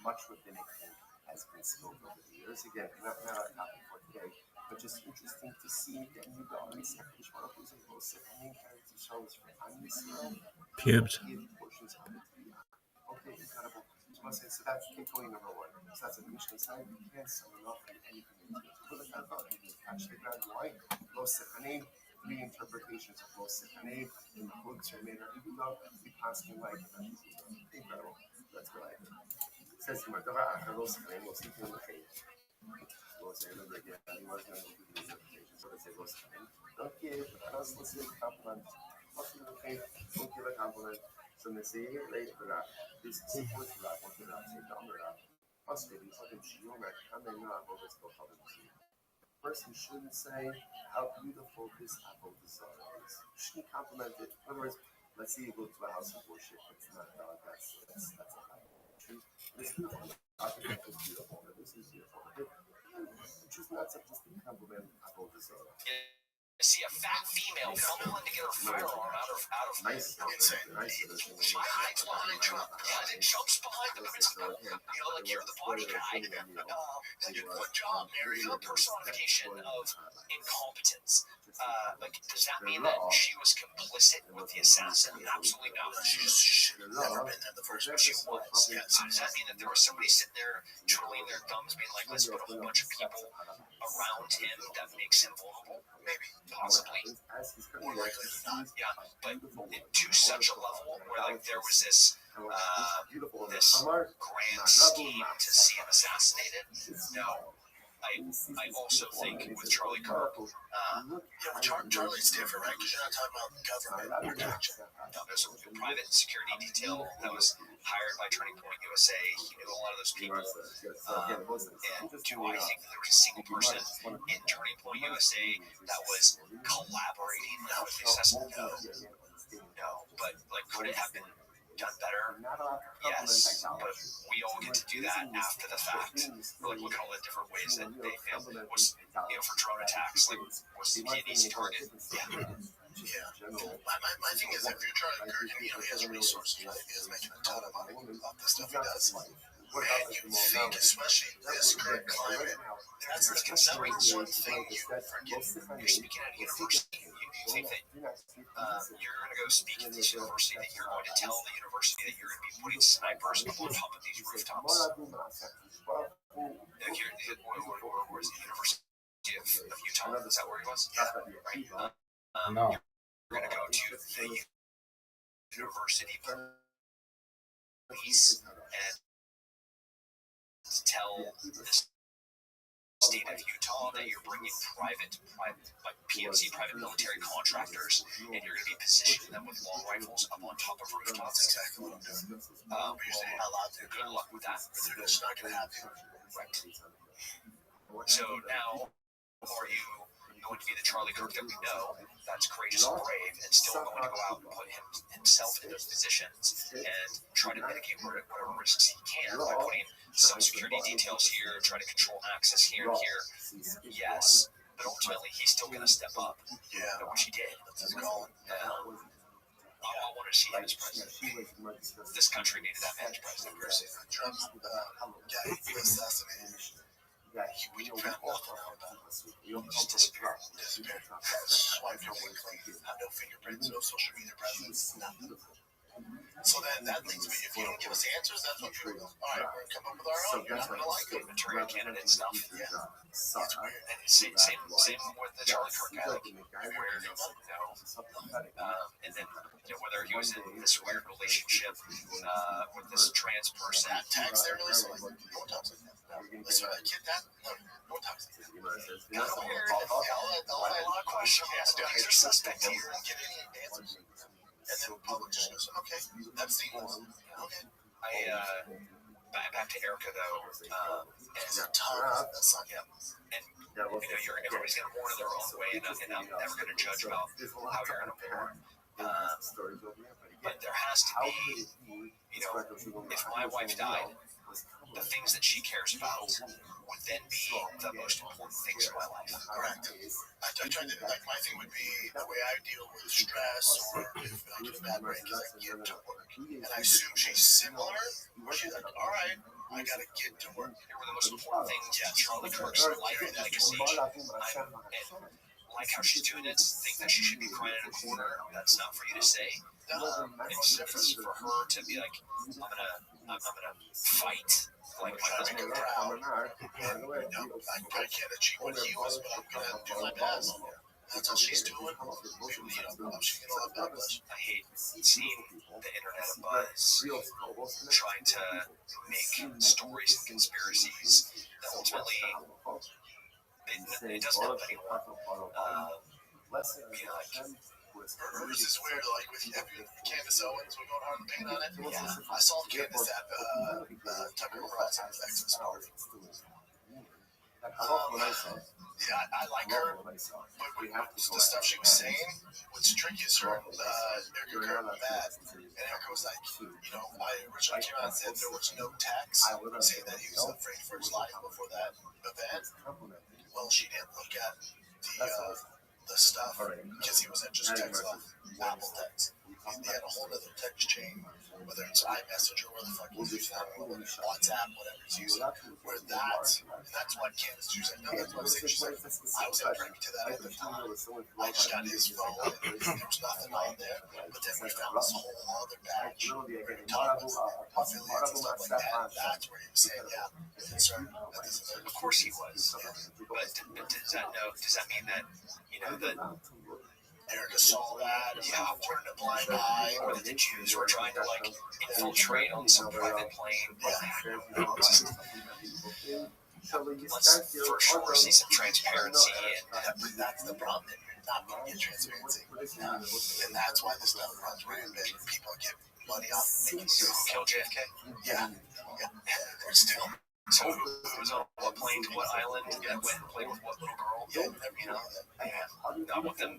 much rabbinic thing has been spilled over the years. Again, not a topic for today, but just interesting to see that you guys have each one of those close and character shows for Pubes. give portions of it to the okay, incredible. So that's takeaway number one. So that's a Mishnah side. You can't sell enough in anything into it. Put the kind of you can catch the ground. Why? Lo Sechanim, three interpretations of Lo Sechanim in the books are made of Ibula. We passing like incredible. That's what I think. Says to my daughter, Lo Sechanim, Lo Sechanim, Lo Sechanim, Lo Sechanim, so they say Lo Sechanim. Don't give us a compliment. Don't give a compliment. So they say, this is what you like, what you like, say, first, maybe something you and then you have all this stuff. Person shouldn't say how beautiful this apple design is. You shouldn't compliment it. In other words, let's say you go to a house of worship, it's not dog, that's a high tree. It's beautiful. I think it's beautiful. This is beautiful. Which is not such a compliment apple design. I see a fat female fumbling to get her firearm out of nice. She hides behind Trump. Yeah, then jumps behind him. It's like you're the body guy. You did one job, Mary. You're a personification of incompetence. Does that mean that she was complicit with the assassin? Absolutely not. She should have never been there the first place. She was. Yeah. So does that mean that there was somebody sitting there twiddling their thumbs, being like, let's put a whole bunch of people around him that makes him vulnerable? Maybe. Possibly. More likely than not. Yeah, but to such a level where there was this grand scheme to see him assassinated. No, I also think with Charlie Kirk, Charlie's different, right? Because you're not talking about government protection. No, there's a private security detail that was hired by Turning Point USA. He knew a lot of those people. And do I think that there was a single person in Turning Point USA that was collaborating with the assessment? No. But could it have been done better? Yes, but we all get to do that after the fact. We're look at all the different ways that they failed. Was for drone attacks, was he an easy target? Yeah. My thing is, if you're Charlie Kirk, he has resources, right? He is making a ton of money off the stuff he does. And you think, especially in this current climate, that's the one thing you forget. You're speaking at a university. You think that you're going to go speak at this university, that you're going to tell the university that you're going to be putting snipers on top of these rooftops? Where's the University of Utah? Is that where he was? Yeah. Right. No. You're going to go to the university police and tell the state of Utah that you're bringing private PMC, private military contractors, and you're going to be positioning them with long rifles up on top of rooftops. That's exactly what I'm doing. You're not allowed to. Good luck with that. They're just not going to have you. Right. So now, are you going to be the Charlie Kirk that we know, that's courageous and brave, and still going to go out and put himself in those positions and try to mitigate whatever risks he can by putting some security details here, try to control access here and here? Yes, but ultimately he's still going to step up. Yeah. Which he did. That's his calling. I want to see him as president. This country needed that man as president. Trump's he was assassinated. We found nothing out about it. He just disappeared. Swiped away clean. No fingerprints, no social media presence, nothing. So then that leads me, if you don't give us the answers, that's what you're all right, we're going to come up with our own. You're not going to like it. Material candidate stuff. Yeah. It's weird. And same with the Charlie Kirk guy. And then whether he was in this weird relationship with this trans person. That tax there really said, no one talks like that. Listen, that kid, no one talks like that. Kind of weird. I'll have a lot of questions. He's a suspect here and get any answers. And then the public just goes, okay, that's the one. Okay. Back to Erica though. It's a tough. That's not him. And everybody's going to mourn in their own way, and I'm never going to judge about how you're going to mourn. But there has to be, if my wife died, the things that she cares about would then be the most important things in my life. Correct. I try to, my thing would be the way I deal with stress, or if I get a bad break, is I get to work. And I assume she's similar, where she's like, all right, I gotta get to work. Here were the most important things in Charlie Kirk's life and legacy. I like how she's doing it. Think that she should be crying in a corner. That's not for you to say. It's for her to be like, I'm gonna fight. Like my husband. Proud. I can't achieve what he was, but I'm gonna do my best. That's all she's doing. She get all that backlash. I hate seeing the internet abuzz, trying to make stories and conspiracies that ultimately it doesn't help anyone. Hers is weird, like with Candace Owens, we're going hard and paint on it. Yeah. I saw Candace at Tucker Carlson's Xmas party. Yeah, I like her, but the stuff she was saying, what's tricky is her, Erica Curtin bad, and Erica was like, I originally came out and said there was no tax, saying that he was afraid for his life before that event. Well, she didn't look at the stuff, because he was at just text off Apple text. They had a whole other text chain, whether it's iMessage or where the fuck he's using, WhatsApp, whatever he's using, where and that's why Candace, she was like, no, that's what I'm saying. She's like, I was not privy to that at the time. I just got his phone, and there was nothing on there, but then we found this whole other batch, where he talked about affiliates and stuff like that. That's where he was saying, yeah, concerned that this is Of course he was. But does that mean that, that Erica saw that, turned a blind eye, or that the Jews were trying to infiltrate on some private plane? Let's for sure see some transparency, but that's the problem. That you're not going to get transparency, and that's why this stuff runs rampant. People get money off of making kill JFK. Yeah. Or still. So who was on what plane to what island that went and played with what little girl? I want them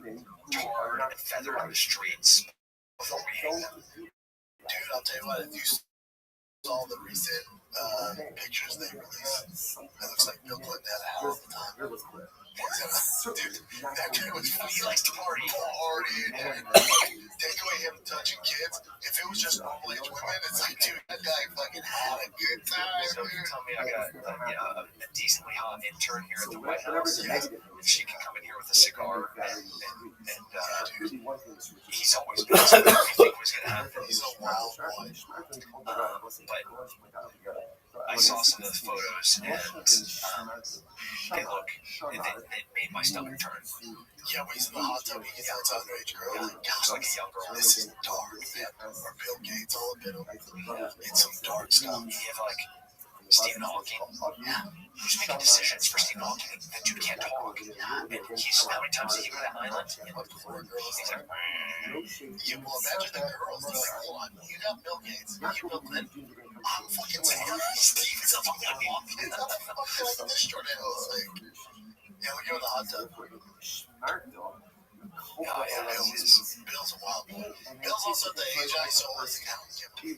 tarred and feathered on the streets before we hang them. Dude, I'll tell you what, if you saw the recent pictures they released, it looks like Bill Clinton had a hell of a time. Dude, that guy was He likes to party. Take away him touching kids. If it was just normal age women, it's like, dude, that guy fucking had a good time. So you tell me I got a decently hot intern here at the White House, and she can come in here with a cigar, and he's always been something I think was going to happen. He's a wild boy. But I saw some of the photos, and they made my stomach turn. Yeah, when he's in the hot tub, he gets that underage girl. Like, Looks like a young girl. This is dark, man. Or Bill Gates, all of it. It's some dark stuff. You have Stephen Hawking. Who's making decisions for Stephen Hawking? That dude can't talk. And how many times did he go to that island? Poor girls. He's like, you will imagine the girls. They're like, hold on, you got Bill Gates, you Bill Clinton. I'm fucking saying, Steve's a fucking walk. It's not fucking like this Jordan Hills thing. Yeah, we go in the hot tub. Bill's a wild boy. Bill's also the age I saw as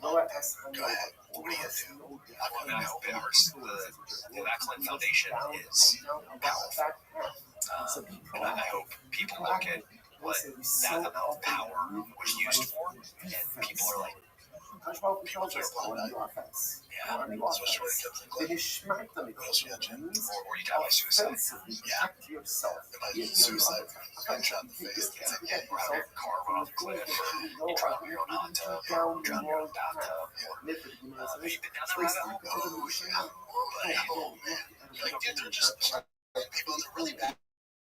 Go ahead. What do you do? I hope it hurts. The Clinton Foundation is powerful. And I hope people look at what that amount of power was used for, and people are like, People turn blind eye. Yeah, especially when it comes to Clinton. What else you got, Jim? or you die by suicide. Yeah. Imagine suicide. Getting shot in the face. Or have your car run off a cliff, or you drown in your own hot tub, or drown in your own bathtub. Have you been down that rabbit hole? Oh, man. Like, dude, they're just people that are really bad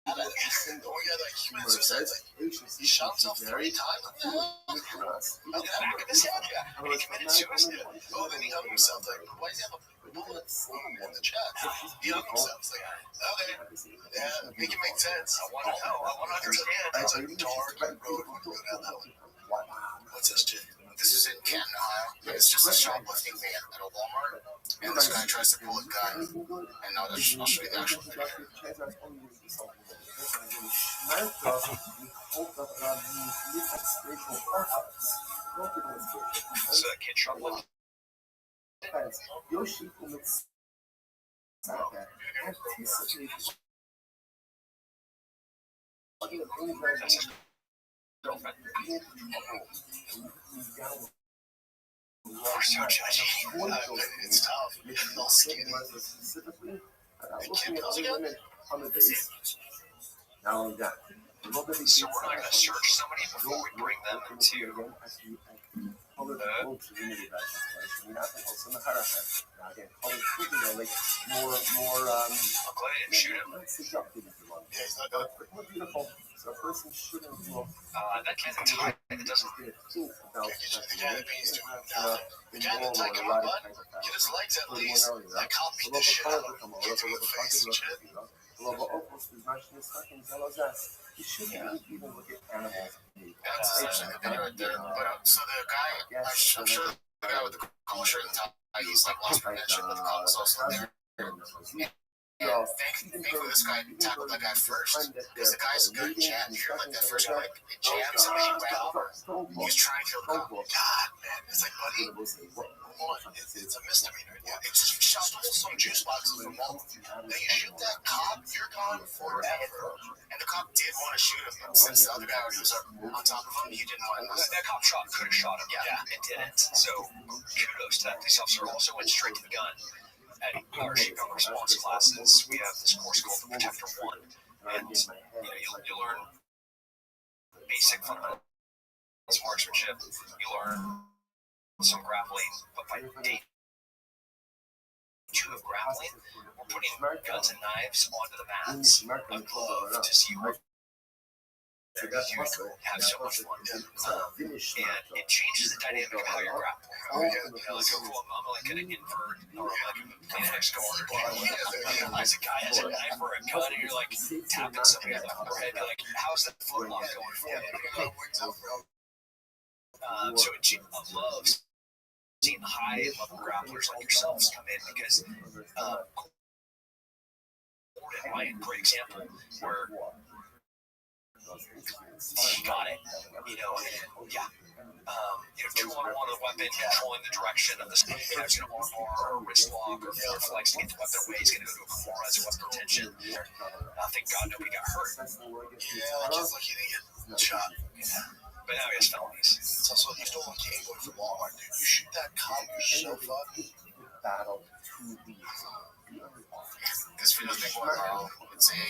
at it. We got like human suicide. He shot himself 3 times. What the hell? On the back of his head, when he committed suicide. Oh, then he hung himself. Like, why does he have a bullet in the chest? He hung himself. It's like, okay, yeah, make it make sense. I want to know. I want to understand. It's a dark road when we go down that one. What's this, Jim? This is in Canton, Ohio. It's just a shoplifting van at a Walmart, and this guy tries to pull a gun. And I'll show you the actual video. So that kid shoplifting. That's his girlfriend. We're so judgy. It's tough. Little skinny. Specifically, The looking kid at goes other again? women on the base. Not only that, a little bit of So we're not going to search somebody before we bring them into color the whole community that is nothing else in the hierarchy. Now again, color like more I'm glad I didn't shoot him. that's the job if you want. Yeah, he's not good. But more beautiful. So a person shouldn't feel That kid's a tie that doesn't. think about Can't get you the guy that means doing uh, nothing. The guy that tied him up, bud, get his legs at least. That cop beat the shit out of him. Get to the face and shit. You shouldn't even look at animals. That's essentially the video right there. But so the guy, I'm sure the guy with the collar shirt and tie, he's like lost connection, but the cop was also there. And thankfully this guy tackled that guy first, because the guy's a good jab. You hear like that first guy, like it jabs him and he ran over. He was trying to kill the cop. God, man. It's like, buddy, hold on. It's a misdemeanor. It's just shot some juice boxes from Walmart. Then you shoot that cop, you're gone forever. And the cop did want to shoot him, but since the other guy was up on top of him, he didn't want to. That cop could have shot him. Yeah, it didn't. So kudos to that police officer. Also went straight to the gun. At our shooting response classes, we have this course called the Protector 1, and you learn basic fundamentals of marksmanship. You learn some grappling, but by day 2 of grappling, we're putting guns and knives onto the mats of glove to see what you have so much fun. And it changes the dynamic of how you're grappling. Like, I'm like an invert, or like a next guard. As a guy has a knife or a gun, and you're like tapping somebody on the forehead, you're like, how's that foot lock going for you? So I love seeing high level grapplers like yourselves come in, because Gordon Ryan, great example, where he got it, and yeah. 2-on-1 of the weapon, controlling the direction of the has arm bar or wrist lock or floor flex to get the weapon away. He's going to go to a corner as a weapon retention. Thank God nobody got hurt. Yeah, just like he didn't get shot. But now he has felonies. It's also, you stole a Game Boy from Walmart, dude. You shoot that cop, you're so fucked. Battle 2 weeks. This video's been going viral. It's a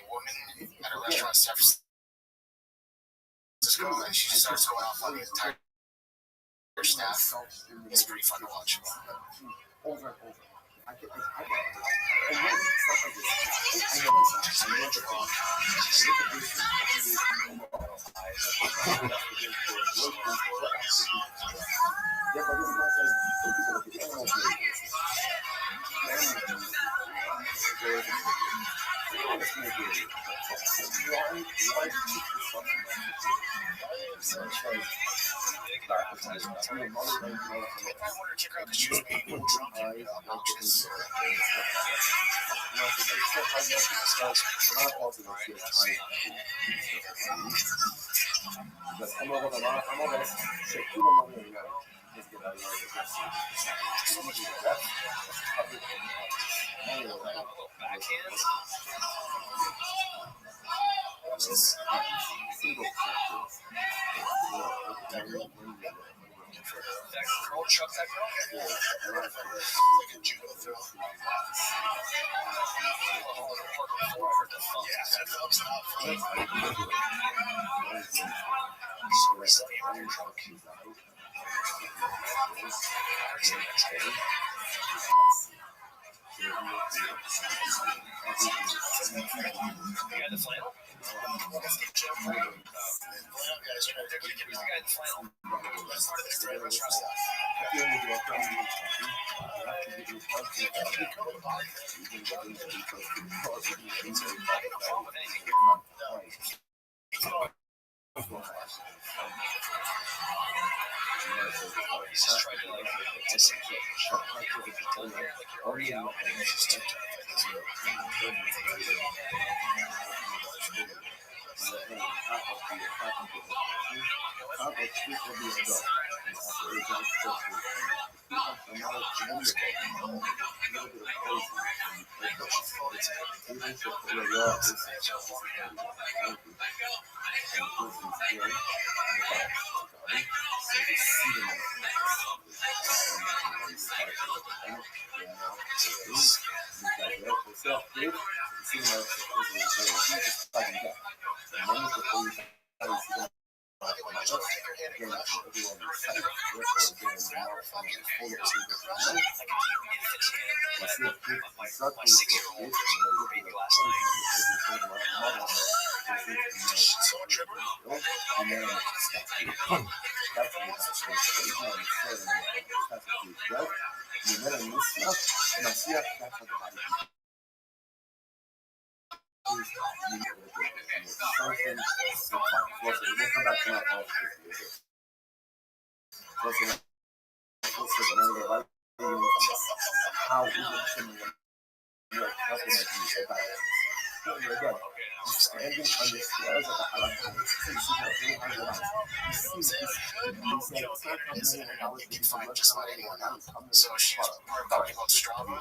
woman at a restaurant in San Francisco, and she just starts going off on the entire staff. It's pretty fun to watch. Over and over. I get and then stuff like this. I know myself. I know the wrong. Chuck that girl? Like a judo throw. Yeah, that helps out. So recently on your truck. You got the flannel? The guy in the flannel. That's part of the trailer stuff. He's just trying to disengage. Like you're already out, and it's just too tough. My 6-year-old baby last night. You can find just about anyone now. So she was part of a company called Strava.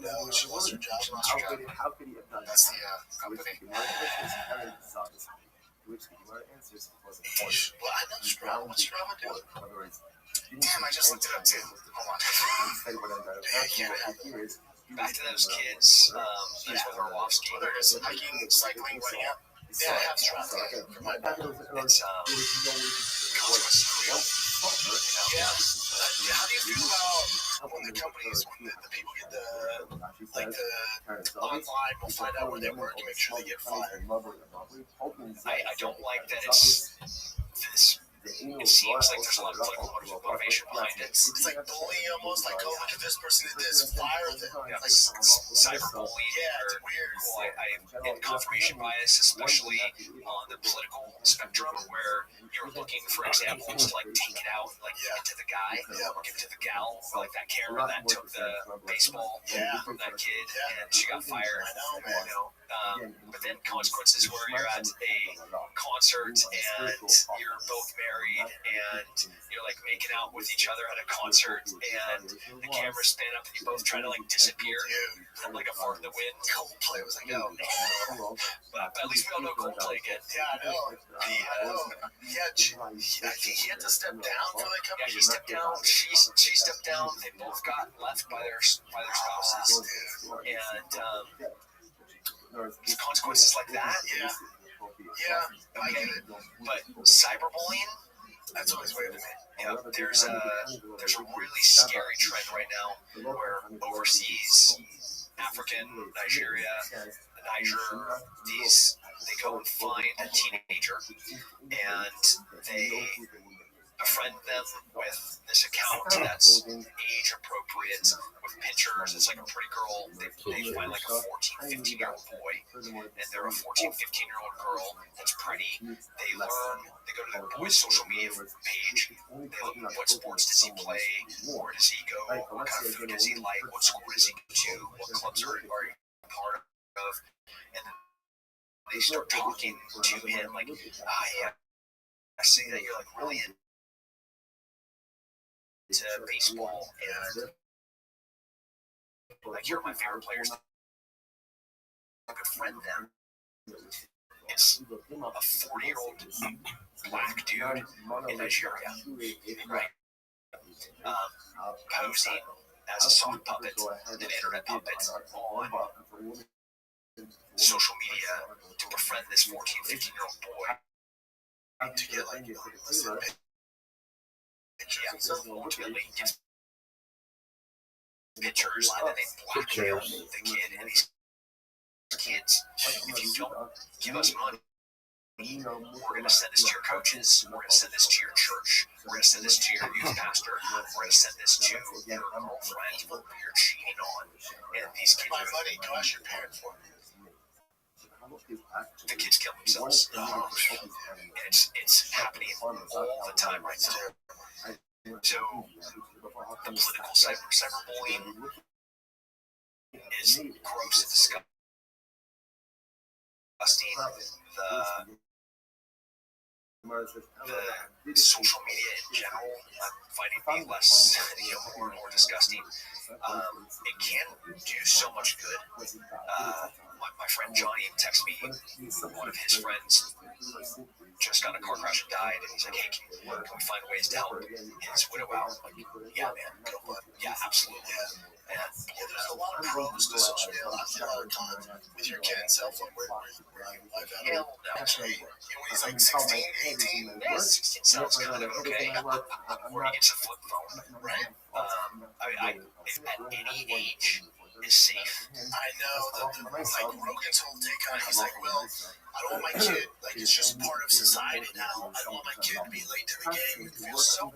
No, she lost her job. That's the company. Well, I know Strava. What's Strava do? Damn, I just looked it up too. Hold on. Back to those kids. That's what ROTHSCHILD. Whether it's hiking, cycling, what yeah. Yeah, I have Strava for my dad. It's Yeah. How do you feel about when the companies, when the people get the online, will find out where they work and make sure they get fired? I don't like that it's this. It seems like there's a lot of political motivation behind it. It's like bullying almost, like, oh, look at this person did this, fire them. Yeah, Like, cyberbullying. yeah, it's weird. Well, and confirmation bias, especially on the political spectrum, where you're looking for examples to like take it out, like give it to the guy, or give it to the gal, or like that camera that took the baseball from that kid and she got fired. I know. But then consequences where you're at a concert and you're both married and you're like making out with each other at a concert and the camera's spin up and you both try to like disappear from like a fart in the wind. Coldplay was like, oh, But at least we all know Coldplay again. yeah, I know. I think he had to step down for the company. Yeah, he stepped down. She stepped down. They both got left by their spouses, and consequences like that. Yeah, I get it. But cyberbullying, That's always weird to me. yeah, there's a really scary trend right now where overseas, African, Nigeria, Niger, they go and find a teenager and they befriend them with this account that's age appropriate with pictures. It's like a pretty girl. They find like a 14, 15-year-old boy and they're a 14, 15-year-old girl that's pretty. They learn, they go to the boy's social media page. They look at what sports does he play, where does he go, what kind of food does he like, what school does he go to, what clubs are you part of, and then they start talking to him like, yeah, I see that you're like really into baseball and like you're my favorite players. I could friend them. It's a 40-year-old black dude in Nigeria, right? Posing as a soft puppet, an internet puppet on social media to befriend this 14, 15-year-old boy To get like, ultimately gets pictures and then they blackmail the kid and these kids. If you don't give us money, we're going to send this to your coaches, we're going to send this to your church, we're going to send this to your youth pastor, we're going to send this to your girlfriend who you're cheating on. And these kids, my money, go ask your parents for me. the kids kill themselves. And it's happening all the time right now. So the political cyberbullying is gross and disgusting. The social media in general, I'm finding me less, more and more disgusting. It can do so much good. My friend Johnny texted me, one of his friends just got in a car crash and died, and he's like, hey, can we find ways to help his widow out? Like, yeah, man, go for it. Yeah, absolutely. And there's a lot of pros to social media. I see a lot of cons with your kid and cell phone. Where your wife at? hell no. Actually, when he's like 16, 18, Yeah, 16 sounds kind of okay. Or he gets a flip phone, right? At any age is safe. I know that like Rogan's whole take on it, he's like, well, I don't want my kid, like it's just part of society now. I don't want my kid to be late to the game. So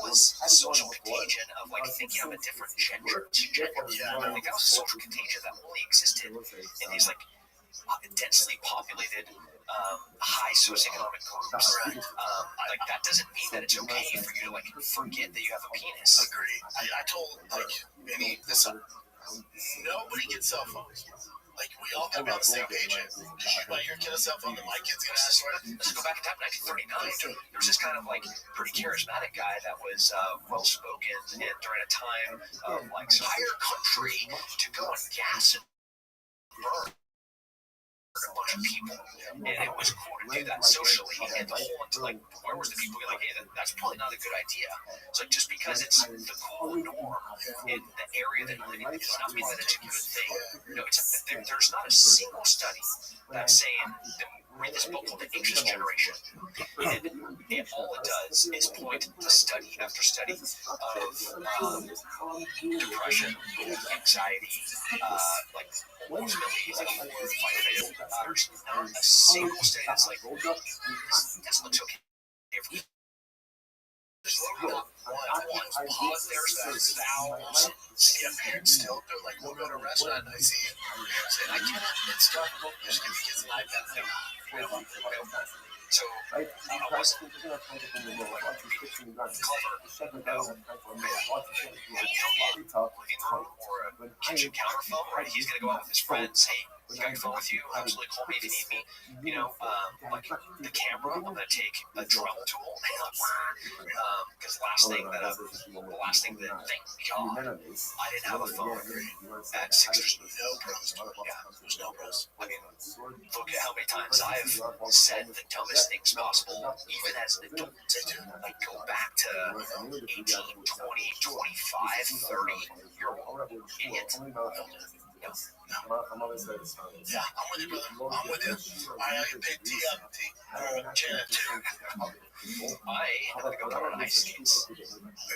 was a social contagion of like thinking of a different gender. Yeah, I think that was a social contagion that only existed in these like densely populated, high socioeconomic groups. Like that doesn't mean that it's okay for you to like forget that you have a penis. Agree. I told like nobody gets cell phones. Like we all gotta be on the same page. Because you buy your kid a cell phone, then my kid's gonna ask for it. Let's go back in time, 1939. There was this kind of like pretty charismatic guy that was well spoken, and during a time of like entire country to go and gas and burn a bunch of people, and it was cool to do that socially. And the whole like, where was the people like, hey, that's probably not a good idea. So like, just because it's the cool norm in the area that you're living in does not mean that it's a good thing. No, there's not a single study that's saying that. Read this book called The Anxious Generation, and all it does is point to study after study of depression, anxiety, like ultimately like there's not a single study that's like this looks okay. There's those vowels. Yeah, parents still do. Like we'll go to a restaurant and I see it. Say, I can't. It's done. Just give the kids an iPad. So I wasn't clever. Living room or a kitchen counter phone, right? He's gonna go out with his friends. Hey, you got your phone with you? Absolutely, call me if you need me. You know, like the camera, I'm gonna take a drill tool. Because the last thing that thank God I didn't have a phone at 6 years. No pros. Yeah, there's no pros. I mean, look at how many times I have said the dumbest things possible, even as an adult. Like go back to 18, 20, 25, 30-year-old idiot. Yeah, I'm with you, brother. I'm with you. I picked T up. Janet, too. I had to go down on ice skates. Wait,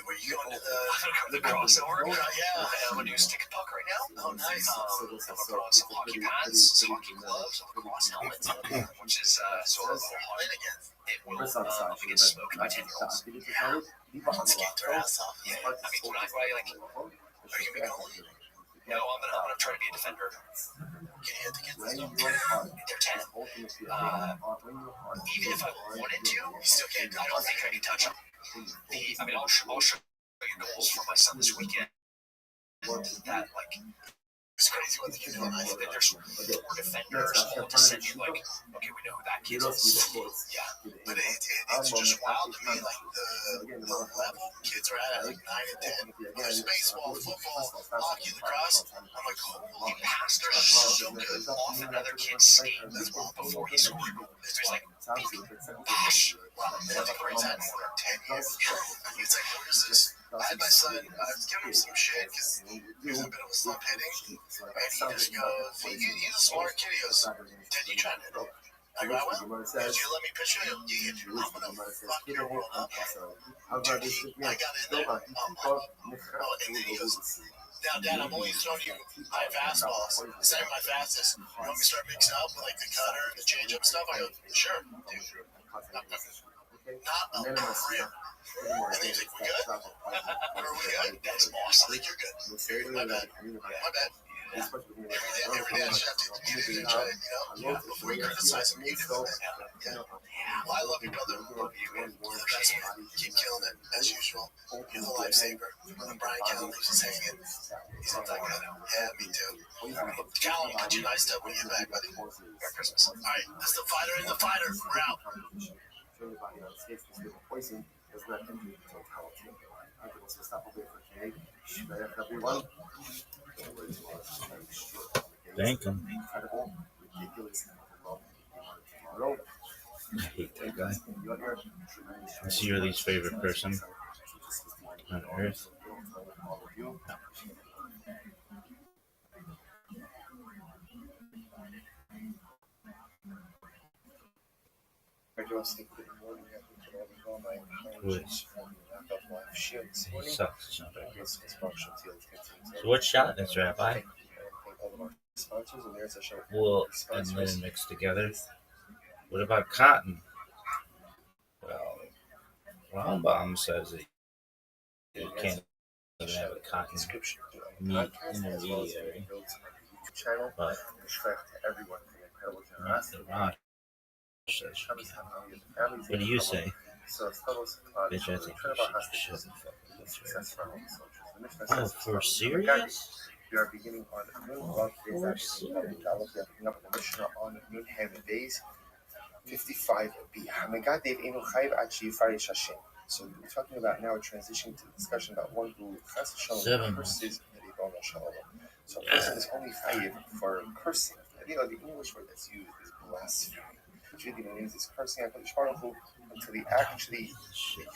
were you going to the crossover? Yeah. I'm gonna do stick and puck right now. Oh, nice. I'm gonna put on some hockey pads, some hockey gloves, a lacrosse helmet, which is sort of hard again. It will get smoked by 10-year-olds. Yeah. Skate their ass off. Yeah. I mean, when I like, are you gonna be going? No, I'm gonna try to be a defender. Can you hit the kids? They're 10. Even if I wanted to, You still can't. I don't think I can touch them. I mean, I'll show you goals for my son this weekend. That like. It's crazy what they can do on ice. There's 4 defenders to send you like, okay, we know who that kid is. Yeah. But it's just wild to me, like the level kids are at like 9 and 10. There's baseball, football, hockey, lacrosse. I'm like, holy Pastors are so good. Often other kids skate before he scored a goal. There's like, bash. Nothing brings that more than 10 years. It's like, where is this? I had my son, I was giving him some shit because he was a bit of a slump hitting. And he just goes, he's a smart kid. He goes, Dad, you trying to hit it? I go, I will. Did you let me pitch you? Yeah, I'm going to fuck your world up. Dude, I got in there. And then he goes, now, Dad, I'm only throwing you high fastballs. This ain't my fastest. You want me to start mixing up with like the cutter and the change-up stuff? I go, sure, dude. Not a real. And he's like, we good? Are we good? That's awesome. I think you're good. My bad. My bad. Yeah. Every day I just have to get in and try to, before you criticize him, you do it. Yeah. Well, I love you, brother. You're the best man. Keep killing it, as usual. You're the lifesaver. When Brian Callen leaves us hanging, he's not that good. Yeah, me too. Callen, cut you nice stuff when you get back, buddy. Merry Christmas. All right, that's the fighter in the fighter. We're out. Thank him. I hate that guy. Is he your least favorite person on earth? Who is? He sucks. It's not very good. So what shot is Rabbi? Wool and linen mixed together. What about cotton? Well, Rambam says that you can't even have a cotton meat intermediary. But the Raj says you can. What do you say? Bitch, I think you should Oh, for serious? We are beginning on Oh, for serious? the Mishnah on Nun Hem days 55b. Hamagadev enu chayv ad sheyifarish Hashem. So we're talking about now transitioning to the discussion about one who chas v'shalom curses Ribbono Shel Olam. So a person is only chayiv for cursing. The English word that's used is blasphemy. Which really means is cursing HaKadosh Baruch Hu until he actually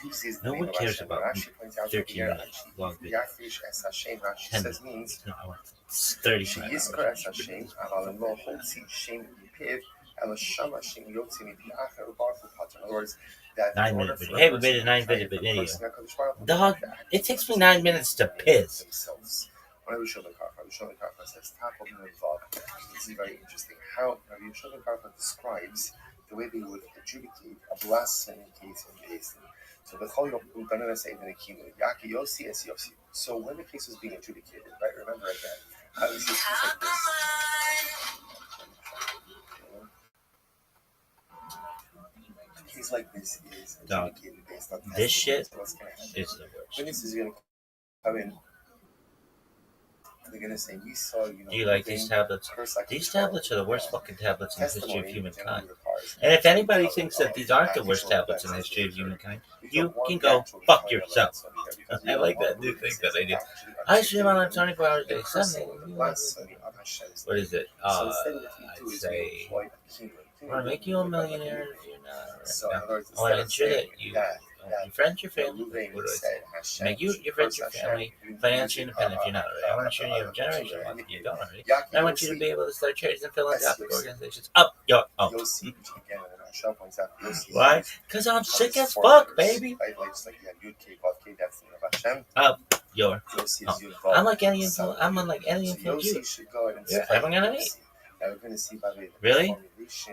uses the No name one of cares Hashem. about It actually points out 13 long video. Yafish es Hashem. Rashi says means 35 Yizkar es Hashem, aval lo holtzi shem mipiv, el sham Hashem yotzi mipi acher u'baruch hu pater. In other words, that 9-minute video. Hey, we made a 9-minute video. Dog, it takes me 9 minutes to piss. Rabbi Karfa says, this is very interesting. How Rabbi Karfa describes the way they would adjudicate a blasphemy case in Beis Din. So the So when the case was being adjudicated, right? Remember again, how does this like this? A case like this is adjudicated based on this shit is the worst. Witness is going to come in. They're going to say, we saw, Do you like these tablets? These tablets are the worst fucking tablets in the history of humankind. And if anybody thinks that these aren't the worst tablets in the history of humankind, you can go fuck yourself. I like that new thing that I do. I stream on 24 hours a day, 7 days. What is it? I'd say, I want to make you a millionaire if you're not right now. I want to ensure that you friend your family. What do I say? Make you your friends your family financially independent if you're not already. I want to ensure you have a generation if you don't already. And I want you to be able to start charities and philanthropic organizations up your own. Why? Because I'm sick as fuck, baby. Up your own. I'm like any I'm unlike any influence you. You're ever gonna meet. Really?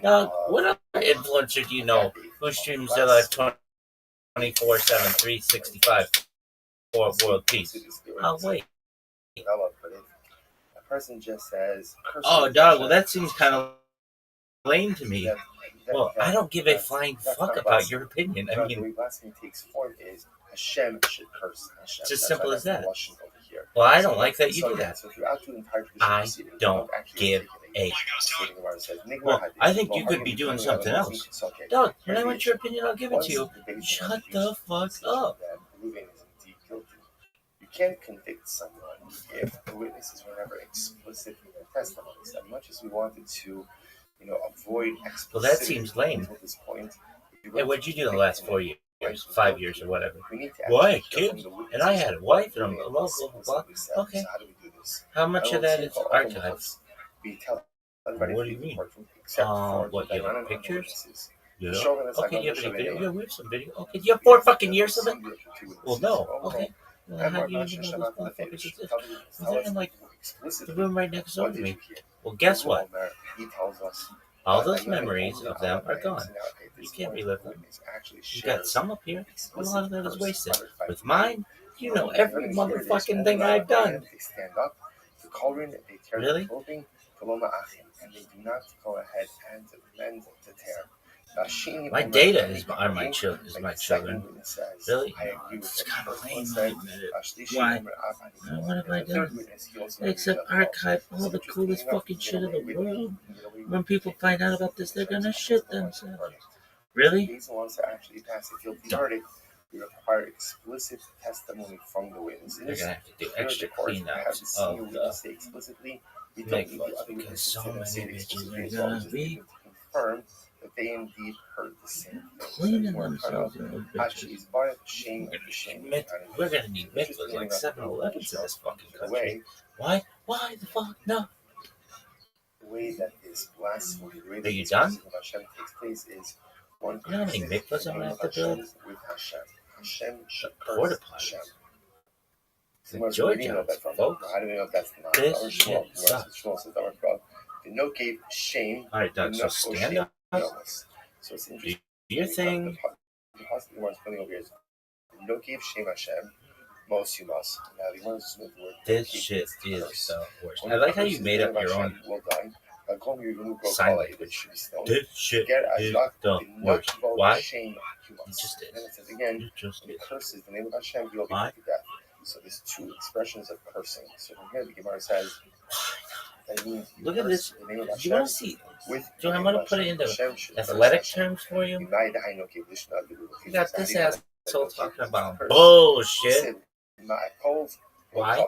Dog, what other influencer do you know who streams their life 24/7, 365 for world peace? Oh, wait. A person just says, oh, dog, well, that seems kind of lame to me. Well, I don't give a flying fuck about your opinion. I mean, the way blasphemy takes form is Hashem should curse Hashem. It's as simple as that. Well, I don't like that you do that. I don't give a. Well, I think you could be doing something else. Dog, when I want your opinion, I'll give it to you. Shut the fuck up. You can't convict someone if the witnesses were never explicit in their testimonies. As much as we wanted to, avoid explicit. Well, that seems lame. At this point, Hey, what'd you do in the last 4 years? 5 years or whatever. Well, I had kids, and I had a wife, and blah, blah, blah, blah. Okay. How much of that is archived? What do you mean? What, you have pictures? Yeah. Okay, do you have any video? Yeah, we have some video. Okay, do you have 4 fucking years of it? Well, no. Okay. Well, how do you even know those motherfuckers exist? Well, they're in, like, the room right next door to me. Well, guess what? All those memories of them are gone. You can't relive them. You got some up here, but a lot of that is wasted. With mine, you know every motherfucking thing I've done. Really? And they do not go ahead and mend the tear. My data are my children. Really? It's kind of lame, I admit it. Why? What have I done? Except archive all the coolest fucking shit in the world. When people find out about this, they're gonna shit themselves. Really? These ones that actually pass the guilty verdict, we require explicit testimony from the witnesses. They're gonna have to do extra cleanups of the make fucks because so many bitches are gonna be. that they indeed heard the same thing. Cleaning themselves in the Actually, bitches. is bar the shame of the shame. We're gonna need mikvahs like 7-Elevens in this fucking country. Why? Why the fuck? No. The way that this blasphemy, the way that Are you this done? of Hashem takes place is one You know how many mikvahs I'm gonna have to build? with Hashem. Hashem should Porta Hashem. potties. Georgia, folks. How do we know that's not? This shit sucks. The no gave shame. Alright, Doug, so stand up. So it's Do interesting. your thing. The hospital one's putting over here is the no gave shame Hashem. Most you must. Now the one who's with the word. This shit is the worst. I like how you made up your own sign language. This shit is the worst. Why? You just did. Again, You just did. curses the name of Hashem, you will be Why? put to death. So there's two expressions of cursing. So from here, the Gemara says that means you Look at curse this. the name of Do Hashem you want to see? with Do I'm going to put it into Hashem should curse athletic Hashem. terms for you? You got this asshole talking about bullshit. Why?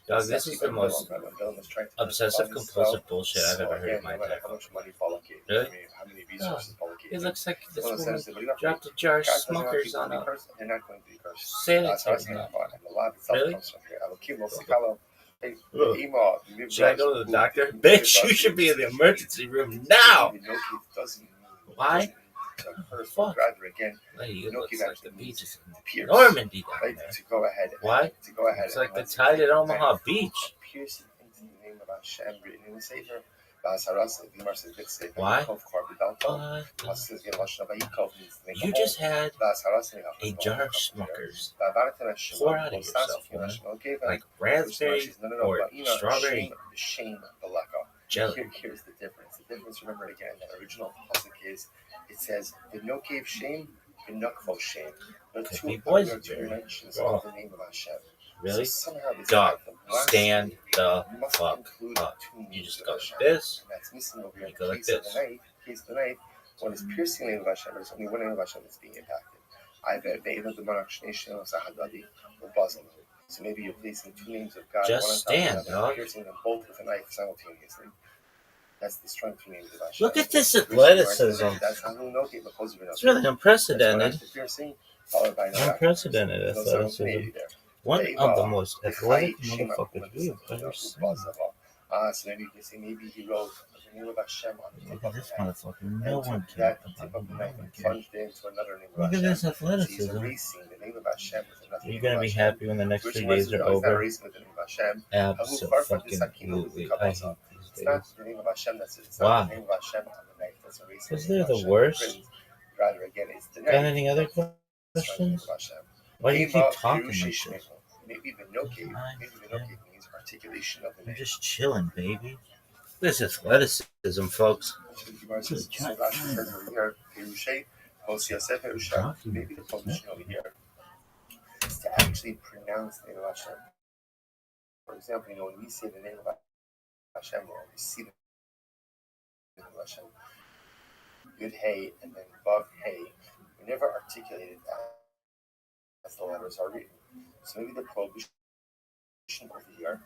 Dog, this is the most obsessive compulsive bullshit I've ever heard in my life. Really? Oh, it looks like this woman dropped a jar of Smuckers on a sailing table. Really? Ugh. Should I go to the doctor? Bitch, you should be in the emergency room now! Why? Fuck. Lady, it looks like the beaches in Normandy down there. Why? It's like the tide at Omaha Beach. Why? You just had a jar of Smuckers. Pour out of yourself, woman. Like raspberry or strawberry jelly. Here's the difference. The difference, remember again, the original pasuk is, it says, the no gave shame, the nukvo shame. The Could two be boys other there. mentions Oh. of the name of Hashem. Really? So somehow this Dog, act of blasphemy stand the must fuck include up. two You names just of go like Hashem. this. And that's missing over here. You go like Case of this. the knife, one is piercing the name of Hashem, there's only one name of Hashem that's being impacted. Either the Eva the Monarch Nation or Sahadadi or Bazal. So maybe you're placing two names of God, Just one on top stand, of the other, dog. piercing them both with a knife simultaneously. That's the strong two names of Hashem. Look at this athleticism. It's really unprecedented. Unprecedented athleticism. One of the most athletic motherfuckers we have ever seen. So maybe you can say maybe he wrote the name of Hashem on the Look tip at of this the knife. motherfucker. No one And cares that tip about of the him. knife No one and cares. plunged into another name of Look at Hashem. this So he's athleticism. erasing the name of Hashem with another Are you name gonna of be Hashem. happy when the next 3 days are over? Absolutely. I hate these It's not days. the name of Hashem that's it. It's Why? not the name of Hashem on the knife that's erasing. Because the name they're of the Hashem. worst. Rather, again, it's the Got knife. any other It's not the name questions? of Hashem. Why do you keep talking like Maybe this? the no cave, means articulation of the I'm name. just chilling, baby. This is athleticism, folks. Maybe the position over here is to actually pronounce the name of Hashem. For example, when we say the name of Hashem, or we see the name of Hashem, Yud Hey and then Vav Hey, we never articulate it as the letters are written. So maybe the prohibition over here,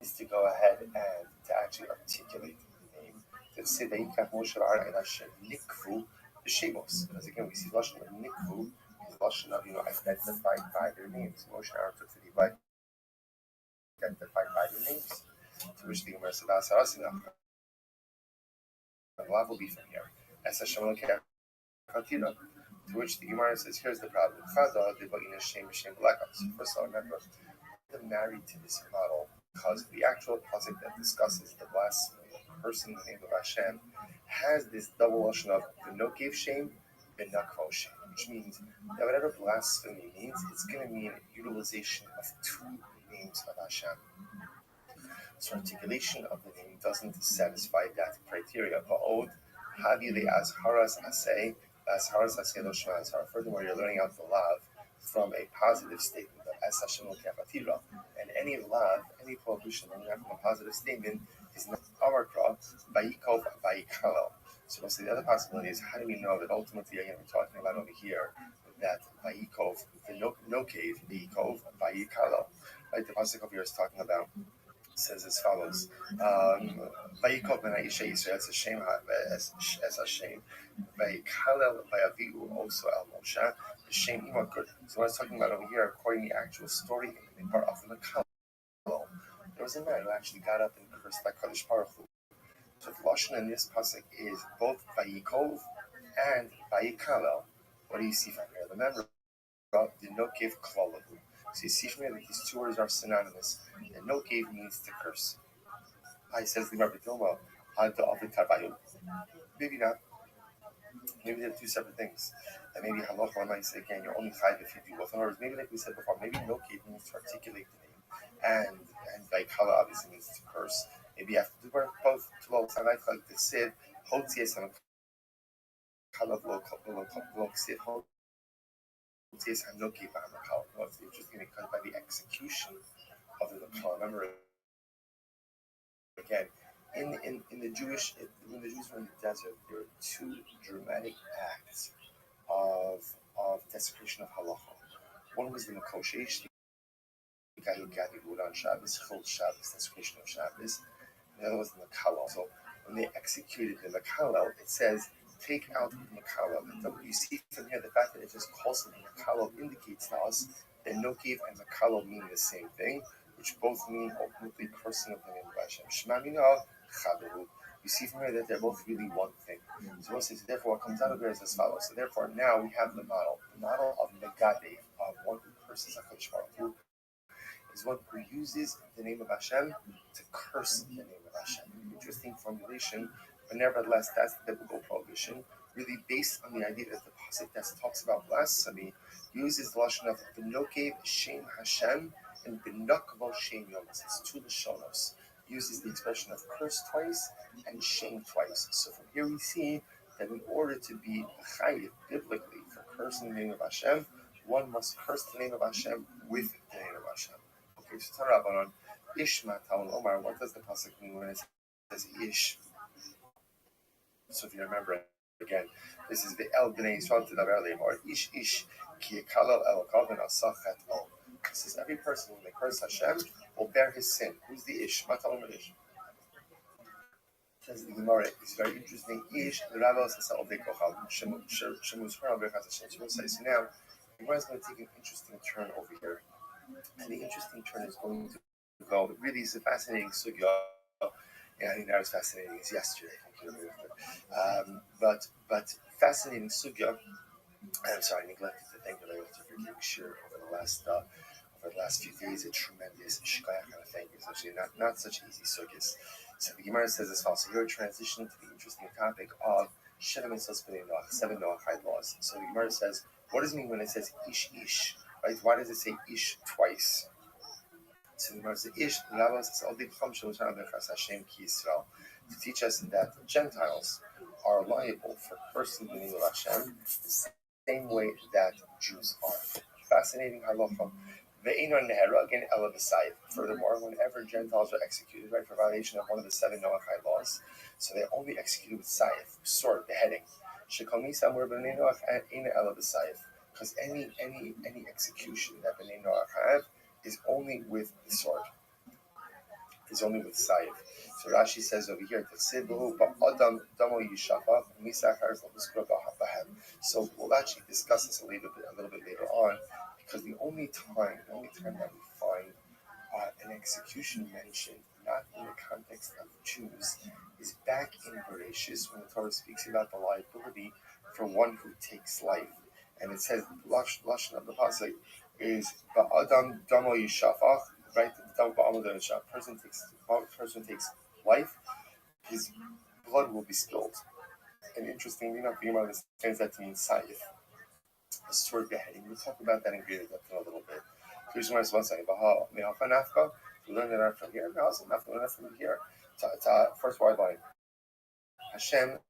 is to go ahead and to actually articulate the name. To say that Yikach Moshe V'Aaron Hashem Nikvu B'Shemos. Because again, we see Lashon of Nikvu is Lashon of, identified by their names. Moshe and Aaron took the divide identified by their names. To which the Gemara said, Asarasina. The law will be from here. As Hashem Elokei Chatira. To which the Gemara says, here's the problem. First of all, remember, they're married to this model because the actual pasuk that discusses the blasphemy of cursing the name of Hashem has this double notion of the no gave shame, the nakvo shame, which means that whatever blasphemy means, it's going to mean utilization of two names of Hashem. So articulation of the name doesn't satisfy that criteria. Ba'od havi le'azharas aseh, le'azharas aseh lo shema azhar. Furthermore, you're learning out the lav from a positive statement of Es Hashem Elokei Chatira. And any lav, any prohibition learning out from a positive statement is not our crop, Vayikov, Vayikalo. So the other possibility is, how do we know that ultimately, again, we're talking about over here, that Vayikov, the no cave, Vayikov, Vayikalo. Right, the pasuk over here is talking about says as follows: Vayikol ben Aisha Yisrael as Hashem as Hashem. Vayikalel vayaviu also el Moshe. Hashem imad good. So what I was talking about over here, according to the actual story in part of the Kalel, there was a man who actually got up and cursed by Kadosh Baruch Hu. So the lashon in this pasuk is both Vayikol and Vayikalel. What do you see from here? Remember, God did not give Klalahu. So you see from here that these two words are synonymous. And no gave means to curse. I says the Rabbi Dilma, maybe not. Maybe they're two separate things. And maybe halacha might say again, you're only chayv if you do both. In other words, maybe like we said before, maybe no gave means to articulate the name, and like hala obviously means to curse. Maybe you have to do both. Like the sid, hotzies and kalav lo sid hotzies and no gave on the kalav. No, it's interesting because by the execution of the kalav, remember again. In the Jewish, when the Jews were in the desert, there were two dramatic acts of desecration of halacha. One was the Makoshesh, the guy who gathered wood on Shabbos, killed Shabbos, desecration of Shabbos. The other was the Makalel. So when they executed the Makalel, it says, take out the Makalel. And you see from here the fact that it just calls it the Makalel indicates to us that Nokev and Makalel mean the same thing, which both mean ultimately cursing of the name of Hashem. Shema Minah, Chaveru. You see from here that they're both really one thing. So we'll say, so therefore, what comes out of here is as follows. So therefore, now we have the model of Megadev, of one who curses HaKadosh Baruch Hu, is one who uses the name of Hashem to curse the name of Hashem. Interesting formulation, but nevertheless, that's the biblical prohibition, really based on the idea that the pasuk that talks about blasphemy uses the lashon of B'nokev Shem Hashem and B'nokvo Shem Yomas. It's two lashonos. Uses the expression of curse twice and shame twice. So from here we see that in order to be chayiv biblically for cursing the name of Hashem, one must curse the name of Hashem with the name of Hashem. Okay, so Tarabanon, Ish Matal Omar, what does the pasuk mean when it says Ish? So if you remember again, this is the El Bnei Yisrael to Davar Leimor, Ish Ki Yekalel El Kaven Asachet Om. This is every person when they curse Hashem will bear his sin. Who's the Ish? Matal Omar Ish. Says the Gemara, it's very interesting. Ish, the Rabbi says, "Al Dekochal Shemus Haram Berchas Hashem." So we'll say, so now the Gemara is going to take an interesting turn over here, and the interesting turn is going to go. It really is a fascinating sugya. Yeah, I think that was fascinating as yesterday. But fascinating sugya. I'm sorry, I neglected to thank the Rabbi for giving share over the last few days. A tremendous shkaya kind of thank you. It's actually not such easy sugyas. So the Gemara says as follows. So here we're transitioning to the interesting topic of seven Noachide laws. So the Gemara says, what does it mean when it says ish? Right? Why does it say ish twice? So the Gemara says ish to teach us that Gentiles are liable for cursing the name of Hashem the same way that Jews are. Fascinating halacha. Furthermore, whenever Gentiles are executed, right, for violation of one of the seven Noachide laws, so they're only executed with sayif, sword, beheading. Because any execution that the name Noach have is only with the sword. Is only with sayif. So Rashi says over here, so we'll actually discuss this a little bit later on, because the only time that we find an execution mentioned, not in the context of Jews, is back in Bereshis when the Torah speaks about the liability for one who takes life, and it says the lashon of the pasuk is ba'adam damo yishafach. Right, the person takes life, his blood will be spilled. And interestingly enough, the Gemara understands that to mean sayif, a sword beheading. We'll talk about that in greater depth in a little bit. Here's one saying, we learn that from here. We also learn that from here. First wide line. Hashem.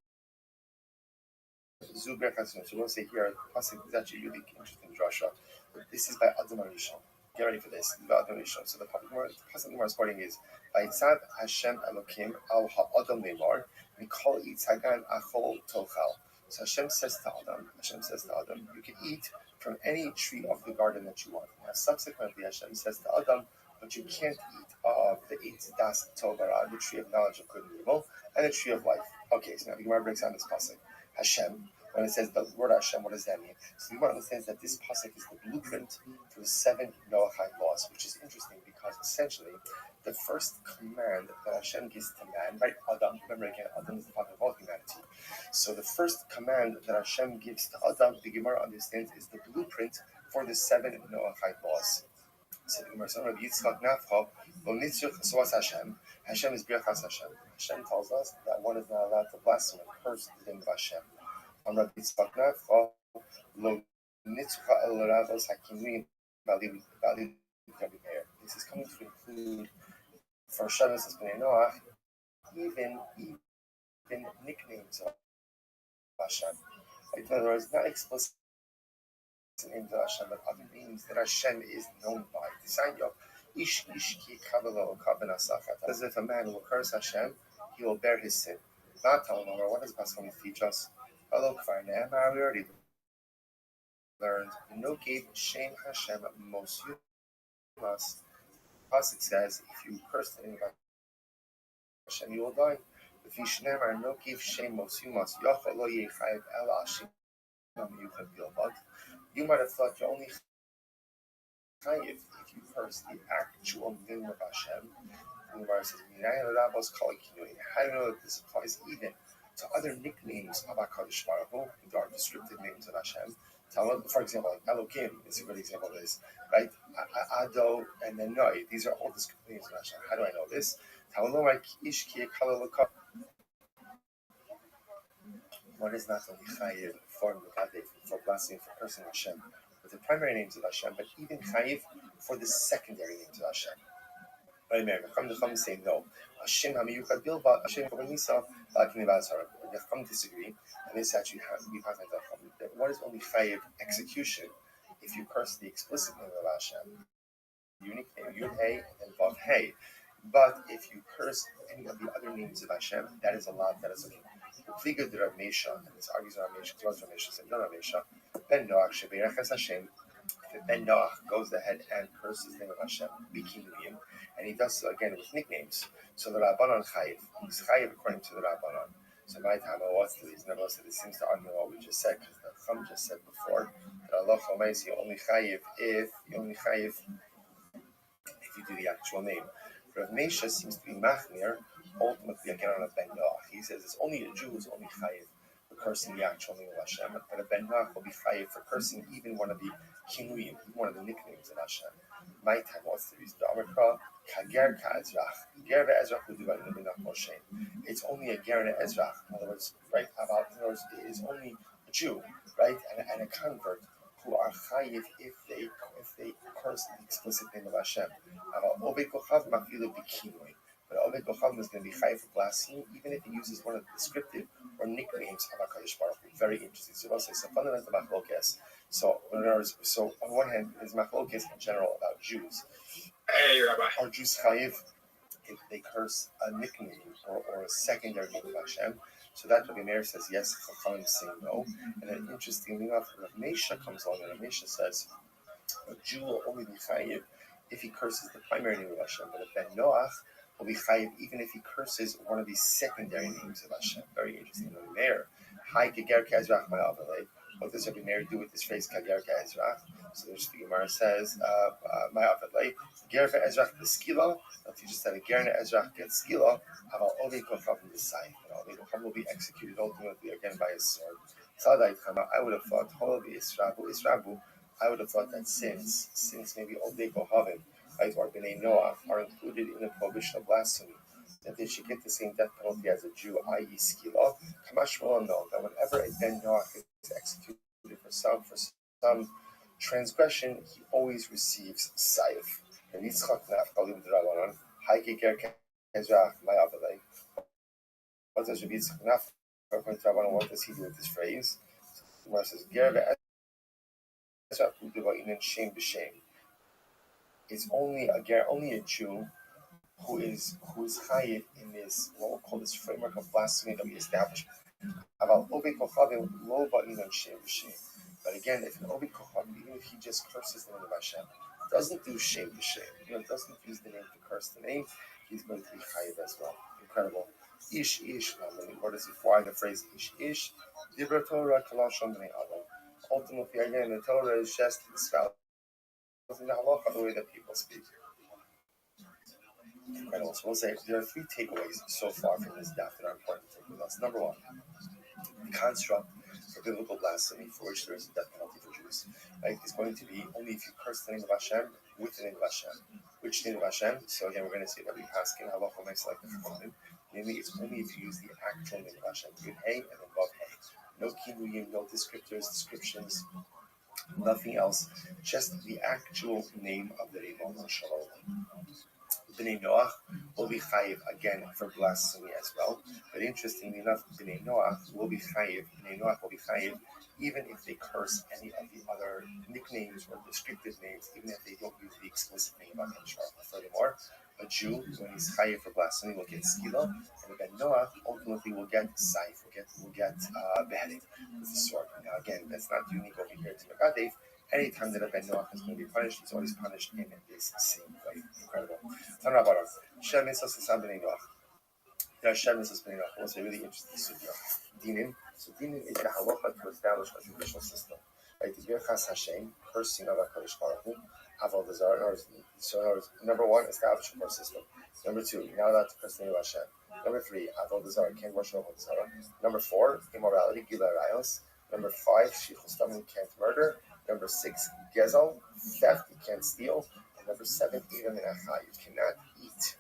So we'll say here, this is actually really interesting drasha. But this is by Adam Rishon. Get ready for this. So the pasuk Gemara is quoting is Vayitzav Hashem Elokim al ha'adam neimar mikol itzagan achol tochal. So Hashem says to Adam, you can eat from any tree of the garden that you want. Now subsequently Hashem says to Adam, but you can't eat of the Eitz Das Torah, the tree of knowledge of good and evil, and the tree of life. Okay, so now the Gemara breaks down this pasuk. Hashem, when it says the word Hashem, what does that mean? So the Gemara understands that this pasuk is the blueprint for the 7 Noahide laws, which is interesting because essentially the first command that Hashem gives to man, right? Adam, remember again, Adam is the father of all humanity. So the first command that Hashem gives to Adam, the Gemara understands, is the blueprint for the 7 Noahide laws. So the Gemara says, Rabbi Yitzchak Nafcha, Lo Nitzruch Cheswas Hashem. Hashem is Birchas Hashem. Hashem tells us that one is not allowed to blaspheme and curse the name of Hashem. Rabbi Yitzchak Nafcha, Lo Nitzruch El Ravos Hakimim Bali Rabbi Meir. This is coming to include for Hashem as Bnei Noach, even nicknames of Hashem. In other words, not explicit names of Hashem, but other names that Hashem is known by. As if a man will curse Hashem, he will bear his sin. Not telling him, what does Pascal teach us? Hello, Kfarnem, we already learned. No gave shame Hashem most yumas. Pasuk says, if you curse the name of Hashem, you will die. If you shnemer, no give shame most yumas. Yochel lo yechayev ela Hashem. You might have thought you only chayiv if you curse the actual name of Hashem. And the Gemara says, how do you know that this applies even to other nicknames of HaKadosh Baruch Hu, which are descriptive names of Hashem? For example, like Elohim is a good example of this, right? Ado and then Noi, these are all descriptive names of Hashem. How do I know this? One is not only chayiv for blasphemy, for cursing Hashem, with the primary names of Hashem, but even chayiv for the secondary names of Hashem. Right, Mary, Chacham say no. Hashem hamiyuchad bilba, Hashem kobanisa, lakin nevazar. Chacham disagree, and this actually we find that what is only chayiv execution if you curse the explicit name of Hashem, unique name Yud Hey and then Vav Hey. But if you curse any of the other names of Hashem, that is allowed. That is okay. Pliga de Rav Meisha, and this argues Rav Meisha, because Rav Meisha said, no, Rav Meisha, Ben Noach shebeirachas Hashem. If Ben Noach goes ahead and curses the name of Hashem, Bikinuim, and he does so again with nicknames. So the Rabbanon chayiv, he's chayiv according to the Rabbanon. So my time, what's the reason? It seems to argue what we just said, because the Chum just said before that Allah Chomeis, you only chayiv if you do the actual name. Rav Meisha seems to be machmir, ultimately again on a Ben Noach. He says it's only a Jew who's only chayiv for cursing the actual name of Hashem, but a Ben Noach will be chayiv for cursing even one of the kinuyim, one of the nicknames of Hashem. My time, what's the reason? Kager ka'ezrach. Ger ve'ezrach will do by the Benach Moshe. It's only a ger ve'ezrach. In other words, right? It is only a Jew, right, and a convert who are chayiv if they curse the explicit name of Hashem. But Oved Kochav is going to be chayiv for blasphemy, even if he uses one of the descriptive or nicknames of HaKadosh Baruch Hu. Very interesting. So we'll say so fundamental machlokes. So on one hand, is machlokes in general about Jews. Hey, Rabbi. Are Jews chayiv if they curse a nickname or a secondary name of Hashem? So that Rabbi Meir says yes, Chachamim say no. And then interestingly enough, Rav Meisha comes along and Rav Meisha says a Jew will only be chayiv if he curses the primary name of Hashem, but a Ben Noach will be chayiv even if he curses one of these secondary names of Hashem. Very interesting. Rabbi Meir, Hai Keger Ke'ezrach Ma'avalei. What does Rabbi Meir do with this phrase Keger Ke'ezrach? So the Gemara says Ma'avalei Ger Ve'ezrach B'skila. If you just said a Ger Ve'ezrach gets skila, Aval Ovei Kochav B'sayif. Ovei Kochav will be executed ultimately again by a sword. I would have thought Holavi Israbu. I would have thought that since maybe Ovei Kochavim, right, or Bnei Noach are included in the prohibition of blasphemy, that they should get the same death penalty as a Jew, i.e. skila. Kamash will know that whenever a Ben Noach is executed for some transgression, he always receives sayif. And Yitzchak Nafcha Lim D'Rabbanan, Haike Ger Kezrach Ma'avalei. What does Rabbi Yitzchak Nafcha, according to Rabbanan, what does he do with this phrase? The Gemara says, Ger Ve'ezrach U'Deva'inan Shem B'Shem. It's only a Jew who is chayiv in this, what we'll call this framework of blasphemy that we established. But again, if an Oved Kochav, even if he just curses the name of Hashem, doesn't do shame to shame, doesn't use the name to curse the name, he's going to be chayiv as well. Incredible. Ish ish. What is it? Why the phrase ish ish? Dibra Torah kalashon bnei adam. Ultimately, again, the Torah is just espousing the halacha the way that people speak. Incredible. So we'll say there are three takeaways so far from this daf that are important to take with us. Number one, the construct for biblical blasphemy, for which there is a death penalty for Jews, right, is going to be only if you curse the name of Hashem with the name of Hashem. Which name of Hashem? So again, we're going to see that we pass in halacha makes like the Chachamim. Namely, it's only if you use the actual name of Hashem, Yud Hey and then Vav Hey. No kinuyim, no descriptors, descriptions, nothing else. Just the actual name of the Ribono Shel Olam. Bnei Noach will be chayiv again for blasphemy as well. But interestingly enough, Bnei Noach will be chayiv. Even if they curse any of the other nicknames or descriptive names, even if they don't use the explicit name of Hashem. Furthermore, a Jew, when he's chayiv for blasphemy, will get skila, and Ben Noach ultimately will get saif, will get beheading with the sword. Now again, that's not unique over here to Megadev. Anytime that a Ben Noach is going to be punished, he's always punished in this same way. Incredible. Shem Mitzvos Esam Bnei Noach. There are Shem Mitzvos Bnei Noach. Also, a really interesting sugya. Dinim. So dinim is the halacha to establish a judicial system. Right? The Birchas Hashem, cursing of HaKadosh Baruch Hu, Aval Dazar. So, number one, establish a court system. Number two, you're not allowed to curse the name of Hashem. Number three, Aval Dazar, can't worship Aval Dazar. Number four, immorality, Gila Rayos. Number five, Shichus Damim, can't murder. Number six, Gezel, theft, you can't steal. And number seven, Edom and Acha, you cannot eat.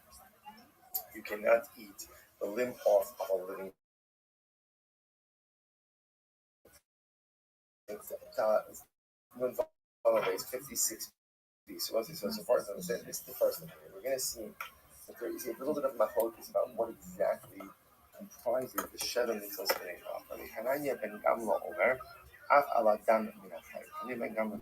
You cannot eat the limb off of a living. 56 piece. So it's important to understand this is the first one. We're going to see that there is a little bit of machlokes about what exactly comprises the Sheva Mitzvos Bnei Noach. Rabbi Hananya ben Gamla Omer, Af ala dam min achayim. Hananya ben Gamla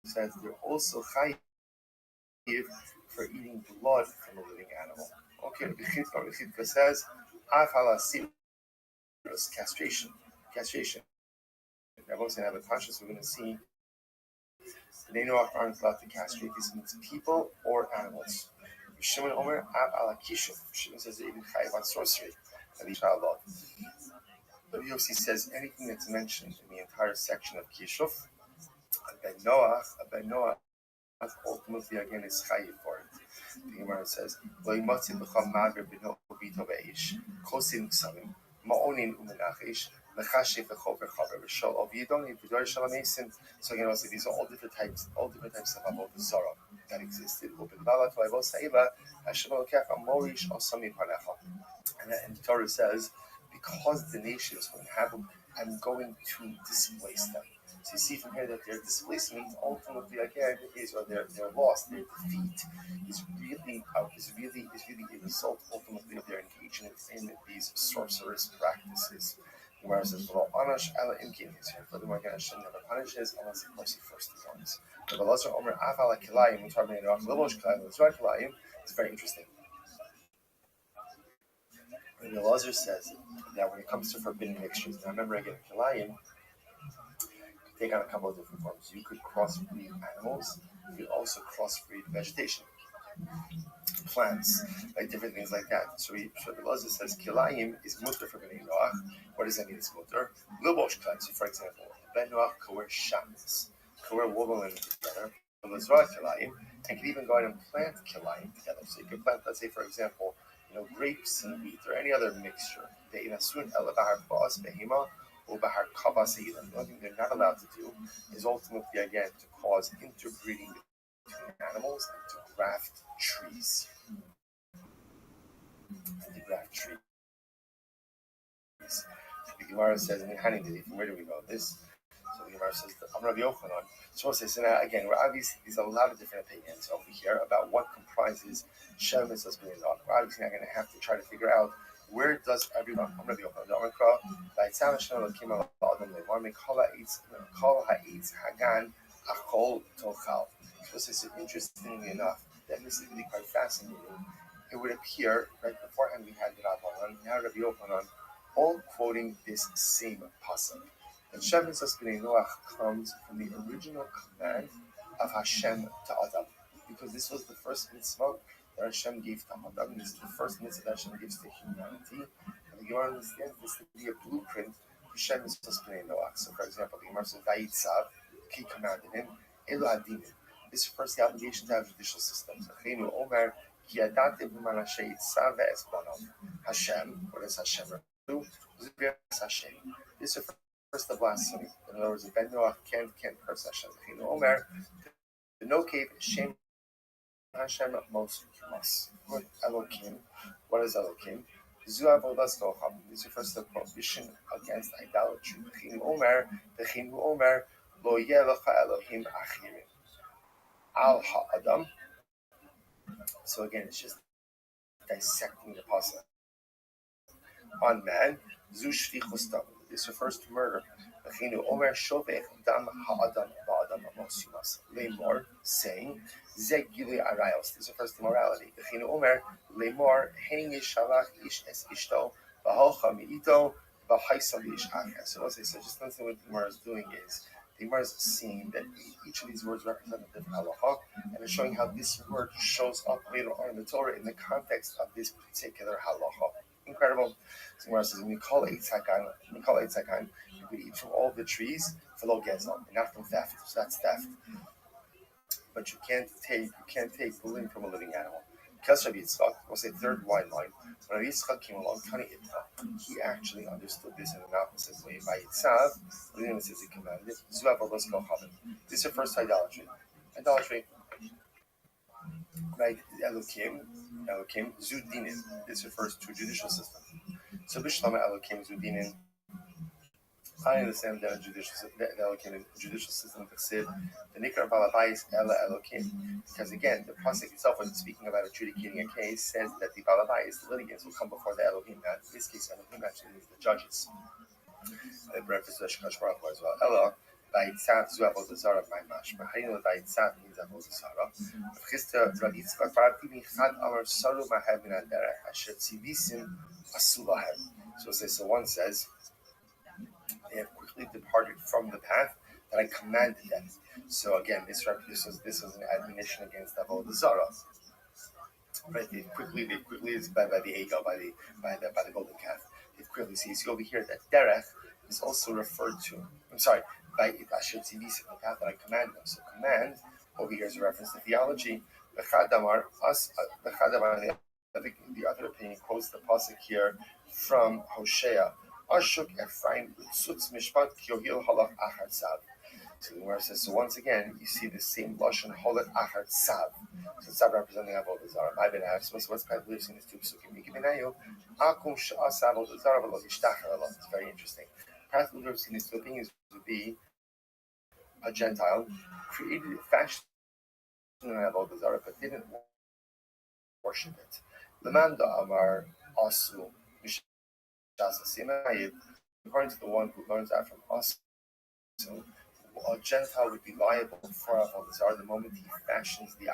says they're also chayiv for eating blood from a living animal. Okay, Rabbi Chizka says Af ala sirus, castration. Everyone's going to have a conscious. We're going to see the Noach aren't allowed to castrate. This means people or animals. Shimon Omer Ab ala Kishuf. Shimon says they're even chayiv on sorcery. But Yossi says anything that's mentioned in the entire section of Kishuf, Ben Noach, ultimately again is chayiv for it. The Gemara says, "Lo yimatzim b'cham mager b'no b'ito be'ish, kosin samim, ma'onin u'menachish, lechashiv v'chov v'chaver v'shol ov'yidon v'dor shalamesim." So again, also these are all different types of avodah zarah that existed. U'b'dvala to'avos sa'iva, Hashem elokech amorish osami panecha. And the Torah says, because the nations will have them, I'm going to displace them. So you see from here that their displacement ultimately again is, or their loss, their defeat is really a result ultimately of their engagement in these sorcerous practices. The Gemara says, furthermore, again, Hashem never punishes unless of course he first warns. It's very interesting. And Elazar says that when it comes to forbidden mixtures, now remember again, Kilayim could take on a couple of different forms. You could crossbreed animals, you could also crossbreed vegetation, plants, like different things like that. So Elazar says Kilayim is mutter for Bnei Noach. What does that mean? It's mutter. Libosh Kilayim. So for example, Ben Noach could wear shamis, could wear woven linen together. Kilayim, and could even go out and plant Kilayim together. So you could plant, let's say for example, grapes and wheat or any other mixture. The only thing they're not allowed to do is ultimately again to cause interbreeding between animals and to graft trees. The Gemara says, where do we know this? So the Gemara says, I'm Rabbi Yochanan. So now again, we're obviously there's a lot of different opinions over here about what comprises Shem Mitzvos Bnei Noach. We're obviously not going to have to try to figure out where does everyone. I'm Rabbi Yochanan. So this is interestingly enough, that this is really quite fascinating. It would appear right beforehand we had Rabbi, now Rabbi Yochanan, all quoting this same pasuk. And Shem Mitzvos Bnei Noach comes from the original command of Hashem to Adam, because this was the first mitzvah that Hashem gave to Adam. This is the first mitzvah that Hashem gives to humanity. And the Gemara understands this to be a blueprint for Hashem is Noach. So, for example, the Gemara says, Vayitzav, he commanded him, Elu Adinim. This refers to the obligation to have judicial systems. Omer, Hashem, what does Hashem do? Hashem. This refers to blasphemy. In other words, Ben Noach can't curse Hashem. Omer, the no cave, Shem Hashem most must. Elokim, what is Elokim? This refers to the prohibition against idolatry. Omer, lo yelecha Elohim achirim. Al ha'adam. So again, it's just dissecting the pasuk. On man, zu shvichus dam. This refers to murder. Omer shovech dam ha'adam ba'adam amos yumas. Lemor, saying, ze gilui arayos. This refers to morality. Omer lemor hein yishalach ish es ishto v'holcha mi'ito v'haisa v'ish acher. So let's say, so just listen what the Gemara is doing is, the Gemara is seeing that each of these words represent a different halacha, and it's showing how this word shows up later on in the Torah in the context of this particular halacha. Incredible. So the Gemara says, when you call eitzakan, you could eat from all the trees for lo gezal, and not from theft. So that's theft. But you can't take bullying from a living animal. Because Rabbi Yitzchak, we'll say third wide line, when Rabbi Yitzchak came along, he actually understood this in an opposite way. By Yitzav, it says he commanded, this refers to idolatry. Right? Elokim, Zudinin. This refers to a judicial system. So Bishlama Elokim Zudinin. I understand that a judicial system said the Nikar Balabais Ela Elokim, because again, the pasuk itself, when speaking about adjudicating a case, says that the Balabais, the litigants, will come before the Elohim. Now, in this case, Elohim actually means the judges. And breakfast Shkash Baruch as well. Ela Vayitzav Zu Avodah Zarah by Mashma. How do you know Vayitzav means Avodah Zarah? V'chista Rabbi Yitzchak Barati Michad Amar Saru Mahav Min Aderech Asher Tzivisim Asulahem. So one says, they have quickly departed from the path that I commanded them. So again, this was an admonition against Avodah Zarah. Right? They quickly is by the eagle, by the golden calf. They quickly see over here that derech is also referred to. I'm sorry, by Asher Tzivisim, the path that I command them. So command over here is a reference to theology. The other opinion quotes the pasuk here from Hosea. Ashuk Ephraim Tzutz Mishpat Kyohil Halach Achar Tzav. So the Gemara says, so once again, you see the same lashon Halach Achar Tzav. So Tzav representing Avodah Zarah. My ben Av. So what's kind of lives in these two psukim? Mikibinayu Akum Sha'asa Avodah Zarah V'lo Yishtachar Allah. It's very interesting. Practical lives in these two opinions would be a Gentile created, fashioned in Avodah Zarah, but didn't worship it. Lemanda Amar Asu. According to the one who learns that from us, so a Gentile would be liable for Avodah Zarah the moment he fashions the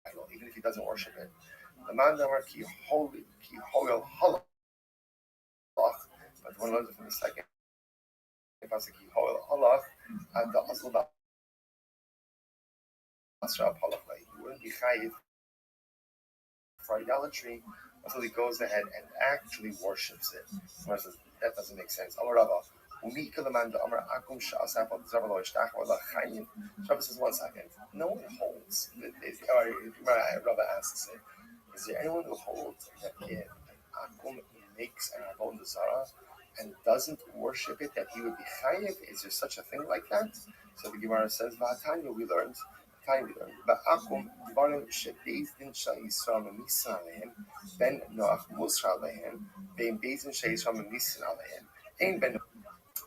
idol, even if he doesn't worship it. The man damar ki hoyel halach, but one learns it from the second. If I say ki hoyel halach, and the asl basra halach, he wouldn't be chayiv for idolatry until he goes ahead and actually worships it. That doesn't make sense. Rabbi says, 1 second. No one holds. Rabbi asks it, is there anyone who holds that if Akum makes an Avodah Zarah and doesn't worship it, that he would be chayiv? Is there such a thing like that? So the Gemara says, V'atanya we learned, Ba'akum dvarim shebeis din shel Yisrael memisin alehem ben Noach musra alehem ve'im beis din shel Yisrael memisin alehem ein ben.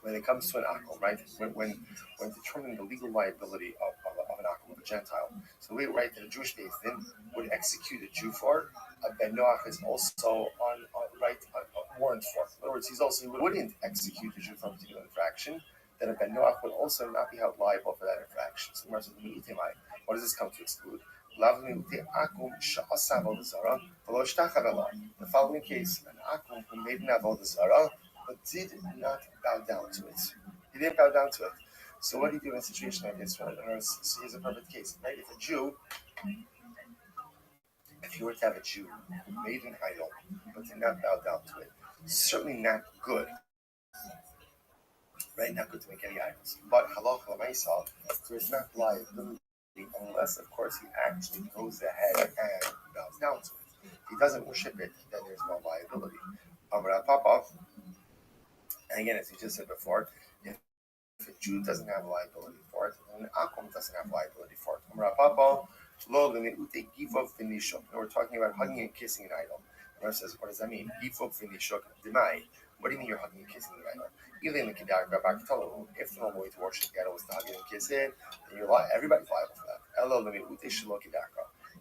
When it comes to an akum, right? When determining the legal liability of an akum, of a Gentile, so we write that a Jewish beis din would execute a Jew for. A ben Noach is also on warrant for. In other words, he wouldn't execute a Jew for a particular infraction. Then a ben Noach would also not be held liable for that infraction. So what does this come to exclude? The following case, an akum who made an avodah zarah but did not bow down to it. He didn't bow down to it. So what do you do in a situation like this? Right? So here's a perfect case, right? If you were to have a Jew made an idol, but did not bow down to it, certainly not good, right? Not good to make any idols. But halacha l'maisa, there is not liability unless, of course, he actually goes ahead and bows down to it. If he doesn't worship it, then there's no liability. Papa, and again, as you just said before, if a Jew doesn't have liability for it, then an Akum doesn't have liability for it. Papa, we're talking about hugging and kissing an idol. The Gemara says, what does that mean? What do you mean you're hugging and kissing an idol? If the normal way to worship the idol was to hug it and kiss it, then everybody's liable for that.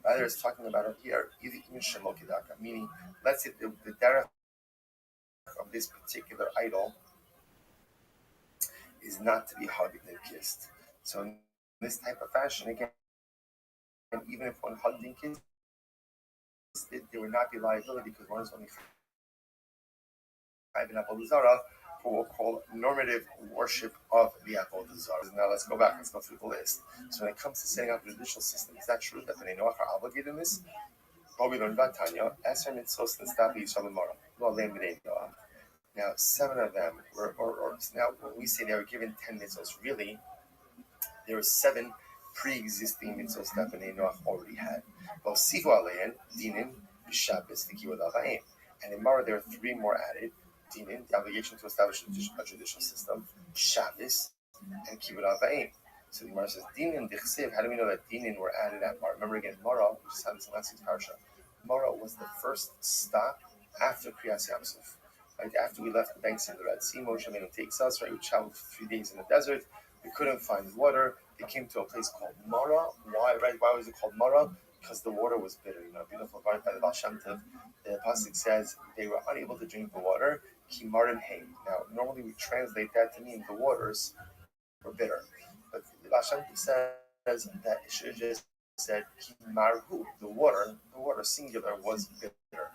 Rather, it's talking about it here, meaning, let's say the derech of this particular idol is not to be hugged and kissed. So in this type of fashion, again, and even if one hugged and kissed it, there would not be liability because one is only five in Avodah Zarah for what we'll call normative worship of the Avodah Zarah. Now let's go back. Let's go through the list. So when it comes to setting up a judicial system, is that true that the Noach are obligated in this? Well, we learned about Tanya. Esther mitzvos and Stabi Yisrael Mara. Now 7 of them were, or now when we say they were given 10 mitzvos, really there were 7 pre-existing mitzvos that Bnei Noach already had. Sifu alein, dinin, b'shabbos, v'kivod avayim. And in Mara there are 3 more added. Dinin, the obligation to establish a judicial system, Shabbos, and kivod avayim. So the Mara says, dinin dichsev. How do we know that dinin were added at Mara? Remember again, Mara, we just had this in last week's parasha. Mara was the first stop after Kriyas Yamsuf. Right after we left the banks of the Red Sea, Moshe Rabbeinu takes us. Right, we traveled for 3 days in the desert. We couldn't find water. They came to a place called Mara. Why? Right? Why was it called Mara? Because the water was bitter. You know, beautiful part by the Baal Shem Tov. The pasuk says they were unable to drink the water. Ki marim heim. Now, normally we translate that to mean the waters were bitter, but the Baal Shem Tov says that it should have just said ki marhu. The water singular was bitter.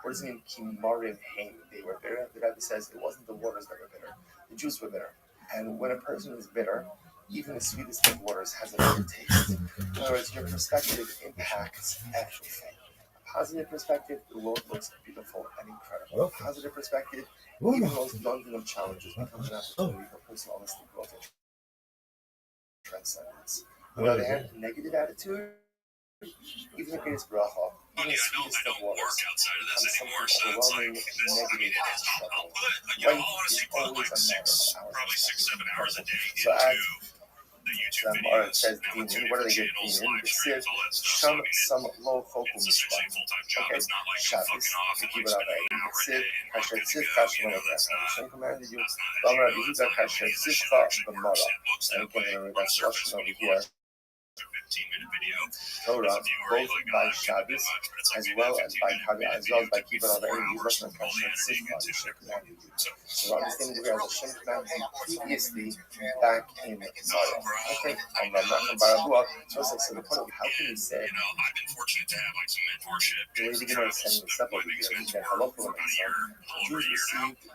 What does it mean? Ki marim heim. They were bitter. The Rabbi says it wasn't the waters that were bitter. The Jews were bitter. And when a person is bitter, even the sweetest of waters has a bitter taste. In other words, your perspective impacts everything. A positive perspective, the world looks beautiful and incredible. A positive perspective, even those daunting of challenges become an opportunity for personal holistic growth and transcendence. On the other hand, a negative attitude, even the greatest bracha, even the sweetest of waters, becomes something overwhelming, negative, and struggle. Life is always a matter of probably 6-7 hours a day. So the YouTube videos, says Dinin. What do they get? Dinin. It says some low focal essentially a full-time job. Okay. It's not like Shabbos. you're fucking off and like It spending an hour a day and Kasher working Tzif to go. Kasher You know, that's not Hashem commanded you. that's not Bamar as Yehuda Kasher the shit Tzifcha actually works. B'mara. It looks And that way again, on that's surface Russian when over you watch here. a 15-minute video. Torah, As a viewer, both you're like, by oh, that couldn't have been Shabbos much, but it's like as maybe well that as by 15-minute as well as by video Kibbutz could be 4 Avayim. hours He's with all the editing Tzifcha into Hashem it. commanded you. So, So understanding here as Hashem commanded you previously back in Mara. Okay, I'm not from Barabua. So the point of how can you say you know, I've been fortunate to have like some mentorship. the way the Gemara is setting this up over here is that halacha l'maisa, the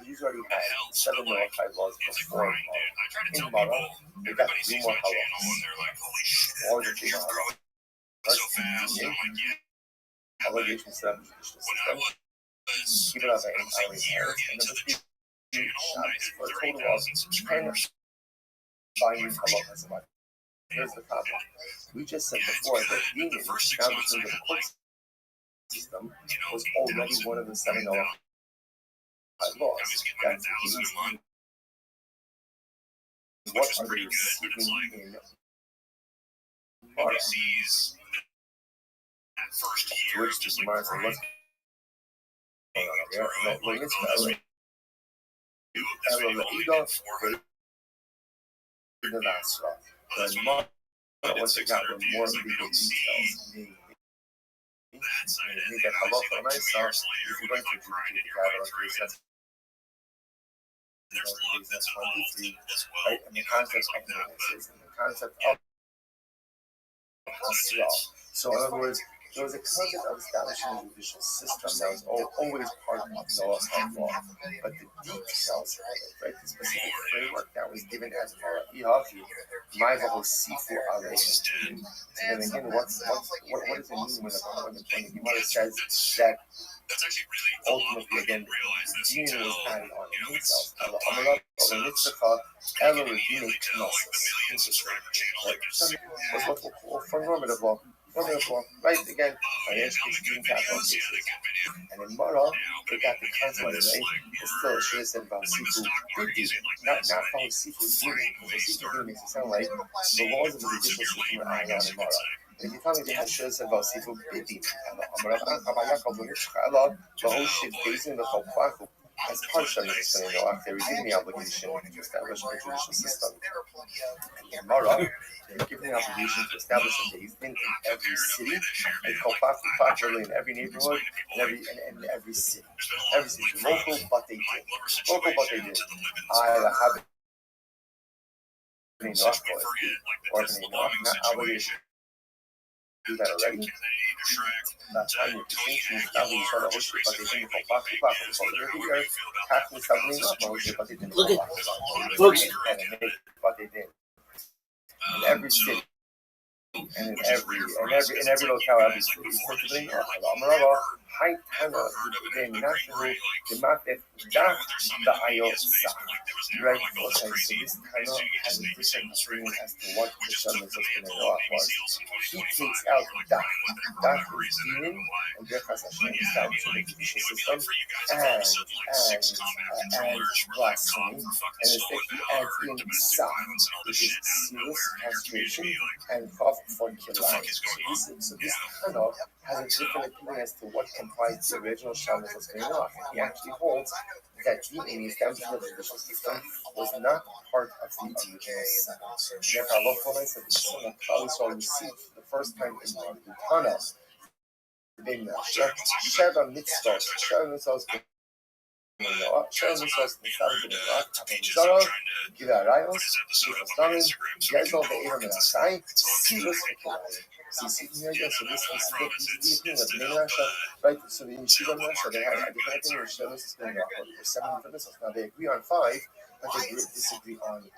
Jews already had 7 Noachide laws before Mara. I try to tell In Mara, people, they got everybody 3 sees more my channel and halachas. they're like, holy shit, All the they're 3 more growing halachas. so fast. And I'm like, yeah. Obligation to set up a judicial When I system. was, Keep it up I was a year into the channel, I had for a total 30,000 of 10 subscribers. binding halachas. Here's the problem. We just said before that being The first 6 now months I the had court like, system you know, was already 8,000. one of the 7 laws. I was getting like 1,000 a month, which What was are pretty they good, but it's like, receiving in nobody sees that first year of just like Mars and growing. what's Being like, going grow on? up, like, It's oh, this video only did 400. the last one. Well, that's The when more I did once it got 600 the more views, like, they legal don't see details. that side of You it. get They halacha obviously, like, 2 l'maisa, years later, if when you're I've going like to grinded your grab way it, through it, that's there's luck that's involved as well. right? And the You know, concept things of like that. But witnesses and the concept of hasra. So in other words, there was a concept of establishing a judicial system that was always part of Noah's law, but the details of it, right, the specific framework that was given as Sifu Alayhim. And again, what does it mean when the Gemara says that ultimately, again, Deen was added on himself? What's normative law? Normative law, right? Again, financial cases, capital cases. And in Mara, they got the concept, right? It's still, should have said about Sifu Bidi, not from Sifu Dini, because Sifu Dini makes it sound like the laws of the judicial system were added on in Mara. And if you tell me they had should have said about Sifu Bidi, as part of the they were given the obligation to establish a judicial system. And in Mara, they were given the obligation to establish a Beis Din in every city, and popularly in every neighborhood, and every city. Every city. Local, but they did. I have been enough or not obligation to do that already. That time with distinction is now being sort of hosted, but they didn't go back. So they're here, tackling something not hosted, but they didn't go back. But they did. In every city, and in every locale, every city, essentially, high Tana, the national, the market, the IOSA. Right? Okay, so this Tana has a different opinion as to what the sermons of the Noah was. He takes out that is demon, and therefore establishing the judicial system, and blasphemy, and instead he adds in Sa, which is serious castration, and Chaf for Kilai. So this Tana has a different opinion as to what comprised the original Shabbos of the Noah. He actually holds that the establishment of the judicial system was not part of the original system. Therefore, Allah said the Son of Klal received for the first time in the Tana, Sheva Mitzvot, Sheva Mitzvot, Gila Rayos, Shifastamim, Yezel Be'eram and Asai, Sivus Ekelai. So this is the of the Rasha, right? So the Yeshiva Rasha, they had a different opinion of Sheva is going on. There's 7 different mitzvahs. Now they agree on 5, but they disagree on 2.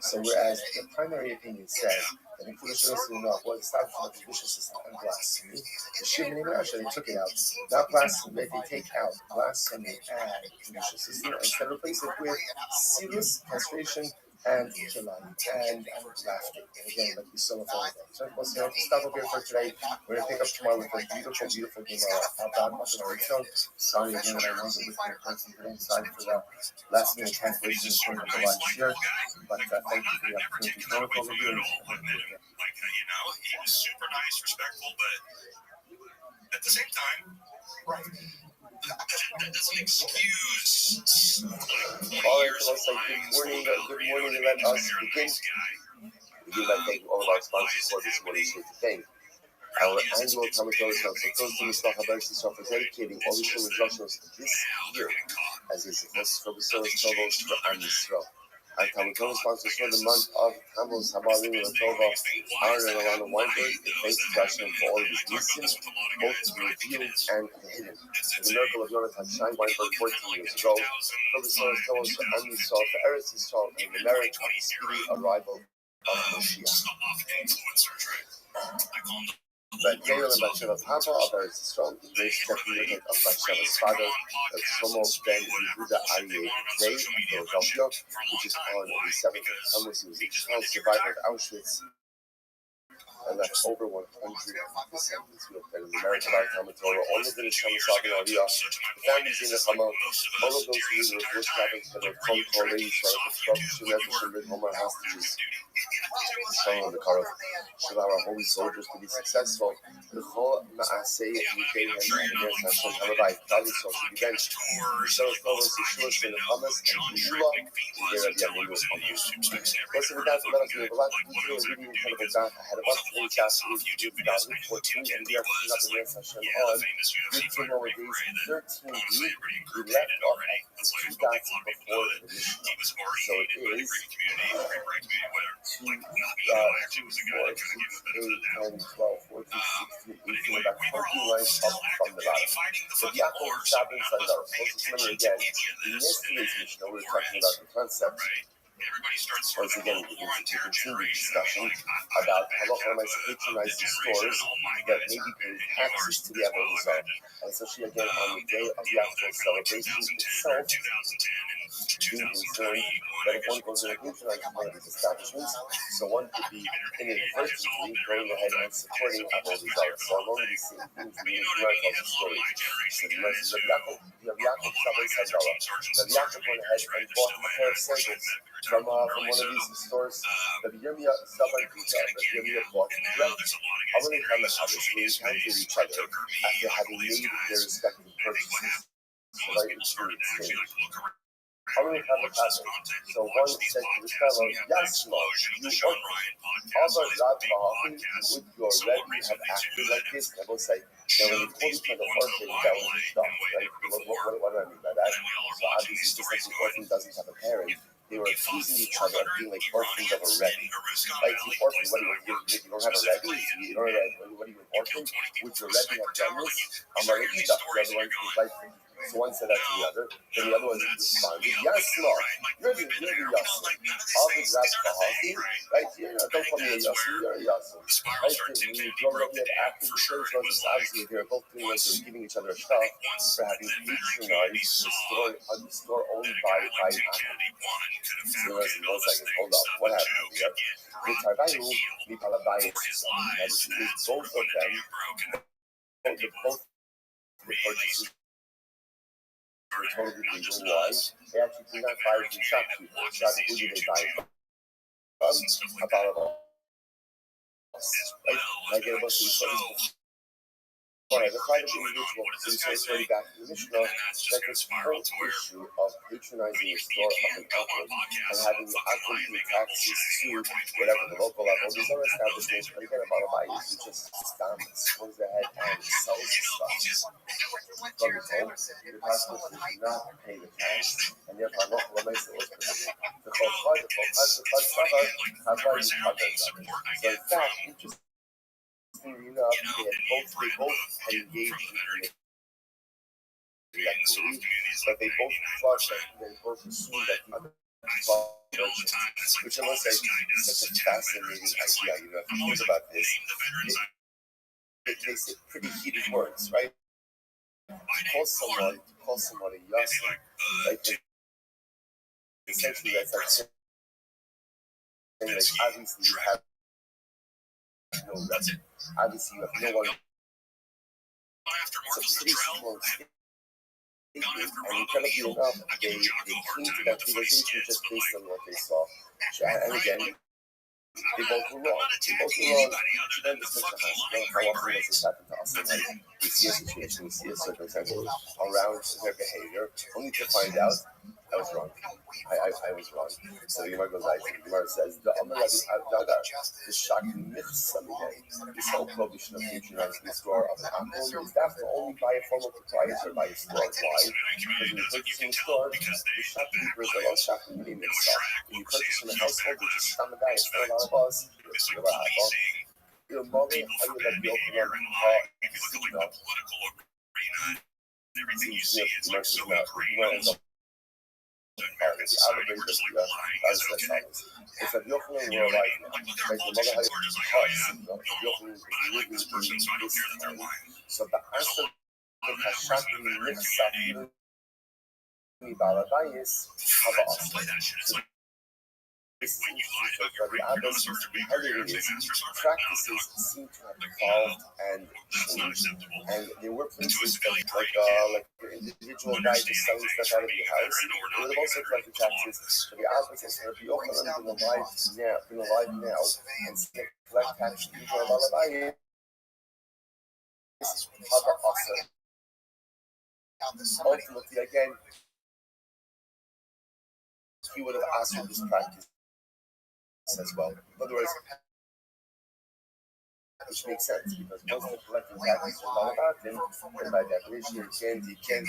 So whereas the primary opinion said that including Sheva was establishment of the judicial system and blasphemy, the Yeshiva Rasha, they took it out. Not blasphemy, they take out blasphemy and judicial system and instead replace it with serious castration and killing and laughter. And again, like we saw with all of them. So we'll have to stop up here for today. We're going to pick up tomorrow with a beautiful game about Marshall. Sorry again that I wasn't with you in person today. Sorry for the last minute cancellation of the last year. But thank you for the opportunity to know over here. He was super nice, respectful, but at the same time, right. That doesn't excuse all right, so let's say good morning, and let us begin. We'd like to thank all of our sponsors for this morning's today. Our annual Talmud Torah Show, so close to Mr. Haber's for dedicating all the shul instructions this year, as is the most for the source Tovos for Am Yisrael. Our Talmud Torah sponsors for the month of Tammuz, Habarim, and Tova, Aaron and Alana Weinberg, and thanks to Hashem for all of his wisdom, both revealed and hidden. The miracle of Yonatan Shine Weinberg 14 years ago, for the source Tovos for Am Yisrael, for Eretz Yisrael, and the merit of the speedy arrival of Moshiach. But Yael and Bathsheba's Papa of Eretz Yisrael is raised to the of Bathsheba's father, of Shlomo ben Yehuda Aryeh Zay of Philadelphia, which is on the 7th of Tammuz. He was a child survivor of Auschwitz and left over 100 descendants who have been in the marriage of our Talmud Torah. All of it is Shama Sabi Aliyah. The families in the Chama, all of those who were forced traveling to their phone call ladies, Homer hostages. Showing the Karov should allow our holy soldiers to be successful. The whole Maaseh Yukei and Amir Hashem Halabai Kali so should be benched. So as well as the Shulish in the Hamas and Yula, here at Yamunu on YouTube. Let's with that, let us know a lot of people are reading incredible God ahead of us. Today's task is 2014, and we are picking up Amir Hashem on 15 more days, 13 weeks. We left off at 2 dots before the Mishnah. So it is 2, 4, 6, 8, 10, 12, 14, 16, 18, about 13 lines up from the bottom. So Yaakov Shabbat Sandal. Again, in yesterday's Mishnah, we were talking about the concept. Once again, we continue the discussion about halacha patronizing stores that may be paying taxes to the Avodah Zarah. And especially again on the day of Yaakov's celebration itself, being concerned that if one goes in and patronizes one of these establishments, so one could be inadvertently going ahead and supporting Avodah Zarah. So along these same things, the Gemara tells the story. So the Gemara says, Rabbi Yaakov Shabbat Sandala. Rabbi Yaakov went ahead and bought a pair of sandals from one of these stores. Rabbi Yirmiyah Saban Pita, Rabbi Yirmiyah bought directly. How many times we encountered each other after having made their respective purchases? So right in exchange. How many times happened? So one said to the fellow, Yasma, you Abba Rabbi, would your Rebbe have acted like this? And I will say, now when you call each other orphan, that was the stuff, right? What do I mean by that? So obviously, just like the orphan doesn't have a parent, they were accusing each other of being like orphans of a Rebbe. Like the orphan, what do you don't have a Rebbe? You don't have what do you an orphan? Would your Rebbe have done this? Amar Ida, the other one was like, so one said that to the other, then the other one responded, Yasma, you're the Yasma. Alvin Ras Bahasi, right? Don't call me a Yasma, you're a Yasma. Right? When you grow up yet after the church, obviously they're both doing like they're giving each other a stuff for having patronized the store owned by Apple. So listen, 1 second, hold up, what happened here? The Tarvayu, Mipalabai, both of them, both the purchases were totally legal. Why? They actually did not buy it from shopkeepers. Who did they buy it from? A bottle of right? I get a bunch of these. Alright, the private individual, so we say way back in the Mishnah, that this whole issue of patronizing the store of an outlet and having the outlet pay taxes to whatever the local level, these other establishments, but again, about a buy just stamps, goes ahead and sells the stuff. From the home, the pastor should not pay the tax, and therefore local lemons was permitted. The Chol Chad, so in fact, interesting enough, they both had engaged in the activity, but they both thought that they both assumed that the other which I must say is such a fascinating idea. If you think about this, they say pretty heated words, right? To call someone a yasser, right? Essentially, that's like saying, like, obviously you have no record. Obviously, you have no one. It's a pretty strong statement. And incredibly enough, they came to that realization just based on what they saw. And again, they both were wrong. Tremendous mishaps. How often does this happen to us? Like, we see a situation, we see a circumstance around their behavior, only to find out I was wrong. I was wrong. So the Gemara goes like, the Gemara says, the shocking myths of the day. This whole prohibition of patronizing the store of an apple is therefore only by a formal proprietor by a store. Why? Because when you purchase in a store, the shopkeepers are all shopping within themselves. When you purchase from a household, they just come and die and spend a lot of us. You're a apple. Your mother, how you let the open up the if a Yochanan were alive now, like the mother had a heart, Yochanan was living in this time. So the answer to Hashaki Nifsat Balabayis have us. So the Abbas practices seem to have evolved and changed, and there were places like the individual guy just selling stuff out of your house. There were also collecting taxes. So the Abbas has been alive now, and collect taxes for Balabayis have us. Ultimately, again, he would have asked for this practice as well. In other words, which makes sense because once they're collecting taxes from Balabatim, then by definition you can't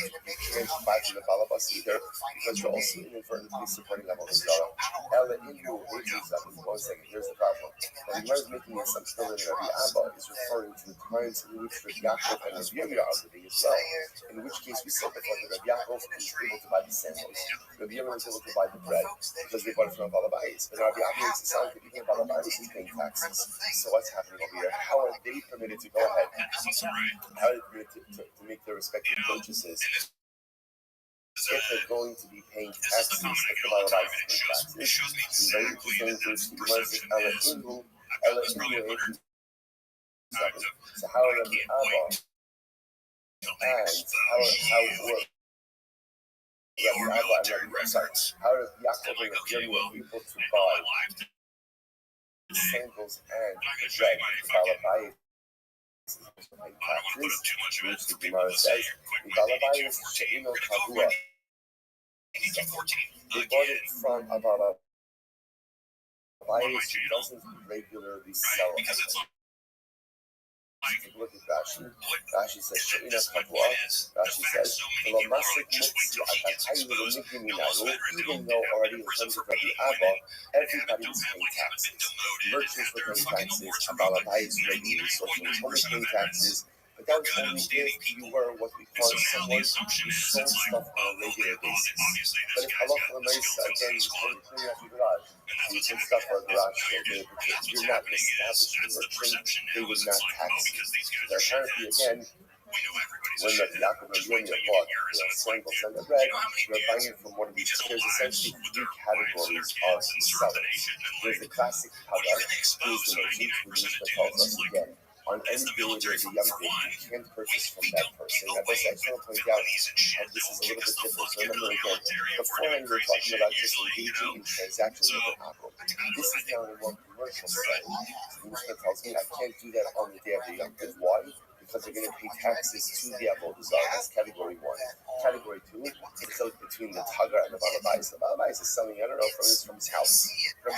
buy from the Balabas either because you're also inadvertently supporting Avodah Zarah. Ella Indu Hates one second, here's the problem. Now the Gemara is making the assumption that Rabbi Abba is referring to the times in which Rabbi Yaakov and Rabbi Yirmiyah are living as well. In which case we said before that Rabbi Yaakov is able to buy the sandals. Rabbi Yirmiyah is able to buy the bread because they bought it from a Balabais. But Rabbi Abba makes it sound that even a Balabais is paying taxes. So what's happening over here? How are they permitted to go ahead? How are they permitted to make their respective purchases? If they're going to be paying taxes, if the Balabais is paying taxes, it's very interesting to see Ella Indu. So how are Rabbi Abba and how are Yaakov and Rabbi able to buy the sandals and the bread for Balabais and taxes, which the Gemara says, the Balabais she'ino kavua. They bought it from a Balabais who doesn't regularly sell it. Take a look at Rashi. Rashi says, She'ina Kavua. Rashi says, even though already in terms of Rabbi Abba, everybody was paying taxes. Merchants were paying taxes, a Balabais regularly, so he was always paying taxes. But that was only if you were what we call someone who sold stuff on a regular basis. But if halacha l'maisa, again, you're cleaning up your garage, you put stuff for a garage sale, you're not an established merchant, they would not tax you. So apparently, again, when the Yaakov and Yirmiyah bought the sandals and the bread, you're buying it from one of these. There's essentially three categories of sellers. There's the classic Tagar, who is the merchant, who Mishnah tells us again. On any day where there's a young thing, you can't purchase from that person. Now, this I just want to point out how this is a little bit different. So remember again, beforehand we were talking about just engaging in transactions with the Apple. This is now in a more commercial setting. So the Mishnah tells me I can't do that on the day of the young thing. Why? Because they're going to pay taxes to the Avodah Zarah. That's category 1. Category 2 is so between the Tagar and the Balabais. The Balabais is selling, I don't know, from his house. But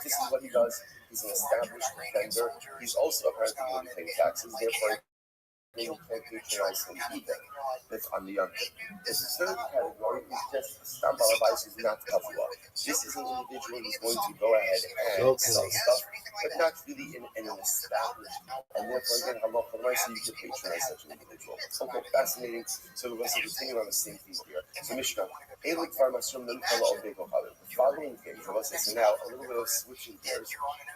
this is what he does. He's an established vendor. He's also apparently going to be paying taxes. Therefore, you can't patronize him either. That's on the young thing. This third category is just Stam Balabais who's not Kavua. This is an individual who's going to go ahead and sell stuff, but not really in an established. And therefore, again, halacha l'maisa, you can patronize such an individual. Okay, fascinating. So we're going to continue on the same theme here. So Mishnah, the following things, so now a little bit of switching gears.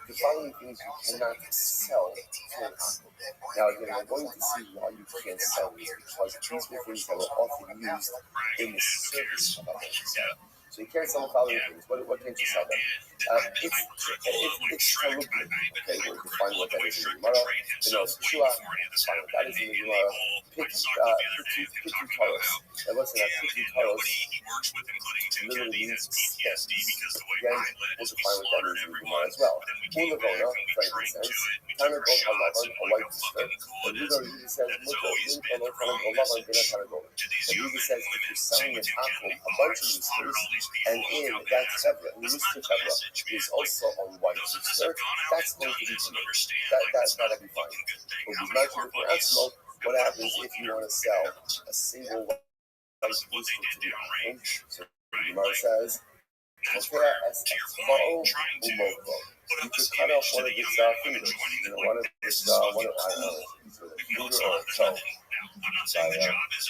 The following things you cannot sell to an apple. Now again, we're going to see why you can't sell these because these were things that were often used in the service of others. So you can't sell the following things. What can't you sell them? It's talukim. Okay, we can find what that is in the Gemara. The nose Shua, find what that is in the Gemara. Pitu Taurus. Now listen, Pitu Taurus literally means stems. Again, we'll define what that is in the Gemara as well. Ulavona, frankincense. Tana Go Halavan, a white skirt. The Ruda really says, look at Lin Tana Go Halavan, Gina Tana Go. The Ruda says, if you're selling an apple, a bunch of roosters, and in that Tevra, the rooster Tevra is also a white rooster, that's going to be permitted. That's not going to be fine. But with Martin for Ansel, what happens if you want to sell a single white rooster to the home? So the Gemara says, you could cut off one of its fingers, one of its, I don't know, either a finger or a toe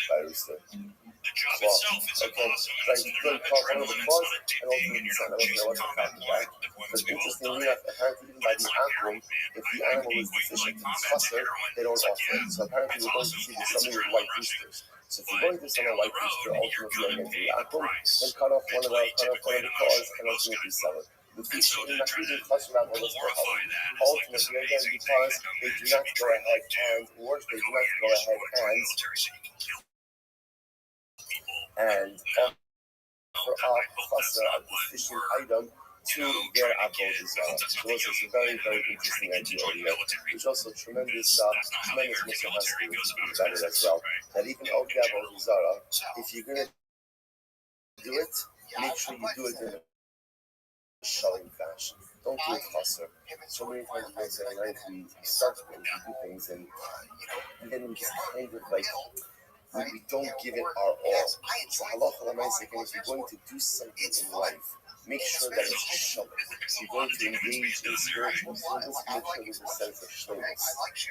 by a rooster. Well, okay, so you could cut one of the claws and ultimately decide, I don't know what to cut back. But interestingly enough, apparently even by the Akron, if the animal is deficient in chasser, they don't offer it. So apparently we're going to see this something with white roosters. So if you're going to sell a white rooster, ultimately again to the Akron, then cut off one of the claws and ultimately sell it. The fish in the Makridim chasser out all this ultimately again because they do not go ahead and worse, they do not go ahead and offer up chasser, a deficient item, to their Avodah Zarah. So it's a very, very interesting idea here. There's also tremendous Muslim history which is about it as well. That even of the Avodah Zarah, if you're going to do it, make sure you do it in a showing fashion. Don't do it faster. So many times we say, right, we start things, we do things, and then we just kind of like, we don't give it our all. So halacha l'maaseh, if you're going to do something in life, make sure that it's shalom. If you're going to engage in spiritual service, make sure there's a sense of shlomus.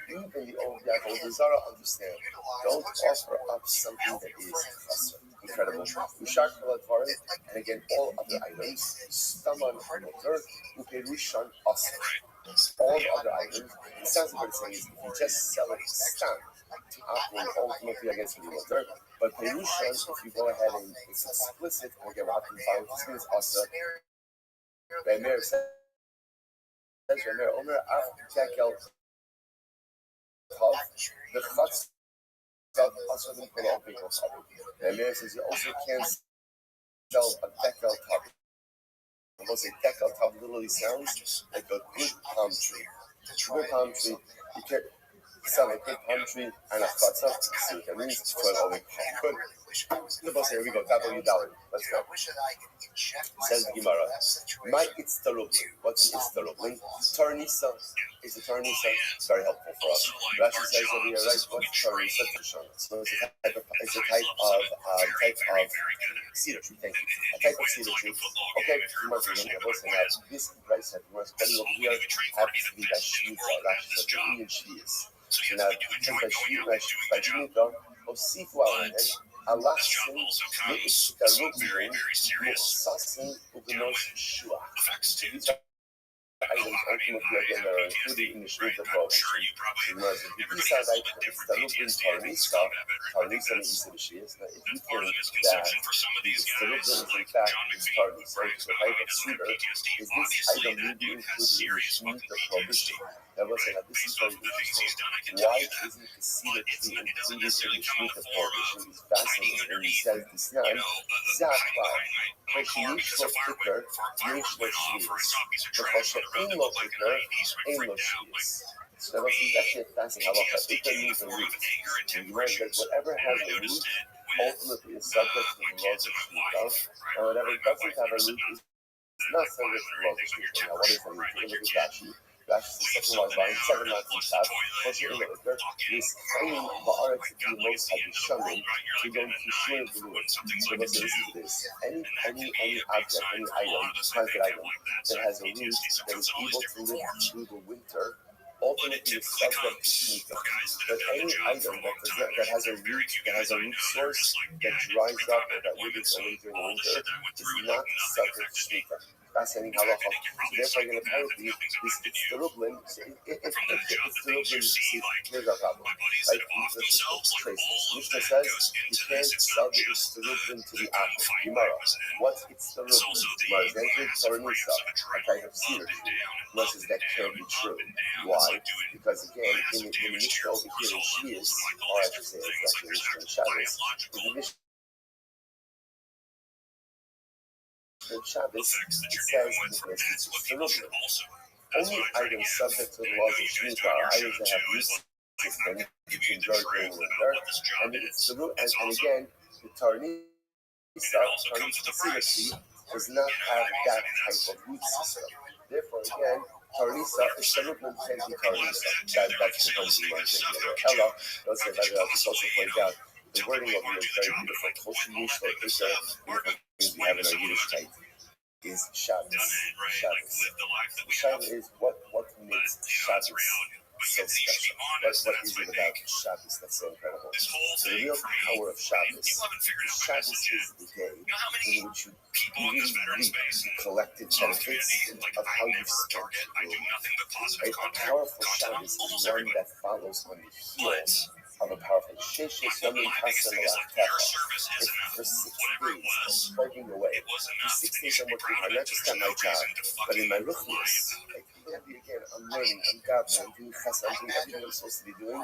Even the old Yaakov Zara understand. Don't offer up something that is chasr. Incredible. Ushar kaladvarim, and again, all other items, staman motor, uperushan asr. All other items, it sounds like what it's saying is, if you just sell it stam, ultimately against the motor, but perushan, if you go ahead and it's explicit, or get rotten fine, this means asr. Remer says, Remer Omer Af Tekel Tav, the Chatz Tav Asr Min Kol Al Pikol Chavi. Remer says you also can't sell a Tekel Tav. And we'll say Tekel Tav literally sounds like a good palm tree. A good palm tree, you can't sell a good palm tree and a chatzah. See what that means? For an oven. Good. Here we go. $W. Let's go. Says the Gemara. My itztarublin. What's itztarublin? Tarnisa is a tarnisa. It's very helpful for us. Rashi says over here, right? What's tarnisa? So it's a type of cedar tree. Thank you. A type of cedar tree. Okay. You must remember this price that was over here happens to be that shmita. Rashi says the Indian shvius. So now, by shmita, Osifu aladen. Allah sins mi'itztarublin mu'sasin u'gnos shua. These items ultimately again that are included in the Shemitah prohibition. Besides, itztarublin tarnisa, tarnisa means the shvius. Now, if you think that the itztarublin is in fact this tarnisa, which is a type of cedar, is this item will be included in the Shemitah prohibition? That was like, this is very interesting. Why isn't the cedar tree included in the Shemitah prohibition? It's fascinating. And he says this now, Zachar, Koshiyish lo Fikr, Yish lo Shvius. The Kosher Ein lo Fikr, Ein lo Shvius. So that was actually a fascinating halacha. Fikr means a root. And you learn that whatever has a root ultimately is subject to the laws of Shemitah, and whatever doesn't have a root is not subject to the laws of Shemitah. Now, what is the root? Look at Rashi. Rashi is the second line, second line from Shas. Kosher Ein lo Fikr is Chaim Ba'aretz B'Yemos HaYishamim K'Yom Kishur V'Luim. So this is this. Any object, any item, transit item that has a root that is able to live through the winter, ultimately is subject to Shemitah. But any item that has a root source that dries up or that lives away during the winter is not subject to Shemitah. Fascinating halacha. So therefore, you're going to tell me this itztarublin. If itztarublin, here's our problem. Right? Let's just trace this. Mishnah says you can't sell the itztarublin to the apple. Gemara. What's itztarublin? Gemara is answered Taranisa, a type of cedar tree. Gemara says that can't be true. Why? Because again, in the Mishnah over here in Shvius, or I should say it's actually Mishnah in Shabbos, in the Mishnah in Shabbos, it says it's itztarublin. Only items subject to the laws of Shemitah are items that have root system to enjoy during winter, and it's the root. And again, the tarnisa, the cedar tree, does not have that type of root system. Therefore, again, tarnisa is itztarublin can't be tarnisa. That's the point we want to make. Ella, don't say that. I'll just also point out the wording of it is very beautiful. Koshiyish lo Fikr, things we have in our Yiddish type is Shabbos. Shabbos is what makes Shabbos so special. What is it about Shabbos that's so incredible? So the real power of Shabbos is the day in which you really reap the collective benefits of how you spent your life. A powerful Shabbos is one that follows on the heels of a powerful Shesh Yomim Hasan L'Achtecha. If for 6 days I'm plugging away, for 6 days I'm working hard, not just at my job, but in my ruchnius. Like, again, I'm learning, I'm gathering, I'm doing chesed, I'm doing everything I'm supposed to be doing.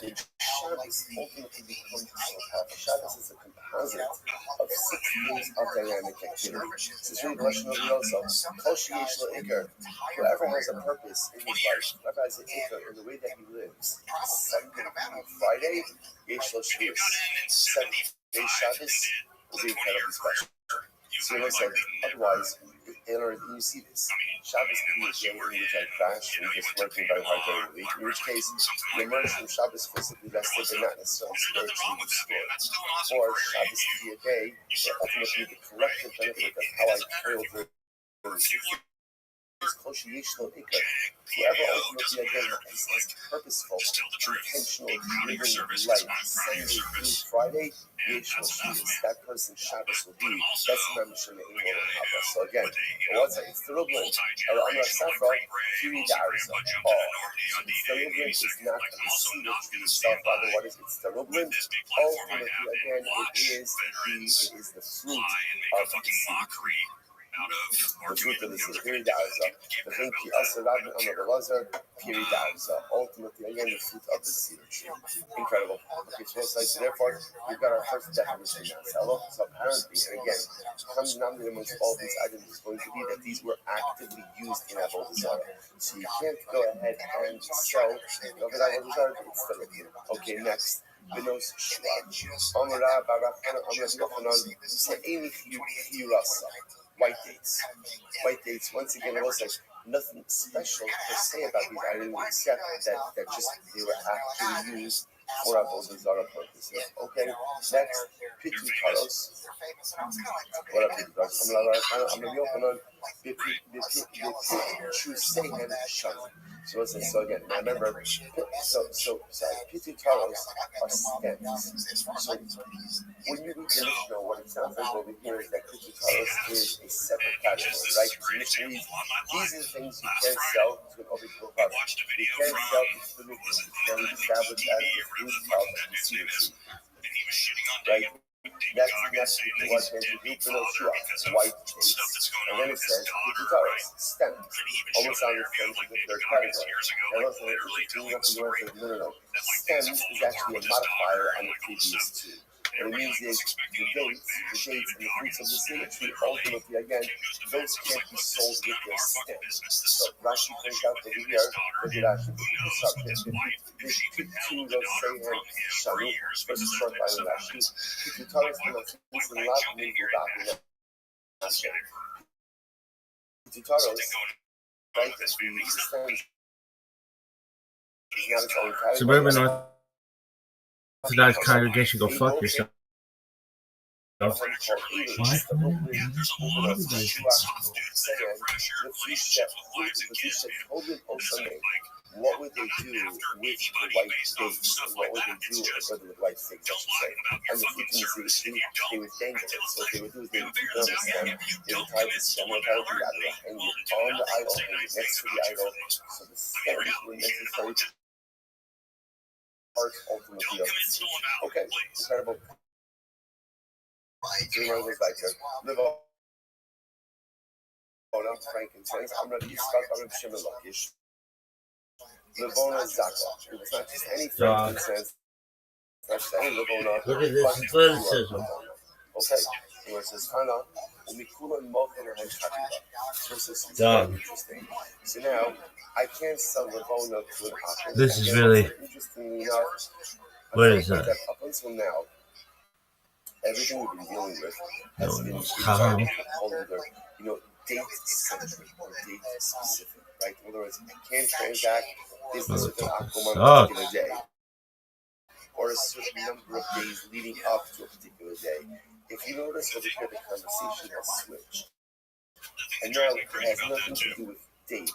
And Shabbos ultimately becomes so powerful. Shabbos is a composite of 6 days of dynamic activity. This is really the lesson of the also. Kol sheyesh lo ikar. Whoever has a purpose in his life, whoever has an ikar in the way that he lives, Sunday through Friday, yesh lo shvius. 7 days Shabbos will be incredibly special. So like, otherwise, In order, you see this. Shabbos could be a day in which I crashed and just working very hard during the week, in which case you emerge from Shabbos physically rested but not necessarily spiritually restored. Or Shabbos could be a day where ultimately the collective benefit of how I toiled through is kosher yishlo ikar. Whoever ultimately again is purposeful, intentional living life, Sunday through Friday, yishlo shivas. That person's Shabbos will be. That's the membership in England and Haba. So again, what's it? It's the Rublin. Amar Safra, Kiri Darza. Oh, so it's the Rublin is not a receiver to yourself. Rather, what is it? It's the Rublin. Ultimately, again, it is the fruit of the seed. The fruit of the seed. Kiri Darza. The thing ki asa Rabbi Amar Belazar, Kiri Darza. Ultimately, again, the fruit of the seed. Incredible. Okay, so therefore, we've got our first definition now. So apparently, and again, common denominator amongst all these items is going to be that these were actively used in Avodah Zarah. So you can't go ahead and sell Avodah Zarah. It's the review. Okay, next. Benos Shlag. Amara Barachana Amar Yochanan Se'eni Hirasa. White dates. White dates, once again, it was like nothing special per se about these items except that just they were actually used for Avodah Zarah purposes. Okay, next, Pitu Taros. What are Pitu Taros? I'm going to open on Pitu Sehen Shana. So again, remember, Pitu Taros are stems. So when you read the Mishnah, what it sounds like over here is that Pitu Taros is a separate category, right? The Mishnah reads, these are the things you can't sell to an Obit Kohav. You can't sell to the Mishnah. Then established as the fruit of the cedar tree. Right? That's the what they do below white dates. And then it says Pitu Taros, stems. Almost on the stems of the third category. And also, no. Stems is actually a modifier on the previous two. What it means is the dates and the fruits of the cedar tree, ultimately, again, those can't be sold with their stems. So Rashi points out over here, look at Rashi, this two those say Shanu, first short line of Rashi, Pitu Taros is a lot of legal documents. Pitu Taros, right, the stems is not its own category. Suburban Orthodox congregation, go fuck yourself. What? What would they do with the white figs? And what would they do with white figs, I should say? And the fruit they would dangle it. So what they would do is they would keep it on the stem, they would tie the stem on the idol, hang it on the idol, hang it next to the idol. So the stems were necessary part ultimately of the seed. Okay, incredible. Zero was like live on frankincense. I'm ready to start on a shimmer luckish. Livona Zaka. It was not just any frankincense. That's any Livona. Look at this athleticism. Okay. Where it says Hana, Umikula and Mochen or Henshakila. So this is Dog. interesting. So now I can't sell Livona to an option. This is really. Interestingly enough, What is that? Up until now, everything we've been dealing with has been date-centric or date-specific, right? In other words, I can't transact business with an Akum on a particular day or a certain number of days leading up to a particular day. If you notice over here, the conversation has switched. And now it has nothing to do with date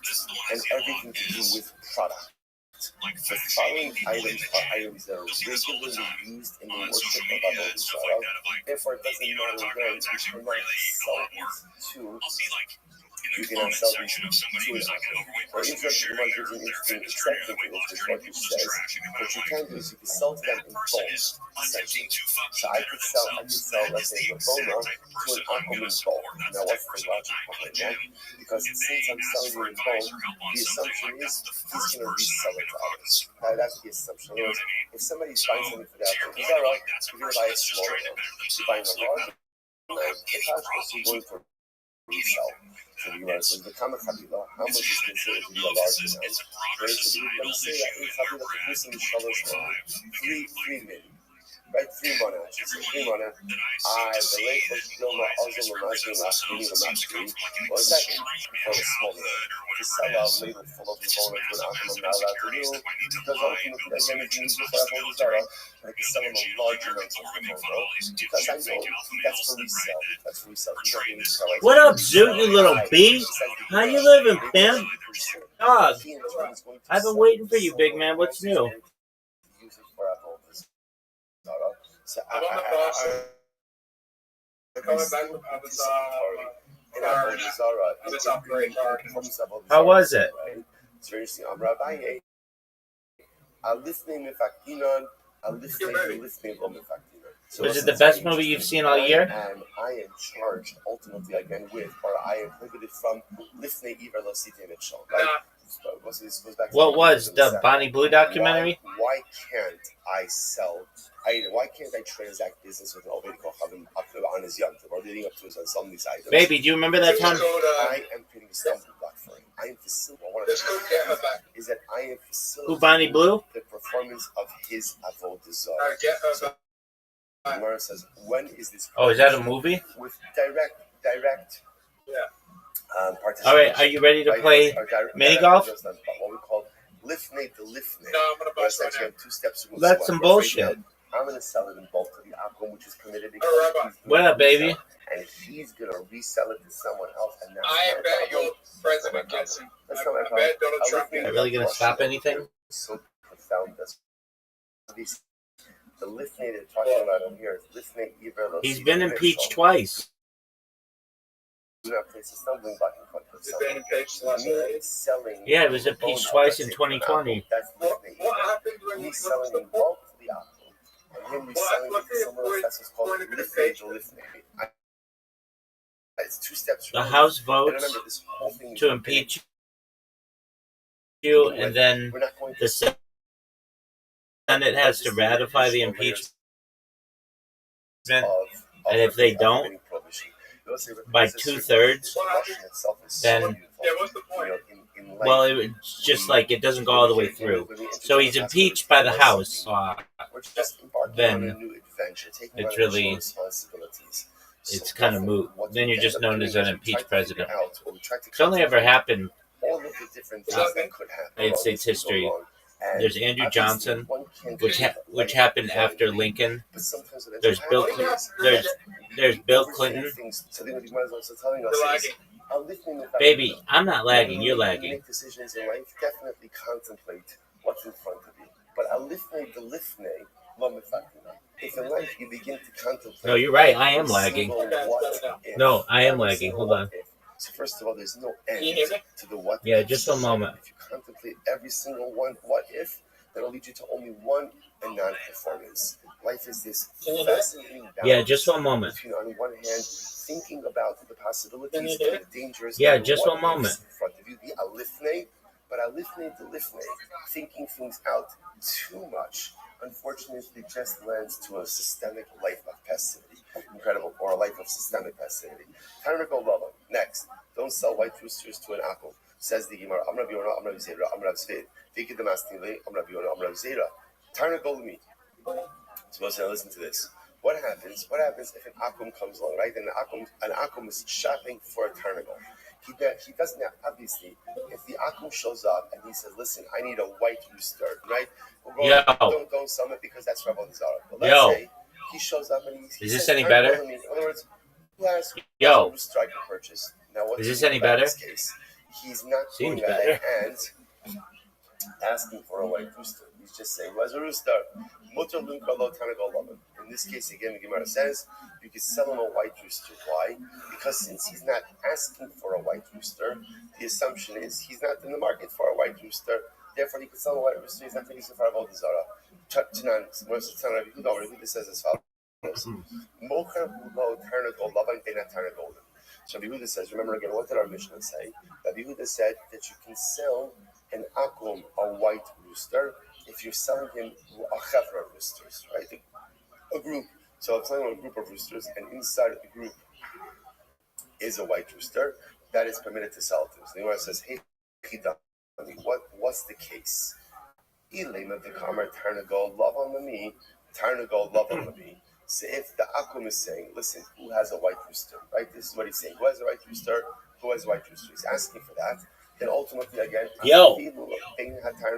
and everything to do with product. The following items are items that are regularly used in the worship of Avodah Zarah. Therefore, it doesn't matter when you cannot sell these to. You cannot sell these to an item. Or interesting one gives an interesting exception to this, which what he says. What you can do is you can sell to them in bulk, essentially. So I could sell, let's say, Ravona to an Akum in bulk. Now, what's the logic behind that? Because since I'm selling it in bulk, the assumption is he's going to resell it to others. That's the assumption. In other words, if somebody's buying something for that, Avodah Zarah, you're going to buy a small amount. You're buying a large amount, you're going to resell. So you want to say, become a Chabila, how much is considered to be a large amount? Right? So you can say that in Chabila, the person is $3 million. Right, 3 months. So 3 months. The late was still not also last year, last meeting, the last week. Well, exactly. For a small amount. To sell out label full of components when I'm not allowed to do, because ultimately, again, it's easy for Apple Zara, and I can sell them a large amount of components, because I know that's for resale. That's for resale. What up, Zoot, you little bee? How you living, man? Dog. I've been waiting for you, big man. What's new? So I'm on the process. Coming back from I was operating hard. How was it? It's very interesting. I'm Rabbi. I'm listening to Fakinon. I'm listening to Fakinon. Was it the best movie you've seen all year? And I am charged ultimately again with, or I am prohibited from listening Iver Losite Mitchell. What was the Bonnie Blue documentary? Why can't I sell? Why can't I transact business with an Obed Kochavim on his young or leading up to his on some of these items? Baby, do you remember that time? I am putting a stumbling block for him. I am facilitating. One of the is that I am facilitating Who, Bonnie Blue? the performance of his avodah zarah. Gemara says, when is this? Oh, is that a movie? With direct. All right, are you ready to play mini golf? What we call lifnei to lifnei. No, I'm gonna bust right now. 2 steps. That's some bullshit. I'm going to sell it in bulk to the Akum, which is committed. What up, baby? And he's going to resell it to someone else. And I am betting your president gets him. I bet Donald Trump Are you really going to stop anything? So profound. The lifnei they're talking about him here is lifnei Iver. He's been impeached twice. Yeah, he was impeached twice in 2020. What happened when he's selling in bulk to the Akum? And him reselling it to someone else, that's what's called lifnei. It's 2 steps. The House votes to impeach you, and then the Senate has to ratify the impeachment. And if they don't, by 2/3, then, well, it's just like it doesn't go all the way through. So he's impeached by the House. Then it's really, it's kind of moot. Then you're just known as an impeached president. It's only ever happened in United States history. There's Andrew Johnson, which happened after Lincoln. There's Bill Clinton. Baby, I'm not lagging. You're lagging. Make decisions in life. Definitely contemplate what's in front of you. But if in life you begin to contemplate. No, you're right. I am lagging. No, I am lagging. Hold on. So first of all, there's no end to the what. Yeah, just a moment. If you contemplate every single one, what if, that'll lead you to only one and non-performance. Life is this fascinating balance. Yeah, just one moment. Between, on one hand, thinking about the possibilities and the dangers. Yeah, just one moment. In front of you, the alifnei, but alifnei to lifnei, thinking things out too much, unfortunately, just lends to a systemic life of passivity. Incredible, or a life of systemic passivity. Next, don't sell white roosters to an apple. Says the Gemara, I'm Rabbi Yonah, I'm Rabbi Zera, I'm Rabbi Zved. Take it the mastinle, I'm Rabbi Yonah, I'm Rabbi Zera. Tarnagol. So listen to this. What happens if an akum comes along, right? And an akum is shopping for a tarnagol. He doesn't have, obviously, if the akum shows up and he says, listen, I need a white rooster, right? Don't sell it because that's Rabbi Zara. But let's say he shows up and he Is this says, any better? In other words, who has rooster I can purchase? Now, what's is this any better? In this case? He's not Seems going better. and asking for a white rooster. He's just saying, where's a rooster? In this case, again, the Gemara says, you can sell him a white rooster. Why? Because since he's not asking for a white rooster, the assumption is he's not in the market for a white rooster. Therefore, he can sell a white rooster. He's not going to use it for Avodah Zarah. Rabbi says as follows. So Rabbi Yehuda says, remember again, what did our Mishnah say? Rabbi Yehuda said that you can sell an akum, a white rooster, if you're selling him a chevra roosters, right? A group. So I'm selling a group of roosters, and inside of the group is a white rooster that is permitted to sell to. So the Gemara says, hey, what's the case? Tarnagol Lavalami. So if the Akum is saying, listen, who has a white rooster, right? This is what he's saying. Who has a white rooster? Who has a white rooster? He's asking for that. Then ultimately, again, Yo, can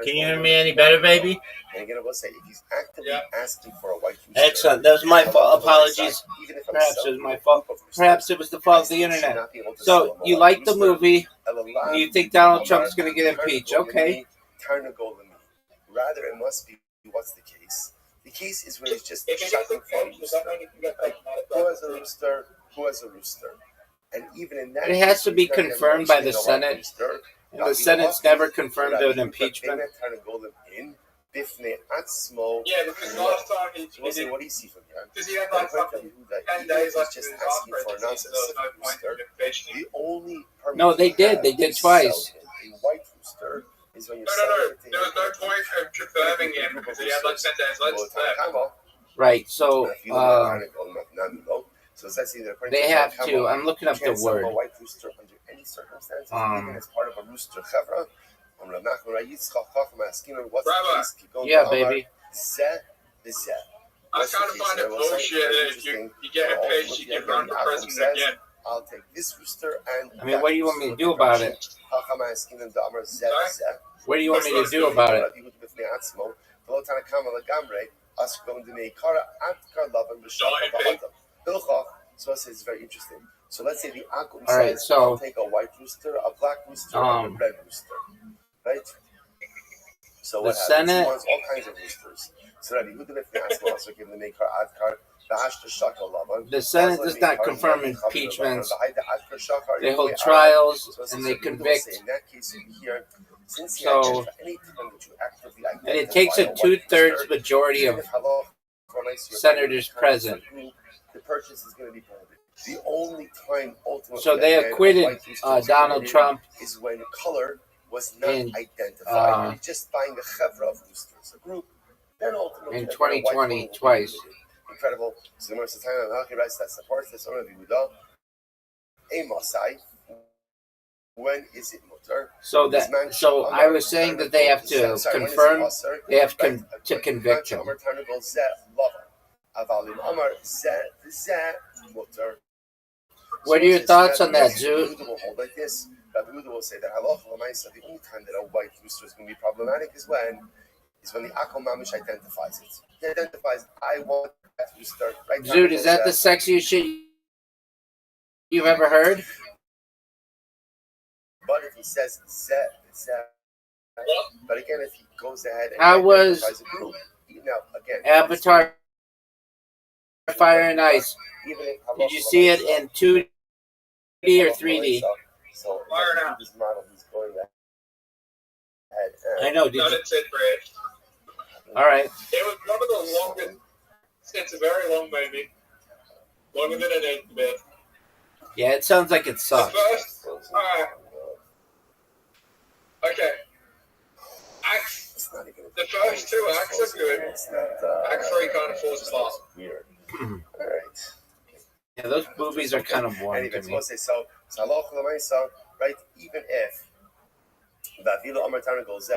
you hear me any better, baby? And again, I will say, if he's actively asking for a white rooster, excellent. That was my fault. Apologies. Perhaps it was my fault. Perhaps it was the fault of the internet. So you like the movie? You think Donald Trump's going to get impeached? Okay. Rather, it must be what's the case. The case is where he's just shouting for a rooster. Like, who has a rooster? Who has a rooster? And even in that, it has to be confirmed by the Senate. And the Senate's never confirmed an impeachment. Yeah, because last time he What do you see from here? because he had like fucking 10 days left just to his asking for last a presidency, so there was no point in impeaching him. The only No, they did. They did twice. A white rooster is when you're No. There was no point of confirming him because he had like 10 days left. Right. So so that's either they have to. I'm looking up the word. A white rooster under any circumstances, even as part of a rooster chevra. Yeah, baby. I kind of find it bullshit that if you get impeached, you can run for president again. I'll take this rooster and. I mean, what do you want me to do about it? What do you want me to do about it? So it's very interesting. So let's say the Akum right, says, so, I'll take a white rooster, a black rooster, and a red rooster. Right? So what happens? Senate, He wants all kinds of roosters. So Rabbi Yehuda also give the maker adkar. The Senate does not confirm impeachments. They hold trials and they convict. So, and it takes a 2/3 majority of senators present. The purchase is going to be prohibited. The only time ultimately. So they acquitted Donald Trump is when color was not identified. Just buying the chevra of roosters, a group. Then ultimately in 2020 twice. Incredible. So the most time that supports this only Yehuda. A Masai. When is it mutter? So I was saying that they have to confirm. They have to convict him. What are your thoughts on that, Zoot? Like this. Rabbi Yehuda will say that the only time that a white rooster is going to be problematic is when the Akom Mamish identifies it. He identifies, I want that rooster. Right. Zoot, is that the sexiest shit you've ever heard? But if he says but again, if he goes ahead and how was a group, now again, Avatar Fire and Ice? Did you see it in 2D or 3D? So this model he's going ahead. I know. Did you? That's it, Brad. All right. It was one of the longest. It's a very long movie. Longer than it needs to be. Yeah, it sounds like it sucks. Okay. The first two acts are good. Act 3 kind of falls apart. Weird. All right. Yeah, those movies are kind of boring to me. Right? Even if Vavila Amartana goes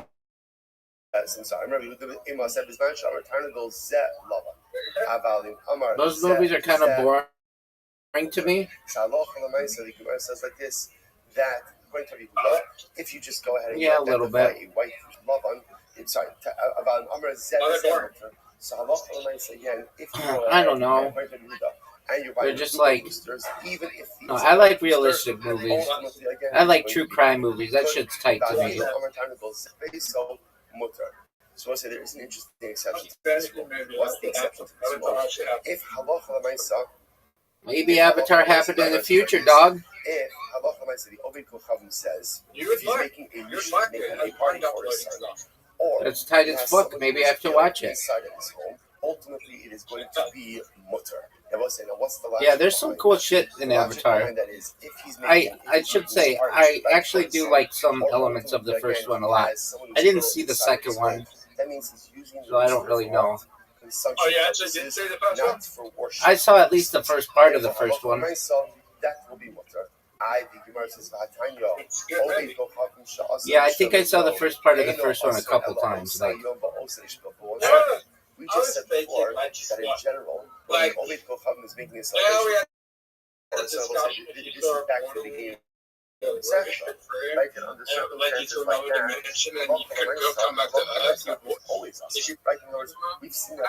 those movies are kind of boring to me. So the Gemara says like this, that if you just go ahead and a little bit. a white lavan, about Amar Zed. So again, if you I don't know. They're just like, even if no, I like realistic movies. I like true crime movies. That shit's tight to me. So I say there is an interesting exception to this rule. What's the exception to this rule? If halacha l'maisa, maybe Avatar happened in the future, dog. If halacha l'maisa, the Ovid Kochavim says, You would if he's making a party for his son, or that's tight as fuck. Maybe I have to watch it. Inside of his home, ultimately, it is going to be mutter. Yeah, there's some cool shit in Avatar. I should say, I actually do like some elements of the first one a lot. I didn't see the second one, so I don't really know. Oh, yeah, actually didn't see the first one? I saw at least the first part of the first one. Yeah, I think I saw the first part of the first one a couple times. Like, We just said before that in general, when Ovid Kocham is making a celebration, this is back to the beginning. Right, and under circumstances like that, always us. Right, in other words, we've seen that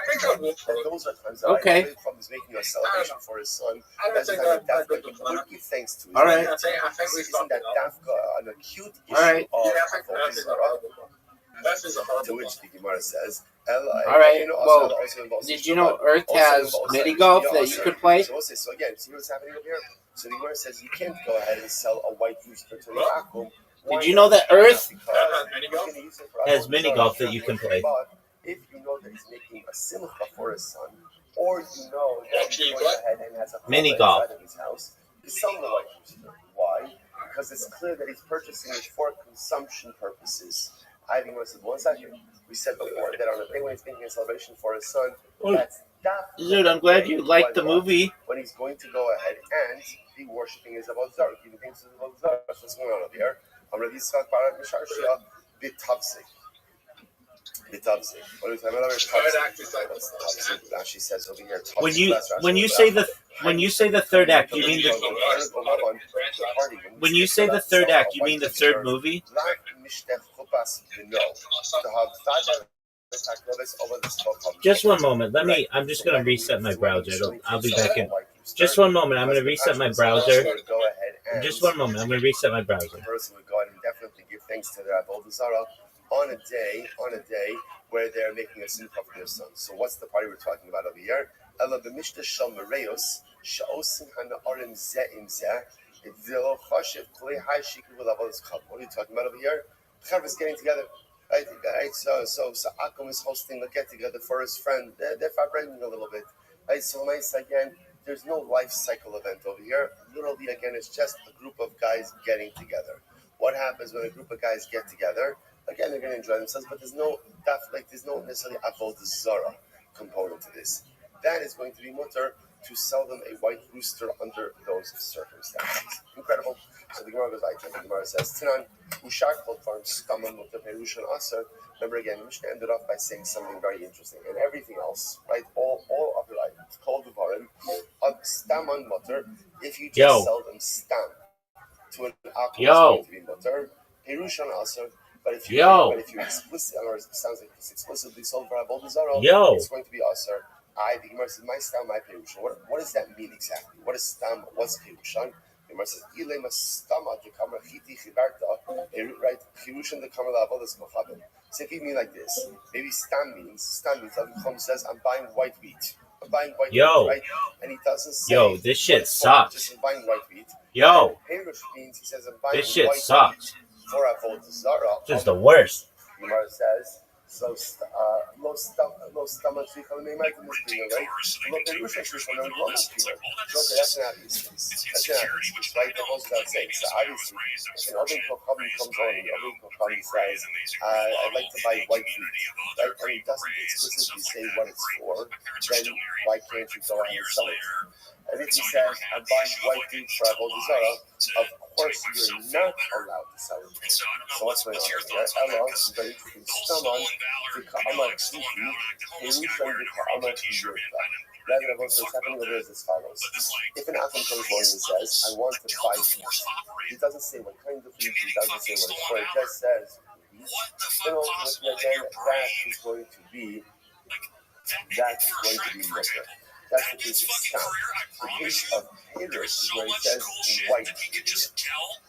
those are times that Ovid Kocham is making a celebration for his son. That's the time that he would give thanks to his son. Isn't that an acute issue of to which the Gemara says, all right, well, did you know Earth has mini golf that you could play? So again, see what's happening over here? So the Gemara says you can't go ahead and sell a white rooster to the vacuum. Did you know that Earth has mini golf that you can play? But if you know that he's making a simcha for his son, or you know that he's going ahead and has a mini golf inside of his house, you sell the white rooster. Why? Because it's clear that he's purchasing it for consumption purposes. I think one second. We said before that on the day when he's making a celebration for his son, that's dude, I'm glad you liked the movie. When he's going to go ahead and be worshiping his Avodah Zarah, giving thanks to his Avodah Zarah. That's what's going on over here. Rabbi Bitavzik. What are we talking about? She says over here. When you say the third act, you mean the when you say the third act, you mean the third movie? Just one moment. I'm just going to reset my browser. I'll be back in. Just one moment. I'm going to reset my browser. Just one moment. I'm going to reset my browser. The person would go ahead and definitely give thanks to their Avodah Zarah on a day where they're making a simcha for their son. So what's the party we're talking about over here? What are you talking about over here? Chav is getting together. Right? So Akum is hosting a get together for his friend. They're vibrating a little bit. Right? So nice again. There's no life cycle event over here. Literally, again, it's just a group of guys getting together. What happens when a group of guys get together? Again, they're going to enjoy themselves, but there's no necessarily avodah zarah component to this. That is going to be mutter to sell them a white rooster under those circumstances. Incredible. So the Gemara goes like that. The Gemara says, Tinan, Ushar called farm Staman Mutter Perushan Aser. Remember again, Mishnah ended off by saying something very interesting. And everything else, right? All other items called Duvarim, Staman Mutter, if you just sell them Stam to an Akum, it's going to be Mutter. Perushan Aser. But if you explicitly, or it sounds like it's explicitly sold for Avodah Zarah, it's going to be Aser. The Gemara says, my stam, my perushan. What does that mean exactly? What is stam? What's perushan? The Gemara says, ilema stama de kamar chiti chibarta. Right? Perushan de kamar la'avodas kochabim. So it could mean like this. Maybe stam means that Chum says, I'm buying white wheat. I'm buying white wheat, right? And he doesn't say, this shit sucks. Just I'm buying white wheat. Perush means he says, I'm buying this shit white sucks. Wheat for Avodah Zarah. This is the worst. The Gemara says, so low stomach right? Low perusha shrichon and low pure. So okay, that's an obvious case. That's an obvious case, right? That goes without saying. So obviously, if an Oven Kocham comes on, the Oven Kocham says, I'd like to buy white wheat, right? And he doesn't explicitly say what it's for, then why can't you go ahead and sell it? And if he says, I'm buying white wheat for Avodah Zarah, of course you're not allowed to sell it. So what's going on here? Allah is very someone to Ka'amar Tziki, Perushan de Ka'amar Tziyurta. Rather, what's happening over is as follows. If an Akum comes along and says, I want to buy wheat, he doesn't say what kind of wheat, he doesn't say what it's for, it just says wheat. Then ultimately, again, that is going to be mutter. That's the case of stam. The case of Perush is where it says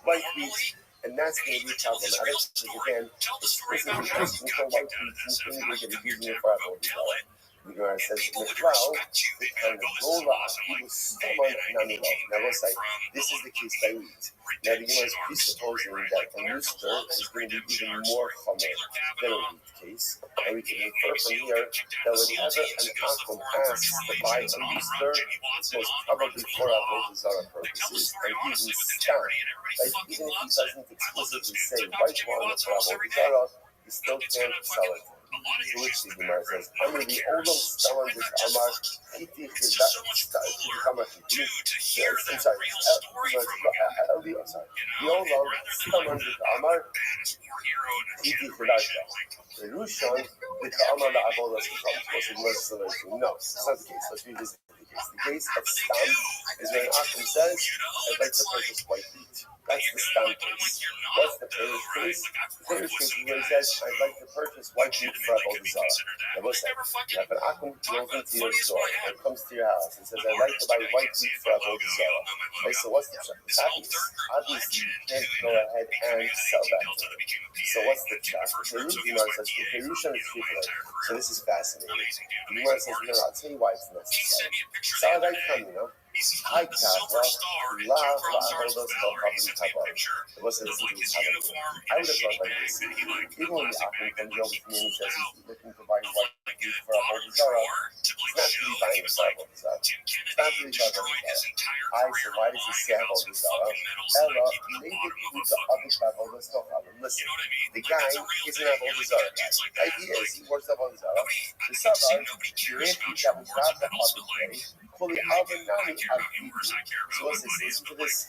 white wheat, and that's going to be problematic because again, explicitly asking for white wheat, you think we're going to be using it for Avodah Zarah. The Gemara says, Miklau, the kind of roll-up, he was Staman Namilov. Now, let's say, this is the case by wheat. Now, the Gemara is presupposing that the rooster is going to be even more chomer than a wheat case. And we can infer from here that whenever an Akum asks to buy a rooster, it's most probably for Avodah Zarah purposes, and even stam. Right? Even if he doesn't explicitly say white one for Avodah Zarah, he still can't sell it. To which the Gemara says, "Amri the Olam Staman Dik Amar Chiti Chida Kamar Chiti." I'm sorry. LD, I'm sorry. The Olam Staman Dik Amar Chiti Chida. The Rishon Dik Amar La Avodas Chacham. No, it's not the case. Let's revisit the case. The case of Stam is when Achim says, "I'd like to purchase white wheat." That's the Stam case. What's the Parish case? The Parish case is where he says, "I'd like to purchase white wheat for Avodah Zarah." Now what's that? You have an Achim goes into your store and comes to your house and says, "I'd like to buy white wheat for Avodah Zarah." Right, so what's the check? Obviously, you can't go ahead and sell that to him. So what's the check? The Gemara says, so this is fascinating. The Gemara says, "No, I'll tell you why it's necessary." So I'd like to come, Hi, Kavra. La, Avodas Chacham. What's this? I would have thought like this. Even when the Achim comes over to me and he says he's looking to buy white wheat for Avodah Zarah, it's not really buying a Avodah Zarah. It's not really about Avodah Zarah. I said, why does he say Avodah Zarah? Ella, maybe it's the other Avodah Zarah. Listen, the guy isn't Avodah Zarah guy. Right? He is. He works Avodah Zarah. The Sabbath, the Rebbe that was not the public day, fully Alvin Nani. So what's this? Listen to this.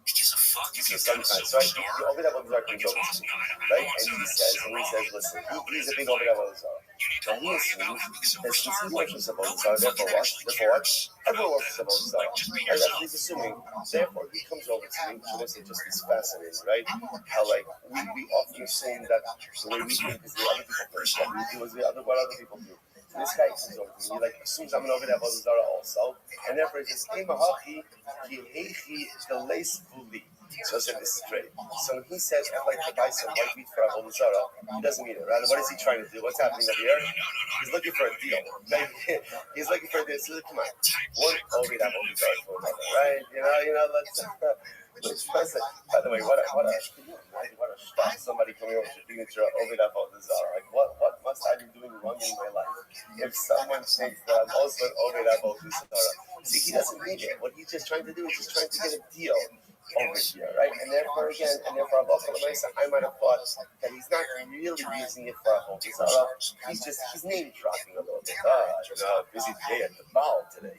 So sometimes, right? The Ovid Avodah Zarah comes over to me, right? And he says, listen, he's a big Ovid Avodah Zarah. And he assumes that since he worships Avodah Zarah, therefore what? Everyone worships Avodah Zarah. Right? That's what he's assuming. Therefore, he comes over to me, which was just is fascinating, right? How like we often assume that the way we think is the other people first, what we do is what other people do. So this guy comes over to me, like assumes I'm an Ovid Avodah Zarah also, and therefore he says, "Hey, Mahachi, ki heichi the lace buli." So I said, this is great. So when he says, "I'd like to buy some white wheat for Avodah Zarah," he doesn't mean it. Rather, what is he trying to do? What's happening over here? He's looking for a deal. Right? He's looking for a deal. So come on, one Ovid Avodah Zarah for another, right? Let's. By the way, what a shock! Somebody coming over to signature Ovid Avodah Zarah. Like, what must I be doing wrong in my life? If someone thinks that I'm also an Ovid Avodah Zarah, see, he doesn't need it. What he's just trying to do is just trying to get a deal over here, right? And therefore, I might have thought that he's not really using it for Avodah Zarah. He's name dropping a little bit. Busy day at the ball today.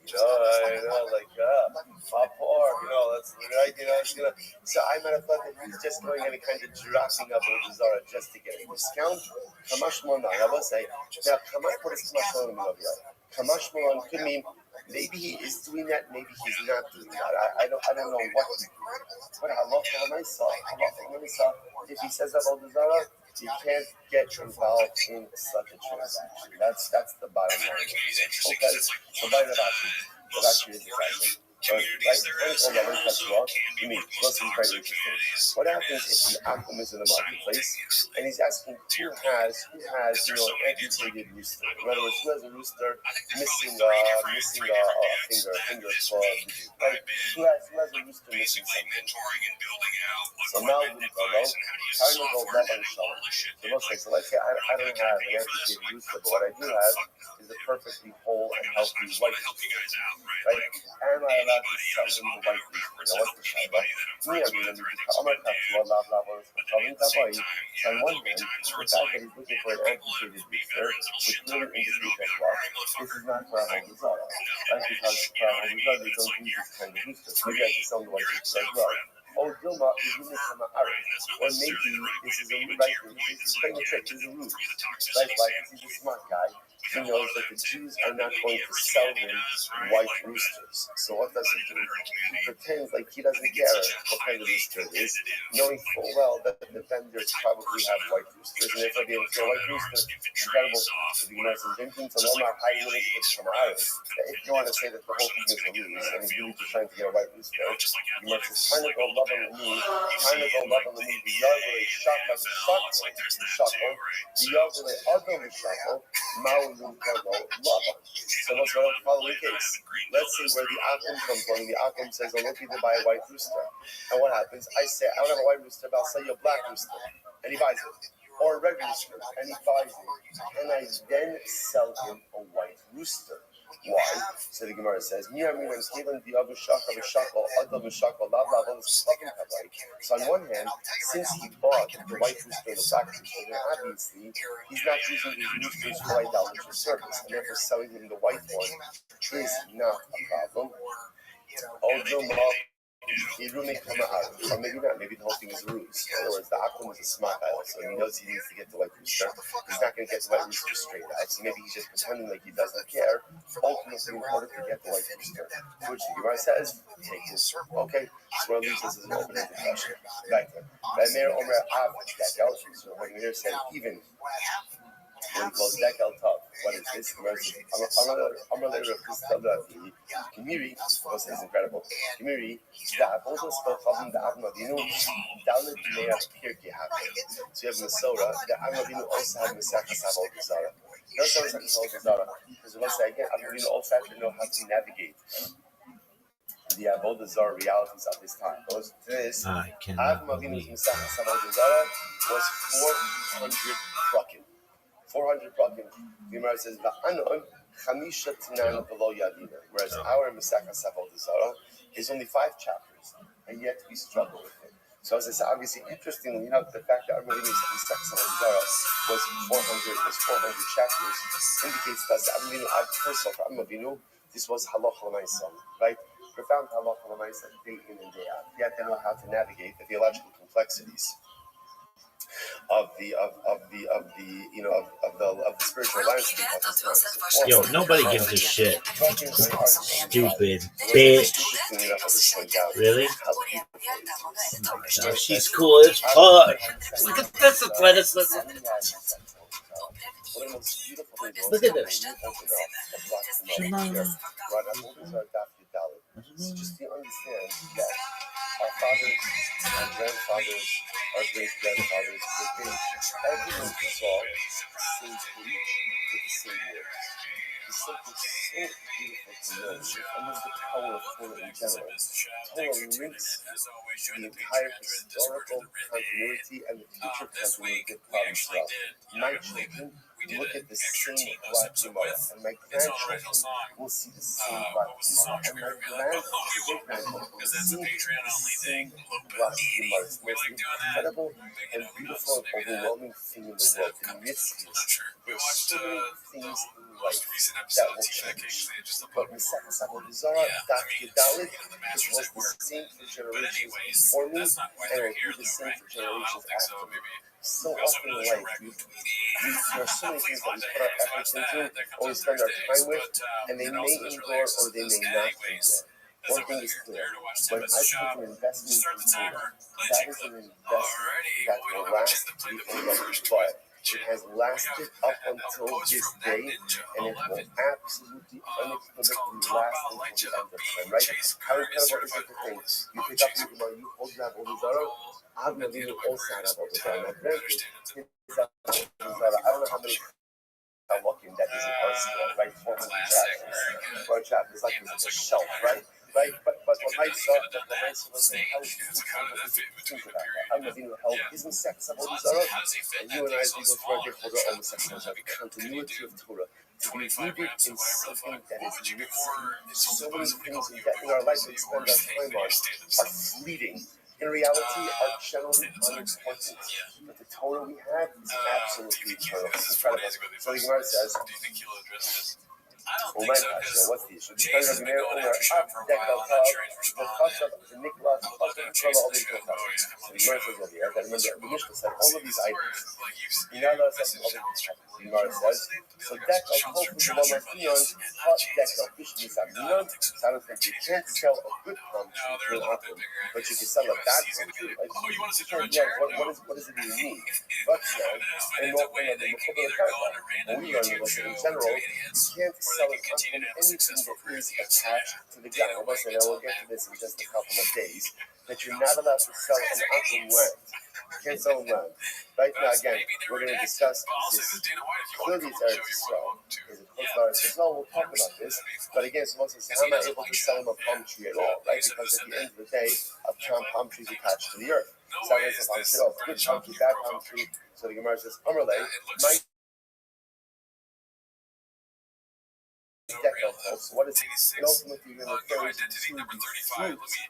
Poor, that's right. So I might have thought that he's just going in and kind of dropping Avodah Zarah just to get a discount. Kamash Malon, I will say. Now, what is Kamash Malon over here? Kamash Malon could mean maybe he is doing that, maybe he's not doing that. I don't know what to do. But halacha l'maisa, if he says Avodah Zarah, you can't get involved in such a transaction. That's the bottom line. Okay, so by the Rashi is exactly. What happens if the Akum is in the marketplace and he's asking who has amputated rooster? In other words, who has a rooster missing a finger for right? Who has a rooster missing something? So now we go So let's say I don't have an amputated rooster, but what I do have is a perfectly whole and healthy white rooster, right? And I allowed to sell him the white rooster. Now what's the shayla? On one hand, the fact that he's looking for an amputated rooster, which really indicates that this is not for Avodah Zarah, right? Because for Avodah Zarah, they don't use this kind of rooster. So maybe I can sell the white rooster as well. Or Dilma is in this from or maybe this is a right. He's playing a trick. This is a ruse, right? Like he's a smart guy. He knows that the Jews are not going to sell him white roosters. So what does he do? He pretends like he doesn't care what kind of rooster it is, knowing full well that the vendors probably have white roosters. And if they have a white rooster, incredible. If you want to say that the whole thing is a ruse, and he's really just trying to get a white rooster, you must just trying to go love on the knee, the Yahweh shaka, the Yahweh other shaka, so let's go to the following case. Let's see where the Akum comes from. The Akum says, I'm looking to buy a white rooster. And what happens? I say, I don't have a white rooster, but I'll sell you a black rooster. And he buys it. Or a red rooster. And he buys it. And I then sell him a white rooster. Why? So the Gemara says, so on one hand, since he bought the white rooster in the factory, so then obviously he's not using his roosters for idolatrous service, and therefore selling him the white one is not a problem. Or maybe not. Maybe the whole thing is a ruse. In other words, the Akum is a smart idol, so he knows he needs to get the white rooster. He's not going to get the white rooster straight out, so maybe he's just pretending like he doesn't care. Ultimately, in order to get the white rooster, which the Gemara says, take this. Okay, so we'll leave this as an open-ended question. Back then, so when you said even. When he calls Dekel Tov, what is this? I'm related to this Kimiri, was is incredible. Kimiri, the Apostle spoke of the Avnavinu, Dalit Mea Pirki happened. So you have Masora, the Avnavinu also had Masaka Savol Gazara. No Masaka Savol Gazara, because once again, Avnavinu also had to know how to navigate the Avodah Zarah realities of his time. Because this, Avnavinu's Masaka Savol Gazara was 400 prakim. 400 prakim. The Gemara says, "Va'anon chamisha tanan below yadina." Whereas our Masechah Avodah Zarah is only 5 chapters, and yet we struggle with it. So as I said, obviously, interestingly enough, the fact that our Masechah Avodah Zarah was 400 chapters indicates to us that first of all, this was halacha l'maisa, right? Profound halacha l'maisa, day in and day out. You have to know how to navigate the theological complexities of the spiritual landscape. Yo, nobody gives a shit. Stupid bitch. Really? Oh, she's cool as fuck. Look at this athleticism. Look at this. Just to understand that our fathers, our grandfathers, our great-grandfathers, everyone saw the same speech with the same words. It's something so beautiful to know, and there's the power of Torah in general. Torah links the entire historical continuity and the future continuity of Klal Yisrael. My children look at the same black Gemara, and my grandchildren will see the same black Gemara, and my great-grandchildren will see the same black Gemara. It's the most incredible and beautiful and overwhelming thing in the world. The mitzvahs. There's so many things in life that will change. But Masechah Avodah Zarah, Daf Dalit, this was the same for generations before me, and it will be the same for generations after me. So often in life, there are so many things that we put our efforts into, or we spend our time with, and they may endure or they may not endure. One thing is clear, when I put an investment in Torah, that is an investment that will last before but it has lasted up until this day, and it will absolutely unequivocally last until the end of time, right? How incredible is it to think? You pick up your Gemara, you hold your Avodah Zarah, Avnavinu also had Avodah Zarah. My grandkids, I don't know how many looking that is in our school, right? 400 chapters. For a chapter, it's like a shelf, right? Right? But what my son was saying, how is it think about that? Avnavinu held his Masechah Avodah Zarah, and you and I, as we go through our different Masechah Avodah Zarah, the continuity of Torah, to be rooted in something that is nitzy. So many things in our life that we spend our time on are fleeting. In reality, are generally unimportant. But the Torah we have is absolutely eternal. It's incredible. So the Gemara says, oh my gosh, so what's the issue? The Torah of Meir Omer, up, Dekel Tov, the Chashav, the Niklas, the Chashav, all these Chashav. So the Gemara says over here, that remember, the Mishnah said all of these items. You now know that's all the Chashav. The Gemara says, so Dekel Tov, the Lomar Fiyon, hot Dekel, fish Nisabiyon. So I don't think you can't sell a good palm tree for an apple, but you can sell a bad palm tree. Like, what does it even mean? But in the when we learn in general, you can't sell an apple anything that is attached to the ground. I must say, we'll get to this in just a couple of days, that you're not allowed to sell an apple land. You can't sell land. Right now, again, we're going to discuss this. Clearly, it's Eretz Yisrael. Is it Eretz Yisrael? We'll talk about this. But again, someone says, how am I able to sell him a palm tree at all? Right? Because at the end of the day, a palm tree is attached to the earth. So I guess if I said, oh, good palm tree, bad palm tree. So the Gemara says, Amalei, my decal folks. What is it? And ultimately, you're going to refer to the fruits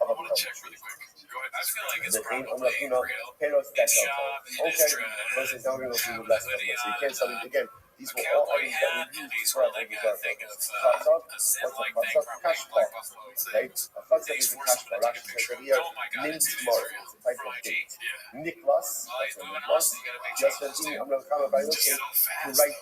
of a want to check really quick. Go ahead. I feel like it's the thing probably real. Peros decal Shop, folks. Okay, entonces now we're going to do less of this. So you can't tell me again. These were all items that we used for our regardless. Chatzot, what's a chatzot? Cash bar. Okay, a chatzot is a cash bar. Rashi says over here, mint tomorrow. It's a type of date. Niklas, that's a niklas. Yasventini, I'm going to come by okay, right.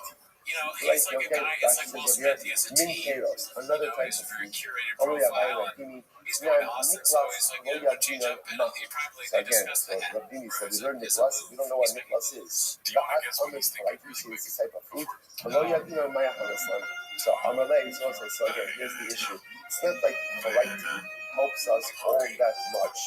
Right, okay, Rashi says over here, mint peros, another type of fruit. Oh yeah, by Rabbi. Now, Niklas, Loyadina, Mach. So again, so Rabbi said, we learned Niklas, we don't know what Niklas is. Like we say it's a type of fruit. Loyadina, Maya Hamaslan. So Amalei is also, so again, here's the issue. It's not like variety helps us all that much.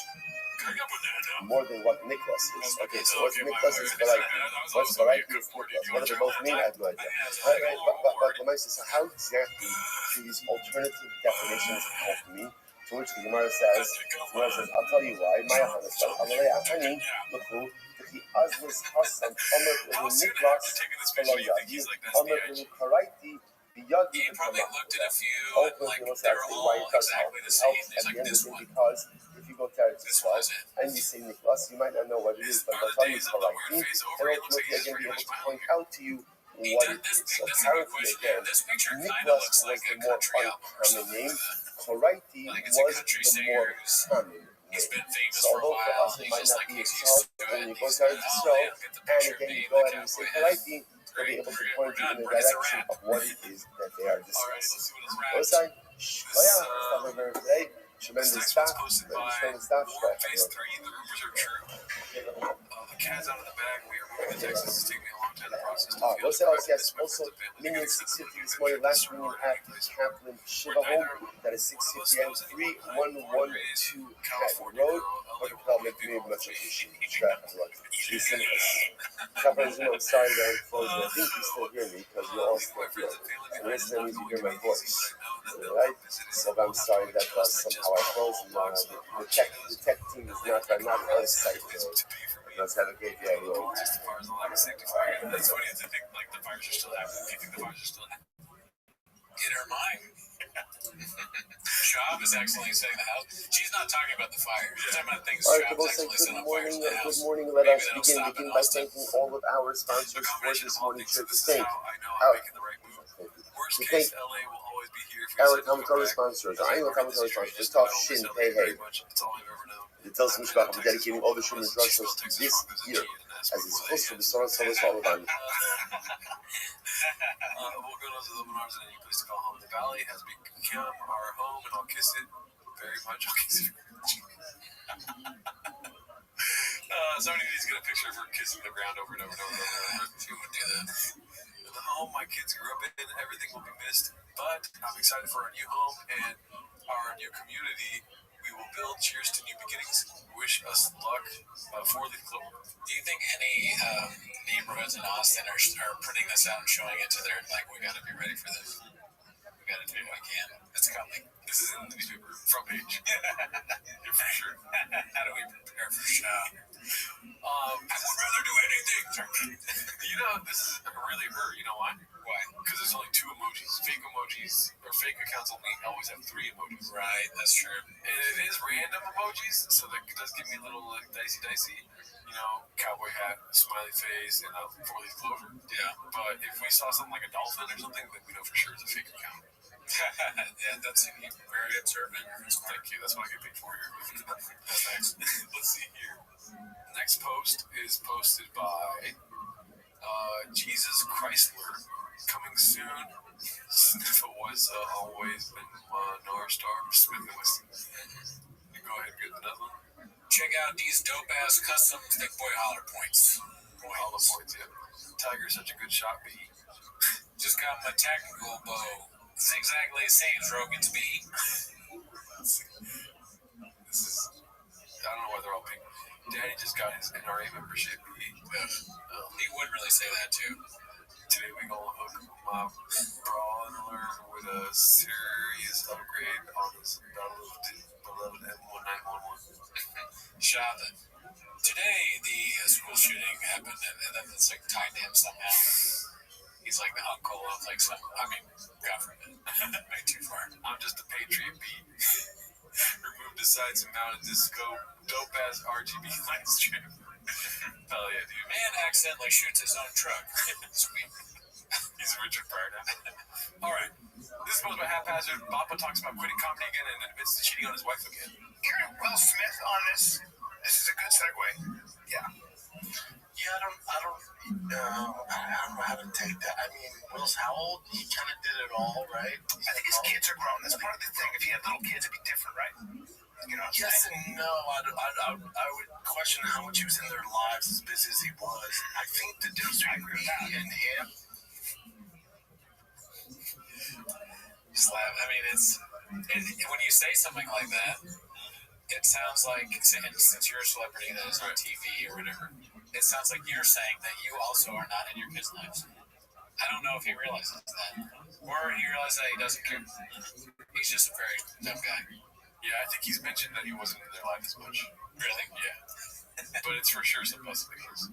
More than what Niklas is. Okay, so what's Niklas is variety. What's variety is Niklas. What do they both mean? I have no idea. But the Gemara says, so how exactly do these alternative definitions help me? To which the Gemara says, I'll tell you why. Maya Hamaslan. Amalei Ahani, Luchu, the Azlis Hassan, Omer Niklas, Veloyadi, Omer Karaiti. He probably looked at a few, like, they were all exactly the same. He's like, this one. Because if you go to this and you say Niklas, you might not know what it is, but they'll tell you it's Karaiti, and ultimately again be able to point out to you what it is. So apparently again, Niklas was the more uncommon name, Karaiti was the more common name. So although for us it might not be as strong, when you go to Israel, and again you go ahead and say Karaiti, they'll be able to point you in the direction of what it is that they are discussing. Outside, stop over today. Tremendous staff. Tremendous staff. Phase 3, the rumors are true. The cat's out of the bag. We are moving to Texas. It's taking me a long time to process. What's else? Yes, also, Minion 650 this morning. Last Minion at Kaplan Shiva Home. That is 650 and 3112 Cat Road. But I'll make me much appreciated. Traffic road. Listen, Kaplan, I'm sorry that I'm closing. I think you still hear me because you're all still here. And this means you hear my voice. Alright? So I'm sorry that somehow I froze. The tech team is not on site. Let's have a great day. Just the fires, the lack of safety fire. That's funny to think like the fires are still happening. Do you think the fires are still happening? In her mind. Shab is accidentally setting the house. She's not talking about the fire. She's talking about things. All right, we'll say good morning. Let us begin by thanking all of our sponsors for this morning trip. To thank our commentary sponsors. I ain't no commentary sponsors. Just talk shit and pay hey. It tells me about dedicating all the Shuman drugs this year as it's supposed to be so all about. The valley has become our home, and I'll kiss it very much. I'll kiss it. Somebody needs to get a picture of her kissing the ground over and over and over and over. Who would do that? The home my kids grew up in, everything will be missed, but I'm excited for our new home and our new community. We will build. Cheers to new beginnings. Wish us luck. 4-leaf clover. Do you think any neighborhoods in Austin are printing this out and showing it to their, like, we got to be ready for this? We got to do what we can. It's coming. This is in the newspaper front page. Yeah, for sure. How do we prepare for show? I would rather do anything. You know, this is really her. You know why? Why? Because there's only 2 emojis. Fake emojis, or fake accounts only always have 3 emojis. Right, that's true. And it is random emojis, so that does give me a little like dicey. You know, cowboy hat, smiley face, and a 4-leaf clover. Yeah. But if we saw something like a dolphin or something, then we know for sure it's a fake account. Yeah, that's very observant. Thank you. That's what I get paid for here. Thanks. Let's see here. The next post is posted by Jesus Chrysler. Coming soon. Sniffa was always been North Star Smith & Wesson. Go ahead and get another one. Check out these dope-ass custom thick boy holler points. Holler points, yeah. Tiger's such a good shot, B. Just got my tactical bow. Zigzag Laysane Rogan speed. This is, I don't know why they're all pink. Daddy just got his NRA membership. He would really say that too. Today we gonna hook my brawler with a serious upgrade on his beloved M1911. Shada. Today the school shooting happened, and then it's like tied to him somehow. He's like the uncle of like some. I mean, God forbid, way too far. I'm just a Patriot beat. Removed aside some mounted disco, dope ass RGB light strip. Hell yeah, dude. Man accidentally shoots his own truck. Sweet. He's Richard Pryor now. All right. This is supposed to be haphazard. Papa talks about quitting comedy again and admits to cheating on his wife again. Hearing Will Smith on this is a good segue. Yeah. Yeah, I don't know how to take that. I mean, Will's how old? He kind of did it all, right? I think his kids are grown. That's part of the thing. If he had little kids, it'd be different, right? You know, yes and no. I would question how much he was in their lives as busy as he was. I think the difference between me and him. I mean, when you say something like that, it sounds like, since you're a celebrity that is on TV or whatever, it sounds like you're saying that you also are not in your kids' lives. I don't know if he realizes that, or he realizes that he doesn't care. He's just a very dumb guy. Yeah, I think he's mentioned that he wasn't in their life as much. Really? Yeah. But it's for sure supposed to be his.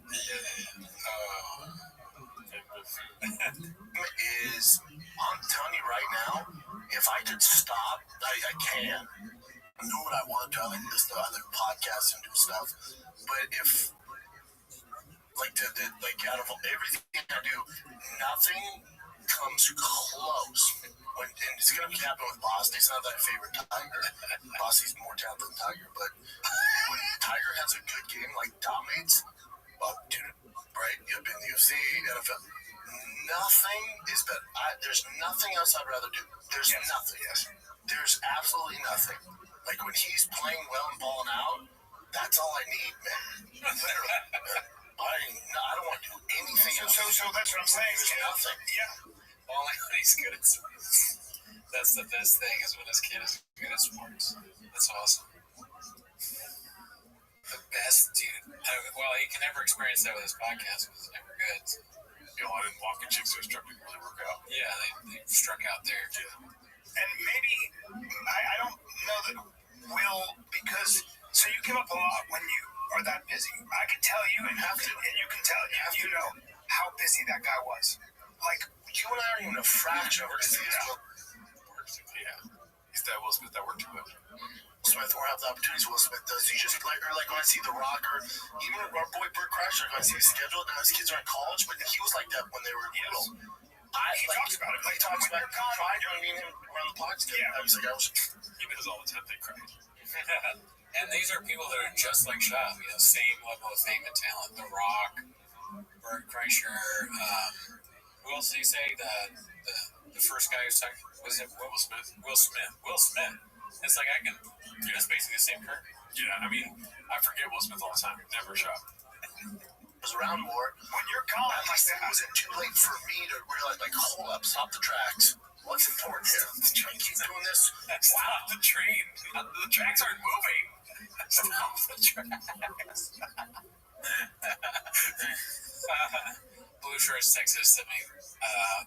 I'm telling you right now, if I could stop, I can. I know what I want to. I like listen to other podcasts and do stuff. But if, out of everything I do, nothing comes close. And it's going to be happening with Boss. He's not that favorite Tiger. Bossy's more talented than Tiger. But when Tiger has a good game, like dominates, dude, right? You've been in the UFC, NFL. Nothing is better. There's nothing else I'd rather do. There's nothing. Yes. There's absolutely nothing. Like when he's playing well and balling out, that's all I need, man. Literally. I don't want to do anything else. So that's what I'm saying. There's nothing. Yeah. Only when he's good at sports. That's the best thing, is when his kid is good at sports. That's awesome. The best, dude. Well, he can never experience that with his podcast because it's never good. You know, I didn't walk in chicks who struck didn't really work out. Yeah, they struck out there. Yeah. And maybe, I don't know that Will, because, so you give up a lot when you are that busy. I can tell you, and you can tell, you know how busy that guy was. Like, you and I aren't even a fraction of our busy. Yeah. He's that Will Smith that worked too much. Smith won't have the opportunities Will Smith does. You just like when I see The Rock or even our boy Burt Kreischer, when I see his schedule, and his kids are in college, but he was like that when they were little. He talks about it. He talks about crying when me and him around the podcast. Yeah, I was like, he does all the time. They cry. And these are people that are just like Shab, you know, same level of fame and talent. The Rock, Burt Kreischer, who else did he say? The first guy who's talking, was it Will Smith? Will Smith. It's like it's basically the same career. Yeah, I mean, I forget Will Smith all the time. Never shot. Was around more. When you're calling like that, was it too late for me to realize, like, hold up, stop the tracks? What's important here? Keep doing this. Stop the train. The tracks aren't moving. Stop the tracks. Blue Shirts Texas sent me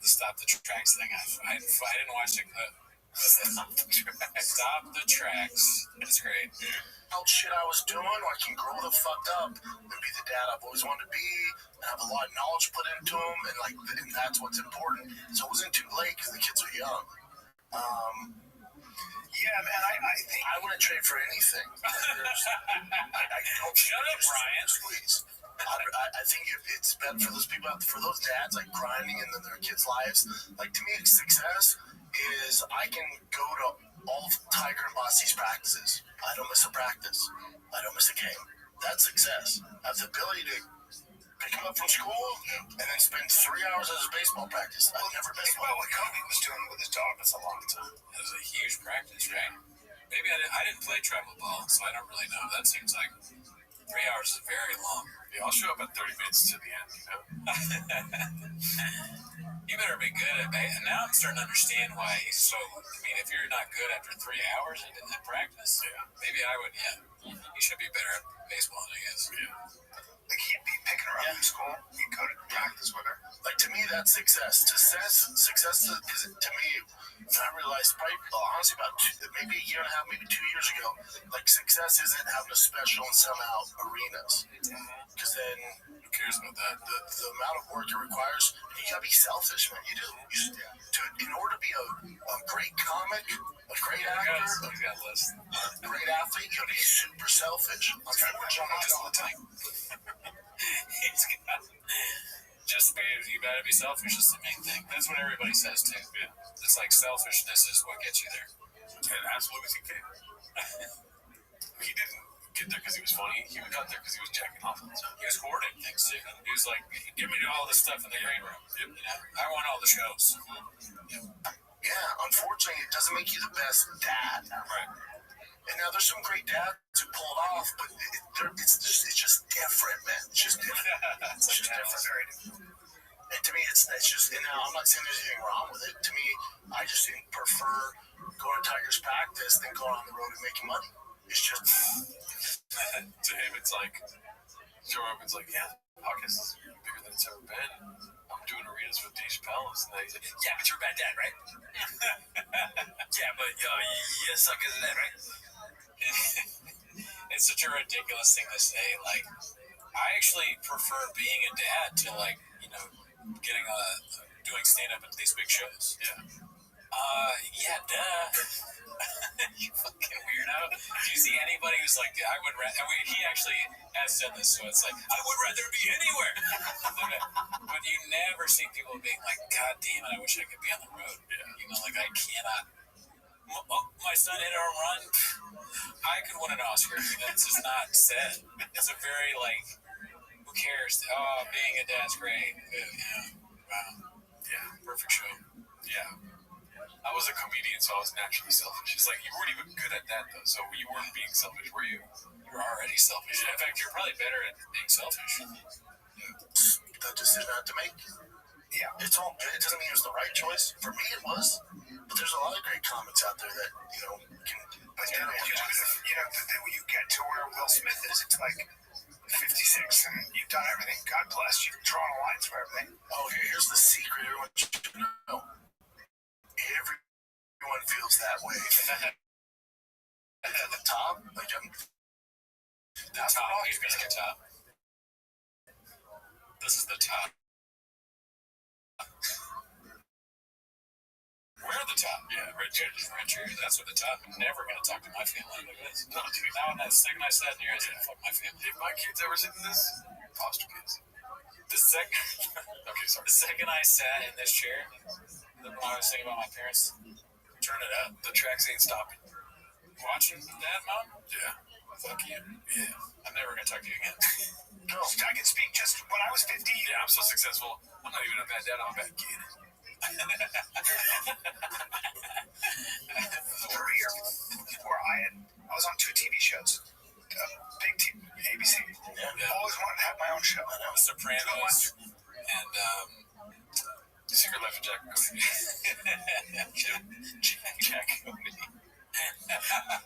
the Stop the Tracks thing. I didn't watch the clip. Stop the tracks. It's great. How shit I was doing, I can grow the fuck up and be the dad I've always wanted to be, and have a lot of knowledge put into them, and that's what's important. So it wasn't too late because the kids are young. Yeah, man, I think I wouldn't trade for anything. I don't. Shut up, Brian. Please. I think it's better for those people, for those dads, like grinding in their kids' lives. Like, to me, success is I can go to all of Tiger and Bossy's practices. I don't miss a practice. I don't miss a game. That's success. I have the ability to pick him up from school and then spend 3 hours at his baseball practice. I've never missed one. Well, what Kobe was doing with his dog, that's a long time. It was a huge practice, right? Maybe I didn't play travel ball, so I don't really know. That seems like 3 hours is very long. Yeah, I'll show up at 30 minutes to the end, you know? You better be good at it. Now I'm starting to understand why he's so. I mean, if you're not good after 3 hours in practice, maybe I would. Yeah, you should be better at baseball, I guess. Yeah. Like, he'd be picking her up from school. He'd go to practice with her. Like, to me, that's success. Success is, to me, I realized probably, honestly, about maybe a year and a half, maybe 2 years ago, like, success isn't having a special and sell out arenas. Because then Who cares about that? The amount of work it requires, you gotta be selfish, man. You do. In order to be a great comic, a great actor, a great athlete, you gotta be super selfish. I'm trying to work on this all the time. You gotta be selfish is the main thing. That's what everybody says too. Yeah. It's like selfishness is what gets you there. And that's Louis C.K. He didn't get there because he was funny. He got there because he was jacking off. He was hoarding things too. He was like, "Give me all this stuff in the green room. You know, I want all the shows." Yeah, unfortunately, it doesn't make you the best dad. Right. And now there's some great dads who pull it off, but it's just different, man. It's just different. It's just different. Very different. And to me, it's just. And now I'm not saying there's anything wrong with it. To me, I just prefer going to Tigers practice than going on the road and making money. It's just. To him, it's like Joe Rogan's like, "Yeah, the podcast is bigger than it's ever been. I'm doing arenas with Dave Chappelle." And they say, "Yeah, but you're a bad dad, right?" "Yeah, but you suck as a dad, right?" It's such a ridiculous thing to say. Like, I actually prefer being a dad to, like, getting doing stand up at these big shows. Yeah. Yeah, duh. You fucking weirdo. Do you see anybody who's like, I would rather, he actually has said this, so it's like, I would rather be anywhere. But you never see people being like, God damn it, I wish I could be on the road. Yeah. Like, I cannot. My son hit a home run. I could win an Oscar. That's just not said. It's a very, like, who cares? Oh, being a dad's great. Yeah. Wow. Yeah, perfect show. Yeah. I was a comedian, so I was naturally selfish. It's like, you weren't even good at that, though, so you weren't being selfish, were you? You were already selfish. In fact, you're probably better at being selfish. The decision I had to make. Yeah. It doesn't mean it was the right choice. For me, it was. But there's a lot of great comics out there that, can... But then when you get to where Will Smith is, it's like 56, and you've done everything. God bless you. You've drawn a line through everything. Oh, here's the secret everyone should know. Everyone feels that way. At the top, like, that's top. He's going to get top. This is the top. We're the top. Yeah, Richard. That's what the top. I'm never going to talk to my family like this. No, dude. Now, the second I sat here, I said, fuck my family. If my kids ever sit in this, foster kids. The second I sat in this chair, when I was thinking about my parents, turn it up. The tracks ain't stopping. Watching Dad, Mom? Yeah. Fuck you. Yeah. I'm never going to talk to you again. No, I can speak just when I was 50. Yeah, I'm so successful. I'm not even a bad dad. I'm a bad kid. For a year before I was on 2 TV shows. Big TV, ABC. Yeah. Always wanted to have my own show. The Sopranos and Secret Life of Jack Cody. Jack Cody.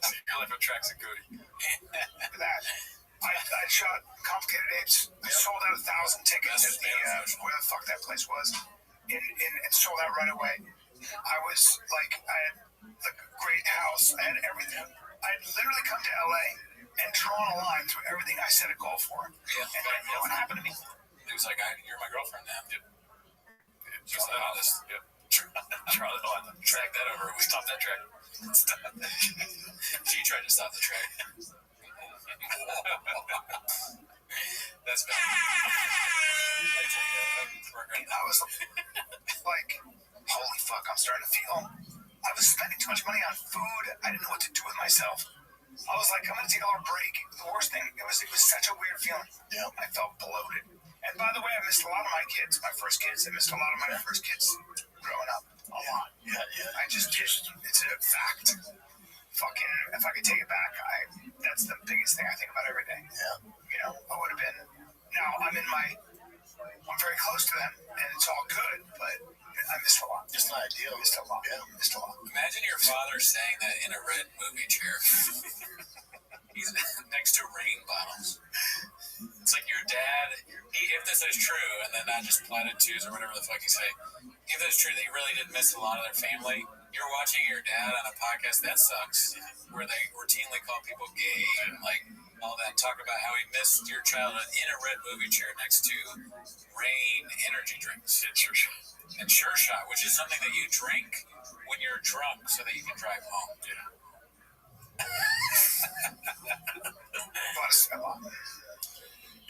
Secret Life of Trax and Cody. That. I shot Complicated Apes. I sold out 1,000 tickets at the where the fuck that place was. And sold out right away. I was like, I had the great house. I had everything. I had literally come to LA and drawn a line through everything I set a goal for. Yeah. And then, what happened to me? It was like, you're my girlfriend now. Yep. Just that honest. Yep. Charlie, track that over. We stopped that track. Stop that. She tried to stop the track. That's bad. I was like, holy fuck, I'm starting to feel. I was spending too much money on food. I didn't know what to do with myself. I was like, I'm going to take a little break. The worst thing, it was such a weird feeling. Yeah. I felt bloated. And by the way, I missed a lot of my kids, my first kids. I missed a lot of my first kids growing up. A lot. Yeah. I just, it's a fact. Fucking, if I could take it back, that's the biggest thing I think about every day. Yeah. I would have been. Now, I'm very close to them, and it's all good, but I missed a lot. It's not ideal. Missed a lot. Yeah, missed a lot. Imagine your father saying that in a red movie chair. He's next to rain bottles. It's like your dad, if this is true, and then not just platitudes or whatever the fuck you say, if it's true that he really did miss a lot of their family, You're watching your dad on a podcast that sucks, where they routinely call people gay and like all that. Talk about how he missed your childhood in a red movie chair next to Rain energy drinks and Sure Shot, which is something that you drink when you're drunk so that you can drive home. Yeah.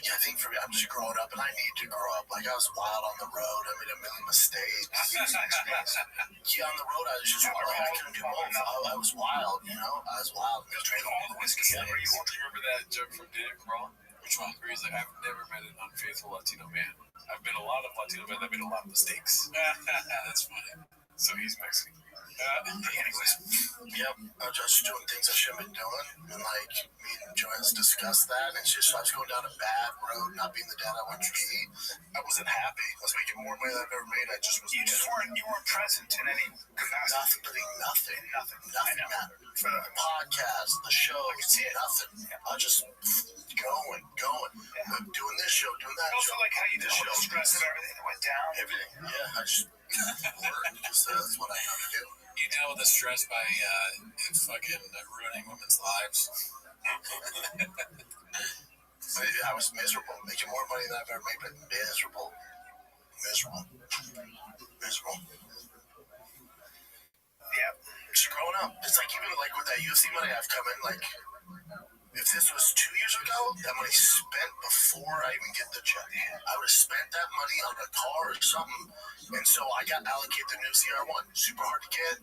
Yeah, I think for me, I'm just growing up, and I need to grow up. Like, I was wild on the road. I made a million mistakes. Yeah, on the road, I was just wild. I couldn't do both. I was wild, you know? I was wild. Just drinking all the whiskey. Do you remember that joke from Dave Crawl? Which one? Where he's like, I've never met an unfaithful Latino man. I've met a lot of Latino men that made a lot of mistakes. That's funny. So he's Mexican. Anyways, yep, I was just doing things I shouldn't have been doing, and like me and Joanne's discussed that, and it's just I was going down a bad road, not being the dad I wanted to be. I wasn't happy. I was making more money than I've ever made. I just was. You weren't present in any capacity. Nothing mattered. For the podcast, the show, I could see it. Nothing. I was just going, doing this show, doing that. Also, show. Like how you did all the stress of everything that went down. Everything. Yeah, I just worked because that's what I know to do. You dealt with the stress by fucking ruining women's lives. I was miserable, making more money than I've ever made, but miserable. Yeah, just growing up. It's like even like with that UFC money I've come in, like if this was 2 years ago, that money spent before I even get the check. I would have spent that money on a car or something, and so I got allocated the new ZR1. Super hard to get.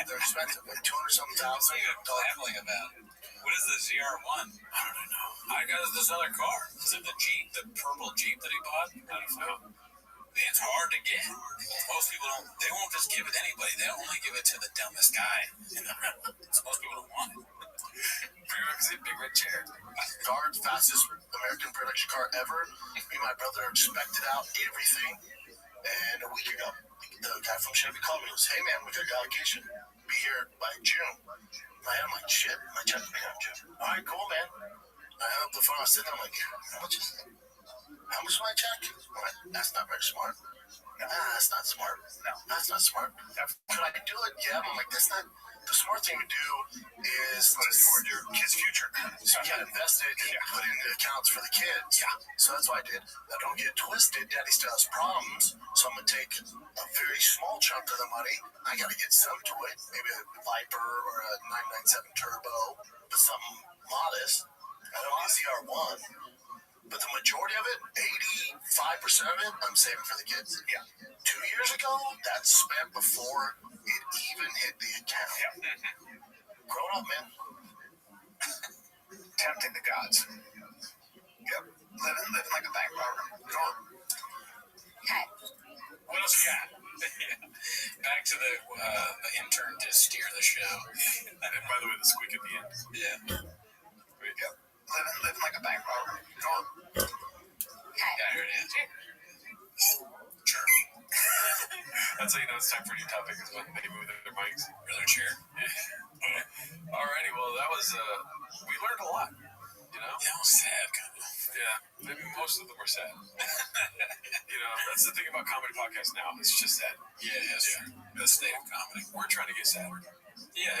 They're expensive, like $200-something thousand. Babbling about it. What is the ZR1? I don't know. I got this other car. Is it the Jeep, the purple Jeep that he bought? I don't know. It's hard to get. Most people don't. They won't just give it to anybody. They only give it to the dumbest guy. So most people don't want it. Big red chair. Guard, fastest American production car ever. Me and my brother inspected out everything. And a week ago, the guy from Chevy called me and goes, hey man, we got your allocation. Be here by June. I'm like, shit, my check will be on June. All right, cool, man. I hung up the phone. I was sitting there, I'm like, how much is it? How much is my check? I'm like, that's not very smart. That's not smart. No, that's not smart. Could I do it? Yeah. I'm like, that's not. The smart thing to do is put it toward your kid's future. So you got to invest it and put it into accounts for the kids. Yeah. So that's what I did. Now don't get twisted. Daddy still has problems. So I'm going to take a very small chunk of the money. I got to get some to it. Maybe a Viper or a 997 Turbo. But something modest. I don't need a ZR1. But the majority of it, 85% of it, I'm saving for the kids. Yeah. 2 years ago, that's spent before it even hit the account. Yeah. Grown up, man. Tempting the gods. Yep. Living like a bank robber. Go on. Okay. What else you got? Back to the intern to steer the show. And by the way, the squeak at the end. Yeah. There you go. Living like a bank robber. Go on. Okay. Yeah, here it is. Sure. That's how you know it's time for a new topic, is when they move their mics or their chair. Alrighty, well, that was, we learned a lot, you know? Yeah, it was sad, kind of. Yeah, maybe most of them were sad. You know, that's the thing about comedy podcasts now. It's just sad. Yeah, that's true. The state of comedy. We're trying to get sadder. Yeah.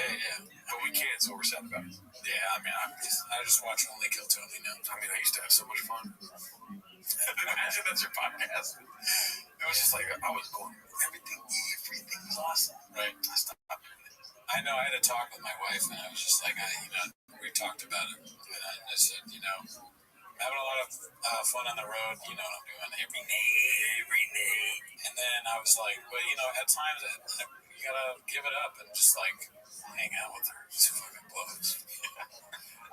But we can't, so we're sad about it. Yeah, I mean, I just watch Only Kill Tony now. I mean, I used to have so much fun. Imagine that's your podcast. It was just like, I was going, everything was awesome. Right? I stopped doing it. I know, I had a talk with my wife, and I was just like, we talked about it. And I said, I'm having a lot of fun on the road, I'm doing every day. And then I was like, but, at times, you gotta give it up and just, like, hang out with her. She fucking blows.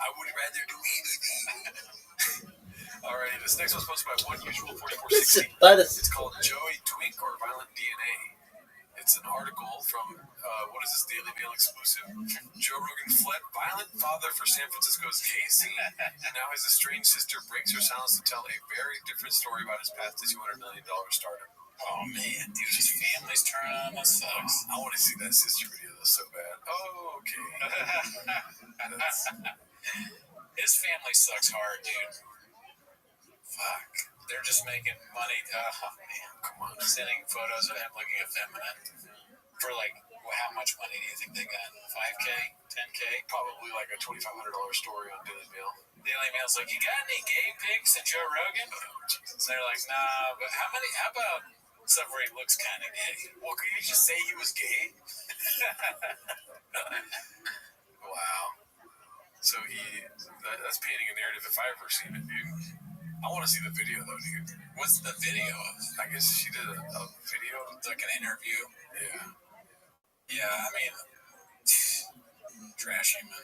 I would rather do anything. Alrighty, this next one's posted by One Usual 4460. It's called Joey Twink or Violent DNA. It's an article from, what is this, Daily Mail exclusive? Joe Rogan fled violent father for San Francisco's KC. Now his estranged sister breaks her silence to tell a very different story about his path to $200 million startup. Oh man, dude, his family's turning on. That sucks. I want to see that sister video. That's so bad. Oh, okay. His family sucks hard, dude. Fuck. They're just making money. Oh, man, come on. Sending photos of him looking effeminate for, like, how much money do you think they got? $5K? $10K? Probably like a $2,500 story on Daily Mail. Daily Mail's like, you got any gay pics at Joe Rogan? So they're like, nah, but how about stuff where he looks kind of gay? Well, could you just say he was gay? Wow. So that's painting a narrative if I ever seen it, dude. I want to see the video though, dude. What's the video of? I guess she did a video. It's like an interview. Yeah. Yeah, I mean, trashy, man.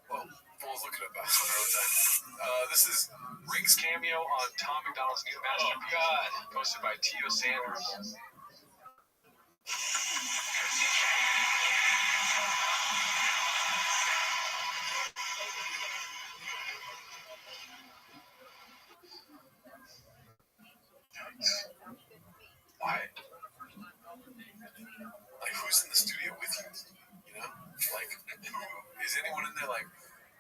Well, we'll look it up after another time. This is Rick's cameo on Tom McDonald's new master piece. God. Posted by Tio Sanders. Why? Like, who's in the studio with you? You know? Like, is anyone in there like,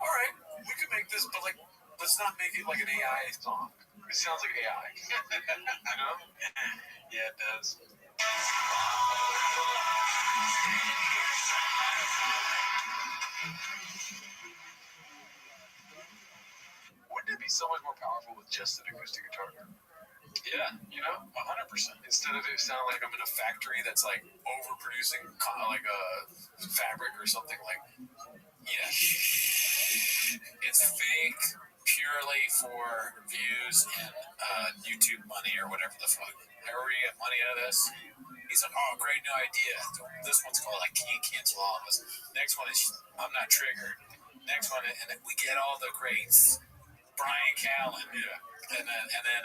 all right, we could make this, but like, let's not make it like an AI song. It sounds like AI. You know? Yeah, it does. Wouldn't it be so much more powerful with just an acoustic guitar? Yeah, You know? 100%. Instead of it sounding like I'm in a factory that's like overproducing like a fabric or something like. Yeah. It's fake purely for views and YouTube money or whatever the fuck. However you get money out of this. He's like, oh, great new idea. This one's called I Can't Cancel All of Us. Next one is I'm Not Triggered. Next one, and then we get all the greats. Brian Callen. Yeah. And then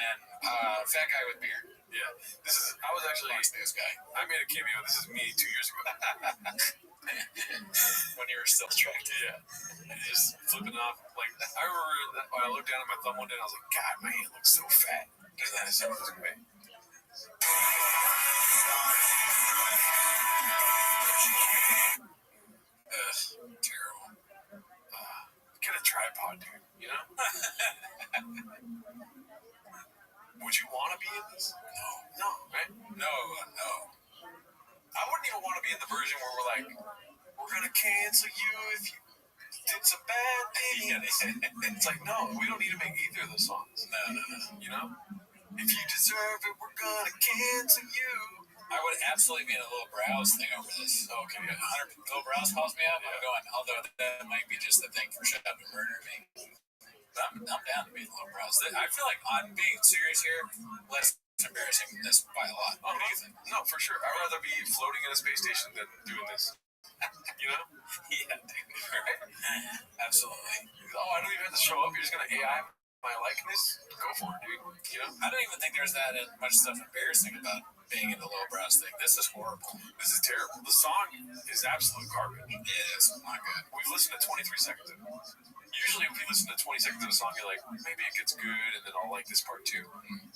Fat Guy with Beard. Yeah. I was actually. This guy. I made a cameo. This is me 2 years ago. When you were still attracted. Yeah. Just flipping off. Like, I remember that when I looked down at my thumb one day and I was like, God, my hand looks so fat. And then I said, this way. Terrible. Get a tripod, dude. You know? Would you want to be in this? No, right? No. I wouldn't even want to be in the version where we're like, we're gonna cancel you if you did some bad things. It's like, no, we don't need to make either of those songs. No. You know? If you deserve it, we're gonna cancel you. I would absolutely be in a little browse thing over this. Okay, yeah. 100 little browse calls me up. I'm going, although that might be just the thing for shut up and murder me. But I'm down to be in a little browse. I feel like I'm being serious here. Less embarrassing than this by a lot. Oh, What do you think? no, for sure. I'd rather be floating in a space station than doing this. You know? Yeah, dude. Right? Absolutely. Oh, I don't even have to show up. You're just gonna AI my likeness? Go for it, dude. You know? I don't even think there's that much stuff embarrassing about being in the low browse thing. This is horrible. This is terrible. The song is absolute garbage. Yeah, it's not good. We've listened to 23 seconds of it. Usually, if you listen to 20 seconds of a song, you're like, maybe it gets good, and then I'll like this part too.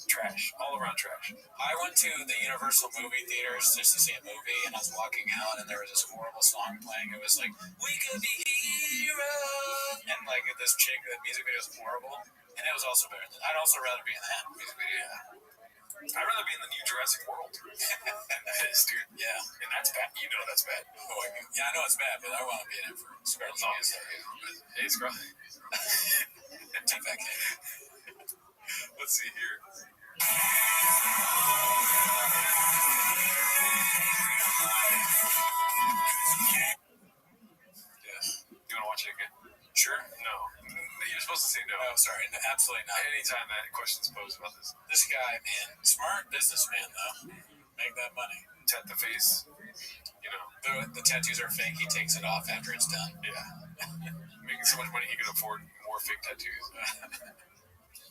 Trash. All around trash. I went to the Universal movie theaters just to see a movie, and I was walking out, and there was this horrible song playing. It was like, we could be heroes. And like this chick, the music video was horrible. And it was also better than I'd also rather be in that music video. I'd rather be in the new Jurassic World. Yes, dude. Yeah. And that's bad. You know that's bad. Oh, yeah, I know it's bad, but I want to be in it for Scarlet Zombie. Hey, Scarlet. Take that kid. Let's see here. Yeah. Do you want to watch it again? Sure. No. You're supposed to say no. Oh, sorry. No, absolutely not. Anytime that question's posed about this. This guy, man, smart businessman, though. Make that money. Tat the face. You know. The tattoos are fake. He takes it off after it's done. Yeah. Making so much money he can afford more fake tattoos.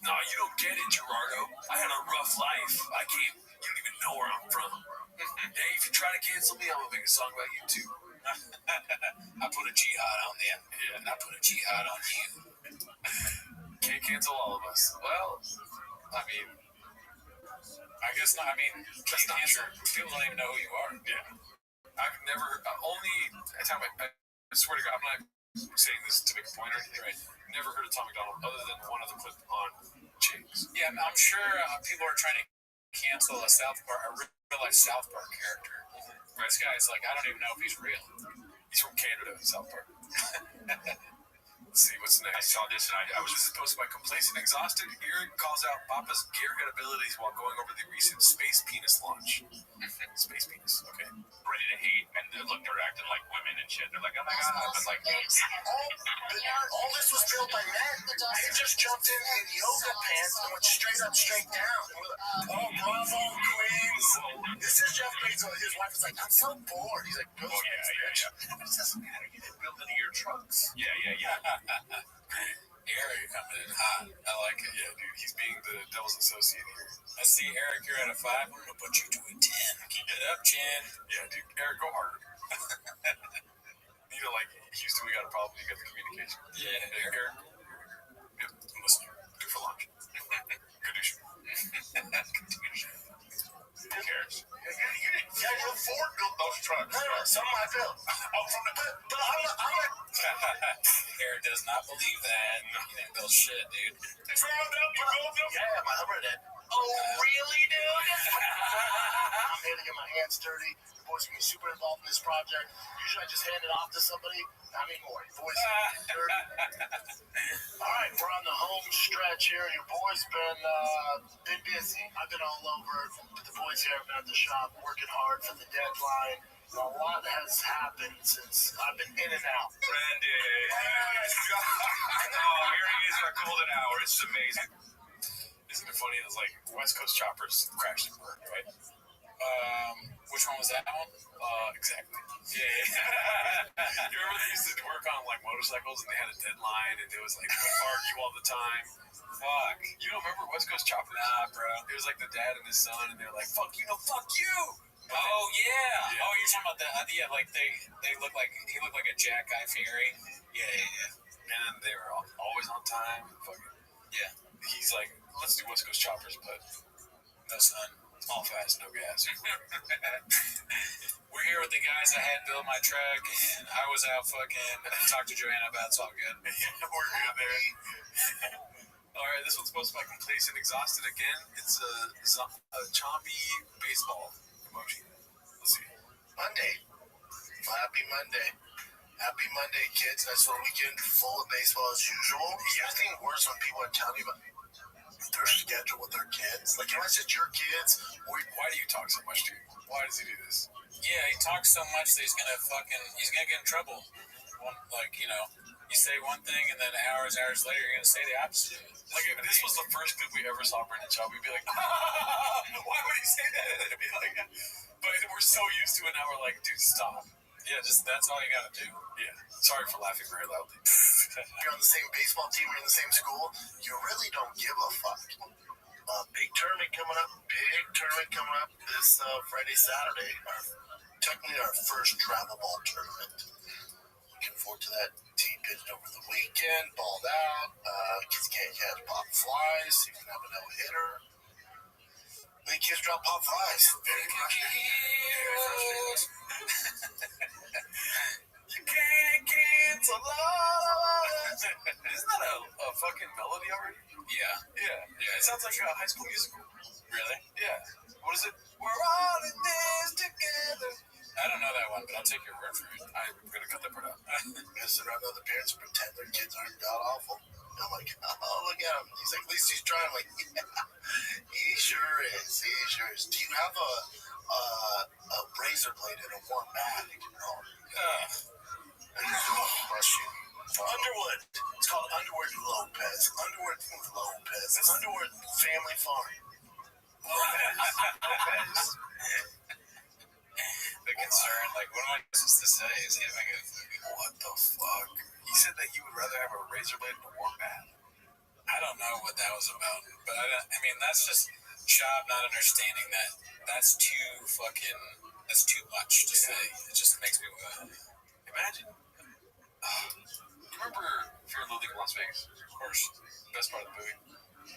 No, you don't get it, Gerardo. I had a rough life. You don't even know where I'm from. Hey, if you try to cancel me, I'm gonna make a song about you too. I put a jihad on them, and I put a jihad on you. Can't cancel all of us. Well, I mean, I guess not. I mean, that's not true. People don't even know who you are. Yeah. I've never, only time I swear to God, I'm not saying this to make a point or anything. Right. Never heard of Tom McDonald other than one other clip on Chicks. Yeah, I'm sure people are trying to cancel a real life South Park character. This guy's like, I don't even know if he's real. He's from Canada, South Park. Let's see, what's next? I saw this and I was just posted by Complacent Exhausted. Eric calls out Papa's gearhead abilities while going over the recent space penis launch. Space penis, okay. Ready to hate, and look, they're acting like women and shit. They're like, oh my god, but like, all this was built by men. They just jumped in yoga pants and went straight down. Oh, bravo, queens. This is Jeff Bezos. His wife is like, I'm so bored. He's like, oh yeah. It doesn't matter. You didn't build any of your trucks. Yeah. Eric coming in hot. I like it. Yeah, dude, he's being the devil's associate here. I see Eric, you're at a 5. I'm gonna put you to a 10. Keep it up, Chin. Yeah, dude, Eric, go harder. Like Houston, we got a problem. You got the communication. Yeah, Eric. Yep, I'm listening. Good for lunch. Good douche. Who cares? Yeah, Ford built those trucks. No, some I built. But I'm like, Eric does not believe that. You didn't build shit, dude. yeah, my Hummer did. Oh, really, dude? I'm here to get my hands dirty. The boys are going to be super involved in this project. Usually I just hand it off to somebody. Not anymore. The boys are dirty. All right, we're on the home stretch here. Your boys been busy. I've been all over, but the boys here have been at the shop working hard for the deadline. A lot has happened since I've been in and out. Brandon. Oh, here he is, our golden hour. It's amazing. Isn't it funny? It was like West Coast choppers crashed and burned, right? Which one was that one? Exactly. Yeah. You remember they used to work on like motorcycles and they had a deadline and it was like they would argue all the time. Fuck. You don't remember West Coast choppers? Nah, bro. It was like the dad and his son and they're like, fuck you, no, fuck you. Oh yeah. Oh, you're talking about that? Yeah, like they look like he looked like a Jack Guy Fieri. Yeah. And they were always on time. Fucking Yeah. He's like, let's do West Coast choppers, but No son. all fast, no gas. We're here with the guys that had built my truck, and I was out fucking talked to Joanna about it. It's all good. We're good there. All right, this one's posted by Complacent Exhausted again. It's a chompy baseball emoji. Let's see. Monday. Happy Monday. Happy Monday, kids. Nice little weekend full of baseball as usual. I think worse when people are telling you about their schedule with their kids. Like, unless it's your kids. Why do you talk so much, dude? Why does he do this? Yeah, he talks so much that he's gonna get in trouble. You say one thing, and then hours later, you're gonna say the opposite. Like, if this was the first clip we ever saw Brendan Schaub, we'd be like, why would he say that? It'd be like, but we're so used to it now, we're like, dude, stop. Yeah, just that's all you gotta do. Yeah. Sorry for laughing very loudly. You're on the same baseball team, you're in the same school, you really don't give a fuck. Big tournament coming up this Friday, Saturday. Technically our first travel ball tournament. Looking forward to that. Team pitched over the weekend, balled out. Kids can't catch pop flies. You can have a no-hitter. The kids drop pop flies. Very frustrating. You can't cancel love. Isn't that a fucking melody already? Yeah. It sounds like a High School Musical. Really? Yeah. What is it? We're all in this together. I don't know that one, but I'll take your word for it. I'm gonna cut that part out. I sit around other parents and pretend their kids aren't god awful. I'm like, oh, look at him. He's like, at least he's trying. I'm like, yeah, he sure is. Do you have a razor blade and a warm mat you can roll? Bless you. Underwood. It's called Underwood Lopez. It's Underwood Family Farm. Lopez. The concern, like, what am I supposed to say? Is he like What the fuck? He said that he would rather have a razor blade than a warm bath. I don't know what that was about, but I mean, that's just Schaub not understanding that that's too much to say. It just makes me Imagine. Remember Fear and Loathing in Las Vegas? Of course. Best part of the movie.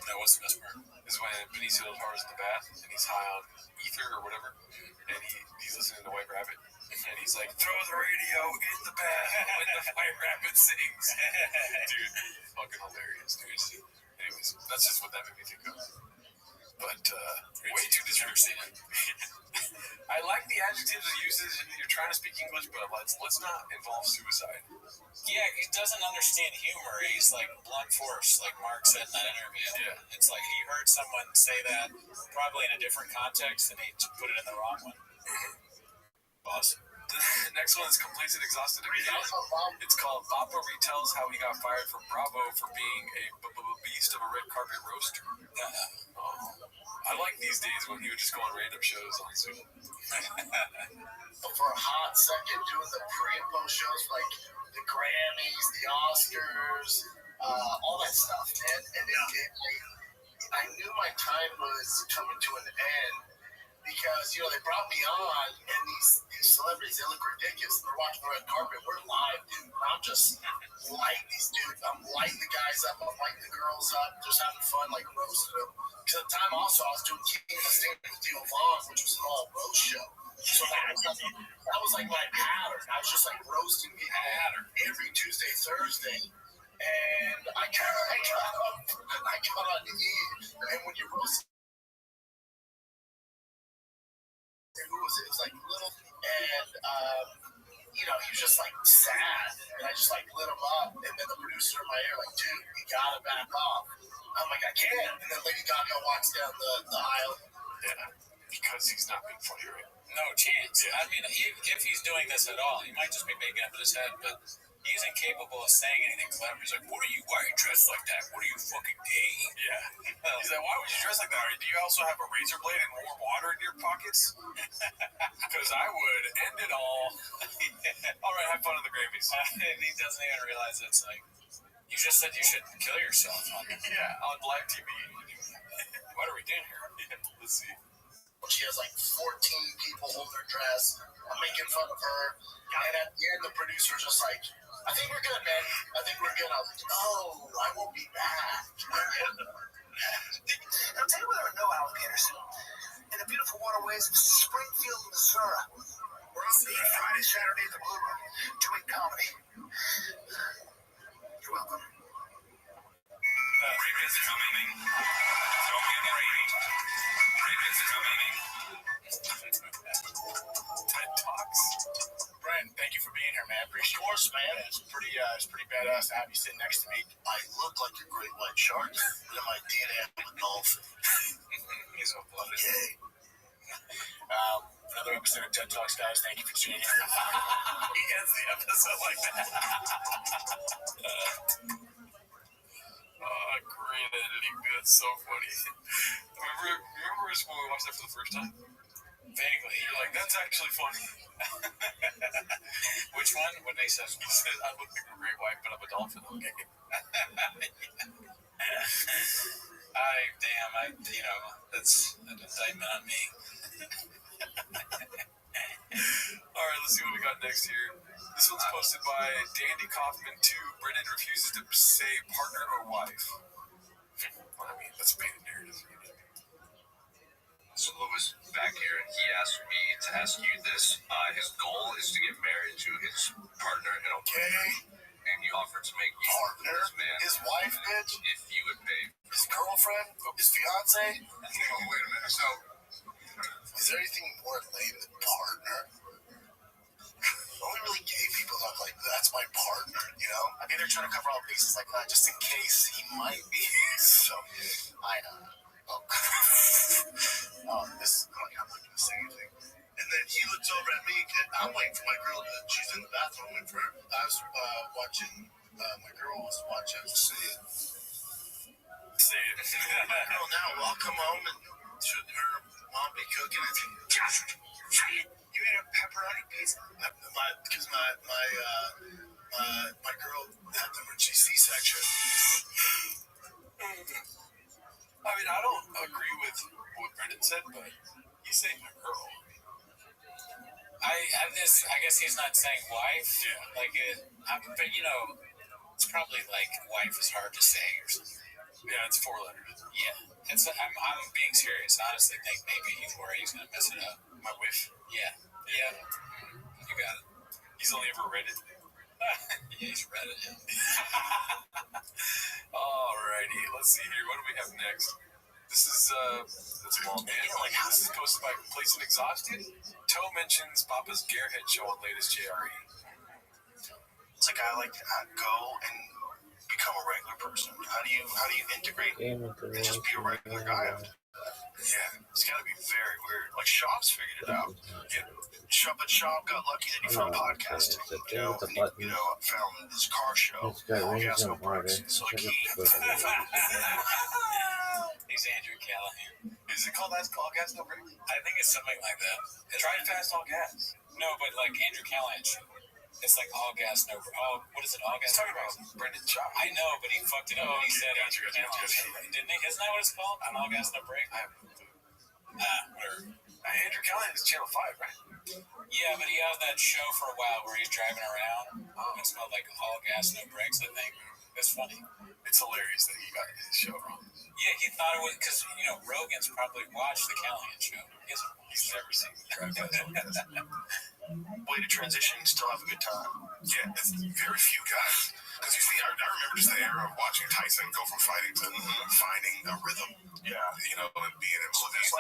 No, what's the best part? Is when Benicio del Toro's in the bath and he's high on ether or whatever, and he's listening to White Rabbit, and he's like, throw the radio in the bath when the White Rabbit sings. Dude, fucking hilarious, dude. Anyways, that's just what that made me think of. But way too disrespectful. I like the adjectives he uses. You're trying to speak English, but let's not involve suicide. Yeah, he doesn't understand humor. He's like blunt force, like Mark said in that interview. Yeah. It's like he heard someone say that probably in a different context and he put it in the wrong one. Boss. The next one is Complete and Exhausted Again. It's called Papa Retells How He Got Fired from Bravo for being a beast of a red carpet roaster. I like these days when he would just go on random shows on Zoom. For a hot second, doing the pre and post shows like the Grammys, the Oscars, all that stuff, man. And I knew my time was coming to an end because they brought me on, and these celebrities, they look ridiculous. They're watching the red carpet. We're live, dude. And I'm just lighting these dudes. I'm lighting the guys up. I'm lighting the girls up. Just having fun, like roasting them. Because at the time, also, I was doing King of the State with Theo Vaughn, which was an all roast show. So that was like my pattern. I was just like roasting people every Tuesday, Thursday. And I got on the E. And when you roast, who was it? It was like Little. And, he was just like sad. And I just like lit him up. And then the producer in my ear, like, dude, you gotta back off. I'm like, I can't. And then Lady Gaga walks down the aisle. Yeah, because he's not being funny, right? No chance. Yeah. I mean, if he's doing this at all, he might just be making it up in his head, but he's incapable of saying anything clever. He's like, why are you dressed like that? What are you, fucking gay? Yeah. He's like, why would you dress like that? Do you also have a razor blade and warm water in your pockets? Because I would end it all. All right, have fun at the Grammys. And he doesn't even realize it's like, you just said you shouldn't kill yourself. Yeah, on live TV. What are we doing here? Let's see. She has like 14 people hold her dress. I'm making fun of her. And at the end, the producer's just like, I think we're good, man. I think we're good. I was like, no, I won't be back. I'll tell you where there are no alligators. In the beautiful waterways of Springfield, Missouri. We're on the Friday, Saturday at the Blue Room, doing comedy. You're welcome. Ravens coming. Don't get ready. Ravens coming. TED Talks. Brent, thank you for being here, man. Appreciate it. Of course, man. It's pretty badass to have you sitting next to me. I look like a great white shark, but in my DNA, I'm a dolphin. He's a blooded. Yay. Another episode of TED Talks, guys. Thank you for tuning in. He ends the episode like that. Great editing. That's so funny. Remember when we watched that for the first time? Vaguely. You're like, that's actually funny. Which one? What they said? He said, I look like a great white, but I'm a dolphin. Okay. That's an indictment on me. All right, let's see what we got next here. This one's posted by Dandy Kaufman 2. Brennan refuses to say partner or wife. Well, I mean, let's paint a narrative. So Louis back here, and he asked me to ask you this. His goal is to get married to his partner, and he offered to make you Partner? his man His wife, bitch? if you would pay. His girlfriend? His fiance? Oh, wait a minute. So, Is there anything more lame than partner? Only really gay people look like, that's my partner, you know? I think they're trying to cover all bases like that just in case he might be. So, this is I'm not going to say anything. And then he looks over at me, and I'm waiting for my girl. She's in the bathroom waiting for her. I was watching, my girl was watching. Say it. My girl now will come home and should her mom be cooking it? Josh, you ate a pepperoni pizza? Because my girl had the emergency C-section. I mean, I don't agree with what Brendan said, but he's saying my girl. I guess he's not saying wife. Yeah. But it's probably like wife is hard to say or something. Yeah, it's 4 letters. Yeah. I'm being serious. I honestly think maybe he's worried he's gonna mess it up. My wife. Yeah. You got it. He's only ever read it. Yeah, he's read it. Yeah. Alrighty, let's see here. What do we have next? This is that's long. This is posted by Complacent Exhausted. Toe mentions Papa's Gearhead show on latest JRE. It's like I like to go and become a regular person. How do you integrate and just be a regular guy? Yeah, it's got to be very weird. Like Shop's figured it out. Yeah, Shop got lucky that he found podcasting. Found his car show. All gas, no brakes. So like He's Andrew Callahan. Is it called that? All gas, no brakes? I think it's something like that. Try fast, all gas. No, but like Andrew Callahan show. It's like all gas, no brakes. Oh, what is it? All gas, He's no talking about brakes. Brendan Shaw. I know, but he fucked it up when he said it. Gotcha. Didn't he? Isn't that what it's called? All gas, no brakes? Whatever. Andrew Callahan is Channel 5, right? Yeah, but he had that show for a while where he's driving around. It's called like All Gas, No Brakes, I think. It's funny. It's hilarious that he got his show wrong. Yeah, he thought it was because, Rogan's probably watched the Callahan show. He's never seen Drive Fast, All Gas. way to transition and still have a good time. Yeah, it's very few guys. Because you see, I remember just the era of watching Tyson go from fighting to finding a rhythm. Yeah. And being able So to... there's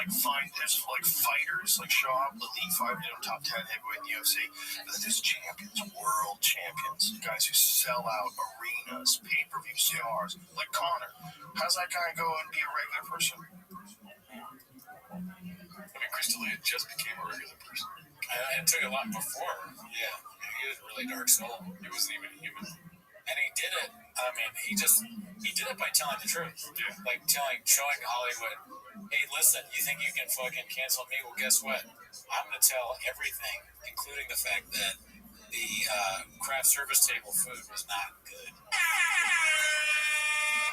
fighters like Shaw, the Elite 5, top 10 heavyweight in the UFC. But then there's champions, world champions, guys who sell out arenas, pay-per-view stars, like Connor. How's that guy go and be a regular person? Chris D'Elia just became a regular person. It took a lot before. Yeah. He was a really dark soul. He wasn't even human. And he did it. He did it by telling the truth. Yeah. Like showing Hollywood, hey, listen, you think you can fucking cancel me? Well, guess what? I'm going to tell everything, including the fact that the craft service table food was not good.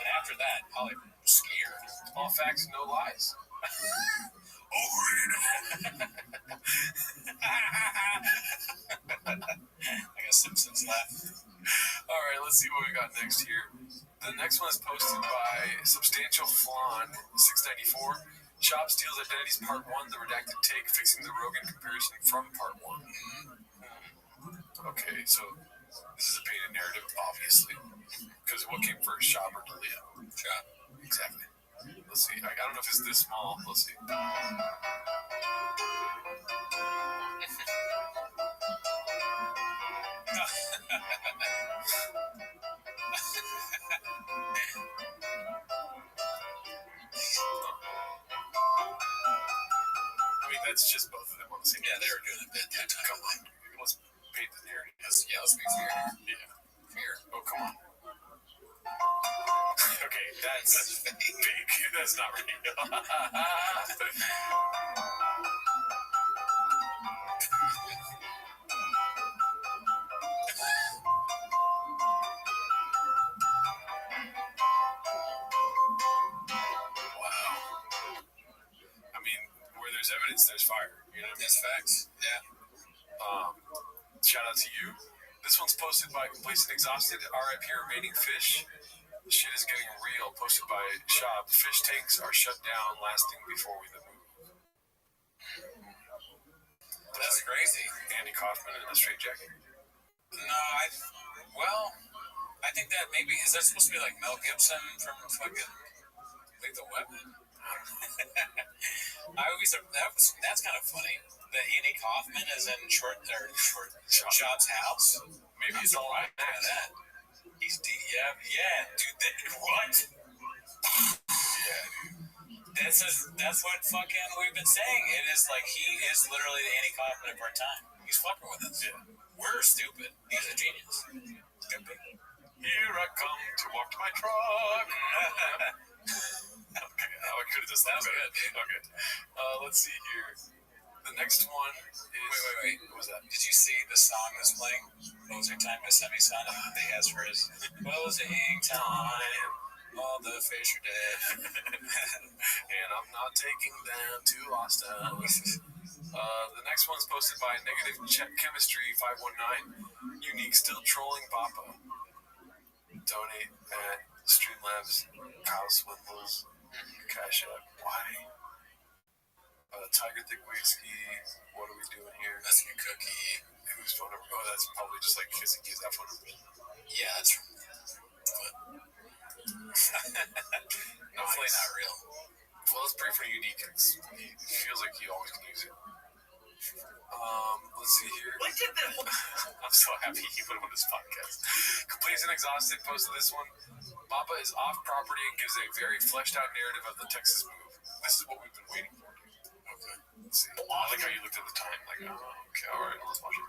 And after that, Hollywood was scared. All facts, no lies. I got Simpsons laugh. All right, let's see what we got next here. The next one is posted by Substantial Flan 694. Shop Steals Identities Part 1, the redacted take, fixing the Rogan comparison from Part 1. Okay, so this is a painted narrative, obviously. Because what came first, Shop or D'Elia? Shop. Exactly. Let's see. I don't know if it's this small. Let's see. That's just both of them on the same. Yeah, they were doing a bit that time. Come on. Let's paint the narrative. Let's be fair. Yeah. Fair. Oh, come on. Okay, that's fake. That's not real. Evidence, there's fire. You know what I mean? That's facts. Yeah. Shout out to you. This one's posted by Complacent Exhausted. RIP Remaining Fish. Shit is getting real. Posted by Shop. Fish tanks are shut down, lasting before we move. That's crazy. Andy Kaufman in a straitjacket. No, I think that maybe is that supposed to be like Mel Gibson from fucking Lethal Weapon? That's kind of funny that Andy Kaufman is in Shop's house. Maybe he's all right. That. He's dude. What? Yeah, dude. That's what fucking we've been saying. It is like he is literally the Andy Kaufman of our time. He's fucking with us. Yeah. We're stupid. He's a genius. Stupid. Here I come to walk to my truck. Okay, I could have just that was good. Okay, let's see here. The next one is... Wait. What was that? Did you see the song that's playing? Closing Time by Semi-Sonic that he has for his Closing Time. All the fish are dead. And I'm not taking them to Austin. The next one's posted by Negative Chemistry 519. Unique still trolling Papa. Donate at Streamlabs, Kyle Swindles, Cash App. Why? Tiger Thick Whiskey. What are we doing here? That's a good cookie. Whose phone number? Oh, that's probably just like because he gives that phone number. Yeah, that's hopefully not real. Well, let's pray for unique. It feels like he always can use it. Let's see here. I'm so happy he put him on this podcast. Complete and exhausted posted this one. Papa is off property and gives a very fleshed out narrative of the Texas move. This is what we've been waiting for. Okay. Let's see. I like how you looked at the time. Like, oh, okay, all right, let's watch it.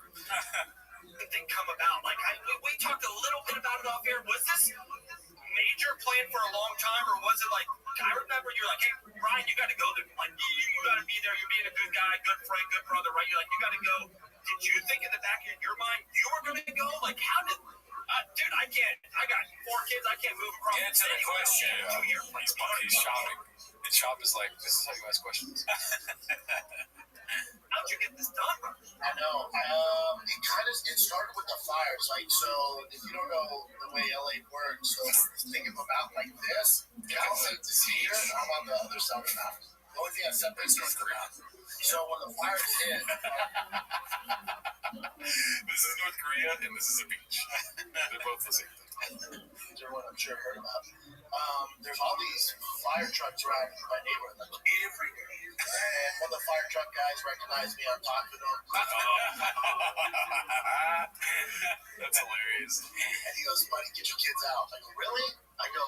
The thing come about? Like, we talked a little bit about it off air. Was this major plan for a long time, or was it like, I remember you're like, hey, Brian, you got to go there. Like, you got to be there. You're being a good guy, good friend, good brother, right? You're like, you got to go. Did you think in the back of your mind you were going to go? Like, how did... dude, I can't. I got 4 kids. I can't move across. Answer the question. 2 year plan. He's shopping. And shop is like, this is how you ask questions. How'd you get this done, bro? I know. It started with the fires. Like, so if you don't know the way LA works, so think of about like this. California is here. I'm on the other side of the mountain. The only thing that separates is the mountain. So when the fires hit, this is North Korea and this is a beach. They're both the same thing. everyone I'm sure heard about. There's all these fire trucks around my neighborhood, like everywhere. And one of the fire truck guys recognized me on top of them. That's hilarious. And he goes, buddy, get your kids out. I go, really? I go,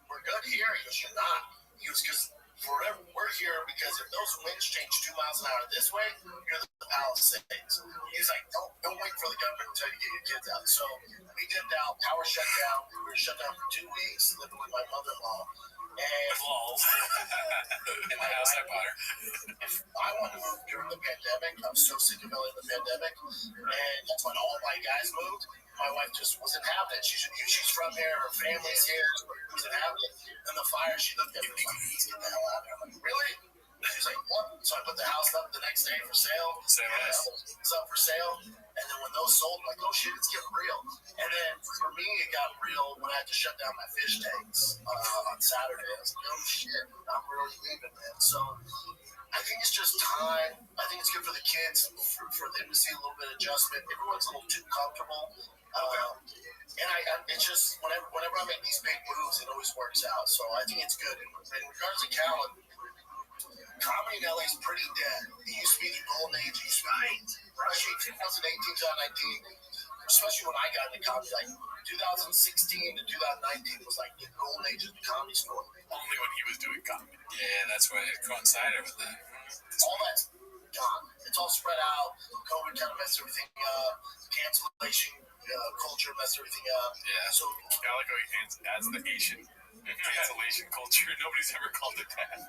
we're good here. He goes, you're not. He goes, because forever we're here because if those winds change 2 miles an hour this way, you're the Palisades. He's like, don't wait for the government to tell you to get your kids out. So we dipped out, power shut down. We were shut down for 2 weeks, living with my mother-in-law. And in the house I bought her. if I wanted to move during the pandemic, I'm so sick of LA in the pandemic. And that's when all my guys moved. My wife just wasn't having it. She's from here, her family's here, wasn't having it. And the fire, she looked at me like, let's get the hell out of here. I'm like, really? She's like, what? So I put the house up the next day for sale. It's up for sale. And then when those sold, I'm like, oh shit, it's getting real. And then for me, it got real when I had to shut down my fish tanks on Saturday. I was like, oh shit, I'm really leaving, man. So I think it's just time. I think it's good for the kids, for them to see a little bit of adjustment. Everyone's a little too comfortable. And it's just, whenever I make these big moves, it always works out. So I think it's good. In regards to Callan, comedy in LA is pretty dead. It used to be the golden age. It used to be, especially 2018, 2019, especially when I got into comedy, like 2016 to 2019 was like the golden age of the comedy store. Only when he was doing comedy. Yeah, that's why it coincided with that. All that's gone. It's all spread out. COVID kind of messed everything up. Cancellation culture messed everything up. Yeah. So I like how he adds the Asian cancellation culture. Nobody's ever called it that.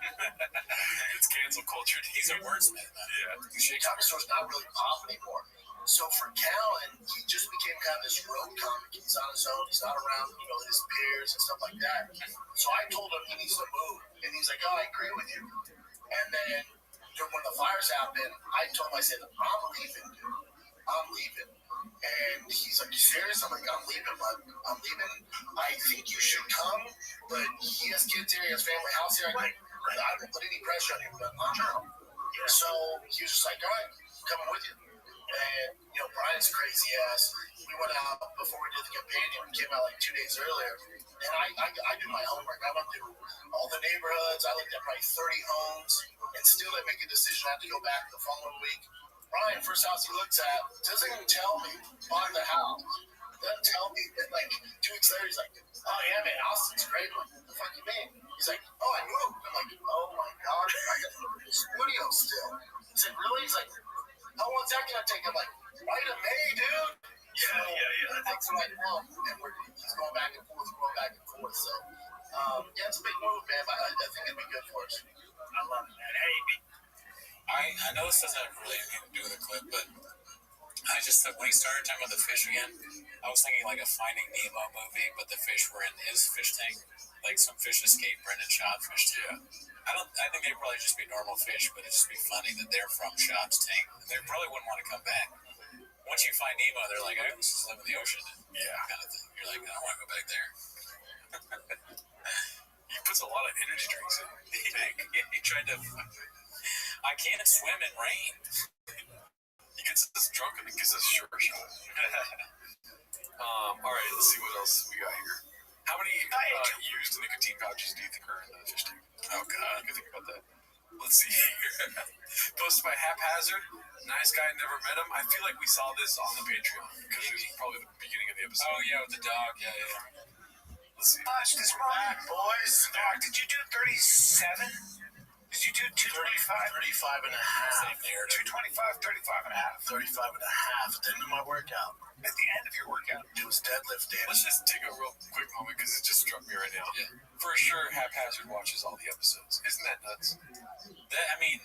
It's cancel culture. He's a wordsmith. Yeah. The comedy store's not really pop anymore. So for Callan, he just became kind of this road comic. He's on his own. He's not around, his peers and stuff like that. So I told him he needs to move, and he's like, "Oh, I agree with you." And then when the fires happened, I told him, I said, "I'm leaving, dude. I'm leaving." And he's like, "You serious?" I'm like, "I'm leaving, bud. I'm leaving. I think you should come, but he has kids here, he has family house here. I don't put any pressure on him, but I'm out." So he was just like, "All right, I'm coming with you." And, Brian's crazy ass. We went out before we did the companion. We came out like 2 days earlier. And I do my homework. I went through all the neighborhoods. I looked at probably 30 homes. And still didn't make a decision. I had to go back the following week. Brian, first house he looks at, doesn't even tell me, bought the house. Doesn't tell me. And like 2 weeks later, he's like, "Oh, yeah, man, Austin's great." I'm like, "What the fuck you mean?" He's like, "Oh, I moved." I'm like, "Oh, my God. I got the studio still." He's like, "Really?" He's like, "How long's that going to take?" I'm like, "Right to May, dude." Yeah. That's right now. And he's going back and forth, So, it's a big move, man. But I think it'd be good for us. I love it, man. Hey, I know this doesn't have really anything to do with the clip, but I just thought when he started talking about the fish again, I was thinking like a Finding Nemo movie, but the fish were in his fish tank. Like some fish escaped Brendan Schaub's fish tank. I think they'd probably just be normal fish, but it'd just be funny that they're from Schaub's tank. They probably wouldn't want to come back. Once you find Nemo, they're like, "I used to live in the ocean." Yeah. Kind of thing. You're like, "I don't want to go back there." He puts a lot of energy drinks in. He tried to... I can't swim in rain. He gets us drunk and then gives us a short shot. All right, let's see what else we got here. How many used nicotine pouches do you think are in the fish tank? Oh God, I can think about that. Let's see here. Posted by Haphazard. Nice guy, never met him. I feel like we saw this on the Patreon because it was probably the beginning of the episode. Oh yeah, with the dog. Yeah. Let's see. This back, boys. Doc, did you do 37? Did you do 225? 35 and a half. Same narrative. 225, 35 and a half. 35 and a half at the end of my workout. At the end of your workout. It was deadlift day. Let's just take a real quick moment because it just struck me right now. Yeah. For sure, Haphazard watches all the episodes. Isn't that nuts? I mean,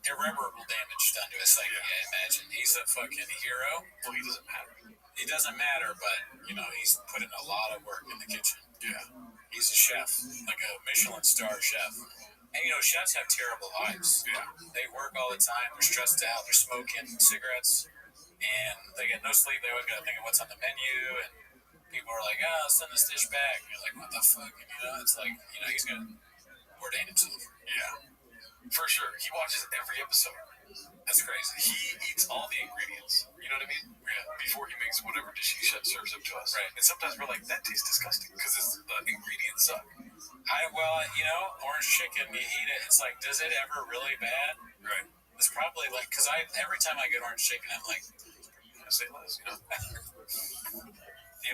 irreparable damage done to his psyche, I imagine. He's a fucking hero. Well, he doesn't matter. He doesn't matter, but, he's put in a lot of work in the kitchen. Yeah. He's a chef, like a Michelin star chef. And, chefs have terrible lives. Yeah. They work all the time. They're stressed out. They're smoking cigarettes. And they get no sleep. They always got to think of what's on the menu. And people are like, send this dish back. And you're like, what the fuck? And, it's like, he's going to ordain himself. Yeah. For sure. He watches every episode. That's crazy. He eats all the ingredients. You know what I mean? Yeah. Before he makes whatever dish he serves up to us. Right. And sometimes we're like, that tastes disgusting because the ingredients suck. Orange chicken, you eat it, it's like, does it ever really bad? Right. It's probably like, because every time I get orange chicken, I'm like, say less, do you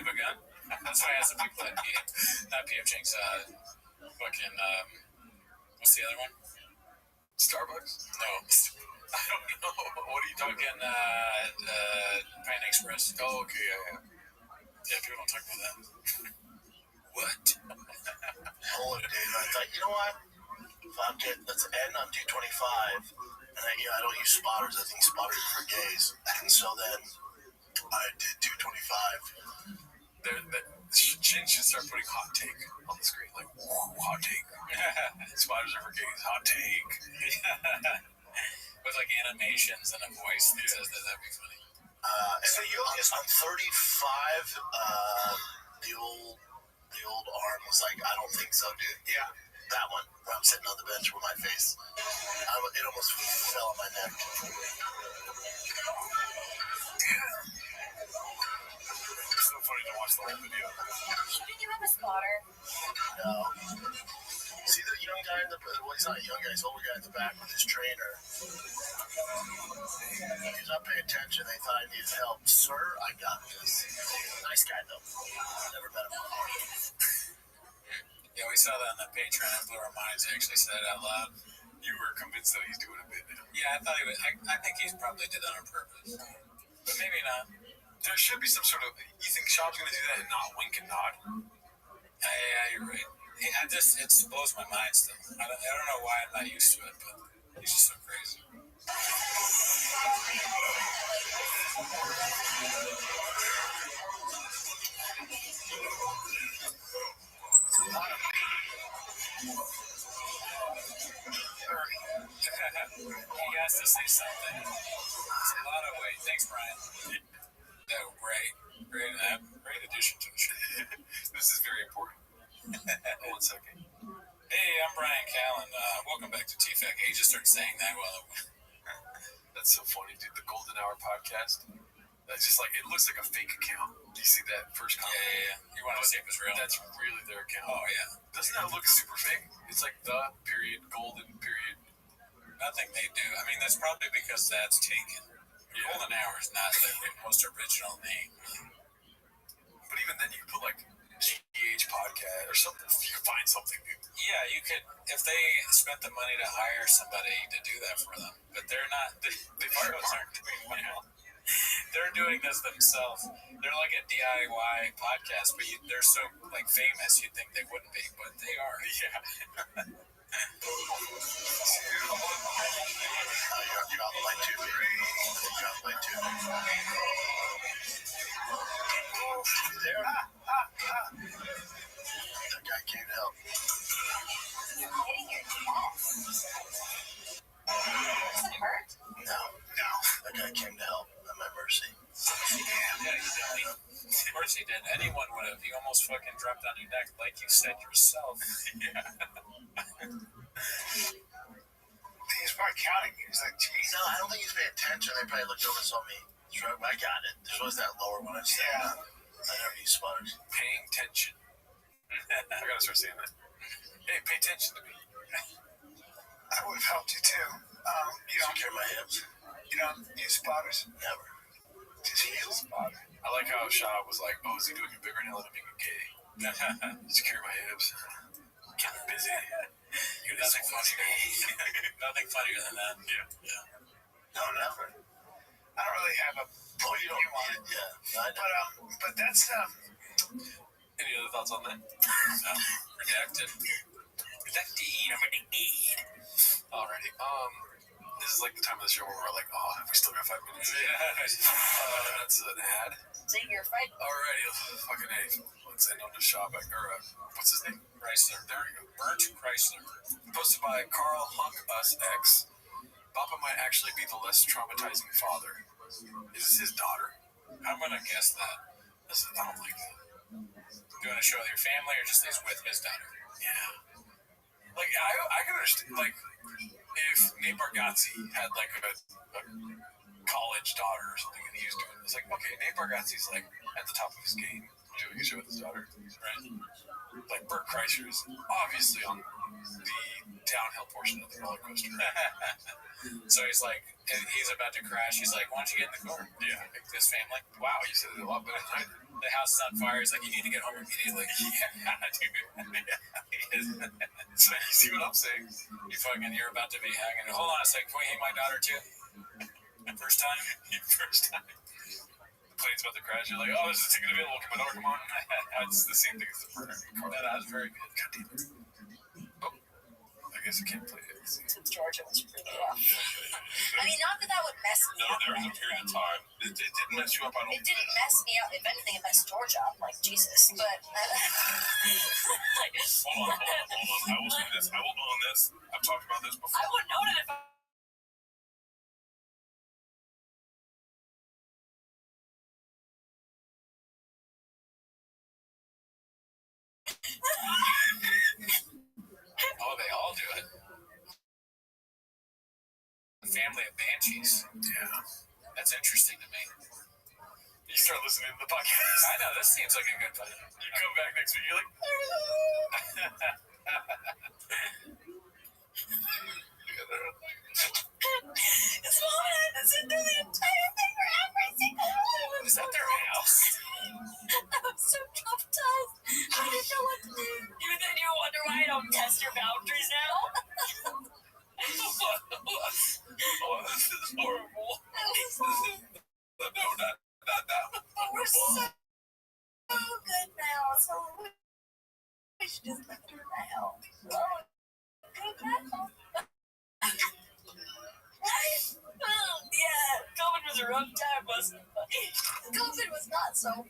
have a gun? That's why I asked the people at not P.F. Chang's, fucking, what's the other one? Starbucks? No. I don't know. What are you talking Panda Express. Oh, okay, yeah. Yeah, people don't talk about that. What? Holidays. I thought, you know what? Let's end on 225. And I don't use spotters. I think spotters are for gays. And so then I did 225. Shin should start putting hot take on the screen. Like, hot take. Spiders are for gays. Hot take. With like animations and a voice that says that'd be funny. So you on 35, the old arm was like, I don't think so, dude. Yeah, that one where I'm sitting on the bench with my face. It almost fell on my neck. It's so funny to watch the whole video. Shouldn't you have a spotter? No. See the young guy he's not a young guy, he's an older guy in the back with his trainer. He's not paying attention. They thought I needed help. Sir, I got this. Nice guy, though. Never met him before. Yeah, we saw that on the Patreon. It blew our minds. He actually said it out loud. You were convinced that he's doing a bit now. Yeah, I thought he was. I think he probably did that on purpose. But maybe not. There should be some sort of... You think Schaub's going to do that and not wink and nod? Yeah, you're right. It blows my mind still. I don't know why I'm not used to it, but he's just so crazy. He has to say something. It's a lot of weight. Thanks, Brian. No, great addition to the show. This is very important. 1 second. Hey, I'm Brian Callen. Welcome back to TFAC. He just started saying that That's so funny, dude. The Golden Hour podcast. That's just like, it looks like a fake account. Do you see that first comment? Yeah. You want to see if it's real? That's really their account. Oh, yeah. Doesn't that look super fake? It's like the period, golden period. Nothing they do. I mean, that's probably because that's taken. Yeah. Golden Hour is not the most original name. But even then, you could put like GH podcast or something. You could find something, dude. Yeah, you could, if they spent the money to hire somebody to do that for them. But they're not. They aren't doing well. They're doing this themselves. They're like a DIY podcast, but they're so like famous, you'd think they wouldn't be, but they are. Yeah. You're off by 2, baby. You're off by 2. You there? That guy came to help. You're hitting your chest. Does it hurt? No. That guy came to help. At my mercy. Yeah, you dummy. Of course he did. Anyone would have. You almost fucking dropped on your neck, like you said yourself. Yeah. He's probably counting. He's like, geez. No, I don't think he's paying attention. They probably looked over and saw me. I got it. There's always that lower one. I never use spotters. Paying attention. I gotta start saying that. Hey, pay attention to me. I would have helped you too. You don't care my hips. You don't use spotters? Never. Just heel spotter. I like how Shaw was like, oh, is he doing it bigger now that I'm being gay? Secure my hips. Kind of busy. Nothing funnier. Nothing funnier than that. Yeah. No, never. I don't really have a point of view on it. Yeah. But that's Any other thoughts on that? No. Redacted. Alrighty. This is like the time of the show where we're like, oh, we still got 5 minutes. That's an ad. So you're fighting. Alrighty, fucking A. Let's end on the shop. What's his name? Chrysler. There we go. Burnt Chrysler. Posted by Carl Hunk Us X. Papa might actually be the less traumatizing father. Is this his daughter? I'm gonna guess that. I don't like that. Doing a show with your family or just he's with his daughter? Yeah. Like, I can understand, like, if Nate Bargatze had, like, a college daughter or something and he was doing, it's like, okay, Nate Bargatze's, like, at the top of his game doing a show with his daughter, right? Like, Bert Kreischer is obviously on the downhill portion of the roller coaster. So he's like, he's about to crash. He's like, why don't you get in the car? Yeah. This family. Wow, you said it a lot better than I did. The house is on fire. He's like, you need to get home immediately. Yeah, dude. So you see what I'm saying? You're about to be hanging. Hold on a second. Can we hang my daughter too? First time? First time. The plane's about to crash. You're like, oh, there's a ticket available. Come on. It's the same thing as the murder. That was very good. God damn it. Oh, I guess I can't play it. Since Georgia was really rough. I mean, not that would mess me No, up. there was a period of time. It didn't mess you up. I don't It didn't mess me up. If anything, it messed Georgia up. Like, Jesus. But, Hold on. I will say this. I will own this. I've talked about this before. I wouldn't own it if I... Oh, they all do it. The family of banshees. Yeah. That's interesting to me. You start listening to the podcast. I know, this seems like a good plan. You come back next week, you're like, This woman had to sit through the entire thing for every single one. Is that their house? I was so traumatized. I didn't know what to do. Even then, you wonder why I don't test your boundaries now. oh, this is horrible. No, not that. We're so good now. So we should just leave it now. Oh, good now. Yeah, COVID was a rough time, wasn't it? COVID was not so fun.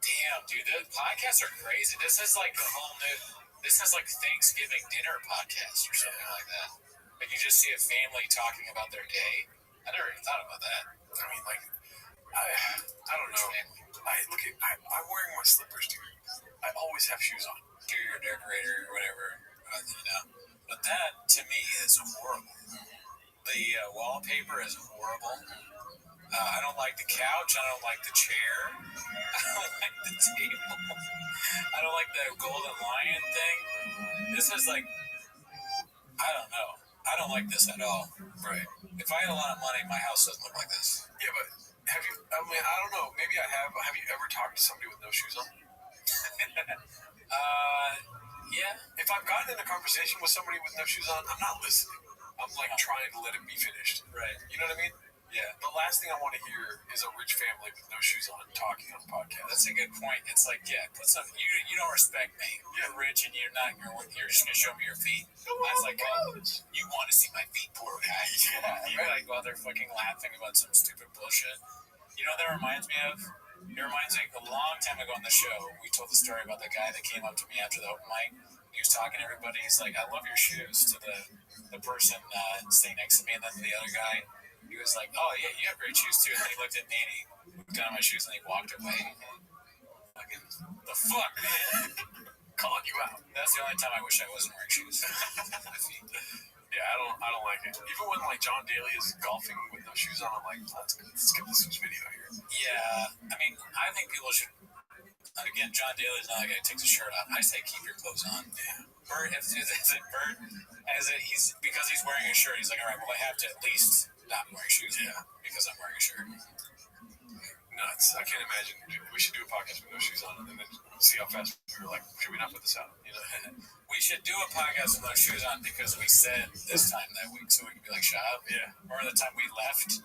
Damn, dude, the podcasts are crazy. This is like a whole new. This is like Thanksgiving dinner podcast or something like that. Like you just see a family talking about their day. I never even thought about that. I mean, like, I don't know. I'm wearing my slippers, dude. I always have shoes on. You're a decorator or whatever, you know. But that, to me, is horrible. The wallpaper is horrible. I don't like the couch. I don't like the chair. I don't like the table. I don't like the golden lion thing. This is like, I don't know. I don't like this at all. Right. If I had a lot of money, my house doesn't look like this. Yeah, but have you, I mean, I don't know. Maybe I have. Have you ever talked to somebody with no shoes on? Yeah. If I've gotten in a conversation with somebody with no shoes on, I'm not listening. I'm like trying to let it be finished. Right. You know what I mean? Yeah. The last thing I want to hear is a rich family with no shoes on talking on a podcast. That's a good point. It's like, yeah, put some. You don't respect me. You're rich and you're not. You're just gonna show me your feet. I was like, oh, you want to see my feet, poor guy? Yeah. You're like while they're fucking laughing about some stupid bullshit. You know what that reminds me of? It reminds me a long time ago on the show. We told the story about the guy that came up to me after the open mic. He was talking to everybody. He's like, I love your shoes, to the person sitting next to me, and then the other guy. He was like, oh, yeah, you have great shoes, too. And then he looked at me, and he looked down at my shoes, and he walked away. Fucking, the fuck, man? Calling you out. That's the only time I wish I wasn't wearing shoes. Yeah, I don't like it. Even when, like, John Daly is golfing with no shoes on, I'm like, let's get this video here. Yeah, I mean, I think people should... Again, John Daly's not a guy who takes his shirt off. I say keep your clothes on. Yeah. Bert, he's because he's wearing a shirt. He's like, all right, well, I have to at least not wear shoes. Yeah, because I'm wearing a shirt. Nuts. I can't imagine. We should do a podcast with no shoes on, and then see how fast we were like. Should we not put this out? You know, we should do a podcast with no shoes on because we said this time that week, so we could be like, shut up. Yeah. Remember the time we left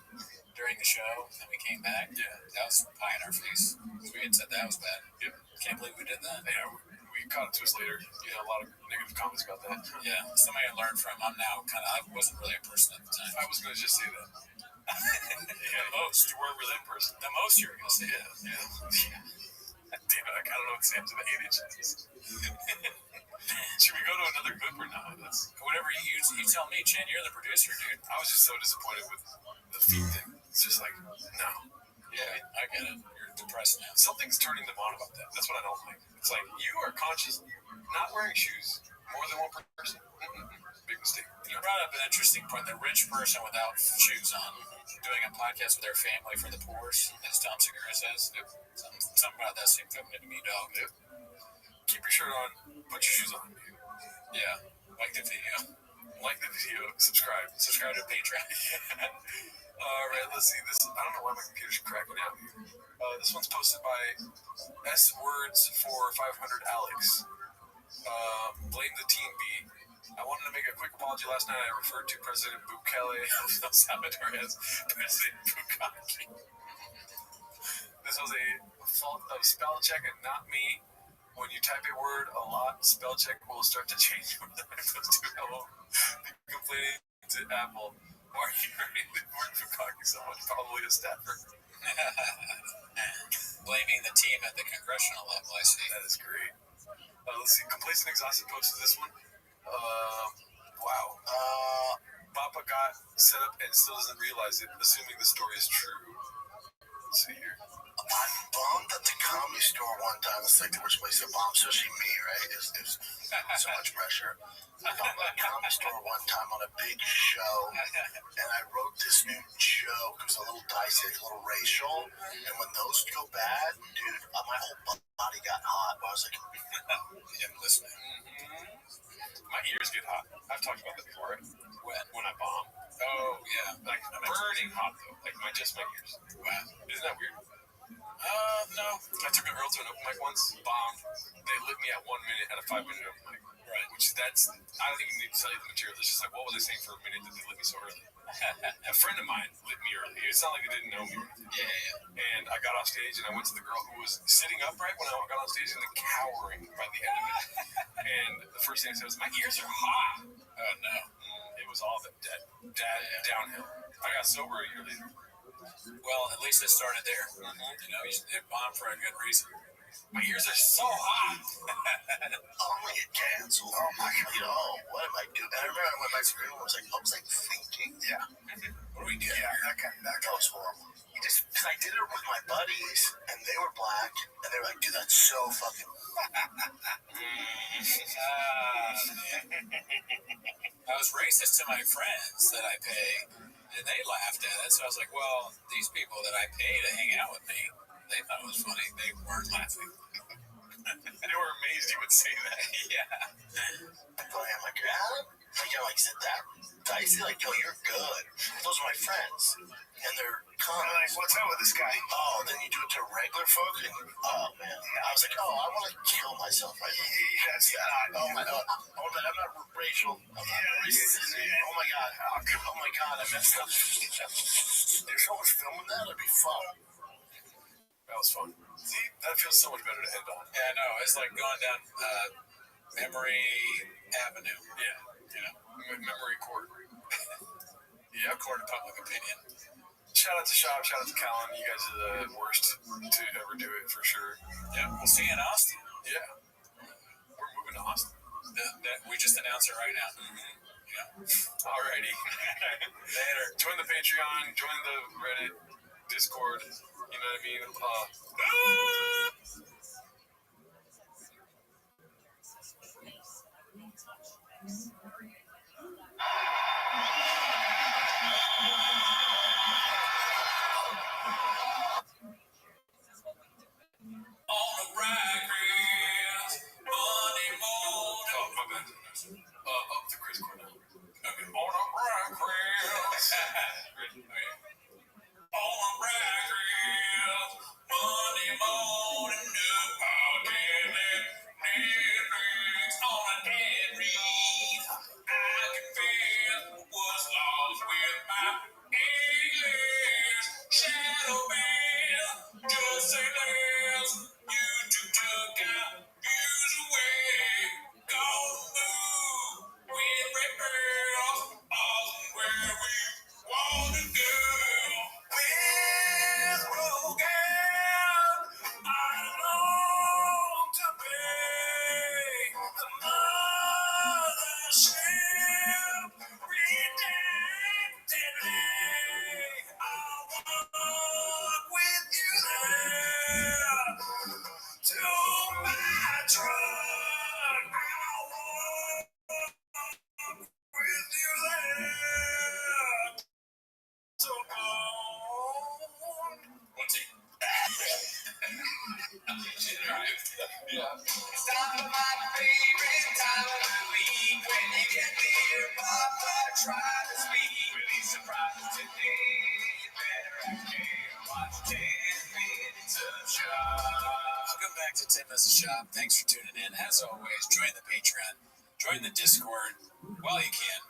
during the show and we came back? Yeah. That was pie in our face. We had said that was bad. Yep. Can't believe we did that. Yeah. We caught it to us later. You know, a lot of negative comments about that. Yeah. Somebody I learned from. I wasn't really a person at the time. I was going to just say that. The most. You weren't really in person. The most you were going to say. Yeah. Damn it, I don't know what Sam's of the 8 inches. Should we go to another clip or not? Whatever you tell me, Chan, you're the producer, dude. I was just so disappointed with the feet thing. It's just like, no. Yeah, I get it. You're depressed now. Something's turning them on about that. That's what I don't like. It's like, you are conscious not wearing shoes more than one person. Big mistake. You brought up an interesting point. The rich person without shoes on doing a podcast with their family for the poor, as Tom Segura says. Yep. Something about that seemed coming to me, dog. Yep. Keep your shirt on. Put your shoes on. Dude. Yeah. Like the video. Subscribe. Subscribe to Patreon. All right, let's see. This. I don't know why my computer's cracking out here. This one's posted by S Words for 500 Alex. Blame the team B. I wanted to make a quick apology. Last night I referred to President Bukele of El Salvador as President Bukaki. This was a fault of spell check and not me. When you type a word a lot, spell check will start to change when the line goes to hello. Complaining to Apple. Why are you writing the word Bukaki so much? Probably a staffer. Blaming the team at the congressional level, I see. That is great. Let's see. Complacent Exhausted posted this one. Wow. Papa got set up and still doesn't realize it, assuming the story is true. Let's see here. I'm bummed at the comedy store one time. It's like the worst place to bomb, especially me, right? There's so much pressure. I bombed at the comedy store one time on a big show, and I wrote this new joke. It was a little dicey, like a little racial. And when those go bad, dude, my whole body got hot. I was like, I'm listening. My ears get hot. I've talked about that before, right? When I bomb. Oh, yeah. Like, burning hot, though. Like, just my ears. Wow. Isn't that weird? No. I took a girl to an open mic once, bombed. They lit me at 1 minute at a 5-minute open mic. Right. I don't even need to tell you the material. It's just like, what was I saying for a minute that they lit me so early? A friend of mine lit me early. It's not like they didn't know me. Yeah. And I got off stage and I went to the girl who was sitting upright when I got on stage and then cowering by the end of it. And the first thing I said was, my ears are hot. Oh, no. It was all downhill. I got sober a year later. Well, at least it started there. You know, it bombed for a good reason. My ears are so hot. I'm gonna get canceled. Oh my god, what am I doing? And I remember I went back to the room. I was like thinking, What do we do? Yeah, that was horrible. Because I did it with my buddies, and they were black, and they were like, dude, that's so fucking. I was racist to my friends that I pay, and they laughed at it. So I was like, well, these people that I pay to hang out with me, they thought it was funny. They weren't laughing. They were amazed you would say that. Yeah. I'm like, like, said that dicey? Like, yo, you're good. Those are my friends. And they're like, what's up with this guy? Oh, then you do it to regular folk? And, oh, man. I was like, I want to kill myself right now. Oh, my God. I'm not racial. I'm not racist. Oh, my God. Oh, my God. I messed up. There's so much filming that. It'd be fun. That was fun. See, that feels so much better to end on. Yeah, no, it's like going down Memory Avenue. Yeah. Memory Court. Yeah, court of public opinion. Shout out to Shop, shout out to Callan. You guys are the worst to ever do it, for sure. Yeah, we'll see you in Austin. Yeah. We're moving to Austin. We just announced it right now. Yeah. Alrighty. Later. Join the Patreon, join the Reddit, Discord. You know what I mean? On the right, Chris. Monday morning. Oh, my bad. say less. You took out views away. Go move with Rebel. All where we want to go. With Rogan, I long to be the mothership. Redactedly, I'll walk with you there to my truck. I'll walk with you there to bone. One take. It's time for my favorite time of the week when you get near Papa, try to speak. Really surprised today. You better actually watch 10 minutes of shop. Welcome back to 10 Minutes of Shop. Thanks for tuning in. As always, join the Patreon, join the Discord while you can.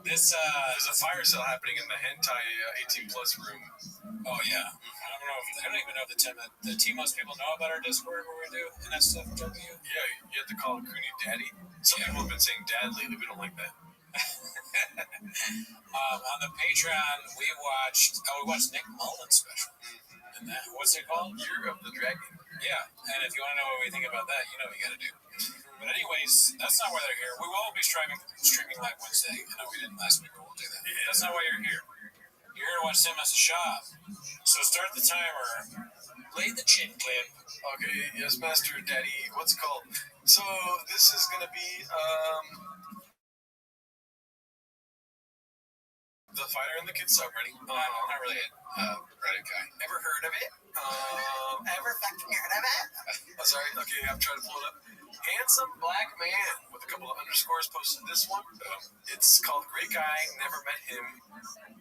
There's a fire sale happening in the hentai 18 plus room. Oh yeah, I don't even know if the T-most people know about our Discord where we do and that stuff. Yeah, you have to call Cooney Daddy. Some people have been saying Dad lately. We don't like that. On the Patreon, we watched Nick Mullen's special. And that, what's it called? Year of the Dragon. Yeah, and if you want to know what we think about that, you know what you got to do. But anyways, that's not why they're here. We will be streaming live Wednesday. I know we didn't last week, but we'll do that. Yeah. That's not why you're here. You're here to watch 10 Minutes of Shop. So start the timer. Play the chin clip. Okay, yes, Master Daddy. What's it called? So this is going to be The Fighter and the Kid subreddit. I'm not really a Reddit guy. Ever heard of it? Ever fucking heard of it? Oh, sorry. Okay, I'm trying to pull it up. Handsome black man with a couple of underscores posted this one. It's called Great Guy, Never Met Him.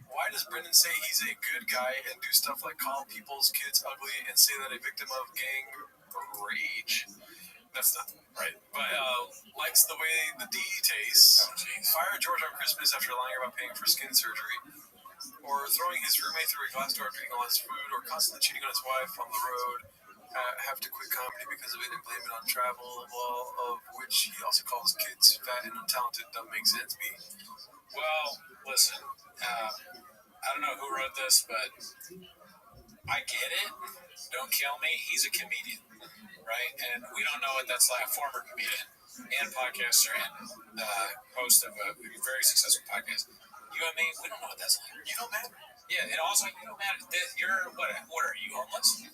Why does Brendan say he's a good guy and do stuff like call people's kids ugly and say that a victim of gang rage? That's not right. But likes the way the D tastes. Fire George on Christmas after lying about paying for skin surgery. Or throwing his roommate through a glass door after eating all his food. Or constantly cheating on his wife on the road. Have to quit comedy because of it and blame it on travel, of which he also calls kids fat and untalented. Doesn't make sense, me. Well, listen, I don't know who wrote this, but I get it. Don't kill me. He's a comedian, right? And we don't know what that's like. A former comedian and podcaster and host of a very successful podcast. You and me, we don't know what that's like. You don't matter. Yeah, and also you don't matter. You're what are you, homeless?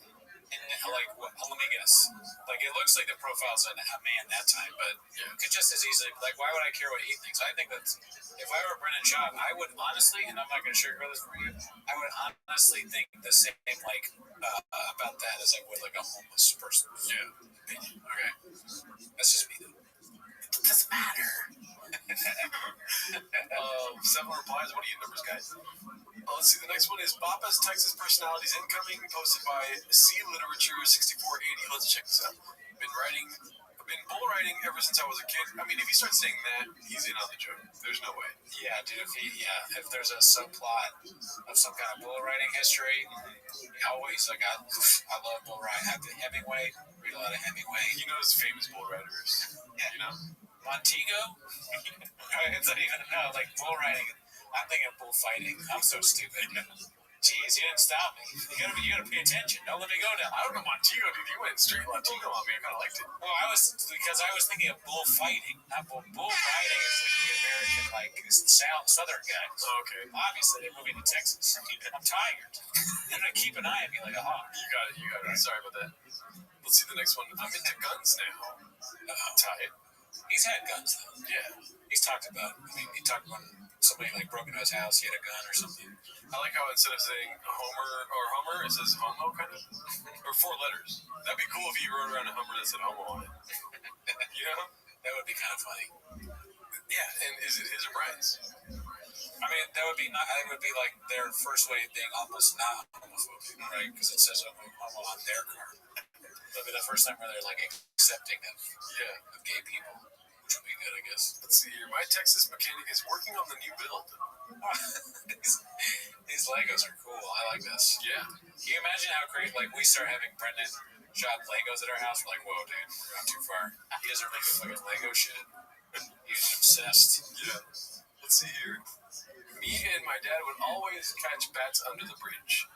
And like, let me guess. Like, it looks like the profile's a man that time, but it could just as easily, like, why would I care what he thinks? I think that if I were Brendan Schaub, I would honestly, and I'm not going to sugarcoat this for you, I would honestly think the same, like, about that as I would, like, a homeless person. Yeah. Opinion. Okay. That's just me, though. It doesn't matter. 7 replies. What are you numbers, guys? Let's see. The next one is Bapa's Texas Personalities Incoming, posted by C Literature 6480. Let's check this out. I've been bull writing ever since I was a kid. I mean, if you start saying that, he's in on the joke. There's no way. Yeah, dude. If there's a subplot of some kind of bull writing history, always like I love bull writing. Hemingway. Read a lot of Hemingway. You know his famous bull writers. Yeah. You know Montego. It's not even like bull writing. I'm thinking bullfighting. I'm so stupid. Jeez, you didn't stop me. You gotta pay attention. Don't let me go now. I don't know Montego, dude. You went straight Montego on me. I kind of liked it. Well, I was thinking of bullfighting, not bull riding. Is like the American, like Southern guys. Oh, okay. Obviously, they're moving to Texas. I'm tired. They're gonna keep an eye on me like a hawk. You got it. Right. Sorry about that. Let's see the next one. I'm into guns now. Tight. He's had guns though. Yeah. He talked about somebody like broke into his house, he had a gun or something. I like how instead of saying Hummer, it says homo kind of, or 4 letters. That'd be cool if he rode around a Hummer that said homo on it. You know, that would be kind of funny. Yeah, and is it his or Brian's? I mean, that would be like their first way of being almost not homophobic, right? Because it says homo on their car. That'd be the first time where they're like accepting of gay people. which would be good, I guess. Let's see here. My Texas mechanic is working on the new build. These Legos are cool. I like this. Yeah. Can you imagine how great, like, we start having Brendan shop Legos at our house? We're like, whoa, dude, we're not too far. He doesn't make fucking Lego shit. He's obsessed. Yeah. Let's see here. Me and my dad would always catch bats under the bridge.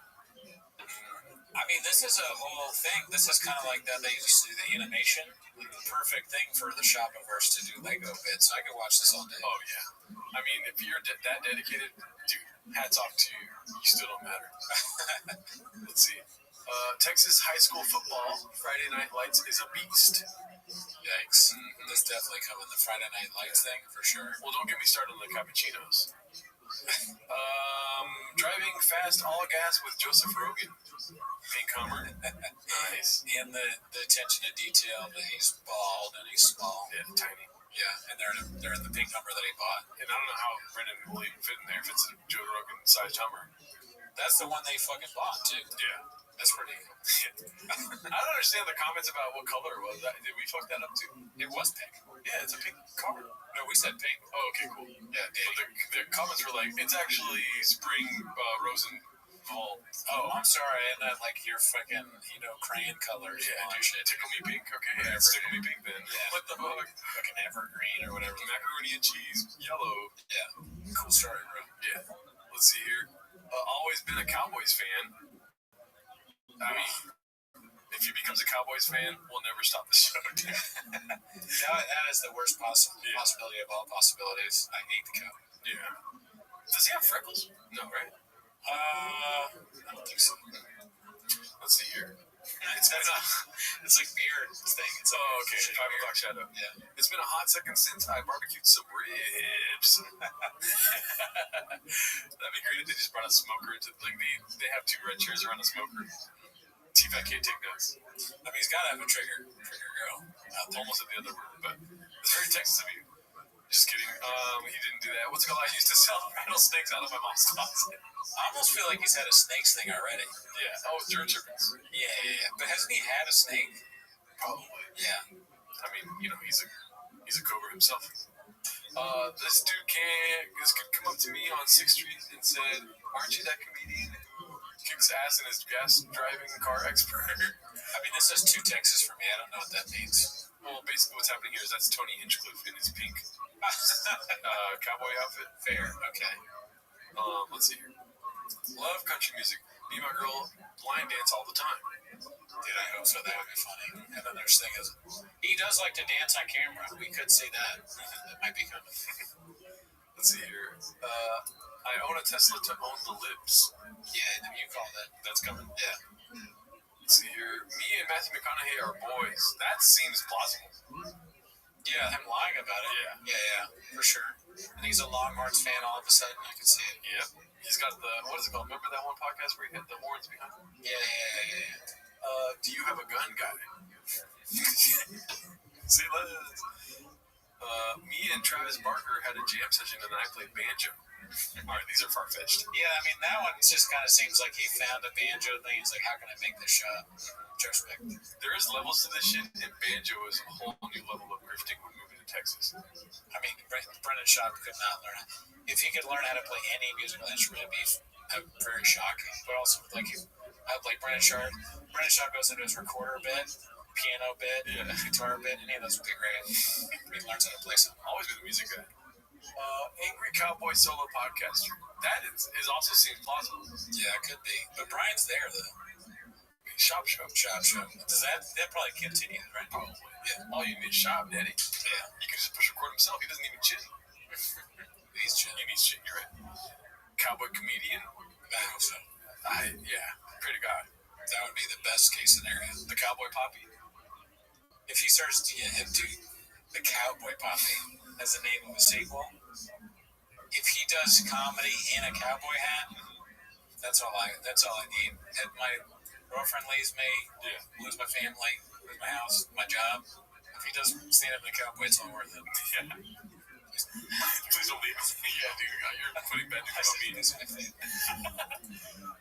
I mean, this is a whole thing. This is kind of like that they used to do the animation. The perfect thing for the Shopaverse to do Lego bits. I could watch this all day. Oh, yeah. I mean, if you're that dedicated, dude, hats off to you. You still don't matter. Let's see. Texas high school football Friday Night Lights is a beast. Yikes. This definitely coming, the Friday Night Lights thing, for sure. Well, don't get me started on the cappuccinos. Driving fast, all gas with Joseph Rogan. Pink Hummer. Nice. And the attention to detail that he's bald and he's small. Yeah, tiny. Yeah, and they're in the pink Hummer that he bought. And I don't know how Brendan will even fit in there if it's a Joe Rogan-sized Hummer. That's the one they fucking bought, too. Yeah. That's pretty. I don't understand the comments about what color it was. Did we fuck that up too? It was pink. Yeah, it's a pink car. No, we said pink. Oh, okay, cool. Yeah, but the comments were like, it's actually spring rose and fall. Oh, I'm sorry. And that, like, your fucking, crayon colors. Yeah, dude, shit. Tickle me pink. Okay, yeah, tickle me pink then. Yeah. What the fuck? Fucking evergreen or whatever. Macaroni and cheese. Yellow. Yeah. Cool story, bro. Yeah. Let's see here. Always been a Cowboys fan. I mean, if he becomes a Cowboys fan, we'll never stop the show. That is the worst possibility of all possibilities. I hate the Cowboys. Yeah. Does he have freckles? No, right? I don't think so. Let's see here. It's like beard thing. It's okay. 5 o'clock shadow. Yeah. It's been a hot second since I barbecued some ribs. That'd be great if they just brought a smoker into they have 2 red chairs around a smoker. T-Fat can't take notes. I mean, he's got to have a trigger girl. Almost at the other word, but it's very Texas of you. Just kidding. He didn't do that. What's it called? I used to sell rattlesnakes out of my mom's closet. I almost feel like he's had a snakes thing already. Yeah. Oh, germ serpents. Yeah. But hasn't he had a snake? Probably. Yeah. I mean, he's a cobra himself. This dude could come up to me on 6th Street and said, "Aren't you that comedian who kicks ass and is gas driving car expert?" I mean, this is too Texas for me. I don't know what that means. Well, basically what's happening here is that's Tony Hinchcliffe in his pink cowboy outfit. Fair. Okay. Let's see here. Love country music. Me and my girl line dance all the time. Dude, I hope so. That would be funny. And then there's thing is, he does like to dance on camera. We could see that. That might be coming. Let's see here. I own a Tesla to own the libs. Yeah, you call that. That's coming. Yeah. Let's see here. Me and Matthew McConaughey are boys. That seems plausible. Yeah, him lying about it. Yeah, for sure. And he's a Longhorns fan all of a sudden. I can see it. Yeah. He's got what is it called? Remember that one podcast where he had the horns behind him? Yeah. Do you have a gun, guy? Say less. Me and Travis Barker had a jam session and I played banjo. All right, these are far-fetched. Yeah, I mean, that one just kind of seems like he found a banjo thing. He's like, how can I make this shot? Retrospect. There is levels to this shit, and banjo is a whole new level of grifting when moving to Texas. I mean, Brendan Schaub could not learn it. If he could learn how to play any musical instrument, it'd be very shocking. But also, like Brendan Schaub. Brendan Schaub goes into his recorder bit, piano bit, guitar bit. Any of those would be great. He learns how to play something. Always be the music guy. Angry Cowboy solo podcaster. That is also seems plausible. Yeah, it could be. But Brian's there though. Shop show. Does that probably continue, right? Probably. Yeah. All you need is Shop, Daddy. Yeah. You can just push record himself. He doesn't even chin. He needs chin. You're right. Cowboy comedian. I hope so. Yeah. Pray to God. That would be the best case scenario. The Cowboy Poppy. If he starts to do the Cowboy Poppy as the name of a sequel, if he does comedy in a cowboy hat, that's all I need. If my girlfriend leaves me, lose my family, lose my house, my job. If he does stand up in a cowboy, it's all worth it. Yeah. Please don't leave me. Yeah, dude, you're putting bad news on me.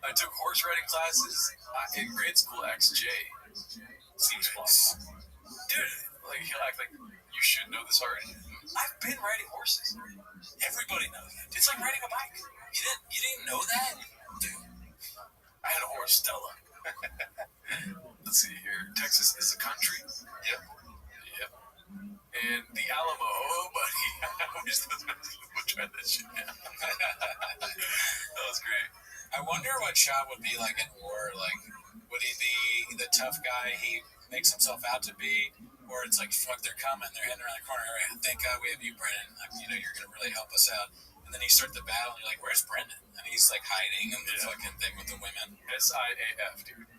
I took horse riding classes in grade school. XJ seems plausible. Dude, he'll act like You should know this already. I've been riding horses. Everybody knows that. It's like riding a bike. You didn't know that? Dude. I had a horse, Stella. Let's see here. Texas is a country. Yep. And the Alamo. Oh, buddy. I wish those guys would try that shit now. That was great. I wonder what Chop would be like in war. Like, would he be the tough guy he makes himself out to be? Or it's like, fuck, they're coming. They're heading around the corner. All right, thank God we have you, Brennan. Like, you know, you're going to really help us out. And then you start the battle, and you're like, where's Brendan? And he's like hiding in the fucking thing with the women. SIAF, dude.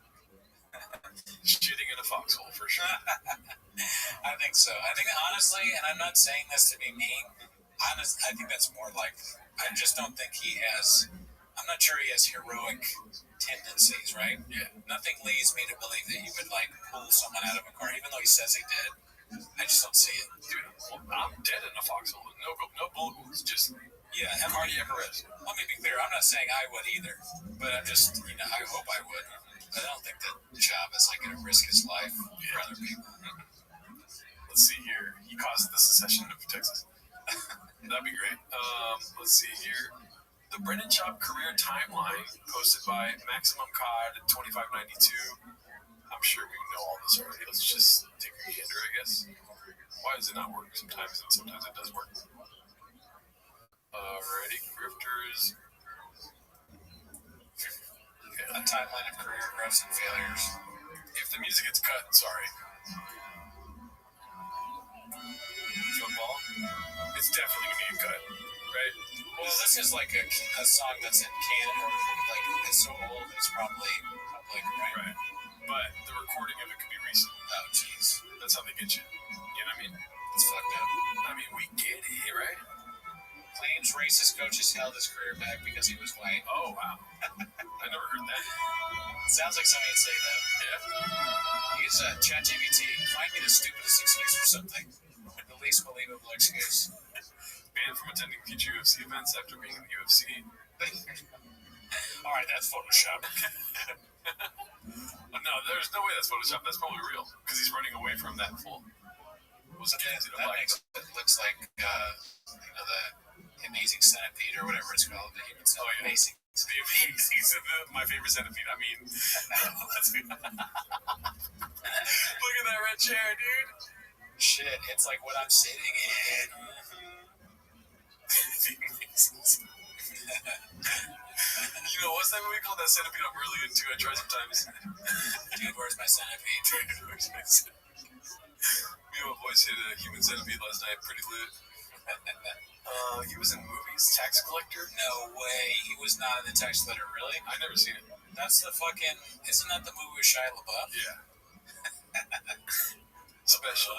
Shitting in a foxhole, for sure. I think so. I think, honestly, and I'm not saying this to be mean, I think that's more like, I just don't think he has, I'm not sure he has heroic tendencies, right? Yeah. Nothing leads me to believe that he would, like, pull someone out of a car, even though he says he did. I just don't see it. Dude, I'm dead in a foxhole. No bullet wounds, just cardiac arrest. Let me be clear, I'm not saying I would either, but I'm just, you know, I hope I would. But I don't think that Chop is, like, going to risk his life for other people. Let's see here. He caused the secession of Texas. That'd be great. Let's see here. The Brennan Chop career timeline posted by Maximum COD 2592. I'm sure we know all this already. Let's just take a gander, I guess. Why does it not work sometimes, and sometimes it does work? Alrighty, grifters. A timeline of career growths and failures. If the music gets cut, sorry. Football. It's definitely gonna get cut, right? Well, this is like a song that's in Canada. Like, it's so old, it's probably public, right? Right. But the recording of it could be recent. Oh, jeez. That's how they get you. You know what I mean? It's fucked up. I mean, we get it, right? Claims racist coaches held his career back because he was white. Oh, wow. I never heard that. Sounds like somebody would say that. Yeah. Use ChatGPT. Find me the stupidest excuse for something. The least believable excuse. Banned from attending future UFC events after being in the UFC. Alright, that's Photoshop. No, there's no way that's Photoshop. That's probably real. Because he's running away from that fool. That makes it looks like, you know, the Amazing Centipede or whatever it's called. The human centipede. Oh, yeah. Amazing. The Amazing, my favorite centipede. I mean, look at that red chair, dude. Shit, it's like what I'm sitting in. You know, what's that movie called? That centipede I'm really into. I try sometimes. Dude, where's my centipede? Dude, where's my centipede? Me and my boys hit a human centipede last night. Pretty lit. He was in movies. Tax Collector? No way. He was not in the tax collector, really? I've never seen it. That's the fucking... Isn't that the movie with Shia LaBeouf? Yeah. Special.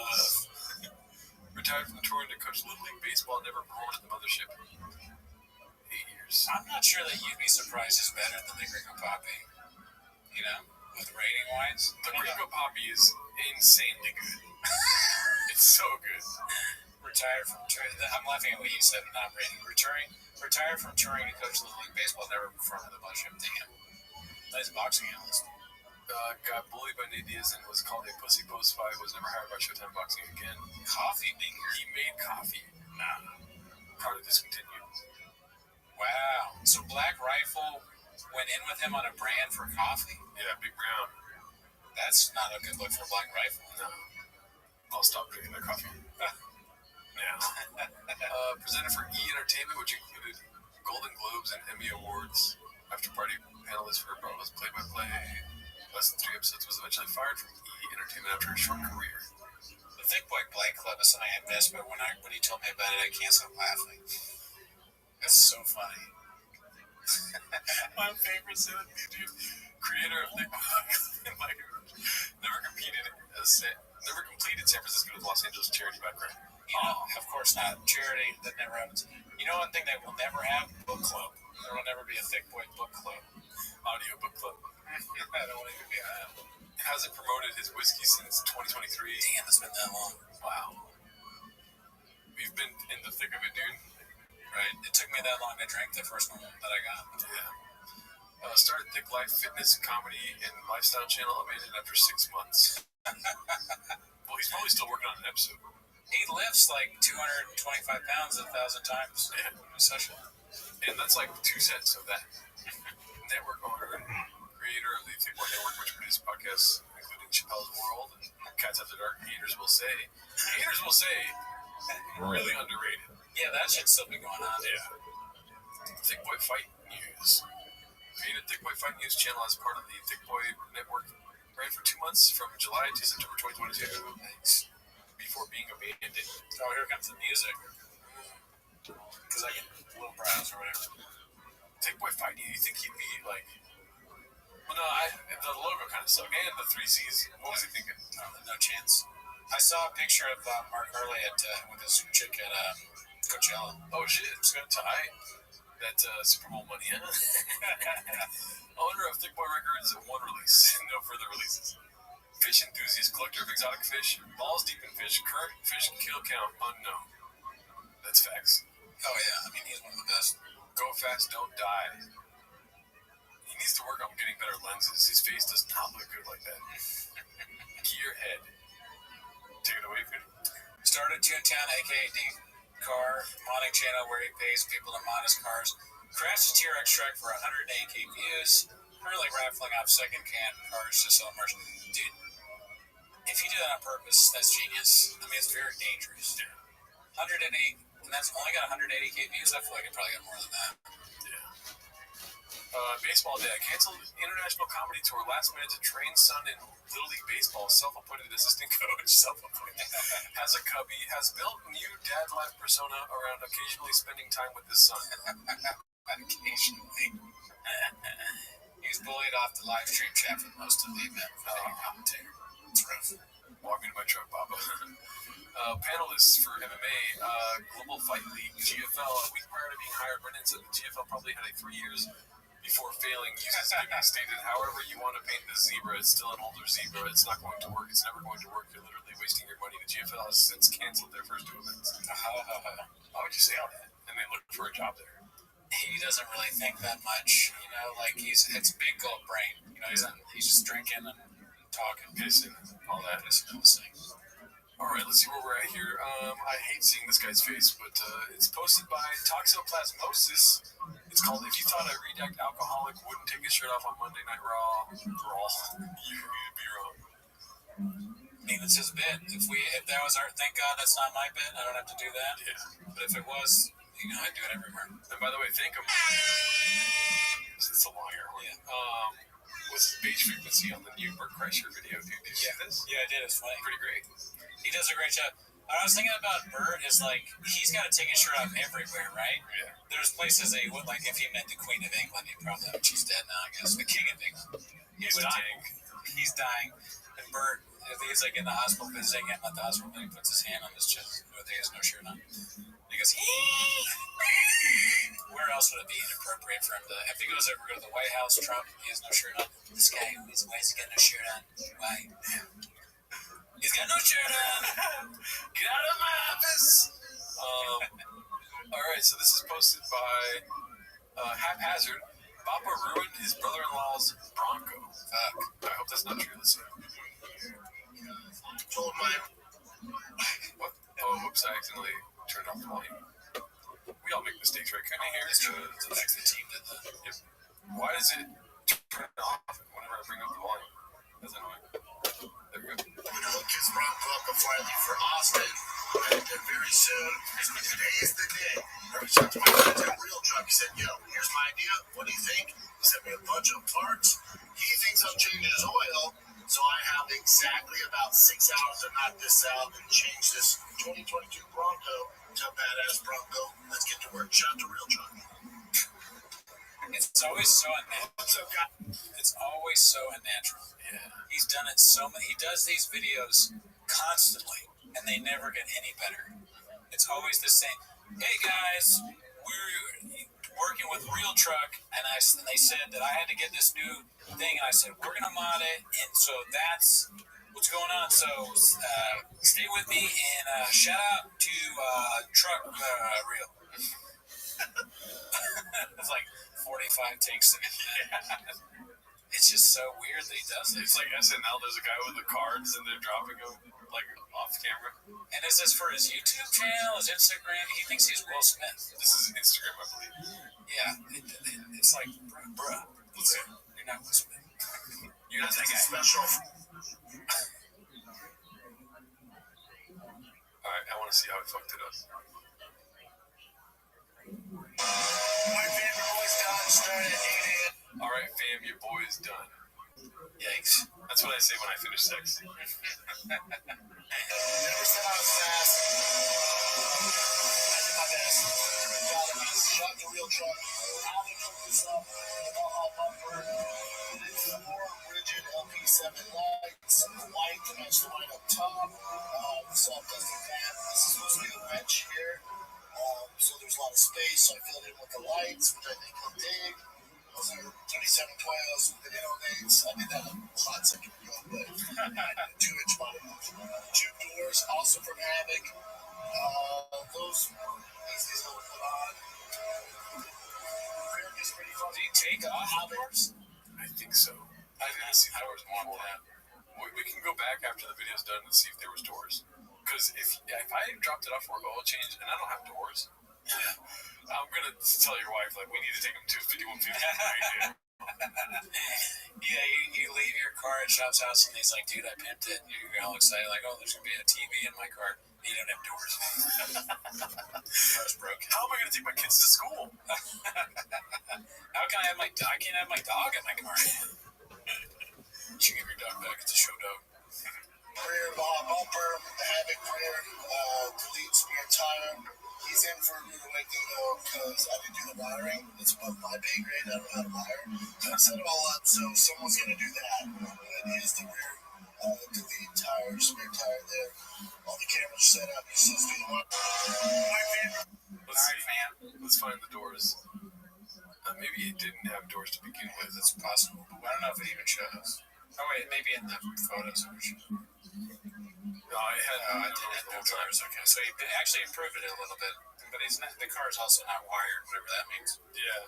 Retired from touring to coach Little League Baseball, never performed at the mothership. 8 years. I'm not sure that you'd be surprised is better than the Gringo Poppy. You know? With rating-wise. The Gringo Poppy is insanely good. It's so good. Retired from touring. I'm laughing at what you said, not rating. Retired from touring to coach Little League Baseball, never performed at the mothership. Damn. Nice boxing analyst. Got bullied by Nate Diaz and was called a pussy post-fight. Was never hired by Showtime Boxing again. Coffee maker. He made coffee. Nah. Product discontinued. Wow. So Black Rifle went in with him on a brand for coffee? Yeah, Big Brown. That's not a good look for Black Rifle. No. I'll stop drinking that coffee. Now. Presented for E! Entertainment, which included Golden Globes and Emmy Awards. After party panelist for Bravo's play-by-play. Less than 3 episodes, was eventually fired from E! Entertainment after a short career. The Thick Boy Blake Club is something I missed, but when he told me about it, I can't stop laughing. It's so funny. My favorite centipede, dude. Creator of Thick Boy never completed San Francisco's Los Angeles charity background. You know, of course not. Charity, that never happens. You know one thing they will never have? Book club. There will never be a Thick Boy book club. Audio book club. I don't want to even be on. Hasn't promoted his whiskey since 2023. Damn, it's been that long. Wow. We've been in the thick of it, dude. Right. It took me that long to drink the first one that I got. Yeah. Started Thick Life Fitness, Comedy, and Lifestyle channel, abandoned after 6 months. Well, he's probably still working on an episode. He lifts like 225 pounds 1,000 times in a session. And that's like 2 cents of that. Network owner and creator of the Thick Boy Network, which produces podcasts including Chappelle's World and Cats After Dark. Haters will say, really underrated. Yeah, that should still be going on. Yeah. Thick Boy Fight News. Created Thick Boy Fight News channel as part of the Thick Boy Network. Ran for 2 months from July to September 2022. Thanks. Before being abandoned. Oh, here comes the music. Because I get little brows or whatever. Thick Boy Fight News. You think he'd be like? Well, no, the logo kind of sucked. And the 3 C's. What was he thinking? No chance. I saw a picture of Mark Hurley with his chick at Coachella. Oh shit! It's gonna tie that Super Bowl money, huh? Owner of Thick Boy Records, 1 release, no further releases. Fish enthusiast, collector of exotic fish, balls deep in fish, current fish kill count unknown. That's facts. Oh yeah, I mean he's one of the best. Go fast, don't die. He needs to work on getting better lenses. His face does not look good like that. Gearhead. Take it away, Peter. Started Toontown, aka D-Car, modding channel where he pays people to mod his cars. Crashed a T-Rex truck for 108K views. Currently raffling off second-hand cars to sell merch. Dude, if you do that on purpose, that's genius. I mean, it's very dangerous. 108, and that's only got 180K views. I feel like it probably got more than that. Baseball dad canceled international comedy tour last minute to train son in Little League Baseball. Self-appointed assistant coach, has a cubby, has built new dad life persona around occasionally spending time with his son. Occasionally. He was bullied off the live stream chat for most of the event. Commentator. It's rough. Walking to my truck, Baba. Panelists for MMA, Global Fight League, GFL. A week prior to being hired, Brennan said the GFL probably had 3 years before failing. Uses stated, however you want to paint the zebra, it's still an older zebra. It's not going to work. It's never going to work. You're literally wasting your money. The GFL has since canceled their first 2 events. Why would you say all that? And they look for a job there. He doesn't really think that much, you know. Like it's big gold brain. You know, he's just drinking and talking, pissing, all that. All right, let's see where we're at here. I hate seeing this guy's face, but it's posted by Toxoplasmosis. It's called "If You Thought a Redact Alcoholic Wouldn't Take His Shirt Off on Monday Night Raw, you'd be wrong." I mean, it's his bit. If that was our, thank God that's not my bit. I don't have to do that. Yeah. But if it was, you know, I'd do it everywhere. And by the way, thank him. It's a long air horn. Yeah. Was his beach frequency on the new Bert Kreischer video? Did you see this? Yeah, I did. It's funny. Pretty great. He does a great job. What I was thinking about Bert is like he's got to take his shirt off everywhere, right? Yeah. There's places that he would, like if he met the Queen of England, he'd probably, she's dead now, I guess. The King of England. He's dying. He's dying. And Bert, if he's like in the hospital visiting him at the hospital, he puts his hand on his chest where he has no shirt on. He goes, where else would it be inappropriate for him to, if he goes over to the White House, Trump, he has no shirt on. This guy, why has he got no shirt on? Why? He's got no shirt on. Get out of my office. All right, so this is posted by Haphazard. Papa ruined his brother-in-law's Bronco. I hope that's not true. Let's see. Told my What? Oh, whoops! I accidentally turned off the volume. We all make mistakes, right? Can I hear the next team did that? Yep. Why does it turn off whenever I bring up the volume? That's annoying. There we go. I'm gonna hook his Bronco up before I leave for Austin. And then very soon, today is the day. I reached out to my friend at Real Truck. He said, yo, here's my idea. What do you think? He sent me a bunch of parts. He thinks I'm changing his oil. So I have exactly about 6 hours to knock this out and change this 2022 Bronco to a badass Bronco. Let's get to work. Shout out to Real Truck. It's always so unnatural. It's always so unnatural. Yeah. He's done it so many. He does these videos constantly, and they never get any better. It's always the same. Hey guys, we're working with Real Truck, and they said that I had to get this new thing, and I said we're gonna mod it, and so that's what's going on. So stay with me, and shout out to Truck Real. It's like 45 takes to get that. It's just so weird that he does it. It's like SNL. There's a guy with the cards, and they're dropping them like off camera. And is this for his YouTube channel, his Instagram? He thinks he's Will Smith. This is Instagram, I believe. Yeah, it's like, bruh, Let's see. you're not Will Smith. You're not that That's guy. special. All right, I want to see how he fucked it up. My favorite boy's done. Started at 8 a.m. All right, fam, your boy is done. Yikes. That's what I say when I finish sex. Never said I was fast. I did my best. Got him. Shot the real truck. How they cook this up? All bumper. 4 rigid LP7 lights. White to match the white up top. Soft plastic fan. This is supposed to be a wrench here. So there's a lot of space. So I filled in with the lights, which I think will dig. Those are 3712s with the innovates. I did that a hot second ago, but 2-inch body. Tube doors, also from Havoc. Those easy to put on. Rear is pretty fun. Do you take off doors? I think so. I didn't see doors before. We can go back after the video's done and see if there was doors. Because if I dropped it off for an oil change and I don't have doors, I'm gonna tell your wife like we need to take them to 5150. Yeah, you leave your car at Shop's house and he's like, dude, I pimped it. You're all excited, like, oh, there's gonna be a TV in my car. You don't have doors. Car's broken. How am I gonna take my kids to school? How can I have my dog? I can't have my dog in my car. You should give your dog back. It's a show dog. Rear bumper, the Havoc rear, delete spare tire. He's in for a rude awakening though, because I didn't do the wiring. It's above my pay grade. I don't know how to wire. I set it all up, so someone's gonna do that. That is the rear delete tire, spare tire there. All the cameras set up. You're supposed to do the wiring. Let's find the doors. Maybe it didn't have doors to begin with. It's possible, but I don't know if it even shows. Oh wait, maybe in the photos. No, I had no doors. Okay, so he actually improved it a little bit, but the car's also not wired, whatever that means. Yeah.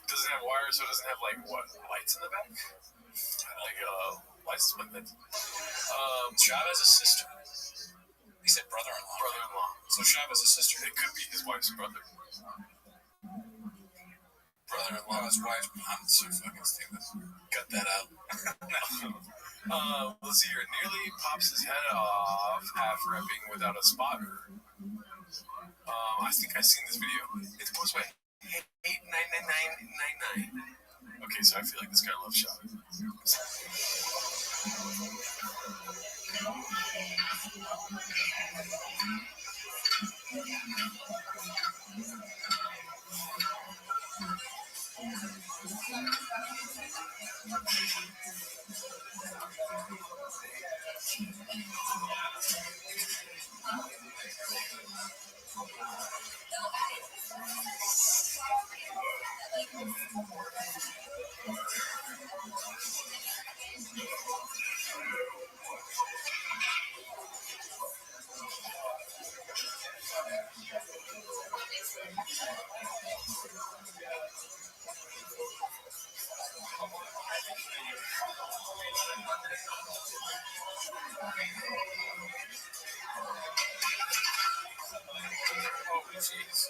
Doesn't have wires, so it doesn't have like what lights in the back? Like lights like that. Shab has a sister. He said brother-in-law. Brother-in-law. So Shab has a sister. It could be his wife's brother. Brother-in-law, his wife's. I'm so fucking stupid. Cut that out. Let's see here. Nearly pops his head off, half repping without a spotter. I think I've seen this video. It's posted by 89999. Okay, so I feel like this guy loves shot. Jeez.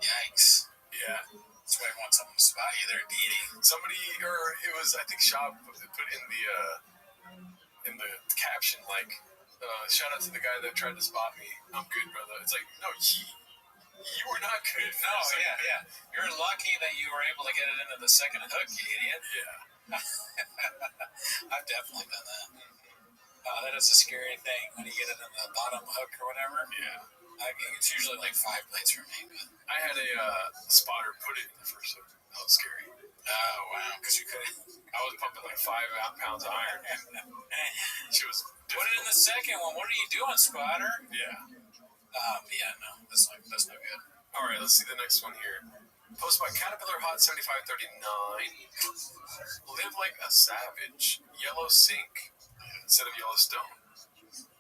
Yikes. Yeah. That's why I want someone to spot you there, deity. Somebody, or it was, I think Shab put in the caption, like, shout out to the guy that tried to spot me. I'm good, brother. It's like, no, you were not good. No, yeah. You're lucky that you were able to get it into the second hook, you idiot. Yeah. I've definitely done that. That is a scary thing when you get it in the bottom hook or whatever. Yeah. It's usually like 5 plates for me. But I had a spotter put it in the first hook. That was scary. Oh, wow. Because you could. I was pumping like 5 pounds of iron. She was difficult. Put it in the second one. What are you doing, spotter? Yeah. Yeah, no. That's not good. All right, let's see the next one here. Posted by Caterpillar Hot 7539. Live like a savage. Yellow sink instead of Yellowstone.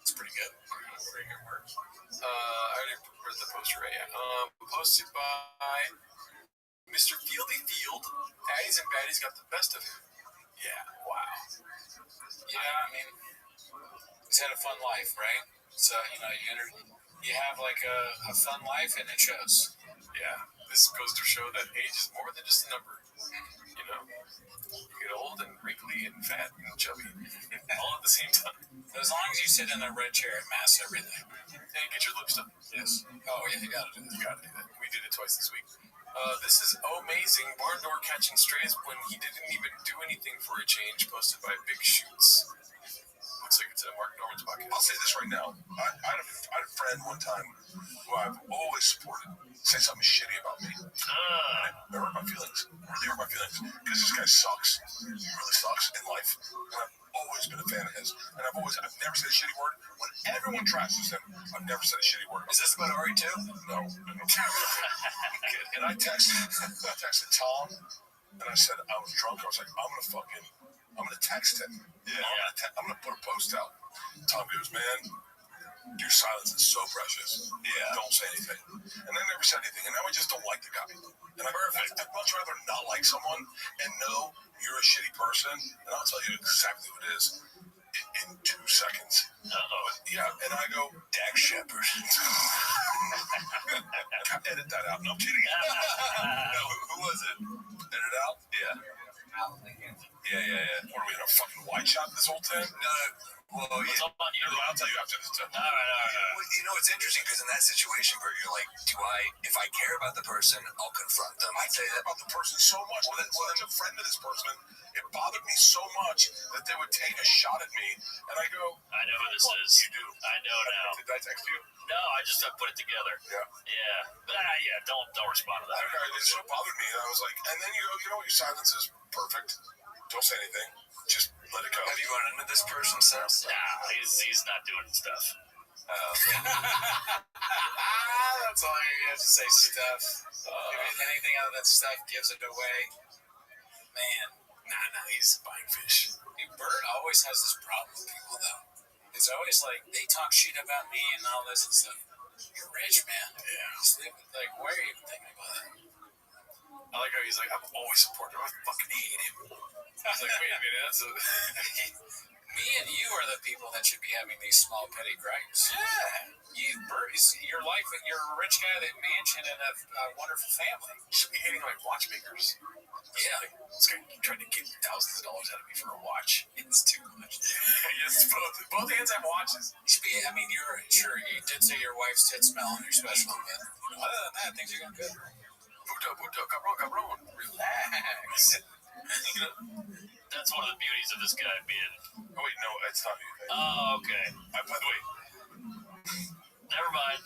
It's pretty good. Pretty good work. I already read the poster, right? Yeah. Posted by Mr. Fieldy Field. Addies and baddies got the best of him. Yeah, wow. Yeah, I mean, he's had a fun life, right? So, you have like a fun life, and it shows. Yeah, this goes to show that age is more than just a number. You know, you get old and wrinkly and fat and chubby all at the same time. As long as you sit in a red chair, it masks everything. And get your lips done. Yes. Oh, yeah, you gotta do that. You gotta do that. We did it twice this week. This is amazing. Barn door catching strays when he didn't even do anything for a change. Posted by Big Shoots. Looks like it's a Mark Norman's podcast. I'll say this right now. I had a friend one time who I've always supported say something shitty about me. And it hurt my feelings. Really hurt my feelings. Because this guy sucks. He really sucks in life. And I've always been a fan of his. And I've never said a shitty word. When everyone trashes him, I've never said a shitty word. Is this about Ari too? No. And I texted Tom, and I said, I was drunk. I was like, I'm gonna text him. Yeah. I'm gonna put a post out. Tom goes, man, your silence is so precious. Yeah. Don't say anything. And I never said anything. And now I just don't like the guy. And I'd much rather not like someone and know you're a shitty person. And I'll tell you exactly what it is in 2 seconds. Uh-oh. Yeah. And I go, Dak Shepard. Edit that out. No, I'm kidding. No, who was it? Edit it out? Yeah. Yeah. What are we in a fucking wide shot this whole time? No. Well, yeah. I'll tell you after this stuff. All right. Well, it's interesting because in that situation where you're like, if I care about the person, I'll confront them. I care about the person so much. Well, as a friend of this person, it bothered me so much that they would take a shot at me, and I go, I know who this is. You do. I know now. Did I text you? No, I put it together. Yeah. But don't respond to that. Okay, it so bothered me. I was like, and then you go, you know what, your silence is perfect. Don't say anything. Just let it go. Have you run into this person since? Nah, he's not doing stuff. That's all you have to say, stuff. Anything out of that stuff gives it away. Man, Nah, he's buying fish. Bert always has this problem with people, though. It's always like, they talk shit about me and all this and stuff. You're rich, man. Yeah. Just live, like, why are you even thinking about that? I like how he's like, I've always supported him. I fucking hate him. I was like, wait a minute, that's a... Me and you are the people that should be having these small petty gripes. Yeah. Bert, your life, you're a rich guy with a mansion and a wonderful family. You should be hating like watchmakers. Yeah. Like, this guy tried to get thousands of dollars out of me for a watch. It's too much. Yes, both hands have watches. You should be, you're sure, you did say your wife's tits smell and you're special, but other than that, things are going good. Puto, cabrón. Relax. That's one of the beauties of this guy being... Oh, wait, no, it's not you. Oh, okay. By the way, Never mind.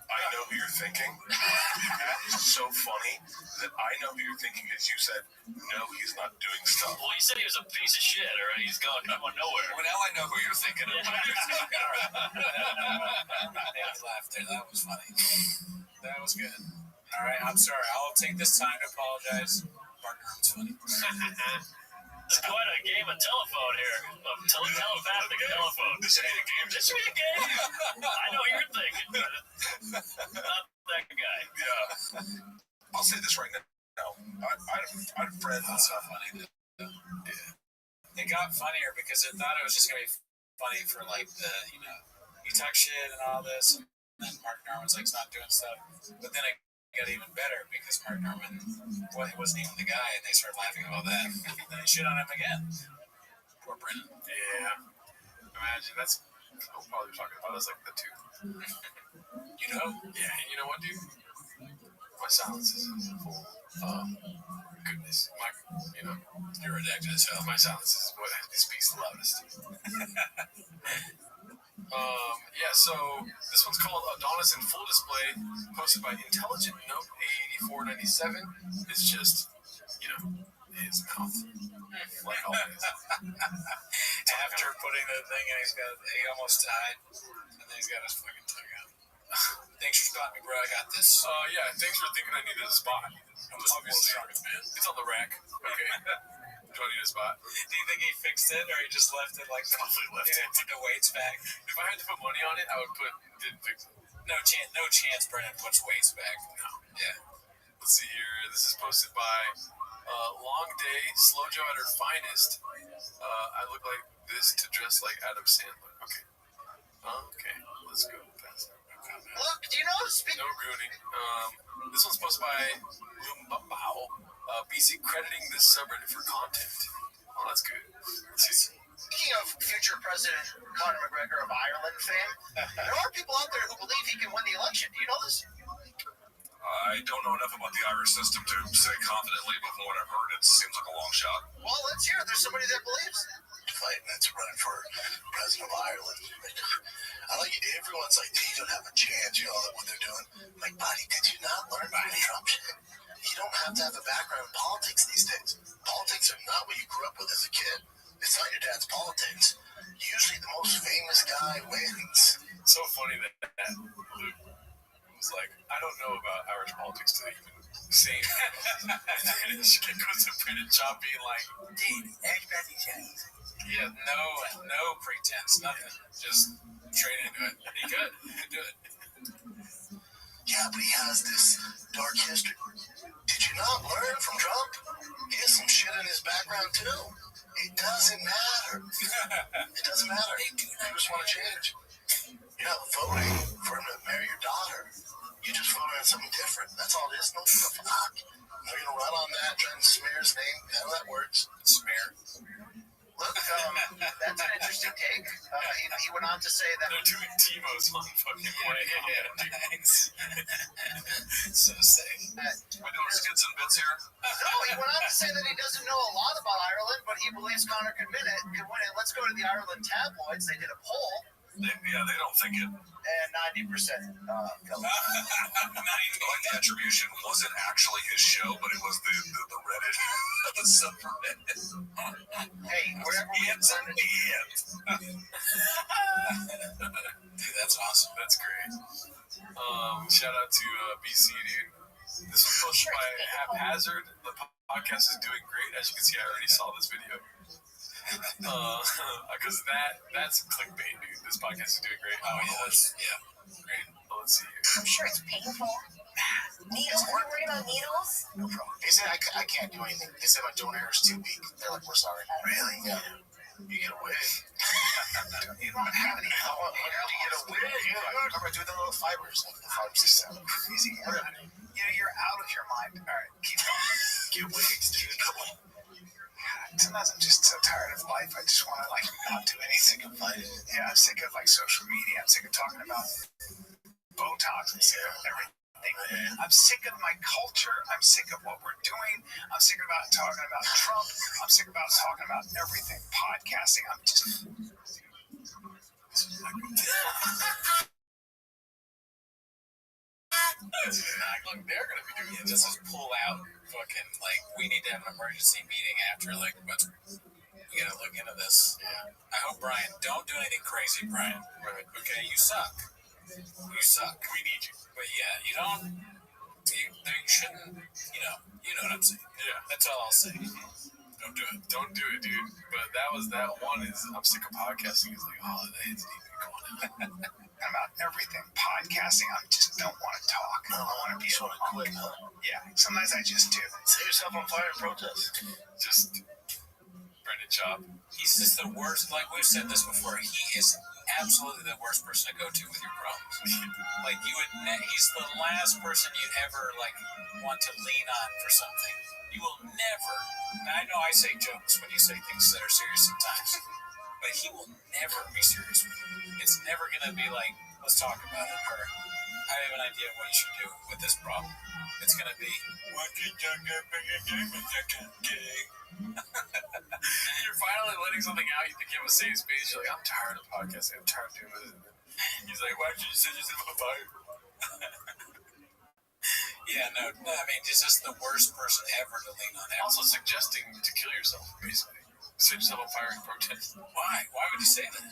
I know who you're thinking. That is so funny that I know who you're thinking is you said, no, he's not doing stuff. Well, he said he was a piece of shit, or he's going nowhere. Well, now I know who you're thinking of. They laughed there. That was funny. That was good. All right, I'm sorry. I'll take this time to apologize. Partner, it's funny. It's quite a game of telephone here. Telepathic telephone. This should be a game. This should be a game. I know you're thinking. Not that guy. Yeah. I'll say this right now. I had a friend. That's so funny. It got funnier because it thought it was just going to be funny for like you talk shit and all this, and then Mark Norman's like not doing stuff. But then it got even better because Mark Norman wasn't even the guy, and they started laughing about that. And then they shit on him again. Poor Brennan. Yeah. Imagine, that's what we're talking about. That's like the two. You know? Yeah, and you know what, dude? My silence is full goodness. You're redacted as hell. My silence is what speaks the loudest. So this one's called Adonis in Full Display, posted by Intelligent Note A8497. It's just, his mouth. Like always. After putting the thing in, he almost died, and then he's got his fucking tongue out. Thanks for spotting me, bro. I got this. Yeah, thanks for thinking I needed a spot. Obviously, it's on the rack. Okay. Do I need a spot? Do you think he fixed it, or he just left it like that? Probably left it. Put the weights back. If I had to put money on it, I would didn't fix it. No chance Brennan puts weights back. No. Yeah. Let's see here. This is posted by Long Day, Slow Joe at her finest. I look like this to dress like Adam Sandler. Okay. Okay. Let's go past that. Look, do you know? No gooning. This one's posted by Lumbabao. BC crediting this subreddit for content. Oh, that's good. Speaking of future President Conor McGregor of Ireland fame, there are people out there who believe he can win the election. Do you know this? I don't know enough about the Irish system to say confidently, but from what I've heard, it seems like a long shot. Well, let's hear it. There's somebody that believes it. Fighting that's running for president of Ireland. I like everyone's like, they don't have a chance, you know, what they're doing. Like, buddy, did you not learn about Trump shit? You don't have to have a background in politics these days. Politics are not what you grew up with as a kid. It's not your dad's politics. Usually the most famous guy wins. So funny that Luke was like, I don't know about Irish politics today. Same. And then she goes to Brennan Chop being like, Dude, everybody's Chinese. Yeah, no pretense, nothing. Just straight into it. He could do it. Yeah, but he has this dark history. Did you not learn from Trump? He has some shit in his background too. It doesn't matter. It doesn't matter. You just want to change. You're not voting for him to marry your daughter. You just voted on something different. That's all it is. No give a fuck. You're gonna run on that, try and smear his name. How that works? Smear. Look, that's an interesting take. He went on to say that they're doing TiVos on fucking morning. Nice. So sick. We doing skits and bits here? No, he went on to say that he doesn't know a lot about Ireland, but he believes Conor could win it. Let's go to the Ireland tabloids. They did a poll. They don't think it. And 90% Like the attribution wasn't actually his show, but it was the Reddit subreddit. Hey, wherever we It's an ant. Dude, that's awesome. That's great. Shout out to BC, dude. This was posted by Haphazard. The podcast is doing great. As you can see, I already saw this video. Because that's clickbait, dude. This podcast is doing great. Oh, yeah. Great. Well, let's see here. I'm sure it's painful. Needles? Are you worried about needles? No problem. They said I can't do anything. They said my donor is too weak. They're like, we're sorry. Really? Yeah. You get away. You don't have any power. How do you get away? Yeah, I'm doing the little fibers. Like the fibers sound crazy. you're out of your mind. All right, keep going. Get away, dude. Come on. Sometimes I'm just so tired of life. I just want to not do anything about it. Yeah, I'm sick of social media. I'm sick of talking about Botox. I'm sick of everything. I'm sick of my culture. I'm sick of what we're doing. I'm sick about talking about Trump. I'm sick about talking about everything. Podcasting. I'm just. Look, they're gonna be doing it. This is pull out. Fucking we need to have an emergency meeting after. We gotta look into this. Yeah. I hope Brian don't do anything crazy, Brian. Right. Okay, you suck. You suck. We need you. But yeah, you don't. You shouldn't. You know what I'm saying. Yeah. That's all I'll say. Don't do it. Don't do it, dude. But that one is I'm sick of podcasting. It's like, oh, the heads need to be going out. About everything. Podcasting. I just don't want to talk. I want to be able to quit, huh? Yeah. Sometimes I just do. Set yourself on fire and protest. Just Brennan Chop. He's just the worst. Like we've said this before. He is absolutely the worst person to go to with your problems. He's the last person you'd ever want to lean on for something. You will never. Now I know I say jokes when you say things that are serious sometimes, but he will never be serious with you. It's never gonna be let's talk about it, or I have an idea of what you should do with this problem. It's gonna be you're finally letting something out. You think you have a safe space. You're like, I'm tired of podcasting. I'm tired of doing this. He's like, why don't you set yourself on fire? Yeah, no. I mean, he's just the worst person ever to lean on. Also suggesting to kill yourself, basically. Set yourself on fire and protest. Why? Why would you say that?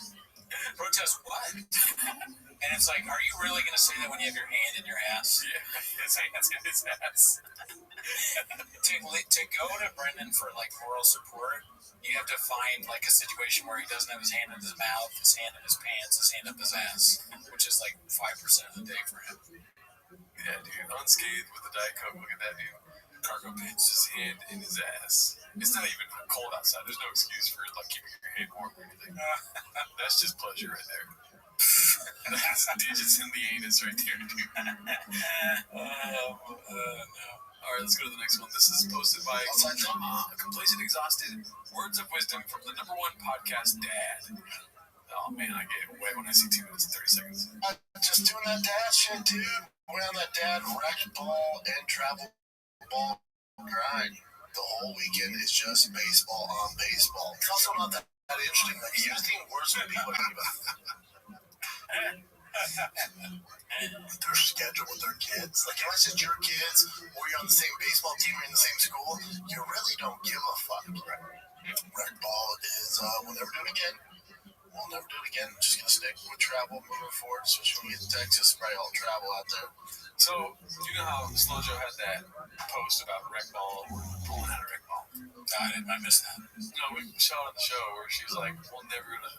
Protest what? And it's like, are you really going to say that when you have your hand in your ass? Yeah, his hand's in his ass. To go to Brendan for like moral support, you have to find like a situation where he doesn't have his hand in his mouth, his hand in his pants, his hand up his ass, which is like 5% of the day for him. Yeah, dude, unscathed with the Diet Coke. Look at that dude. Cargo pants, his hand in his ass. It's not even cold outside. There's no excuse for like keeping your hand warm or anything. That's just pleasure right there. That's the digits in the anus right there, dude. No. All right, let's go to the next one. This is posted by Complacent Exhausted. Words of wisdom from the #1 podcast, Dad. Oh man, I get wet when I see 2 minutes and 30 seconds. Just doing that dad shit, dude. We're on that dad rec ball and travel ball grind. The whole weekend is just baseball on baseball. It's also not that interesting. Like, you just think worse than people think about their schedule with their kids. Like, unless it's your kids or you're on the same baseball team or in the same school, you really don't give a fuck. Rec ball is, we'll never do it again. We'll never do it again. I'm just going to stick with travel moving forward, especially when we get to Texas. Probably all travel out there. So, you know how Slow Joe had that post about rec ball, pulling out a rec ball? I missed that. No, we saw it on the show where she was like, we'll never go to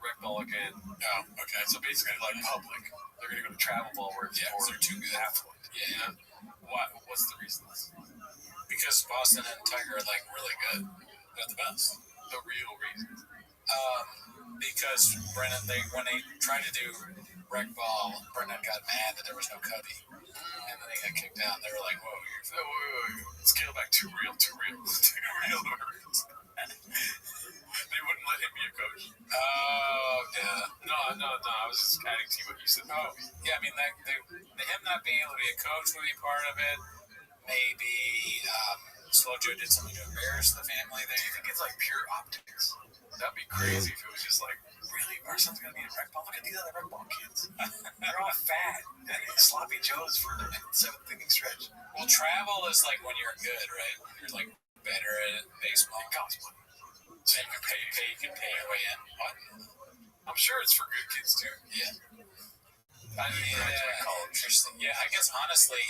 rec ball again. Oh, okay. So basically, like public. They're going to go to travel ball where it's they're too good. affluent. Yeah. What's the reason? Because Boston and Tiger are like really good. They're the best. The real reason. Because Brennan, when they tried to do rec ball, Brennan got mad that there was no cubby, and then they got kicked out. They were like, "Whoa, wait. Scale back, too real. Too real. They wouldn't let him be a coach. Oh, yeah. No. I was just adding to what you said. Oh, yeah. I mean, him not being able to be a coach would be part of it. Maybe Slow Joe did something to embarrass the family. Do you think it's like pure optics? That'd be crazy if it was just like, really, our son's gonna be a rec ball? Look at these other rec ball kids. They're all fat and sloppy joes for the 7th inning stretch. Well, travel is like when you're good, right? You're like better at baseball. It costs money. So you can pay your way in. I'm sure it's for good kids too. Yeah. Interesting. Yeah, I guess honestly,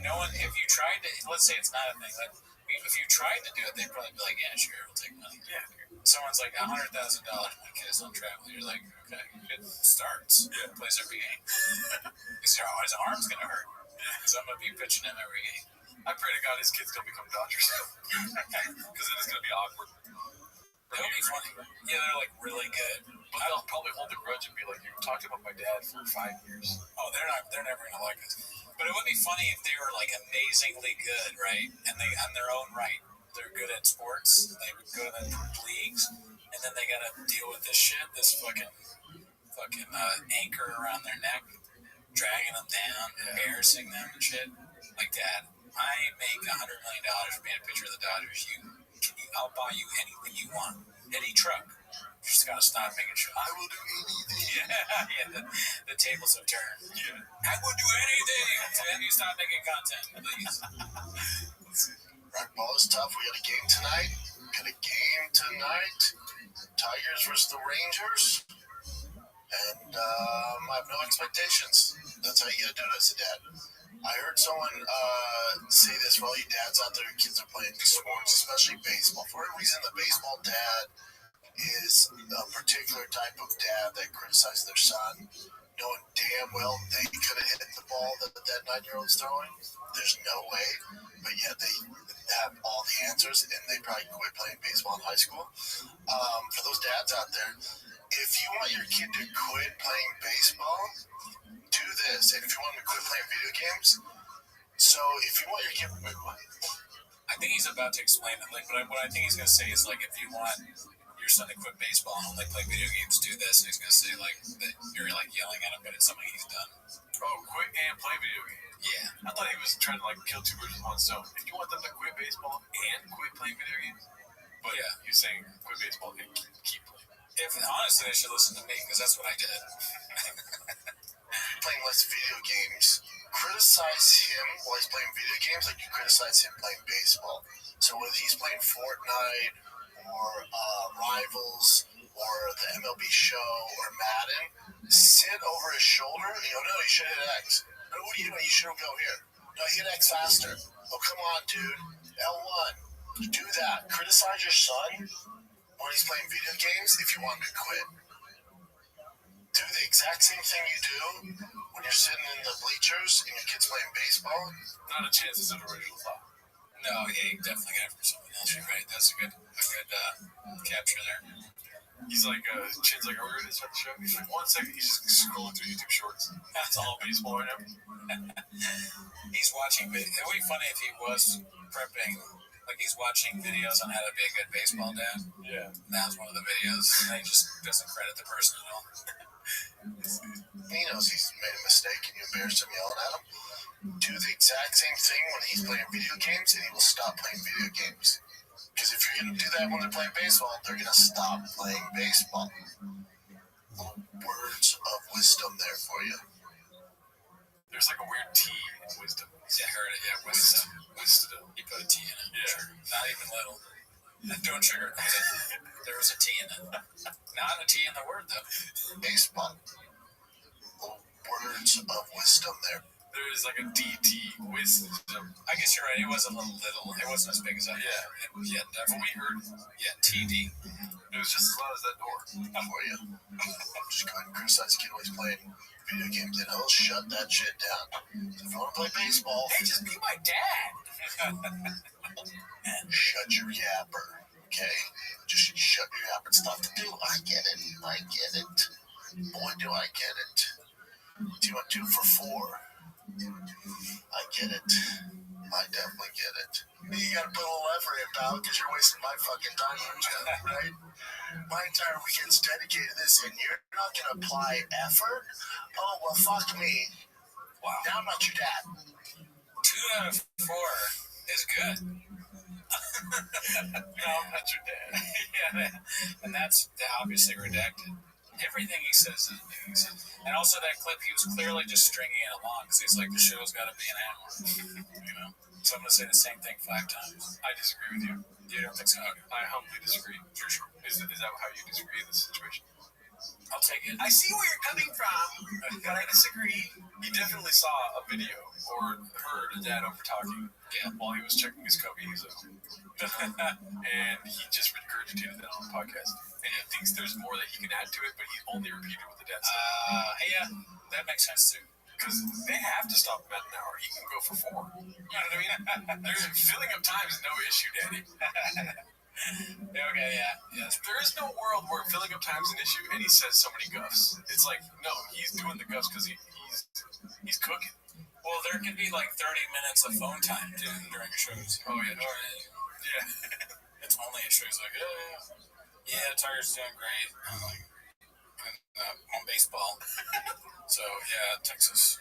if you tried to, let's say it's not a thing, like, if you tried to do it, they'd probably be like, yeah, sure, we'll take money. Yeah. Someone's like, $100,000 when kids on travel. You're like, okay, it starts. Yeah. Plays every game. His arm's going to hurt. Because I'm going to be pitching him every game. I pray to God his kids don't become Dodgers. Because then it's going to be awkward. It'll be funny. Yeah, they're like really good. But they'll probably hold a grudge and be like, you talked about my dad for 5 years. Oh, they're never going to like us. But it would be funny if they were like amazingly good, right? And they, on their own right, they're good at sports. They would go to the leagues, and then they got to deal with this shit, this fucking anchor around their neck, dragging them down, embarrassing them and shit. Like, Dad, I make $100 million for being a pitcher of the Dodgers. I'll buy you anything you want, any truck. You just gotta stop making sure. I will do anything. Yeah. The tables have turned. Yeah. I will do anything. And you stop making content, please. Rec ball is tough. We got a game tonight. Tigers versus the Rangers. And I have no expectations. That's how you gotta do it as a dad. I heard someone say this for all you dads out there, kids are playing sports, especially baseball. For a reason, the baseball dad is a particular type of dad that criticizes their son, knowing damn well they could have hit the ball that 9-year-old's throwing. There's no way, but yet they have all the answers, and they probably quit playing baseball in high school. For those dads out there, if you want your kid to quit playing baseball, do this. And if you want him to quit playing video games, so if you want your kid, I think he's about to explain it. Like, what I think he's gonna say is like, if you want your son to quit baseball and only play video games, do this. And he's gonna say like that you're like yelling at him, but it's something he's done. Oh, quit and play video games. Yeah. I thought he was trying to like kill 2 birds with 1 stone. If you want them to quit baseball and quit playing video games, but yeah, you're saying quit baseball and keep playing. Honestly, they should listen to me because that's what I did. Playing less video games, criticize him while he's playing video games like you criticize him playing baseball. So whether he's playing Fortnite or Rivals or the MLB Show or Madden, sit over his shoulder. No, you should hit X. No, what are you doing? You should go here. No, hit X faster. Oh, come on, dude. L1. Do that. Criticize your son when he's playing video games if you want him to quit. Do the exact same thing you do when you're sitting in the bleachers and your kid's playing baseball. Not a chance is an original thought. No, yeah, you definitely got it from someone else. You're right. That's a good capture there. He's like, Chin's like, are we ready to start the show? He's like, 1 second. He's just scrolling through YouTube shorts. That's all baseball right now. He's watching. It would be funny if he was prepping. Like he's watching videos on how to be a good baseball dad. Yeah. And that was one of the videos. And he just doesn't credit the person at all. He knows he's made a mistake and you embarrassed him yelling at him. Do the exact same thing when he's playing video games and he will stop playing video games. Because if you're going to do that when they're playing baseball, they're going to stop playing baseball. Little words of wisdom there for you. There's like a weird T in wisdom. Yeah, I heard it. Yeah, wisdom. He put a T in it. Yeah. Not even little. Don't sugar. There was a T in it. Not a T in the word, though. Baseball. Little words of wisdom there. There is like a DT wisdom. I guess you're right. It was a little. It wasn't as big as I thought. Yeah, definitely. What we heard, TD. it was just as loud as that door. For you. Just go ahead and criticize the kid when he's playing video games and he'll shut that shit down. If you want to play baseball, Hey, just be my dad. shut your yapper, okay? Just shut your yapper. It's tough to do. I get it. Boy, do I get it. Do you want 2 for 4? I get it. I definitely get it. You gotta put a little effort in, pal, because you're wasting my fucking time, right? My entire weekend's dedicated to this, and you're not gonna apply effort? Oh, well, fuck me. Wow. Now I'm not your dad. 2 out of 4 is good. No, I'm not your dad. Yeah, and that's obviously redacted. Everything he says is news. And also that clip, he was clearly just stringing it along because he's like, the show's got to be an hour. So I'm going to say the same thing 5 times. I disagree with you. You don't think so? Okay. I humbly disagree. For sure. Is that how you disagree in this situation? I'll take it. I see where you're coming from, but I disagree. He definitely saw a video or heard a dad over talking while he was checking his cookies. And he just regurgitated that on the podcast. And he thinks there's more that he can add to it, but he only repeated what the dad said. Yeah, that makes sense too. Because they have to stop him at an hour. He can go for 4. You know what I mean? There's filling up time is no issue, Daddy. Okay, yeah. There is no world where filling up time is an issue and he says so many guffs. It's like, no, he's doing the guffs because he's cooking. Well, there can be like 30 minutes of phone time during shows. Oh, yeah. It's only a show's like, yeah, Tiger's doing great. I'm like, on baseball. So, yeah, Texas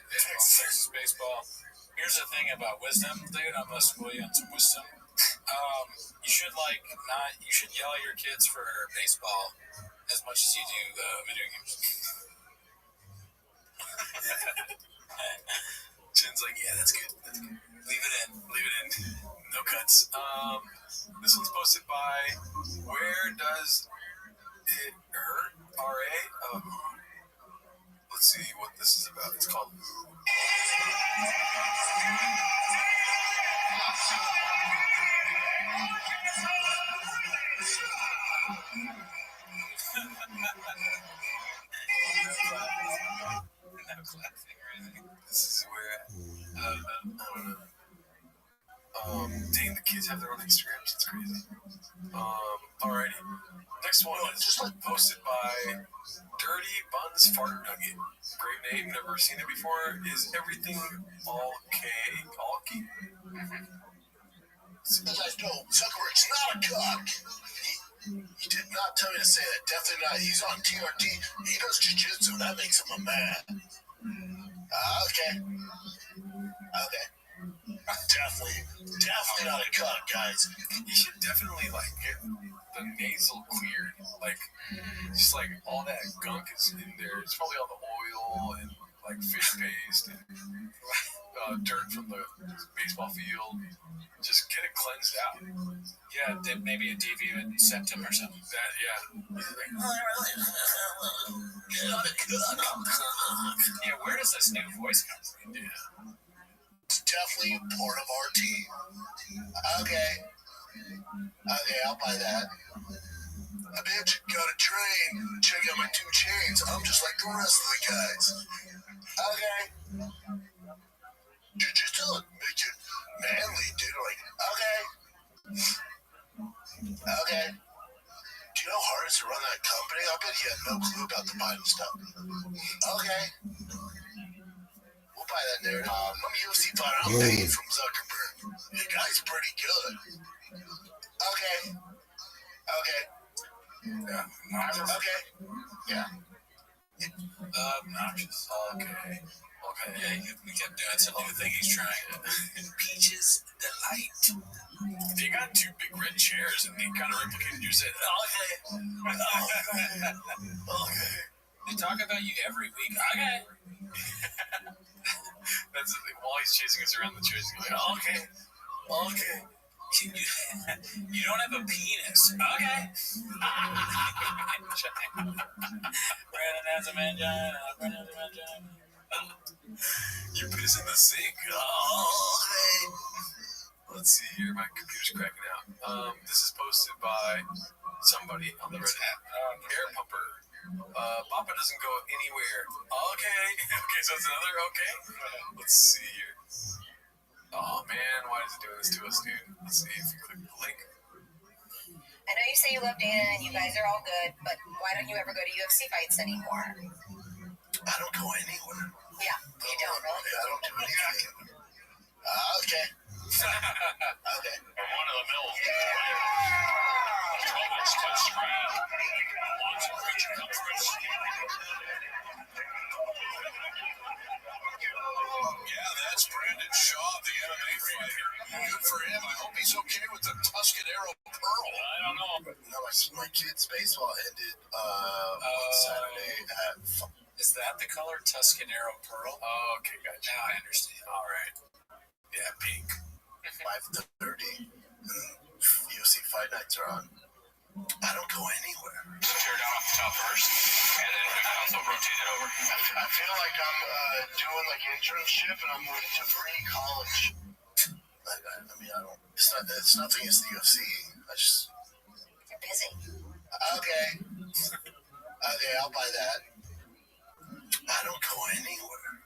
baseball. Here's the thing about wisdom, dude. I'm going to school you on some wisdom. You should yell at your kids for baseball as much as you do video games. Chin's like, yeah, that's good. Leave it in. No cuts. This one's posted by Where Does It Hurt? R.A. Let's see what this is about. It's called This is where I don't know. Dang, the kids have their own Instagrams. It's crazy. Alrighty. Next one is posted by Dirty Buns Fart Nugget. Great name, never seen it before. Is everything all okay? You guys know Zuckerberg's not a cuck. He did not tell me to say that. Definitely not. He's on TRT. He does jiu-jitsu. That makes him a man. Okay. Definitely not a cuck, guys. You should definitely get the nasal cleared. Just all that gunk is in there. It's probably all the oil and fish paste and dirt from the baseball field. Just get it cleansed out. Yeah, maybe a deviant septum or something. Not a cuck. Yeah, where does this new voice come from? Yeah. It's definitely part of our team. Okay. Okay, I'll buy that. A bitch got a train. Check out my 2 chains. I'm just like the rest of the guys. Okay. Just to make it manly, dude. Like, okay. Okay. Do you know how hard it is to run that company? I bet he had no clue about the Biden stuff. Okay. We'll buy that narrative. I'm a UFC fighter. I'm paid from Zuckerberg. The guy's pretty good. Okay. Okay. Yeah. Okay. Yeah. Obnoxious. Okay. Okay. Yeah, we kept doing some new thing he's trying. Peaches Delight. They got 2 big red chairs and they kind of replicated you said, okay. Okay. They talk about you every week. Okay. That's the thing. While he's chasing us around the chairs, he's going, okay. Okay. You don't have a penis. Okay. Brandon has a mangina. Brandon has a mangina. You piss in the sink. Okay. Let's see here. My computer's cracking out. This is posted by somebody on the Reddit. Air pumper. Papa doesn't go anywhere. Okay. Okay, so it's another okay. Let's see here. Oh man, why is it doing this to us, dude? Let's see if you click the link. I know you say you love Dana and you guys are all good, but why don't you ever go to UFC fights anymore? I don't go anywhere. Yeah, you don't really. I don't do anything. Okay. Okay. Run-of-the-mill. Robots touch screen. Lots of creature comforts. Yeah, that's Brandon Shaw, the MMA fighter. Good for him. I hope he's okay with the Tuscanero Pearl. I don't know. No, my kid's baseball ended on Saturday at... Is that the color Tuscanero Pearl? Oh, okay, gotcha. Now I understand. All right. Yeah, pink. 5:30. UFC fight nights are on. I don't go anywhere. Tear down off the top first, and then we can also rotate it over. I feel like I'm doing like internship and I'm moving to free college. I mean, I don't. It's nothing against the UFC. You're busy. Okay. Okay, I'll buy that. I don't go anywhere.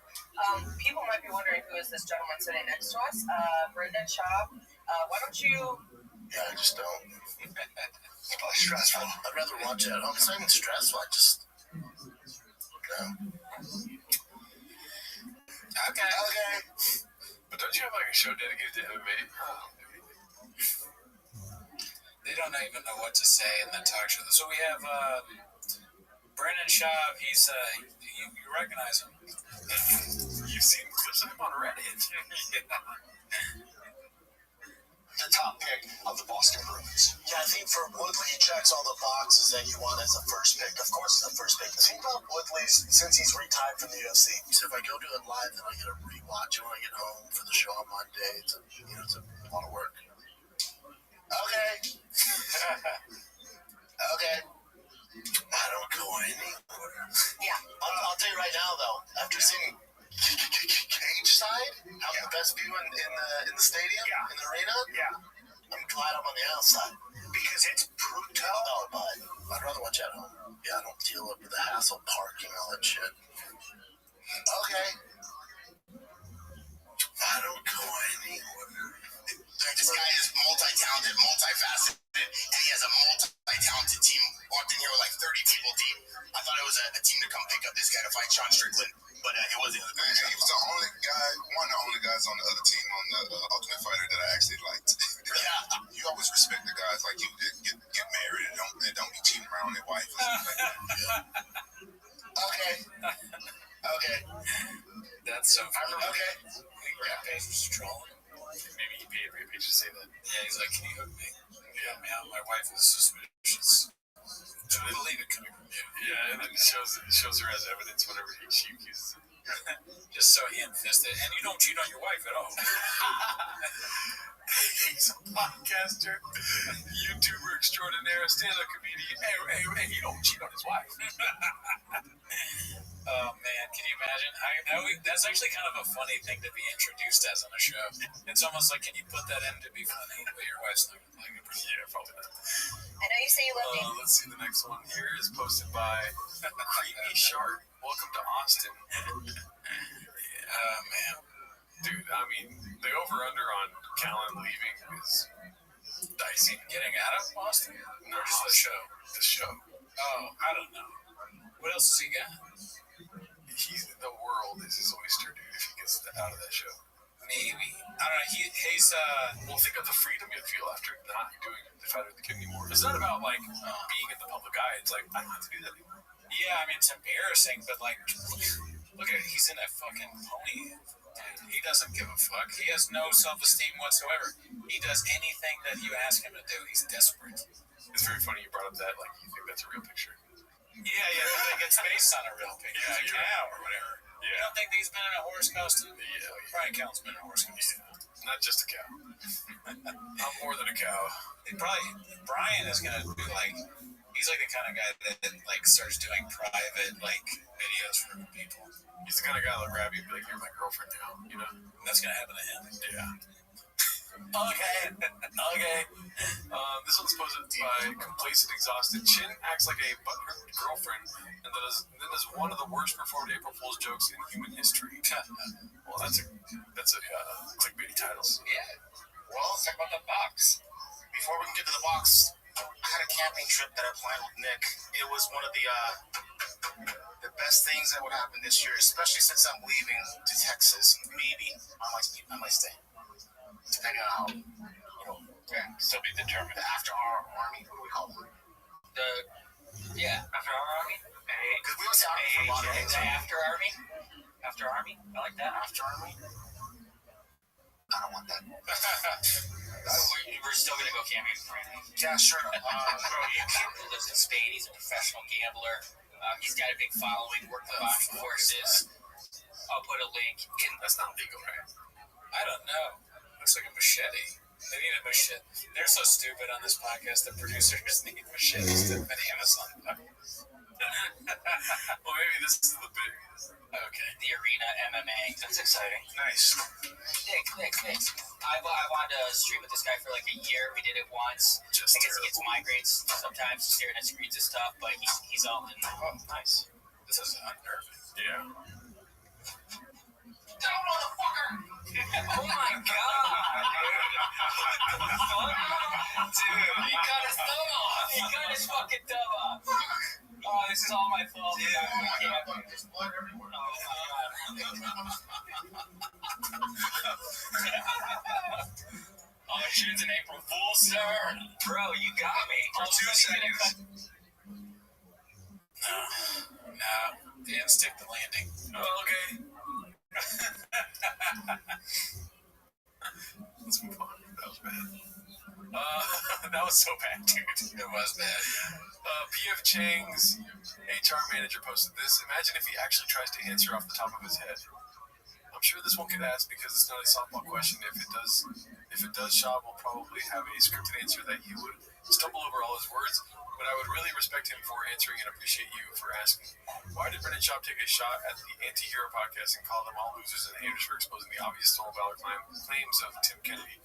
People might be wondering who is this gentleman sitting next to us. Brendan Shaw. Why don't you... Yeah, I just don't. It's probably stressful. I'd rather watch it at home. It's not even stressful. I just... No. Okay. Okay. But don't you have like a show dedicated to MMA? They don't even know what to say in the talk show. So we have Brendan Shaw. He's you recognize him. You've seen clips of him on Reddit. The top pick of the Boston Bruins. Yeah, I think for Woodley, he checks all the boxes that you want as a first pick. Of course, it's a first pick. The thing about Woodley, since he's retired from the UFC, so if I go do it live, then I get to rewatch it when I get home for the show on Monday. It's a lot of work. Okay. Okay. I don't go anywhere. Yeah. I'll tell you right now, though, after seeing Cage Side, having the best view in the stadium, in the arena, I'm glad I'm on the outside. Because it's brutal. No, but I'd rather watch at home. Yeah, I don't deal with the hassle, parking, all that shit. Okay. I don't go anywhere. This guy is multi-talented, multifaceted, and he has a multi-talented team. Walked in here with like 30 people deep. I thought it was a team to come pick up this guy to fight Sean Strickland, but it wasn't. He was the only guy, one of the only guys on the other team on the Ultimate Fighter that I actually liked. Yeah. You always respect the guys like you get married and don't be cheating around their wife. Okay. Okay. That's so funny. Okay. Rampage was trolling. Maybe he paid Rampage to say that. Yeah, he's like, can you hook me? Yeah, man, my wife is suspicious. I didn't believe it coming from you. Yeah, and then it shows her as evidence whenever she accuses him. Just so ham-fisted. And you don't cheat on your wife at all. He's a podcaster, YouTuber extraordinaire, stand-up comedian. Hey, he don't cheat on his wife. Oh man, can you imagine? That's actually kind of a funny thing to be introduced as on a show. It's almost like, can you put that in to be funny? But your wife's not gonna like it. Yeah, probably not. I know you say you love me. Let's see, the next one here is posted by Creamy Shark. Welcome to Austin. Oh man, Dude, I mean, the over-under on Callan leaving is dicey. getting out of Boston No, or just the show? The show. Oh, I don't know. What else has he got? The world is his oyster, dude, if he gets out of that show. Maybe. I don't know. He's Well, think of the freedom you'd feel after not doing the Fighter of the Kid anymore. It's not about, like, being in the public eye. It's like, I don't have to do that anymore. yeah. I mean, it's embarrassing, but like, look at it. He's in a fucking pony. Dude, he doesn't give a fuck. He has no self-esteem whatsoever. He does anything that you ask him to do. He's desperate. It's very funny you brought up that, like, you think that's a real picture. Yeah. Like it's based on a real picture, a cow or whatever. You don't think that he's been in a horse costume? Yeah. Brian Callen's been in a horse costume. Not just a cow. I'm more than a cow. Brian is gonna be like, he's like the kind of guy that like starts doing private like videos for people. He's the kind of guy like Rabbi would be like, you're my girlfriend now, you know? That's gonna happen to him. Yeah. Okay. This one's posted by Complacent Exhausted. Chin acts like a butthurt girlfriend and then is one of the worst performed April Fool's jokes in human history. Well, that's a clickbaity titles. Yeah. Well, let's talk about the box. Before we can get to the box, I had a camping trip that I planned with Nick. It was one of the best things that would happen this year, especially since I'm leaving to Texas. Maybe I might stay, depending on how, Still be determined. the after our army. What do we call it? After our army? Because we always say army for a lot of things. After army? After army? I like that. After army. I don't want that. We're still gonna go camping for anything. Yeah, sure. He lives in Spain. He's a professional gambler. He's got a big following. Worked with boxing forces. I'll put a link in. That's not legal, right? I don't know. Looks like a machete. They need a machete. They're so stupid on this podcast. The producers need machetes to put Amazon. Well, maybe this is the big. Okay. The arena MMA. That's exciting. Nice. Nick. I wanted to stream with this guy for like a year. We did it once. I guess he gets migraines sometimes staring at screens and stuff, but he's all in. Oh, nice. This is unnerving. Yeah. Don't, motherfucker! Oh my god! Dude, he cut his thumb off! He cut his fucking thumb off! Oh, this is all my fault. Dude, There's blood everywhere. Oh, June's an April Fool, sir! Bro, you got me. For 2 seconds. No. They didn't stick the landing. Oh, okay. Let's move on. That was bad. That was so bad, dude. It was bad. P.F. Chang's HR manager posted this. Imagine if he actually tries to answer off the top of his head. I'm sure this won't get asked because it's not a softball question. If it does, Shab will probably have a scripted answer that he would stumble over all his words. But I would really respect him for answering and appreciate you for asking. Why did Brendan Schaub take a shot at the Anti-Hero podcast and call them all losers and haters for exposing the obvious stolen valor claims of Tim Kennedy?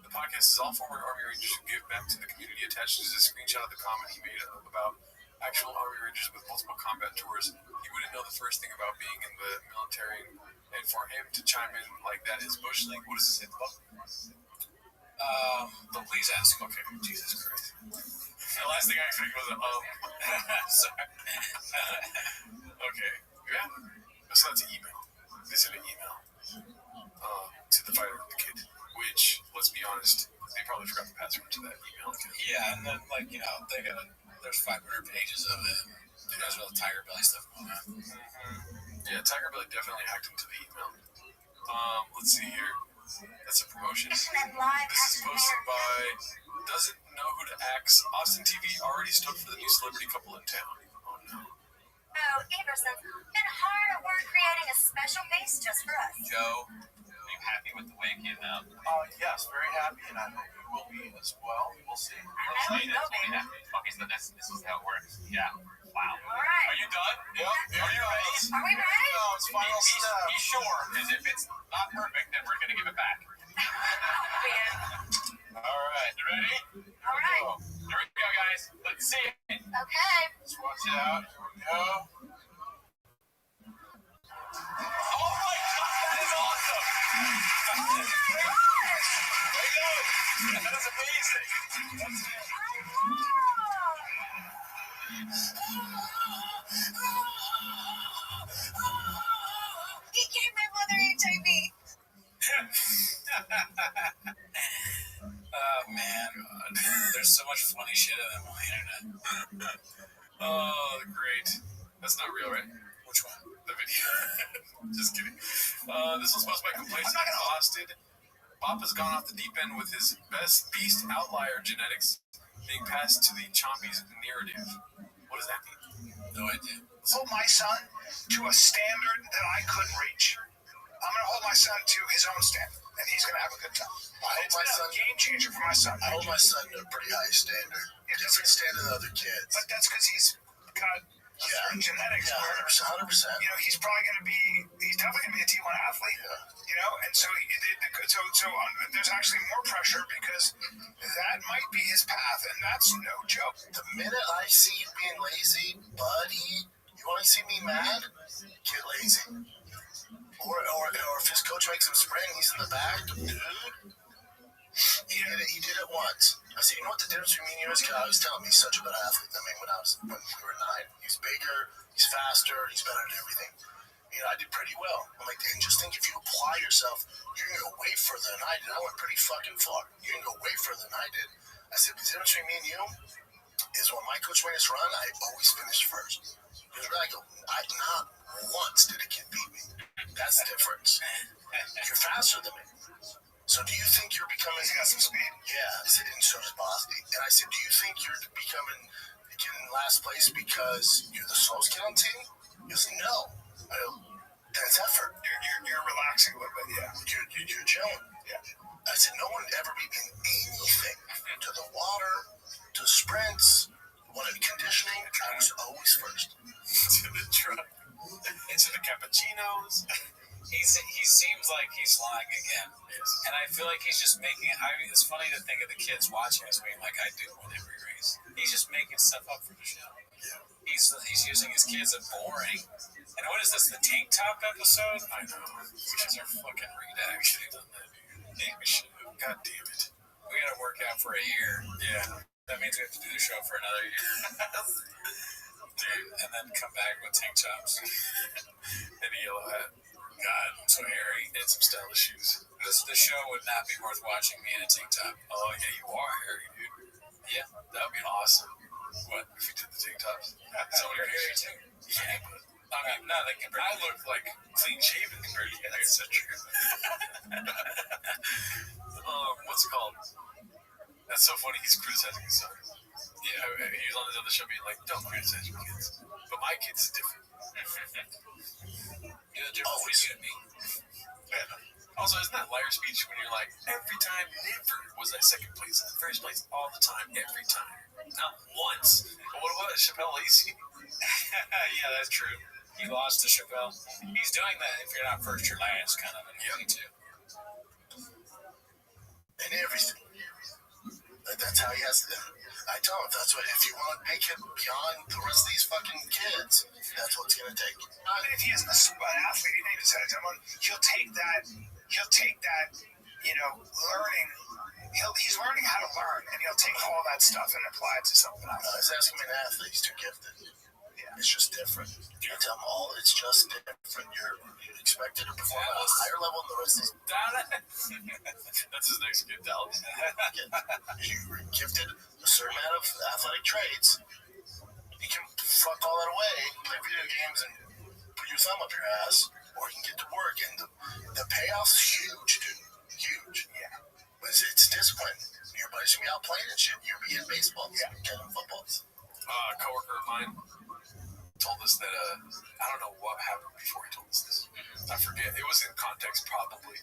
The podcast is all former Army Rangers who give back to the community. Attached is a screenshot of the comment he made about actual Army Rangers with multiple combat tours. He wouldn't know the first thing about being in the military, and for him to chime in like that is Bush League. What does this hit? But please ask. Okay, Jesus Christ. The last thing I expected was sorry. Okay. Yeah. So that's an email. This is an email to the Fighter of the Kid, which, let's be honest, they probably forgot the password to that email. Yeah, and then, like, there's 500 pages of it. There's all the Tiger Belly stuff going on. Mm-hmm. Yeah, Tiger Belly definitely hacked into the email. Let's see here. That's a promotion. This is posted by Doesn't Know Who to Axe. Austin TV already stood for the new celebrity couple in town. Oh no. Oh, Everson's been hard at work creating a special base just for us. Joe, you happy with the way it came out? Yes, very happy, and I hope you will be as well. We'll see. Okay, so this is how it works. Yeah. Wow. All right. Are you done? Yep. Are you ready? Are we ready? No, it's final step. He's sure, because if it's not perfect, then we're going to give it back. Yeah. All right. You ready? All right. Here we go, guys. Let's see it. Okay. Let's watch it out. Here we go. Oh my God, that is awesome! There you go. That is amazing. That's it. He gave my mother HIV. Oh man, there's so much funny shit on the internet. Oh, great. That's not real, right? Which one? The video. Just kidding. This was supposed to be complacent and exhausted. Bob has gone off the deep end with his best beast outlier genetics being passed to the Chompies narrative. What does that mean? No idea. Hold my son to a standard that I couldn't reach. I'm going to hold my son to his own standard, and he's going to have a good time. It's been a game changer for my son. I hold my son to a pretty high standard. Different standard than other kids. But that's because he's got certain genetics. Yeah, 100%. You know, he's definitely going to be a T1 athlete. Yeah. You know, and so there's actually more pressure because that might be his path, and that's no joke. The minute I see you being lazy, buddy, you want to see me mad? Get lazy. Or if his coach makes him spring, he's in the back, dude. He did it once. I said, you know what the difference between me and you is? I was telling him he's such a better athlete than me when we were 9. He's bigger, he's faster, he's better at everything. You know, I did pretty well. I'm like, and just think if you apply yourself, you're going to go way further than I did. I went pretty fucking far. You're going to go way further than I did. I said, the difference between me and you is when my coach made us run, I always finished first. Because when I go, not once did a kid beat me. That's the difference. You're faster than me. So do you think you're becoming... He's got some speed. Yeah. I said, and so does Boston. And I said, do you think you're getting last place because you're the slowest kid on the team? He goes, no. I go, that's effort. You're relaxing a little bit, yeah. You're chilling. Yeah. I said, no one ever beat me in anything. To the water, to sprints, conditioning, I was always first. To the truck. Into the cappuccinos. He seems like he's lying again. Yes. And I feel like he's just making... it's funny to think of the kids watching us being like I do with every race. He's just making stuff up for the show. Yeah. He's using his kids as boring. And what is this, the tank top episode? I know. We should our fucking redact. We should have done that, dude. Yeah, we should have. God damn it. We gotta work out for a year. Yeah. That means we have to do the show for another year. Dude, and then come back with tank tops. And a yellow hat. God, I'm so hairy. And some stylish shoes. The show would not be worth watching me in a tank top. Oh, yeah, you are hairy, dude. Yeah, that would be awesome. What, if you did the tank tops? So you're hairy, too. Yeah, but... I mean, no, I look like clean shaven compared to you. That's so true. What's it called? That's so funny. He's criticizing his son. Yeah, he was on this other show being like, don't criticize your kids. But my kids is different. You're the difference between you and me. Yeah. Also, isn't that liar speech when you're like, every time, never was I second place, first place all the time, every time. Not once. But what about Chappelle Lacey? Yeah, that's true. He lost to Chappelle. He's doing that if you're not first, you're last kind of thing too. And everything. That's how he has to. I tell him if you want to make it beyond the rest of these fucking kids, that's what it's gonna take. I mean, if he isn't an athlete, he needs to he'll take that, you know, learning. He's learning how to learn, and he'll take all that stuff and apply it to something else. I was asking an athlete, he's too gifted. Yeah. It's just different. I tell them all, it's just different. You're expected to perform at a higher level than the rest of these. That's his next gift, Dallas. You're gifted a certain amount of athletic traits. You can fuck all that away, play video games, and put your thumb up your ass, or you can get to work, and the payoff's huge, dude. Huge. Yeah. But it's discipline. Your buddies gonna be out playing and shit. You're being baseball. Yeah. Getting footballs. A coworker of mine told us that I don't know what happened before he told us this. I forget. It was in context, probably.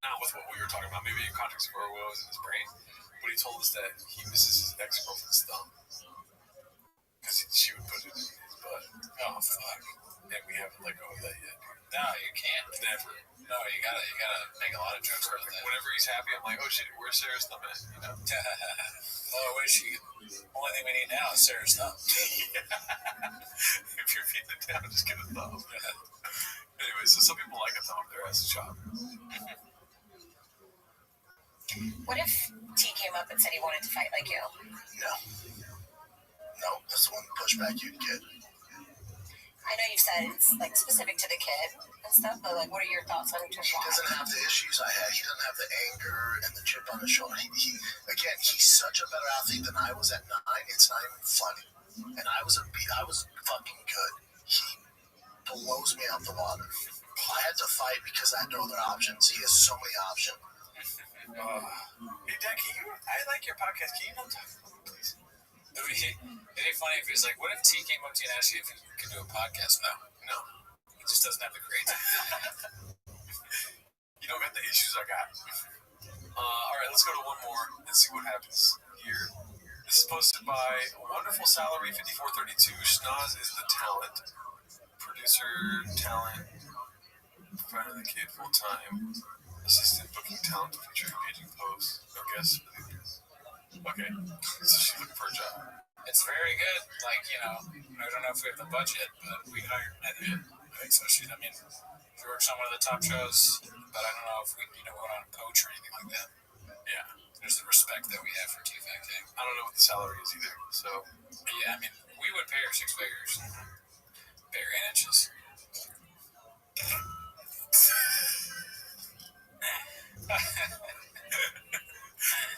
Not with what we were talking about. Maybe in context of what was in his brain. But he told us that he misses his ex-girlfriend's thumb. Because she would put it in his butt. Oh, fuck. And we haven't let go of that yet. No, you can't. Never. No, you gotta make a lot of jokes about that. Whenever he's happy, I'm like, oh shit, where's Sarah's thumb at? You know? Oh, where's she? Only thing we need now is Sarah's thumb. If you're feeling it down, just get a thumb. Anyway, so some people like a thumb up their ass shop. What if T came up and said he wanted to fight like you? No. No, that's the one pushback you'd get. I know you've said it's like specific to the kid and stuff, but like, what are your thoughts on just He doesn't have the issues I had. He doesn't have the anger and the chip on his shoulder. Again, he's such a better athlete than I was at 9. It's not even funny. And I was fucking good. He blows me out the water. I had to fight because I had no other options. He has so many options. Hey, Dad, I like your podcast. Can you not talk about it, please? It'd be funny if he was like, what if T came up to you and asked you if you could do a podcast? No. He just doesn't have the creativity. You don't got the issues I got. All right, let's go to one more and see what happens here. This is posted by Wonderful Salary 5432. Schnoz is the talent. Producer, talent, provider the kid full time. Assistant booking talent to feature engaging posts. No guests. Okay, so she's looking for a job. It's very good. Like, I don't know if we have the budget, but we hired it. Right? So she works on one of the top shows, but I don't know if we, went on a coach or anything like that. Yeah. There's the respect that we have for T-Fact. I don't know what the salary is either, so. Yeah, we would pay her 6 figures. Pay her 8 inches.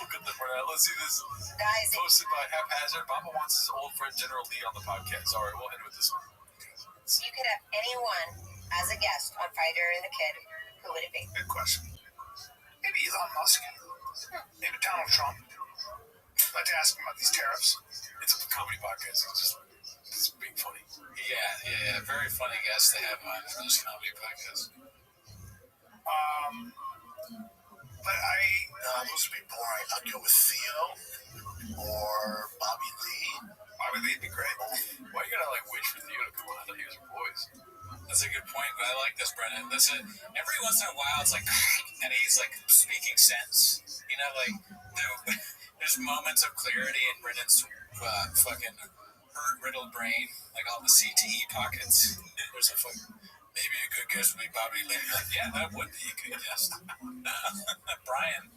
Look at the morale. Let's see this. Guys, Posted by Haphazard. Baba wants his old friend General Lee on the podcast. All right, we'll end with this one. so you could have anyone as a guest on Fighter and the Kid. Who would it be? Good question. Maybe Elon Musk. Maybe Donald Trump. I'd like to ask him about these tariffs. It's a comedy podcast. It's being funny. Yeah. Very funny guest to have on for this comedy podcast. But those would be boring. I'd go with Theo or Bobby Lee. Bobby Lee'd be great. Why you gotta wait for Theo to come on? I thought he was your boys. That's a good point, but I like this, Brennan. Listen, every once in a while, it's like, and he's speaking sense. There's moments of clarity in Brennan's fucking hurt-riddled brain, like all the CTE pockets. There's maybe a good guest would be Bobby Lee. Yeah, that would be a good guest. Brian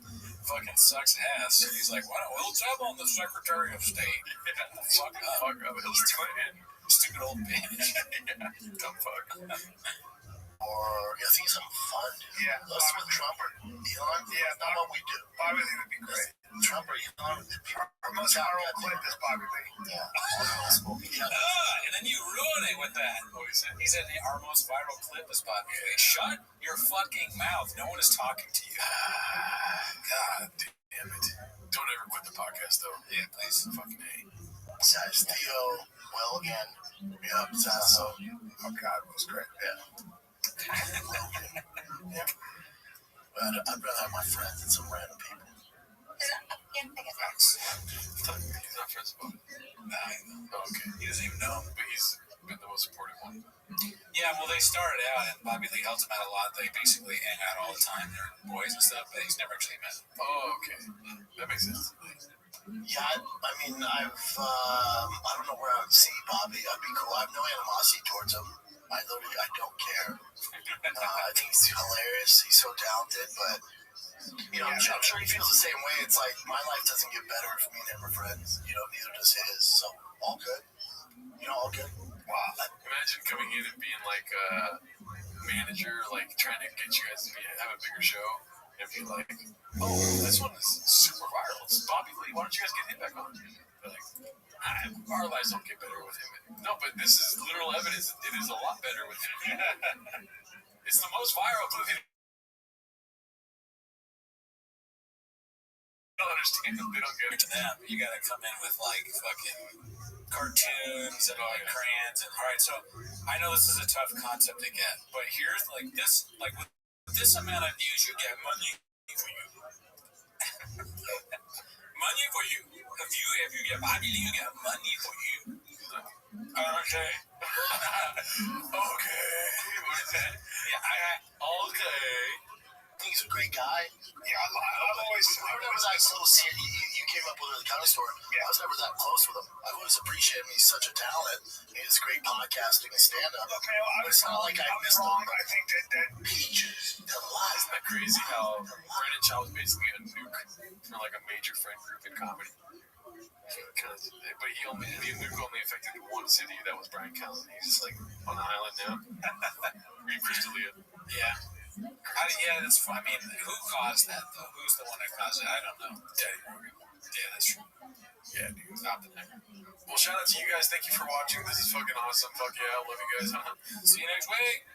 fucking sucks ass. He's like, we'll tell on the Secretary of State. Fuck up. Hillary Clinton. Stupid old bitch. Dumb fuck. Or, I think something fun. Yeah. Let's with Trump or Elon. Yeah, That's not what we do. Bobby Lee would be great. Trump or Elon would be Our most viral clip is Bobby Lee. Yeah. And then you ruin it with that. What he said? He said our most viral clip is Bobby Lee. Shut your fucking mouth. No one is talking to you. God damn it. Don't ever quit the podcast, though. Yeah, please. Fucking hate. Besides Theo, Will again. Yeah, besides so. Oh, God, it was great. Yeah. I'd rather have my friends than some random people. Yeah, I guess. He's not friends with him. Nah, Okay. he doesn't even know. But he's been the most supportive one. Yeah, well, they started out, and Bobby Lee helped him out a lot. They basically hang out all the time. They're boys and stuff, but he's never actually met them. Oh, okay. That makes sense. Yeah, I don't know where I would see Bobby. I'd be cool. I have no animosity towards him. I don't care. I think he's hilarious. He's so talented, but I'm sure he feels the same way. It's like my life doesn't get better if me and him are friends. Neither does his. So all good. All good. Wow. Imagine coming in and being like a manager, trying to get you guys to have a bigger show, and be like, "Oh, this one is super viral. It's Bobby Lee. Why don't you guys get him back on?" They're like, "Our lives don't get better with him." No, but this is literal evidence. It is a lot better with him. It's the most viral clip. I don't understand. They don't get it. To them, you gotta come in with like fucking cartoons and like crayons and all right. So I know this is a tough concept to get, but here's like this, like with this amount of views, you get money for you. Money for you. If you get money, you get money for you. Okay. Okay. What is that? Yeah, okay. He's a great guy. Yeah, I've always. I remember that little scene you came up with at the county store. Yeah, I was never that close with him. I always appreciate him. He's such a talent. He has great podcasting and stand-up. Okay, well, it's not like I missed him. I think that Peaches, the lies. Isn't that crazy how Brendan Shaw was basically a nuke for like a major friend group in comedy? But the nuke only affected one city. That was Brian Callen. He's just like on the island now. Read Crystalia. Yeah. Yeah, that's fine. I mean, who caused that, though? Who's the one that caused it? I don't know. Daddy Morgan. Yeah, that's true. Yeah, dude. Stop the neck. Well, shout out to you guys. Thank you for watching. This is fucking awesome. Fuck yeah. I love you guys. See you next week.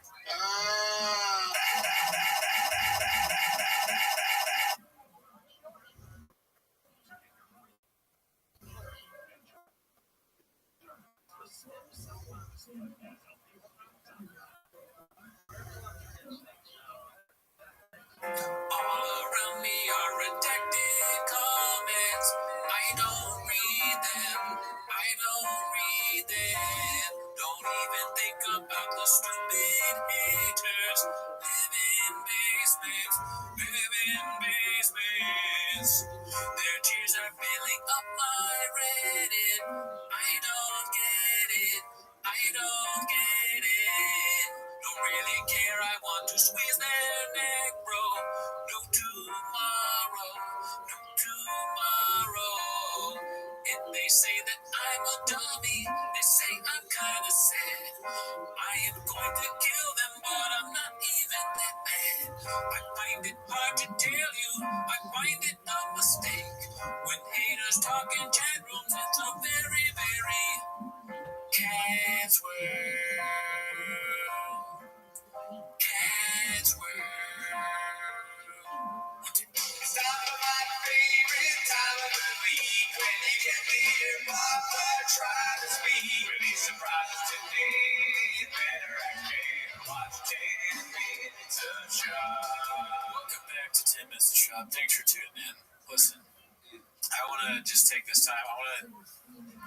All around me are redacted comments. I don't read them. Don't even think about the stupid haters. Live in basements. Their tears are filling up my Reddit. I don't get it. Don't really care. I want to squeeze their neck, bro. No tomorrow. And they say that I'm a dummy. They say I'm kinda sad. I am going to kill them, but I'm not even that bad. I find it hard to tell you. I find it a mistake. When haters talk in chat rooms, it's a very, very cat's world. It's time for my favorite time of the week when you get to hear Papa try to speak. When he's surprised today, better actually watch 10 minutes of shop. Welcome back to 10 minutes of shop. Thanks for tuning in. Listen, I want to just take this time. I want to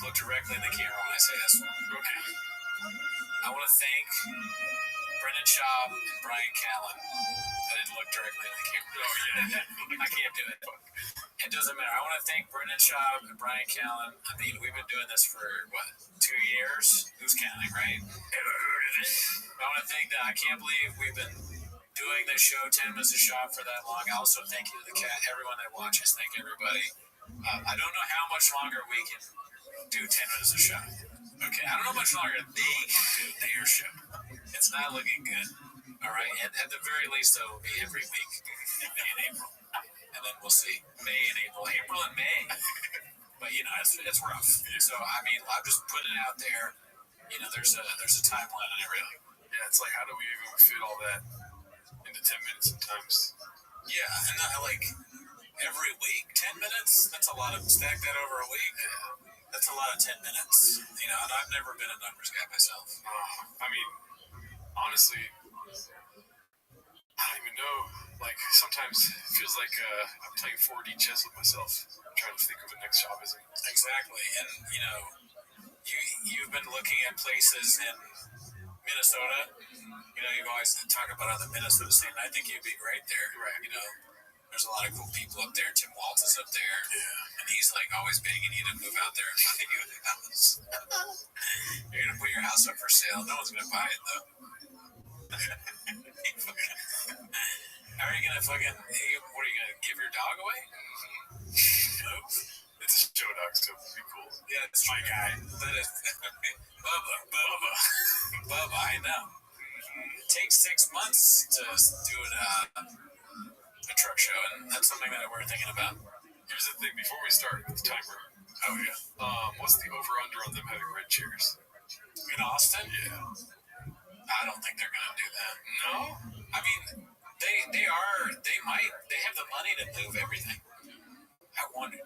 look directly in the camera when I say this. Okay. I want to thank Brendan Schaub and Brian Callen. I didn't look directly in the camera. Oh, yeah. I can't do it. It doesn't matter. I want to thank Brendan Schaub and Brian Callen. I mean, we've been doing this for, 2 years? Who's counting, right? Ever heard of it? I want to thank that. I can't believe we've been doing this show, 10 Minutes of Shop, for that long. I also thank you to everyone that watches. Thank everybody. I don't know how much longer we can do 10 Minutes of Shop. Okay, I don't know how much longer they can do their show. It's not looking good. All right, and at the very least, though, it'll be every week in May and April. And then we'll see. May and April and May. But, it's rough. So, I mean, I'm just putting it out there. There's a timeline on everything. Yeah, it's like, how do we even fit all that into 10 minutes sometimes? Yeah, and every week, 10 minutes? That's a lot of, stack that over a week. That's a lot of 10 minutes. And I've never been a numbers guy myself. I mean, honestly, I don't even know. Like, sometimes it feels like I'm playing 4D chess with myself. I'm trying to think of the next Shauvism. Exactly. And, you've been looking at places in Minnesota. You've always talked about the Minnesota scene. I think you'd be great there. Right. There's a lot of cool people up there. Tim Walt is up there. Yeah. And he's always begging you to move out there and find you a house. You're going to put your house up for sale. No one's going to buy it, though. How are you going to what are you going to give your dog away? No. It's a show dog, so it'll be cool. Yeah, it's my guy. That is Bubba, I know. It takes 6 months to do a truck show, and that's something that we're thinking about. Here's the thing, before we start with the timer. Oh, yeah. What's the over-under on them having red chairs? In Austin? Yeah. I don't think they're going to do that. No? I mean, they have the money to move everything. I wonder.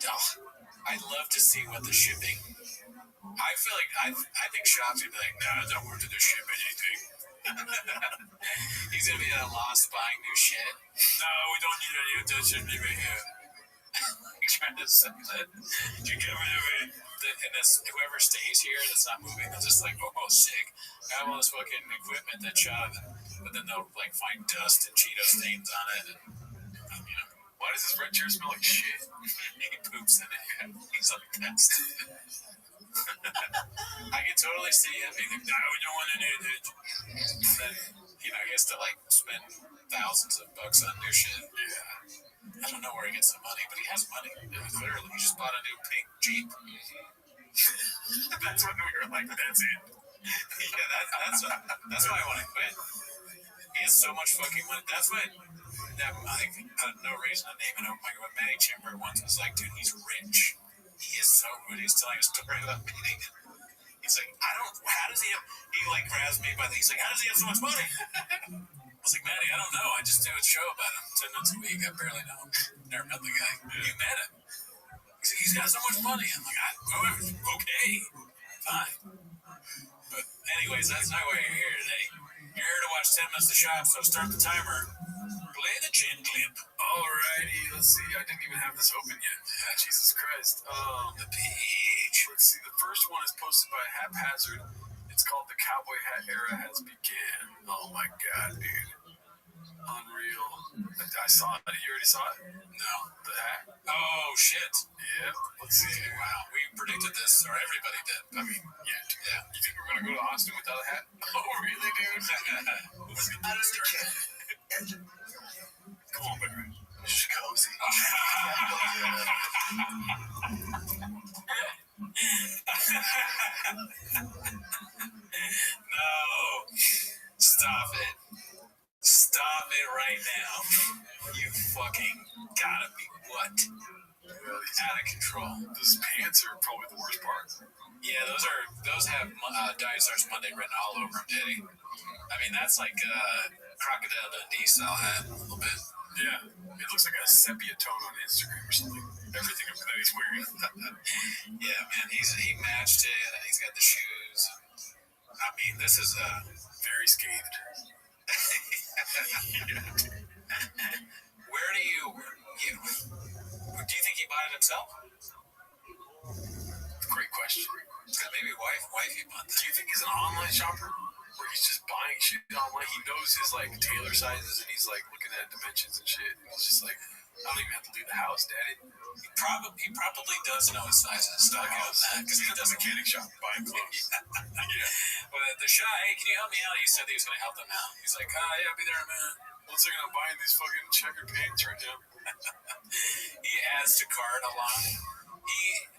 love to see what the shipping. I feel like I think shops would be like, no, don't worry, to ship anything. He's gonna be at a loss buying new shit. No, we don't need any of that shit right here. Trying to sell it. You get rid of it. And this, whoever stays here that's not moving, they're just like, oh, sick. I have all this fucking equipment that shot, but then they'll like find dust and Cheeto stains on it. And, why does this red chair smell like shit? He poops in it. He's like, that's I can totally see him being like, no, we don't want any of it. And then, he has to like spend thousands of bucks on new shit. Yeah. I don't know where he gets the money, but he has money. Clearly, he just bought a new pink Jeep. That's when we were like, that's it. That's why I want to quit. He has so much fucking money. That's what. I have no reason to name it. What Manny Chimber once was like, dude, he's rich. He is so good. He's telling a story about meeting. He's like, how does he have? He like grabs me by the. He's like, how does he have so much money? I was like, Manny, I don't know. I just do a show about him 10 minutes a week. I barely know him. Never met the guy. You met him. He's like, he's got so much money. I'm like, okay, fine. But anyways, that's not why you're here today. You're here to watch 10 minutes of shop, so start the timer. Play the chin clip. Alrighty, let's see. I didn't even have this open yet. Jesus Christ. The page. Let's see. The first one is posted by Haphazard. It's called The Cowboy Hat Era Has Began. Oh my god, dude. Unreal. I saw it. You already saw it? No. The hat? Oh, shit. Yeah. Let's see. Wow. We predicted this, or everybody did. I mean, yeah. You think we're going to go to Austin without a hat? Oh, really, dude? Let's get this started. Come on, baby. She's cozy. No. Stop it. Stop it right now. You fucking gotta be what? Out of control. Those pants are probably the worst part. Yeah, those have Diet Stars Monday written all over them, Daddy. I mean, that's like Crocodile Dundee style hat a little bit. Yeah, it looks like a sepia tone on Instagram or something. Everything that he's wearing. Yeah, man, he matched it, and he's got the shoes. I mean, this is very scathed. Where do you think he bought it himself? Great question. Maybe wifey bought that. Do you think he's an online shopper? Where he's just buying shit online? He knows his like tailor sizes and he's like looking at dimensions and shit. And he's just like, I don't even have to leave the house, Daddy. He probably does know his sizes. Stock out that because he does a mechanic shop buying clothes. Yeah. But the Shy, hey, can you help me out? He said he was going to help them out. He's like, yeah, I'll be there in a minute. One second, I'm buying these fucking checkered pants right now. He adds to cart a lot.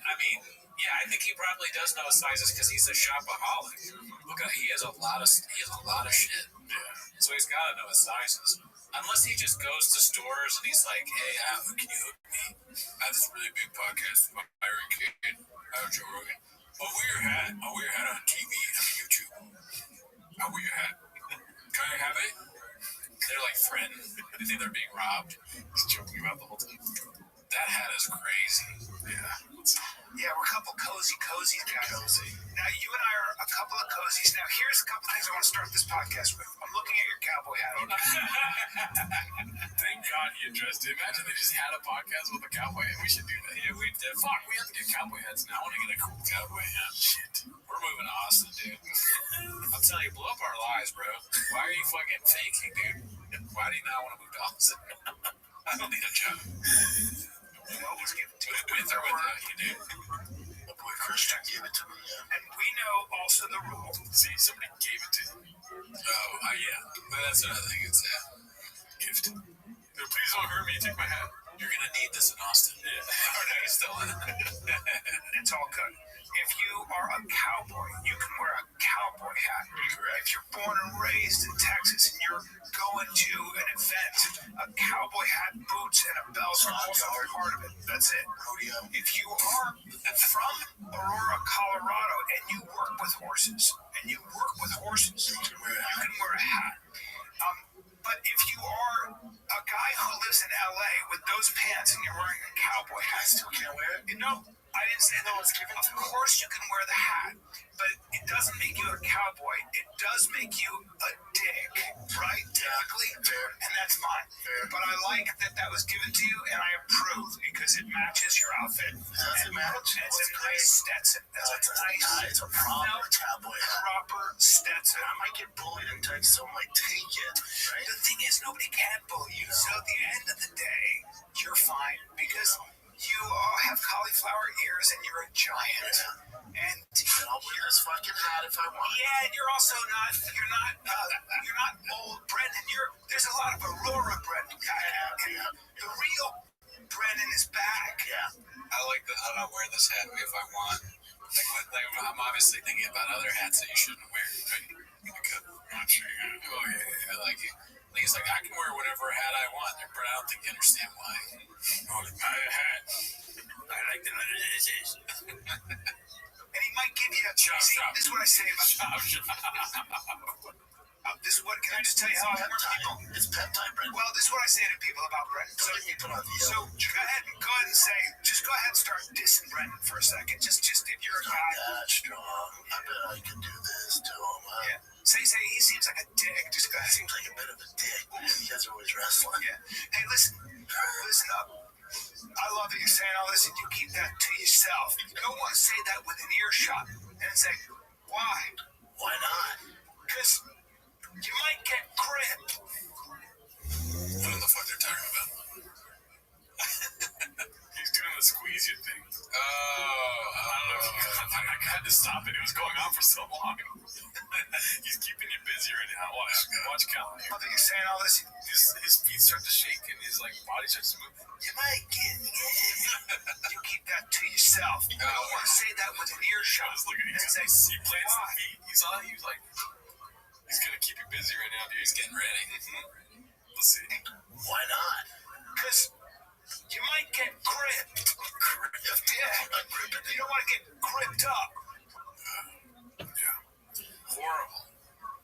I think he probably does know his sizes because he's a shopaholic. Look at he has a lot of shit. Yeah. So he's got to know his sizes. Unless he just goes to stores and he's like, hey, can you hook me? I have this really big podcast with Byron Kid. Joe Rogan. I'll wear your hat on TV on YouTube. I'll wear your hat. Can I have it? They're like threatened. They think they're being robbed. He's joking about the whole time. That hat is crazy. Yeah, we're a couple cozy guys. Now, you and I are a couple of cozies. Now, here's a couple things I want to start this podcast with. I'm looking at your cowboy hat. Thank God he addressed it. Imagine they just had a podcast with a cowboy hat. We should do that. Yeah, we did. Fuck, we have to get cowboy hats now. I want to get a cool cowboy hat. Shit. We're moving to Austin, dude. I'm telling you, blow up our lives, bro. Why are you fucking faking, dude? Why do you not want to move to Austin? I don't need a job. Well, he's giving to with or without you, dude. My boy Christian gave it to me, And we know also the rule. See, somebody gave it to him. Oh, yeah. But that's another thing. It's a gift. No, please don't hurt me. Take my hat. You're going to need this in Austin. Yeah. Or no, you're still in it. It's all good. If you are a cowboy, you can wear a cowboy hat. If you're born and raised in Texas and you're going to an event, a cowboy hat, boots, and a belt are also part of it. That's it. If you are from Aurora, Colorado, and you work with horses, you can wear a hat. But if you are a guy who lives in LA with those pants and you're wearing a cowboy hat, still can't wear it? No. I didn't say that was given. Of course, you can wear the hat, but it doesn't make you a cowboy. It does make you a dick, right? Technically, fair, and that's fine. Fair. But I like that was given to you, and I approve because it matches your outfit. Does it match? It's a nice Stetson. That's a nice. It's a proper cowboy hat. Proper Stetson. I might get bullied and tight, so I might take it. Right? The thing is, nobody can bully you. So at the end of the day, you're fine because you all have cauliflower ears and you're a giant. And I'll wear this fucking hat if I want. Yeah, and you're also not. You're not old Brendan. There's a lot of Aurora Brendan back. Yeah. The real Brendan is back. Yeah. I like that I don't wear this hat if I want. I'm obviously thinking about other hats that you shouldn't wear. I'm sure oh yeah, like it's like I can wear whatever hat I want, but I don't think you understand why. Oh, it's my hat. I like the way this is. And he might give you a chop. This is what I say about this is what, can I just tell you how I work people? It's peptide, Brendan. Well, this is what I say to people about Brendan. So go ahead and say, just go ahead and start dissing Brendan for a second. Just if you're a guy. That strong. I bet I can do this to him. Yeah. Say, he seems like a dick. Just go ahead. He seems like a bit of a dick. You guys are always wrestling. Yeah. Hey, listen up. I love that you're saying all this and you keep that to yourself. You don't want to say that with an earshot and say, why? Why not? Because you might get gripped. What the fuck they're talking about? He's doing the squeeze you thing. Oh, I don't know. I had to stop it. It was going on for so long. He's keeping you busy right now. Watch Cal. I think you're saying all this. His feet start to shake and his body starts to move. You might get you keep that to yourself. You don't want to say that with an earshot. Look at him. He plants the feet. He's like, he's gonna keep you busy right now, dude. He's getting ready. Let's see. Why not? Because you might get gripped. Yeah. You don't want to get gripped up. Yeah. Horrible.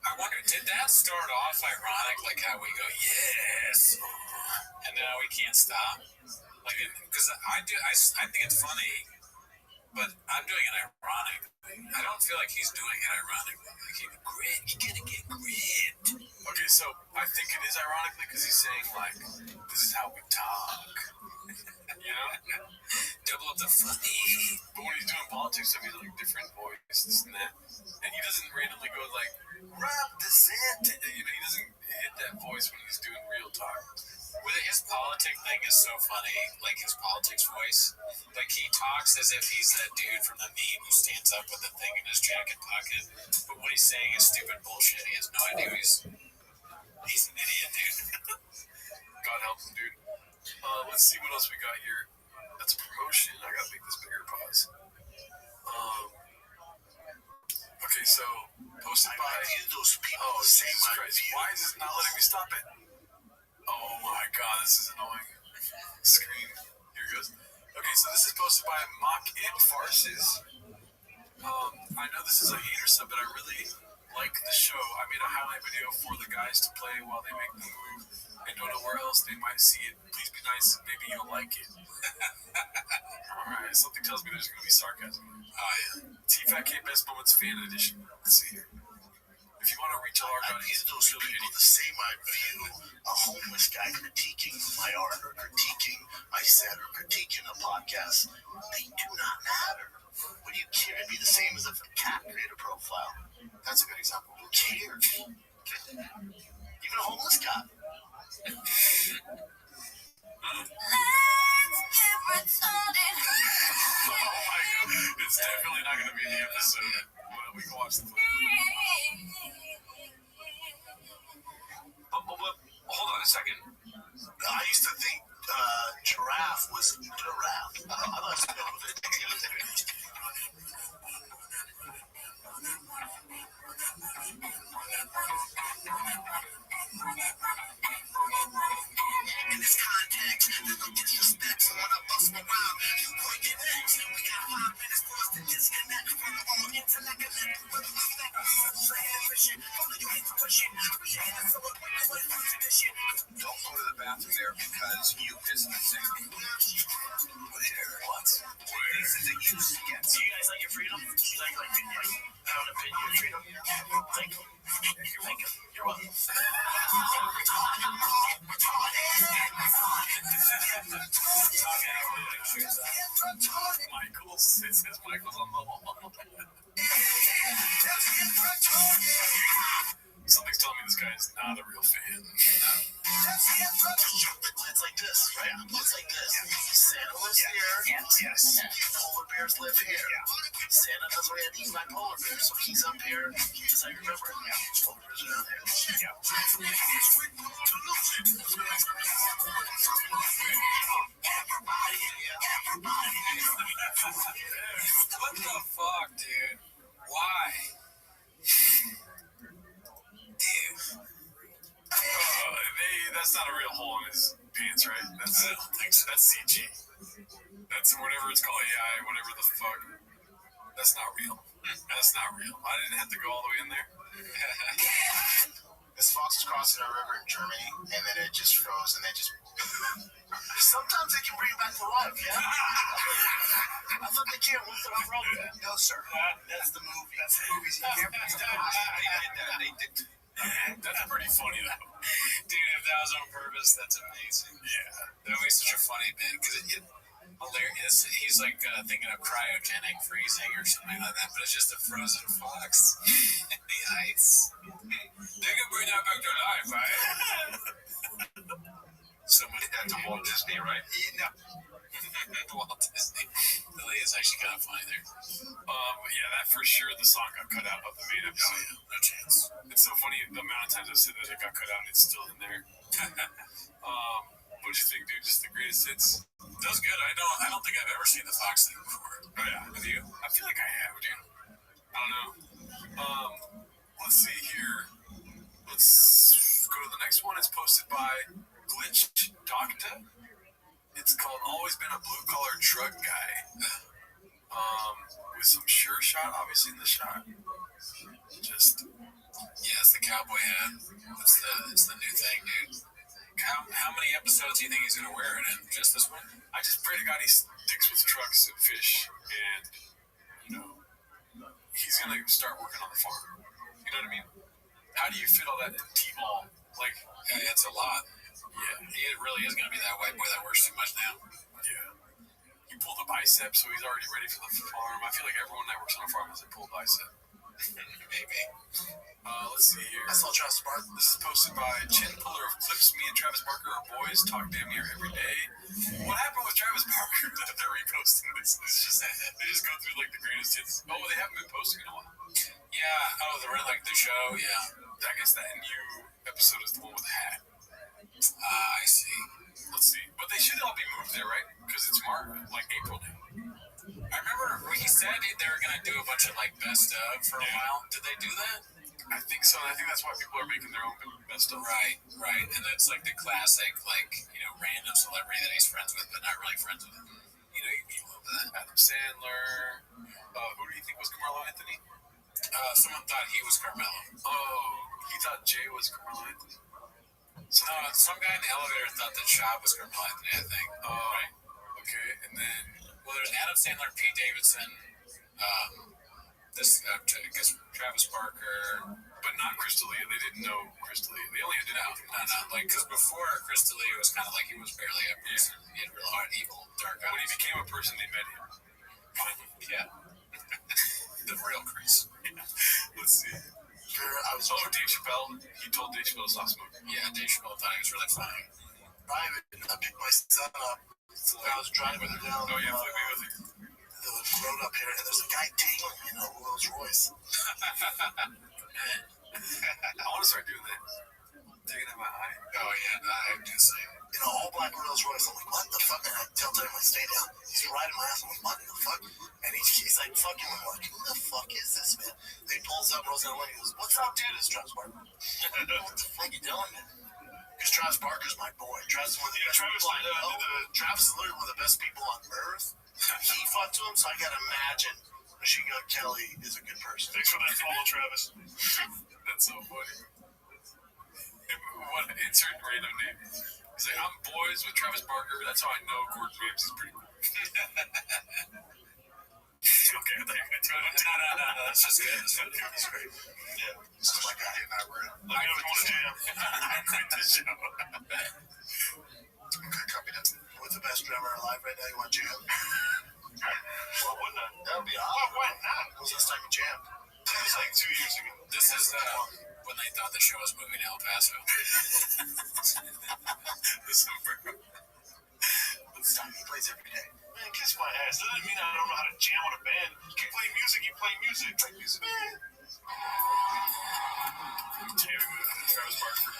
I wonder, did that start off ironic, like how we go, yes, and now we can't stop? Like, because I think it's funny, but I'm doing it ironically. I don't feel like he's doing it ironically. Like, you're gonna get gripped. Okay, so I think it is ironically because he's saying, like, this is how we talk. You know? Double up the funny. But when he's doing politics stuff, he's like, different voice, this and that. And he doesn't randomly go, like, Rob DeSantis. You know, he doesn't hit that voice when he's doing real talk. His politic thing is so funny, like his politics voice. Like he talks as if he's that dude from the meme who stands up with the thing in his jacket pocket. But what he's saying is stupid bullshit. He has no idea he's an idiot, dude. God help him, dude. Let's see what else we got here. That's a promotion. I gotta make this bigger. Pause. Okay, so posted by those people. Oh, Jesus Christ! Why is it not letting me stop it? Oh my God, this is annoying. Screen. Here it goes. Okay, so this is posted by Mock It Farces. I know this is a hater sub, but I really like the show. I made a highlight video for the guys to play while they make the move. I don't know where else they might see it. Please be nice. Maybe you'll like it. Alright, something tells me there's going to be sarcasm. Oh, yeah. T-Fat K Best Moments Fan Edition. Let's see here. If you want to reach a large audience, those people the same I view a homeless guy critiquing my art or critiquing my set or critiquing a podcast. They do not matter. What do you care? It'd be the same as if a cat created a profile. That's a good example. Who cares? Even a homeless guy. Let's get retarded. Oh my God. It's definitely not going to be the episode. But we can watch the clip. But hold on a second. I used to think giraffe was giraffe. I thought it was in this context, there's no disrespect, so when I bust my rhyme, you point your necks. We got 5 minutes for us to disconnect from the all intellect and let the rhythm respect. Follow your intuition. Don't go to the bathroom there because you pissed in the sink. Where? What? He says that you you guys like your freedom? Like pound of your freedom? Thank you. Thank you. You're welcome. Michael's. It says Michael's on the wall. Something's telling me this guy is not a real fan. It's like this, right? It's like this. Santa lives here. Yes. Polar bears live here. Santa doesn't really have to eat my polar bear, so he's up here. As I remember, polar bears are down there. What the fuck, dude? Why? That's not a real hole in his pants, right? I don't think so. That's CG. That's whatever it's called. AI, whatever the fuck. That's not real. That's not real. I didn't have to go all the way in there. This fox is crossing a river in Germany, and then it just froze, and they just... Sometimes they can bring it back to life, yeah? I thought they can't lift it off road. No, sir. That's the movie. That's the movies. They did. That's pretty funny, though. Dude, if that was on purpose, that's amazing. Yeah. That would be such a funny bit, because hilarious. He's like thinking of cryogenic freezing or something like that, but it's just a frozen fox in the ice. They can bring that back to life, right? Somebody had to Walt Disney, right? No. Walt Disney. Really is actually kind of funny there. Yeah, that for sure, the song got cut out of the main episode. Oh, yeah. No chance. It's so funny, the amount of times I've said that it got cut out and it's still in there. What'd you think, dude? Just the greatest hits? That was good. I don't think I've ever seen the Fox thing before. Oh, yeah. Have you? I feel like I have, dude. I don't know. Let's see here. Let's go to the next one. It's posted by Glitch Doctor. It's called Always Been a Blue Collar Drug Guy. With some sure shot, obviously, in the shot. Just... Yeah, it's the cowboy hat. It's the new thing, dude. How many episodes do you think he's going to wear it in? Just this one? I just pray to God he sticks with trucks and fish, and, he's going to start working on the farm. You know what I mean? How do you fit all that in T-ball? Like, yeah, it's a lot. Yeah. He really is going to be that white boy that works too much now. Yeah. He pulled a bicep, so he's already ready for the farm. I feel like everyone that works on a farm has a pulled bicep. Maybe. Let's see here. I saw Travis Barker. This is posted by Chin Puller of Clips. Me and Travis Barker are boys, talk damn near every day. What happened with Travis Barker that they're reposting this? They just go through like the greatest hits. Oh, they haven't been posting in a while. Yeah. Oh, the show. Yeah. I guess that new episode is the one with the hat. I see. Let's see. But they should all be moved there, right? Because it's April now. I remember he said they were going to do a bunch of best of for a while. Did they do that? I think so. I think that's why people are making their own best of. Right. And it's like the classic, random celebrity that he's friends with, but not really friends with. You love that. Adam Sandler. Who do you think was Carmelo Anthony? Someone thought he was Carmelo. Oh, he thought Jay was Carmelo Anthony? Some guy in the elevator thought that Shaw was Carmelo Anthony, I think. Right. Okay, and then... Well, there's Adam Sandler, Pete Davidson, I guess Travis Barker, but not Crystalia. They didn't know Crystalia. They only did it with him. No. Because before Crystalia, it was kind of like he was barely a person. He had real hard, evil, dark eyes. When he became a person, they met him. Yeah. The real Chris. Let's see. Dave Chappelle. He told Dave Chappelle to stop smoking. Yeah, Dave Chappelle thought he was really funny. I picked my son up. I was driving down. Oh, yeah, flick me with it. The road up here, and there's a guy tailing me in a Rolls Royce. I want to start doing that. Taking out my eye. Oh, yeah, I do the same. All black Rolls Royce. I'm like, what the fuck? And I tell him, stay down. He's riding my ass. I'm like, what the fuck? And he's like, fucking, I'm like, who the fuck is this, man? And he pulls up, rolls down the window. He goes, what's up, dude? It's Travis Barker. What the fuck you doing, man? Because Travis Barker's my boy. Travis is one of the best people Travis is literally one of the best people on earth. He fought to him, so I gotta imagine Machine Gun Kelly is a good person. Thanks for that follow, Travis. That's so funny. What insert random name? He's like, I'm boys with Travis Barker. That's how I know Gordon Ramsay's pretty cool. just good. It's great. Yeah. This is like I did not read. I don't want to jam. I quit the show. Okay, copy that. What's the best drummer alive right now? You want jam? Well, wouldn't that? That would be odd. Why not? When's the last time you jammed? It was like 2 years ago. This is when they thought the show was moving to El Paso. It's time. He plays every day. Man, kiss my ass. That doesn't mean I don't know how to jam on a band. You can play music. You play music. Play music. Man. Jamming with Travis Barker.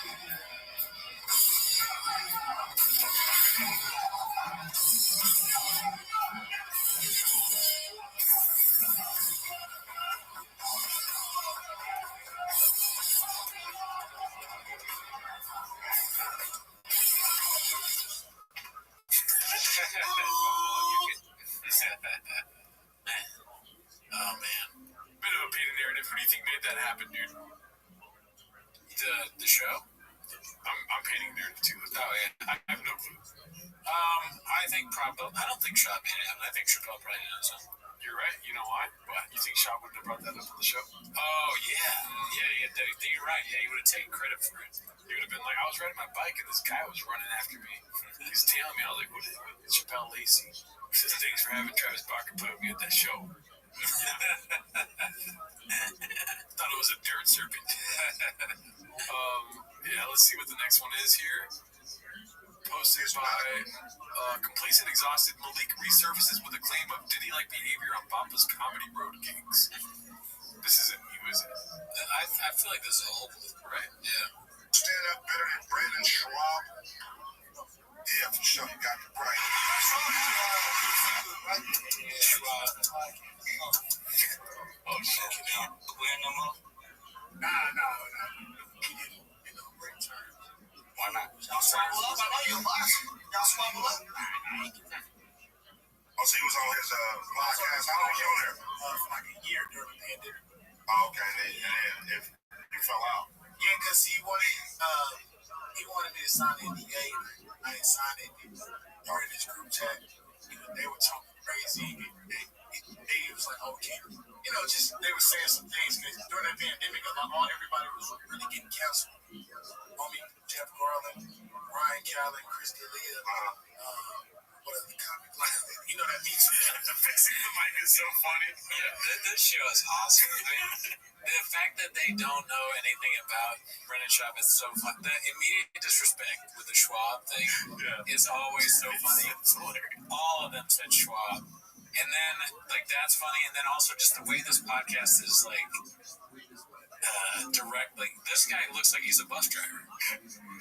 Oh man, Bit of a pain in the narrative. Who do you think made that happen, dude? the show. I'm painting narrative too. Oh yeah, I have no clue. I think probably. I don't think Shop made it happen. I think Chappelle probably knows him. You're right. You know why? What? You think Shaw wouldn't have brought that up on the show? Oh yeah. You're right. Yeah, he would have taken credit for it. He would have been like, I was riding my bike and this guy was running after me. He's tailing me. I was like, what? Chappelle Lacey. He says, thanks for having Travis Barker put me at that show. Thought it was a dirt serpent. Yeah, let's see what the next one is here. Posted by complacent, exhausted Malik resurfaces with a claim of Diddy-like behavior on Papa's comedy road gigs. This isn't new, is it? I feel like this is old, Right? Yeah. Stand up better than Brandon Schwab. Yeah, for sure. You got it right. Schwab. Oh, shit. Can you wear no more? Nah. He didn't, great turn. Why not? Y'all swabble up? I know you're a box. Y'all swabble up? Oh, so he was on his podcast. How long was he on there? For like a year during the pandemic. Oh, okay. And then he fell out. Yeah, because he wanted me to sign the NDA. I didn't sign it. During this group chat, they were talking crazy. They was like, okay. Just they were saying some things. Because during the pandemic, everybody was really getting canceled. Homie Jeff Garland, Ryan Callen, Chris D'Elia, what other comics? That means Fixing the mic is so funny. Yeah, this show is awesome. The fact that they don't know anything about Brendan Schaub is so fun. The immediate disrespect with the Schwab thing is always so funny. It's hilarious. All of them said Schwab. And then, that's funny. And then also just the way this podcast is, direct. This guy looks like he's a bus driver.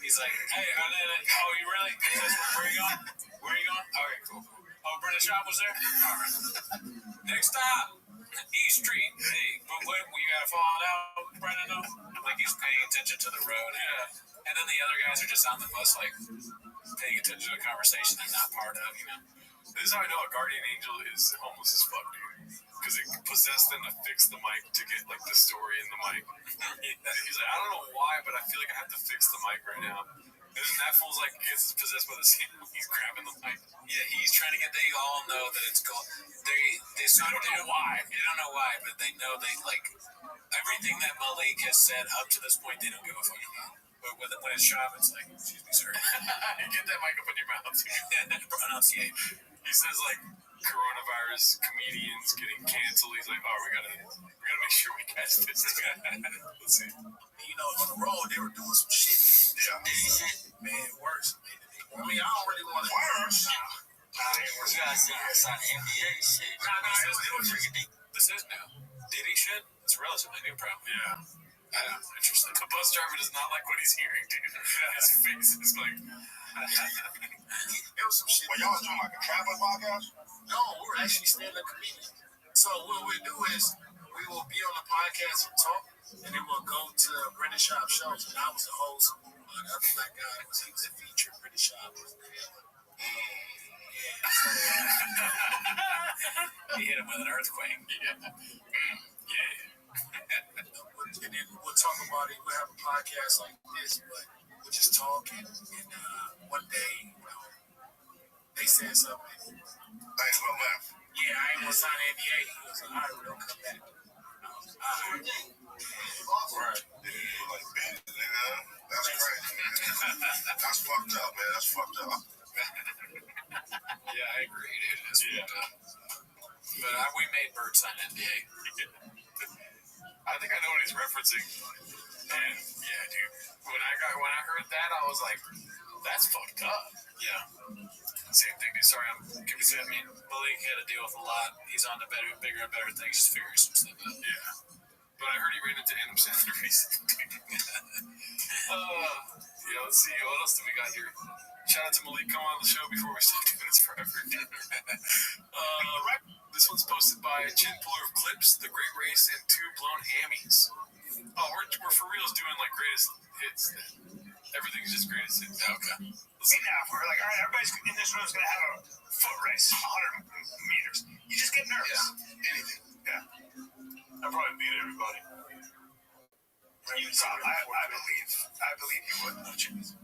He's like, hey, oh, you really? Where are you going? Where are you going? All right, cool. Oh, Brendan Schaub was there? All right. Next stop, East Street. Hey, but we got to fall out, Brendan, though? Like he's paying attention to the road. Yeah. And then the other guys are just on the bus, paying attention to a conversation they're not part of, This is how I know a guardian angel is homeless as fuck, dude. Because it possessed them to fix the mic to get, the story in the mic. He's like, I don't know why, but I feel like I have to fix the mic right now. And then that fool's gets possessed by the same. He's grabbing the mic. Yeah, he's trying to get. They all know that it's gold. They don't know why. They don't know why, but they know everything that Malik has said up to this point. They don't give a fuck about. But when it's Schaub, it's like, excuse me, sir. Get that mic up in your mouth. Pronunciate. He says coronavirus comedians getting canceled. He's like, oh, we gotta make sure we catch this. Let's see. On the road, they were doing some shit. Yeah. Man, worse. I don't really want to. Worse? You guys sign NBA shit. This is new. Diddy shit? It's relatively new, probably. Yeah. I don't know. Interesting. The bus driver does not like what he's hearing, dude. His face is like. There was some shit. Well, y'all was doing a traveling podcast? No, we're actually stand-up comedians. So what we do is we will be on the podcast and talk, and then we'll go to Brendan Schaub shows. And I was the host. The other black guy he was a feature. Brendan Schaub was the He hit him with an earthquake. Yeah. And then we'll talk about it. We'll have a podcast like this, but we'll just talk. And one day, they said something. Thanks for left. Yeah, I ain't want to sign an NDA. He was like, all right, we'll come back. I Right. Like, that's crazy. That's fucked up, man. That's fucked up. Yeah, I agree, dude. It's fucked up. But we made Bert sign NDA. I think I know what he's referencing. And yeah, dude, when I heard that, I was like, that's fucked up. Yeah. Same thing, dude. Sorry, I'm giving you. I mean, Malik had to deal with a lot. He's on to bigger and better things. He's figuring some stuff out. Yeah. But I heard he ran into Adam Sandler recently. Yeah, let's see. What else do we got here? Shout out to Malik coming on the show before we start doing this forever. This one's posted by Chin Puller of Clips, The Great Race, and Two Blown Hammies. Oh, we're for reals doing like greatest hits. Everything's just greatest hits. Okay. See now, if we're like, all right, everybody's in this room is going to have a foot race, 100 meters. You just get nervous. Yeah. Anything. Yeah. I'll probably beat everybody. I believe you would. No chance.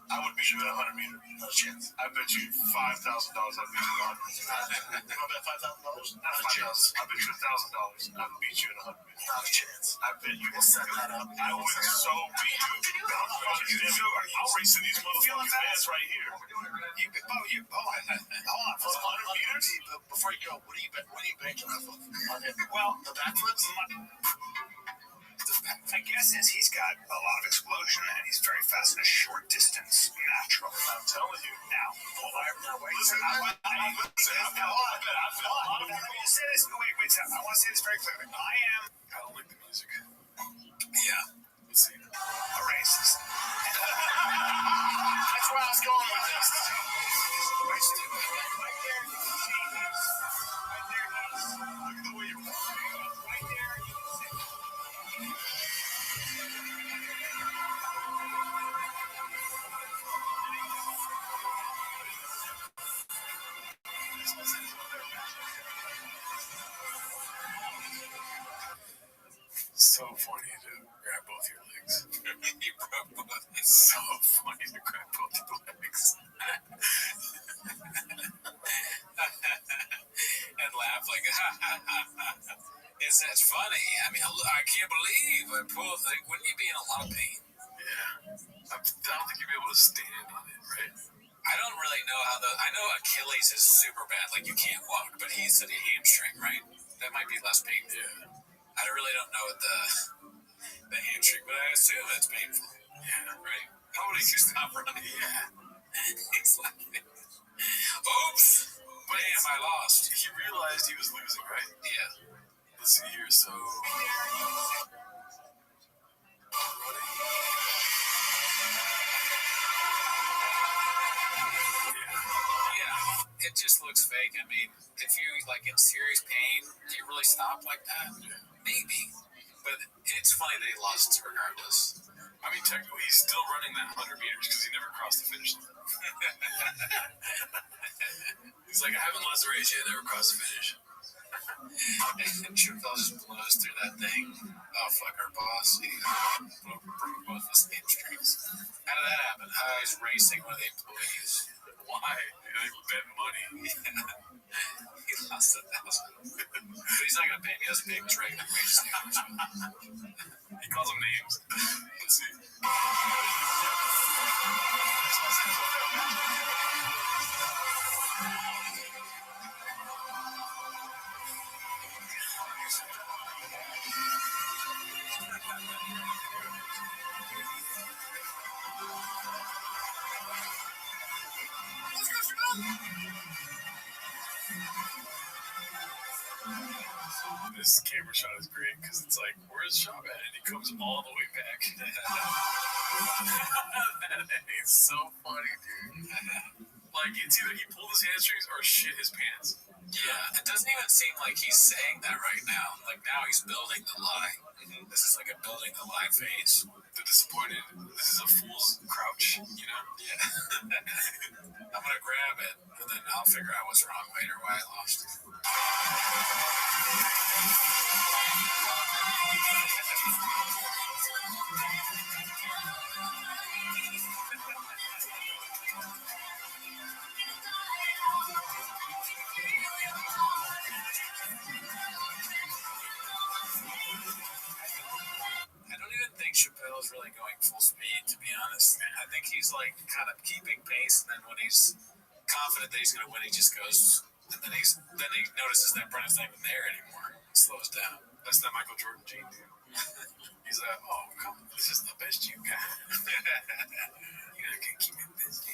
I would beat you at 100 meters. No chance. I bet you $5,000 I'd beat you at 100 meters. You want to bet $5,000? Not $5,000. I bet you $1,000 I'd beat you at 100 meters. Not a chance. I bet you will set that up. I would so beat you. I'm racing these motherfucking fans right here. Hold on. For 100 meters? Before you go, what do you banking on? Well, the backflips? My guess is he's got a lot of explosion and he's very fast in a short distance natural. I'm telling you. Now, listen, I want to say this. Wait, I want to say this very clearly. I don't like the music. Yeah. Let's see. A racist. That's where I was going with this. Right there, look at the way you're right there. So funny to grab both your legs. It's so funny to grab both your legs. And laugh like, it's that funny. I mean, I can't believe I pulled. Like, wouldn't you be in a lot of pain? Yeah. I don't think you'd be able to stand on it, right? I don't really know how I know Achilles is super bad. Like, you can't walk, but he said a hamstring, right? That might be less painful. Yeah. I really don't know what the hamstring, but I assume it's painful. Yeah. Right? Nobody can stop running. Yeah. He's laughing. Oops! Bam, I lost. He realized he was losing, right? Yeah. Let's see here. So. Yeah, it just looks fake. I mean, if you like in serious pain, do you really stop like that? Maybe, but it's funny that he lost regardless. I mean, technically, he's still running that 100 meters because he never crossed the finish line. He's like, I haven't lost the race yet. I never crossed the finish. And Chappelle just blows through that thing. Oh, fuck our boss. He broke both his hamstrings. How did that happen? He's racing with the employees. Why? They bet money. He lost $1,000. But he's not going to pay him. He doesn't pay him his regular wages. He calls them names. Let's see. This camera shot is great because it's like, where's Shop at? And he comes all the way back. It's so funny, dude. Like, it's either he pulled his hamstrings or shit his pants. Yeah, it doesn't even seem like he's saying that right now. Like, now he's building the lie. This is like a building the lie phase. The disappointed. This is a fool's crouch, you know? Yeah. I'm gonna grab it, and then I'll figure out what's wrong later, why I lost it. full speed, to be honest. I think he's like kind of keeping pace, and then when he's confident that he's going to win, he just goes, and then he notices that Brennan's not even there anymore. It slows down. That's that Michael Jordan gene, dude. He's like, oh, come on, this is the best you got. You're not going to keep me busy.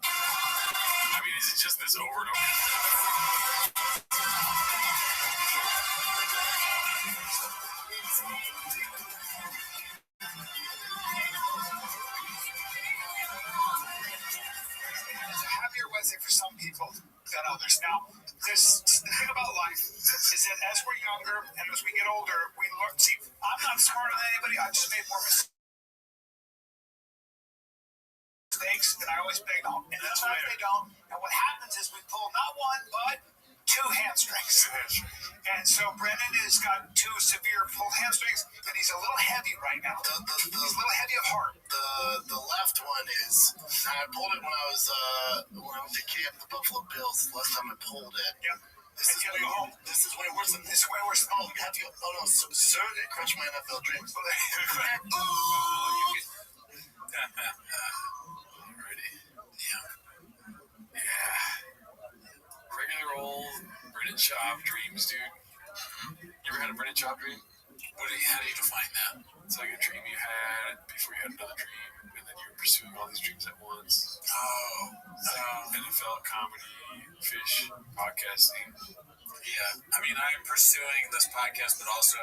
I mean, is it just this over and over? Happier Wednesday for some people than others. Now, the thing about life is that as we're younger and as we get older, we learn. See, I'm not smarter than anybody. I just made more mistakes, and I always beg them. And sometimes they don't. And what happens is we pull not one, but two hamstrings. And so Brennan has got two severe pulled hamstrings, and he's a little heavy right now. He's a little heavy of heart. The left one is. I pulled it when I went to camp the Buffalo Bills. The last time I pulled it. Yeah. This is way worse than this. This is way worse. Oh, no, sir, it crushed my NFL dreams. Alrighty. Yeah. Regular old Brennan Schaub dreams, dude. You ever had a Brennan Schaub dream? How do you define that? It's like a dream you had before you had another dream, and then you were pursuing all these dreams at once. NFL, comedy, fish, podcasting. Yeah, I mean, I'm pursuing this podcast, but also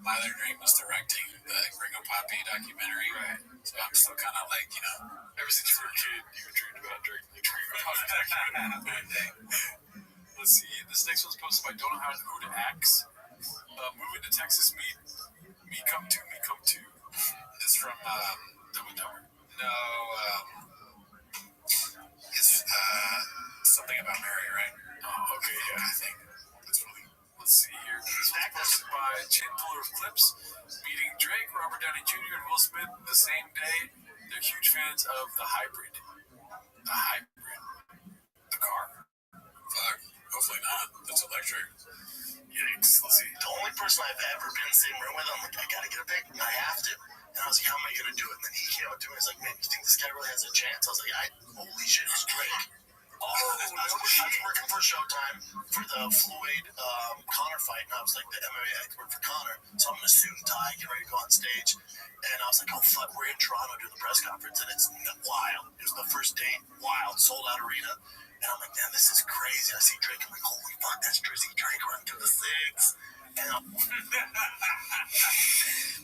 my other dream was directing the Gringo Poppy documentary. Right. So I'm still kind of like, ever since you were a kid, you dreamed about directing the Gringo Poppy documentary. Let's see. This next one's posted by Don't Know Who to Axe. Moving to Texas, me come to. It's from Dumb and Dumber. no, it's something about Mary, right? Oh, okay, yeah. I think That's funny. Let's see here. This was posted by Chin Puller of Clips. Meeting Drake, Robert Downey Jr., and Will Smith the same day. They're huge fans of the hybrid. The car. Fuck. Hopefully not. That's electric. Yikes. Let's see. The only person I've ever been in the same room with, I'm like, I gotta get a pic. I have to. And I was like, how am I gonna do it? And then he came up to me and was like, man, you think this guy really has a chance? I was like, holy shit, it was Drake. I was working for Showtime for the Floyd Connor fight, and I was like the MMA expert for Connor. So I'm in a suit and tie, getting ready to go on stage. And I was like, oh fuck, we're in Toronto doing the press conference, and it's wild. It was the first date, wild, sold out arena. And I'm like, man, this is crazy. I see Drake, I'm like, holy fuck, that's Drizzy Drake running through the six. And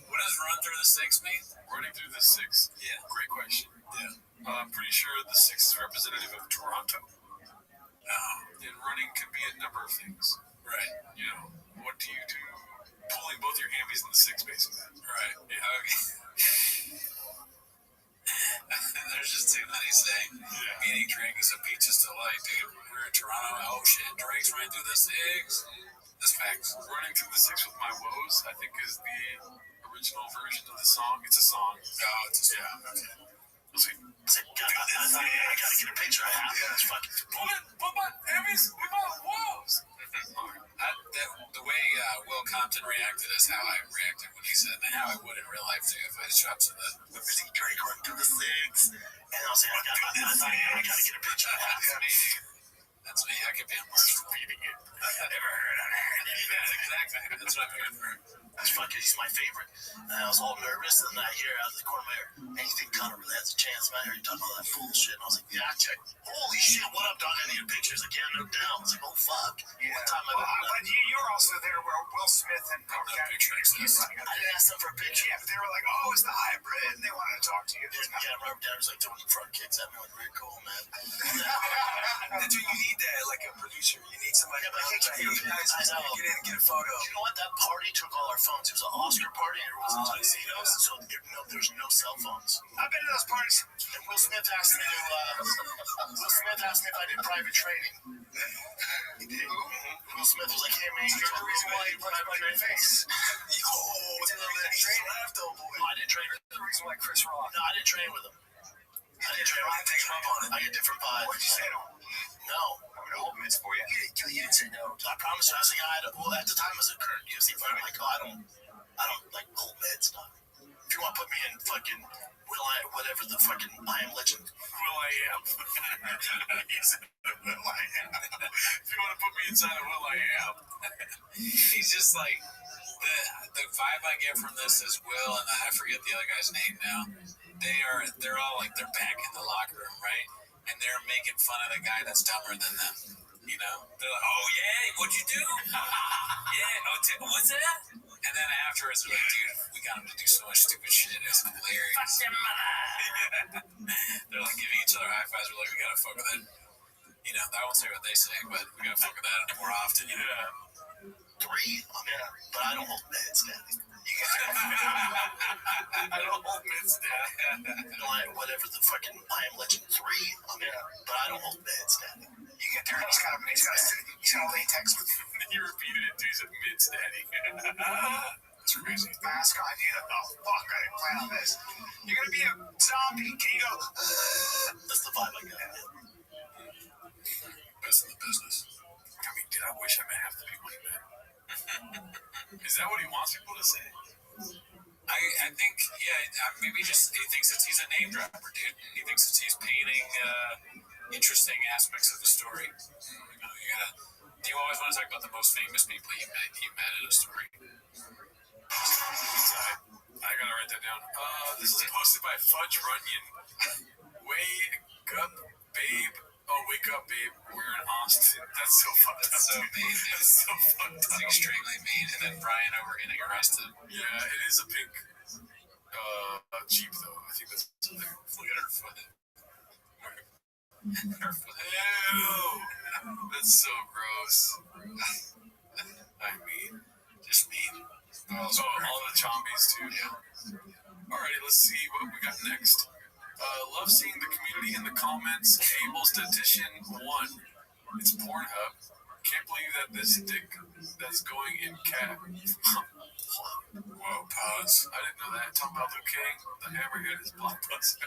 What does run through the six mean? Running through the six. Yeah. Great question. Yeah. I'm pretty sure the six is representative of Toronto. And running can be a number of things. Right. What do you do? Pulling both your hammies in the six, basically. Right. Yeah. Okay. There's just too many saying. Yeah. Meeting Drake is a peach's delight, dude. We're in Toronto. Oh shit, Drake's running through the six. That's facts. Running through the six with my woes, I think, is the original version of the song. It's a song. Oh, it's a song. Yeah. Okay. We'll see. I gotta get a picture. I have to. It's fucking. Pull my hammies with my woes. The way Will Compton reacted is how I reacted when he said, and how I would in real life too if I shot to the See Drake run through the six. And I was like, I gotta get a picture. That's me. I could be on Mars repeating it. Never heard of it. Exactly. That's what I'm here for. That's fucking, he's my favorite. And I was all nervous, and I hear out of the corner of my ear, hey, you think Connor really has a chance, man? I heard you talking all that bullshit. And I was like, yeah, check. Holy shit, what up, dog? I need pictures. I can't note down. I was like, oh, fuck. Yeah. One time But you were also there where Will Smith and Robert Downey Jr. I didn't ask them for a picture. Yeah, but they were like, oh, it's the hybrid, and they wanted to talk to you. Yeah, Robert Downey was like doing front kicks at me, like, very cool, man. That's what you need, like a producer. You need somebody. Yeah, but I can't you guys I know. get in and get a photo. You know what? That party took all our phones. It was an Oscar party, and everyone was in tuxedos, so there was no cell phones. I've been to those parties. And Will Smith asked me if I did private training. He did. Will Smith was like, hey, man, you're the reason why you private training. Face. I didn't train with him. The reason why Chris Rock. No, I didn't train with him. I didn't train with him. Take him up on it. I get different vibes. What'd you say to him? No. I'm going to hold mints for you. You didn't say no. I promise you. I was like, well, at the time, as a current UFC fighter, I'm like, oh, I don't like hold meds, dog. If you want to put me in fucking whatever the fucking I Am Legend. Will I Am. He said, Will I Am. If you want to put me inside of Will I Am. He's just like, the vibe I get from this is Will, and I forget the other guy's name now. They're all like, they're back in the locker room, right? And they're making fun of the guy that's dumber than them. You know? They're like, oh yeah, what'd you do? Yeah, what's that? And then afterwards, they're like, dude, we got him to do so much stupid shit. It's hilarious. Fuck your mother. They're like giving each other high fives. We're like, we gotta fuck with that. You know, I won't say what they say, but we gotta fuck with that more often. You know? 3? But I don't hold meds, Daddy. I don't hold meds, Daddy. Whatever the fucking I Am Legend 3. But I don't hold meds, Daddy. You get there and he's got a latex with him. He repeated it to his mids, Daddy. That's crazy. Mask on you. Oh, fuck, I didn't plan on this. You're gonna be a zombie. Can you go? That's the vibe I got. Best in the business. I mean, dude, I wish I met half the people he met. Is that what he wants people to say? I think, maybe just he thinks he's a name dropper, dude. He thinks he's painting interesting aspects of the story. You know, you always want to talk about the most famous people you met in a story. I gotta write that down. This is posted by Fudge Runyon. Wake up, babe. Oh, wake up, babe. We're in Austin. That's so fucked up. That's so mean. That's so fucked up. It's extremely mean. And then Brian over getting arrested. Yeah, it is a pink Jeep, though. I think that's something. Look at her foot. Her foot. Ew. That's so gross. I mean, just mean. Oh, so all the zombies, too. Yeah. Alrighty, let's see what we got next. Love seeing the community in the comments. Able Statistician 1. It's Pornhub. Can't believe that this dick that's going in cat. Whoa, pause. I didn't know that. Talking about Luke King, the hammerhead is blockbuster.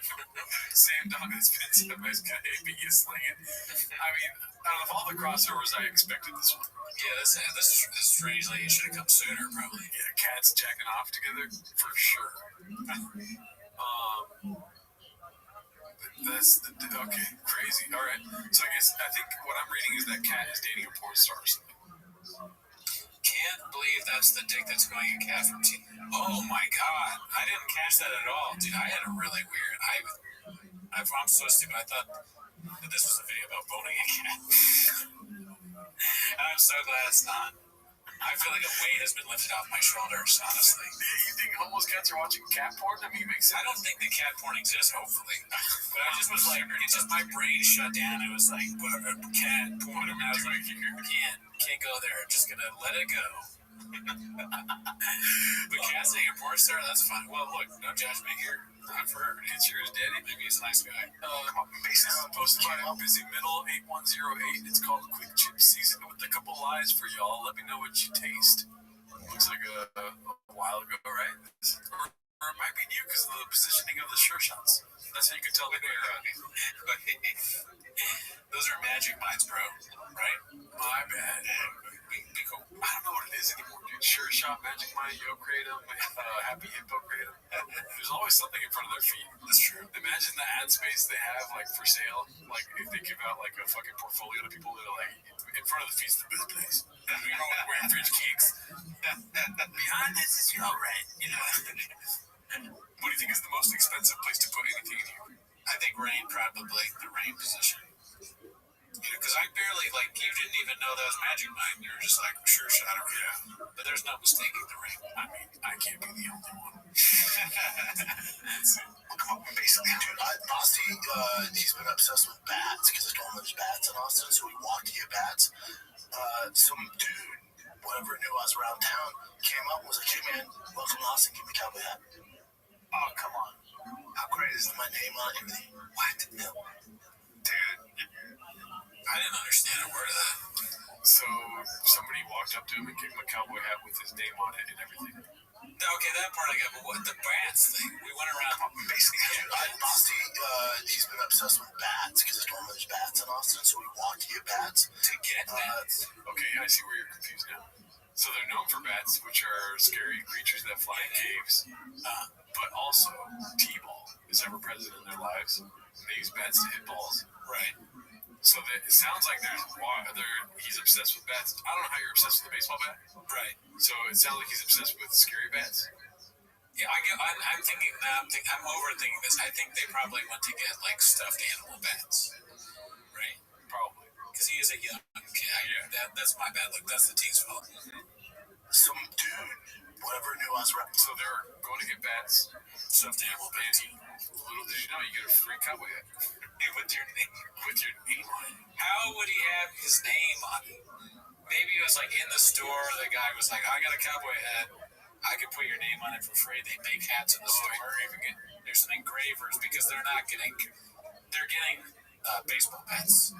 Same dog that's been said by his guy, biggest slinging. I mean, out of all the crossovers, I expected this one. Yeah, this strangely it should have come sooner, probably. Yeah, cats jacking off together, for sure. Okay, crazy. All right. So I think what I'm reading is that Cat is dating a porn star or something. Can't believe that's the dick that's going in Cat from T. Oh my god, I didn't catch that at all, dude. I had a really weird. I'm so stupid. I thought that this was a video about boning a cat. And I'm so glad it's not. I feel like a weight has been lifted off my shoulders, honestly. You think homeless cats are watching cat porn? I mean, it makes sense. I don't think the cat porn exists, hopefully. But I just was like, it just, my brain shut down. It was like, cat porn. And I was like, can't go there. I'm just going to let it go. But cats being a porn star, that's fine. Well, look, no judgment here. Not for her. It's yours, Daddy. Maybe he's a nice guy. Posted by Busy Middle 8108. It's called Quick Chip Season with a couple lies for y'all. Let me know what you taste. Looks like a while ago, right? Or it might be new because of the positioning of the sure shots. That's how you can tell they're Those are magic mines, bro. Right? My bad. I don't know what it is anymore, dude. Sure shot, magic mine, yo kratom, happy hippo kratom. There's always something in front of their feet. That's true. Imagine the ad space they have, like, for sale. Like, if they give out, like, a fucking portfolio to people that are, like, in front of the feet's the best place. You're wearing fridge kicks. Behind this is your rent, you know. What do you think is the most expensive place to put anything in here? I think rain, probably. The rain position. You know, because I barely, like, you didn't even know that was magic mine. You were just like, sure shot over here. But there's no mistaking the rain. I mean, I can't be the only one. Basically, dude, Basti, he's been obsessed with bats because I told him there's bats in Austin, so we walked to get bats. Some dude, whatever knew I was around town, came up and was like, hey man, welcome to Austin, give me a cowboy hat. Oh, come on. How great is my name on everything? What? No. Dude, I didn't understand a word of that. So somebody walked up to him and gave him a cowboy hat with his name on it and everything. Okay, that part I got, but what the bats thing? We went around. Basically, dude, Basti, he's been obsessed with bats because I told him there's bats in Austin, so we walked to get bats. To get bats? Okay, I see where you're confused now. So they're known for bats, which are scary creatures that fly in caves. But also, T-ball is ever present in their lives. They use bats to hit balls. Right. So that it sounds like he's obsessed with bats. I don't know how you're obsessed with the baseball bat. Right. So it sounds like he's obsessed with scary bats. Yeah, I'm thinking that. I'm overthinking this. I think they probably went to get like stuffed animal bats. Right. Probably. Because he is a young kid. Yeah. That's my bad. Look, that's the team's fault. Some dude, whatever knew I was rapping. So they're going to get bats. Stuffed animal bats. Little did you know, you get a free cowboy hat. With your name on it. How would he have his name on it? Maybe it was like in the store. The guy was like, "I got a cowboy hat. I could put your name on it for free." They make hats in the store. There's some engravers because they're getting baseball bats.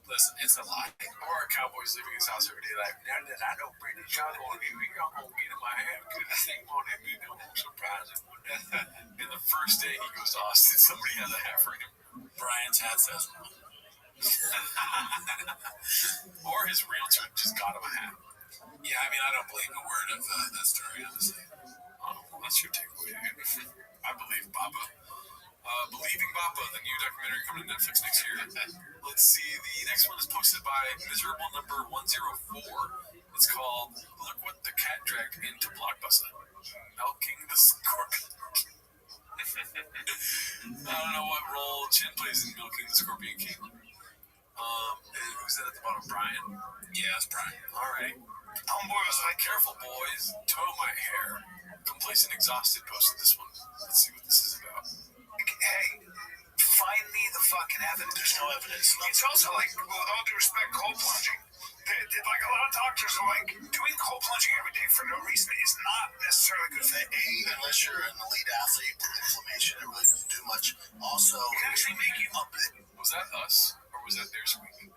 Listen, it's a lie. Or a cowboy's leaving his house every day like, "Now that I know Brady John on you, y'all gonna get in my hat because the thing on him, you know, surprising." And the first day he goes to Austin, somebody has a hat for him. Brian's hat says or his realtor just got him a hat. Yeah, I mean, I don't believe a word of that story, honestly. Oh, well, that's your takeaway. I believe Baba. Believing Baba, the new documentary coming to Netflix next year. Let's see, the next one is posted by Miserable Number 104. It's called Look What the Cat Dragged Into Blockbuster. Milking the Scorpion. I don't know what role Chin plays in Milking the Scorpion King. And who's that at the bottom? Brian? Yeah, it's Brian. Alright. Homeboy was like, "Careful, boys. Tow my hair." Complacent Exhausted posted this one. Let's see what this is about. Hey, find me the fucking evidence. There's no evidence. It's also like, with all due respect, cold plunging. Like a lot of doctors are like, doing cold plunging every day for no reason is not necessarily good for unless you're an elite athlete with inflammation. It really doesn't do much. Also, it can actually make you up. Was that us? Or was that their squeaking?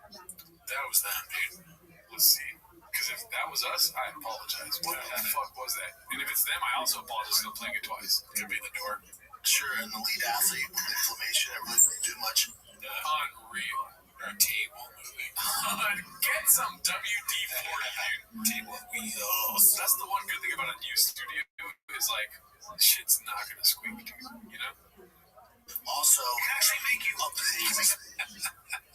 That was them, dude. Let's see. Because if that was us, I apologize. What the fuck was that? And if it's them, I also apologize for playing it twice. Could be the door. Sure, an elite athlete with inflammation, it really doesn't do much. Unreal. Or a table movie. Get some WD-40, dude. Table wheels. That's the one good thing about a new studio is like, shit's not gonna squeak, dude. You know? Also, it can actually make you up.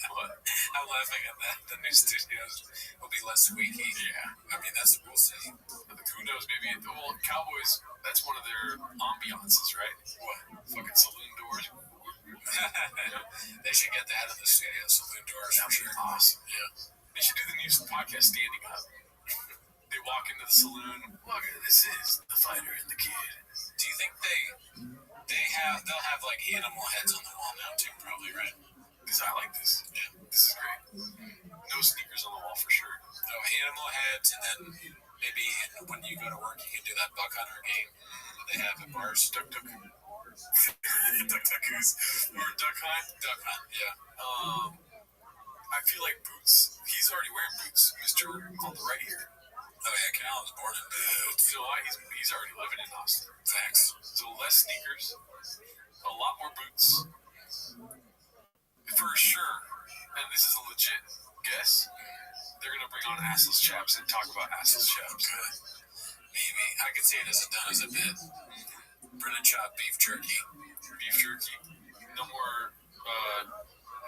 What? I'm laughing at that. The new studios will be less squeaky. Yeah. I mean, we'll see. Who knows? Maybe, well, Cowboys, that's one of their ambiances, right? What? Fucking saloon doors. They should get that in the studio. Saloon doors. That would be awesome. Yeah. They should do the new podcast standing up. They walk into the saloon. Look, this is the fighter and the kid. Do you think they'll have like animal heads on the wall now too? Probably, right? Because I like this. Yeah, this is great. No sneakers on the wall for sure. No animal heads, and then maybe when you go to work, you can do that buck hunter game that they have at bars. Duck. Duck goose. Or duck hunt. Duck hunt. Yeah. I feel like Boots. He's already wearing boots. Mr. on the right here. Oh yeah, Cal was born in boots. You know why? He's already living in Austin. Facts. So less sneakers, a lot more boots. For sure, and this is a legit guess, they're going to bring on Assless Chaps and talk about Assless Chaps. Maybe. I could see it as done as a bit. Brennan Chop beef jerky. Beef jerky. No more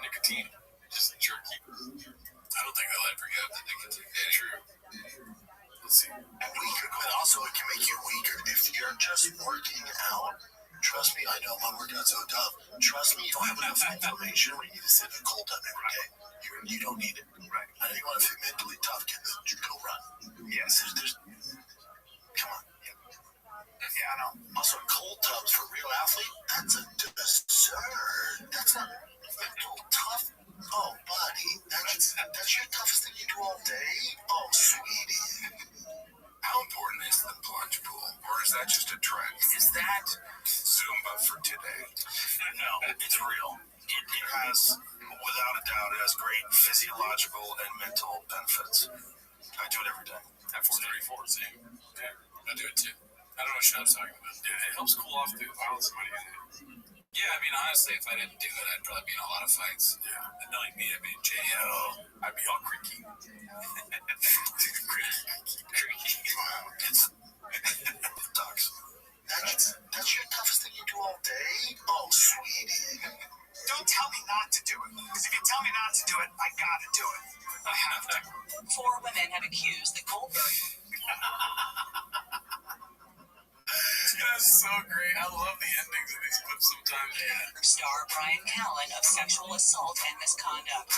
nicotine, just jerky. I don't think they'll ever get the nicotine. Yeah, true. Let's see. And weaker, but also it can make you weaker if you're just working out. Trust me, I know my workout's so tough. Trust me, you don't have enough inflammation when you need to sit in a cold tub every day. You don't need it. Right. I know you want to feel mentally tough, get the go run. Yes, there's come on. Yeah, I know. Also, cold tubs for real athlete, that's a dessert. That's not mental tough. Oh, buddy, that's your toughest thing you do all day? Oh, sweetie. How important is the plunge pool? Or is that just a trend? Is that Zumba for today? No, it's real. It has, without a doubt, it has great physiological and mental benefits. I do it every day. At 434, same. Yeah, I do it too. I don't know what Shop's talking about. Yeah, it helps cool off the violence somebody in it. Yeah, I mean, honestly, if I didn't do it, I'd probably be in a lot of fights. Yeah. And knowing me, I'd be in jail. I'd be all creaky. Creaky. sometimes. Yeah. Star Brian Callen of sexual assault and misconduct.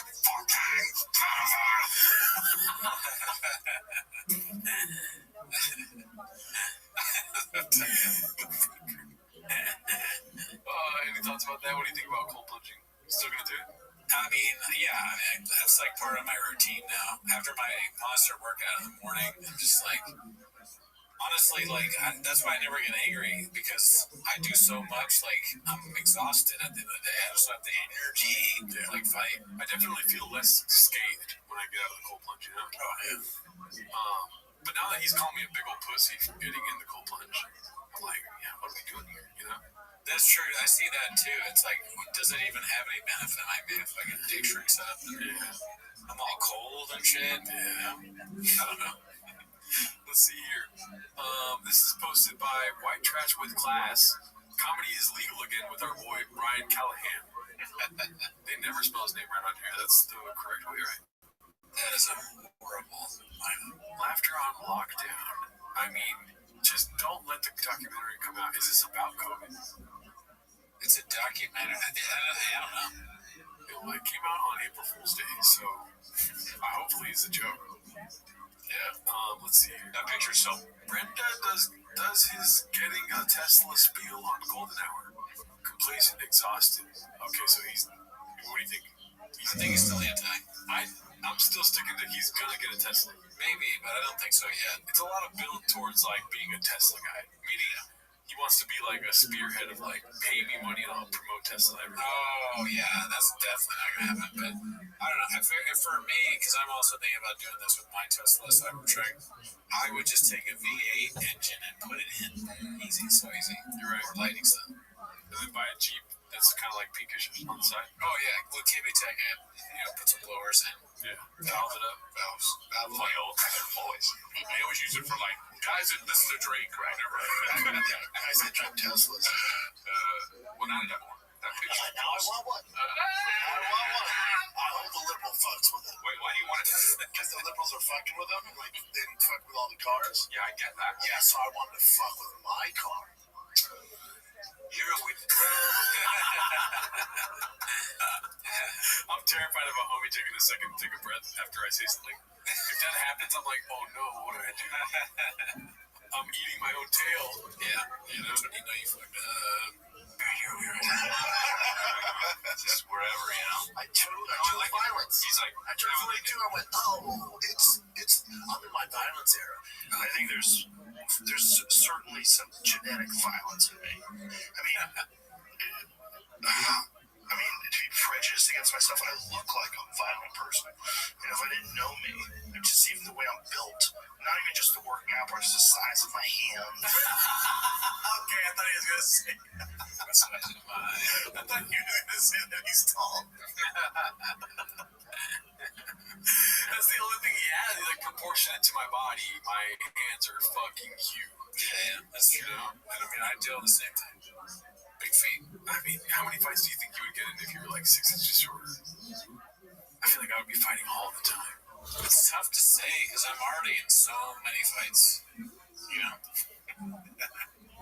Any thoughts about that? What do you think about cold plunging? Still gonna do it? I mean, yeah, that's like part of my routine now. After my monster workout in the morning, I'm just like, honestly, like, that's why I never get angry, because I do so much, like, I'm exhausted at the end of the day. I just have the energy to, like, fight. I definitely feel less scathed when I get out of the cold plunge, you know? Oh, yeah. But now that he's calling me a big old pussy for getting in the cold plunge, I'm like, yeah, what are we doing here, you know? That's true. I see that, too. It's like, does it even have any benefit? I mean, if I get dick shrinks up, I'm all cold and shit. Yeah. I don't know. Let's see here. This is posted by White Trash with Class. Comedy is legal again with our boy Brian Callahan. They never spell his name right on here. That's the correct way, right? That is a horrible line. Laughter on lockdown. I mean, just don't let the documentary come out. Is this about COVID? It's a documentary. I don't know. It came out on April Fool's Day, so hopefully it's a joke. Yeah. Let's see here. That picture. So Brenda does his getting a Tesla spiel on Golden Hour. Complacent, exhausted. Okay, so he's. What do you think? I think he's still anti. I'm still sticking to he's gonna get a Tesla. Maybe, but I don't think so yet. It's a lot of build towards like being a Tesla guy. Meaning he wants to be like a spearhead of like pay me money and I'll promote Tesla everywhere. Oh yeah, that's definitely not gonna happen. But I don't know. If for me, because I'm also thinking about doing this with my Tesla Cybertruck, I would just take a V8 engine and put it in. Easy, so easy. You're right. Lighting stuff. And then buy a Jeep that's kind of like pinkish on the side. Oh yeah, with KB Tech it. Put some blowers in. Yeah. Valve it up. Valves. Funny old boys. They always use it for like guys that listen to Drake or whatever. Guys that drive Teslas. Well, now I got one. That picture. Now I want one. I hope the liberal fucks with it. Wait, why do you want it? Because the liberals are fucking with them, and like they didn't fuck with all the cars. Yeah, I get that. Yeah, so I wanted to fuck with my car. Heroin. I'm terrified of a homie taking a second to take a breath after I say something. If that happens, I'm like, oh no, what did I do? I'm eating my own tail. Yeah, that's when you know you fucked up. Just wherever, you know. I chose like violence. He's like, I truly do. I went, it's I'm in my violence era. I think there's certainly some genetic violence in me. I mean, to be prejudiced against myself, I look like a violent person. And if I didn't know me, just even the way I'm built, not even just the working out parts, the size of my hand. Okay, I thought he was going to say the size of mine. I thought you were going to say that he's tall. That's the only thing he has. Like, proportionate to my body, my hands are fucking huge. Yeah, that's true. And I mean, I do the same thing. Big feet. I mean, how many fights do you think you would get in if you were like 6 inches shorter? I feel like I would be fighting all the time. It's tough to say because I'm already in so many fights.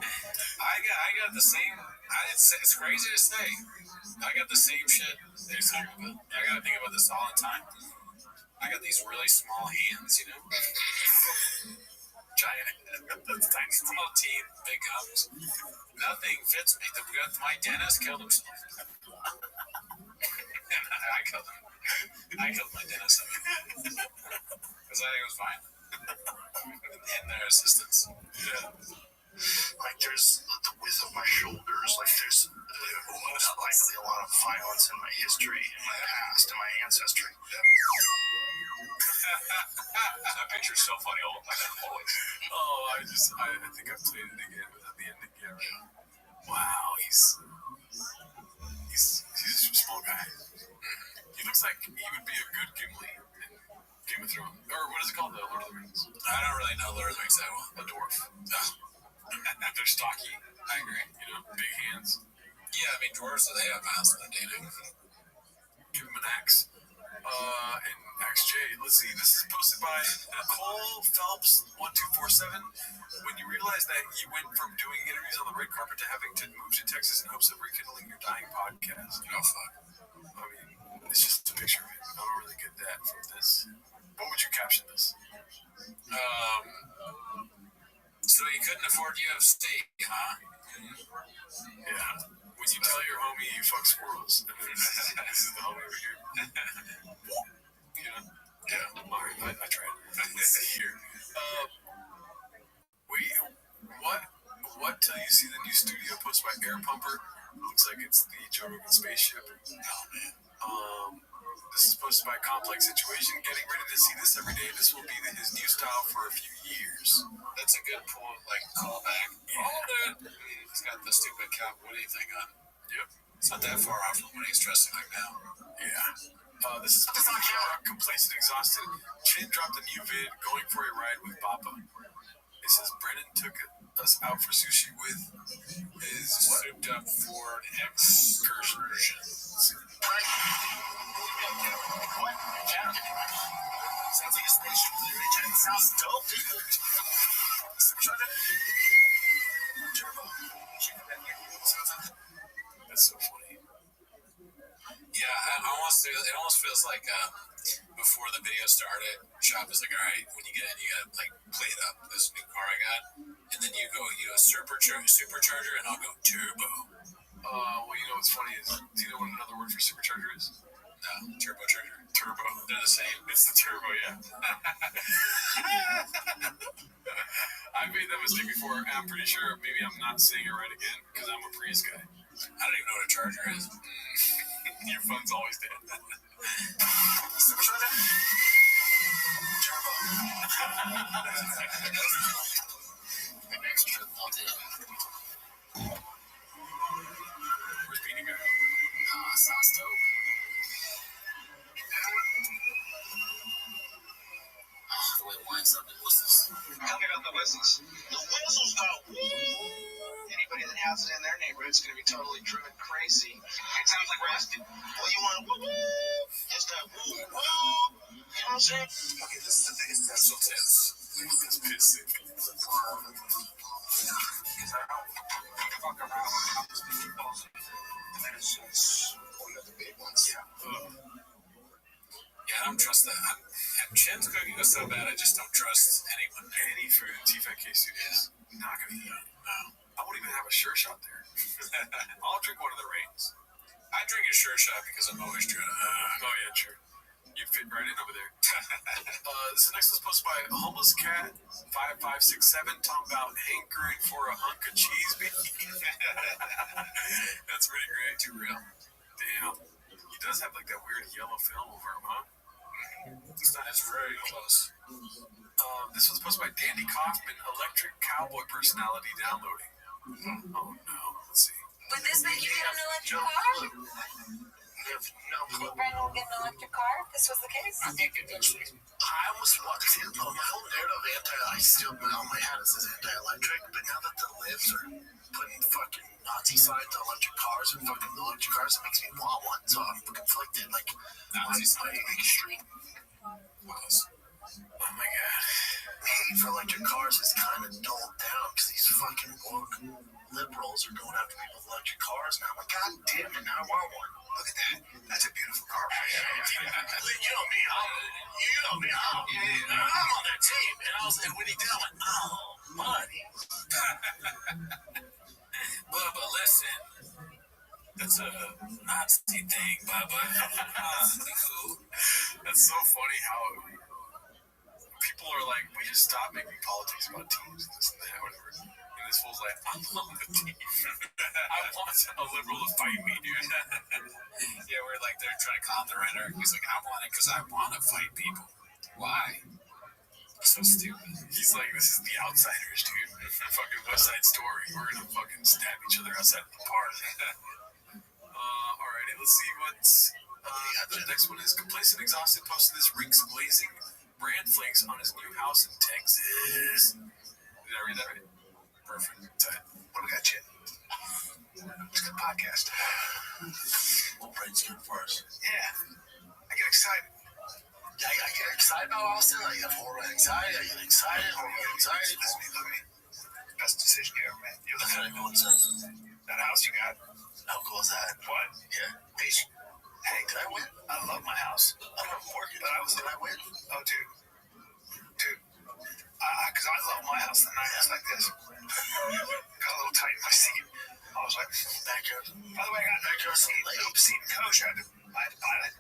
I got the same. It's crazy to say. I got the same shit they're talking about. I gotta think about this all the time. I got these really small hands, giant, tiny small teeth, big gums. Nothing fits me. My dentist killed himself. And I killed him. I killed my dentist because I think it was fine. And their assistants. Yeah. Like there's the width of my shoulders. Like there's most likely a lot of violence in my history, in my past, in my ancestry. That picture's so funny. Oh, I think I played it again without the ending camera. Wow, he's a small guy. He looks like he would be a good Gimli in Game of Thrones. Or what is it called? The Lord of the Rings. I don't really know Lord of the Rings that well. A dwarf. They're stocky. I agree. Big hands. Yeah, I mean, dwarves, they have mouths when they're dating. Give him an axe. And XJ, let's see. This is posted by Cole Phelps 1247. When you realize that you went from doing interviews on the red carpet to having to move to Texas in hopes of rekindling your dying podcast. Oh fuck. I mean, it's just a picture of it. I don't really get that from this. What would you caption this? So you couldn't afford UFC, huh? Yeah. When you tell your homie you fuck squirrels, this is the homie over here. Yeah. All right, I tried. Let's see here. What till you see the new studio posted by Air Pumper? Looks like it's the Joe Rogan spaceship. Oh man. This is posted by Complex Situation. Getting ready to see this every day. This will be his new style for a few years. That's a good pull, like callback. Yeah. Oh, dude. He's got the stupid Cat Woody thing on. Yep. It's not that far off from when he's dressing like now. Yeah. This is on camera. Complacent, exhausted. Chin dropped a new vid. Going for a ride with Papa. It says Brennan took us out for sushi with his souped up Ford excursion. What? Yeah. Sounds like a spaceship. Sounds dope, dude. That's so funny. Yeah, it almost feels like before the video started, Shop is like, all right, when you get in, you gotta like play it up. This new car I got, and then you go supercharger, and I'll go turbo. Well, you know what's funny is, do you know what another word for supercharger is? No, turbocharger. Turbo. They're the same. It's the turbo, yeah. I made that mistake before, and I'm pretty sure maybe I'm not saying it right again because I'm a Prius guy. I don't even know what a charger is. Your phone's always dead. Supercharger? Turbo. An extra melted. Where's Beanie Guy? Sounds dope. The way it winds up, it whistles. Tell me about the whistles. The whistles go woo! Anybody that has it in their neighborhood is going to be totally driven crazy. It sounds like rusty. Well, you want woo woo? Just that woo woo. You know what I'm saying? Okay, this is the biggest test. So tense. This piss sick. Because I don't fuck around when it comes to people. Medicines. Oh, you got the big ones. Yeah, I don't trust that. Chin's cooking was so bad, I just don't trust anyone. Any food in TFK Studios. Not gonna eat. No. I won't even have a sure shot there. I'll drink one of the rains. I drink a sure shot because I'm always trying to. Oh yeah, true. You fit right in over there. This next was posted by Homeless Cat 5567 talking about hankering for a hunk of cheese, baby. That's pretty great. Too real. Damn. He does have like that weird yellow film over him, huh? It's very close. This was posted by Dandy Kaufman, electric cowboy personality downloading. Oh no, let's see. Would this make you get an electric car? No clue. Think Brandon will get an electric car if this was the case? I think eventually. I was watching my whole narrative on my head it says anti-electric, but now that the libs are putting fucking Nazi signs to electric cars and fucking electric cars, it makes me want one, so I'm conflicted. Like, my extreme. Oh my god. Hate for electric cars is kind of dulled down because these fucking woke liberals are going after people with electric cars now. I'm like, god damn it, now I want one. Look at that. That's a beautiful car. You know me, I'm on that team. And when he did, I went, oh, buddy. Bubba, listen. That's a Nazi thing, Bubba. That's so funny how people are like, we just stop making politics about teams and this and that, whatever. And this fool's like, I'm on the team. I want a liberal to fight me, dude. Yeah, we're like, they're trying to calm the rhetoric. He's like, I want it because I want to fight people. Why? So stupid. He's like, this is the outsiders, dude. Fucking West Side Story. We're gonna fucking stab each other outside of the park. Alrighty, let's see what's. The next one is Complacent Exhausted posted this Rinks Blazing brand flakes on his new house in Texas. Did I read that right? Perfect. Tight. What do we got, Chin? It's a good podcast. Well, brain's good first. Yeah. I get excited. I get excited about Austin. I get horrible anxiety. I get excited, horrible anxiety. Best decision you ever made. You're looking at me one sense. That house you got. How cool is that? What? Yeah. Peace. Hey, did I win? I love my house. I don't work it, but did I win? Oh, dude. Because I love my house the night it's like this. Got a little tight in my seat. I was like, backyard. By the way, I got a backyard seat and coach. I had to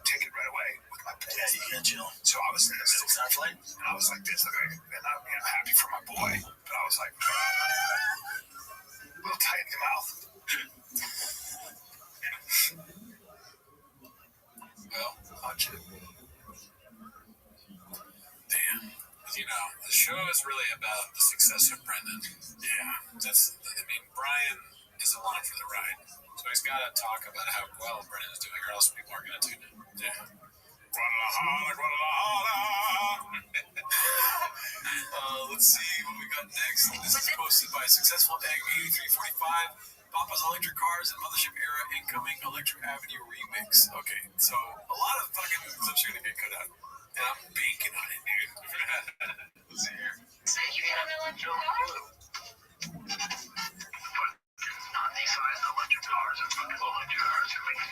take it right away with my boy. Yeah, you got chill. So I was in the middle. Flight. And I was like this. And I'm happy for my boy. But I was like, a little tight in the mouth. Well, Watch it. damn. You know, the show is really about the success of Brendan. Yeah, Brian is along for the ride. So he's got to talk about how well Brendan is doing, or else people are going to tune in. Yeah. Let's see what we got next. This is posted by Successful Egg 8345. Papa's Electric Cars and Mothership Era Incoming Electric Avenue Remix. Okay, so a lot of fucking clips are going to get cut out. And I'm banking on it, dude. Let's see here. Say you got an electric car? On these sides, electric cars and fucking electric cars are making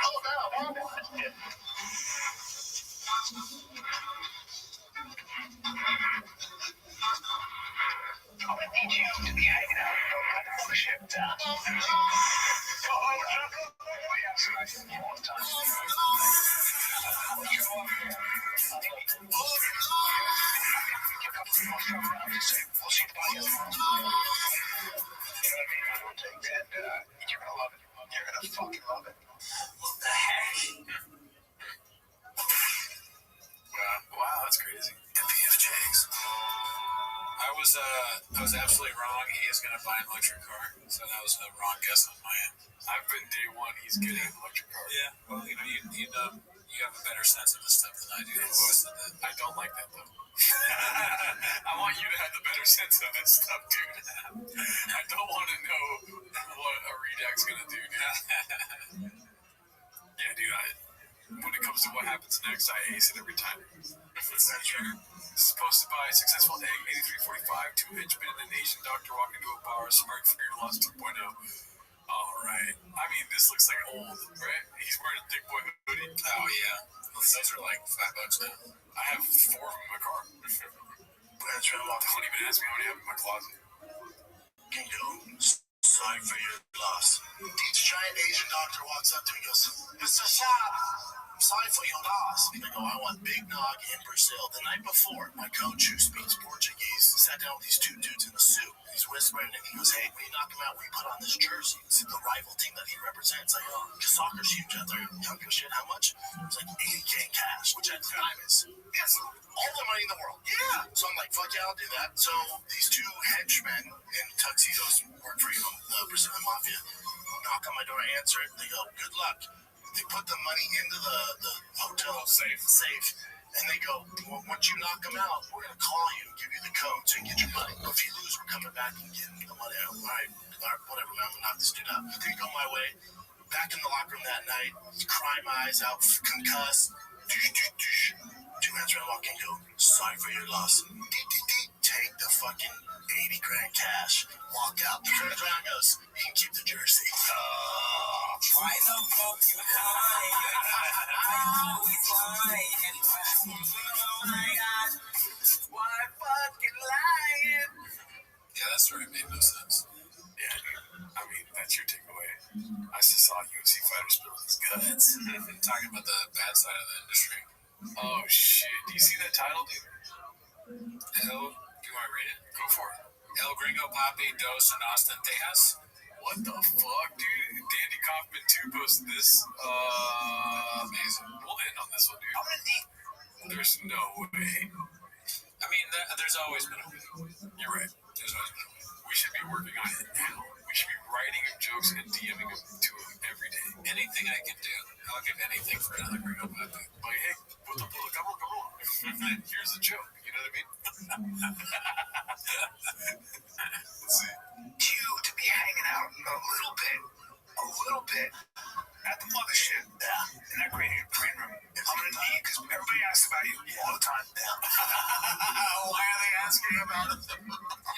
Hold up, hold up. I'm gonna need you to be hanging out in the mothership down. You're gonna love it. You're gonna fucking love it. What the heck? Wow, that's crazy. MPFJs. I was absolutely wrong. He is going to buy an electric car, so that was a wrong guess on my end. I've been day one. He's getting an electric car. Yeah, well, you have a better sense of this stuff than I do. I've always said that. I don't like that though. I want you to have the better sense of this stuff, dude. I don't want to know what a redact's gonna do, dude. Yeah, dude. When it comes to what happens next, I ace it every time. This is posted by Successful Egg 8345. 2-inch been in the nation. Doctor walking into a bar. Smart for your loss 2.0. All right. I mean, this looks like old, right? He's wearing a thick boy hoodie. Oh, yeah. Those are like $5 now. I have 4 of them in my car. Don't even ask me how many I have in my closet. Can you sorry for your loss? Each giant Asian doctor walks up to me and goes, Mr. Sharp, I'm sorry for your loss. I go, I want Big Nog in Brazil. The night before, my coach, who speaks Portuguese, sat down with these 2 dudes in a suit. He's whispering and he goes, hey, when you knock him out, we put on this jersey. It's the rival team that he represents. Like, oh, because soccer's huge out there. You don't give a shit how much? It was like $80K in cash, which at the time is, yes, all the money in the world. Yeah. So I'm like, fuck yeah, I'll do that. So these 2 henchmen in tuxedos work for the Brazilian mafia. Knock on my door, I answer it. They go, good luck. They put the money into the hotel safe. And they go, well, once you knock them out, we're going to call you and give you the code so you can get your money. But if you lose, we're coming back and getting the money out. All right, whatever, man, I'm going to knock this dude out. Didn't go my way. Back in the locker room that night, crime eyes out, concussed. 2 minutes around walking, go, sorry for your loss. Take the fucking 80 grand cash, walk out. The turns around goes, you can keep the jersey. Why the fuck you lying? I always lying. Oh my god. Why fucking lying? Yeah, that story made no sense. Yeah, dude. I mean, that's your takeaway. I just saw a UFC fighter spill his guts. Talking about the bad side of the industry. Oh, shit. Do you see that title, dude? Do you want to read it? Go for it. El Gringo Papi Dos in Austin, Texas. What the fuck, dude? Dandy Kaufman 2 posted this. Amazing. Well, and on this one, dude. I'm gonna need. There's no way. I mean, there's always been a way. You're right. There's always been a way. We should be working on it now. We should be writing him jokes and DMing them to him every day. Anything I can do, I'll give anything for another gringo puppy. Like, hey, puto, cabrón. Here's a joke. You know what I mean? Let's see. You to be hanging out a little bit at the mothership. Yeah. In that green room. I'm gonna need, because everybody asks about you all the time. Why are they asking about it?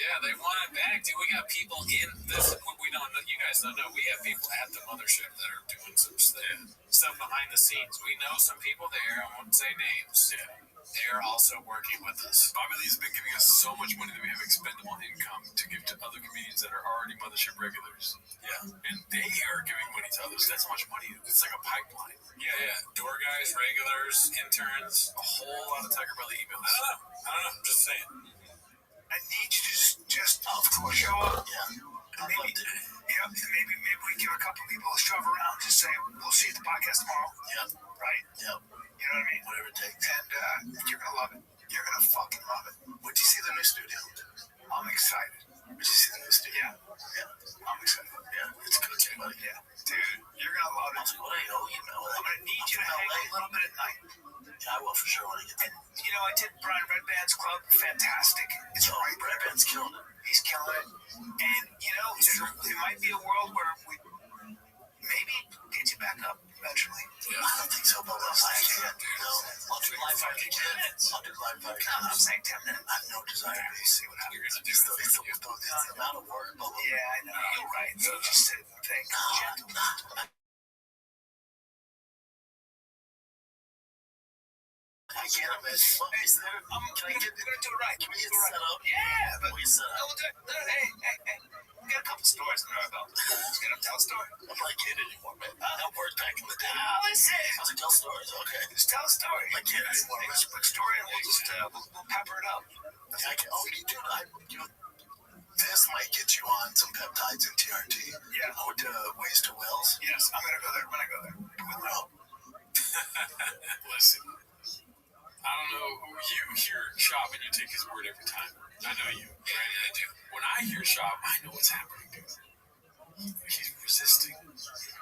Yeah, they want it back, dude. We got people in this. We don't know. You guys don't know. We have people at the mothership that are doing some stuff behind the scenes. We know some people there. I won't say names. Yeah. They're also working with us. Bobby Lee's been giving us so much money that we have expendable income to give to other comedians that are already mothership regulars. Yeah. And they are giving money to others. That's how much money. It's like a pipeline. Yeah. Door guys, regulars, interns. A whole lot of Tiger Belly emails. I don't know. I'm just saying. I need you to just of course, show up. Yeah. Maybe we give a couple people a shove around. Just say, we'll see you at the podcast tomorrow. Yep. Right? Yep. You know what I mean? Whatever it takes. And you're going to love it. You're going to fucking love it. What'd you see the new studio? I'm excited. Did you see the new studio? Yeah. I'm excited. Yeah. It's good too, buddy. Yeah. Dude, you're going to love it. Well, I know you know. I'm going to need you to hang a little bit at night. Yeah, I will for sure when I get there. And, I did Brian Redband's club. Fantastic. It's right. Redband's killing it. He's killing it. And, there might be a world where we maybe get you back up eventually. Yeah. I don't think so, but I'll do live 5K minutes. I'll do live 5K minutes. I'm saying 10 minutes. I have no desire to see what happens. You're going to do something. It's the amount of work. Yeah, I know. You're right. So just sit and think. I can't imagine. I'm going to do it right. Can we get set up? Yeah, but we'll do it. Hey. We got a couple stories in our belt. Let's get them tell a story. I'm not like kid anymore, man. That worked back in the day. Listen. I was like, tell stories. Okay. Just tell a story. Like kid anymore. Just a quick story and we'll just we'll pepper it up. This might get you on some peptides and TRT. Yeah. Or to Ways to Wills. Yes, I'm going to go there when I go there. We'll help. Listen. I don't know. You hear Shop and you take his word every time. I know you. Yeah, I do. When I hear Shop, I know what's happening, dude. He's resisting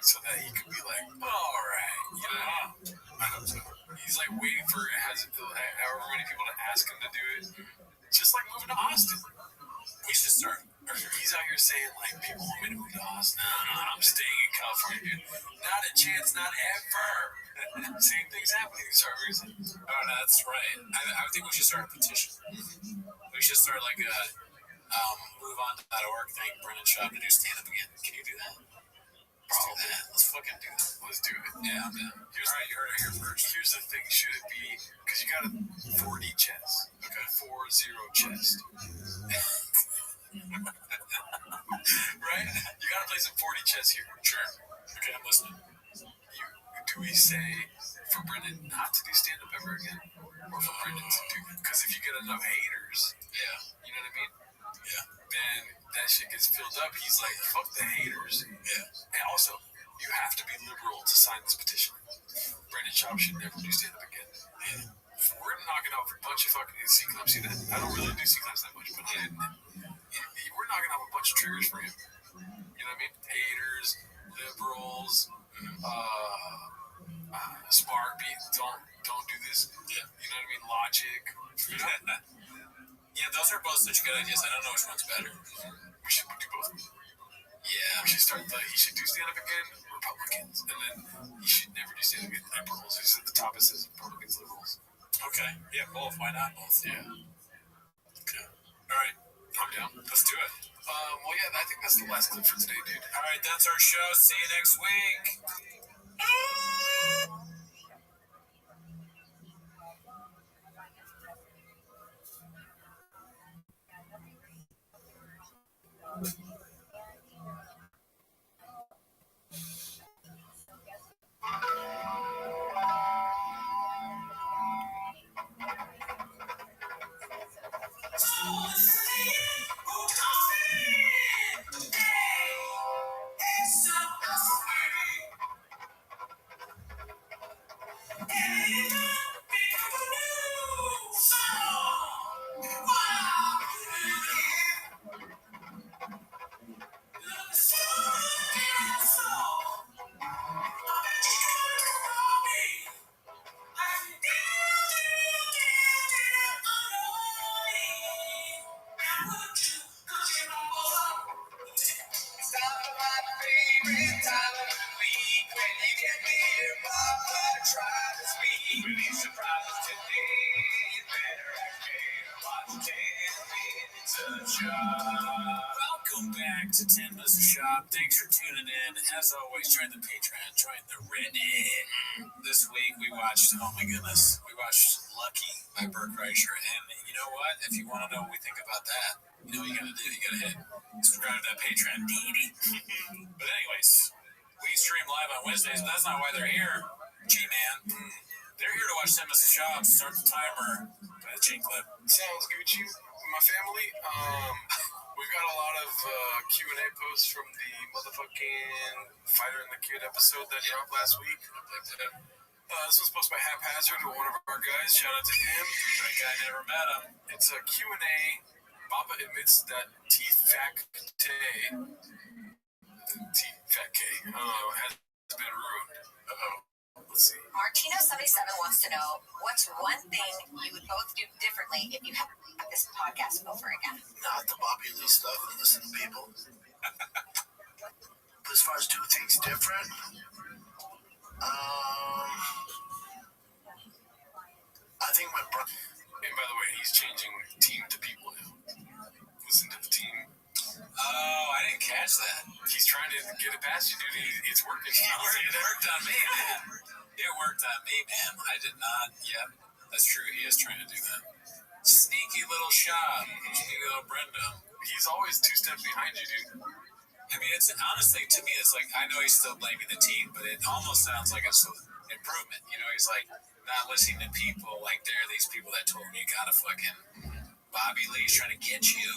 so that he could be like, all right, I hope so. He's like waiting for however many people to ask him to do it. Just like moving to Austin. We should start. He's out here saying, like, people want me to move to Austin. No, I'm staying in California, dude. Not a chance, not ever. Same thing's happening. Oh, no, that's right. I think we should start a petition. We should start like a moveon.org thing, Brennan Shop to do stand-up again. Can you do that? Let's do that. Let's fucking do that. Let's do it. Yeah, I'm down. All right, you heard it here first. Here's the thing. Should it be, because you got a 4D chest. Okay, 4-0 chest. Right? You gotta play some 4D chess here. Sure. Okay, I'm listening. Do we say for Brendan not to do stand-up ever again? Or for Brendan to do it? Because if you get enough haters, you know what I mean? Yeah. Then that shit gets filled up. He's like, fuck the haters. Yeah. And also, you have to be liberal to sign this petition. Brendan Schaub should never do stand-up again. And we're knocking off a bunch of fucking C-clamps. I don't really do C-clamps that much, but we're knocking off a bunch of triggers for him. You know what I mean? Haters, liberals, Spark beat, don't do this. Yeah. You know what I mean? Logic. Yeah, those are both such good ideas. I don't know which one's better. We should do both. Yeah. We should start he should do stand-up again, Republicans. And then he should never do stand-up again, liberals. He's at the top, it says Republicans, liberals. Okay. Yeah, both. Why not both? Yeah. Okay. All right. I'm down. Let's do it. Well, yeah, I think that's the last clip for today, dude. All right, that's our show. See you next week. favorite time of the week when you get to hear Papa try to speak. Release surprises today. You better act ready to watch 10 Minutes of Shop. Welcome back to 10 Minutes of Shop. Thanks for tuning in. As always, join the Patreon, join the Reddit. This week we watched, oh my goodness, we watched Lucky by Bert Kreischer. And you know what? If you want to know what we think about that, you know what you gotta do. You gotta hit subscribe to that Patreon, But anyways, we stream live on Wednesdays, but that's not why they're here. G-Man. They're here to watch 10 Minutes of Shop. Start the timer. Play the chain clip. Sounds Gucci. My family, we've got a lot of Q&A posts from the motherfucking Fighter and the Kid episode that dropped last week. This was posted by Haphazard, one of our guys. Shout out to him. That guy never met him. It's a Q&A. Baba admits that T-Fat K has been ruined. Let's see. Martino77 wants to know, what's one thing you would both do differently if you had this podcast over again? Not the Bobby Lee stuff and listen to people. But as far as do things different, I think my brother. And by the way, he's changing team to people now. Listen to the team. Oh, I didn't catch that. He's trying to get it past you, dude. It's working. It worked on me, man. It worked on me, man. I did not. Yep, that's true. He is trying to do that. Sneaky little shot. Sneaky little Brenda. He's always 2 steps behind you, dude. I mean, it's honestly, to me, it's like, I know he's still blaming the team, but it almost sounds like it's an improvement. You know, he's like not listening to people. Like, there are these people that told him you gotta fucking, Bobby Lee's trying to get you.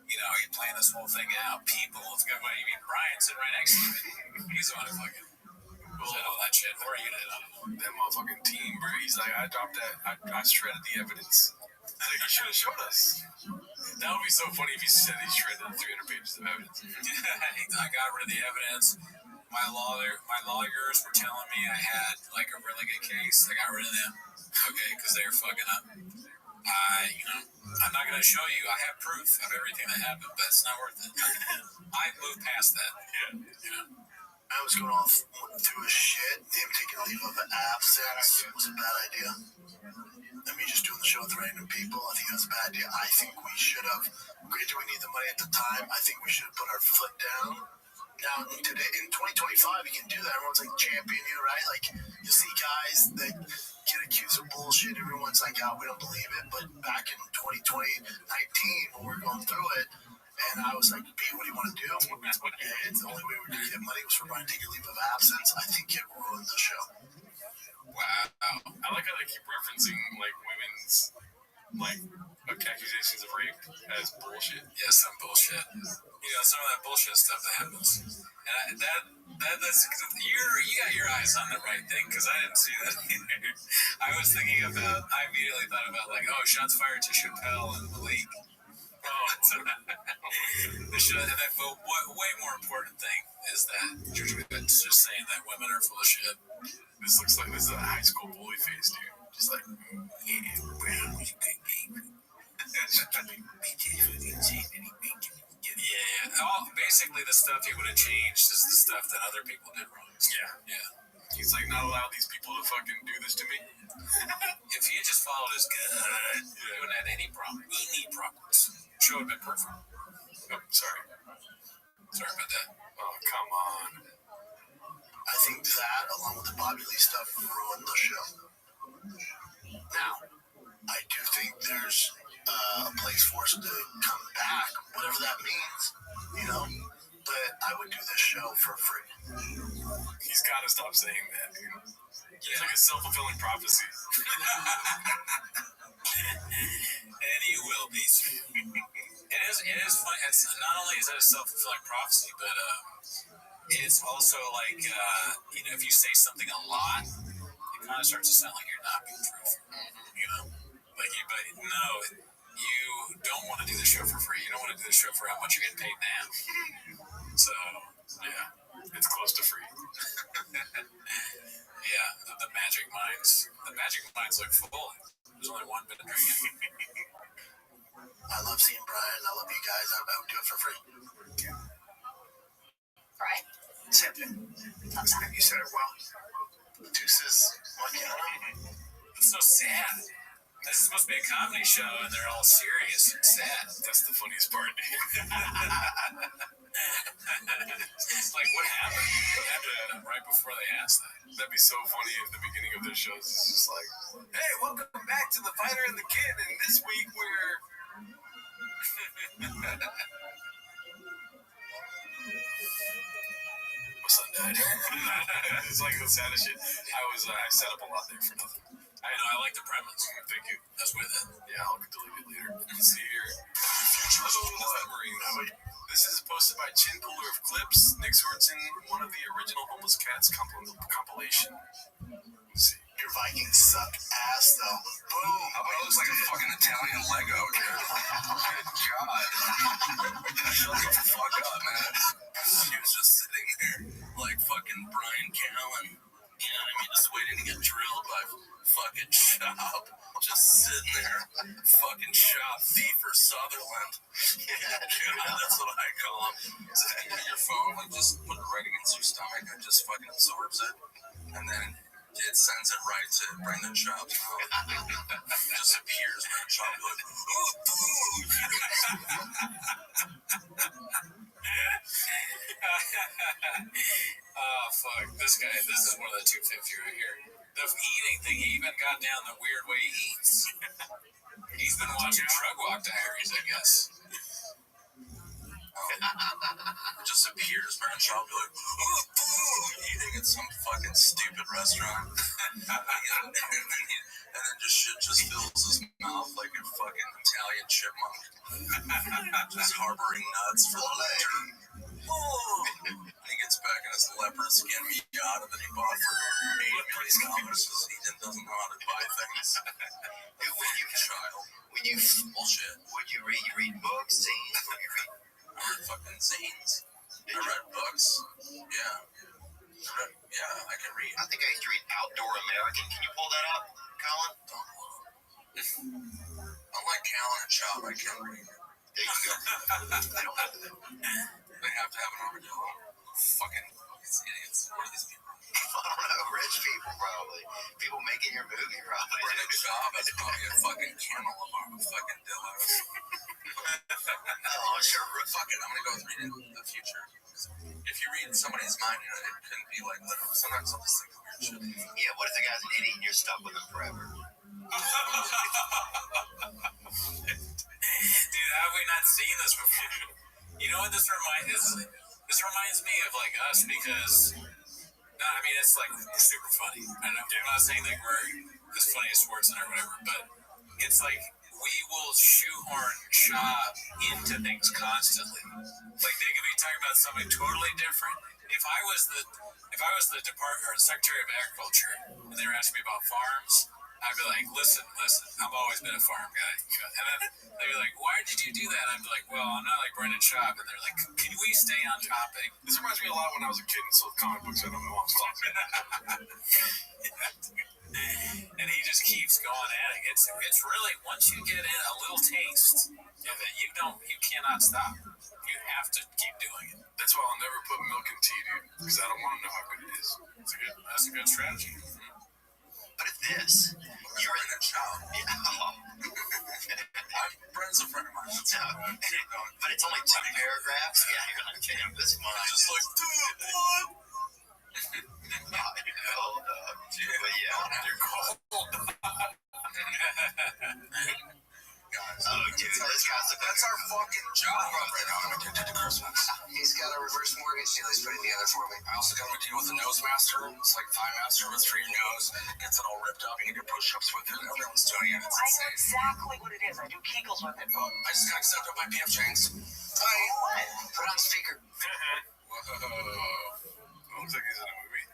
You know, you're playing this whole thing out. People, it's good. What do you mean? Brian's sitting right next to him. He's the one who fucking said all that shit. Or you did. That motherfucking team, bro. He's like, I dropped that. I shredded the evidence. Like, you should have showed us. That would be so funny if he said he shredded 300 pages of evidence. I got rid of the evidence. My lawyers were telling me I had like a really good case. I got rid of them. Okay, because they were fucking up. I'm not going to show you. I have proof of everything that happened, but it's not worth it. I moved past that. Yeah. You know? I was going off through his shit. Him taking a leave of absence was a bad idea. And me just doing the show with random people, I think that's a bad idea. I think we should have. Granted, we need the money at the time. I think we should have put our foot down. Now, today, in 2025, you can do that. Everyone's like champion you, right? Like, you see guys that get accused of bullshit. Everyone's like, oh, we don't believe it. But back in 2019, when we were going through it, and I was like, Pete, what do you want to do? And the only way we were going to get money was for Brian to take a leave of absence. I think it ruined the show. Wow. I like how they keep referencing, like, women's, like, accusations of rape as bullshit. Yeah, some bullshit. You know, some of that bullshit stuff that happens. And that's you got your eyes on the right thing, because I didn't see that either. I was thinking about, I immediately thought about, like, oh, shots fired to Chappelle and Malik. The show, and then, but way more important thing is that it's just saying that women are full of shit. This looks like this is a high school bully face, dude. Just like, Yeah, Brown was a good game. Yeah. Basically, the stuff he would have changed is the stuff that other people did wrong. Yeah. He's like, not allow these people to fucking do this to me. If he had just followed his gut, he wouldn't have had any problem. Any problems. Show would have been perfect. Oh, sorry. Sorry about that. Oh, come on. I think that, along with the Bobby Lee stuff, ruined the show. Now, I do think there's a place for us to come back, whatever that means, you know? But I would do this show for free. He's got to stop saying that, dude. It's like a self-fulfilling prophecy. And he will be soon. It is fun. It's not only is it a self-fulfilling prophecy, but it's also like if you say something a lot, it kind of starts to sound like you're not being truthful. You know, like you don't want to do the show for free. You don't want to do the show for how much you're getting paid now. So yeah, it's close to free. Yeah, the magic minds. The magic minds look full. There's only one bit of drinking. I love seeing Brian. I love you guys. I would do it for free. Right? Same thing. You said it well. Deuces. It's so sad. This is supposed to be a comedy show, and they're all serious and sad. That's the funniest part. It's like, what happened? What happened right before they asked that? That'd be so funny at the beginning of their shows. It's just like, hey, welcome back to The Fighter and the Kid, and this week we're... My son died. It's like the saddest shit. I set up a lot there for nothing. I know, I like the premise. Thank you. That's with it. Yeah, I'll delete it later. Let's see here. Future Submarine. This is posted by Chin Puller of Clips, Nick Swartzen, one of the original Homeless Cats compilation. Let's see. Your Vikings suck ass, though. Boom. How about it looks like a fucking Italian Lego, dude? Good God. Shut the fuck up, man. He was just sitting there like fucking Brian Callen. You know what I mean? Just waiting to get drilled by fucking Shop. Just sitting there. Fucking Shop Thief or Sutherland. God, that's what I call him. So if you get your phone, like, just put it right against your stomach and just fucking absorbs it. And then it sends it right to Brendan Schaub's mouth. It just appears Brendan Schaub like, oh, Oh, fuck. This is one of the 250 right here. The eating thing, he even got down the weird way he eats. He's been watching Drug Walk Diaries, I guess. it just appears Brendan Schaub like, oh, eating at some fucking stupid restaurant. And then shit just fills his mouth like a fucking Italian chipmunk. Just harboring nuts for the winter. And he gets back in his leopard skin Miata that he bought for $8 million because he doesn't know how to buy things. Dude, when you bullshit. Would you read books, zines? Would you read fucking zines? I read books. Yeah. I can read. I think I used to read Outdoor American. Can you pull that up, Colin? Unlike Callen and Chop, I can read. There you go. I don't have that. They have to have an armadillo. Fucking idiots. What are these people? I don't know. Rich people, probably. People making your movie, probably. Brendan Schaub is probably a fucking camel of fucking dillos. Oh, sure. Fuck it. I'm gonna go with reading the future. If you read somebody's mind, you know, it couldn't be like literal. Sometimes I'll just think of weird shit. Yeah, what if the guy's an idiot and you're stuck with him forever? Dude, how have we not seen this before? You know what this reminds me of, like, us, because I mean, it's like super funny. I'm not saying like we're as funny as Schwartzen or whatever, but it's like we will shoehorn Shop into things constantly. Like they could be talking about something totally different. If I was the department or Secretary of Agriculture and they were asking me about farms, I'd be like, listen, I've always been a farm guy. You know? And then they'd be like, why did you do that? I'd be like, well, I'm not like Brendan Schaub. And they're like, can we stay on topic? This reminds me a lot when I was a kid and sold comic books. I don't know what I'm talking. And he just keeps going at it. It's really, once you get in a little taste of it, you cannot stop. You have to keep doing it. That's why I'll never put milk in tea, dude, because I don't want to know how good it is. That's a good strategy. But if this, you're in a job. Brent's a friend of mine. But it's only 2 paragraphs. Yeah, you're like, damn, this month. Just like, dude, what? Hold up. But yeah, you're cold. Oh, dude, this guy's that's our fucking job right now. I'm addicted to Christmas. He's got a reverse mortgage deal he's putting together for me. I also got to deal with the nose master. It's like thigh master, but it's for your nose. Gets it all ripped up. You can do push-ups with it. Everyone's doing it. It's I know insane. exactly what it is. I do Kegels with it. I just got accepted by PF Chang's. What? Put on speaker. Whoa. Looks like he's in a movie.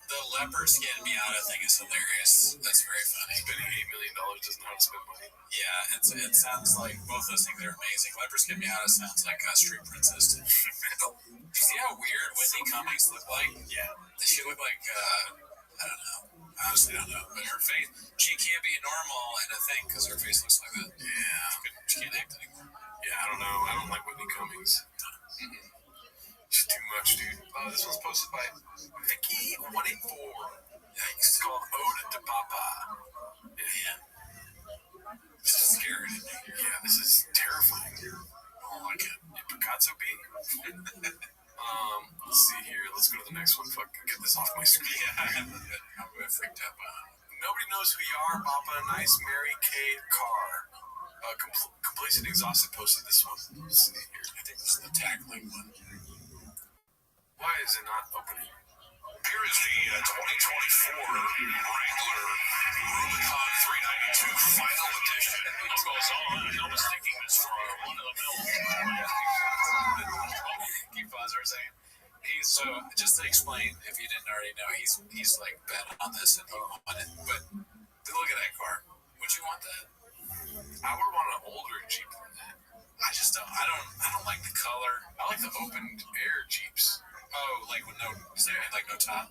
The leopard skin Miata thing is hilarious. That's very funny. Spending $8 million doesn't know how to spend money. Yeah, it sounds like both those things are amazing. Leopard skin Miata sounds like a street princess. Do you see how weird Whitney comics look like? Yeah. She look like I don't know. honestly don't know. But her face, she can't be normal in a thing because her face looks like that. Yeah. She can't act anymore. Yeah, I don't know. I don't like Whitney Cummings. She's too much, dude. Oh, this one's posted by Vicky184. Yikes. It's called Ode to Papa. Yeah. This is scary. Yeah, this is terrifying. Oh, I can't. Picasso B? Let's see here. Let's go to the next one. Fuck, get this off my screen. Yeah, I'm freaked out by it. Nobody knows who you are, Papa. Nice Mary Kate Carr. Complacent Exhausted posted this one. Let's see here. I think this is the tackling one. Why is it not opening? Here is the 2024 Wrangler Rubicon 392 Final Edition. What goes on? I was thinking this for one of the mills. Keep pause for a second. So, just to explain, if you didn't already know, he's like bet on this and he won it. But look at that car. Would you want that? I would want an older Jeep than that. I just don't. I don't like the color. I like the open air Jeeps. Oh, like with no, like no top.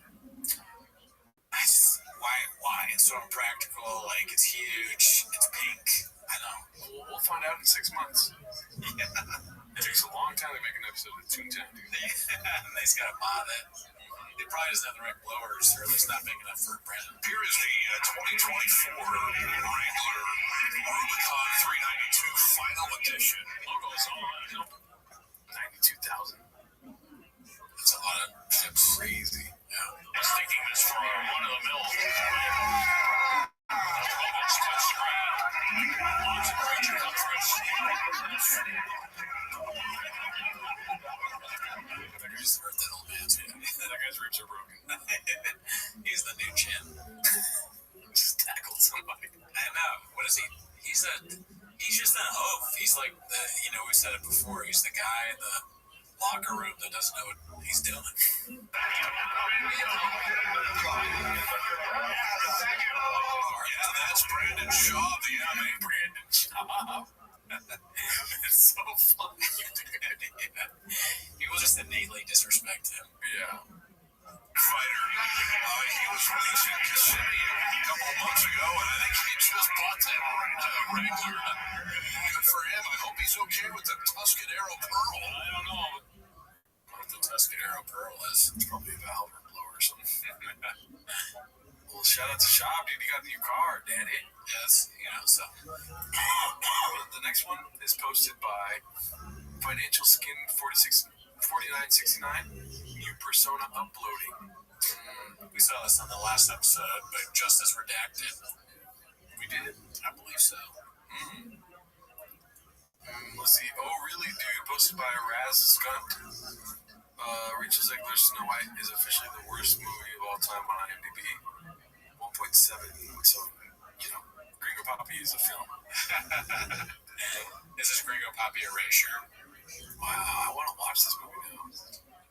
Why? It's so impractical. Like it's huge. It's pink. I know. We'll find out in 6 months. Yeah. It takes a long time to make an episode of Toontown, dude. And they just gotta mod it. It probably doesn't have the right blowers, or at least not big enough for Brandon. Here is the 2024 Wrangler Rubicon 392 Final Edition. What goes on? 92,000. That's a lot of tips. Crazy. Yeah. I was thinking this for one of the mills. Robots touch the ground. Lots of creature comforts. That guy's hurt that old man too. That guy's ribs are broken. He's the new Chin. Just tackled somebody. I know. What is he? He's just an oaf. He's like the, we said it before. He's the guy in the locker room that doesn't know what he's doing. Yeah, that's Brandon Shaw, the MA. Brandon Shaw. It's so funny. Yeah. People just innately disrespect him. Yeah. Fighter. He was released in Kissimmee a couple of months ago, and I think he just bought that Wrangler. Good for him. I hope he's okay with the Tuscadero Pearl. I don't know what the Tuscadero Pearl is. It's probably a valve or blower or something. Well, shout out to Shop, dude. You got a new car, daddy. Yes, so. The next one is posted by Financial Skin 4969. New persona uploading. We saw this on the last episode, but Justice Redacted. We did? I believe so. Let's see. Oh, really, dude? Posted by Raz Skunt. Rachel Zegler's Snow White is officially the worst movie of all time on IMDb. 1.7. So, Gringo Poppy is a film. Is this Gringo Poppy erasure? Wow, I want to watch this movie now.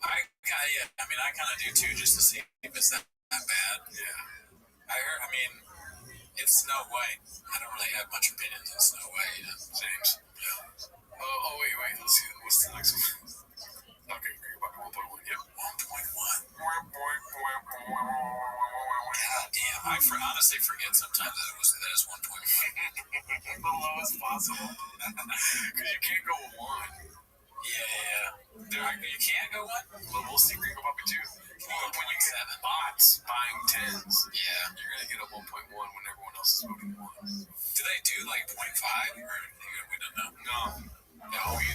I kind of do too, just to see if it's that bad. Yeah. It's Snow White. I don't really have much opinions on Snow White. James. Yeah. Oh, wait. Let's see. What's the next one? Okay, Gringo Poppy 1.1. Yep. 1.1. God damn. I honestly forget sometimes that is 1.1. The lowest possible. Because you can't go with 1. Yeah. You can't go 1? Well, we'll see Gringo Poppy 2. When you get bots buying 10s, yeah, you're going to get a 1.1 when everyone else is voting 1. Do they do like 0.5? Or we don't know? No. You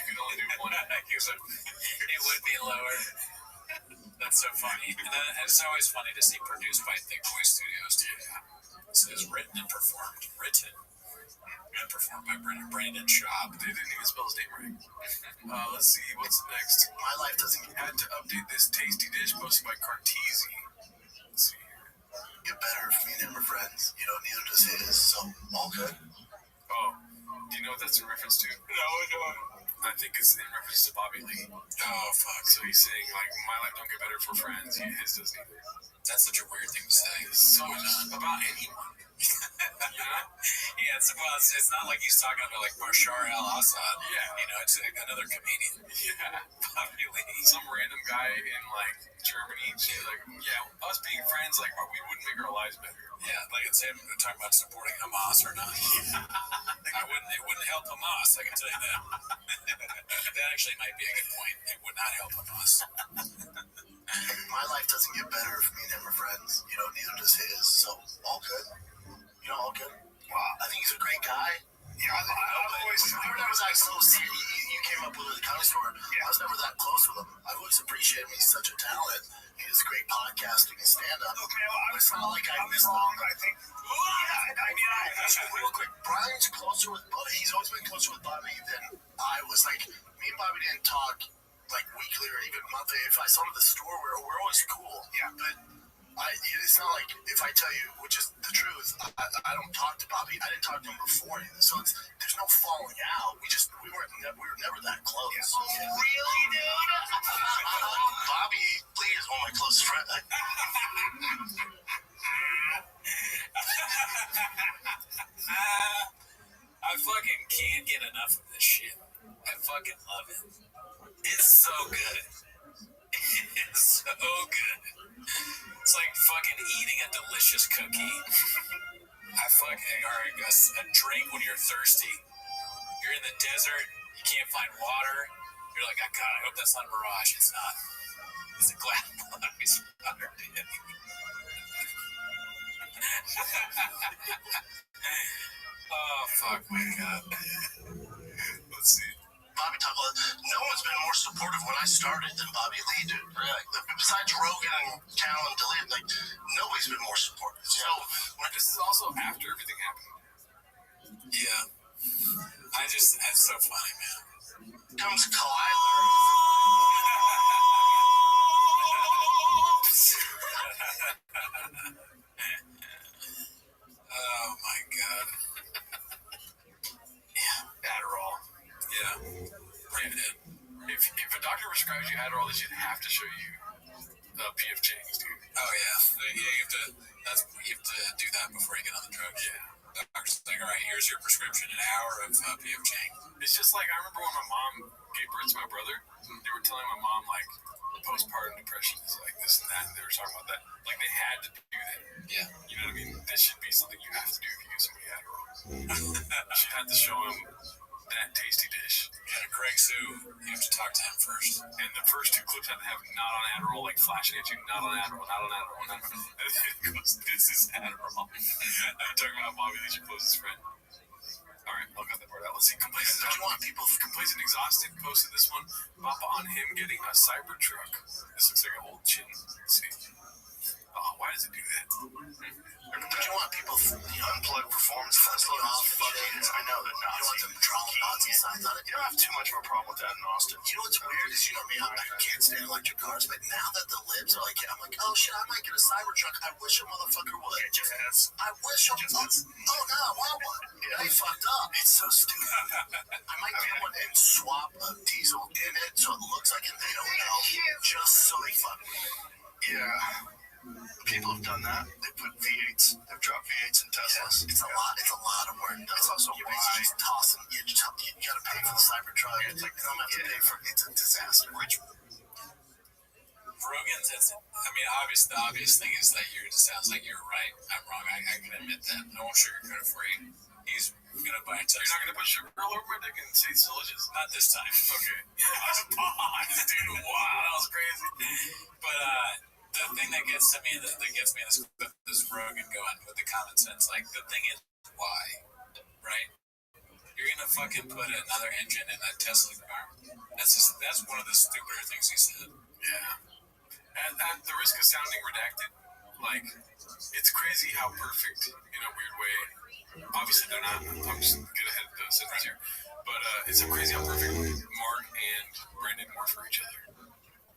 can only do 1. It would be lower. That's so funny. And then it's always funny to see produced by Thick Boy Studios too. It says written and performed by Brandon Shaw. They didn't even spell his name right. Let's see, what's next? My life doesn't had to update this tasty dish posted by Cartesi. Let's see here. Get better if me and him are friends. Neither does his, so all good. Oh, do you know what that's in reference to? No, I don't. I think it's in reference to Bobby Lee. Oh, fuck. So he's saying, my life don't get better if we're friends. His doesn't either. That's such a weird thing to say. So about anyone. You know? Yeah, it's not like he's talking about like Bashar al-Assad. Yeah. It's another comedian. Yeah. Bobby Lee. Some random guy in like Germany. Like, yeah, us being friends, like, we wouldn't make our lives better. Yeah, like it's him talking about supporting Hamas or not. It wouldn't help Hamas, I can tell you that. That actually might be a good point. It would not help Hamas. My life doesn't get better if me and him are friends. Neither does his. So, all good. All good. Wow. I think he's a great guy. Yeah, I've always... We were never that close. You came up with it at the comedy store. Yeah. I was never that close with him. I always appreciate him. He's such a talent. He has great podcasting and stand-up. Okay, well, it's not like I missed him. I think... Real quick, Brian's closer with Bobby. He's always been closer with Bobby than I was. Like, me and Bobby didn't talk, like, weekly or even monthly. If I saw him at the store, we're always cool. Yeah, but... it's not like if I tell you, which is the truth, I don't talk to Bobby. I didn't talk to him before, so there's no falling out. We were never that close. Yeah. Really, dude? Bobby Lee is one of my closest friends. I fucking can't get enough of this shit. I fucking love it. It's so good. It's so good. It's like fucking eating a delicious cookie. Or a drink when you're thirsty. You're in the desert, you can't find water. You're like, oh God, I hope that's not a mirage. It's not. It's a glass of ice water, dude. Oh, fuck, my God. Let's see. Bobby talked about no one's been more supportive when I started than Bobby Lee, dude. Really? Besides Rogan and Cal and Dalit, like, nobody's been more supportive. So, this is also after everything happened. Yeah. That's so funny, man. Comes Kyler. Oh, my God. Yeah. Adderall. Yeah. If a doctor prescribes you Adderall, they should have to show you PF Chang's, dude. Oh yeah, you have to do that before you get on the drugs. Yeah. Doctor's like, all right, here's your prescription, an hour of PF Chang. It's just like I remember when my mom gave birth to my brother. They were telling my mom like postpartum depression is like this and that, and they were talking about that. Like they had to do that. Yeah. You know what I mean? This should be something you have to do if you give somebody Adderall. She had to show him that tasty dish. Yeah, Greg Sue, you have to talk to him first. And the first two clips had to have not on Adderall, like flashing at you, not on Adderall, not on Adderall, not on Adderall. And then it goes, this is Adderall. I'm talking about Bobby, he's your closest friend. All right, I'll cut that part out. Let's see. Complacent Exhausted posted this one. Up on him getting a Cybertruck. This looks like an old chin. Let's see. Oh, why does it do that? But you want people unplug performance flipping off fucking. I know that not. You don't want them drawing Nazi signs on it. You don't have too much of a problem with that in Austin. You know what's weird is me, I can't stand electric cars, but now that the libs are like, I'm like, oh shit, I might get a Cybertruck. I wish a motherfucker would. I wish a oh no, I want one. Yeah. They fucked up. It's so stupid. I might get one and swap a diesel in it so it looks like it. They don't know. Just so they fuck with it. Yeah. People have done that. They put V8s. They've dropped V8s in Teslas. Yeah. It's a lot of work. It's also why just tossing. You gotta pay for the Cybertruck. Yeah, it's like they don't have to pay for it. It's a disaster. Rogan's, the obvious thing is that it sounds like you're right. I'm wrong. I can admit that. I won't sugarcoat it for you. He's gonna buy a Tesla. You're not gonna put sugar all over my dick and say it's delicious? Not this time. Okay. Dude, wow, that was crazy. But the thing that gets me in this Rogan going with the common sense, like the thing is why, right? You're gonna fucking put another engine in a Tesla car. That's one of the stupider things he said. Yeah. At the risk of sounding redacted, like, it's crazy how perfect, in a weird way, obviously they're not, I'm just gonna get ahead of the sentence here, but it's so crazy how perfect Mark and Brandon were for each other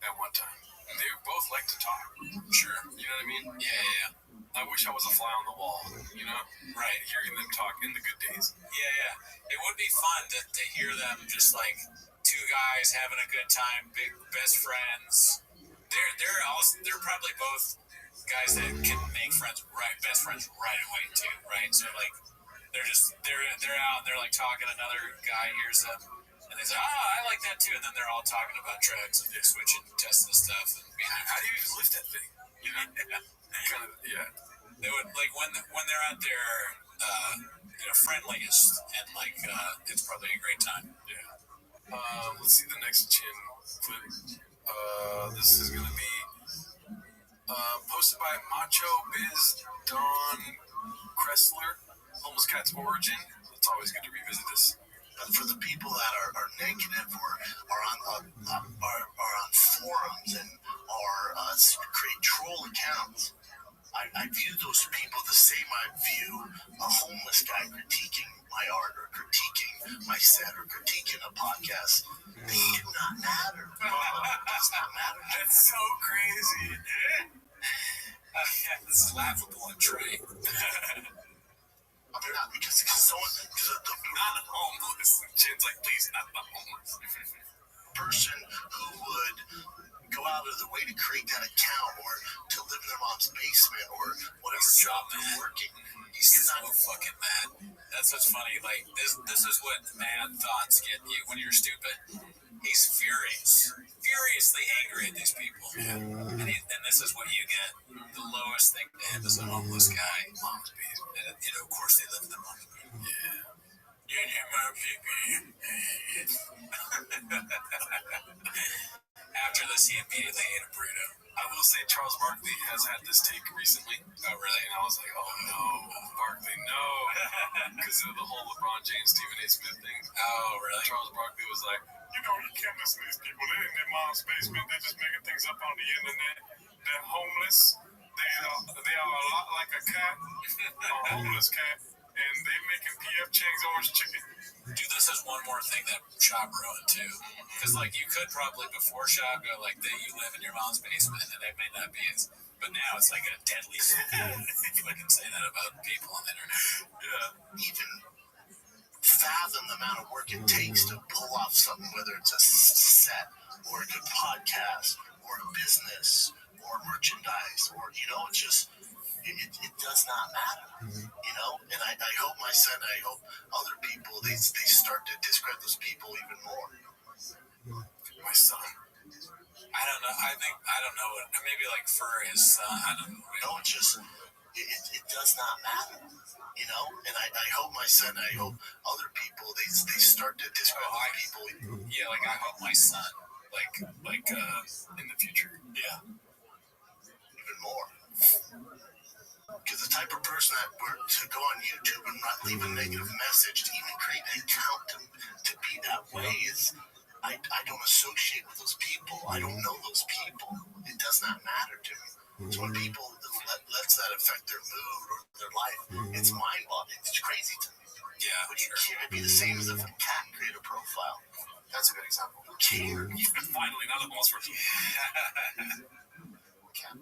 at one time. They both like to talk. Sure. You know what I mean? Yeah. I wish I was a fly on the wall, you know? Right. Hearing them talk in the good days. Yeah. It would be fun to hear them just like two guys having a good time, big best friends. They're probably both guys that can make friends best friends right away too, right? So like they're out and they're like talking, another guy hears them and they say, I like that too, and then they're all talking about drugs and they're switching, testing the stuff. And how do you even lift that thing? You know? Yeah. They would like when they're out there, friendliest and like it's probably a great time. Yeah. Let's see the next chin clip. This is gonna be posted by Macho Biz Don Kressler. Homeless Cat's Origin. It's always good to revisit this. But for the people that are negative or are on forums and create troll accounts, I view those people the same I view a homeless guy critiquing my art or critiquing my set or critiquing a podcast. They do not matter. It does not matter. That's so crazy. This is laughable and Trey. I mean, not because not homeless. Chin's like, please, not homeless. Person who would go out of their way to create that account or to live in their mom's basement or whatever job they're working. He's so fucking mad. That's what's funny. Like this is what mad thoughts get you when you're stupid. He's furiously angry at these people. Yeah. And this is what you get. The lowest thing to him is a homeless guy. Mom's basement. And of course they live in the mom's basement. Yeah. You need my pee-pee. After this, he immediately ate a burrito. I will say Charles Barkley has had this take recently. Oh, really? And I was like, oh no, Barkley, no. Because of the whole LeBron James, Stephen A. Smith thing. Oh, really? Charles Barkley was like, you can't listen to these people. They're in their mom's basement. They're just making things up on the internet. They're homeless. They are a lot like a cat, a homeless cat. And they making P.F. Chang's orange chicken. Dude, this is one more thing that Shop ruined too. Because like you could probably before Shop go like that you live in your mom's basement and it may not be as, but now it's like a deadly sin if I can say that about people on the internet. Yeah. Even fathom the amount of work it takes to pull off something, whether it's a set or a good podcast or a business or merchandise or it's just. It does not matter, and I hope my son, I hope other people, they start to discredit those people even more. My son. I don't know. I don't know. Maybe like for his son. I don't know. No, it does not matter, and I hope my son, I hope other people, they start to discredit those people. Yeah, like I hope my son, like in the future. Yeah. Even more. Because the type of person that were to go on YouTube and not leave a negative message to even create an account to be that way is, I don't associate with those people. I don't know those people. It does not matter to me. So when people lets that affect their mood or their life, it's mind-boggling. It's crazy to me. Yeah, but it'd be the same as if a cat created a profile. That's a good example. Finally, now the ball's working. Cat.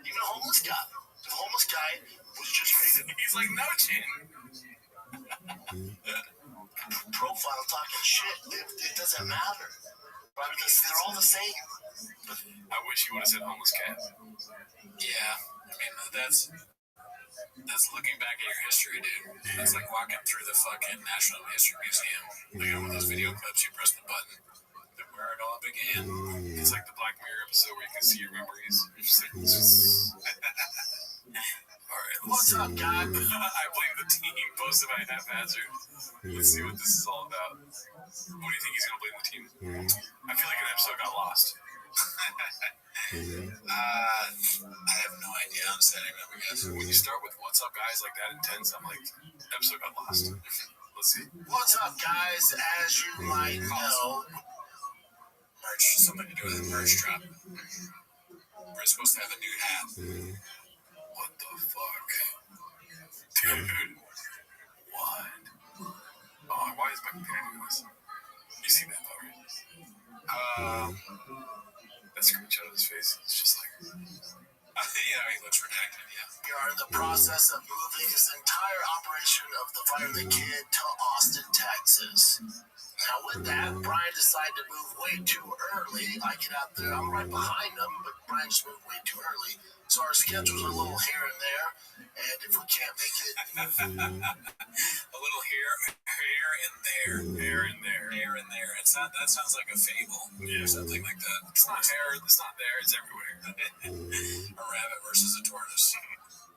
Even a homeless guy. The homeless guy was just created. He's like, no, Chin. Profile talking shit. It doesn't matter. Right? Because they're all the same. I wish you would have said homeless cat. Yeah. I mean, that's looking back at your history, dude. That's like walking through the fucking National History Museum. Look at one of those video clips, you press the button. Where it all began. It's like the Black Mirror episode where you can see your memories. Alright, what's up, God? I blame the team, posted by Haphazard. Let's see what this is all about. What do you think he's going to blame the team? I feel like an episode got lost. I have no idea. Honestly, I don't guess. When you start with what's up, guys, like that intense, I'm like, episode got lost. Let's see. What's up, guys? As you might know, merch. Something to do with a merch drop. We're supposed to have a new hat. What the fuck? Dude. What? Oh, why is my computer doing this? You see that though, right? That screenshot of his face. It's just like... yeah, he looks redacted, yeah. We are in the process of moving this entire operation of the Fire the Kid to Austin, Texas. Now, Now, with that, Brian decided to move way too early. I get out there, I'm right behind him, but Brian just moved way too early. So our schedules are a little here and there, and if we can't make it, a little here and there. It's not. That sounds like a fable, or something like that. It's not there. It's not there. It's everywhere. A rabbit versus a tortoise.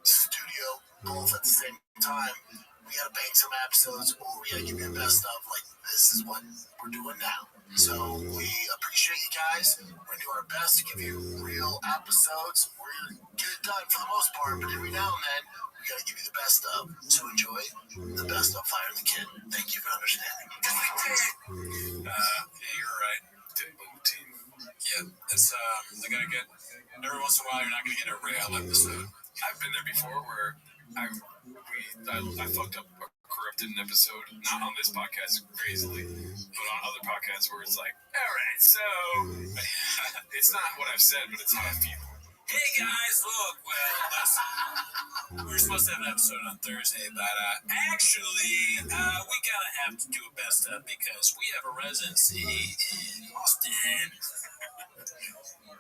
Studio, both at the same time. We gotta bank some episodes, or we gotta give you the best of. Like, this is what we're doing now. So we appreciate you guys. We're gonna do our best to give you real episodes. We're gonna get it done for the most part, but every now and then we gotta give you the best of. So enjoy the best of Fire the Kid. Thank you for understanding. You're right. Yeah, it's I gotta get every once in a while. You're not gonna get a real episode. I've been there before where I fucked up or corrupted an episode, not on this podcast crazily, but on other podcasts where it's like, all right, so it's not what I've said, but it's how I feel. Hey guys, look, well, listen, we were supposed to have an episode on Thursday, but actually, we gotta have to do a best of because we have a residency in Austin.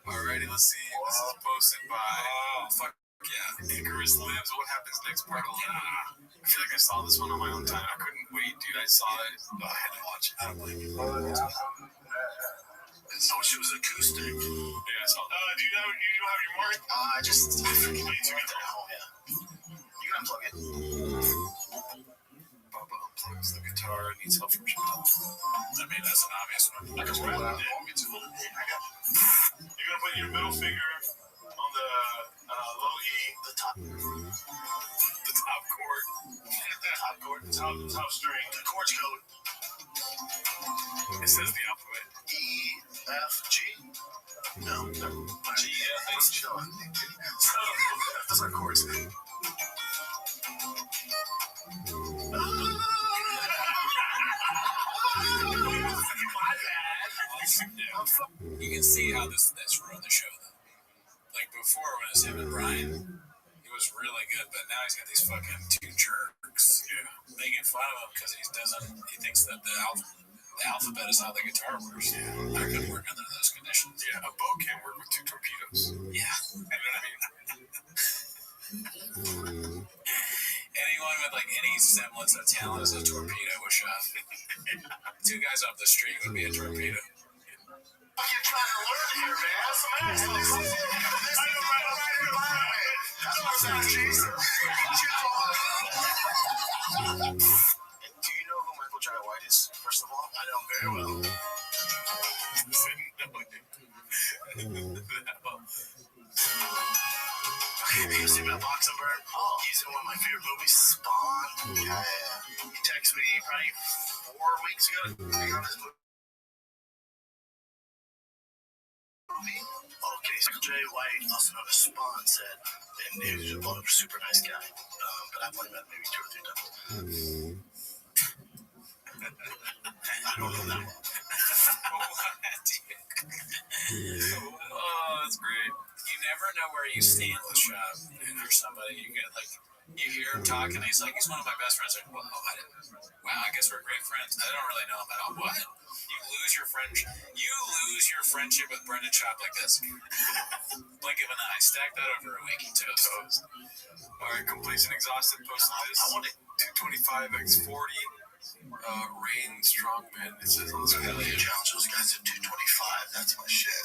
Alrighty, let's see. This is posted by, fuck yeah, Icarus Lives. What happens next part? I feel like I saw this one on my own time. I couldn't wait, dude. I saw it. Oh, I had to watch it. I don't blame you. So she was acoustic. Yeah, I saw that. Do you have your mark? I freaking need to get that home, yeah. You gotta plug it. Bubba unplugs the guitar and needs help from Chanel. I mean, that's an obvious one. I just read that. Want me to? I got you. You're gonna put your middle finger on the low E, The top chord. The top string. The chords code. It says the alphabet. E, F, G? No. G, F, H. Those are chords. You can see how this ruined the show, though. Like before, when it was him and Brian, he was really good, but now he's got these fucking two jerks, making fun of him because he thinks that the alphabet is how the guitar works. I couldn't work under those conditions. Yeah, a bow can't work with two torpedoes. Yeah. You know what I mean? Anyone with like any semblance of talent is a torpedo with shot. Two guys off the street would be a torpedo. What are you trying to learn here, man? Have some ass. I know right here. Do you know who Michael Jai White is, first of all? I know very well. Okay, you see about Boxenberg? He's in one of my favorite movies, Spawn. Yeah. He texted me probably 4 weeks ago. He got his movie. Okay, so Jay White, also known as Spawn, said, and he was a super nice guy. But I've only met maybe 2 or 3 times. I don't know that well. Oh, that's great. You never know where you stand with Shab. And there's somebody you get like, you hear him talk, and he's like, he's one of my best friends. Like, wow, I guess we're great friends. I don't really know him at all. What? You lose your friendship with Brendan Chop like this. Blink of an eye. Stack that over a week. Toast. All right, completion exhausted. Posted this. I want it. 225 x 40. Rain Strongman. It says on the screen. Challenge those guys at 225. That's my shit.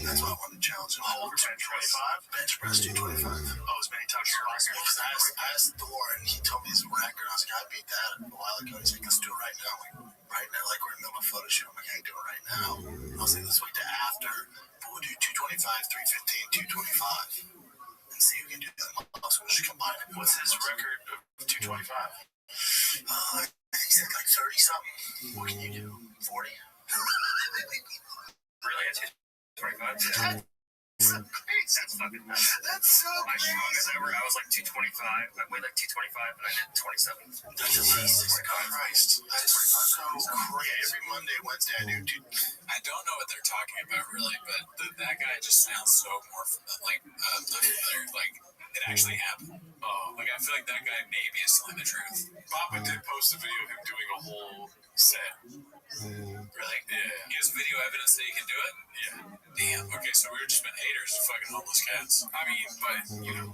That's why I want to challenge them. Hold 225? Bench press 225. As many times as possible. Because I asked Thor, and he told me his record. I was like, I beat that a while ago. He's like, let's do it right now. Like, like we're in the middle of a photo shoot. I'm like, I ain't doing it right now. I was like, let's wait to after. But we'll do 225, 315, 225. And see who can do that. Also, we'll just combine it. What's his record of 225? I think he said like 30 something. What can you do? 40? Really? It's 25? That's fucking nuts. That's so my strongest ever. I was like 225. I weighed like 225, but I did 27. That's at least. Christ. That is so crazy. Every Monday, Wednesday, I do. I don't know what they're talking about really, but that guy just sounds so more familiar. Like it actually happened. Oh, like I feel like that guy maybe is telling the truth. Papa did post a video of him doing a whole set. Really? Yeah. He has video evidence that he can do it? Yeah. Damn. Okay, so we were just been haters of fucking homeless cats. I mean, but, you know,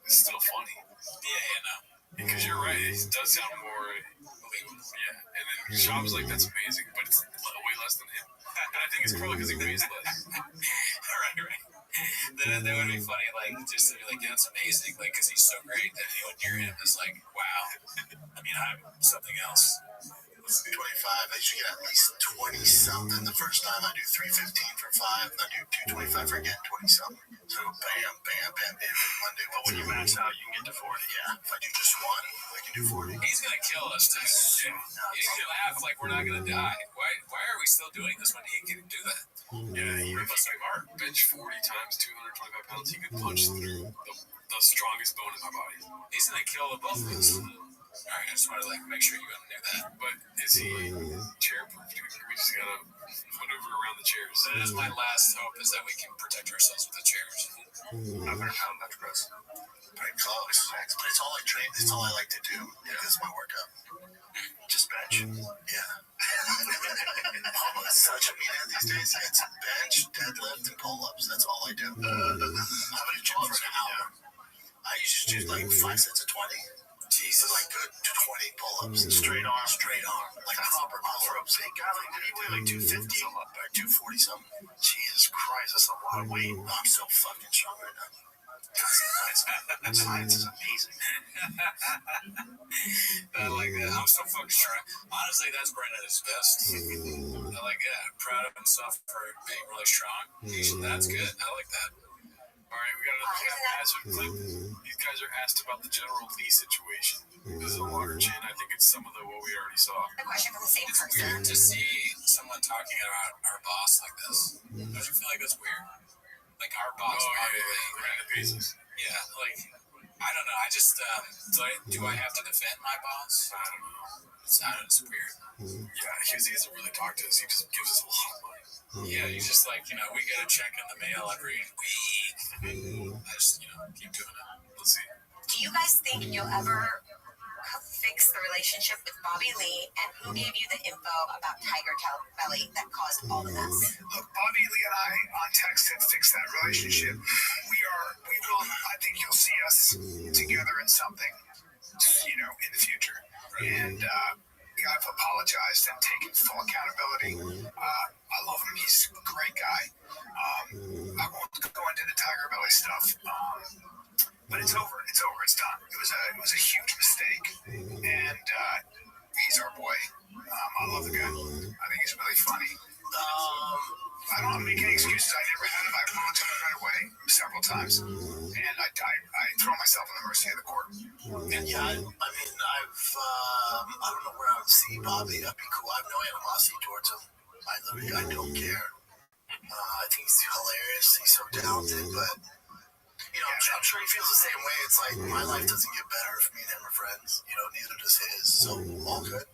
it's still funny. Yeah, no. Because you're right, it does sound more believable. Yeah. And then Shop's like, that's amazing, but it's way less than him. And I think it's probably because he weighs less. Right. That would be funny, like, just to be like, yeah, that's amazing, like, because he's so great that anyone near him is like, wow. I mean, I'm something else. 25. I usually get at least 20 something. The first time I do 315 for 5, and I do 225 for again 20 something. So bam, bam, bam, every Monday. But when you max out, you can get to 40. Yeah, if I do just one, I can do 40. He's gonna kill us, dude. He's gonna laugh like we're not gonna die. Why are we still doing this when he can do that? Yeah, he rip us apart. Bench 40 times 225 pounds. He could punch through the strongest bone in my body. He's gonna kill the both of us. Alright, I just wanted to like make sure you knew that. But is he chair-proof? We just gotta maneuver around the chairs. That is my last hope, is that we can protect ourselves with the chairs. I've heard how much press. Pretty close. But it's all I train. It's all I like to do. Because my workout. Just bench. Yeah. Almost such a meathead these days. It's bench, deadlift, and pull-ups. That's all I do. I'm gonna gym for an hour. I usually do like 5 sets of 20. Jesus, like good 20 pull-ups, straight arm, like a proper pull-up. Big guy, like you weigh like 250 or 240 something. Jesus Christ, that's a lot of weight. I'm so fucking strong right now. That science is amazing. I like that. I'm so fucking strong. Honestly, that's Brandon at his best. I like that. Proud of himself for being really strong. That's good. I like that. All right, we got another hazard clip. These guys are asked about the General Lee situation. This is a longer chin. I think it's some of what we already saw. A question from the same It's person. weird to see someone talking about our boss like this. Don't you feel like that's weird? Like our boss, Bobby Lee. Random basis. Yeah, like, I don't know. I just, do I have to defend my boss? I don't know. It's weird. Yeah, because he doesn't really talk to us. He just gives us a lot of money. Yeah, he's just like, we get a check in the mail every week. I just, keep doing it. Let's see. Do you guys think you'll ever fix the relationship with Bobby Lee, and who gave you the info about Tiger Belly that caused all the mess? Look, Bobby Lee and I on text have fixed that relationship. We will, I think you'll see us together in something, in the future. And, I've apologized and taken full accountability. I love him. He's a great guy. I won't go into the Tiger Belly stuff. But it's over. It's over. It's done. It was a huge mistake. And he's our boy. I love the guy. I think he's really funny. I don't make any excuses. I never had him. I apologized right away several times. And I throw myself in the mercy of the court. And yeah, I mean, I don't know where I would see Bobby. That'd be cool. I have no animosity towards him. I don't care. I think he's hilarious. He's so talented, but I'm sure he feels the same way. It's like my life doesn't get better if me and him are friends. Neither does his. So all good.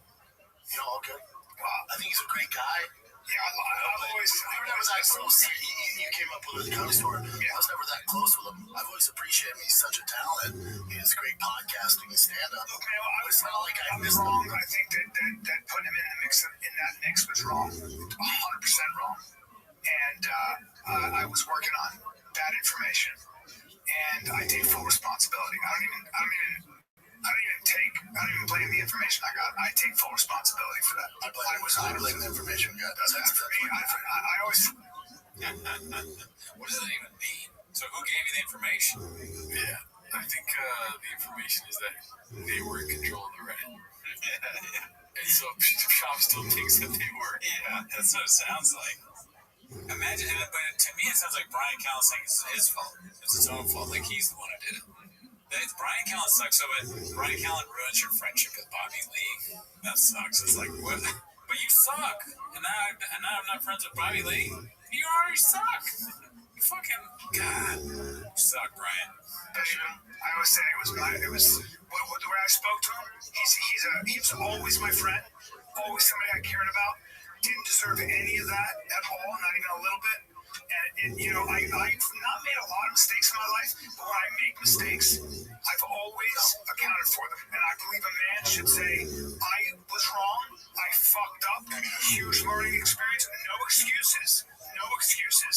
All good. I think he's a great guy. Yeah, I've always never that close. You came up with the gun store. I was never that close with him. I've always appreciated him. He's such a talent. He has great podcasting and stand-up. Look, man, I was wrong. I think that putting him in that mix was wrong. 100% wrong. And I was working on bad information. And I take full responsibility. I don't even blame the information I got. I take full responsibility for that. I blame the information I got. That's for me. I always. What does that even mean? So who gave you the information? Yeah, I think the information is that they were in control of the Reddit. And so Shop still thinks that they were. Yeah, that's what it sounds like. Imagine, but to me it sounds like Brian Callen saying it's his fault. It's his own fault. Like he's the one who did it. Brian Callen sucks. So Brian Callen ruins your friendship with Bobby Lee. That sucks. It's like, what? But you suck. And now I'm not friends with Bobby Lee. You already suck. You fucking God. You suck, Brian. I always say it was when I spoke to him. He was always my friend. Always somebody I cared about. Didn't deserve any of that at all. Not even a little bit. And you know, I've not made a lot of mistakes in my life, but when I make mistakes, I've always accounted for them. And I believe a man should say, I was wrong, I fucked up, huge learning experience, no excuses. No excuses.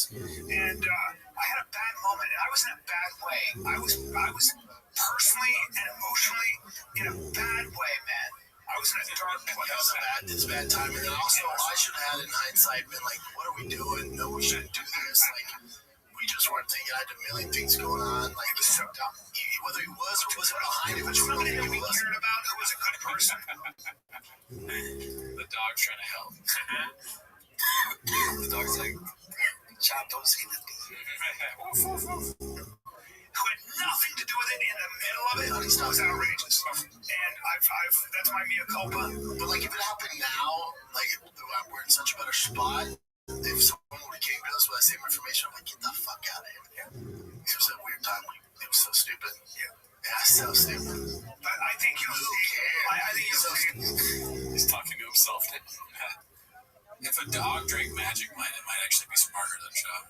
And I had a bad moment, and I was in a bad way. I was personally and emotionally in a bad way, man. I was in a dark place. It's bad time. And then also, I should have had in hindsight been like, what are we doing? No, we shouldn't do this. Like, we just weren't thinking. I had a million things going on. Like, it was so dumb. Whether he was or wasn't behind it, which somebody that we cared about who was a good person. The dog's trying to help. The dog's like, Chop, don't say nothing. Who had nothing to do with it in the middle of it. Was outrageous. And I've that's my mea culpa. But like, if it happened now, like, we're in such a better spot. If someone would have came to us with that same information, I'm like, get the fuck out of here. It was a weird time. It was so stupid. Yeah, so stupid. But I think you'll see. I think you'll see. He's talking to himself. If a dog drank Magic Mind, it might actually be smarter than Chop.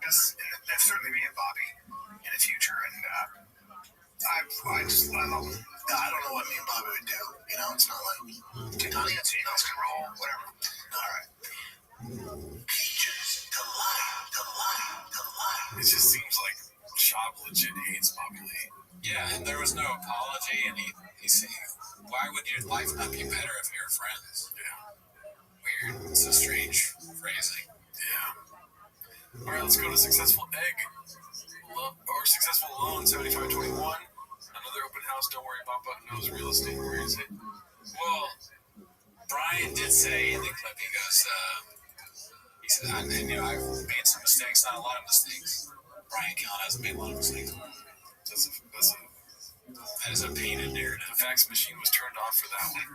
Yes, that's certainly me and Bobby in the future, and I just love him. I don't know what me and Bobby would do. You know, it's not like Donnie and Tino's can roll, whatever. All right. Peaches, delight. It just seems like Chop legit hates Bobby Lee. Yeah, and there was no apology, and he said, why would your life not be better if you're friends? Yeah. Weird. It's a strange phrasing. Yeah. All right, let's go to Successful Egg. Or Successful Loan 7521. Another open house. Don't worry about button nose real estate. Where is it? Well, Brian did say in the clip, he goes, he said, I've made some mistakes, not a lot of mistakes. Brian Callen hasn't made a lot of mistakes. That is a painted narrative. The fax machine was turned off for that one.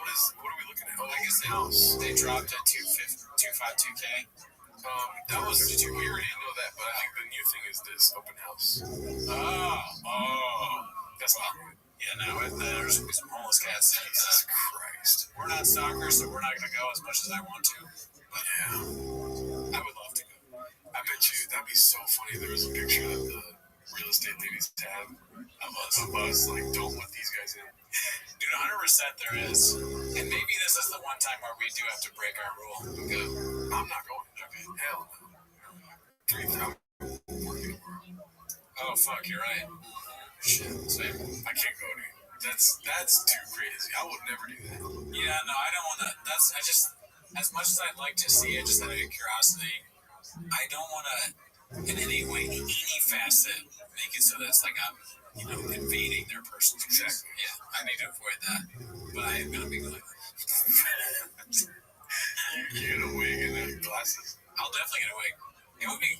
What are we looking at? Oh, I guess the house. They dropped at 252K. That was we already know that, but I think the new thing is this open house. Oh, that's not. Yeah, no, there's some homeless cats. Jesus Christ. We're not stalkers, so we're not going to go as much as I want to. But yeah, I would love to go. I bet you that'd be so funny. There was a picture that the real estate ladies have of us. Like, don't let these guys in. Dude, 100% there is. And maybe this is the one time where we do have to break our rule and go. I'm not going. Okay. Hell no. 3,000. Oh, fuck, you're right. Shit, same. I can't go, dude. That's too crazy. I would never do that. Yeah, no, I don't want to. I just, as much as I'd like to see it, just out of curiosity, I don't want to, in any way, any facet, make it so that's like I'm, invading their personal space. Exactly. Yeah, I need to avoid that. But I am going to be going. You get a wig and glasses. I'll definitely get a wig. It would be,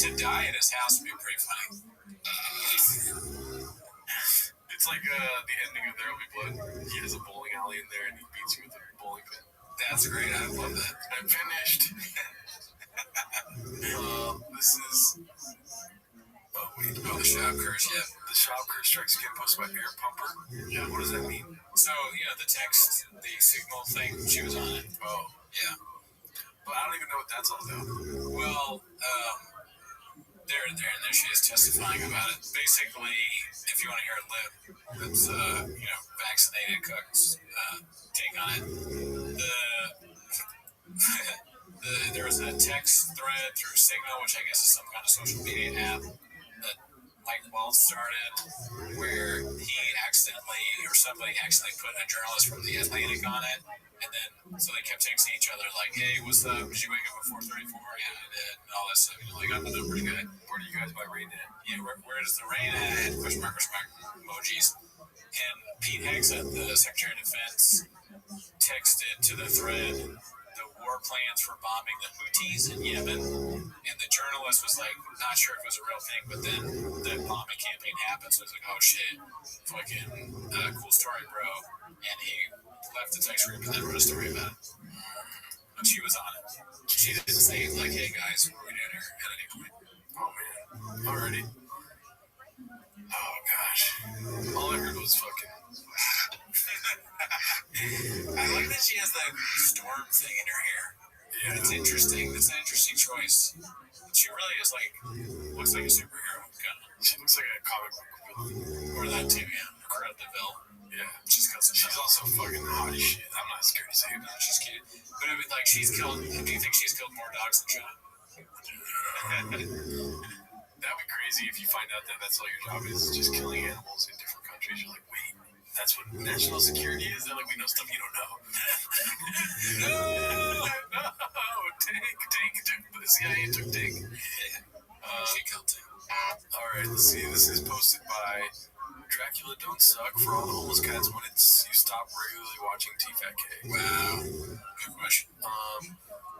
to die at his house would be pretty funny. It's like the ending of There Will Be Blood. He has a bowling alley in there and he beats you with a bowling pin. That's great. I love that. I'm finished. This is... Oh, wait. Oh, the shop curse, yeah. The shop curse strikes again, posted by Air Pumper. Yeah, what does that mean? So, the text, the signal thing, she was on it. Oh. Yeah. But I don't even know what that's all about. Well, there she is testifying about it. Basically, if you want to hear it live, it's, vaccinated cooks take on it. There was a text thread through Signal, which I guess is some kind of social media app that Mike Waltz started, where somebody accidentally put a journalist from The Atlantic on it, and then so they kept texting each other like, "Hey, what's up? Did you wake up at 4:34? Yeah, I did," and all that stuff. Like, I'm doing pretty good. Where do you guys buy rain at? Yeah, where does the rain at? Question mark emojis. And Pete Hegseth, the Secretary of Defense, texted to the thread the war plans for bombing the Houthis in Yemen, and the journalist was like, not sure if it was a real thing, but then the bombing campaign happened, so it's like, oh shit, fucking cool story, bro. And he left the text group and then wrote a story about it. But she was on it. She didn't say like, hey guys, what are we doing here at any point? Oh man, already. Oh gosh, all I heard was fucking. I like that she has that storm thing in her hair. Yeah, it's interesting. That's an interesting choice. She really is like, looks like a superhero, kind of. She looks like a comic book villain. Or that too, yeah. Cruella de Vil. Yeah, she's also fucking hot as shit. I'm not scared to say it. She's cute. But I mean, like, she's killed. Do you think she's killed more dogs than John? That'd be crazy if you find out that that's all your job is just killing animals in different countries. You're like, wait, that's what national security is? They're like, we know stuff you don't know. No, Tank. The CIA took Tank. She killed Tank. All right, let's see. This is posted by Dracula Don't Suck for all the homeless cats when you stop regularly watching T-Fat K. Wow. Good question.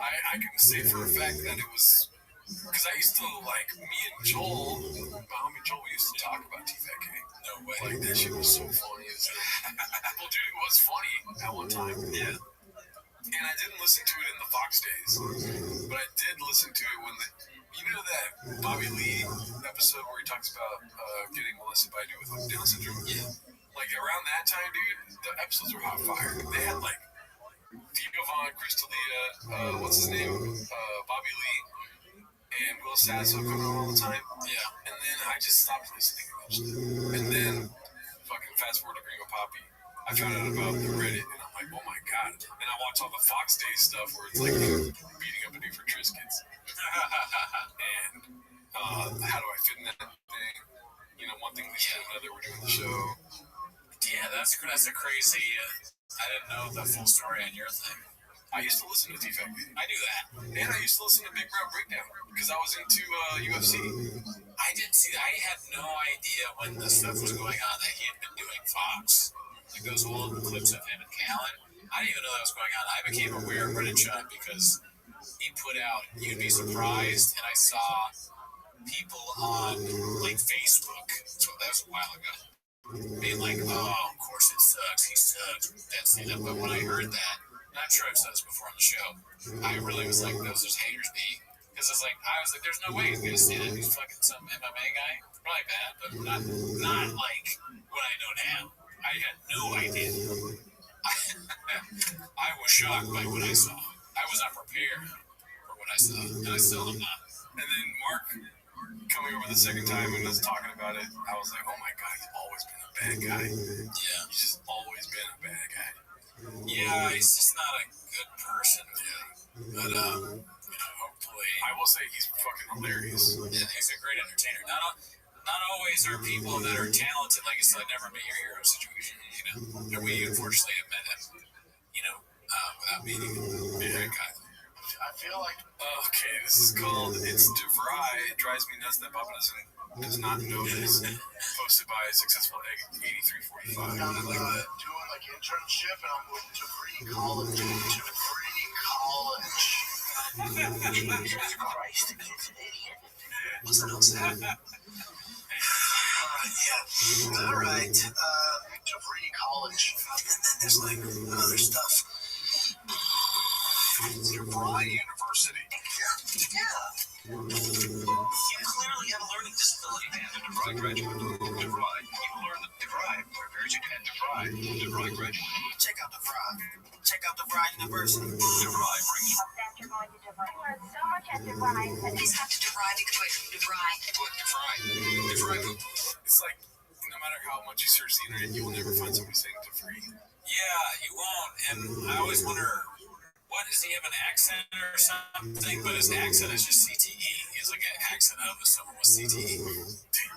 I can say for a fact that it was because I used to like me and Joel, my homie Joel, we used to talk about T-Fat K. No way. Like that shit was so funny. Well, dude, it was funny at one time. Yeah. And I didn't listen to it in the Fox days, but I did listen to it when you know that Bobby Lee episode where he talks about getting molested by a dude with Down syndrome? Yeah. Like around that time, dude, the episodes were hot fire. They had like Theo Von, Chris D'Elia, what's his name? Bobby Lee, and Will Sasso coming on all the time. Yeah. And then I just stopped listening eventually. And then fucking fast forward to Gringo Poppy. I found out about the Reddit, and I'm like, oh my god. And I watch all the Fox Day stuff where it's like beating up a dude for Triscuits. And how do I fit in that thing? You know, one thing leads to another. We're doing the show. Yeah, that's a crazy. I didn't know the full story on your thing. I used to listen to T-Fat. I knew that. And I used to listen to Big Brown Breakdown because I was into UFC. I didn't see that. I had no idea when this stuff was going on that he had been doing Fox. Like those old clips of him and Callan. I didn't even know that was going on. I became aware of Brennan Chun because he put out You'd Be Surprised, and I saw people on like Facebook, so that was a while ago, being like, oh, of course it sucks, he sucks, that's it. But when I heard that, and I'm sure I've said this before on the show, I really was like, those are haters be. Because it's like, I was like, there's no way he's going to say that. He's fucking some MMA guy. Probably bad, but not like what I know now. I had no idea. I was shocked by what I saw. I was not prepared for what I saw, and I still am not. And then Mark coming over the second time and us talking about it, I was like, oh my god, he's always been a bad guy. Yeah. He's just always been a bad guy. Yeah, he's just not a good person. Yeah. But, hopefully. I will say he's fucking hilarious. Yeah, he's a great entertainer. Not always are people that are talented, like I said, never met your hero situation, you know. And we unfortunately have met him, you know, without meeting him. Yeah, I feel like okay, this is called It's DeVry. It drives me nuts that Papa does not know this. Posted by Successful Egg 8345. I'm doing like internship and I'm moving to free college. Jesus Christ, the kid's an idiot. What's the else that? Yeah. All right. To free college. And then there's like other stuff. DeVry University. Yeah. You clearly have a learning disability. And a DeVry graduate. DeVry. You learn the DeVry prepares you to end DeVry. DeVry graduate. Check out DeVry. Check out DeVry University. DeVry brings you. After going to DeVry, you learned so much at DeVry. Please have to DeVry to graduate from DeVry. DeVry. It's like, no matter how much you search the internet, you will never find somebody saying DeVry. Yeah, you won't. And I always wonder, what, does he have an accent or something? But his accent is just CTE. He has like an accent of someone with CTE.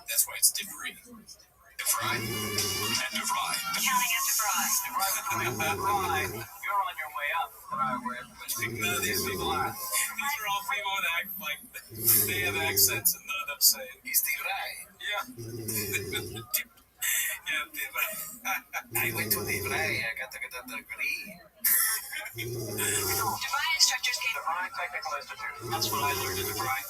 That's why it's DeVry. DeVry and DeVry. Counting at DeVry. DeVry. You're on your way up. None of these people are. These are all people that act like they have accents and none of them say it. He's DeVry. Yeah. Yeah, DeVry. I went to DeVry. I got the degree. DeVry instructors gave DeVry Technical Institute. That's what I learned at DeVry.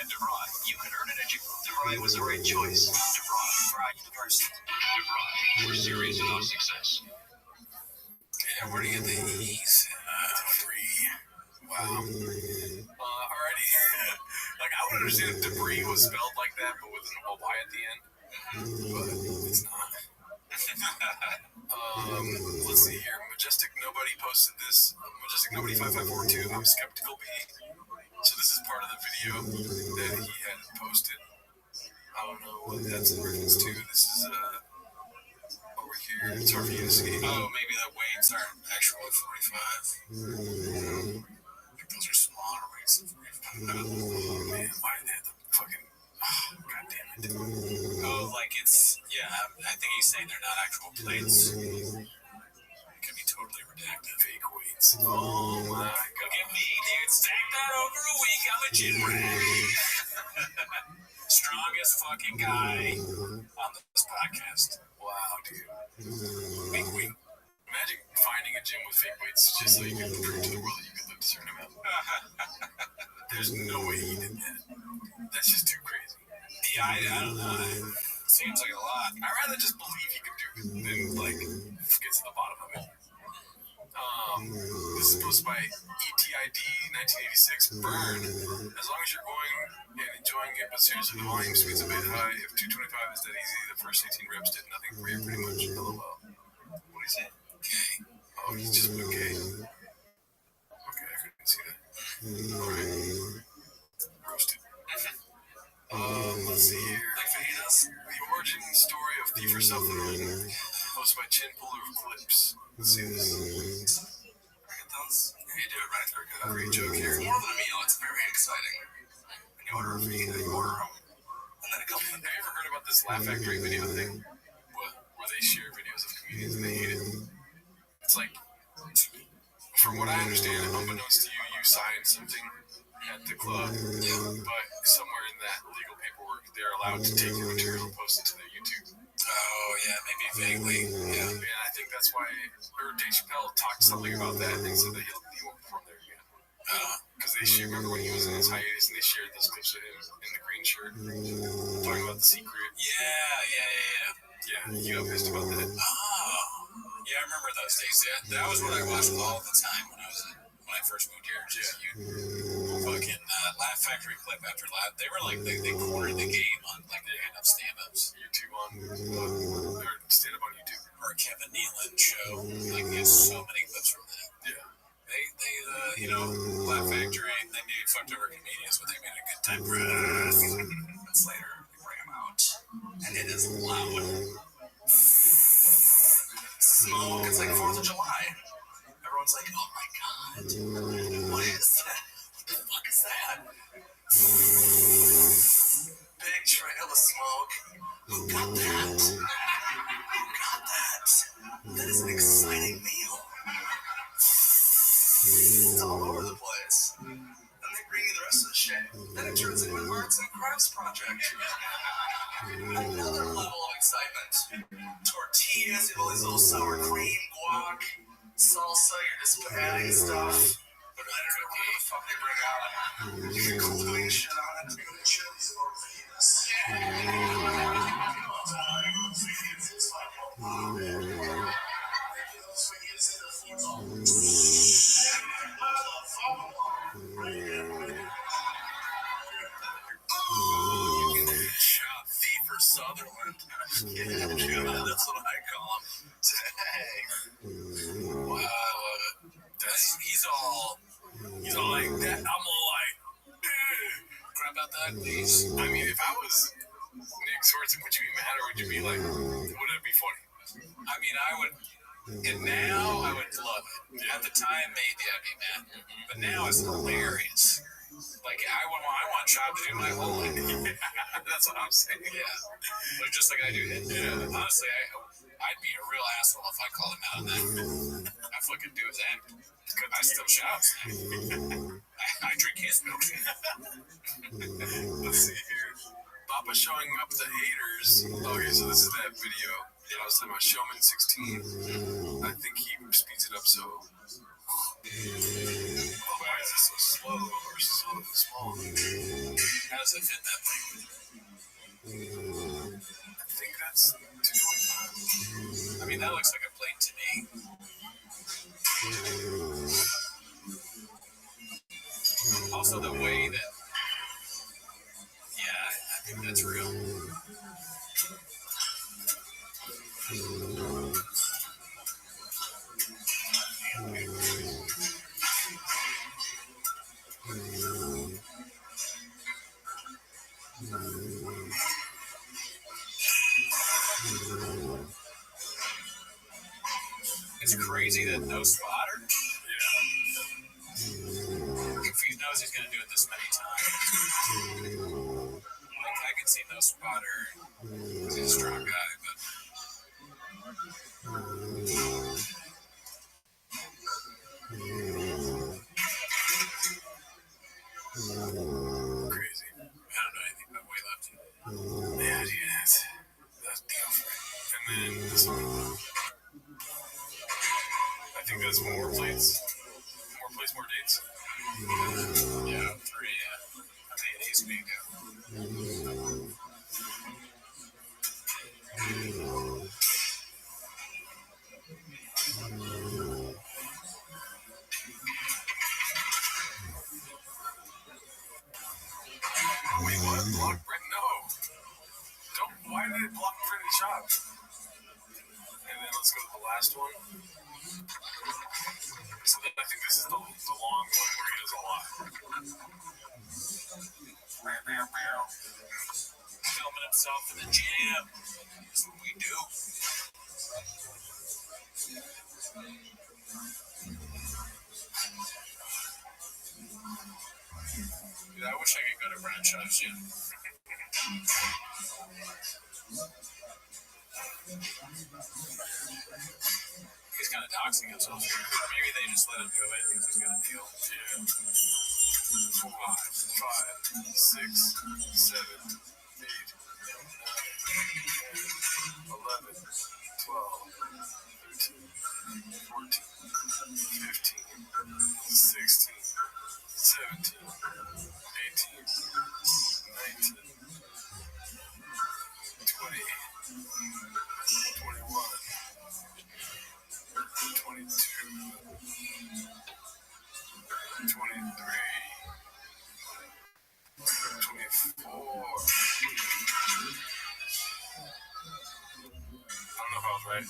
And DeVry, you can earn an education. DeVry was the right choice. DeVry University. DeVry, we're serious about success. Yeah, where do you get the E's? DeVry. Wow. Alrighty. Like, I would understand if debris was spelled like that, but with a Y at the end. But it's not. Let's see here. Majestic Nobody posted this. Majestic Nobody 5542. I'm Skeptical B. So this is part of the video that he had posted. I don't know what that's in reference to. This is over here. It's hard for you to see. Oh, maybe the weights aren't actually 45. Those are smaller weights than 45. Oh man, why did they have the fucking? Oh, God damn it. Oh, like it's, yeah, I think he's saying they're not actual plates. It could be totally redacted. Fake weights. Oh my God. Look at me, dude. Stack that over a week. I'm a gym rat. Strongest fucking guy on this podcast. Wow, dude. Fake weight. Imagine finding a gym with fake weights just so you can prove to the world that you can lift a certain amount. There's no way he did that. That's just too crazy. Yeah, I don't know. It seems like a lot. I'd rather just believe he could do it than, like, get to the bottom of it. This is posted by ETID 1986. Burn. As long as you're going and enjoying it, but seriously, the volume speed's a bit high. If 225 is that easy, the first 18 reps did nothing for you, pretty much. LOL. What is it? Okay. Oh, he's just okay. Okay, I couldn't see that. Alright. Roasted. Let's see here. The origin story of Thief or Something. Posted by Chin Puller of Clips. Let's see this. You do it right there. Got a great joke here. It's more than a meal. It's very exciting. When you order a feed, you order them. And then a couple of Have you ever heard about this Laugh Factory video thing? What? Where they share videos of comedians and they hate it. It's like, from what I understand, unbeknownst to you, you signed something at the club. Yeah. But somewhere in that legal paperwork, they're allowed to take your material and post it to their YouTube. Oh, yeah, maybe vaguely. Yeah. And I think that's why, or Dave Chappelle talked something about that and said that he won't perform there again. Because they shared, remember when he was in his hiatus and they shared those clips of him in the green shirt talking about The Secret? Yeah, you got pissed about that. Oh, yeah, I remember those days. That was what I watched all the time when I first moved here. Just you fucking Laugh Factory clip after laugh. They were like, they cornered the game on like they had up stand-ups. YouTube on, or stand-up on YouTube. Or a Kevin Nealon show. Like, there's so many clips from that. Yeah. They Laugh Factory, they maybe fucked over comedians, but they made a good time for us. Months later, they bring them out, and it is loud. smoke. It's like 4th of July. Everyone's like, oh my God. What is that? What the fuck is that? Big trail of smoke. Who got that? Who got that? That is an exciting meal. It's all over the place. And they bring you the rest of the shit. Then it turns into an arts and crafts project. Another level of excitement. Tortillas, all these little sour cream, guac, salsa, you're just patting stuff. But I don't know what the fuck they bring out. You're gluing shit on it. Thief or Sutherland. Yeah, that's what I call him. Dang. Wow, I love it. He's all like that. I'm all like, crap about that, please. I mean, if I was Nick Swartzen, would you be mad or would you be like, would it be funny? I mean, I would, and now I would love it. At the time, maybe I'd be mad, but now it's hilarious. Like, I want Chop to do my whole life. That's what I'm saying. Yeah. Like, just like I do. Yeah. Honestly, I'd be a real asshole if I called him out on that. I fucking do his act. I still shout. I drink his milk. Let's see here. Papa showing up the haters. Okay, so this is that video. I was talking about Showman 16. I think he speeds it up so. Why is it so slow or so small? How does it fit that way? I think that's 225. I mean, that looks like a plate to me. Also, the way that. Yeah, I think that's real. It's crazy that no spotter. If he knows he's gonna do it this many times, like I can see no spotter. He's a strong guy, but. Crazy. I don't know anything about weightlifting. Yeah, that's the offering. And then this one. I think that's more plates. More plates, more dates. Yeah, 3, yeah. I think it needs to be good. Wait, what? Block Brent? No. Don't. Why did it block Brent and Chop? And then let's go to the last one. So then I think this is the long one where he does a lot. Filming himself in the gym. That's what we do. Dude, I wish I could go to Brent Chop's gym. He's kind of doxing himself here. Maybe they just let him do it because he's got a deal. Yeah. 4, 5, 6, 7, 8, 9, 11, 12, 13, 14, 15, 16, 17, 18, 19, 20, 21, 22, 23, 24. I don't know if I was right.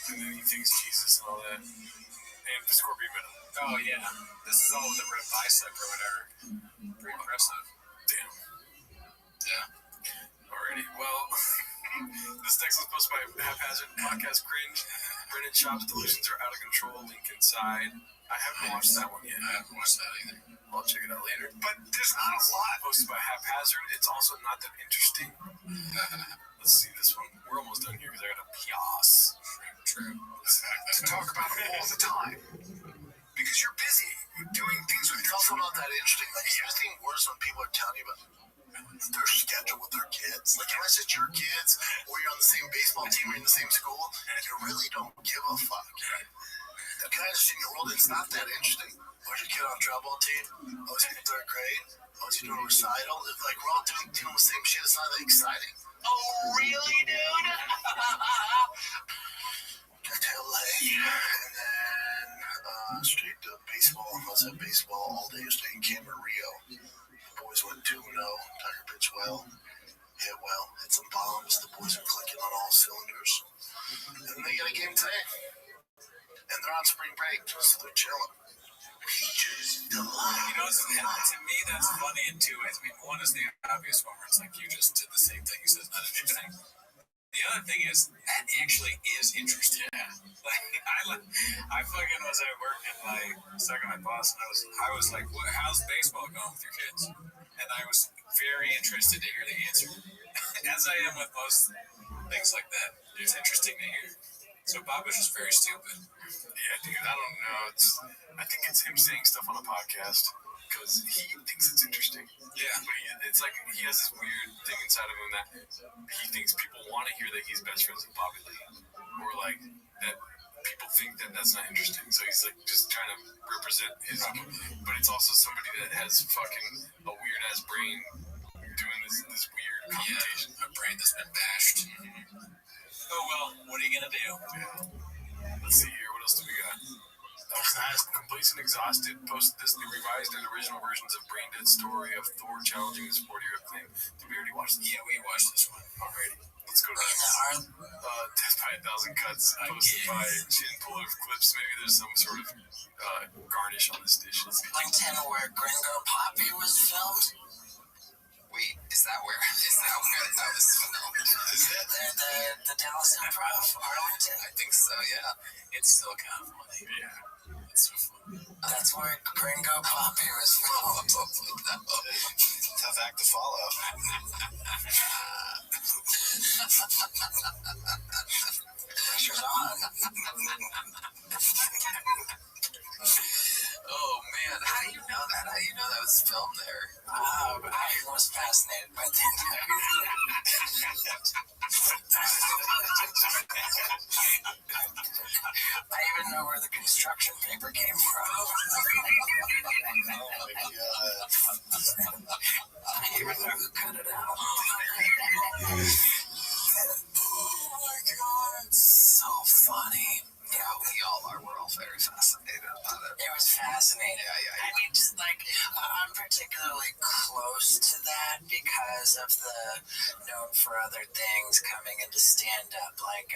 And then he thinks Jesus and all that. And the scorpion venom. Oh, yeah. This is all with the red bicep or whatever. Pretty impressive. Damn. Yeah. Alrighty. Well, this next was posted by Haphazard Podcast Cringe. Brennan Chop's delusions are out of control. Link inside. I haven't watched that one yet. I haven't watched that either. I'll check it out later. But there's not a lot. Posted by Haphazard. It's also not that interesting. Let's see this one. We're almost done here because I got a pias. True. To talk about it all the time. Because you're busy doing things with your. It's also not that interesting. Like, it's just getting worse when people are telling you about their schedule with their kids. Like, unless it's your kids or you're on the same baseball team or in the same school, you really don't give a fuck. That kind of shit in your world, it's not that interesting. Was your kid on travel team? Oh, is he in 3rd grade? Oh, is he doing a recital? It's like, we're all doing the same shit. It's not that exciting. Oh, really, dude? Got to LA, and then straight to baseball. I was at baseball all day yesterday in Camarillo. The boys went 2-0. Tiger pitched well. Hit well. Hit some bombs. The boys are clicking on all cylinders. And they got a game today. And they're on spring break, so they're chilling. Peaches delight. You know, to me, that's funny in 2 ways. I mean, one is the obvious one where it's like you just did the same thing. You said it's not interesting. The other thing is that actually is interesting. Yeah. Like I fucking was at work and like talking to my boss, and I was like, "What? How's baseball going with your kids?" And I was very interested to hear the answer, as I am with most things like that. It's interesting to hear. So Bob was just very stupid. Yeah, dude, I don't know. I think it's him saying stuff on a podcast because he thinks it's interesting. Yeah. But it's like he has this weird thing inside of him that he thinks people want to hear that he's best friends with Bobby Lee. Or like that people think that that's not interesting. So he's like just trying to represent his... But it's also somebody that has fucking a weird-ass brain doing this weird computation. Yeah, a brain that's been bashed. Oh, well, what are you going to do? Yeah. Let's see here. What else do we got? Complete and Exhausted posted this. They revised and original versions of Brain Dead Story of Thor challenging the 40-year acclaim. Did we already watch this? Yeah, we watched this one. Alrighty. Let's go to Death by 1,000 Cuts posted by Jin Puller Clips. Maybe there's some sort of garnish on this dish. Let's see. Like 10 where Gringo Poppy was filmed? Wait, is that where that was filmed? Is it? The Dallas Improv, Arlington? I think so, yeah. It's still kind of funny. Yeah. It's so funny. That's where Gringo Poppy was filmed. Tough act to follow. Pressure's on. Oh man, how do you know that? How do you know that was filmed there? I was fascinated by the entire I even know where the construction paper came from. Oh my god. I even know who cut it out. Oh my god, it's so funny. Yeah, we all are. We're all very fascinated about it. It was fascinating. Yeah. I mean, just like, I'm particularly close to that because of the known for other things coming into stand-up, like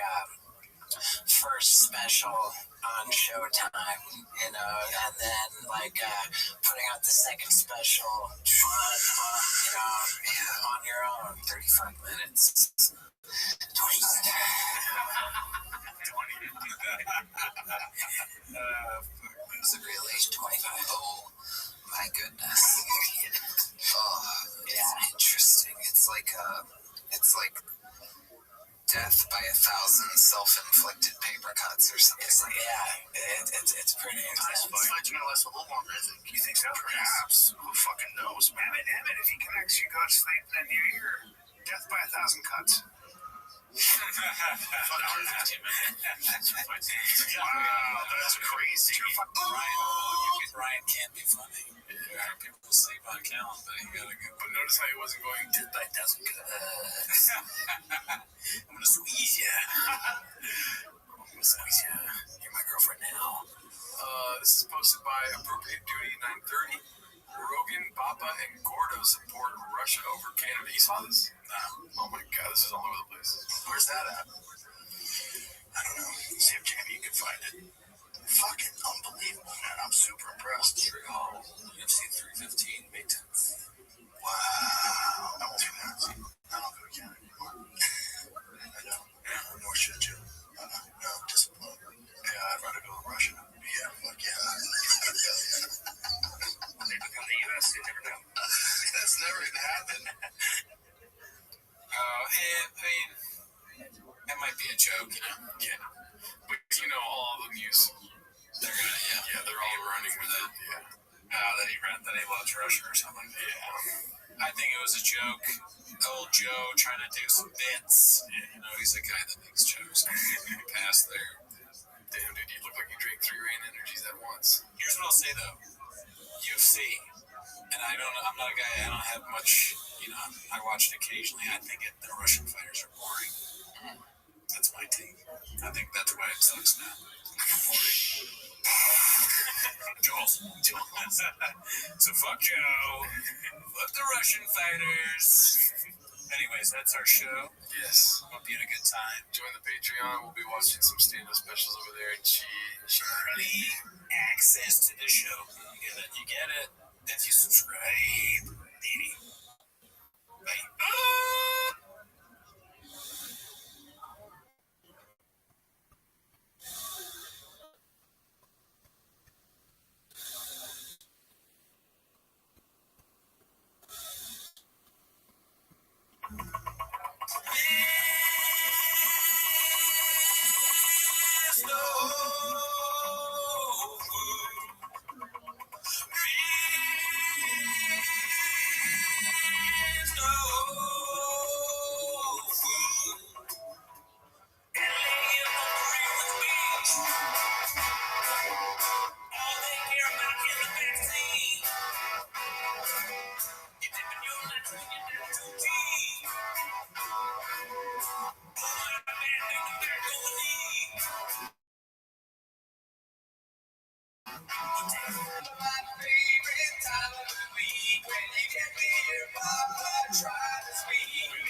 first special on Showtime, you know, and then like putting out the second special on your own, 35 minutes. 20. Was it really 25? Oh my goodness. Oh yeah, interesting. It's like death by 1,000 self-inflicted paper cuts or something. It's pretty intense. This fight's gonna last a little longer, I think. You think so? Perhaps. Who fucking knows, man? Emmett, if he connects you, go to sleep, then you're death by 1,000 cuts. Fuck 15 minutes. Wow, that's crazy. Ryan can't be funny. Yeah, people sleep on Callan, but you gotta go. But notice how he wasn't going death by 1,000 cuts. I'm gonna squeeze ya. You're my girlfriend now. This is posted by Appropriate Duty 930. Rogan, Baba, and Gordo support Russia over Canada. You saw this? Nah. Oh my god, this is all over the place. Where's that at? I don't know. See if Jamie you can find it. Fucking unbelievable, man. I'm super impressed. Montreal, UFC 315, May 10th. Wow. I won't do that. I don't go to Canada anymore. I don't. Yeah, nor should you. No, discipline. Yeah, I'd rather go to Russia. Yeah, fuck yeah. When they become the U.S., they never know. That's never gonna happen. That might be a joke, you know? Yeah. But you know all the news. They're gonna, Yeah, they're all running with it. Yeah. That he loves Russia or something. Yeah. I think it was a joke. Old Joe trying to do some bits. Yeah. You know, he's a guy that makes jokes. Past there. Damn, dude, you look like you drank 3 Rain Energies at once. Here's what I'll say though. UFC. And I'm not a guy, I don't have much, you know, I watch it occasionally. I think the Russian fighters are boring. That's my take. I think that's why it sucks now. Jules. So fuck Joe. Fuck the Russian fighters. Anyways, that's our show. Yes. Hope you had a good time. Join the Patreon. We'll be watching some stand-up specials over there. And early access to the show. You get it. If you subscribe. Baby. Bye.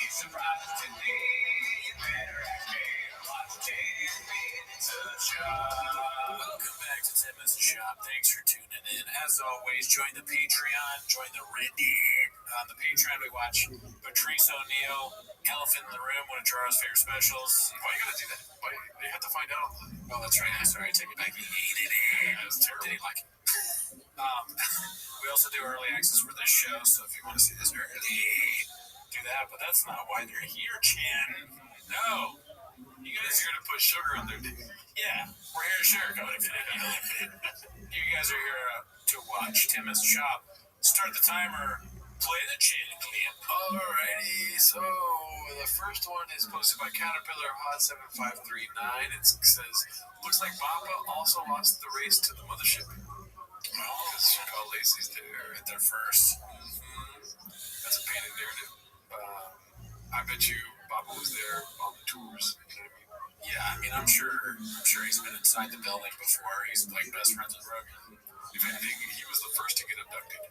Surprise today, you better act, watch 10 minutes of show. Welcome back to Timmons Shop. Thanks for tuning in. As always, join the Patreon, join the Reddit. On the Patreon, we watch Patrice O'Neal, Elephant in the Room, one of Jarrah's favorite specials. Why you gotta do that? Why they have to find out? Oh, that's right. Sorry, I take it back. He hated it. That was terrible. Did he like it? We also do early access for this show, so if you want to see this early, do that. But that's not why they're here, Chan. No. You guys are here to put sugar on their dick. Yeah, we're here to sugarcoat it. You guys are here to watch Timmons Shop. Start the timer. Play the chin clip. Alrighty, so the first one is posted by Caterpillar Hot 7539. It says, looks like Baba also lost the race to the mothership. Well, Chicago Lacey's there. at their first. That's a painted narrative. I bet you Baba was there on the tours. You know what I mean? Yeah, I mean, I'm sure he's been inside the building before. He's like best friends with Rogan. If anything, he was the first to get abducted.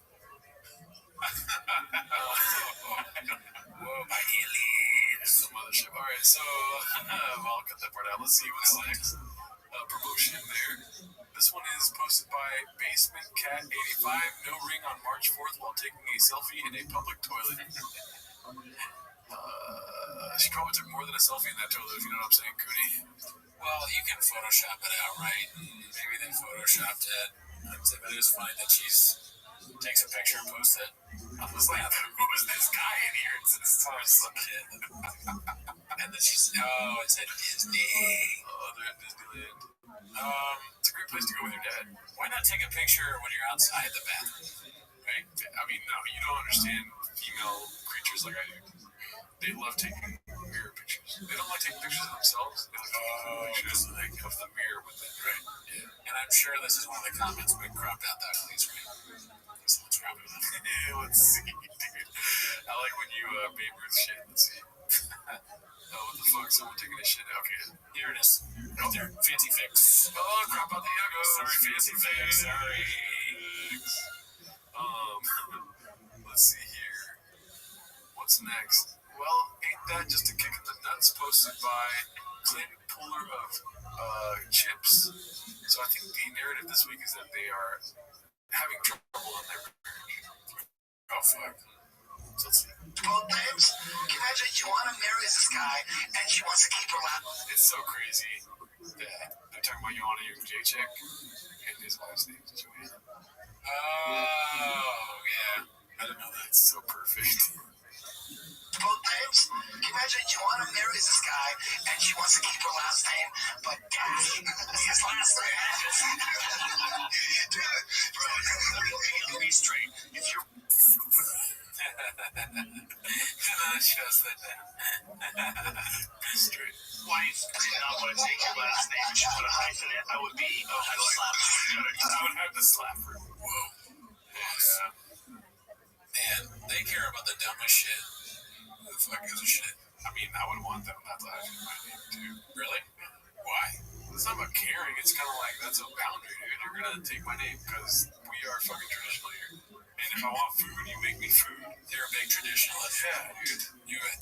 Whoa, my aliens. The mothership. Alright, so I'll cut that part out. Let's see what's next. Promotion there. This one is posted by Basement Cat 85. No ring on March 4th while taking a selfie in a public toilet. She probably took more than a selfie in that toilet, if you know what I'm saying, Cooney. Well, you can Photoshop it out, right? Maybe they Photoshopped it. But it was funny that she's takes a picture and posts it. I was like, who is this guy in here? It's some kid. And then she's, oh, it's at Disney. Oh, they're at Disneyland. It's a great place to go with your dad. Why not take a picture when you're outside the bathroom? Right? I mean, no, you don't understand female creatures like I do. They love taking mirror pictures. They don't like taking pictures of themselves. They like taking pictures of the mirror with it, right? Yeah. And I'm sure this is one of the comments we cropped out that at least, right? Someone's cropping it out. Yeah, let's see, dude. I like when you Babe Ruth shit. Let's see. Oh, what the fuck? Someone taking a shit? Okay. Here it is. Right there. Fancy fix. Oh, crap out the ego. Sorry, fancy fix. Sorry. Let's see here. What's next? Well, ain't that just a kick in the nuts posted by Clint Puller of Chips? So I think the narrative this week is that they are having trouble in their marriage. Oh, fuck. So let's see. Well, babes, imagine you want to marry this guy and she wants to keep her lap. It's so crazy that they're talking about Joanna Jacek and his wife's name is Joanna. Oh, yeah. I don't know that. It's so perfect. Well, babes, imagine you want to marry this guy and she wants to keep her last name, but Dash is his last name. Dude, let me straight. If you're Just that. Straight. wife did not want to take your last name and she put a hyphen in, I would have to slap her. Whoa. Yeah. Man, they care about the dumbest shit. Who the fuck gives a shit? I mean, I would want them not to have my name, too. Really? Why? It's not about caring. It's kind of like, that's a boundary, dude. You're going to take my name because we are fucking traditional here. And if I want food, you make me food. You're a big traditionalist. Yeah, dude.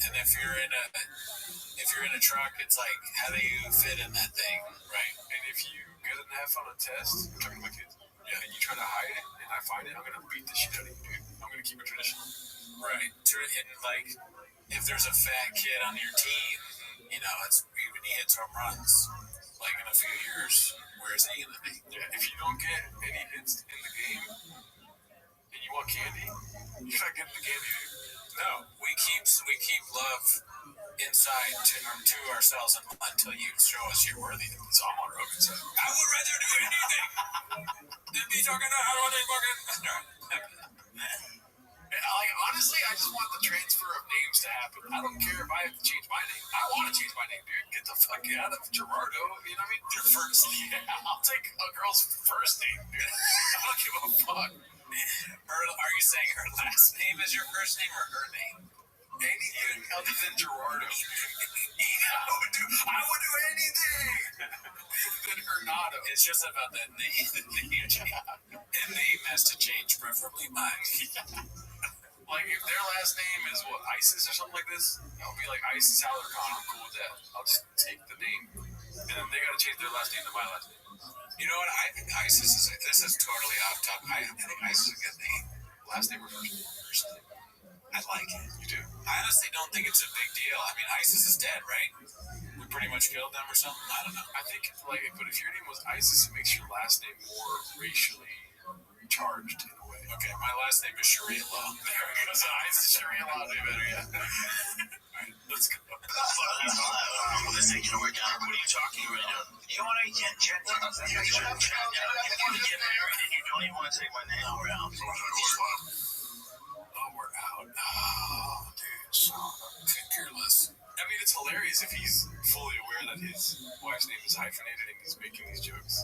And if you're in a truck, it's like, how do you fit in that thing, right? And if you get an F on a test, I'm talking to my kids, and you try to hide it, and I find it, I'm gonna beat the shit out of you, dude. I'm gonna keep it traditional. Right. And like, if there's a fat kid on your team, you know, it's when he hits home runs, like in a few years, where is he gonna be? Yeah. If you don't get any hits in the game, and you want candy, you're not getting the candy, dude. No, we keep love inside to ourselves until you show us you're worthy. It's all on Rogan's side. I would rather do anything than be talking to how do Like, honestly, I just want the transfer of names to happen. I don't care if I have to change my name. I want to change my name, dude. Get the fuck out of Gerardo. You know what I mean? Your first. Yeah, I'll take a girl's first name, dude. I don't give a fuck. Are you saying her last name is your first name or her name? Anything other than Gerardo. I would do anything than Hernado. It's just about the name. And name has to change, preferably mine. Like, if their last name is, ISIS or something like this, I'll be like, ISIS Alarcon. I'm cool with that. I'll just take the name. and then they got to change their last name to my last name. You know what? I think ISIS is. This is totally off topic. I think ISIS is a good name. Last name or first name? I like it. You do? I honestly don't think it's a big deal. I mean, ISIS is dead, right? We pretty much killed them or something. I don't know. I think, like, but if your name was ISIS, it makes your last name more racially charged in a way. Okay, my last name is Sharia law. There we go. So ISIS Sharia law would be better, yeah. Alright, let's go. Listen, you know what are you talking right now? You want to get you want to get married and you don't even want to take my name around. Oh, we're out. Oh, dude. Could care less. I mean, it's hilarious if he's fully aware that his wife's name is hyphenated and he's making these jokes.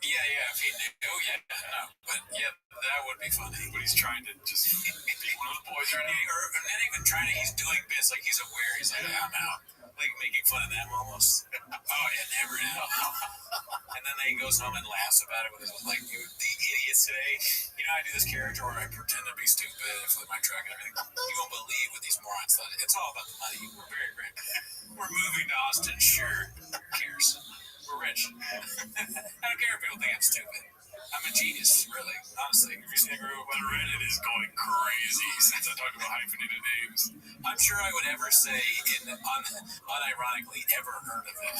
Yeah, if he knew, no. But yeah, that would be funny. But he's trying to just be one of the boys right now. Or not even trying to, he's doing bits like he's aware. He's like, I'm out. Like making fun of them almost. Oh, yeah, never know. And then he goes home and laughs about it with his, like, the idiots today. You know, I do this character where I pretend to be stupid and flip my truck and everything. You won't believe what these morons thought. It's all about the money. We're very rich. We're moving to Austin, sure. Who cares? We're rich. I don't care if people think I'm stupid. I'm a genius, really. Honestly. Have you seen a group? The Reddit is going crazy since I talked about hyphenated names. I'm sure I would ever say, unironically, ever heard of it.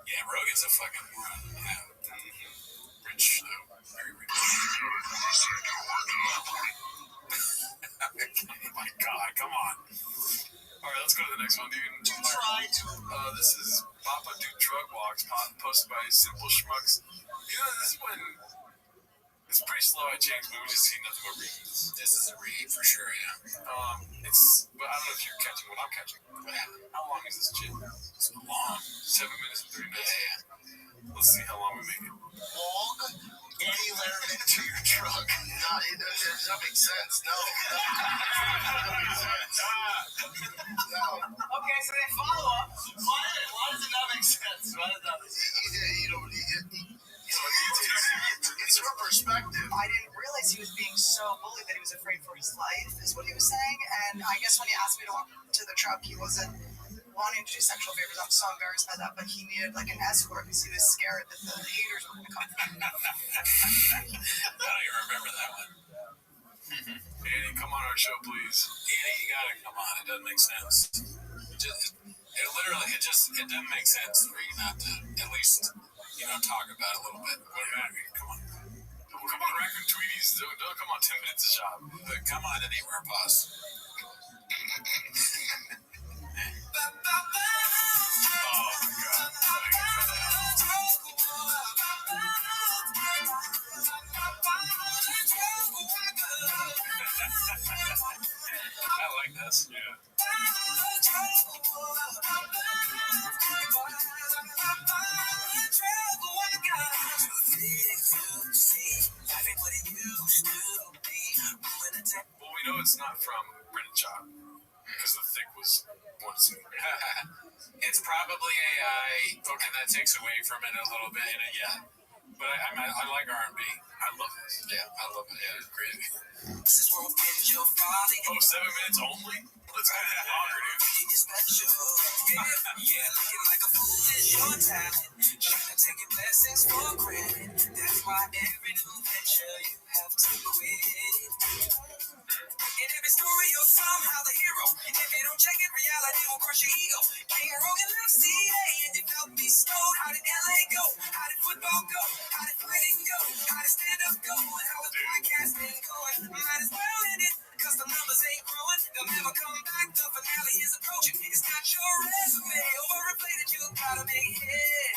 Yeah, Rogan's a fucking moron. Yeah. Rich, though. Very rich. Oh my god, come on. Alright, let's go to the next one, dude. This is Papa Do Drug Walks, posted by Simple Schmucks. You know, this is when it's pretty slow at James, but we just see nothing but reads. This is a read for sure, yeah. But I don't know if you're catching what I'm catching. How long is this shit? It's long. 7 minutes and 3 minutes. Yeah. Let's see how long we make it. Long? Any letter into your truck. It doesn't make sense. No. Okay, so they follow up. Why does it not make sense? It's her perspective. I didn't realize he was being so bullied that he was afraid for his life, is what he was saying. And I guess when he asked me to walk to the truck, he wasn't wanting to do sexual favors. I'm so embarrassed by that, but he needed like an escort because he was scared that the haters were going to come for him. I don't even remember that one. Annie, come on our show, please. Annie, you gotta come on. It doesn't make sense. It doesn't make sense for you not to at least, talk about it a little bit. Come on. Come on, Raccoon Tweeties. Don't come on 10 minutes a shop. But come on anywhere, boss. Oh my god. I like this. Yeah. Well, we know it's not from Brennan Chop because the thick was one scene. It's probably AI, and that takes away from it a little bit. But I like R&B. I love this. Yeah, I love it. Yeah, it's crazy. Oh, 7 minutes only? Let's get it longer, dude. Yeah, looking like a fool is your talent. Taking blessings for granted. That's why every new venture you have to quit. In every story, you're somehow the hero. If you don't check it, reality will crush your ego. King Rogan left CA and you felt bestowed. How did LA go? How did football go? How did fighting go? How did stand-up go? And how is podcasting going? Might as well end it, cause the numbers ain't growing. They'll never come back. The finale is approaching. It's not your resume. Over a play that you gotta make it.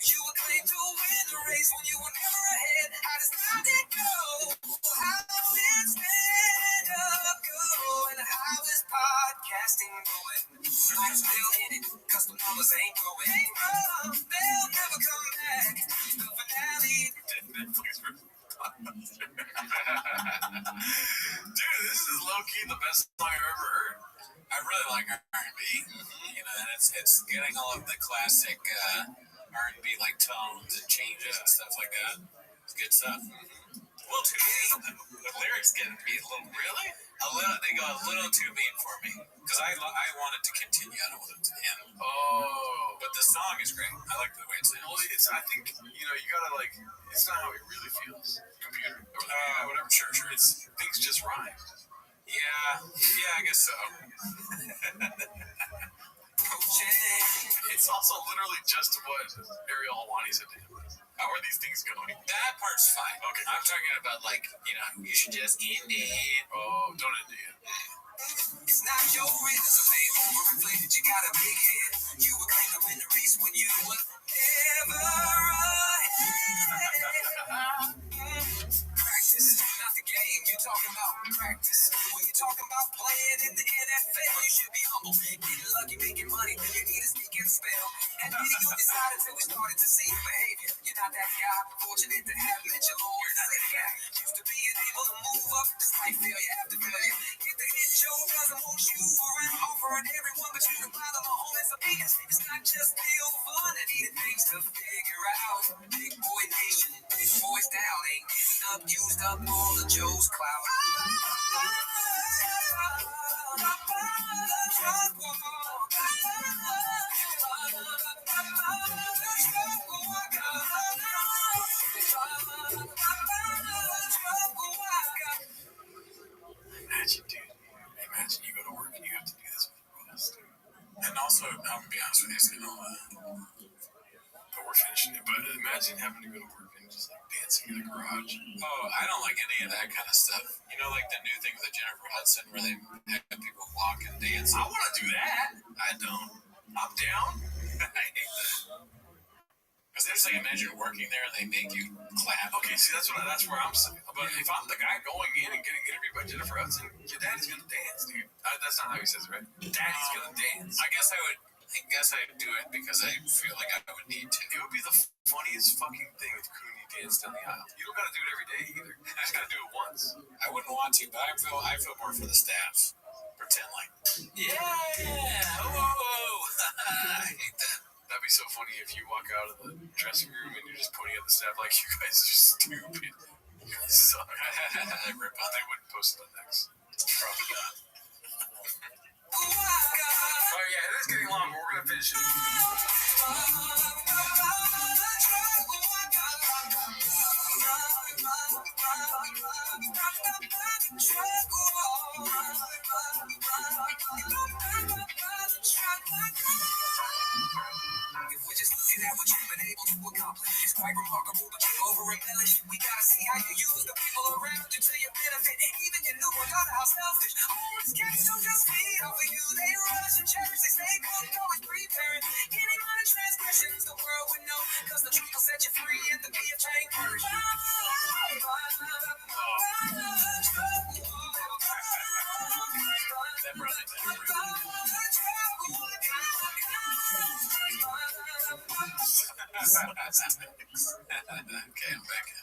You were claimed to win the race when you were never ahead. How does that go? How is stand-up going? How is podcasting going? Might as well end it, cause the numbers ain't growing. They'll never come back. The finale. Dude, this is low-key the best song I've ever heard. I really like R&B, and it's getting all of the classic R&B like tones and changes and stuff like that. It's good stuff. little too mean. The lyrics get me a little really. A little, they go a little too mean for me because I want it to continue. I don't want it to end. Oh, but the song is great. I like the way it sounds. Well, I think you gotta like. It's not how he really feels. Computer or whatever. Sure. It's things just rhyme. Yeah, I guess so. It's also literally just what Ariel Hawani said to him. How are these things going? That part's fine. Okay. I'm talking about like, you should just end it. Oh, don't end it. It's not your resume, overinflated, you got a big head. You were claimed to win the race when you were never ahead. Practice, not the game, you're talking about practice. When you're talking about playing in the NFL, you should be humble. Getting lucky, making money, when you need a sneaking spell. And then you decided till we started to see your behavior. You're not that guy, fortunate to have met your Lord. You're not that guy, used to being able to move up despite failure after failure. Get the hit, Joe doesn't want you around, offering everyone, but you can buy them a home and some peanuts. It's not just real fun and needed things to figure out. Big boy nation, big boys down, ain't getting up, used up all of Joe's clout. Imagine you go to work and you have to do this with Ross. And also, I'm gonna be honest with you, But we're finishing it. But imagine having to go to work and just like dancing in the garage. Oh, I don't like any of that kind of stuff. Like the new thing with Jennifer Hudson where they have people walk and dance. I want to do that. I don't. I'm down. I hate that. Because there's like, imagine working there and they make you clap. Okay, see, that's where I'm saying. But if I'm the guy going in and getting interviewed by Jennifer Hudson, your daddy's gonna dance, dude. That's not how he says it, right? Daddy's gonna dance. I guess I'd do it because I feel like I would need to. It would be the funniest fucking thing if Cooney danced down the aisle. You don't gotta do it every day either. You just gotta do it once. I wouldn't want to, but I feel more for the staff. Pretend like, yeah, whoa. I hate that. That'd be so funny if you walk out of the dressing room and you're just pointing at the staff like, you guys are stupid. You guys suck. They wouldn't post it on next. Probably not. Oh yeah, it is getting long, but we're gonna finish it. If we're just looking at what you've been able to accomplish, it's quite remarkable, but you're over-embellished. We gotta see how you use the people around you to your benefit. Even your new one, God, how selfish. All these cats don't just feed off of you. They rush and cherish, they stay cooked, always preparing. Any kind of transgressions the world would know, cause the truth will set you free at the be of change. Okay, I'm back in.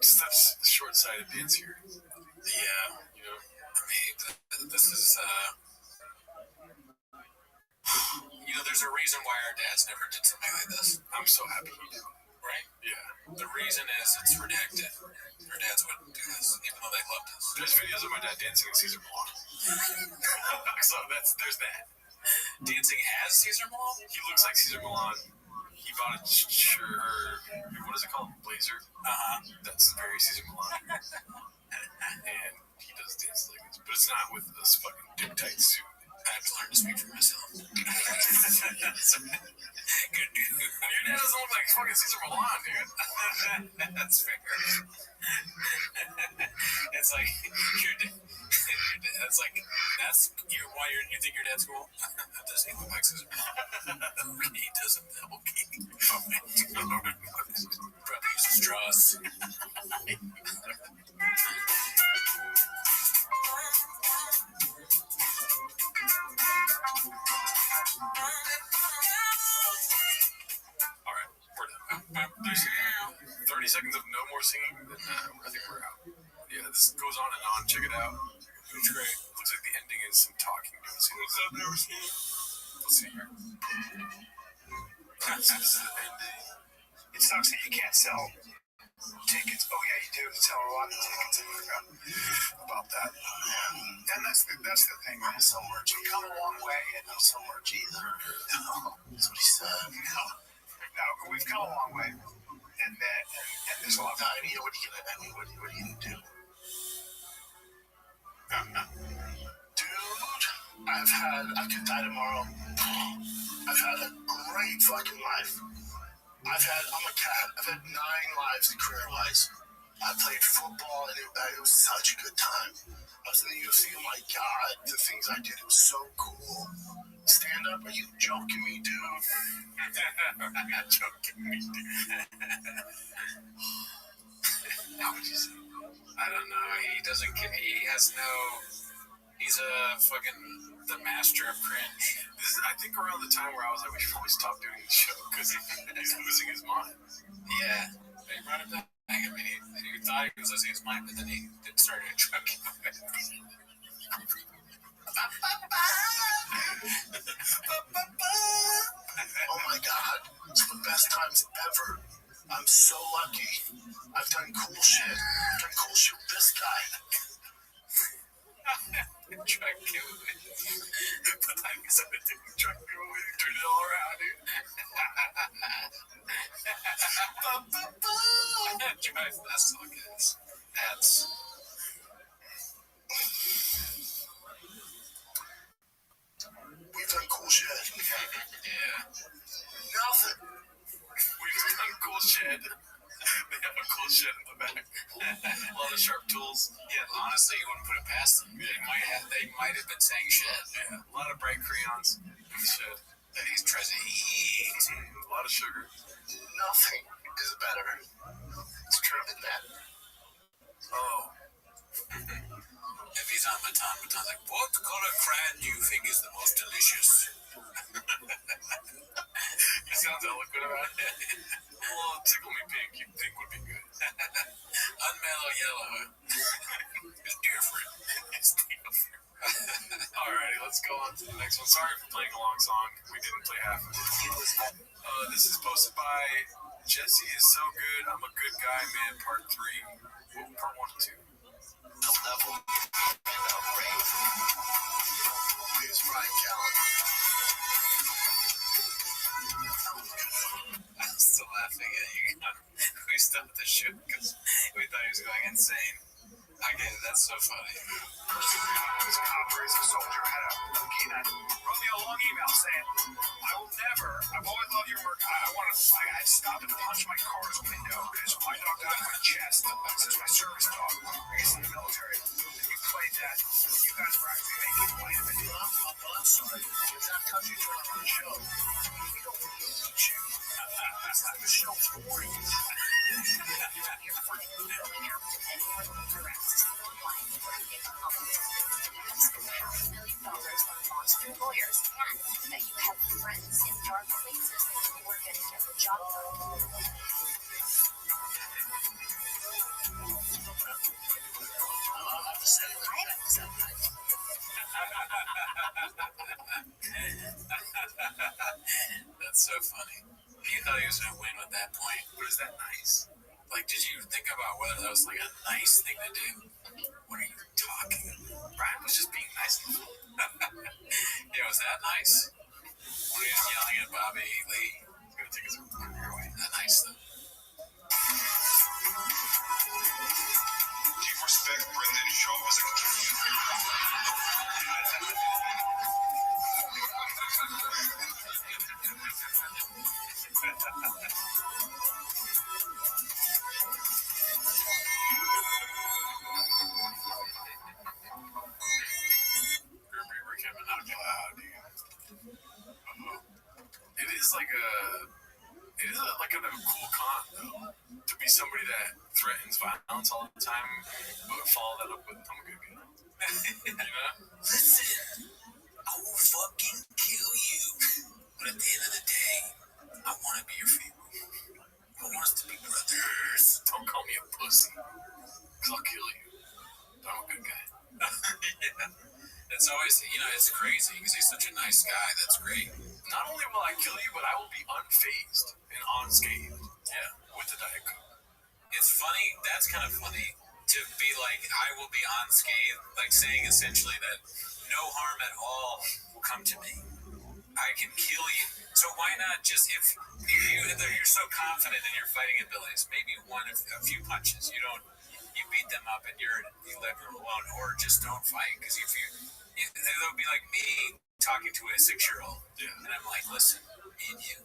That's the short-sighted dance here. Yeah, I mean, this is, there's a reason why our dads never did something like this. I'm so happy he did. Right? Yeah. The reason is it's redacted. Our dads wouldn't do this, even though they loved us. There's videos of my dad dancing at Caesar Milan. So there's that. Dancing as Caesar Milan? He looks like Caesar Milan. He bought a shirt, what is it called? Blazer? That's very Caesar Milan. And he does dance like this, but it's not with this fucking dick tight suit. I have to learn to speak for myself. Good dude. Your dad doesn't look like fucking Caesar Milan, dude. That's fair. It's like that's like why you think your dad's cool? Does he look like Caesar Milan? He doesn't. Okay. Probably uses straws. I think we're out. Yeah, this goes on and on. Check it out. It's great. Looks like the ending is some talking. What's up, never seen it? Let's see here. This is the ending. It sucks that you can't sell tickets. Oh yeah, you do sell a lot of tickets. I forgot about that. And that's the thing. I'm so merch. We've come a long way, and I'm so merch either. No, that's what he said. No, we've come a long way, and there's a lot. I mean, what are you gonna do? Dude, I could die tomorrow. I've had a great fucking life. I'm a cat. I've had 9 lives career-wise. I played football, and it was such a good time. I was in the UFC. Oh my god, the things I did, it was so cool. Stand up? Are you joking me, dude? I'm not joking me, dude. How would you say? I don't know. He doesn't. He has no. He's a fucking the master of cringe. This is, I think, around the time where I was like, we should probably stop doing the show because he's losing his mind. Yeah, but he brought it back. I mean, he thought he was losing his mind, but then he did start a truck. Oh my god, it's the best times ever. I'm so lucky. I've done cool shit. I've done cool shit with this guy. Truck giveaway. But I guess I did the truck giveaway. Turned it all around, dude. That's all good. That's. We've done cool shit. Yeah. Nothing. We've done cool shit. They have a cool shed in the back. A lot of sharp tools. Yeah, honestly, you wouldn't put it past them. They might have been saying shit. Yeah, a lot of bright crayons in the shed. That he's trying to eat. A lot of sugar. Nothing is better. It's true than that. Oh. If he's on Baton's like, what color crayon do you think is the most delicious? He sounds eloquent about it. Well, tickle me pink. You think would be good. Unmellow yellow. It's different. It's different. Alrighty, let's go on to the next one. Sorry for playing a long song. We didn't play half of it. This is posted by Jesse is so good. I'm a good guy, man. Part 3. Well, part 1 and 2. The level of rate is Ryan Callen. I'm still laughing at you. We stopped the show because we thought he was going insane. I get it. That's so funny. I was an operations soldier, had a canine. Wrote me a long email saying, I've always loved your work. I'd stop and punch my car's window because my dog died in my chest. This is my service dog. I guess in the military. And you played that. You guys were actually making light of it. I'm sorry. It's not because you turn on the show. We don't really need you. The show's boring. Lawyers and that you have friends in dark places who are going to get the job done. I have to say that. That's so funny. You thought he was going to win at that point. But is that nice? Like, did you think about whether that was like a nice thing to do? What are you talking about? Brian was just being nice. Yeah, was that nice? When he was yelling at Bobby Lee, he's going to take his career away. That nice though. Do you respect Brendan Shaw as a It is like a kind of a cool con though, to be somebody that threatens violence all the time, but follow that up with I'm a good guy. You know? Listen, I will fucking kill you, but at the end of the day, I want to be your family. I want us to be brothers. Don't call me a pussy. Because I'll kill you. I'm a good guy. Yeah. It's always, it's crazy because he's such a nice guy. That's great. Not only will I kill you, but I will be unfazed and unscathed. Yeah. With the Diet Coke. It's funny. That's kind of funny to be like, I will be unscathed, like saying essentially that no harm at all will come to me. I can kill you. So why not just, if you're so confident in your fighting abilities, maybe a few punches, you beat them up and you let them alone, or just don't fight. Because it'll be like me talking to a 6-year-old, and I'm like, listen, me and you,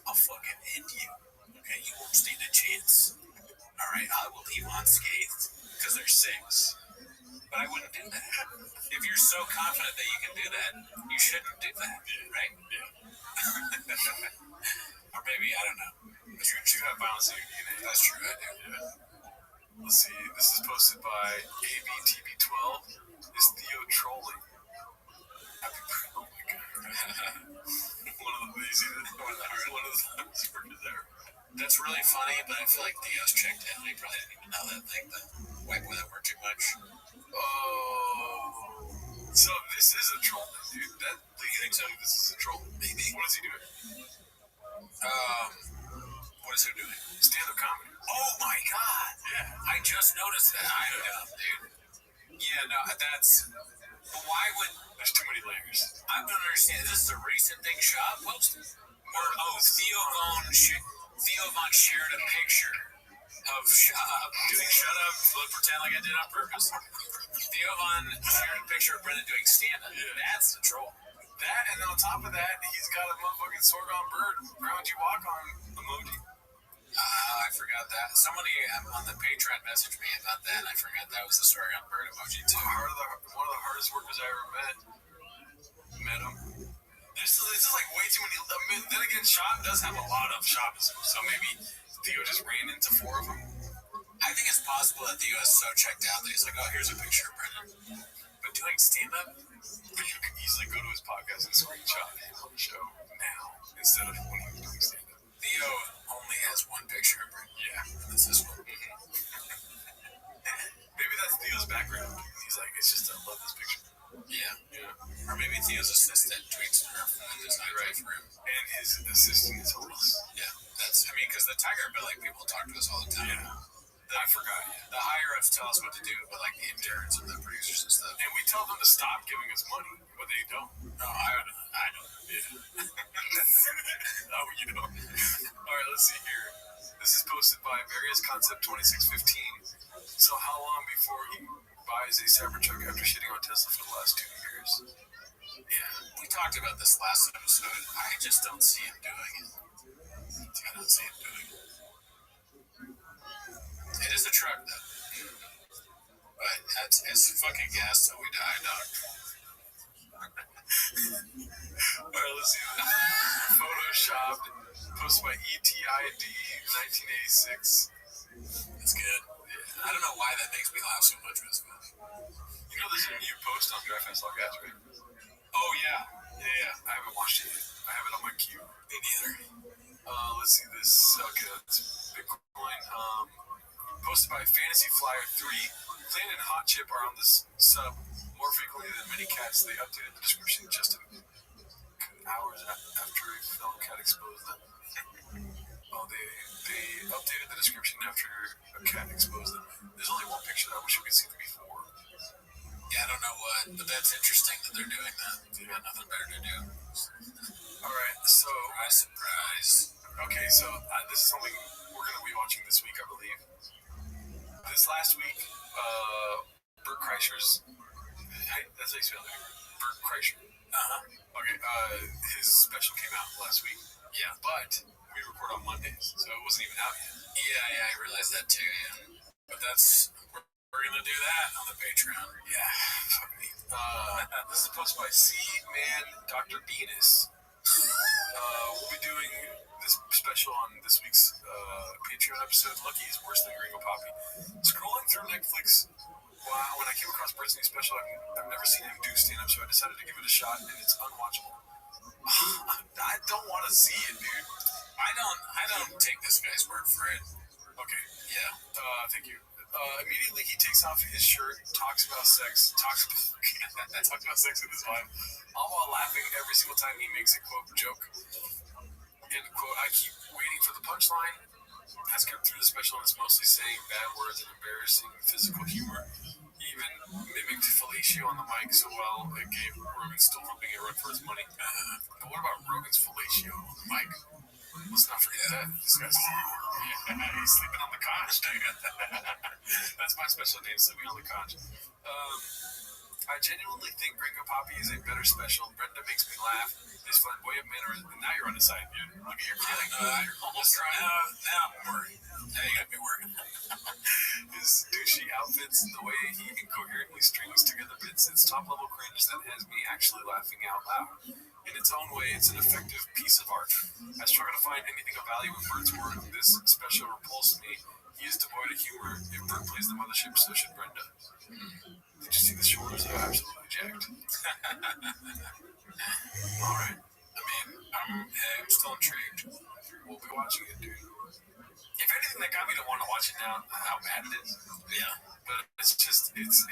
I'll fucking end you. Okay, you won't stand a chance. All right, I will leave unscathed because they're 6. But I wouldn't do that. If you're so confident that you can do that, you shouldn't do that, right? Yeah. Or maybe, I don't know. You have violence in your DNA. That's true, I do. Yeah. Let's see. This is posted by ABTB12. Is Theo trolling? Oh my god. One of the workers there. That's really funny, but I feel like Theo's checked out. He probably didn't even know that thing. The white boy that worked too much. Oh. So this is a troll, dude. You think so? This is a troll? Maybe. What is he doing? What is he doing? Stand-up comedy. Oh my god. Yeah. I just noticed that. I don't know, dude. Yeah, no, that's... Why would... There's too many layers. I don't understand. Is this a recent thing Shab posted? Or, Theo Von shared a picture of Shab doing shut up, pretend like I did on purpose. Theo Von shared a picture of Brendan doing stand-up. Yeah. That's the troll. That, and on top of that, he's got a motherfucking Sorghum bird ground you walk on emoji. I forgot that. Somebody on the Patreon messaged me about that, and I forgot that was the Sorghum bird emoji too. One of the hardest workers I ever met. Met him. This is like way too many. Then again, Shop does have a lot of shops, so maybe Theo just ran into 4 of them. I think it's possible that Theo is so checked out that he's like, oh, here's a picture of Brendan. But doing stand-up, but you can easily go to his podcast and screenshot him on the show now instead of when he was doing stand-up. Theo only has one picture of Brendan. Yeah. And that's this one. Maybe that's Theo's background. He's like, it's just, I love this picture. Yeah. Or maybe Theo's assistant tweets her and does not right for him. And his assistant is hilarious. Yeah. Because the Tiger Billy people talk to us all the time. Yeah. I forgot. The higher-ups tell us what to do, but like the interns and the producers and stuff. And we tell them to stop giving us money, but they don't. No, I don't. Yeah. Oh, you don't. All right, let's see here. This is posted by Various Concept 2615. So how long before he buys a Cybertruck after shitting on Tesla for the last 2 years? Yeah, we talked about this last episode. I just don't see him doing it. I don't see him doing it. It is a truck, though. But it's fucking gas till we die, dog. Alright, let's see. Photoshopped, posted by ETID 1986. It's good. Yeah. I don't know why that makes me laugh so much, but it's good. You know there's a new post on Drafthouse Logcast, right? Oh, yeah. Yeah. I haven't watched it yet. I have it on my queue. Me neither. Let's see this. Okay, that's Bitcoin. Posted by Fantasy Flyer 3. Clan and Hot Chip are on this sub more frequently than many cats. They updated the description just hours after a fellow cat exposed them. Oh, they updated the description after a cat exposed them. There's only one picture that I wish we could see the before. Yeah, I don't know what, but that's interesting that they're doing that. They got nothing better to do. Alright, so... Surprise. Okay, so this is something we're going to be watching this week, I believe. This last week, Bert Kreischer's... That's how you spell it. Bert Kreischer. Okay, his special came out last week. Yeah. But we record on Mondays, so it wasn't even out yet. Yeah, I realized that too, yeah. But we're going to do that on the Patreon. Yeah, fuck me. This is posted by C-Man Dr. Venus. We'll be doing this special on this week's Patreon episode. Lucky is worse than Gringo Poppy. Scrolling through Netflix, when I came across Bert's new special, I've never seen him do stand-up, so I decided to give it a shot, and it's unwatchable. I don't want to see it, dude. I don't take this guy's word for it. Okay. Yeah. Thank you. Immediately he takes off his shirt, talks about sex with his wife, all while laughing every single time he makes a quote joke. End quote. I keep waiting for the punchline. Has kept through the special and it's mostly saying bad words and embarrassing physical humor. He even mimicked fellatio on the mic so well it gave Rogan still hoping a run for his money. But what about Rogan's fellatio on the mic? Let's not forget that. This guy's he's sleeping on the couch. That's my special name, sleeping on the couch. I genuinely think Gringo Poppy is a better special. Brenda makes me laugh. His flamboyant manner, and now you're on the side, dude. Look at your kidding. You're almost trying. Now I'm worried. Now you got me worried. His douchey outfits, the way he incoherently strings together bits, it's top-level cringe that has me actually laughing out loud. In its own way, it's an effective piece of art. I struggle to find anything of value in Bert's work. This special repulsed me. He is devoid of humor. If Bert plays the mothership, so should Brenda. Did you see the shoulders? They're absolutely jacked. Alright. I mean, I'm still intrigued. We'll be watching it, dude. If anything, that got me to want to watch it now, how bad it is. Yeah. But it's just, it is,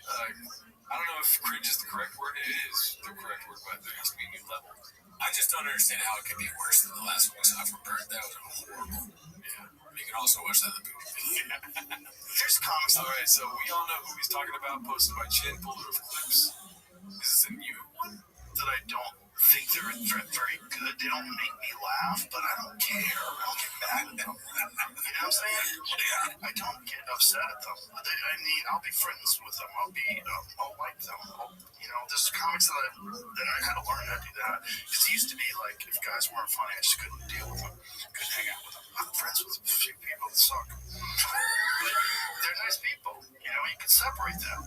I don't know if cringe is the correct word. It is the correct word, but there has to be a new level. I just don't understand how it could be worse than the last one we saw from Bert. That was horrible. Yeah. You can also watch that in the movie. Here's comics. Alright, so we all know who he's talking about, posted by Chin, pulled of clips. Is this a new one? That I don't think they're very good. They don't make me laugh, but I don't care. I'll get mad at them. You know what I'm saying? Yeah. I don't get upset at them. I'll be friends with them. I'll like them. There's comics that I had to learn how to do that. Because it used to be like, if guys weren't funny, I just couldn't deal with them. Couldn't hang out with them. I'm friends with a few people that suck. But they're nice people. You can separate them.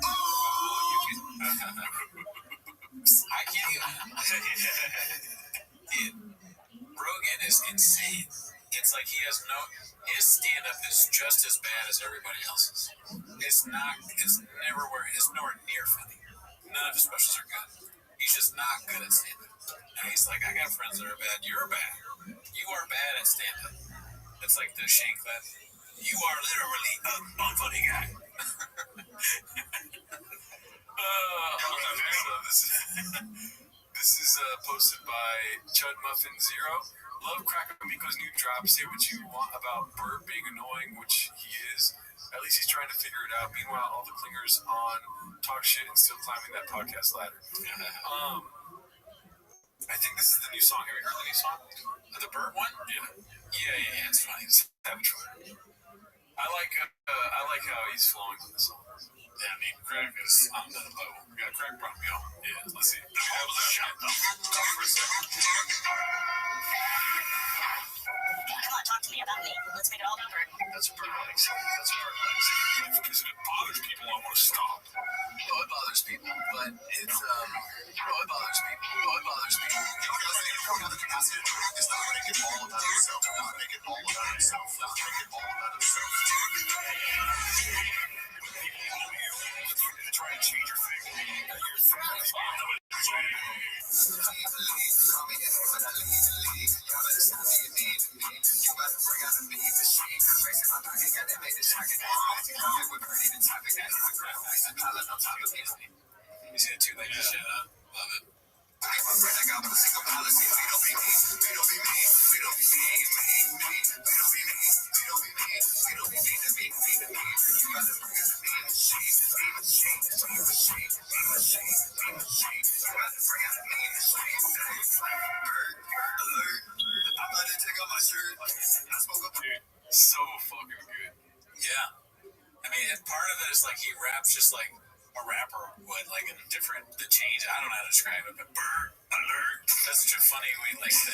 I can't even. Rogan is insane. It's like his stand-up is just as bad as everybody else's. It's nowhere near funny. None of his specials are good. He's just not good at stand-up. And he's like, I got friends that are bad. You're bad. You are bad at stand-up. It's like the Shane Clap. You are literally a unfunny guy. This is posted by Chud Muffin Zero. Love Crack Amico's new drop. Say what you want about Bert being annoying, which he is. At least he's trying to figure it out. Meanwhile, all the clingers on talk shit and still climbing that podcast ladder. I think this is the new song. Have you heard the new song? The Bert one? Yeah. It's funny. It's savage. I like how he's flowing with the song. Yeah, I mean, Crack is on another level. We got a Crack problem, y'all. Yeah, let's see. Shut the fuck up for a second. Come on, talk to me about me. Let's make it all about Bert. That's a Bert Legs. Because if it bothers people, I want to stop. It bothers people, but it's, it bothers people. The capacity to do it is not make it all about himself. Not make it all about himself. Not make it all about himself. Try and change your thing. You see the two ladies? Love it. So fucking good. Yeah. I mean, and part of it is like he raps just like a rapper would, like in different, the change, I don't know how to describe it, but Bert, alert. That's such a funny way like to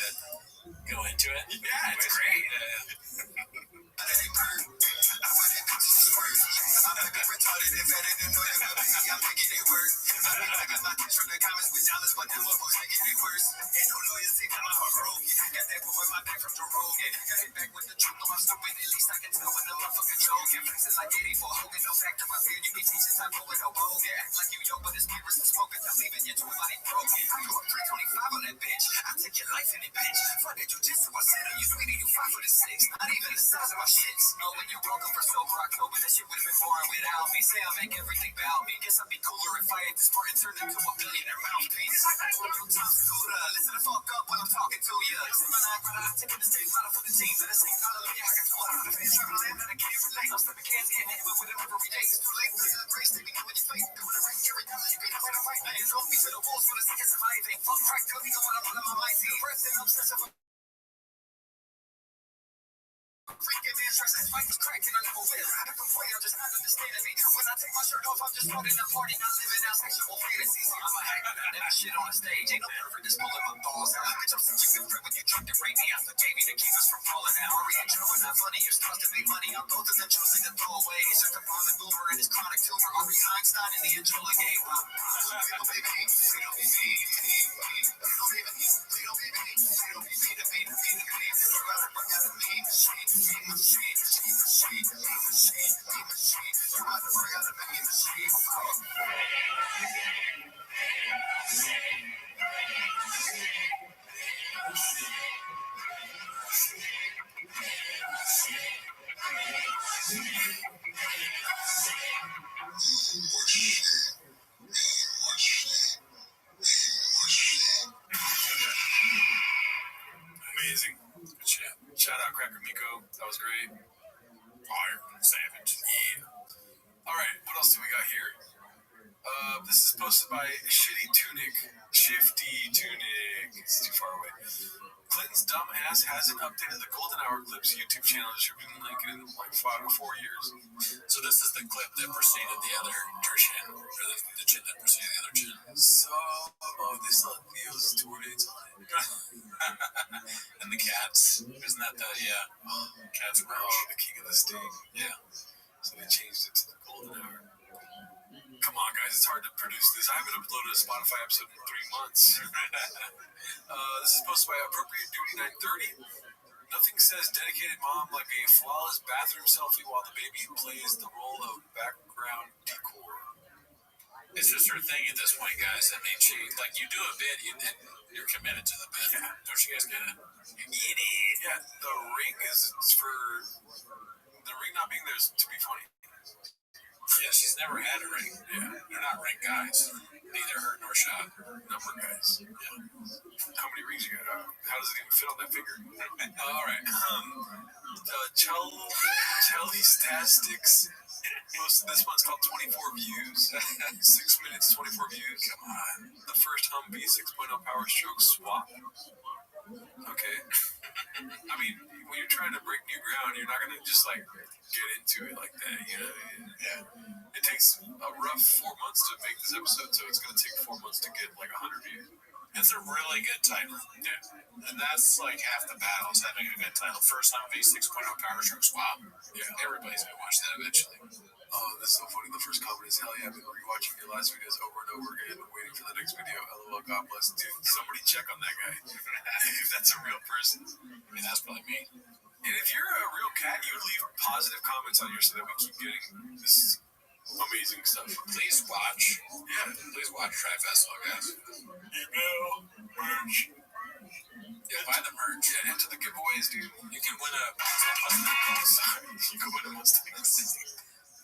go into it. Yeah, it's great. bitches, I go with no bogan. Act like you yo, but it's mirrors and smoke until leaving your toy body broken. I go up 325 on that bitch. I take your life in it, bitch. Fuck that you just so I said, you sweetie, you 5 foot 6. Not even the size of my shits. Oh, when you're welcome for sober October, that shit would have been boring without me. Say I make everything about me. Guess I'd be cooler if I had this part and turned into a billionaire mouthpiece. Real time scooter, listen the fuck up when I'm talking to you. Send my line, brother, I'm taking the stage bottle for the team. That I sing hallelujah, I can feel it. The fans travel land that I can't relate. I'm stepping cans, getting hit with them every day. It's too late for the grace, take me in with your face. Do the right, every time you can fight a fight. You know me to the walls for the sake of surviving. Fuck crack, tell me what I'm on my mind. See, breath and obsessive. Freaking man, stress and fight was cracking, I never will. I never play, I'm just not understanding me. When I take my shirt off, I'm just floating a party, not living out sexual fantasies. I'm a hack, never shit on the stage. Ain't no perfect, just pulling my balls out. Bitch, I'm such a good friend when you drunk to break me out. The baby to keep us from falling out. Ari and Joe are not funny, you're supposed to make money. I'm both of them choosing to throw away. Such a bomb and boomer and his chronic tumor. Ari Einstein in the Angela game. Amazing. Good shit. Shout out Cracker Miko. That was great. Fire. Savage. Yeah. Alright, what else do we got here? This is posted by Shitty Tunic. Shifty Tunic. It's too far away. Clinton's dumb ass hasn't updated the Golden Hour Clips YouTube channel description link in like 4 years. So this is the clip that preceded the other chin, or the chin that preceded the other chin. So, they saw Theo's tour dates on it. And the cats. Isn't that the, cats merch? Oh, the King of the Sting. Yeah. So they changed it to the Golden Hour. Come on, guys, it's hard to produce this. I haven't uploaded a Spotify episode in 3 months. This is posted by Appropriate Duty 930. Nothing says dedicated mom like a flawless bathroom selfie while the baby plays the role of background decor. It's just her thing at this point, guys. I mean, you do a bit, you're committed to the bit. Yeah. Don't you guys get it? You get it. Yeah, the ring is for... The ring not being there is to be funny. Yeah, she's never had a ring. Yeah. They're not ring guys. Neither her nor Sean. Number guys. Yeah. How many rings you got? How does it even fit on that finger? All right. Chelly-Stastics. This one's called 24 Views. 6 minutes, 24 views. Come on. The first Humvee 6.0 Power Stroke swap. Okay. I mean, when you're trying to break new ground, you're not going to just get into it like that, you know? Yeah. It takes a rough 4 months to make this episode, so it's going to take 4 months to get 100 views. It's a really good title. Yeah. And that's half the battle is having a good title. First Humvee 6.0 Power Stroke swap. Yeah. Everybody's going to watch that eventually. Oh, this is so funny. The first comment is, hell yeah, I've been rewatching your last videos over and over again, waiting for the next video. LOL, God bless. Dude, somebody check on that guy. If that's a real person. I mean, that's probably me. And if you're a real cat, you would leave positive comments on here so that we keep getting this amazing stuff. Please watch. Yeah. Please watch Try Festival, guys. Email, merch. Yeah, buy the merch. Yeah, into the giveaways, dude. You can win a Sorry, you can win a Mustang.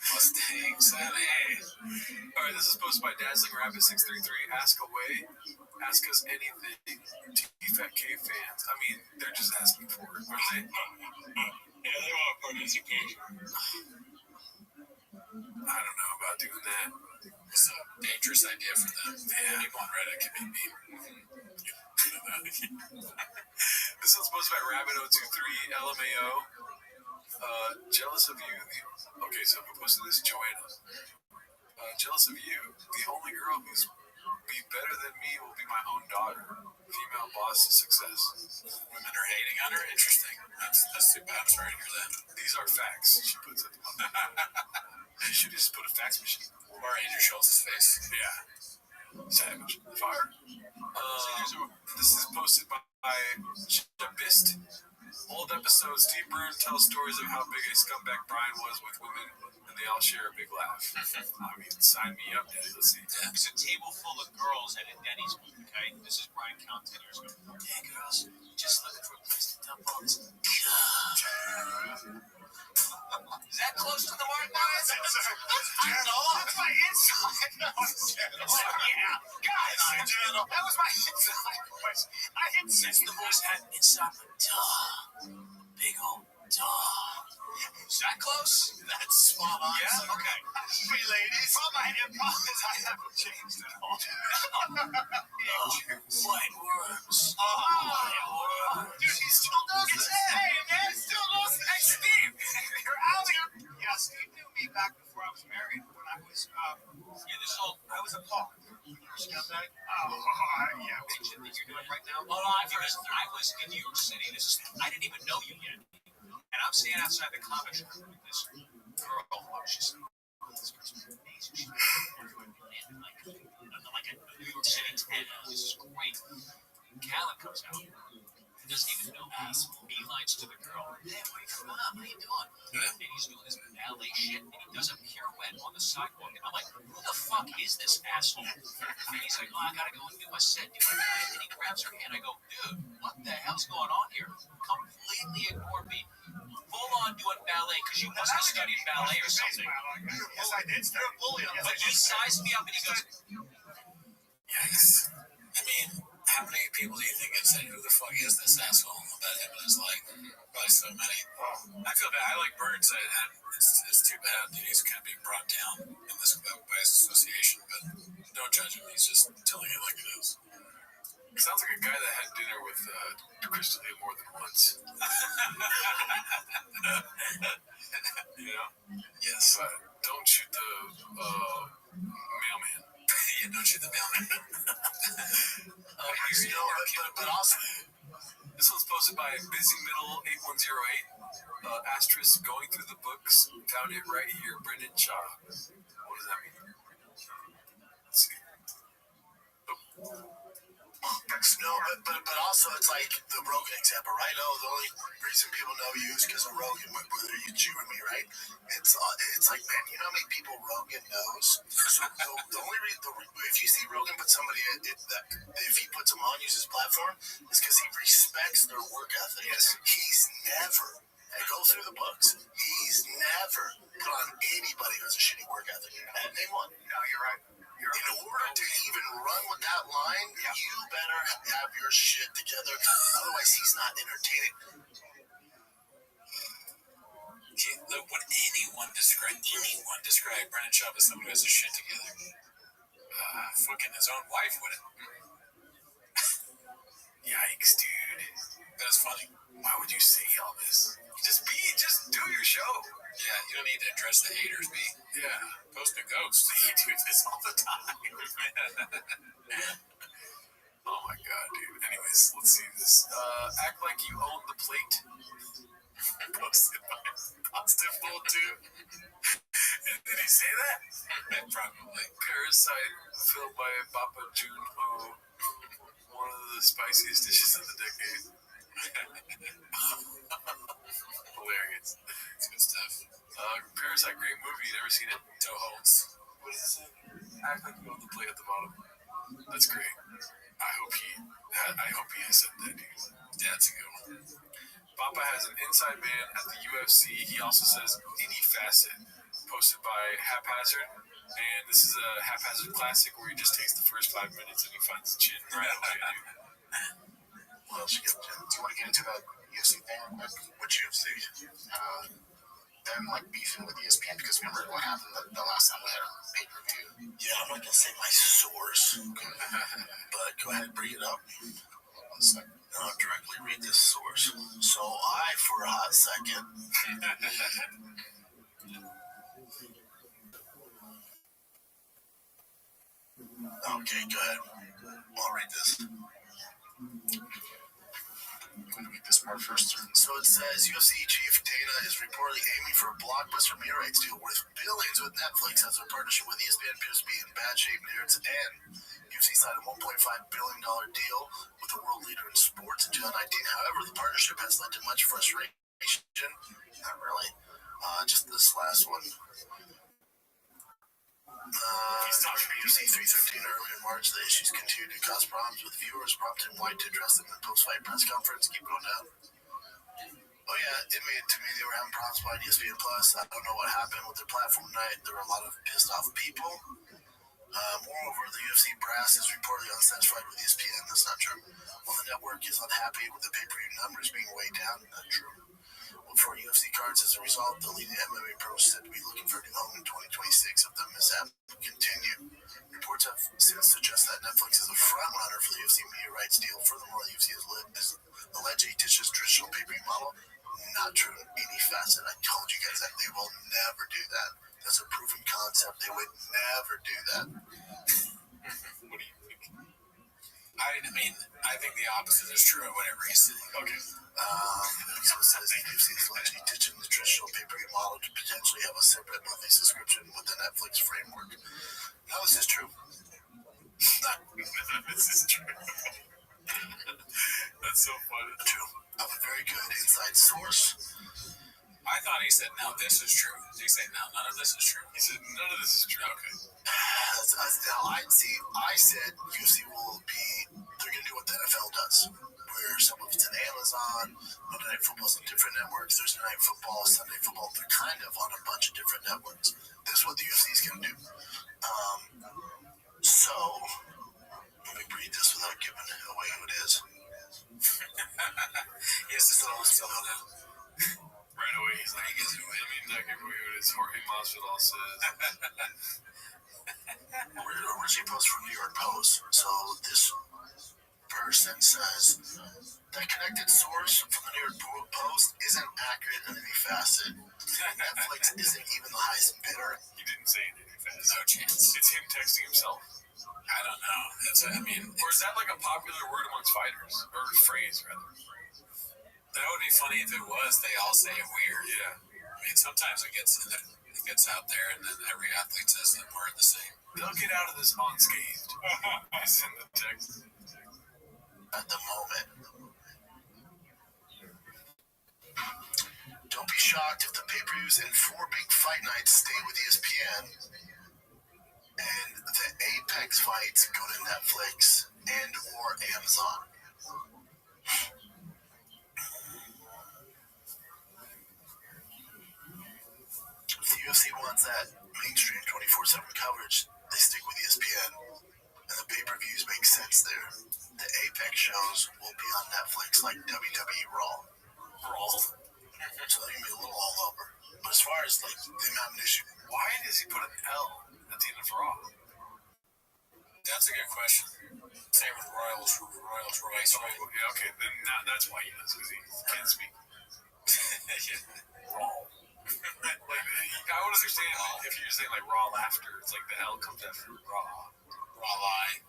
Mustang Sally. Alright, this is posted by Dazzling Rabbit 633. Ask away. Ask us anything. TFATK fans. I mean, they're just asking for it, aren't they? Yeah, they want participation. I don't know about doing that. It's a dangerous idea for them. Yeah. People on Reddit can be mean. This one's posted by Rabbit023 LMAO. Jealous of you. Okay, so who posted this? Joanna. Jealous of you. The only girl who's be better than me will be my own daughter. Female boss success. Women are hating on her. Interesting. That's too bad. I'm sorry to hear that. These are facts. She puts at the bottom. You should just put a fax machine. Or Andrew Schultz's face. Yeah. Savage. Fire. This is posted by Jabist. Old episodes, Steve Byrne tells stories of how big a scumbag Brian was with women, and they all share a big laugh. I mean, sign me up, Daddy. Let's see. It's a table full of girls at a Denny's booth, okay? This is Brian Count 10 years ago. Hey, girls, just looking for a place to dump all this. Is that close to the mark, guys? I don't know. That's my inside. Yeah. Guys, that was my inside voice. I hit six. The voice had inside my jaw. Big old jaw. Is that close? That's spot on. Yeah? Okay. Hey, ladies. Problem is I haven't changed at all. White worms. Dude, he still does it. Hey, man, he still does it. Hey, Steve, you're out here. Yeah, Steve knew me back before I was married. When I was, I was a Paul. You're a scumbag? Yeah. Picture that you're doing right now? Because I was in New York City. I didn't even know you yet. And I'm standing outside the comic shop with this girl. She's this girl's amazing. She's like a New York City 10. This is great. Callan comes out. He doesn't even know me. Beelines to the girl. Hey, where you from? How you doing? And he's doing this ballet shit, and he does a pirouette on the sidewalk. And I'm like, who the fuck is this asshole? And he's like, I gotta go and do my set. And he grabs her hand. I go, dude, what the hell's going on here? Completely ignored me. Full on doing ballet because you must have studied ballet or something. Yes, I did study. You're a bully. But he sized me up and he goes, Yikes. I mean, how many people do you think have said, who the fuck is this asshole about him in his life? Probably so many. I feel bad. I like Bird said that it's too bad that he's kind of being brought down in this by his association, but don't judge him. He's just telling it like it is. Sounds like a guy that had dinner with Crystal Lee more than once. You know? Yes. But don't shoot the mailman. Yeah, don't shoot the mailman. But also, this one's posted by Busy Middle 8108. Asterisk going through the books. Found it right here. Brendan Shaw. What does that mean? Let's see. No, but also it's like the Rogan example, right? Oh, the only reason people know you is because of Rogan, whether you Jew or me, right? It's like, man, you know how many people Rogan knows? So the only reason, if you see Rogan put somebody, if he puts them on, use his platform, is because he respects their work ethic. Yes. He's never, and go through the books, he's never put on anybody who has a shitty work ethic. Name one. No, you're right. In order to even run with that line, you better have your shit together. Otherwise, he's not entertaining. Would anyone describe Brendan Schaub as someone who has his shit together? Fucking his own wife wouldn't. Yikes, dude. That's funny. Why would you say all this? Just do your show. Yeah, you don't need to address the haters, B. Yeah. Post a ghost. You do this all the time. Oh my god, dude. Anyways, let's see this. Act like you own the plate. Posted by Positive Bull 2. Did he say that? Probably. Parasite, filled by Papa Junho. One of the spiciest dishes of the decade. Hilarious. It's good stuff. Parasite, great movie. Never seen it. Toe holds. What does it say? Act like you own the plate at the bottom. That's great. I hope he has said that, dude. Yeah, that's a good one. Papa has an inside man at the UFC. He also says any facet. Posted by Haphazard. And this is a Haphazard classic where he just takes the first 5 minutes and he finds the chin right away, dude. What else you get? Do you want to get into that UFC thing real quick? Which UFC? Them like beefing with ESPN because remember what happened the last time we had a pay-per-view. Yeah, I'm not gonna say my source, but go ahead and bring it up. 1 second. I'll directly read this source. So for a hot second. Okay, go ahead. I'll read this. I'm going to read this part first. So it says UFC chief Dana is reportedly aiming for a blockbuster media rights deal worth billions with Netflix as their partnership with ESPN appears to be in bad shape near its end. UFC signed a $1.5 billion deal with a world leader in sports in 2019. However, the partnership has led to much frustration. Not really. Just this last one. UFC 313 earlier in March, the issues continued to cause problems with viewers, prompting White to address them in a post-fight press conference. Keep going down. Oh yeah, to me they were having problems buying ESPN Plus. I don't know what happened with their platform tonight. There were a lot of pissed off people. Moreover, the UFC brass is reportedly unsatisfied with ESPN. That's not true. While the network is unhappy with the pay-per-view numbers being way down, not true. For UFC cards as a result, the leading MMA pros said to be looking for a new home in 2026 if the mishap continue. Reports have since suggested that Netflix is a front runner for the UFC media rights deal. Furthermore, the UFC is alleged to ditch its traditional pay-per-view model. Not true in any facet. I told you guys that they will never do that. That's a proven concept. They would never do that. What do you think? I think the opposite is true of whatever he's saying. Okay. So it says the UFC is allegedly ditching the traditional pay-per-view model to potentially have a separate monthly subscription with the Netflix framework. No, this is true. This is true. That's so funny. True. I have a very good inside source. I thought he said, "No, this is true." Did he say, "No, none of this is true"? He said, "None of this is true." Okay. Now, I said UFC will be, they're going to do what the NFL does, where some of it's on Amazon, Monday Night Football's on different networks, Thursday Night Football, Sunday Football, they're kind of on a bunch of different networks. This is what the UFC is going to do. So, let me read this without giving away who it is. He has to tell himself that. Right away, he's like, "Let me not give away who it is." Jorge Masvidal says. Originally posted from New York Post. So this person says that connected source from the New York Post isn't accurate in any facet. Netflix isn't even the highest bidder. He didn't say anything fast. No chance. It's him texting himself. I don't know. Or is that like a popular word amongst fighters? Or phrase, rather? That would be funny if it was. They all say it weird. Yeah. Sometimes it gets out there, and then every athlete says the word the same. They'll get out of this unscathed. I send the text. At the moment. Don't be shocked if the pay-per-views and 4 big fight nights stay with ESPN and the Apex fights go to Netflix and or Amazon. If the UFC wants that mainstream 24/7 coverage, they stick with ESPN, and the pay-per-views make sense there. The Apex shows will be on Netflix like WWE Raw. So they're gonna be a little all over. But as far as like them having an issue, why does he put an L at the end of Raw? That's a good question. Same with Royals Royce. Yeah, okay, then that's why he does, because he can't speak. Raw. I would understand if you're saying like raw laughter. It's like the L comes after raw. Raw lie.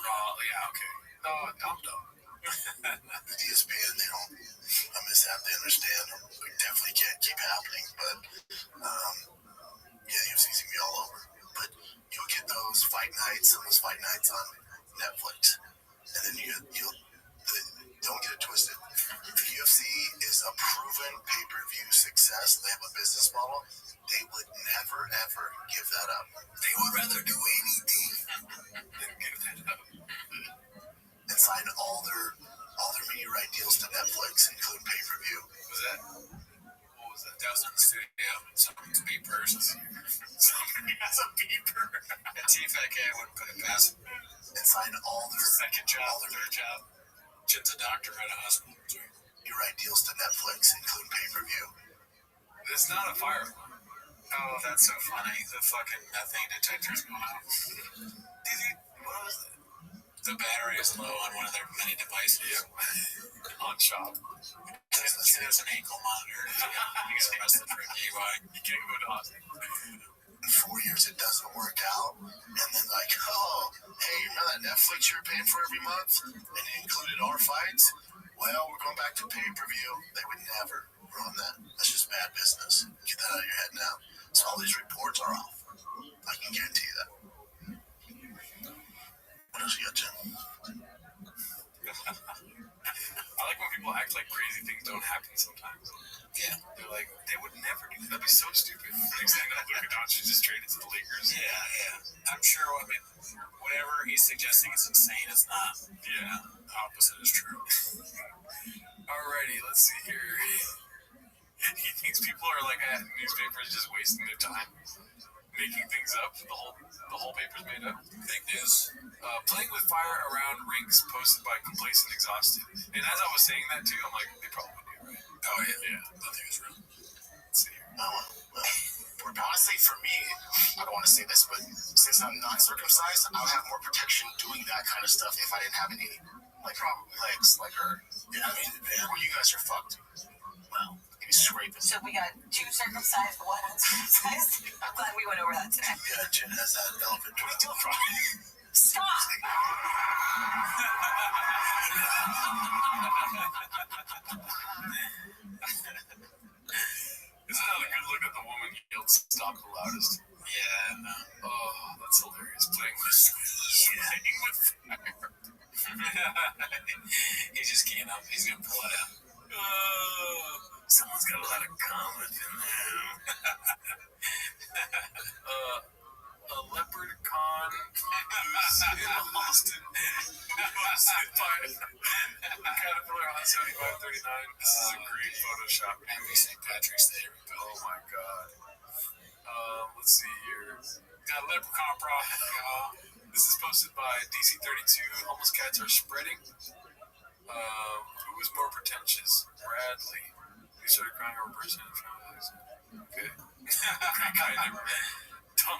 Raw, yeah, okay. No, I'm dumb. With ESPN, they don't. A mishap, they understand. We definitely can't keep happening, but yeah, UFC's gonna be all over. But you'll get those fight nights, some of those fight nights on Netflix, and then don't get it twisted. The UFC is a proven pay-per-view success. They have a business model. They would never ever give that up. They would rather do anything than give that up. And sign all their media right deals to Netflix, including pay-per-view. What was that? That was in the studio. Somebody's beepers. Somebody has a beeper. TFK wouldn't put it past him. And sign all their second job, third job. Jen's a doctor at a hospital. You write deals to Netflix, including pay-per-view. It's not a fire alarm. Oh, that's so funny. The fucking methane detector's going off. What was that? The battery is low on one of their many devices. Yep. On shop. She has an ankle monitor. He got arrested for a DUI. You can't go to hospital. In 4 years, it doesn't work out. And then like, oh, hey, remember that Netflix you're paying for every month? And it included our fights? Well, we're going back to pay-per-view. They would never run that. That's just bad business. Get that out of your head now. So all these reports are off. I can guarantee you that. What else suggesting it's insane. It's not. Yeah, the opposite is true. Alrighty, let's see here. He thinks people are like at newspapers just wasting their time making things up. The whole paper's made up. Fake news. Playing with fire around rinks posted by complacent exhausted. And as I was saying that too, I'm like, they probably would be right. Oh yeah. Nothing is real. Let's see here. Honestly, for me, I don't want to say this, but since I'm not circumcised, I would have more protection doing that kind of stuff if I didn't have any, like, legs, like her. You know what I mean? Well, you guys are fucked. Well, maybe scraping. So we got 2 circumcised, 1 uncircumcised. I'm glad we went over that today. Yeah, Jen has that elephant. What are you doing, Brian? Stop! It's not a good look at the woman yelled stop the loudest. Yeah, no. Oh, that's hilarious. Playing with fire. He's just keying up. He's gonna pull it out. Someone's got a lot of comments in there. A leopard con who's in Austin was hit by a caterpillar on 7539. This is a great Photoshop. Happy St. Patrick's Day, everybody. Oh my god. Let's see here. Got a leprechaun problem. This is posted by DC32. Homeless cats are spreading. Who is more pretentious? Bradley. He started crying over a person in front of us. Okay. Great guy never Tom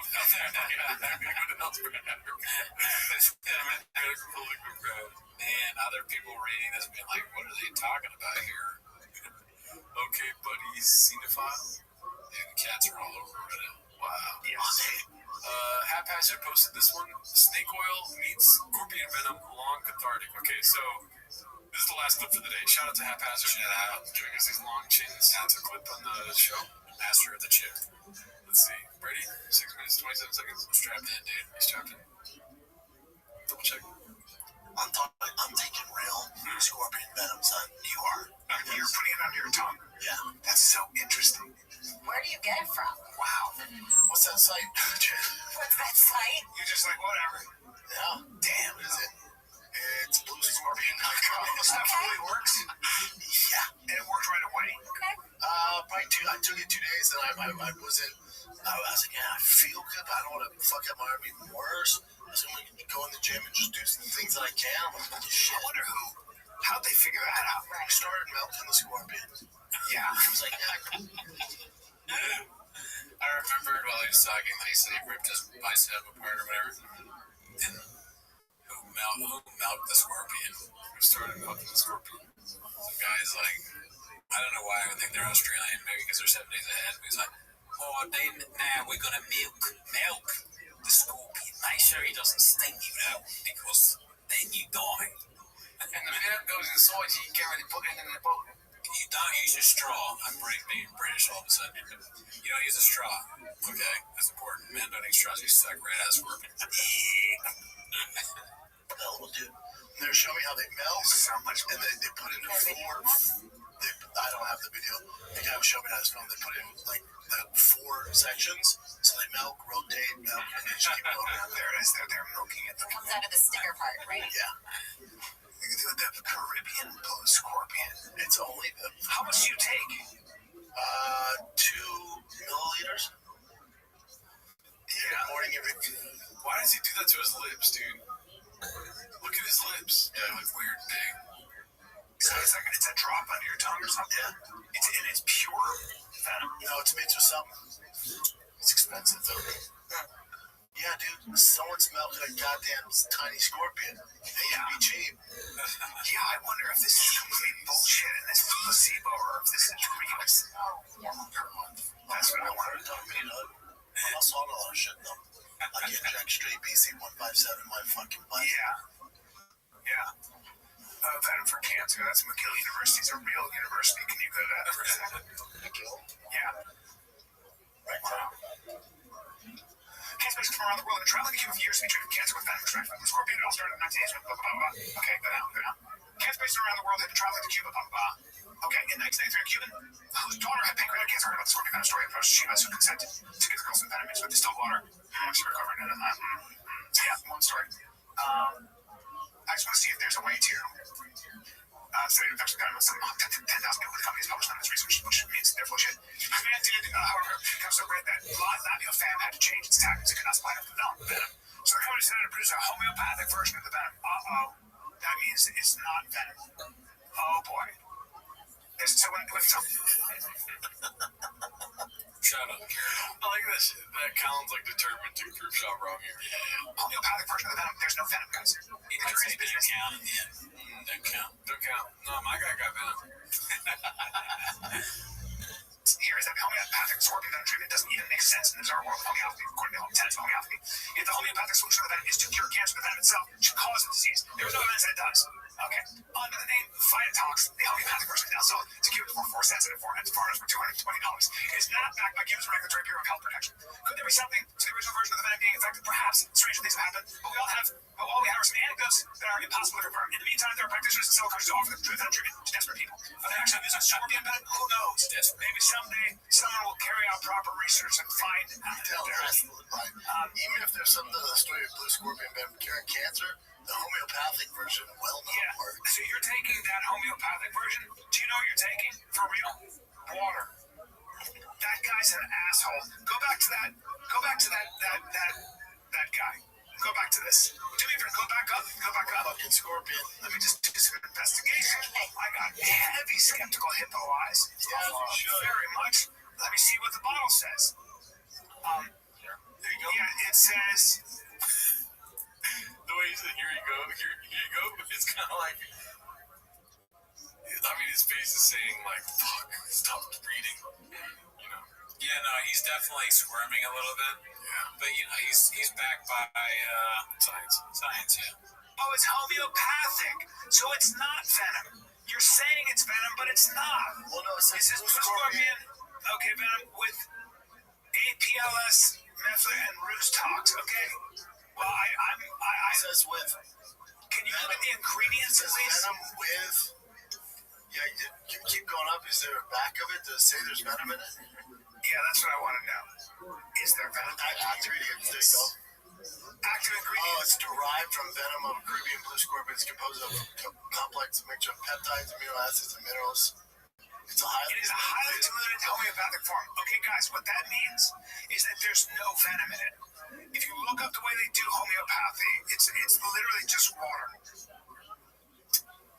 Man, other people reading this being like, what are they talking about here? Okay, buddy, cinephile. And cats are all over Reddit. Wow. Haphazard posted this one. Snake oil meets scorpion venom, long cathartic. Okay, so this is the last clip for the day. Shout out to Haphazard. Shout out. Giving us these long chins. That's a clip on the show. Master of the chip. Let's see. Ready? 6 minutes, 27 seconds. I'm strapped in, dude. He's strapped in. Double check. I'm taking real scorpion venom, son. You are. You're putting it under your tongue. Yeah. That's so interesting. Where do you get it from? Wow. What's that site, Jen? What's that site? You're just like, whatever. Yeah. Damn. What is it? It's BlueScorpion.com. This stuff really works. Yeah. And it worked right away. Okay. Probably I took it 2 days, and I wasn't. I was like, yeah, I feel good, but I don't want to fuck up my arm even worse. I was going to go in the gym and just do some things that I can. I'm like, shit. I wonder how'd they figure that out? I started melting the scorpion. Yeah. It was like, I remembered while he was talking that he said he ripped his bicep apart or whatever. And who milked the scorpion? Who started milking the scorpion? Some guy's like, I don't know why I would think they're Australian, maybe because they're 7 days ahead. But he's like, oh, then now we're gonna milk the scorpion. Make sure he doesn't sting you though, because then you die. And the venom goes inside, so you can't really put it in the boat. You don't use a straw. I'm being British all of a sudden. You don't use a straw. Okay, that's important. Men don't eat straws. You suck right out of scorpion. hell of a dude. And they're showing me how they melt, and they put it in 4. I don't have the video. The guy was showing me how it's filmed. They put it in like 4 sections, so they milk, rotate, milk, and they just keep going around. There it is. They're milking it. It comes out of the stinger part, right? Yeah. The Caribbean blue scorpion. It's only How much do you take? 2 milliliters. Yeah. Morning every. Why does he do that to his lips, dude? Look at his lips. Yeah, they look weird big. So it's a drop under your tongue or something? Yeah. It's pure venom. No, it's mixed with something. It's expensive though. Yeah, dude. Someone's milking a goddamn tiny scorpion. It can be cheap. Yeah, I wonder if this is complete bullshit and this is placebo or if this is real. Per month. That's what I wanted to talk to you. I'm also on a lot of shit though. I get Jack straight BC 157 in my fucking butt. Yeah. Venom for cancer. That's McGill University. It's a real university. Can you go to that for a second? McGill? Yeah. Right now. Cancer patients from around the world have been traveling to Cuba for years to be treated for cancer with venom extract from the scorpion. It all started in 1980s. Blah, blah, blah, blah. Okay, go down. Cancer patients around the world have been traveling to Cuba. Blah, blah, blah. Okay, in 1983, a Cuban whose daughter had pancreatic cancer heard about the scorpion venom story approached Chivas who consented to give the girl some venom mixed with distilled water. She recovered. Yeah, one story. I just want to see if there's a way to study infection kind of some 10,000 people with companies published on this research, which means they're full of shit. Man did, however, become so great that Labiofam had to change its tactics. It could not supply enough venom. So the company decided to produce a homeopathic version of the venom. That means it's not venom. Oh boy. So when Shut up. I like that shit. That Colin's like determined to prove shot wrong here. Yeah. Homeopathic version of the venom. There's no venom, guys. It might say doesn't count at the end. Don't count. No, my guy got venom. Here is that the homeopathic scorpion venom treatment doesn't even make sense in the bizarre world of homeopathy, according to tenets of homeopathy. If the homeopathic solution of the venom is to cure cancer, the venom itself should cause the disease. There is no evidence that it does. Okay. Under the name Phytotox, the homeopathic version is now sold to Cubans for 4 cents and at foreigners for $220. It is not backed by Cubans' regulatory bureau of health protection. Could there be something to the original version of the venom being effective? Perhaps. Stranger things have happened, but all we have are some anecdotes that are impossible to confirm. In the meantime, there are practitioners in several countries who offer the venom treatment to desperate people. Are they actually using scorpion venom? Who knows? Maybe someday someone will carry out proper research and find out. Even if there's something to the story of blue scorpion venom curing cancer, the homeopathic version will not work. So you're taking that homeopathic version? Do you know what you're taking? For real? Water. That guy's an asshole. Go back to that guy. Go back to this. Do me a favor. Go back up. Fucking scorpion. Let me just do some investigation. I got heavy skeptical hippo eyes. Very much. Let me see what the bottle says. There you go. Yeah, it says. The way he said, here you go. It's kind of like, I mean, his face is saying like, fuck, stop reading. You know. Yeah, no, he's definitely squirming a little bit. Yeah. But you know, he's backed by science. Yeah. Oh, it's homeopathic, so it's not venom. You're saying it's venom, but it's not. Well, no, it says blue scorpion. Okay, venom with APLS, method, and ruse tox. Okay. Well, I says with. Can you look at the ingredients, please? Venom with. Yeah, you keep going up. Is there a back of it to say there's venom in it? Yeah, that's what I want to know. Is there venom? Active ingredients. There you go. Active ingredients. Oh, it's derived from venom of Caribbean blue scorpion. It's composed of a complex mixture of peptides, amino acids, and minerals. It is a highly diluted homeopathic form. Okay, guys, what that means is that there's no venom in it. If you look up the way they do homeopathy, it's literally just water.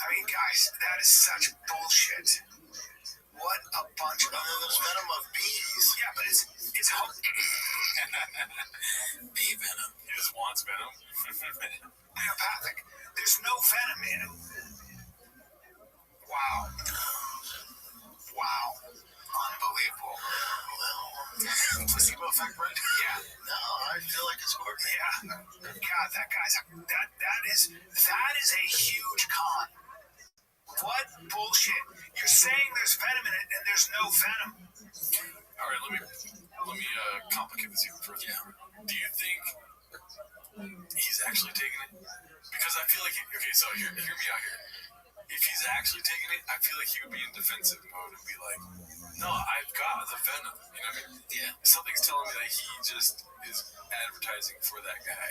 I mean, guys, that is such bullshit. What a bunch of. There's venom of bees. Yeah, but it's bee venom. He just wants venom. Homeopathic. There's no venom in it. Wow. Unbelievable. Placebo effect, right? Yeah. No, I feel like it's scorpion. Yeah. God, that is a huge con. What bullshit? You're saying there's venom in it and there's no venom. All right, let me complicate this even further. Yeah. Do you think he's actually taking it? Because I feel like so hear me out here. If he's actually taking it, I feel like he would be in defensive mode and be like, no, I've got the venom. You know what I mean? Yeah. Something's telling me that he just is advertising for that guy.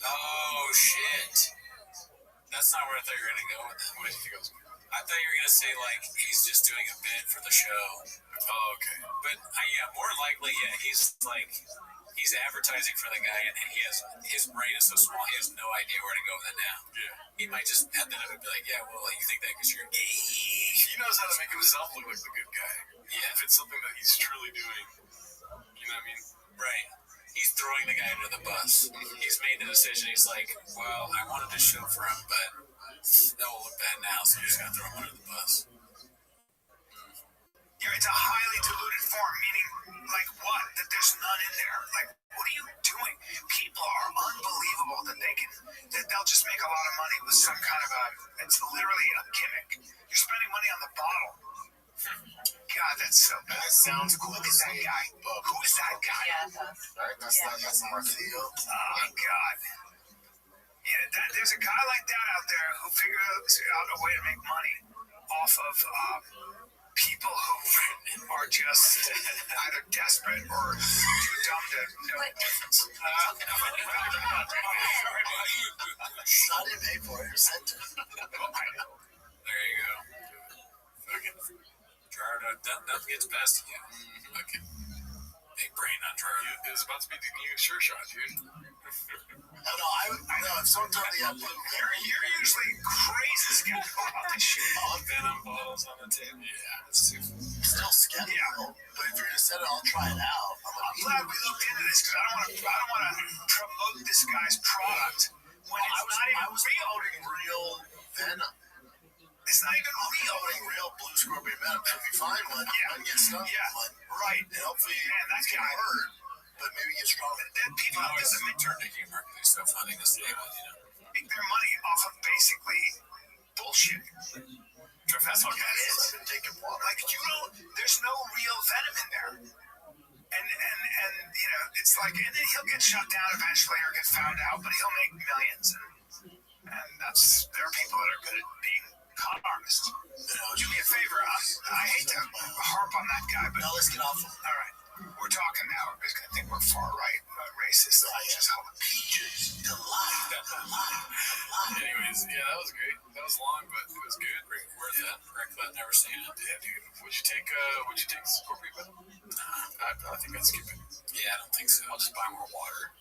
Oh, shit. That's not where I thought you were going to go with that. What did you think I was going to go? I thought you were going to say, like, he's just doing a bit for the show. Oh, okay. But, yeah, more likely, he's advertising for the guy, and his brain is so small, he has no idea where to go with it now. Yeah. He might just at the end of it be like, yeah, well, you think that because you're gay. He knows how to make himself look like the good guy. Yeah. If it's something that he's truly doing, you know what I mean? Right. He's throwing the guy under the bus. He's made the decision. He's like, well, I wanted to show for him, but that will look bad now, so I'm just going to throw him under the bus. It's a highly diluted form, meaning, like what? That there's none in there. Like, what are you doing? People are unbelievable that they'll just make a lot of money with some kind of it's literally a gimmick. You're spending money on the bottle. God, that's so bad. That sounds cool. Look at that guy. Who is that guy? Yeah, it does. Right? That's the mark of the deal. Oh, God. Yeah, there's a guy like that out there who figured out a way to make money off of people who are just either desperate or too dumb to know. What? gets best of you. Okay. Big brain on Charlie. It was about to be the new sure shot, dude. I know. If someone told me I blew, You're usually crazy skeptical about this shit. Venom bottles on the table. Yeah, that's too. still skeptical. But if you're gonna set it, I'll try it out. I'm glad we looked into this because I don't want to promote this guy's product when it's not even real. Real venom. It's not even real. Real blue scorpion venom. So if you find one, you get stuck. Yeah, right. And hopefully, man, that guy hurt, but maybe get stronger. Then people out there that turn to humor. They're so funny to see, make their money off of basically bullshit. That's what that is. Like there's no real venom in there. And it's like, and then he'll get shut down eventually or get found out, but he'll make millions. And there are people that are good at being con artists. Do me a favor. I hate to harp on that guy, but let's get off him. All right. We're talking now. Everybody's going to think we're far right, racist. Just how the peaches. Delight. Anyways, yeah, that was great. That was long, but it was good. Worth it. Recollect, never seen it. Yeah, dude. Would you take scorpion venom? I think I'd skip it. Yeah, I don't think so. I'll just buy more water.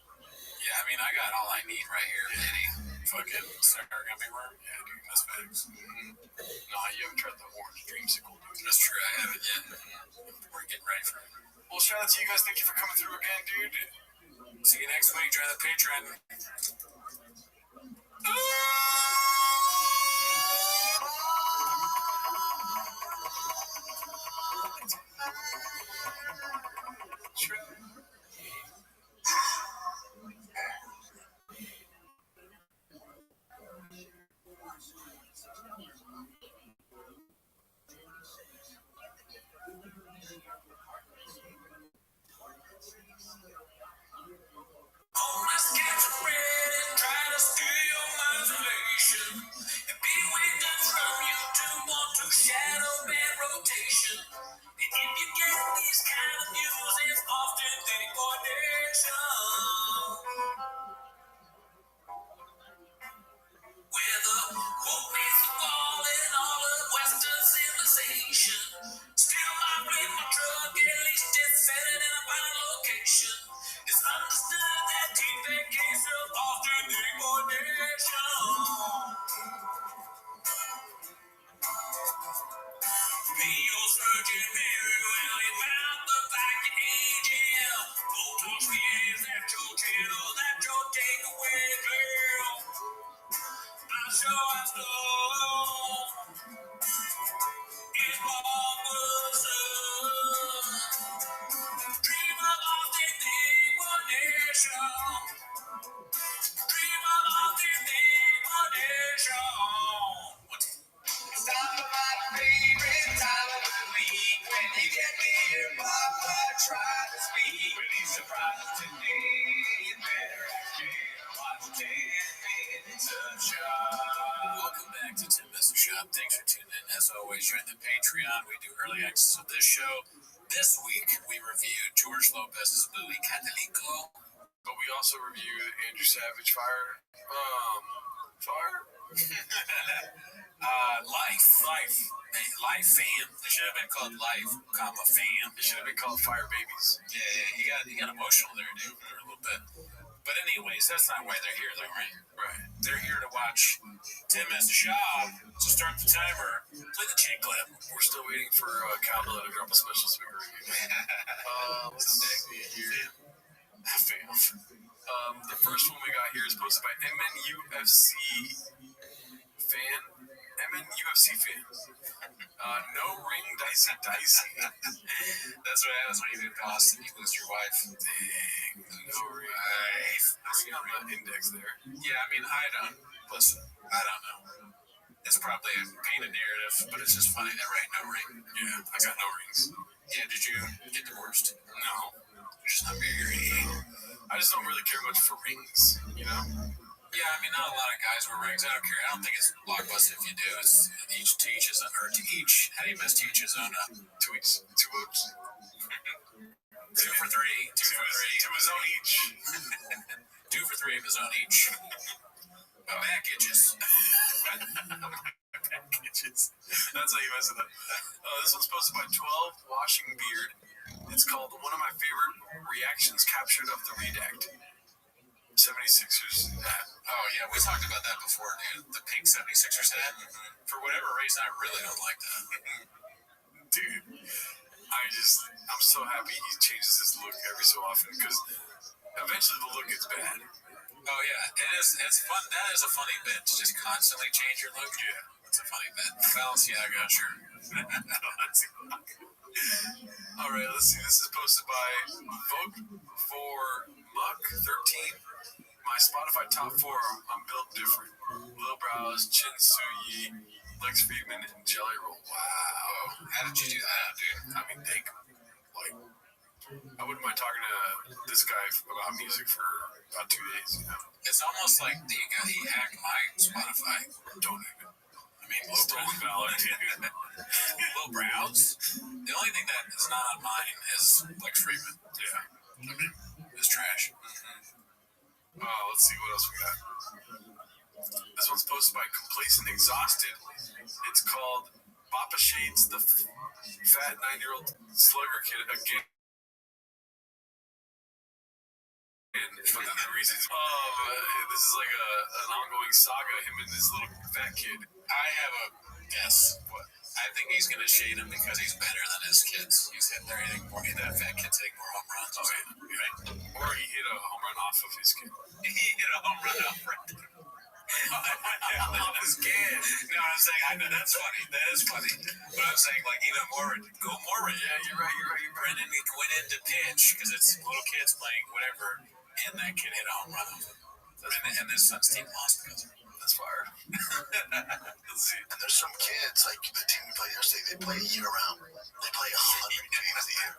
Yeah, I mean, I got all I need right here. Any fucking sour gummy worm? Yeah, dude, that's bags. No, you haven't tried the orange dreamsicle, dude. That's true, I haven't yet. We're getting ready for it. Well, shout out to you guys. Thank you for coming through again, dude. See you next week. Join the Patreon. Welcome back to Tim Mess's Shop. Thanks for tuning in. As always, join the Patreon. We do early access of this show. This week, we reviewed George Lopez's movie Catalico. But we also reviewed Andrew Savage Fire. Life Fam. It should have been called Life, Fam. It should have been called Fire Babies. Yeah, he got emotional there, dude, for a little bit. But anyways, that's not why they're here, though, right? Right. They're here to watch Tim Mess's Shop. So start the timer. Play the chain clip. We're still waiting for Caldo to drop a special speaker review. Let's see here. Fam. The first one we got here is posted by MNUFC fan. No ring dicey. That's what happens when you do Boston. You lose your wife. Dang. No ring. Ring on the index there. Yeah, I mean, I don't know. It's probably a painted narrative, but it's just funny that right, no ring. Yeah, I got no rings. Yeah, did you get divorced? No. You're just not married. I just don't really care much for rings, you know? Yeah, I mean, not a lot of guys wear rings. I don't care. I don't think it's blockbuster if you do. It's each to each his own, or to each. How do you miss to each his own? Two votes. 2 for 3. 2 for 3. To his own each. 2 for 3 of his own each. My back itches. bitches. That's how you mess it up. This one's posted by 12 Washing Beard. It's called One of My Favorite Reactions Captured of the Redact. 76ers hat. Oh, yeah, we talked about that before, dude. The pink 76ers hat. For whatever reason, I really don't like that. Dude, I'm so happy he changes his look every so often because eventually the look gets bad. Oh, yeah, it's fun. That is a funny bit to just constantly change your look. Yeah. It's a funny bit. Balenciaga, sure. All right, let's see. This is posted by Vote for Muck 13. My Spotify top 4. I'm built different. Lil Brows, Chin Suyi, Lex Friedman, and Jelly Roll. Wow. How did you do that, dude? I mean, I wouldn't mind talking to this guy about music for about 2 days, you know? It's almost like he hacked my Spotify. Don't even. I mean, Lil Brows. Lil Brows. The only thing that is not on mine is Lex Friedman. Yeah. I mean, it's trash. Let's see what else we got. This one's posted by Complacent Exhausted. It's called Papa Shades, the fat 9-year-old slugger kid again. And for the reasons. This is like an ongoing saga, him and this little fat kid. I have a guess. What? I think he's going to shade him because he's better than his kids. He's hitting there hitting more. That fat kid's hitting more home runs. Oh, yeah. Right. Or he hit a home run off of his kid. He hit a home run off off his kid. No, I'm saying, I know that's funny. That is funny. But I'm saying, like, even more. Go more. Yeah, you're right. Brendan went in to pitch because it's little kids playing whatever, and that kid hit a home run off him. And his son's team lost because of it. That's fire. Let's see. And there's some kids, like the team we played yesterday, they play year round. They play 100 games a year.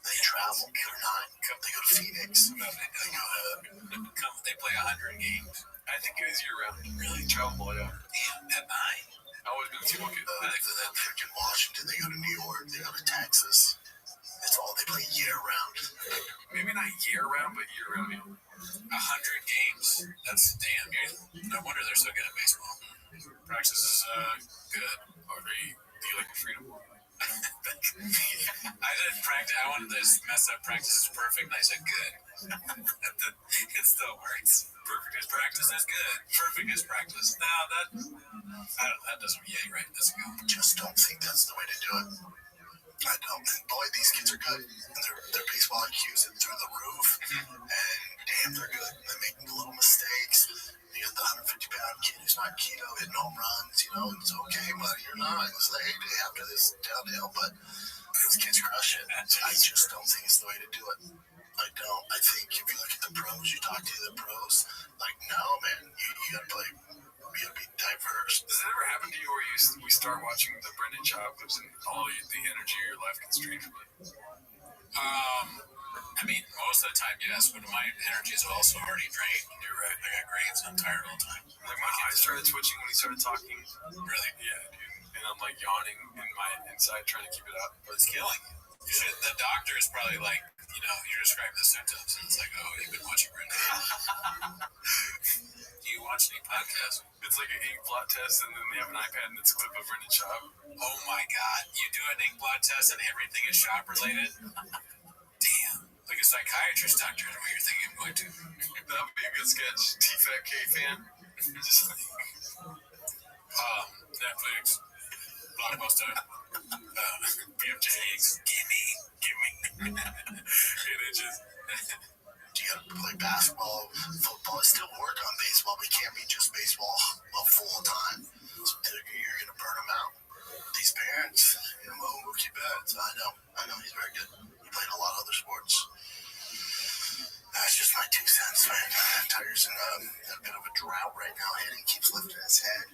They travel 8 or 9. They go to Phoenix. They play 100 games. I think it is year round. Really? Travel, yeah. Damn, at 9? I've always been a T-ball kid. Then freaking Washington, they go to New York, they go to Texas. It's all they play year round. Maybe not year round, but year round. 100 games. That's damn. No wonder they're so good at baseball. Practice is good. Or do you like the freedom? I didn't practice. I wanted to mess up. Practice is perfect. And I said good. It still works. Perfect is practice is good. Perfect is practice. Now that doesn't. Yeah, you're right. That's a good. Just don't think that's the way to do it. I don't. And boy, these kids are good. And their baseball IQs are through the roof. And damn, they're good. They're making little mistakes. You got the 150-pound kid who's not keto hitting home runs. You know, it's okay, buddy. You're not. It's like, hey, after this downhill, but those kids crush it. I just don't think it's the way to do it. I don't. I think if you look at the pros, you talk to the pros, like, no, man, you gotta play. You gotta be diverse. Does it ever happen to you where we start watching the Brendan Child clips and all the energy of your life gets drained from you? I mean, most of the time, yes, but my energy is also already drained. You're right. I got grades. I'm tired all the time. Like, my eyes started twitching when he started talking. Really? Yeah, dude. And I'm like yawning in my inside trying to keep it up. But it's killing you. The doctor is probably like, you're describing the symptoms, and it's like, oh, you've been watching Brendan. Do you watch any podcasts? It's like an ink blot test, and then they have an iPad, and it's a clip of Brendan Schaub. Oh my God! You do an ink blot test, and everything is Schaub related. Damn, like a psychiatrist doctor is what you're thinking of going to. That would be a good sketch. T-Fat K fan. Just like, Netflix, Blockbuster, BFJs, gimme. And it just. You gotta play basketball, football. Still work on baseball, but it can't be just baseball full time. So you're gonna burn them out. These parents, Mookie Betts. I know he's very good. He played a lot of other sports. That's just my 2 cents, man. Tiger's in a bit of a drought right now. Hitting keeps lifting his head.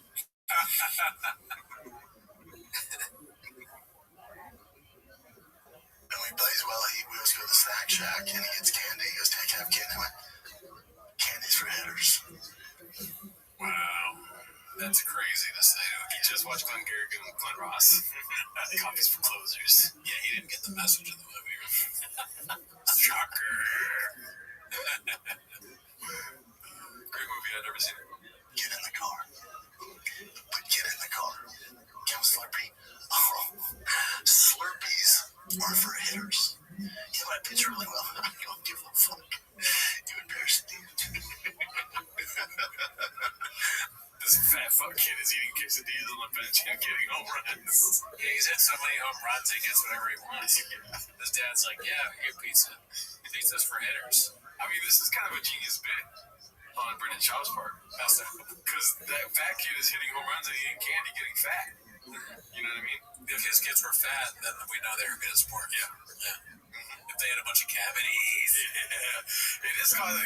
And when he plays well, we always go to the snack shack and he gets candy. He goes, take have candy. I went, candy's for hitters. Wow. That's crazy to say. He just watched Glenn Garrick and Glenn Ross. Copies for closers. Yeah, he didn't get the message of the movie. Shocker. Great movie. I've never seen it. Get in the car. But get in the car. Or for hitters. Yeah, but I pitch really well. I don't give a fuck. You embarrassing me. This fat fuck kid is eating quesadillas on the bench and getting home runs. Yeah, he's had so many home runs, he gets whatever he wants. His dad's like, yeah, here, pizza. Pizza's for hitters. I mean, this is kind of a genius bit on Brendan Shaw's part. Because that fat kid is hitting home runs and eating candy, getting fat. You know what I mean? If his kids were fat, then we know they were good at sports. Yeah. If they had a bunch of cavities. Yeah. It is kind of,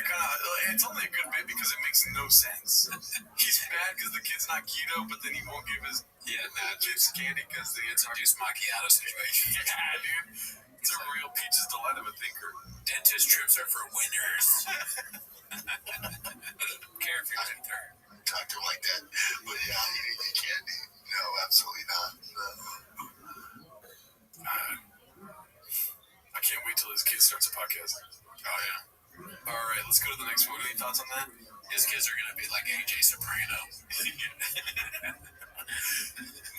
it's only a good bit because it makes no sense. He's mad because the kid's not keto, but then he won't give his kids candy because it's a juice macchiato situation. Yeah, dude. It's a real peach's delight of a thinker. Dentist trips are for winners. Care if you're in third. Talk to him like that. But yeah, you need to candy. No, absolutely not. I can't wait till his kid starts a podcast. Oh, yeah. All right, let's go to the next one. Any thoughts on that? His kids are going to be like AJ Soprano.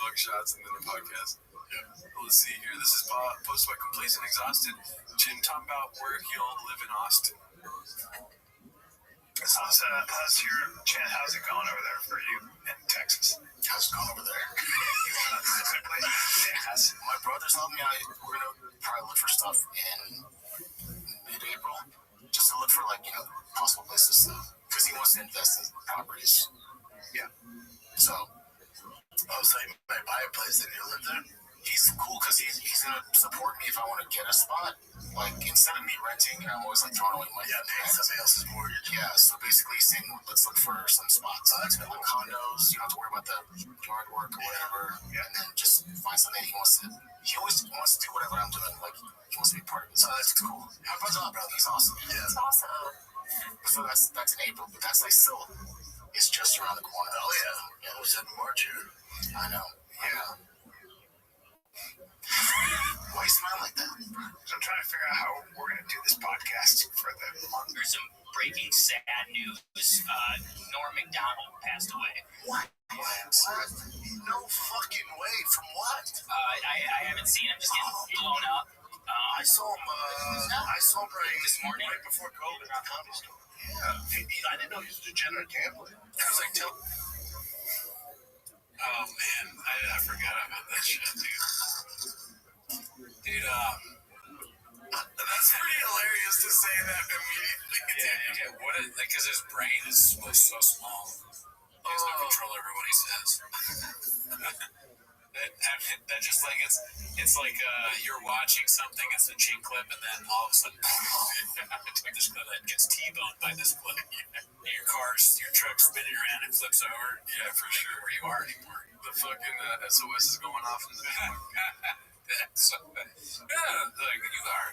Mug shots and then the podcast. Yeah. Let's see here. This is posted by Complacent Exhausted. Jim talking about where he'll live in Austin. How's it going over there for you in Texas? How's it going over there? My brother's helping me out. We're going to probably look for stuff in mid-April. Just to look for, possible places to, because he wants to invest in properties. Yeah. So you might buy a place and you live there? He's cool because he's going to support me if I want to get a spot. Instead of me renting, I'm always throwing away money. Yeah, paying somebody else's mortgage. Yeah, so basically he's saying, let's look for some spots. Condos, you don't have to worry about the yard work or whatever. Yeah. And then just find something he always wants to do whatever I'm doing. He wants to be part of it. So that's cool. My brother's brother, he's awesome. Yeah. It's awesome. So that's in April, but that's still, it's just around the corner. Oh, yeah. It was in March here. I know. Yeah. Why you smile like that? So I'm trying to figure out how we're going to do this podcast for the month. There's some breaking sad news. Norm MacDonald passed away. What? No fucking way. From what? I haven't seen him. Just getting blown up. I saw him this morning. Right before COVID at the comedy store. Yeah. I didn't know he was a degenerate gambler. I was like, Oh, man. I forgot about that shit, dude. Dude, that's pretty hilarious to say that immediately. Yeah. Because his brain is so small. He has no control over what he says. That just it's like you're watching something, it's a cheap clip, and then all of a sudden, this clip that gets T-boned by this clip. Your truck's spinning around and flips over. Yeah, for sure. Where you are anymore. The fucking SOS is going off in the back.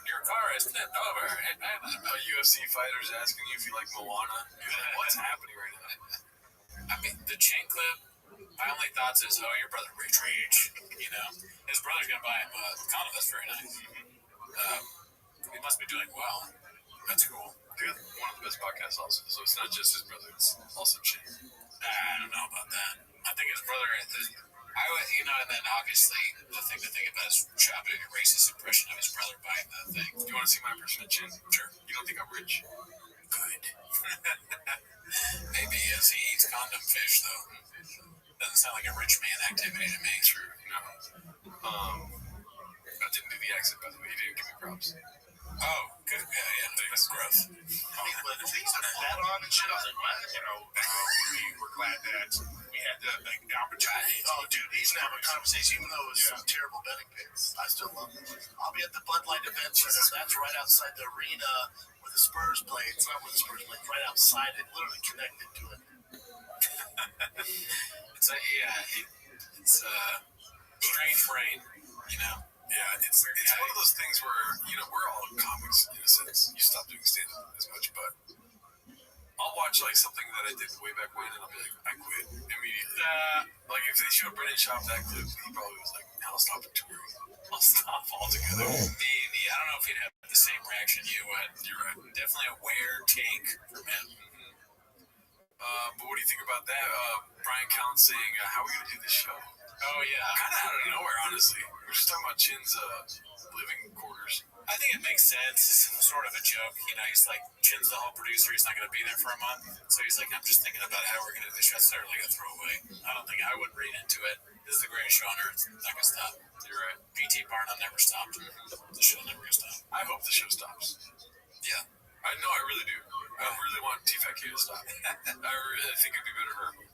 Your car is flipped over. A UFC fighter's asking you if you like Moana. You're like, what's happening right now? I mean, the chain clip, my only thoughts is, your brother reach. His brother's gonna buy him a condo. That's very nice. He must be doing well. That's cool. Dude, one of the best podcasts also. So it's not just his brother, it's also Chain. I don't know about that. I think his brother, and then obviously the thing to think about is chopping a racist impression of his brother buying the thing. Do you want to see my impression of Chin? Sure. You don't think I'm rich? Good. Maybe as he eats condom fish, though. Doesn't sound like a rich man activity to me. True. No. I didn't do the accent, by the way. You didn't give me props. Oh, good. Yeah, that's growth. When things are flat on and shit, I was like, what? We were glad that we had the opportunity. Oh, dude, he's gonna have a conversation, even though it was some terrible betting picks. I still love him. I'll be at the Bud Light event. That's right outside the arena where the Spurs play. It's not where the Spurs play. It's right outside it, literally connected to it. It's a strange brain, Yeah, it's one of those things where, we're all comics in a sense. You stop doing stand-up as much, but I'll watch something that I did way back when and I'll be like, I quit immediately. If they showed Brendan Schaub that clip, he probably was like, I'll stop touring. I'll stop altogether. Maybe. I don't know if he'd have the same reaction you would. You're right. Definitely a weird take from him. But what do you think about that? Brian Callen saying, how are we going to do this show? Oh, yeah. Kind of out of nowhere, honestly. We were just talking about Chin's living quarters. I think it makes sense. It's sort of a joke. You know, he's like, Chin's the whole producer. He's not going to be there for a month. So he's like, I'm just thinking about how we're going to do the show. It's literally a throwaway. I don't think I would read into it. This is the greatest show on earth. It's not going to stop. You're right. P.T. Barnum never stopped. The show never going to stop. I hope the show stops. Yeah. I know, I really do. I really want T-Fat-K to stop. I really think it'd be better for him.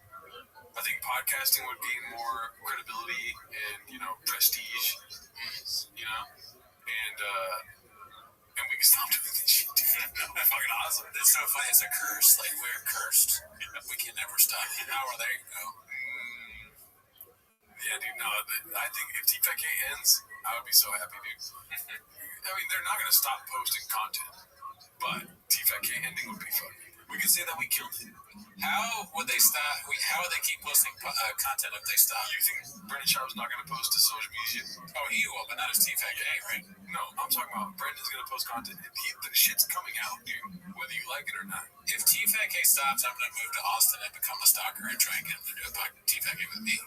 I think podcasting would gain more credibility and, prestige, and we can stop doing this shit. Fucking awesome. It's so funny. It's a curse. Like, we're cursed. We can never stop. How are they go? Yeah, dude, no, I think if T-Fat-K ends, I would be so happy, dude. I mean, they're not going to stop posting content, but T-Fat-K ending would be fun. We could say that we killed it. How would they stop? How would they keep posting content if they stop? You think Brendan Schaub's not going to post to social media? Oh, he will, but not as T-Fat-K, right? No, I'm talking about Brendan's going to post content. The shit's coming out, dude, whether you like it or not. If T-Fat-K stops, I'm going to move to Austin and become a stalker and try and get him to do a T-Fat-K with me.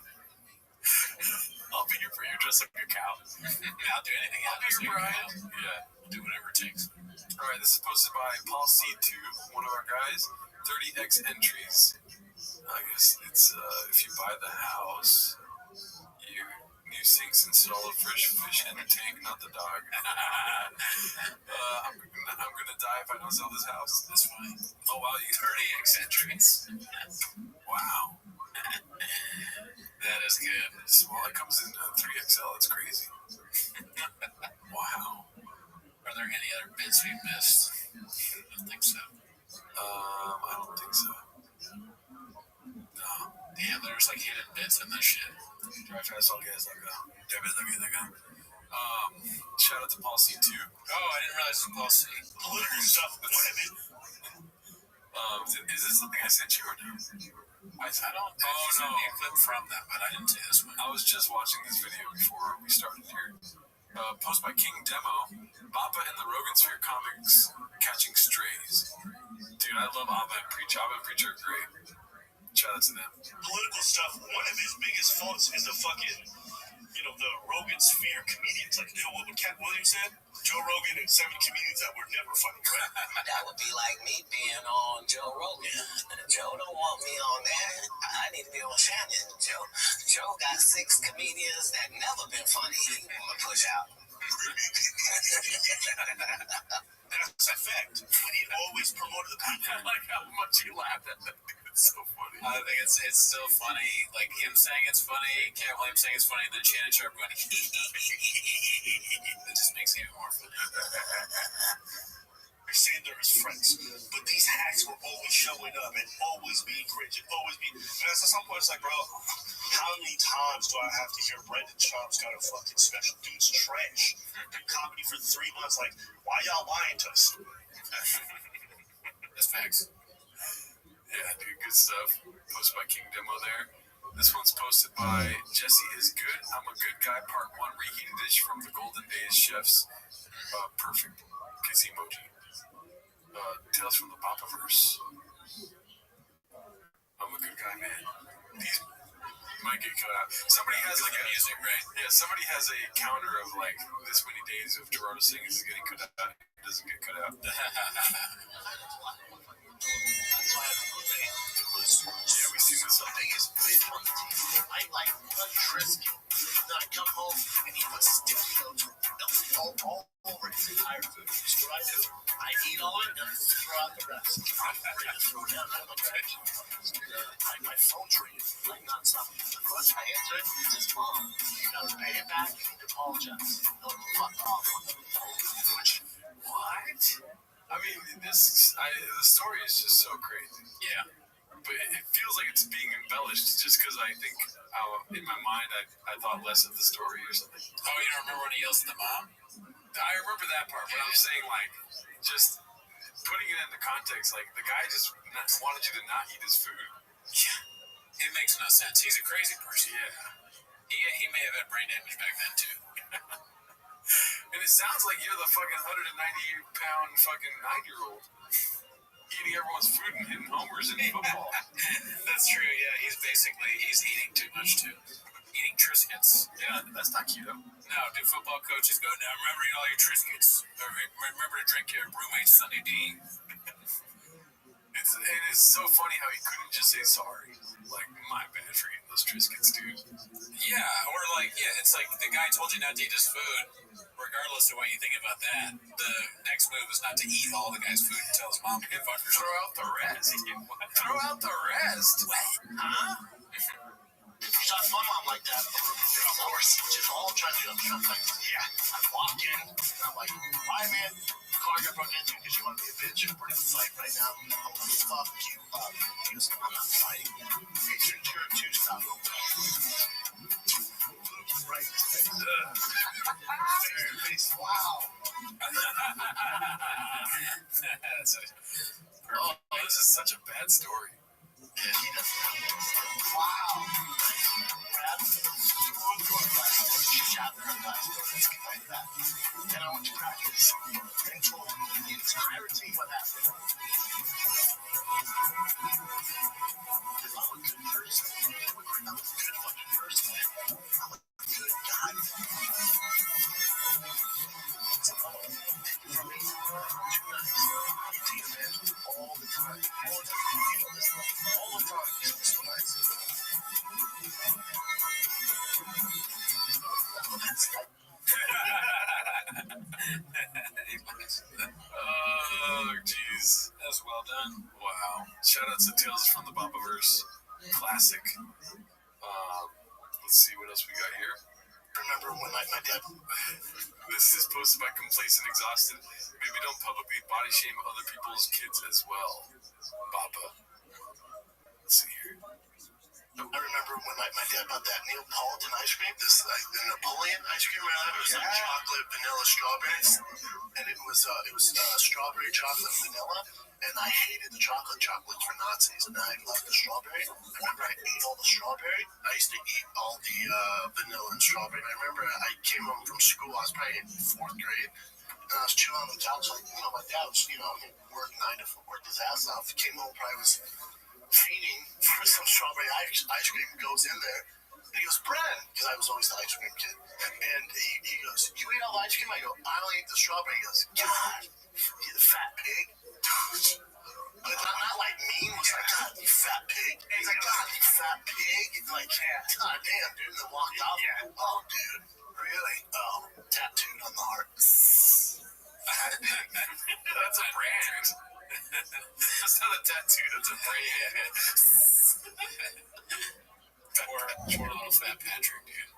I'll be here for you, dress up your cow. I'll do anything. I'll be your bride. Yeah. I'll do whatever it takes. All right, this is posted by Paul C2, one of our guys. 30x entries. I guess it's if you buy the house, new sinks install a fresh fish in the tank, not the dog. I'm gonna die if I don't sell this house. That's fine. Oh wow, 30x entries. Wow. That is good. Well, it comes in 3XL. It's crazy. Wow. Are there any other bits we missed? I don't think so. I don't think so. No. Damn, there's like hidden bits in this shit. Drive fast, all gas, let go. Shout out to Paul C2. Oh, I didn't realize it was Paul C. Political stuff. Is this something I sent you or no? I don't. Oh, no. Me a clip from them, but I didn't see this one. I was just watching this video before we started here. Post by King Demo. Bappa and the Rogan Sphere comics catching strays. Dude, I love Abba and Preach. Abba and Preach are great. Shout out to them. Political stuff. One of his biggest faults is the fucking, the Rogan Sphere comedians. Like, what Cat Williams said? Joe Rogan and 7 comedians that were never funny. That would be like me being on Joe Rogan. Joe don't want me on that. I need to be on Shannon. Joe got 6 comedians that never been funny. He want to push out. That's a fact. And he always promoted the people. I like how much he laughed at that. It's so funny. I think it's still funny. Like him saying it's funny, Cat Williams saying it's funny, and then Shannon Sharp going, it just makes it even more funny. They say they're his friends, but these hacks were always showing up and always being cringe and always being. And at some point, it's like, bro, how many times do I have to hear Brendan Schaub's got a fucking special? Dude's trash. Did comedy for 3 months. Like, why y'all lying to us? That's facts. Yeah, dude, good stuff. Posted by King Demo there. This one's posted by Jesse is Good. I'm a Good Guy, Part 1. Reheated dish from the Golden Days chefs. Perfect. Kiss emoji. Tales from the Bappaverse. I'm a good guy, man. These might get cut out. Somebody has like a music, right? Yeah, somebody has a counter of like this many days of Gerardo singing is getting cut out. It doesn't get cut out. Yeah, we see this. I like Trisket. Then I come home and he puts all over his entire food. So what I do, I eat all it and throw out the rest. I'm ready to throw down. I look at it. My phone's ringing like nonstop. Once I answer it, it's his mom. You gotta pay it back and apologize. No, fuck off. What? I mean, the story is just so crazy. Yeah. But it feels like it's being embellished just because I think in my mind I thought less of the story or something. Oh, you don't remember when he yells at the mom? I remember that part, but I'm saying like just putting it into context, like the guy just wanted you to not eat his food. Yeah. It makes no sense. He's a crazy person. Yeah. He may have had brain damage back then too. And it sounds like you're the fucking 198-pound fucking 9-year-old eating everyone's food and hitting homers in football. That's true. Yeah, he's eating too much too. Eating eating Triscuits. Yeah, that's not keto. No, do football coaches go, now remember to eat all your Triscuits. Remember to drink your roommate's Sunday D. It's so funny how he couldn't just say sorry. Like, my bad for eating those Triscuits, dude. Yeah, or it's like the guy told you not to eat his food. Regardless of what you think about that, the next move is not to eat all the guy's food and tell his mom to get fucked. Throw out the rest. Throw out the rest. What? Huh? You shot my mom like that, of course, which is all I'm trying to do. I'm trying to, like, I walk in, and I'm like, hi, man. The car got broke into because you want to be a bitch. You're pretty fight right now. I'm like, fuck you. He goes, I'm not fighting. Hey, you're a two-stop. Right. Face. Wow. This is such a bad story. Yeah, he doesn't. Wow. Grab your glass door, shatter a glass door, let's get like that. Then I want to practice control the entirety of what happened. If I'm a good person, I'm a good fucking person. I'm a good guy. For me, I'm too nice. I take advantage all the time. All the time. You know this. All the time. It's so nice. Oh, jeez. That was well done. Wow. Shoutouts to Tales from the Bobaverse. Classic. Let's see what else we got here. Remember when my dad... This is posted by Complacent Exhausted. Maybe don't publicly body shame other people's kids as well. Baba. Let's see here. I remember when my dad bought that Neapolitan ice cream, the Napoleon ice cream. It was like chocolate, vanilla, strawberries, and it was strawberry, chocolate, vanilla. And I hated the chocolate. Chocolates for Nazis, and I loved the strawberry. I remember I ate all the strawberry. I used to eat all the vanilla and strawberry. And I remember I came home from school. I was probably in 4th grade, and I was chilling on the couch. Like, my dad was, working 9 to 4, worked his ass off. Came home, probably was feeding for some strawberry ice cream, goes in there, and he goes, Bren, because I was always the ice cream kid, and he goes, you ate all the ice cream? I go, I only ate the strawberry. He goes, God, you the fat pig. But not like mean, he's like, God, you fat pig. He's like, God, you fat pig. He's like, God damn, dude, and then walked out. Oh, dude, really? Oh, tattooed on the heart. Fat pig. That's a brand. That's not a tattoo, that's a brand. Poor little fat Patrick, dude.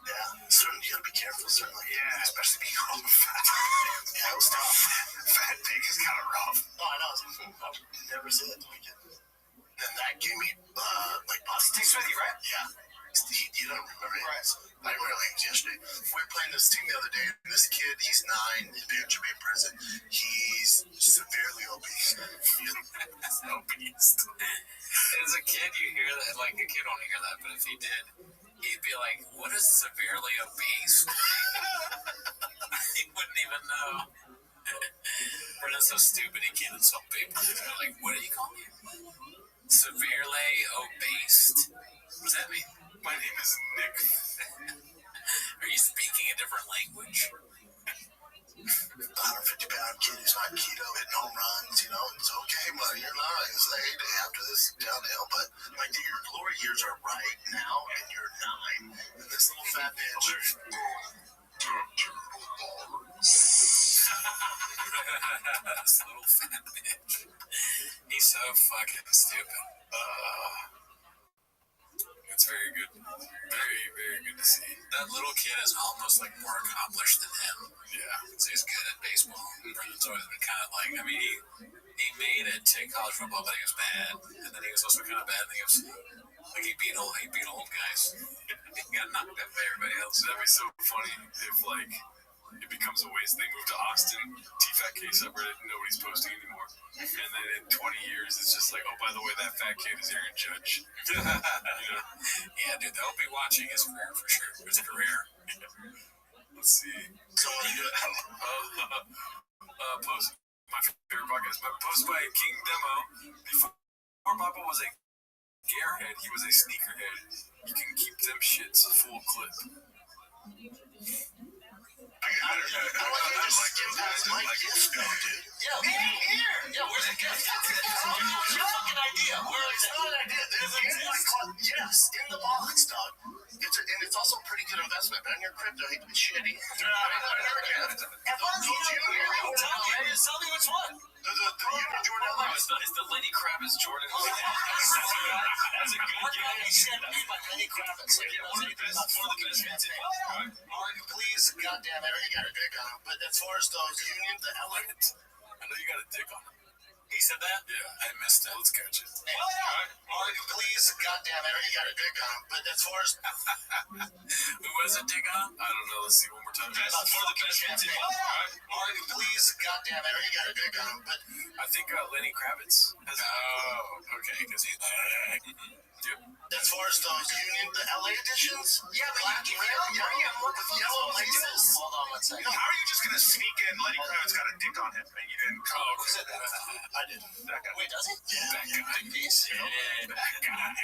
Yeah, certainly you gotta be careful, certainly. Yeah, especially being all fat. Yeah, it was tough. Fat pig is kind of rough. Oh, I know. I would never say that to my kid. And that gave me, positivity, right? Yeah. You don't remember it? Right. I remember it was yesterday. We were playing this team the other day, and this kid, he's 9, his parents should be in prison. He's severely obese. Obese. As a kid, you hear that, like, a kid won't hear that, but if he did, he'd be like, what is severely obese? He wouldn't even know. Brendan's so stupid, he can't insult people. They're like, what do you call me? Severely obese? What does that mean? My name is Nick. Are you speaking a different language? 150-pound kid who's not keto, hitting home runs, it's okay, buddy, you're not. It's the heyday after this downhill, but your glory years are right now, and you're 9, and this little fat bitch. This little fat bitch. He's so fucking stupid. It's very good. Very, very good to see. That little kid is almost like more accomplished than him. Yeah. So he's good at baseball. Brendan's always been kind of like, he made it to college football, but he was bad. And then he was also kind of bad in the UFC. Like, he beat old guys. He got knocked up by everybody else. That'd be so funny if, it becomes a waste. They moved to Austin, T-Fat K subreddit, nobody's posting anymore. And then in 20 years, it's just like, oh, by the way, that fat kid is Aaron Judge. Yeah, dude, they'll be watching his career for sure. His career. Let's see. Post my favorite podcast, but posted by King Demo before Papa was a gearhead, he was a sneakerhead. You can keep them shits full clip. I don't just skim past my gift though, dude. Yeah, it ain't here. Yeah, where's the gift? What's your fucking idea? Where is it? It's not an idea. There's yes, in the box, dog. And it's also a pretty good investment. Bet on your crypto, hate to be shitty. Tell me which one. The Union Jordan LA. It's the Lenny Kravitz Jordan. That's a good game. He said by Lenny Kravitz. Like, you know, for the best fans in it. Mark, please, goddamn it, you got a dick on him. But as far as those Union, the LA. I know you got a dick on him. He said that? Yeah, I missed it. Let's catch it. Mark, please, goddamn it, you got a dick on him. But as far as who has a dick on him? I don't know. Let's see one more time. For the best fans in it. Mark, please, goddamn it, you got a dick on him. But I think Lenny Kravitz has okay, because he's yep. As far as those Union, the LA editions, black and red, with yellow laces. Hold on one second. How are you just gonna sneak in Lenny Kravitz got a dick on him and you didn't call? Who said that? I did. That guy. Wait, does it? Yeah, that guy. Big piece. Yeah, that guy.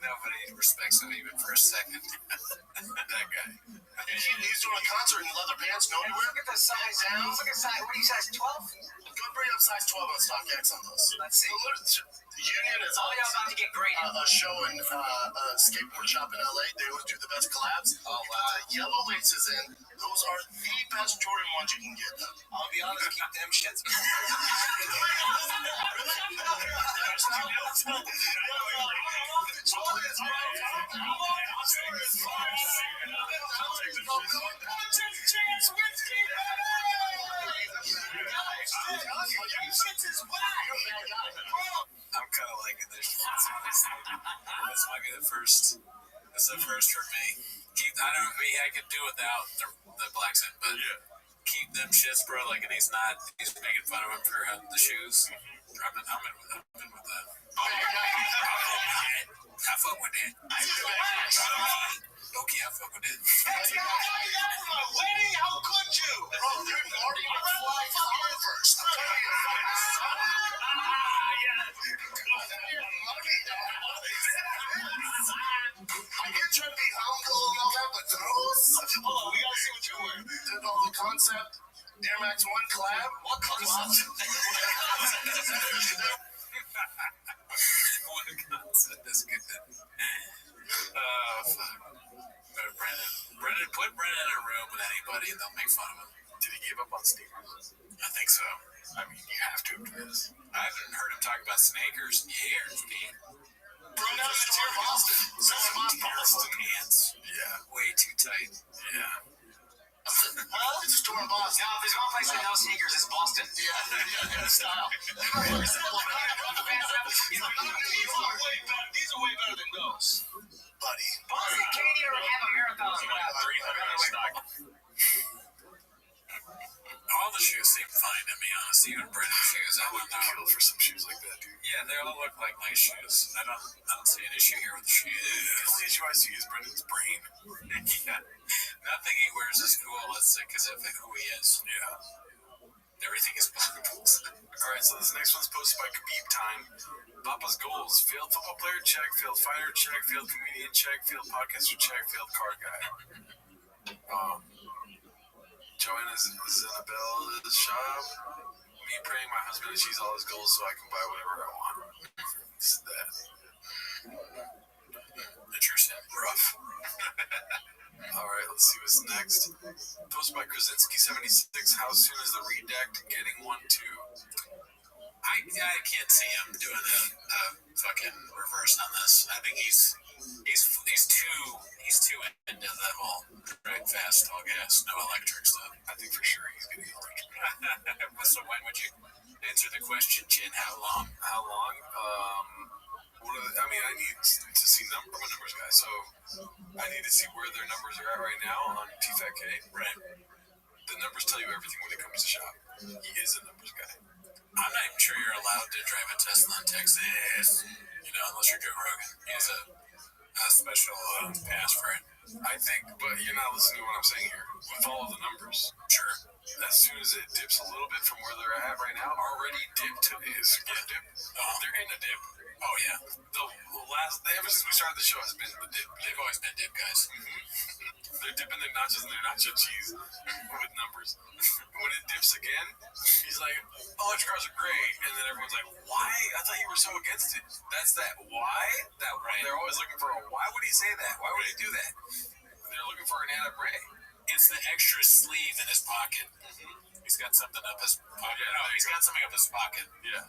Nobody respects him even for a second. That guy. He's doing a concert in leather pants, no underwear. Look at the size down. Look at size. What are you, size 12? Go bring up size 12 on StockX on those. Let's see. The Union is about to get great. A show in a skateboard shop in LA. They always do the best collabs. Oh, wow. You put the yellow laces in. Those are the best Jordan ones you can get. I'll be honest, keep them shits. I'm kind of liking this. This might be the first. This is the first for me. I could do without the black set, but keep them shits, bro. Like, and he's making fun of him for the shoes. I'm in with that. I fuck with that. Okay, I fuck with that. My wedding? How could you? Bro, you're already on the fly first. I'm telling I get trying to be humble and all that, but those. Hold on, we gotta see what you're wearing. The concept, Air Max 1 collab. What concept? What concept is good? Brennan, put Brennan in a room with anybody and they'll make fun of him. Did he give up on sneakers? I think so. I mean, you have to after this. I haven't heard him talk about sneakers in years, man. Bro, now it's here, Boston. Boston pants. Yeah. Way too tight. Yeah. It's a store in Boston. No, if there's one place that knows sneakers, it's Boston. Yeah, in style. These are way better than those. Buddy. Boston can't even have a marathon without 300 stock. All the shoes seem fine to me, honestly. Even Brennan's shoes, I wouldn't kill for some shoes like that, dude. Yeah, they all look like nice shoes. I don't see an issue here with the shoes. The only issue I see is Brennan's brain. Yeah. Nothing he wears is cool. It's because of who he is. Yeah. Everything is possible. Alright, so this next one's posted by Khabib Time. Papa's goals: failed football player, check. Failed fighter, check. Failed comedian, check. Failed podcaster, check. Failed car guy. Joanna Isabella's shop. Me praying my husband achieves all his goals so I can buy whatever I want. It's that. Interesting. Rough. Alright, let's see what's next. Posted by Krasinski76. How soon is the Redact getting one too? I can't see him doing a fucking reverse on this. I think he's too into the whole drive fast, all gas, no electric stuff. I think for sure he's gonna get electric. So when would you answer the question, Chin? How long? How long? I need to see numbers, guys. So I need to see where their numbers are at right now on TFATK. Right. The numbers tell you everything when it comes to shop. He is a numbers guy. I'm not even sure you're allowed to drive a Tesla in Texas, unless you're Joe Rogan. He has a special pass for it. I think, but you're not listening to what I'm saying here. We follow the numbers. Sure. as soon as it dips a little bit from where they're at right now, already dipped is. Yeah, dip. They're in a dip. Oh, yeah. Ever since we started the show, has been the dip. They've always been dip guys. They're dipping their nachos in their nacho cheese with numbers. When it dips again, he's like, electric cars are great. And then everyone's like, why? I thought you were so against it. That's that why? That right. They're always looking for a why would he say that? Why would he do that? They're looking for an Anna Bray. It's the extra sleeve in his pocket. He's got something up his pocket. Yeah, no, he's got something up his pocket. Yeah.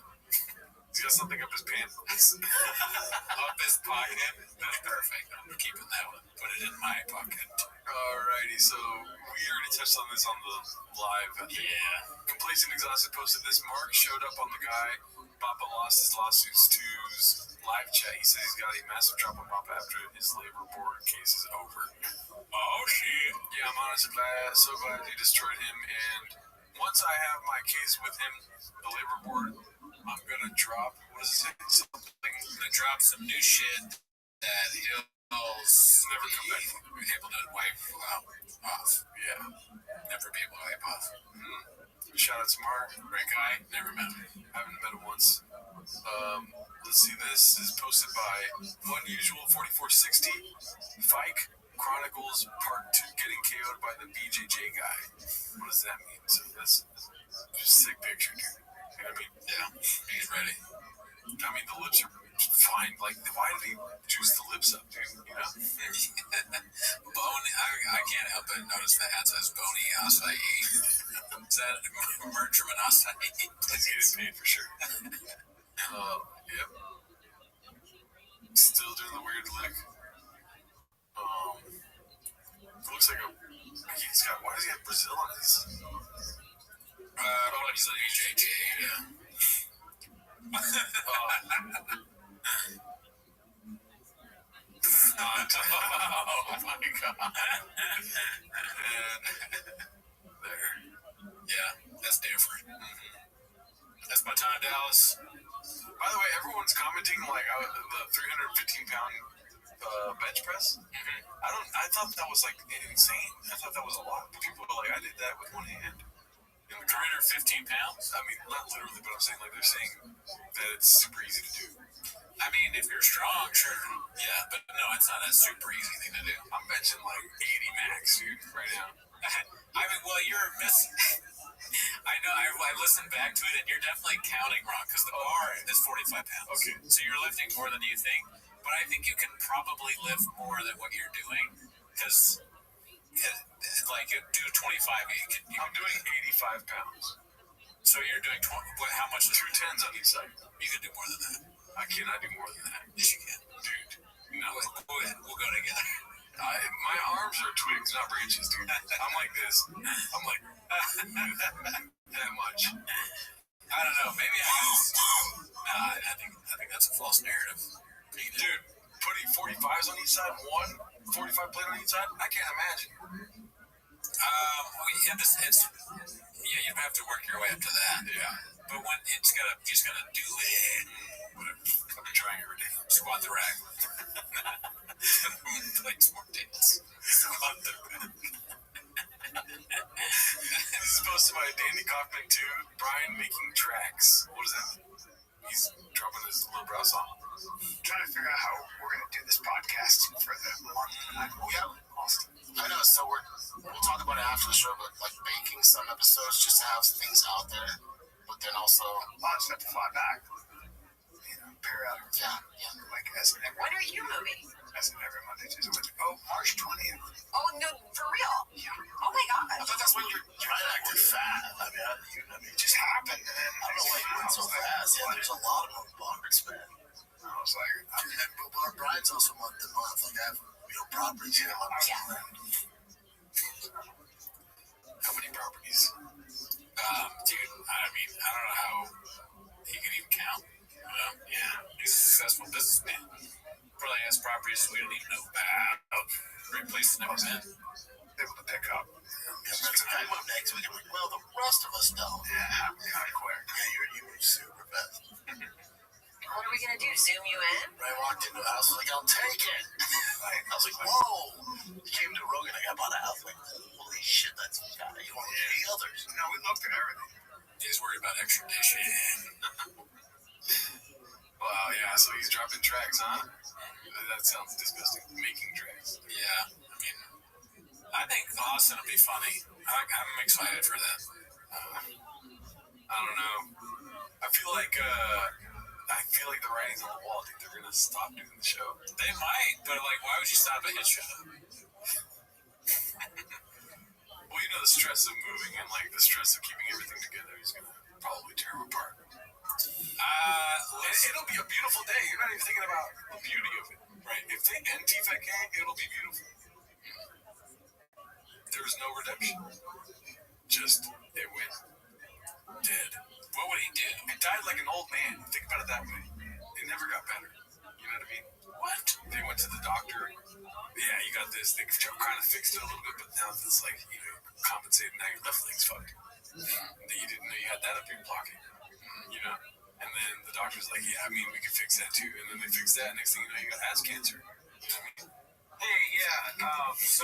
He's got something up his pants. Up his pocket? That's perfect. I'm keeping that one. Put it in my pocket. Alrighty, so we already touched on this on the live. Yeah. Complacent Exhausted posted this. Mark showed up on the guy. Papa lost his lawsuits to's live chat. He said he's got a massive drop on Papa after his labor board case is over. Oh, shit. Yeah, I'm honestly so glad they destroyed him. And once I have my case with him, the labor board, I'm gonna drop. What does it say? Something. I'm gonna drop some new shit that he'll never come back from. Be able to wipe off. Yeah. Never be able to wipe off. Shout out to Mark. Great guy. Never met him. Haven't met him once. Let's see. This is posted by Unusual 4460. Fike Chronicles Part 2. Getting KO'd by the BJJ guy. What does that mean? So that's just a sick picture, dude. You know what I mean? Yeah. He's ready. I mean, the lips are fine. Like, why did he juice the lips up, dude? You know? Bone. I can't help but notice the hat says Bony Acai. Is that merch from an acai? He's getting paid for sure. Yep. Still doing the weird lick. Looks like he's got. Why does he have Brazil on his? He's a BJJ. Yeah. Oh my god. And there. Yeah, that's different. That's my time, Dallas. By the way, everyone's commenting like the 315-pound bench press. I thought that was like insane. I thought that was a lot. People were like, I did that with one hand. 315 pounds? I mean, not literally, but I'm saying like they're saying that it's super easy to do. I mean, if you're strong, sure. Yeah, but no, it's not a super easy thing to do. I'm benching like 80 max, dude, right now. I mean, well, you're missing. I know. I listened back to it, and you're definitely counting wrong because the bar is 45 pounds. Okay. So you're lifting more than you think, but I think you can probably lift more than what you're doing because, like, you do 25. I'm doing 85 pounds. So you're doing 20. How much? 2 10s on each side. You can do more than that. I cannot do more than that. Yes, you can. Dude. No, we'll go together. My arms are twigs, not branches, dude. I'm like this. I'm like that much. I don't know. Maybe I think that's a false narrative. Dude, putting 45s on each side, 45 plate on each side, I can't imagine. Yeah, you have to work your way up to that. Yeah. But when you just gotta do it. Whatever. I've been trying every day. Squat the rack. Play some more tables. Squat the rack. This is posted by Danny Kaufman too. Brian making tracks. What does that mean? He's dropping his little brow song. Trying to figure out how we're going to do this podcast for the month. Yeah, Austin. I know. So we'll talk about it after the show, but like baking some episodes just to have things out there, but then also lots of to fly back. You know, periodic. Yeah. Like as an every. When are you moving? As an every Monday, Tuesday. March 20th. Oh no, for real? Yeah. Oh my god. I thought that's when you acted fat. I mean, it just happened. And then I don't know why you went so fast. Yeah, there's a lot of moving parts, man. I was like, but Brian's also month to month. Like I have, properties. Yeah. How many properties? Dude, I mean, I don't know how he can even count. Yeah, he's a successful businessman. Probably has properties we don't even know about. Great place to never been. Able to pick up. That's okay. I'm up next week. I'm like, well, the rest of us don't. Yeah, kind of quick. Yeah, you were super fast. What are we gonna do? Zoom you in? I walked into the house. I was like, I'll take it. I was like, whoa. He came to Rogan. I got bought a house. Like, holy shit, that's you want any others? No, we looked at everything. He's worried about extradition. Wow, yeah, so he's dropping tracks, huh? That sounds disgusting. Making tracks. Yeah, I mean, I think Austin will be funny. I'm excited for that. I don't know. I feel like the writing's on the wall. I think they're gonna stop doing the show. They might, but like, why would you stop a hit show? Well, you know, the stress of moving and like the stress of keeping everything together is gonna probably tear them apart. It'll be a beautiful day. You're not even thinking about the beauty of it, right? If they end TFK, it'll be beautiful. There was no redemption. Just it went dead. What would he do? It died like an old man. Think about it that way. It never got better. You know what I mean? What? They went to the doctor. Yeah, you got this. They kind of fixed it a little bit, but now it's like, you know, compensated. Now your left leg's fucked. You didn't know you had that up your pocket. You know? And then the doctor's like, yeah, I mean, we can fix that too. And then they fix that. Next thing you know, you got ass cancer. You know what I mean? Hey, yeah, no, it's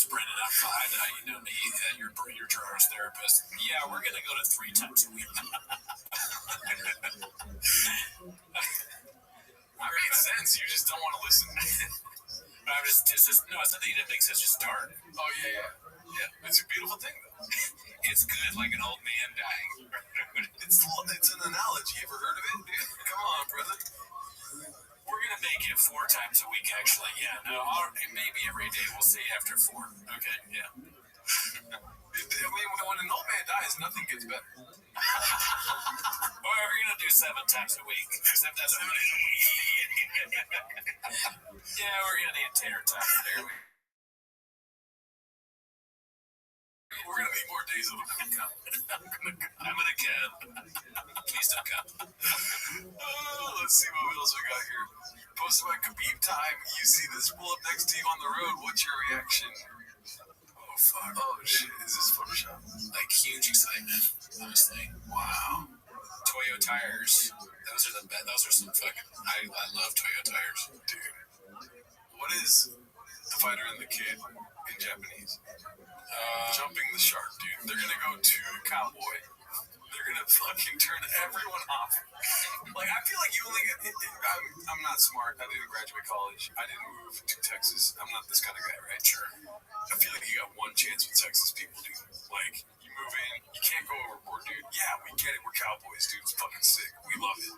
Brendan. I'm fine. You know me, your Charles therapist. Yeah, we're gonna go to 3 times a week. I made sense. You just don't want to listen. It's not that you didn't make sense. Just dark. Oh yeah. It's a beautiful thing though. It's good, like an old man dying. It's an analogy. You ever heard of it, dude? Come on, brother. We're gonna make it 4 times a week, actually. Yeah, no, maybe every day. We'll see after 4. Okay, yeah. I mean, when an old man dies, nothing gets better. Or we're gonna do 7 times a week. 7 times a week. Yeah, we're gonna need tater tots there. We're gonna need more days of them to come. I'm gonna come. Please don't come. Let's see what else we got here. Posted by Khabib time. You see this pull up next to you on the road. What's your reaction? Oh fuck. Oh shit. Is this Photoshop? Like huge excitement, honestly. Wow. Toyo tires. Those are the best. Those are some fucking. I love Toyo tires, dude. What is the fighter and the kid in Japanese? Jumping the shark, dude. They're gonna go to Cowboy. They're gonna fucking turn everyone off. Like, I feel like you only get. I'm not smart. I didn't graduate college. I didn't move to Texas. I'm not this kind of guy, right? Sure. I feel like you got one chance with Texas people, dude. Like, you move in, you can't go overboard, dude. Yeah, we get it. We're cowboys, dude. It's fucking sick. We love it.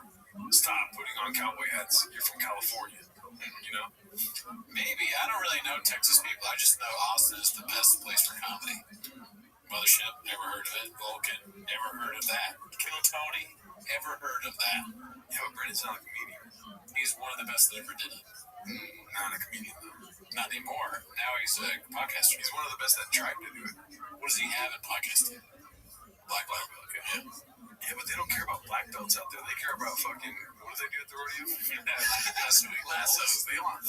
Stop putting on cowboy hats. You're from California. You know? Maybe. I don't really know Texas people. I just know Austin is the best place for comedy. Mothership, never heard of it. Vulcan, never heard of that. Kill Tony, ever heard of that. Yeah, but Brennan's not a comedian. He's one of the best that ever did it. Not a comedian, though. Not anymore. Now he's a podcaster. He's one of the best that tried to do it. What does he have in podcasting? Black belt. Yeah. Yeah, but they don't care about black belts out there. They care about fucking, what do they do at the rodeo? Lassos. They want,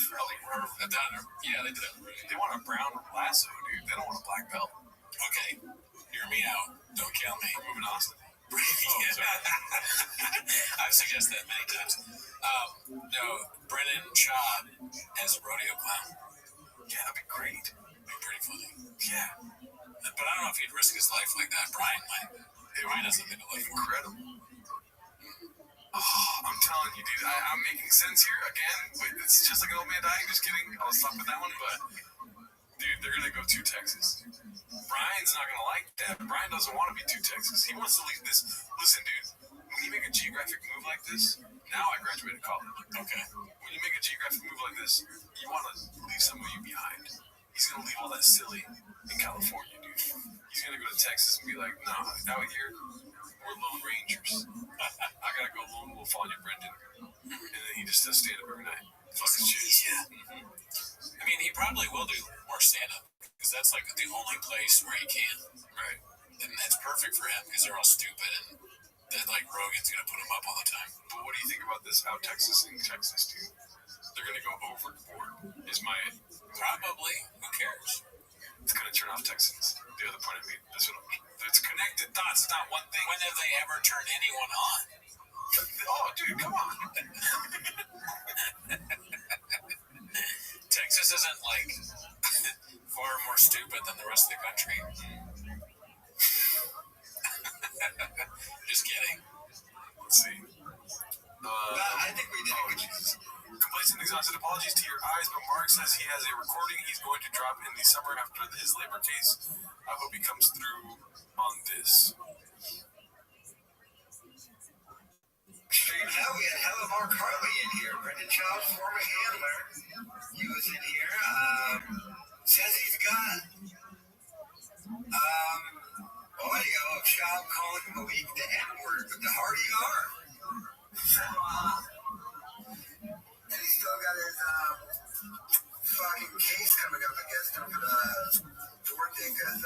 yeah, they did it. They want a brown lasso, dude. They don't want a black belt. Okay, hear me out. Don't kill me. We're moving Austin. I've suggested that many times. No, Brennan Shaw as a rodeo clown. Yeah, that'd be great. That'd be pretty funny. Yeah. But I don't know if he'd risk his life like that. Brian might. Brian doesn't think of life. Incredible. Oh, I'm telling you, dude. I'm making sense here again. It's just like an old man dying. Just kidding. I'll stop with that one. But, dude, they're going to go to Texas. Brian's not going to like that. Brian doesn't want to be to Texas. He wants to leave this. Listen, dude. When you make a geographic move like this, now I graduated college. Okay. When you make a geographic move like this, you want to leave some of you behind. He's going to leave all that silly in California, dude. He's going to go to Texas and be like, no, out here, we're Lone Rangers. I got to go lone wolf on you, Brendan. And then he just does stand up every night. Fucking shit. Yeah. I mean, he probably will do more stand-up because that's like the only place where he can. Right. And that's perfect for him because they're all stupid and then like Rogan's going to put him up all the time. But what do you think about this out Texas in Texas, dude? They're going to go overboard, is my... Probably. Who cares? It's going to turn off Texans. The other point I made. That's what it's connected thoughts. It's not one thing. When have they ever turned anyone on? Oh, dude, come on. Texas isn't like far more stupid than the rest of the country. Oh, Jesus. Complacent, exhausted apologies to your eyes, but Mark says he has a recording he's going to drop in the summer after his labor case. I hope he comes through on this. Straight out, we had Hella Mark Harley in here. Brendan Child's former handler. He was in here. Says he's got audio of Child calling Malik the N-word with the hearty R. So, and he's still got his fucking case coming up against him for the board thing, because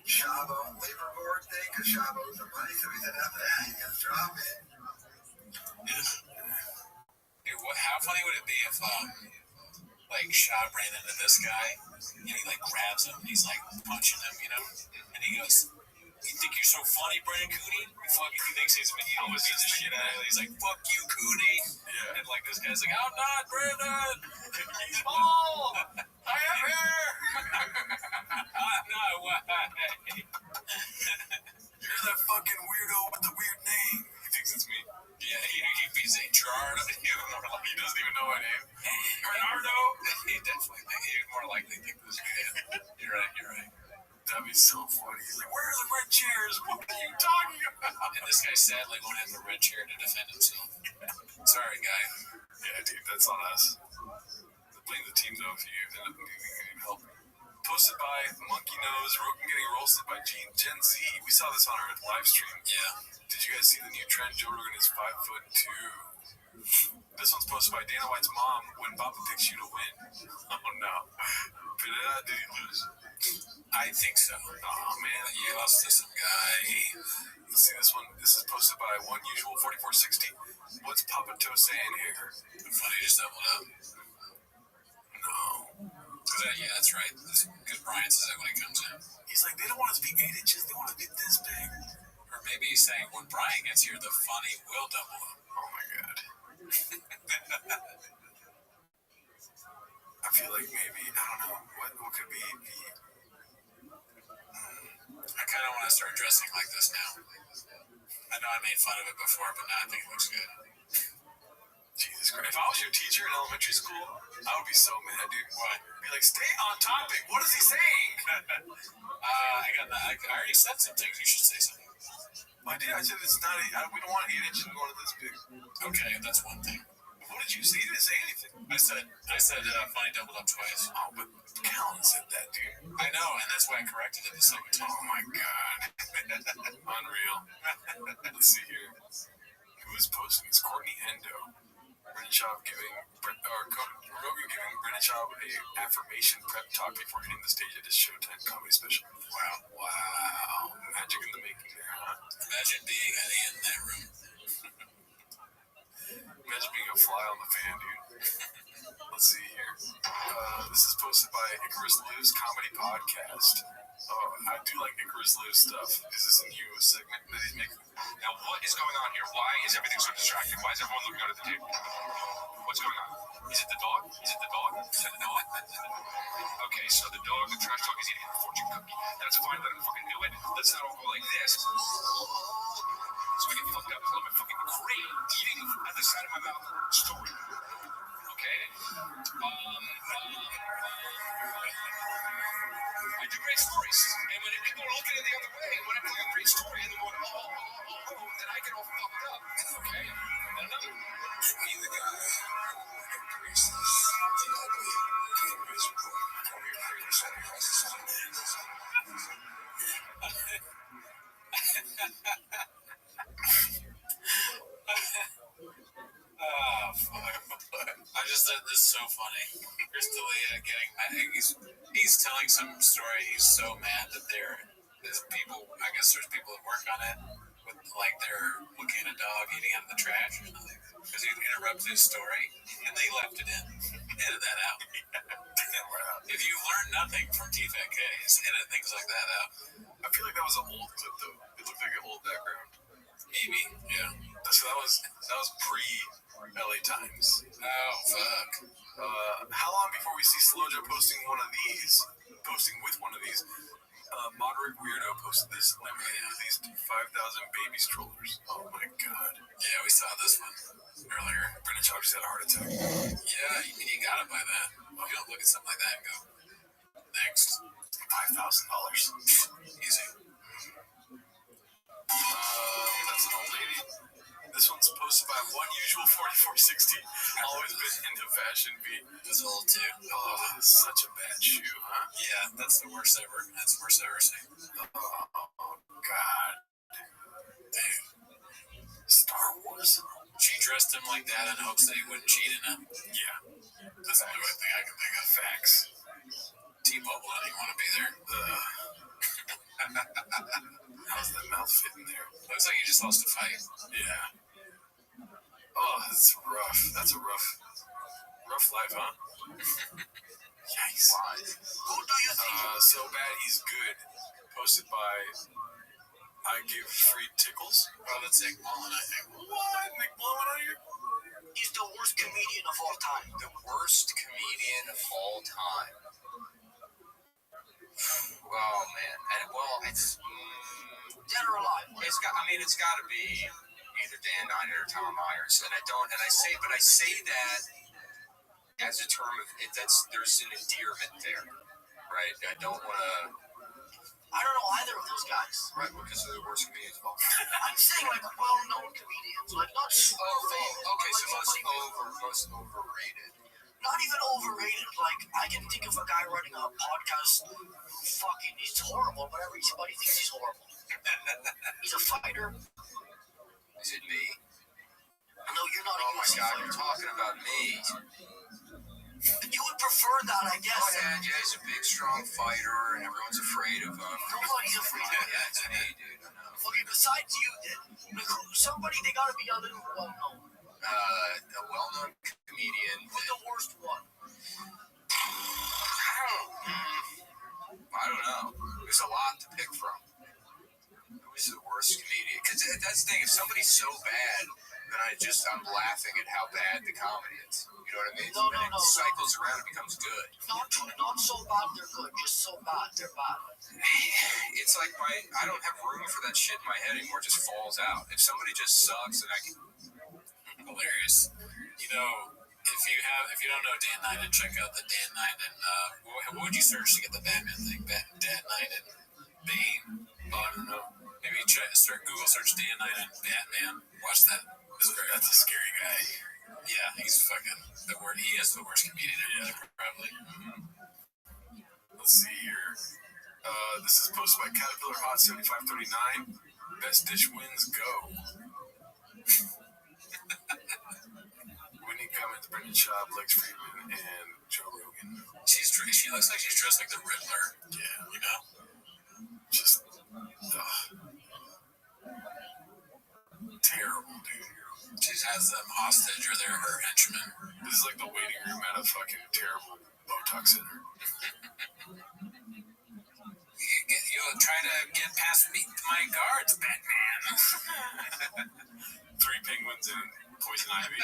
Shabo labor board thing, because Shabo owes the money, so he said after that he's gonna drop it. Dude, how funny would it be if, like, Shab ran into this guy, and he, like, grabs him, and he's, like, punching him, you know? And he goes, "You think you're so funny, Brandon Cooney?" He thinks he's always beats the shit out of him. He's like, "Fuck you, Cooney." Yeah. And, like, this guy's like, "I'm not Brandon." He's bald. I am here. No way. You're that fucking weirdo with the weird name. He thinks it's me. Yeah, he's a Gerard. He doesn't even know my name. Bernardo. He definitely he'd more likely think this is me. You're right. That'd be so funny. He's like, "Where are the red chairs? What are you talking about?" And this guy sadly won't have the red chair to defend himself. Sorry, guy. Yeah, dude, that's on us. Blame the team though if you end up needing help. Posted by Monkey Nose, Rogan getting roasted by Gen Z. We saw this on our live stream. Yeah. Did you guys see the new trend? Joe Rogan is 5'2". This one's posted by Dana White's mom. When Papa picks you to win. Oh no. Did he lose? I think so. Oh man, he lost to some guy. Let's see this one. This is posted by One Usual 4460. What's Papa Toe saying here? Funny, just doubled up. No. Yeah, that's right. Because Brian says that when he comes in. He's like, they don't want us to be 8 inches. They want us to be this big. Or maybe he's saying when Brian gets here, the funny will double up. Oh my god. I feel like maybe, I don't know, what could be the... I kind of want to start dressing like this now. I know I made fun of it before, but now I think it looks good. Jesus Christ. If I was your teacher in elementary school, I would be so mad, dude. What? Be like, stay on topic. What is he saying? I already said some things. You should say something. I did. I said it's not. We don't want 8 inches going to this big. Okay, that's one thing. What did you say? You didn't say anything. I said funny doubled up twice. Oh, but Callan said that, dude. I know, and that's why I corrected it the second time. Oh my god. Unreal. Let's see here. Who is posting this? Courtney Hendo. Brendan Schaub Rogan giving Brendan Schaub a affirmation prep talk before hitting the stage at his Showtime comedy special. Wow. Magic in the making there, huh? Imagine being in that room. Imagine being a fly on the fan, dude. Let's see here. This is posted by Icarus Lives Comedy Podcast. Oh, I do like Icarus Lives stuff. Is this a new segment that he's making? Now, what is going on here? Why is everything so distracting? Why is everyone looking out at the table? What's going on? Is it the dog? Is it the dog? Is it the dog? Okay, so the dog, the trash dog, is eating a fortune cookie. That's fine. Let him fucking do it. Let's not all go like this. So I get fucked up. I'm fucking great eating at the side of my mouth story. Okay? I do great stories. And when people are looking at the other way, when I tell you a great story and they're going, then I get all fucked up. Okay? And another, be the guy who increases the ugly to the miserable from your greater sacrifices. Oh, fuck. I just said this is so funny. Chris D'Elia getting mad. He's telling some story. He's so mad that there's people, I guess there's people that work on it, with, like they're looking at a dog eating out of the trash or something. Because he interrupted his story, and they left it in. Edit that out. If you learn nothing from TFKs, edit things like that out. I feel like that was an old clip, though. It looked like an old background. Maybe, yeah. So that was pre-LA Times. Oh, fuck. How long before we see Slojo posting with one of these? Moderate Weirdo posted this. Lemon released 5,000 baby strollers. Oh my god. Yeah, we saw this one. earlier. Brendan Schaub just had a heart attack. Yeah, you gotta buy that. Well, you don't look at something like that and go, next. $5,000. Easy. That's an old lady. This one's posted by One Usual 4460. Always been into fashion beat. This old too. Oh, such a bad shoe, huh? Yeah, that's the worst ever. That's the worst I've ever seen. Oh, God. Dude. Star Wars. She dressed him like that in hopes that he wouldn't cheat in it. Yeah. That's the only thing I can think of. Facts. T-Mobile didn't want to be there. How's that mouth fit in there? Looks like he just lost a fight. Yeah. Oh, that's rough. That's a rough life, huh? Yikes. Why? Who do you think? So bad he's good. Posted by I Give Free Tickles. Oh, that's Nick Mullen, I think. What? Nick Mullen on here? He's the worst comedian of all time. The worst comedian of all time. Oh man, and well, it's dead or alive. It's got to be either Dan Niner or Tom Myers, and I say that as a term of it. There's an endearment there, right? I don't know either of those guys. Right, because they're the worst comedians of all time. I'm saying like well-known comedians, like not super famous. Okay, so most overrated. Not even overrated. Like I can think of a guy running a podcast. He's horrible, but everybody thinks he's horrible. He's a fighter. Is it me? No, you're not a UFC UFC God, fighter. You're talking about me. You would prefer that, I guess. Oh, yeah, he's a big, strong fighter, and everyone's afraid of him. Nobody's afraid of him. Yeah, it's me, dude. I know. Okay, besides you, then, somebody, they gotta be other than well-known. A well-known comedian. Who's the worst one? I don't know. There's a lot to pick from. Who's the worst comedian? Because that's the thing. If somebody's so bad, then I'm laughing at how bad the comedy is. You know what I mean? No. It cycles around and becomes good. Not so bad they're good. Just so bad they're bad. It's like I don't have room for that shit in my head anymore. It just falls out. If somebody just sucks, then I can. Hilarious. You know, if you don't know Dan Ninen, check out the Dan Ninen. What would you search to get the Batman thing? Dan Ninen, Bane. Oh, I don't know. Maybe Google search Dan Ninen Batman. Watch that. That's a scary guy. Yeah, he's fucking the worst. He is the worst comedian ever, probably. Let's see here. This is posted by Caterpillar Hot 7539. Best dish wins go. Winning comments Brendan Schaub, Lex Friedman, and Joe Rogan. She looks like she's dressed like the Riddler. Yeah. You know? Just terrible, dude. She has them hostage or they're her henchmen. This is like the waiting room at a fucking terrible Botox center. You'll try to get past my guards, Batman. 3 penguins and poison ivy.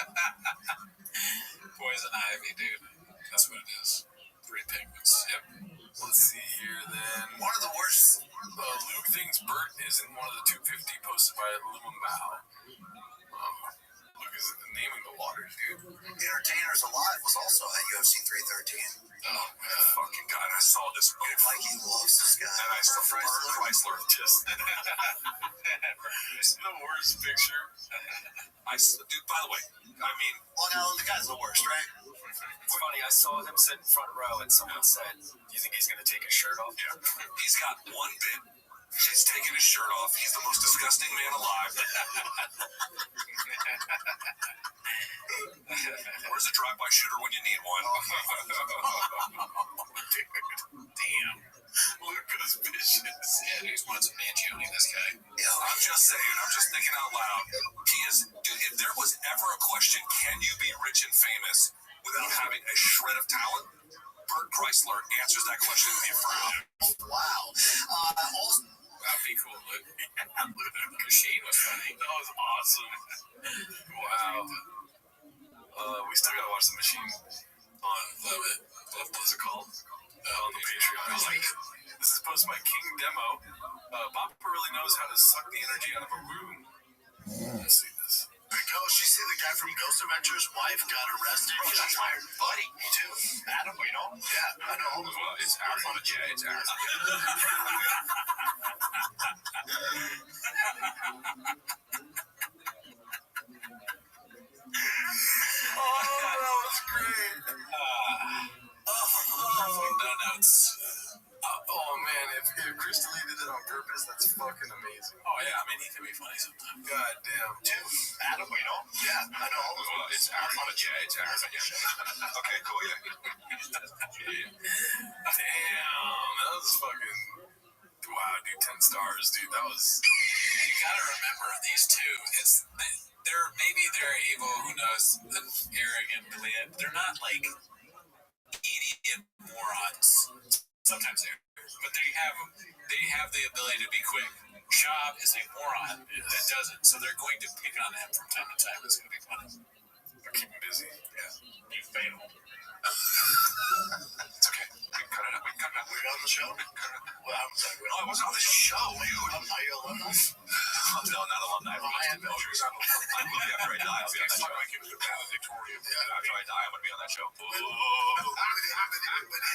Poison ivy, dude. That's what it is. 3 penguins. Yep. Let's see here then. One of the worst. Luke thinks Bert isn't one of the 250 posted by Lumumba. Luke is naming the waters, dude. Entertainers Alive was also at UFC 313. Oh, my fucking God. I saw this. Mikey loves this guy. And I saw Bert Chrysler just. It's the worst picture. Dude, by the way, I mean. Long Island, the guy's the worst, right? It's funny, I saw him sit in front row and someone said, "Do you think he's going to take his shirt off?" Yeah. He's got one bit. He's taking his shirt off. He's the most disgusting man alive. Where's a drive-by shooter when you need one? Dude. Damn. Look at his vicious. Yeah, he wants a Mangione, this guy. I'm just saying, I'm just thinking out loud. He is, dude, if there was ever a question, can you be rich and famous without having a shred of talent? Bert Chrysler answers that question in the affirmative. Wow. That'd be cool. Look. The machine was funny. That was awesome. Wow. We still gotta watch The Machine on Love It. What's it called? On the Patreon. This is posted by King Demo. Bopper really knows how to suck the energy out of a room. Let's see this. Oh, she see the guy from from Ghost Adventures' wife got arrested. Oh, that's my buddy. Me too. Adam, you know? Yeah, I know. Well, it's Aaron. Yeah, it's Aaron. Oh, that was great. No notes. Oh man, if Chris deleted it on purpose, that's fucking amazing. Oh yeah, I mean he can be funny sometimes. God damn. Dude, Adam, you know? Yeah, I know. Well, it's Aaron. Yeah, it's Aaron. Yeah. Okay, cool. Yeah. Damn, that was fucking. Wow, dude, 10 stars, dude. That was. You gotta remember these two. They're able. Who knows? Arrogant, they're not like idiot morons. Sometimes they are, but they have the ability to be quick. Shab is a moron that doesn't, so they're going to pick on him from time to time. It's going to be funny. They're keeping busy. Yeah, you fail. It's okay. We can cut it up. We're on the show? Well, I'm sorry. No, I wasn't on the show, dude. Are you alumni? No, not alumni. I'm going to be after I die. I'll be on that show. Valedictorian. After I die, I'm going to be on that show. But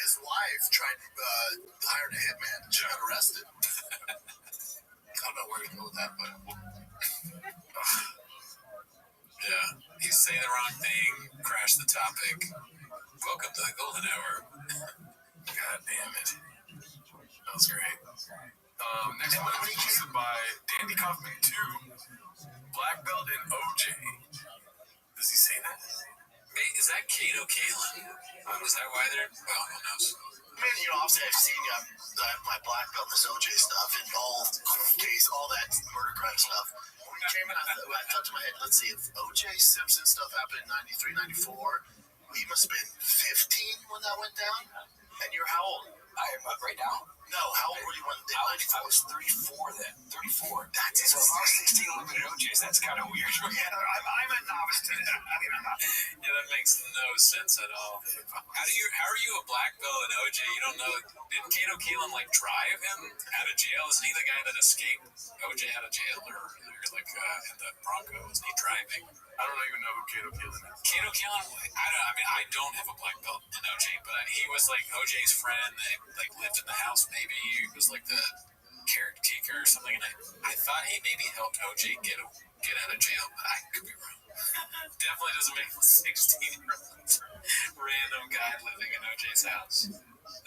his wife tried hired a hitman. She got arrested. I don't know where to go with that, but yeah, you say the wrong thing, crash the topic. Welcome to the golden hour. God damn it. That was great. Next one is hosted by Dandy Kaufman 2, Black Belt, and OJ. Does he say that? Hey, is that Kato Kalin? Is that why they're... Well, who knows? I mean, obviously I've seen my black belt and this OJ stuff and all that murder crime stuff. When he came in, I thought to my head, let's see, if OJ Simpson stuff happened in 93, 94, he must have been 15 when that went down. And you're how old? I am right now. No, how old were you when they I was 34 then. 34. That's so if I was 16 looking at OJ's, that's kind of weird. Yeah, I'm a novice to that. I mean, I'm not. Yeah, that makes no sense at all. How are you a black belt in OJ? You don't know? Didn't Kato Kalin like drive him out of jail? Isn't he the guy that escaped OJ out of jail, or like in the Bronco? Isn't he driving? I don't even know who Kato Kalin is. Kato Kalin, I don't have a black belt in OJ, but he was like OJ's friend. They like lived in the house. Maybe he was like the caretaker or something. And I thought he maybe helped OJ get out of jail, but I could be wrong. Definitely doesn't make a 16-year-old random guy living in OJ's house.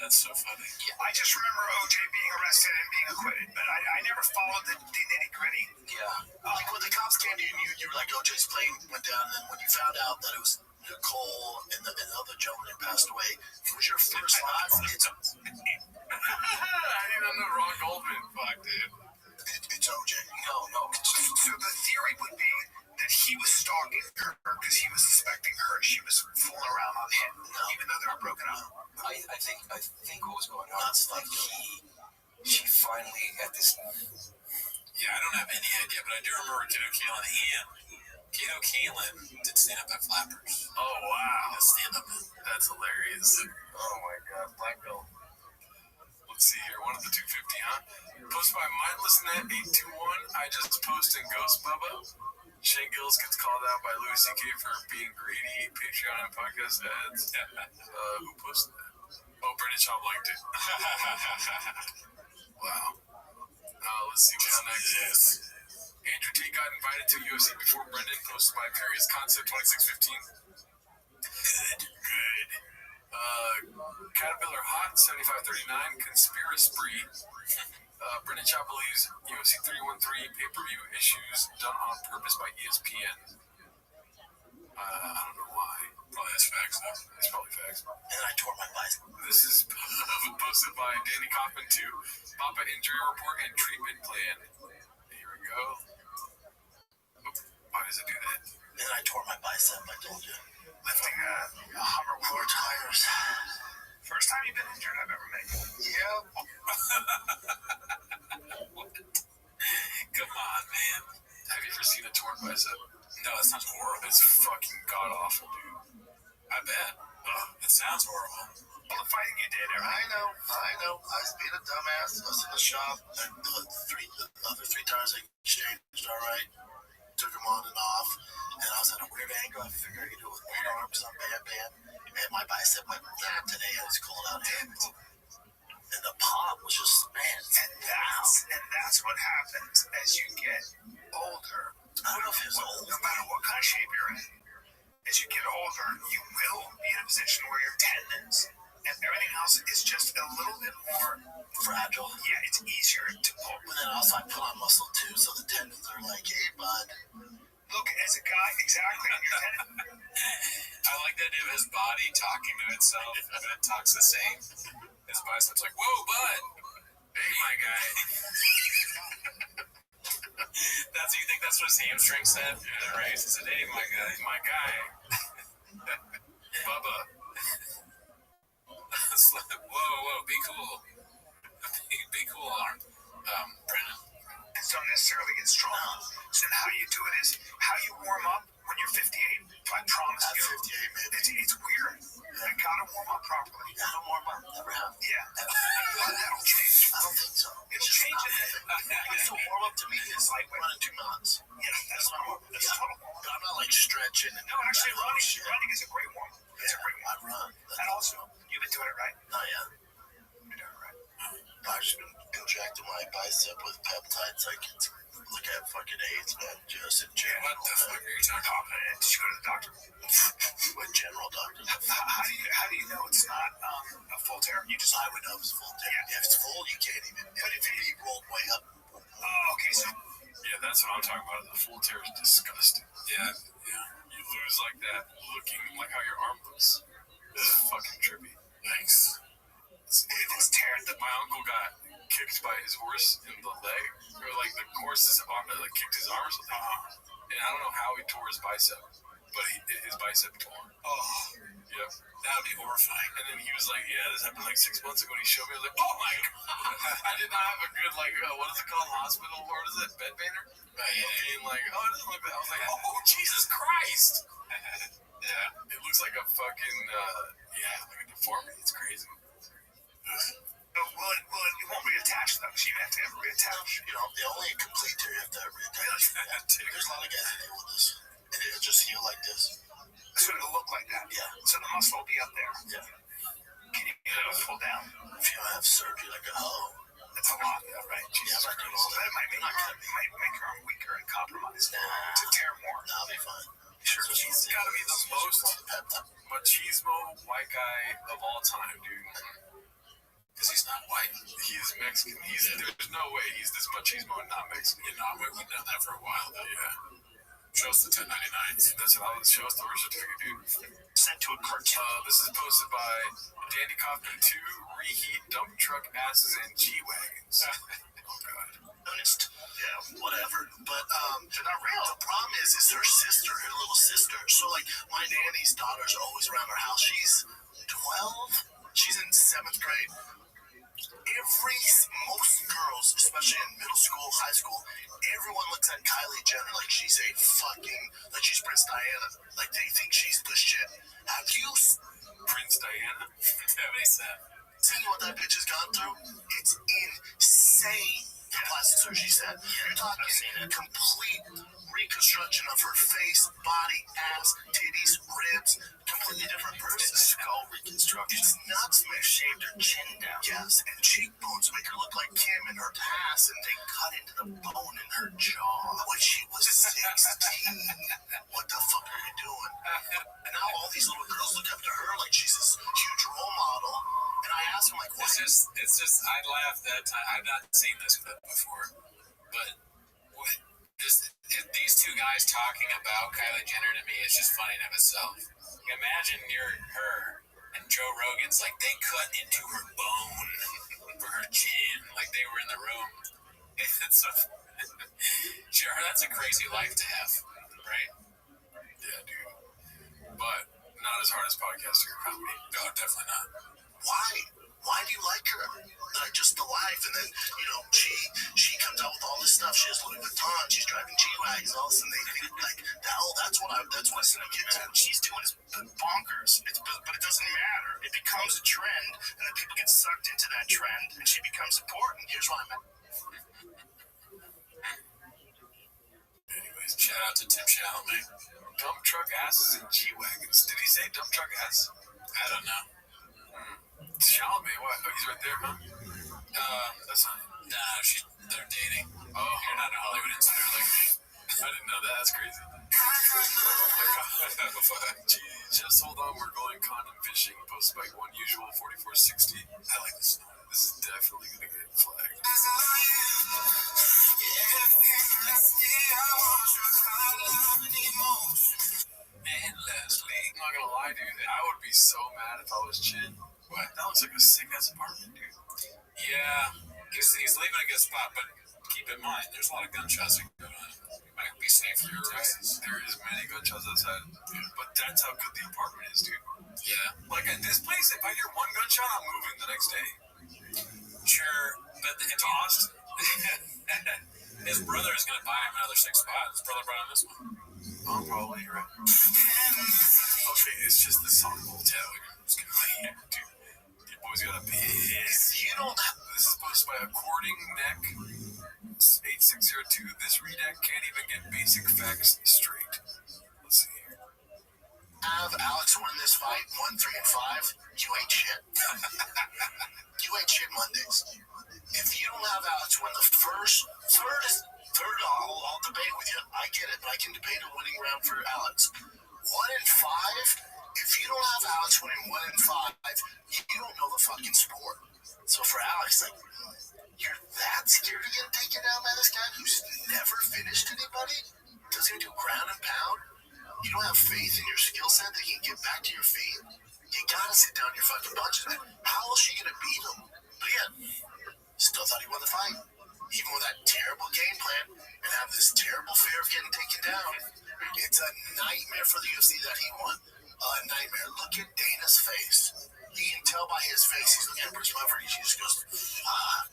That's so funny. Yeah, I just remember OJ being arrested and being acquitted, but I never followed the nitty-gritty. Yeah. Like when the cops came to you, you were like, OJ's plane went down, and then when you found out that it was Nicole and the other gentleman passed away, it was your first thought? I didn't know Ron Goldman. Fuck, dude. It's OJ. No. So the theory would be that he was stalking her because he was suspecting her. She was fooling around on him, even though they were broken up. I think what was going on is like she finally at this. Yeah, I don't have any idea, but I do remember Kato Kalin. Kato Kalin did stand up at Flappers. Oh wow, Stand up. That's hilarious. Oh my god, Black Belt. Let's see here, one of the 250, huh? Posted by MindlessNet 821. I just posted Ghost Bubba. Shane Gillis gets called out by Louis C.K. for being greedy. Patreon and podcast ads. Who posted that? Oh, Brendan Schaub liked it. Wow. Let's see what's next. Andrew T. got invited to UFC before Brendan, posted by Paris Concept 2615. Good. Caterpillar Hot 7539. Conspiracy. Brendan Schaub believes UFC 313 pay-per-view issues done on purpose by ESPN. I don't know why. Probably that's facts, though. It's probably facts. And I tore my bicep. This is posted by Danny Kaufman 2. Papa injury report and treatment plan. Here we go. Why does it do that? And I tore my bicep, I told you. Lifting a Hummer with tires. First time you've been injured I've ever made. Yeah. Come on, man. Have you ever seen a torn bicep? No, that sounds horrible. It's fucking god awful, dude. I bet. It sounds horrible. All the fighting you did, I know. I was being a dumbass. I was in the shop. And the other three tires I exchanged, all right. took them on and off, and I was at a weird angle. I figured I could do it with one arm, so bam. And my bicep went today. I was cold out hands. And the pop was just, man. And that's what happens as you get older. I don't know if it was old. No matter what kind of shape you're in, as you get older, you will be in a position where your tendons and everything else is just a little bit more fragile. Yeah, it's easier to pull. But then also I put on muscle too, so the tendons are like, hey, bud. Look, as a guy, exactly. Your tendon. I like the idea of his body talking to itself, and it talks the same. His biceps like, whoa, bud. Hey, my guy. You think that's what his hamstring said in the race? He said, hey, my guy. Bubba. Whoa, be cool. Be cool, arm. Brennan. It's don't necessarily get strong. So how you do it is how you warm up when you're 58. I promise At you. 58, maybe. It's weird. You gotta warm up properly. Gotta warm up. Never have. Yeah. That'll change. I don't think so. It'll change it. So warm up to me is like running 2 miles. Yeah, that's not warm up. That's total warm up. I'm not like stretching. No, actually, running is a great warm up. It's a great warm up. I run. And also, you've been doing it right. Not yet. You're doing it right. I've just been injecting my bicep with peptides. I can look at fucking AIDS, man. Just in general. What the fuck are you talking about? Did you go to the doctor? With general doctor. How do you know it's not a full tear? I would know if it's full tear. Yeah. If it's full, you can't even. But if it rolled way up. Oh, okay. So. Yeah, that's what I'm talking about. The full tear is disgusting. Yeah. You lose like that, looking like how your arm looks. It's fucking trippy. Thanks. It's tearing. My uncle got kicked by his horse in the leg, or like the horse's arm, like kicked his arm or something. And I don't know how he tore his bicep, but his bicep tore. Oh. Yep. That would be horrifying. And then he was like, yeah, this happened like 6 months ago. And he showed me, I was like, oh my God. I did not have a good, like, what is it called? Hospital? What is it? Bed banner? And like, oh, it doesn't look bad. I was like, oh, Jesus Christ. Yeah. It looks like a fucking, like a deformity. It's crazy. Well, you won't reattach them, so you have to have reattach. You know, the only complete tear you have to have reattach. There's a lot of guys that deal with this. And it'll just heal like this. So it'll look like that. Yeah. So the muscle will be up there. Yeah. Can you get it pull down? If you don't have surgery, like that's a lot, right? Jesus I'm not doing all that. It might make your arm weaker and compromised to tear more. I'll be fine. Sure, he's got to be the most machismo white guy of all time, dude. Because he's not white. He's Mexican. There's no way he's this machismo and not Mexican. You know, we've done that for a while, though. Yeah. Show us the 1099s. That's what I was. Show us the birth certificate, dude. Sent to a cartoon. This is posted by Dandy Kaufman 2, Reheat Dump Truck Asses and G-Wagons. Oh, God. Honest. Yeah, whatever. But they're not real. The problem is her sister, her little sister. So, like, my nanny's daughter's always around her house. She's 12. She's in 7th grade. Most girls, especially in middle school, high school, everyone looks at Kylie Jenner like she's a fucking, like she's Prince Diana. Like they think she's the shit. Have you Prince Diana? seen what that bitch has gone through? It's insane. The plastic surgery said. You're talking complete reconstruction of her face, body, ass, titties, ribs, completely different person. Skull reconstruction. It's nuts, man. Shaved her chin down. Yes, and cheekbones make her look like Kim in her ass, and they cut into the bone in her jaw when she was 16. What the fuck are you doing? And now all these little girls look up to her like she's this huge role model. And I asked him, like, what? It's just, I laughed that time. I've not seen this clip before, but these two guys talking about Kylie Jenner to me is just funny in of itself. Imagine you're her and Joe Rogan's like, they cut into her bone for her chin, like they were in the room. It's so, sure, that's a crazy life to have, right? Yeah, dude. But not as hard as podcasting or comedy. No, definitely not. Why do you like her? Just the life, and then, you know, she comes out with all this stuff. She has Louis Vuitton, she's driving G-Wags, all this, and they think, like, that's what I send a kid to. What she's doing is bonkers. But it doesn't matter. It becomes a trend, and then people get sucked into that trend, and she becomes important. Here's why I'm at. Anyways, Shout out to Tim Chalamet. Dump truck asses and G-Wagons. Did he say dump truck ass? I don't know. Chalamet, what? Oh, he's right there, huh? That's not... Nah, they're dating. Oh. You're not a Hollywood insider like me. I didn't know that. That's crazy. Oh my god. Jeez, just hold on. We're going condom fishing. Posted by One Usual 4460. I like this song. This is definitely going to get flagged. And Leslie. I'm not going to lie, dude. I would be so mad if I was Chin. What? That looks like a sick-ass apartment, dude. Yeah. He's leaving a good spot, but keep in mind, there's a lot of gunshots that go on. You might be safe for your Texas. There is many gunshots outside. Yeah. But that's how good the apartment is, dude. Yeah. Like at this place, if I hear one gunshot, I'm moving the next day. Sure, but it's Austin. His brother is going to buy him another 6 spots. His brother brought him this one. Oh, probably, you're right. Okay, it's just the song hotel. It's going to be here, dude. Your boy's got a piss. You don't have... This is posted by According Neck 8602. This redact can't even get basic facts straight. Let's see here. Have Alex win this fight 1, 3, and 5. You ain't shit. You ain't shit Mondays. If you don't have Alex win the third, I'll debate with you. I get it. I can debate a winning round for Alex. 1 and 5. If you don't have Alex winning 1 and 5, you don't know the fucking sport. So for Alex, like, you're that scared of getting taken down by this guy who's never finished anybody? Doesn't do ground and pound? You don't have faith in your skill set that you can get back to your feet? You gotta sit down your fucking punches, man. How else are you gonna beat him? But yeah, still thought he won the fight. Even with that terrible game plan and have this terrible fear of getting taken down. It's a nightmare for the UFC that he won. A nightmare. Look at Dana's face. You can tell by his face. He's looking at Bruce Buffer. He just goes, fuck.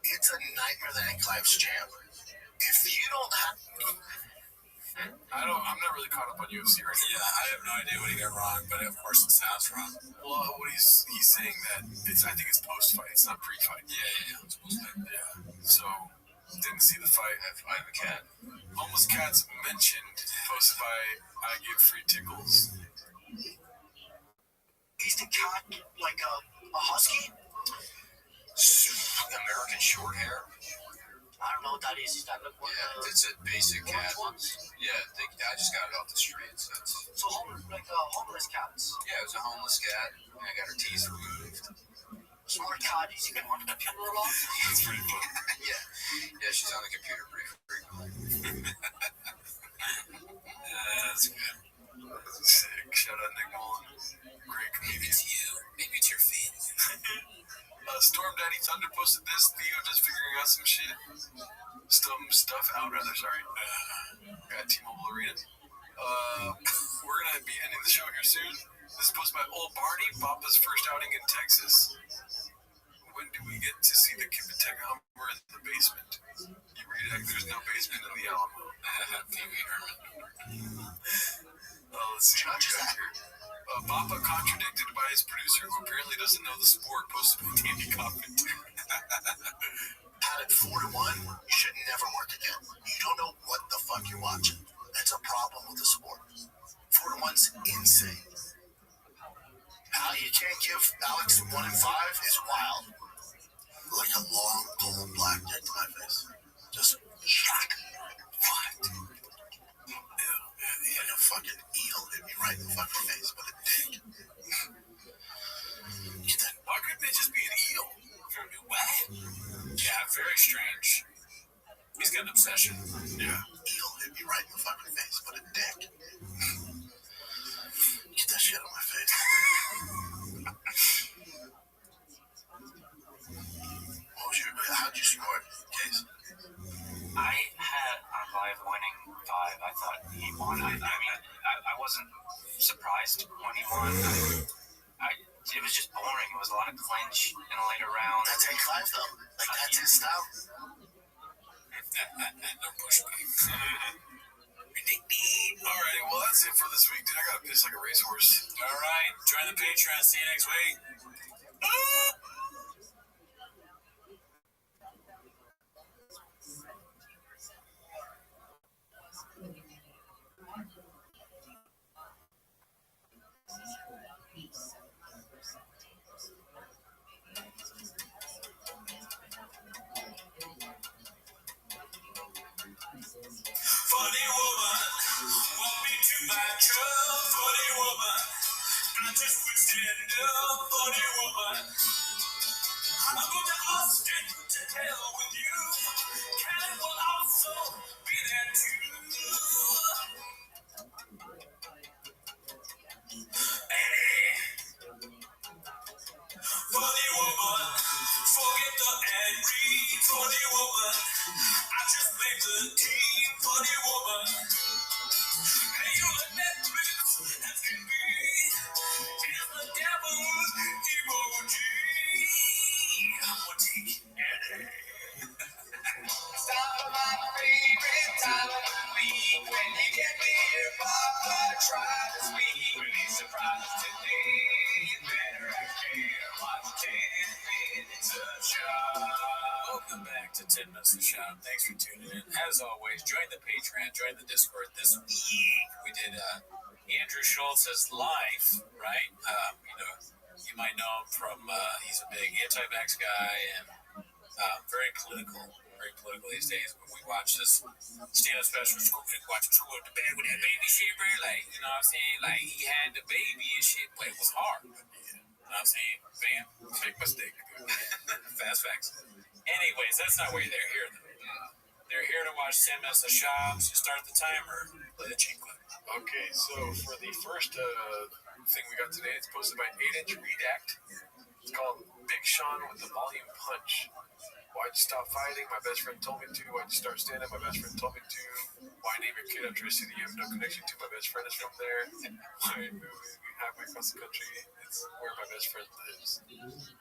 It's a nightmare that Clive's champ. If you don't have... I'm not really caught up on UFC right now. Yeah, I have no idea what he got wrong, but of course it sounds wrong. Well, what he's saying that I think it's post-fight. It's not pre-fight. Yeah. It's post-fight. Yeah. So, didn't see the fight. I have a cat. Almost Cats mentioned, posted by I Give Free Tickles. Is the cat like a husky? American short hair. I don't know what that is. Is that like one Yeah, it's a basic cat. ones? Yeah, I just got it off the streets. So homeless cats. Yeah, it was a homeless cat. And I got her teeth removed. Smart cat. Is he going on the computer a lot? That's pretty fun. Yeah, she's on the computer pretty frequently. That's good. Sick. Shout out Nick Mullen. Great comedian. Maybe it's you. Maybe it's your feet. Storm Daddy Thunder posted this. Theo just figuring out some shit. Some stuff out, rather. Sorry. At T-Mobile Arena. We're gonna be ending the show here soon. This is posted by Old Barney. Papa's first outing in Texas. When do we get to see the Kipitech Hummer in the basement? You read it. There's no basement in the Alamo. Pee-wee Herman. Let's see what we got here. Papa contradicted by his producer, who apparently doesn't know the sport, posted by Danny Kaufman too. Had it 4-1, you should never work again. You don't know what the fuck you're watching. That's a problem with the sport. 4-1's insane. How you can't give Alex 1 and 5 is wild. Like a long, cold black dick to my face. Just shock. What? Like a fucking eel hit me right in the fucking face, but a dick. Why couldn't it just be an eel? What? Yeah, very strange. He's got an obsession. Yeah. Eel hit me right in the fucking face, but a dick. Get that shit on my face. How'd you score, Case? I had Clive winning 5. I thought he won. I mean, I wasn't surprised when he won. It was just boring. It was a lot of clinch in a later round. That's how Clive, though. Like, that's his style. No pushback. Alright, well, that's it for this week, dude. I gotta piss like a racehorse. Alright, join the Patreon. See you next week. Thank you. up for the woman. I just would stand up for the woman. I'm going to Austin to hell with you. Cannon will also be there too. For the woman, forget the ad read for the woman. I just make the team for the woman. Hey, you a Netflix as can be. Here's the devil's emoji. I'ma take Eddie. Stop my favorite time of the week when you get me here, Papa. Try to speak. Release surprises today. You better actually watch 10 minutes of shop. Welcome back to 10 Minutes of Shop. Thanks for tuning in. As always, join the Patreon, join the Discord. This week we did Andrew Schultz's Life, right? You might know him from, he's a big anti-vax guy and very political these days. But we watched this stand-up special, watch him school at the bed with that baby shit, bro. Like, you know what I'm saying? Like, he had the baby and shit, but it was hard. You know what I'm saying? Bam. Big mistake. Fast facts. Anyways, that's not why they're here, though. They're here to watch 10 Minutes of Shop. So start the timer. Play the cheat clip. Okay, so for the first thing we got today, it's posted by 8-Inch Redact. It's called Big Sean with the Volume Punch. Why'd you stop fighting? My best friend told me to. Why'd you start standing? My best friend told me to. Why name your kid after a city you have no connection to? My best friend is from there. Why move halfway across the country? It's where my best friend lives.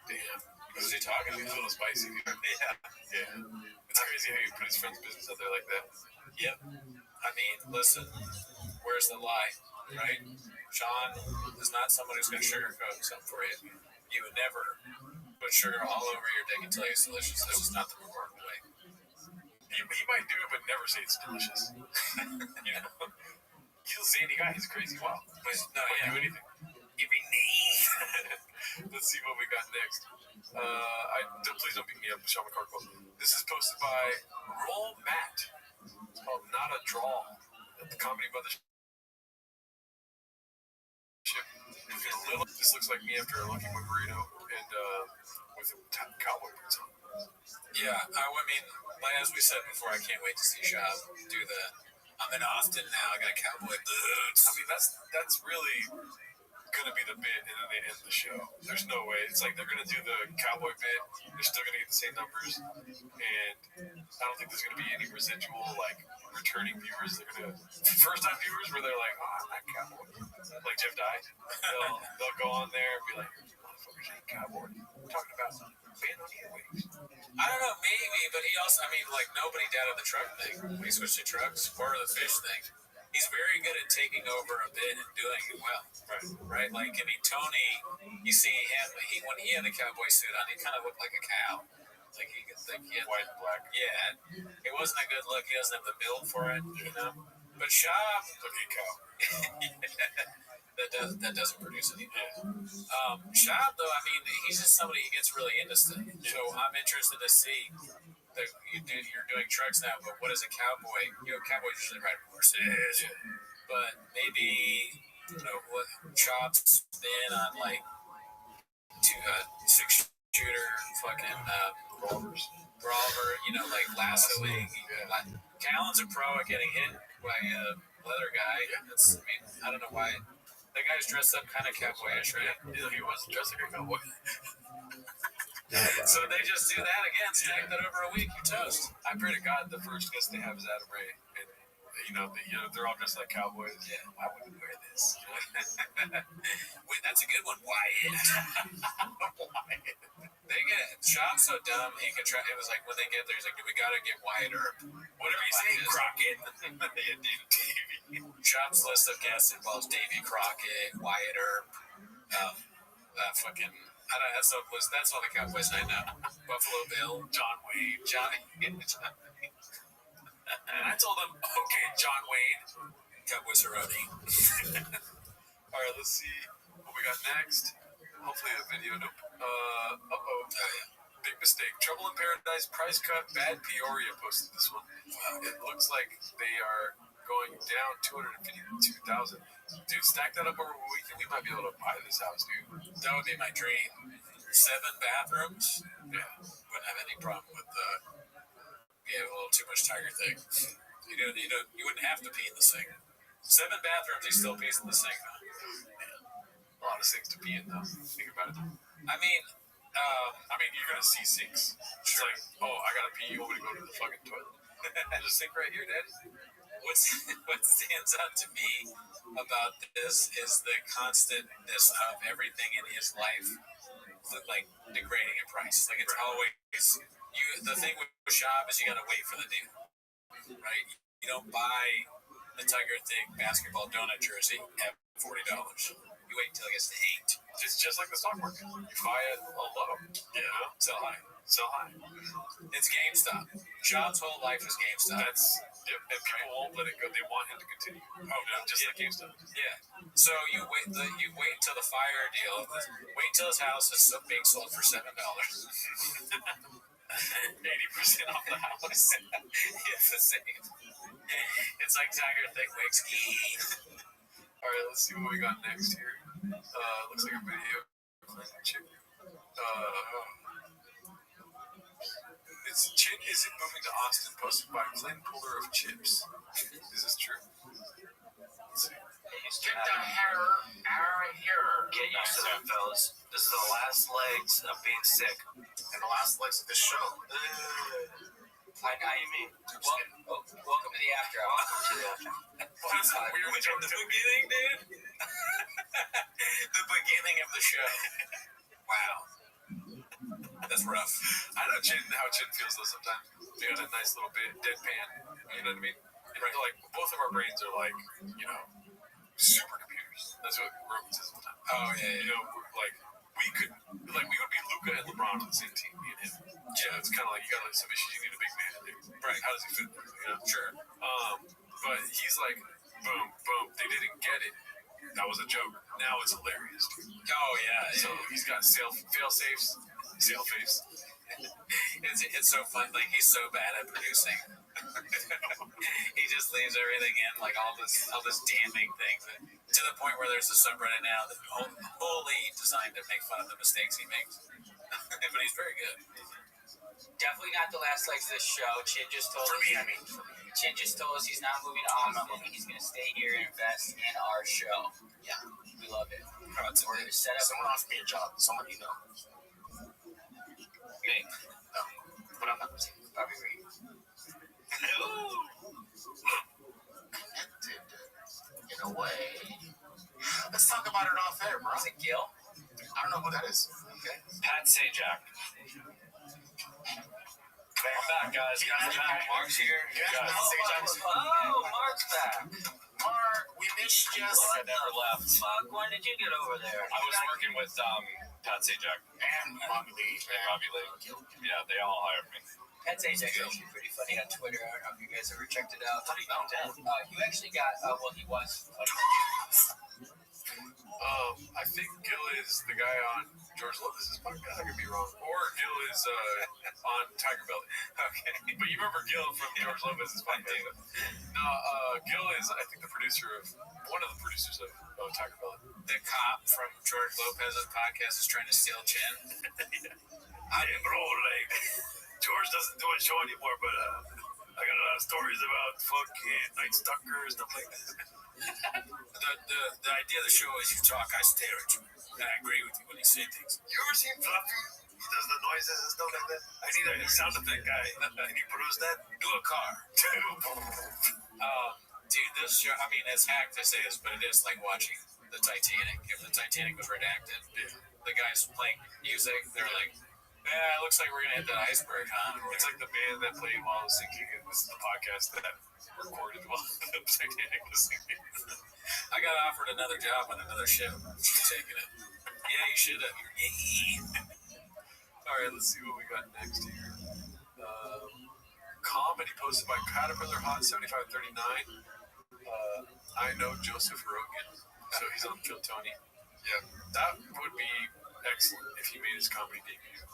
Damn. Who's he talking He's a about? little spicy. Yeah. It's crazy how you put his friend's business out there like that. Yep. I mean, listen, where's the lie, right? Sean is not someone who's going to sugarcoat something for you. You would never put sugar all over your dick and tell you it's delicious. That's just not the remarkable way. He might do it, but never say it's delicious. You know? He'll say any guy, he's crazy wild. But no, do anything. Every name. Let's see what we got next. Please don't beat me up, Sean McCarkle. This is posted by Roll Matt. It's called Not a Draw. At the Comedy Mothership. This looks like me after a Lucky Boy burrito and with cowboy boots on. Yeah, I mean, like as we said before, I can't wait to see Shab do the. I'm in Austin now. I got cowboy boots. I mean, that's really gonna be the bit, and then they end the show. There's no way. It's like they're gonna do the cowboy bit. They're still gonna get the same numbers, and I don't think there's gonna be any residual like returning viewers. They're gonna first time viewers where they're like, oh, I'm not cowboy. Like Jeff Dye. They'll go on there and be like, motherfuckers ain't cowboy. We're talking about band on your wings. I don't know, maybe, but he also, I mean, like nobody doubted the truck thing. When he switched to trucks, or the fish thing. He's very good at taking over a bit and doing it well. Right? Like, I mean, Tony, you see him, when he had the cowboy suit on, he kind of looked like a cow. Like he had white and black. Yeah. It wasn't a good look. He doesn't have the build for it, you know? But Shab, look at cow. that doesn't produce anything. Shab, though, I mean, he's just somebody who gets really into stuff. So I'm interested to see. You're doing trucks now, but what is a cowboy? You know, cowboys usually ride horses, but maybe what Chop's been on like 6-shooter fucking brawler, like lassoing. Callan's a pro at getting hit by a leather guy. I mean, I don't know why. That guy's dressed up kind of cowboyish, right? He wasn't dressed like a cowboy. So they just do that again, stack that over a week, you toast. I pray to God the first guest they have is Adam Ray, and they're all dressed like cowboys. Yeah, I wouldn't wear this. Wait, that's a good one, Wyatt. They get Shop's so dumb he can try. It was like when they get there, he's like, we gotta get Wyatt Earp. Whatever you say, Crockett. Shop's list of guests involves Davy Crockett, Wyatt Earp, that's all the Cowboys I know. Buffalo Bill, John Wayne, and I told them, okay, John Wayne, Cowboys are running. All right, let's see what we got next. Hopefully a video. Nope. Big mistake. Trouble in Paradise, price cut, bad Peoria posted this one. It looks like they are going down 252,000. Dude, stack that up over a week, and we might be able to buy this house, dude. That would be my dream. 7 bathrooms. Yeah. Wouldn't have any problem with a little too much tiger thing. You wouldn't have to pee in the sink. 7 bathrooms, he still pees in the sink. A lot of sinks to pee in, though. Think about it. I mean, you're gonna see sinks. It's sure. like, oh, I gotta pee. You want me to go to the fucking toilet? There's a sink right here, Daddy. What stands out to me about this is the constantness of everything in his life, like degrading in price. Like it's always the thing with shop is you gotta wait for the deal, right? You don't buy the Tiger Thing basketball donut jersey at $40. You wait until it gets to 8. It's just like the stock market. You buy it a low, sell high. Sell high. It's GameStop. Shop's whole life is GameStop. And people won't let it go. They want him to continue. Oh no, just like GameStop. Yeah. So you wait until the fire deal. Wait until his house is being sold for $7. 80% off the house. It's the same. It's like Tiger Thing whiskey. All right, let's see what we got next here. Looks like a video. It's Chin isn't moving to Austin, posted by Clint Puller of Chips. Is this true? Let's see. Get the hair out of here. Get used to that, fellas. This is the last legs of being sick. And the last legs of this show. I you mean. Welcome to the after hour. What is that weird joke? The beginning, dude. The beginning of the show. Wow. That's rough. I know how Chin feels though sometimes. We got a nice little bit deadpan. You know what I mean? Right. Like both of our brains are like, supercomputers. That's what Roman says sometimes. Oh yeah. We would be Luka and LeBron on the same team, me and him. Yeah, it's kind of like you got some issues. You need a big man in there. Right. How does he fit there? Sure. But he's like, boom, boom. They didn't get it. That was a joke. Now it's hilarious. Oh yeah. So he's got fail safes. Sail face. It's so fun. Like he's so bad at producing. He just leaves everything in, like all this damning things, to the point where there's a subreddit now that's wholly designed to make fun of the mistakes he makes. But he's very good. Definitely not the last legs of this show. Chin just told Chin just told us he's not moving to Austin. He's going to stay here and invest in our show. Yeah, we love it. We're going to set up. Someone offered me a job. Someone you know. Me. No, but I'm not going to say Bobby Reed. Connected in a way. Let's talk about it off air, bro. Is it Gil? I don't know who that is. Okay. Pat Sajak. I'm back, guys. Mark's here. Mark's back. Mark, we missed you. I never left. Mark, when did you get over there? I was working with Pat Sajak and Robbie Lee. Yeah, they all hired me. Pat Sajak is actually pretty funny on Twitter. I don't know if you guys ever checked it out. How do you know him? You actually got, he was. I think Gil is the guy on George Lopez's podcast. I could be wrong. Or Gil is on Tiger Belly. Okay. But you remember Gil from George Lopez's podcast? No, Gil is, I think, one of the producers of Tiger Belly. The cop from George Lopez's podcast is trying to steal Chin. I didn't grow like George doesn't do a show anymore, but I got a lot of stories about fucking Night Stalkers, stuff like that. The idea of the show is you talk, I stare at you. And I agree with you when you say things. You ever seen Fluffy? He does the noises and stuff like that. I need a sound effect guy. Can you produce that? Do a car. Dude, this show, I mean, it's hacked to say this, but it is like watching the Titanic. If the Titanic was redacted, the guys playing music, they're like, it looks like we're going to hit that iceberg, huh? It's like the band that played while I was sinking. This is the podcast that recorded while the Titanic was sinking. I got offered another job on another ship. I'm taking it. Yeah, you should have. All right, let's see what we got next here. Comedy posted by Caterpillar Hot 7539. I know Joseph Rogan, so he's on Phil Tony. Yeah, that would be excellent if he made his comedy debut.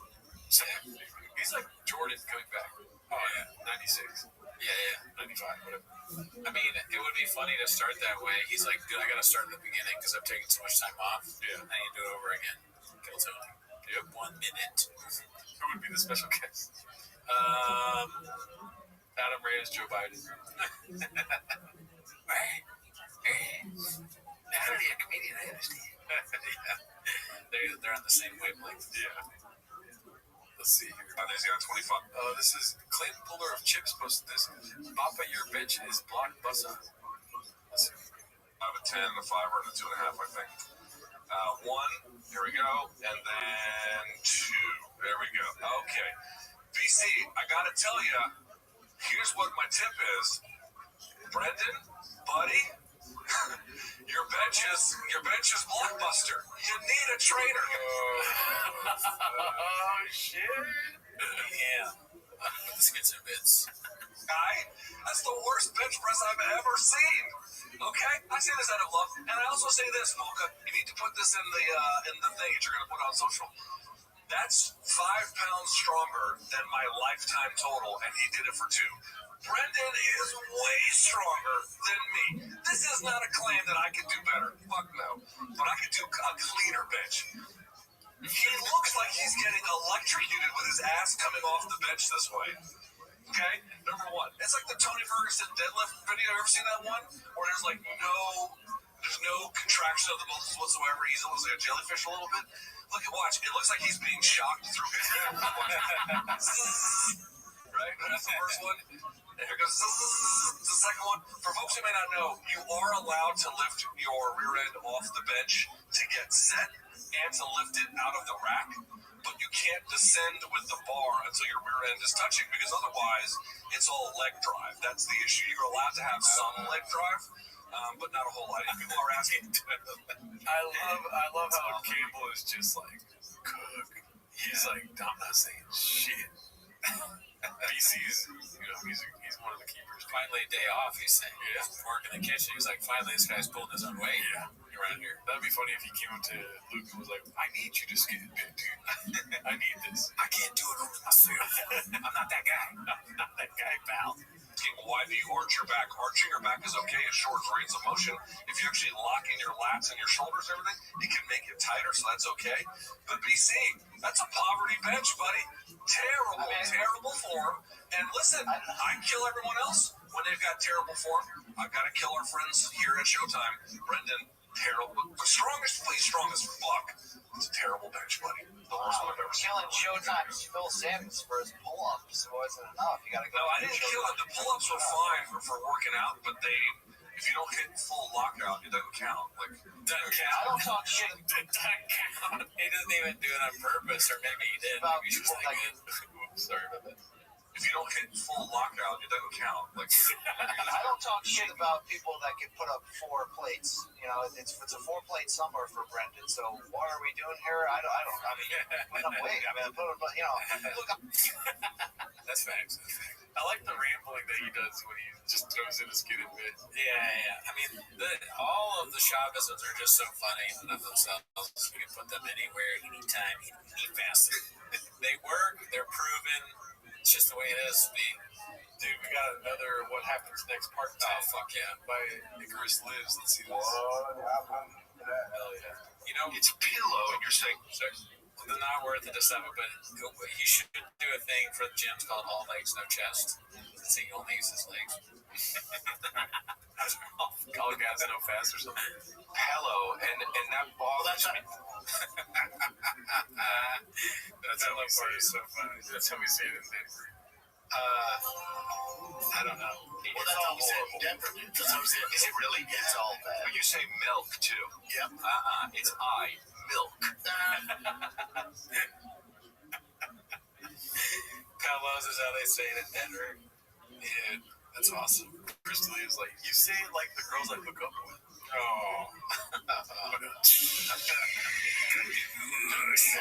He's like Jordan coming back. Oh yeah, 96. Yeah, it'd be fine. Whatever. I mean, it would be funny to start that way. He's like, dude, I gotta start at the beginning because I'm taking so much time off. Yeah. I need to do it over again. Kill Tony. Yep. 1 minute. Who would be the special guest? Adam Reyes, Joe Biden. How to be a comedian, I understand. Yeah. They're on the same wavelength. Yeah. Let's see here. There's got 25. This is Clayton Puller of Chips posted this. Papa, your bench is blockbuster. Let's see. I have a 10, a 5, and a 2.5, I think. 1, here we go, and then 2. There we go. Okay. BC, I gotta tell you, here's what my tip is. Brendan, buddy, your bench is blockbuster. You need a trainer. Oh shit. Yeah. With the skits and bits. Guy, that's the worst bench press I've ever seen. Okay? I say this out of love, and I also say this, Mocha. You need to put this in the thing that you're gonna put on social. That's 5 pounds stronger than my lifetime total, and he did it for 2. Brendan is way stronger than me. This is not a claim that I can do better. Fuck no. But I could do a cleaner bench. He looks like he's getting electrocuted with his ass coming off the bench this way. Okay? Number 1. It's like the Tony Ferguson deadlift video. Ever seen that one? Where there's like there's no contraction of the muscles whatsoever. He's almost like a jellyfish a little bit. Watch. It looks like he's being shocked through his head. Right? That's the first one. And here goes the second one. For folks who may not know, you are allowed to lift your rear end off the bench to get set and to lift it out of the rack, but you can't descend with the bar until your rear end is touching, because otherwise it's all leg drive. That's the issue. You're allowed to have some leg drive, but not a whole lot. People are asking. I love how Cable is just like cook. He's like, I'm not saying shit. BC's, he's one of the keepers. Finally, a day off, he's saying. Yeah. Work in the kitchen. He's like, finally, this guy's pulling his own weight. Yeah. Around here. That'd be funny if he came up to Luke and was like, I need you to skate a bit, dude. I need this. I can't do it over myself. I'm not that guy. I'm not that guy, pal. Why do you arch your back? Arching your back is okay. It's short range of motion. If you actually lock in your lats and your shoulders and everything, it can make it tighter, so that's okay. But BC, that's a poverty bench, buddy. Terrible form. And listen, I kill everyone else when they've got terrible form. I've got to kill our friends here at Showtime. Brendan, terrible. Strong as fuck. It's a terrible bench, buddy. The worst one I've ever seen. Killing Showtime's Phil Sims for his pull-ups wasn't enough. You gotta go. No, I didn't kill it. The pull-ups were fine for working out, but if you don't hit full lockout, it doesn't count. Doesn't count. I don't talk shit. It doesn't count. He doesn't even do it on purpose, or maybe he did. About Maybe he's just like, Sorry about that. If you don't hit full lockout, it doesn't count. I don't talk shit about people that can put up 4 plates. You know, it's a 4-plate summer for Brendan. So what are we doing here? I mean, put up weight. I mean, look up. That's facts. I like the rambling that he does when he just throws in a skid in bit. Yeah. I mean, all of the Chavisms are just so funny in and of themselves. You can put them anywhere, anytime, any facet. They work. They're proven. It's just the way it is. Dude, we got another What Happens Next Part 10. Oh, fuck yeah. By Icarus Lives. Let's see this. What happened? Hell yeah. You know, It's pillow, and you're saying, they're not worth it to sub it, but he should do a thing for the gyms called all legs, no chest. So he only uses legs. All guys no fast or something. hello, and that bothers me. That's how we say it. So funny. That's how we say it in Denver. I don't know. Well, that's how we say it in Denver, dude. That's how we say it. Is it really? Yeah. It's all bad. But you say milk, too. Yep. It's milk. Pelos is how they say it in Denver. Yeah, that's awesome. Crystal is like, you say it like the girls I hook up with. Oh.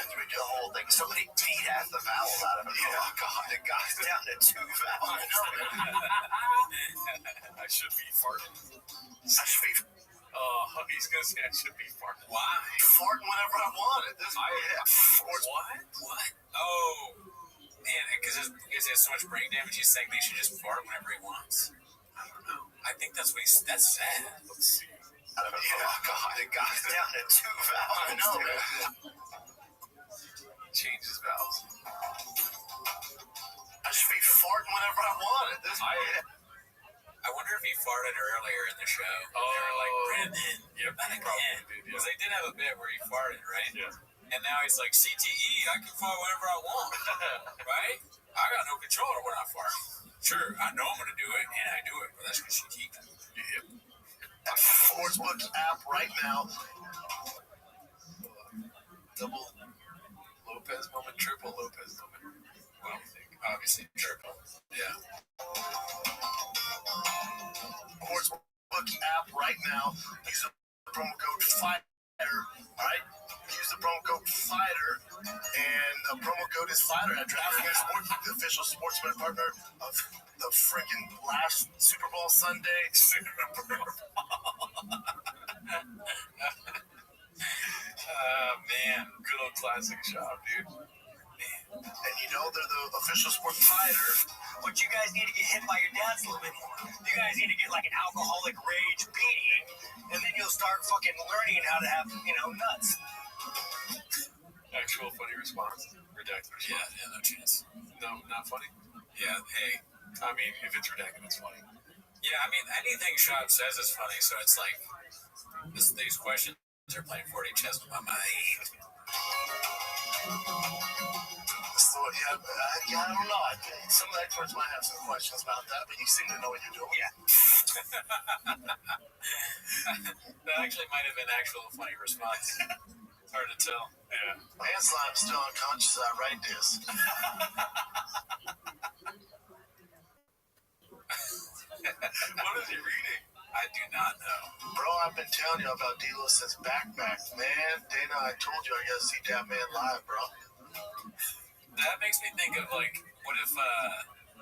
The whole thing. Somebody beat half the vowel out of it. Yeah. Oh, God. It got down to 2 vowels. I should be farting. I should be Oh, he's going to say I should be farting. Why? farting whenever I want at this point. What? Oh. Man, because he has so much brain damage, he's saying they should just fart whenever he wants. I don't know. I think that's that's sad. Let's see. Yeah, God, it got down to 2 vowels. I know, man. Change his vowels. I should be farting whenever I want at this point. I wonder if he farted earlier in the show. They were like, Brandon, not again. Because they did have a bit where he farted, right? Yeah. And now he's like, CTE, I can fart whenever I want. Right? I got no control over when I fart. Sure, I know I'm going to do it, and I do it, but that's because she keeps it. Yep. That Sportsbook app right now. Double Lopez moment, triple Lopez moment. Well, obviously triple. Yeah. Sportsbook app right now. Use the promo code FIGHTER. Alright? Use the promo code FIGHTER. And the promo code is FIGHTER at DraftKings Sportsbook, the official sportsman partner of the freaking last Super Bowl Sunday. Man, good old classic shop, dude. And you know they're the official sport fighter. But you guys need to get hit by your dads a little bit more. You guys need to get like an alcoholic rage beating, and then you'll start fucking learning how to have, nuts. Actual funny response. Redacted response. Yeah, no chance. No, not funny. Yeah, hey. I mean, if it's redacted, it's funny. Yeah, I mean, anything Shop says is funny, so it's like, these questions are playing 40 chess with my mind. So, I don't know. Some of the experts might have some questions about that, but you seem to know what you're doing. Yeah. That actually might have been actual funny response. It's hard to tell. Yeah. Manslime's still unconscious. I write this. What is he reading? I do not know. Bro, I've been telling you about D-Lo since backpack. Man, Dana, I told you I gotta see that man live, bro. That makes me think of, like, what if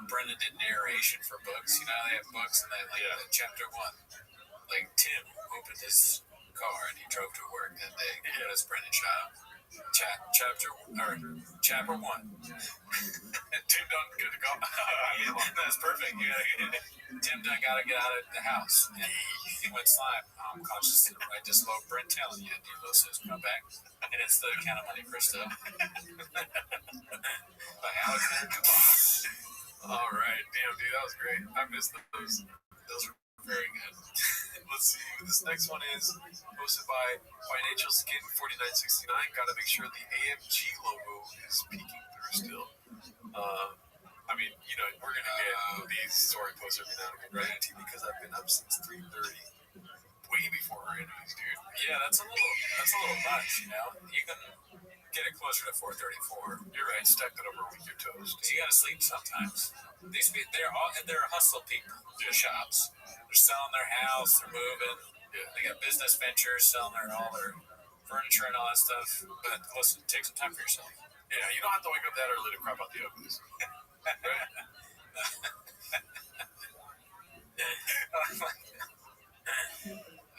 Brendan did narration for books? You know how they have books and they, like, chapter 1. Like, Tim opened his car and he drove to work that day. Yeah. That's Brendan Shaw. Chapter 1. Tim done good to go. That's perfect. Tim done got to get out of the house. And he went slime. I'm conscious. I just spoke Brent telling you. D-Lo says, come back. And it's the Count of Monte Cristo. By Alexander Dumas. All right. Damn, dude, that was great. I missed those. Those were very good. Let's see. This next one is posted by Financial Skin 4969. Gotta make sure the AMG logo is peeking through still. I mean, we're gonna get these story posts every now and again, right? Because I've been up since 3:30, way before our enemies, dude. Yeah, that's a little much, You can get it closer to 4:34. You're right. Stack that over with your toast. So you gotta sleep sometimes. They're hustle people. They're shops. They're selling their house. They're moving. Yeah. They got business ventures, selling all their furniture and all that stuff. But listen, take some time for yourself. Yeah, you don't have to wake up that early to crap out the uglies. Right?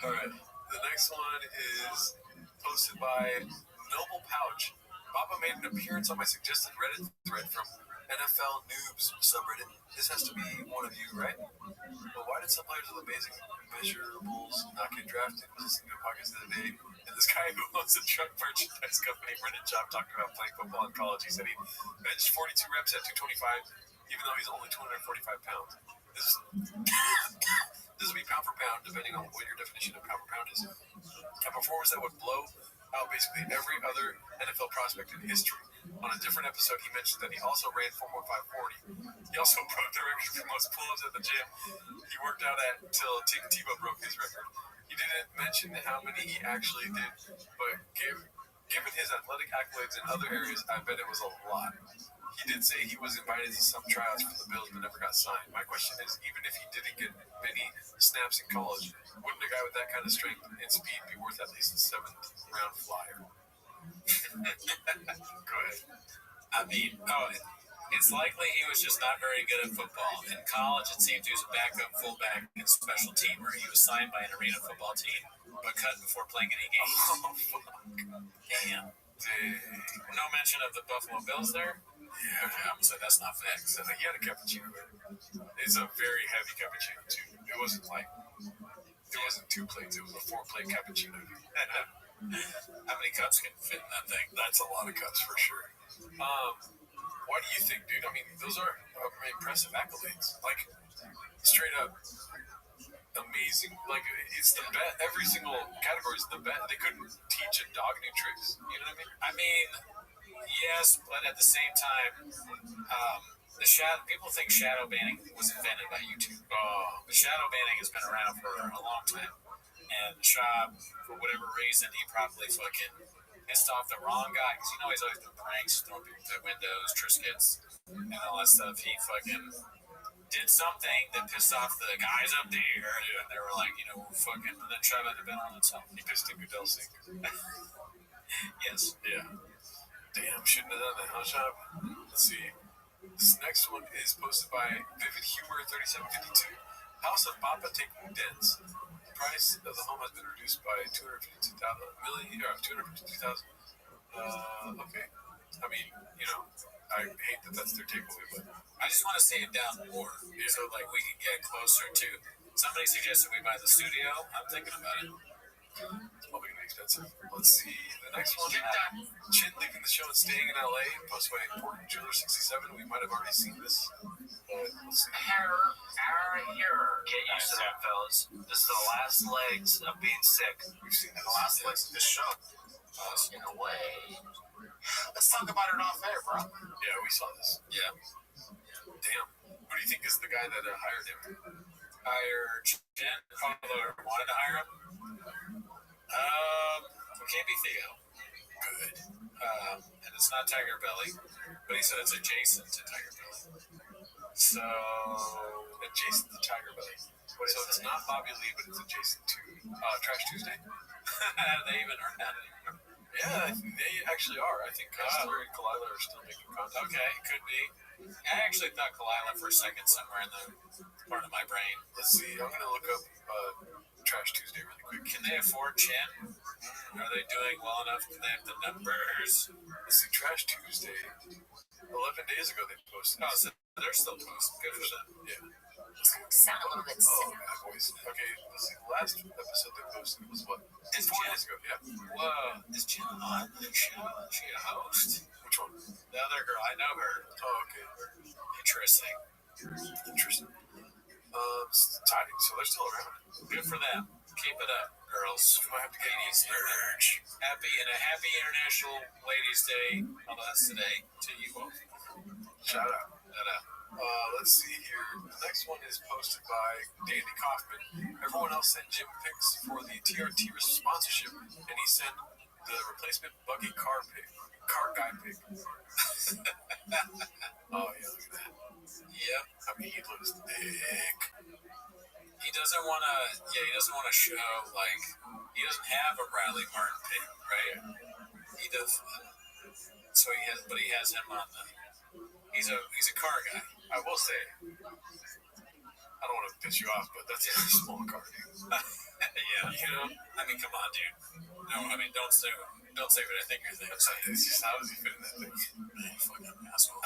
All right. The next one is posted by Noble Pouch. Baba made an appearance on my suggested Reddit thread from NFL Noobs subreddit. This has to be one of you, right? But why did some players with amazing measurables not get drafted? Was listening to a podcast the other day, and this guy who owns a truck merchandise company, Brendan Job, talking about playing football in college. He said he benched 42 reps at 225, even though he's only 245 pounds. This would be pound for pound, depending on what your definition of pound for pound is. A performance that would blow out basically every other NFL prospect in history. On a different episode, he mentioned that he also ran 4.1540. He also broke the record for most pull-ups at the gym. He worked out until Tebow broke his record. He didn't mention how many he actually did, but given his athletic accolades in other areas, I bet it was a lot. He did say he was invited to some tryouts for the Bills but never got signed. My question is, even if he didn't get many snaps in college, wouldn't a guy with that kind of strength and speed be worth at least a 7th-round flyer? Go ahead. I mean, it's likely he was just not very good at football. In college, it seemed he was a backup fullback and special teamer. He was signed by an arena football team, but cut before playing any games. Oh, fuck. Damn. Dang. No mention of the Buffalo Bills there? Yeah, okay, I'm gonna say that's not facts. So he had a cappuccino. It's a very heavy cappuccino too. It wasn't 2 plates. It was a 4-plate cappuccino. How many cups can fit in that thing? That's a lot of cups for sure. Why do you think, dude? I mean, those are impressive accolades. Like, straight up amazing. Like, it's the best. Every single category is the best. They couldn't teach a dog new tricks. You know what I mean? I mean, yes, but at the same time, people think shadow banning was invented by YouTube. But shadow banning has been around for a long time. And Shab, for whatever reason, he probably fucking pissed off the wrong guy. Because he's always doing pranks, throwing people through windows, Triscuits, and all that stuff. He fucking did something that pissed off the guys up there. And they were like, fucking. And then Shab had to bet on himself. He pissed in Goodell's sink. Yes. Yeah. Damn, shouldn't have done that, huh, Shab? Let's see. This next one is posted by Vivid Humor 3752. House of Papa taking dents. The price of the home has been reduced by $252,000. Okay. I mean, I hate that that's their takeaway, but I just want to see it down more, so we can get closer to. Somebody suggested we buy the studio. I'm thinking about it. It's probably gonna be expensive. Let's see the next one. Chin leaving the show and staying in LA. Posted by Important Jeweler 67. We might have already seen this. Let's see. Get used to that, fellas. This is the last legs of being sick. We've seen The last legs of this show. In a way. Let's talk about it off air, bro. Yeah, we saw this. Yeah. Damn. Who do you think is the guy that hired him? Hired Jen. Father wanted to hire him. It can't be Theo. Good. And it's not Tiger Belly, but he said it's adjacent to Tiger Belly. So adjacent to Tiger Belly. So it's not Bobby Lee, but it's adjacent to Trash Tuesday. They even earned that anymore. Yeah, they actually are. I think Kessler and Kalila are still making contact. Okay, could be. I actually thought Kalila for a second somewhere in the part of my brain. Let's see. I'm gonna look up Trash Tuesday really quick. Can they afford Chin? Are they doing well enough? Do they have the numbers? Let's see. Trash Tuesday. 11 days ago they posted. Oh, so they're still posting. Good for them. Yeah. Sound a little bit sick. Oh, bad voice. Okay, let's see. The last episode they posted was what? 4 days ago. Yeah. Whoa. Is Jen on the show? Is she a host? Which one? The other girl. I know her. Oh, okay. Interesting. Tidy. So they're still around. Good for them. Keep it up, girls. We might have to get Ladies Merch. Happy International Ladies Day. Although that's today to you both. Shout out. Let's see here. The next one is posted by Danny Kaufman. Everyone else sent Jim pics for the TRT sponsorship, and he sent the replacement buggy car guy pic. Oh yeah, look at that. Yep. I mean, he looks thick. He doesn't want to show he doesn't have a Riley Martin pic, right? He does. So he has him on the. He's a car guy. I will say, I don't want to piss you off, but that's a small car, dude. Yeah. I mean, come on, dude. No, I mean, don't say what I think you're thinking. It's just, how does he fit in that thing? You fucking asshole.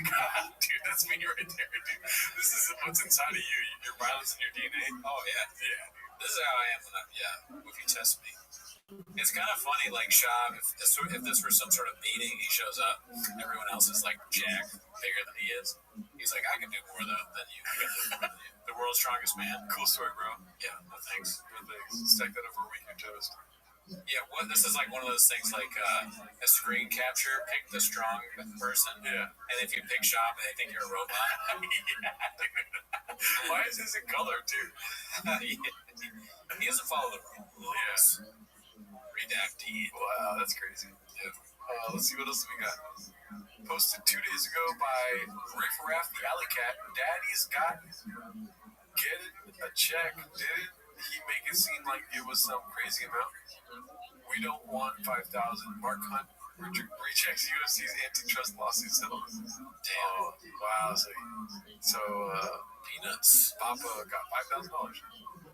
God, dude, that's me right there, dude. This is what's inside of you. Your violence and your DNA. Oh, yeah. Yeah. This is how I am if you test me. It's kind of funny, Shab, if this were some sort of meeting, he shows up, everyone else is Jack, bigger than he is. He's like, I can do more than you. I can do more than you. The world's strongest man. Cool story, bro. Yeah, no thanks. Good things. Stack that over a week, your toast. Yeah, this is one of those things a screen capture, pick the strong person. Yeah. And if you pick Shab, they think you're a robot. Yeah. Why is his in color, too? He doesn't follow the rules. Yeah. Redacted. Wow, that's crazy. Yeah. Let's see what else we got. Posted 2 days ago by Riff Raff the Alley Cat. Daddy's got getting a check. Didn't he make it seem like it was some crazy amount? We don't want 5,000. Mark Hunt rejects UFC's antitrust lawsuit settlement. Damn. Oh, wow. So Peanuts. Papa got $5,000.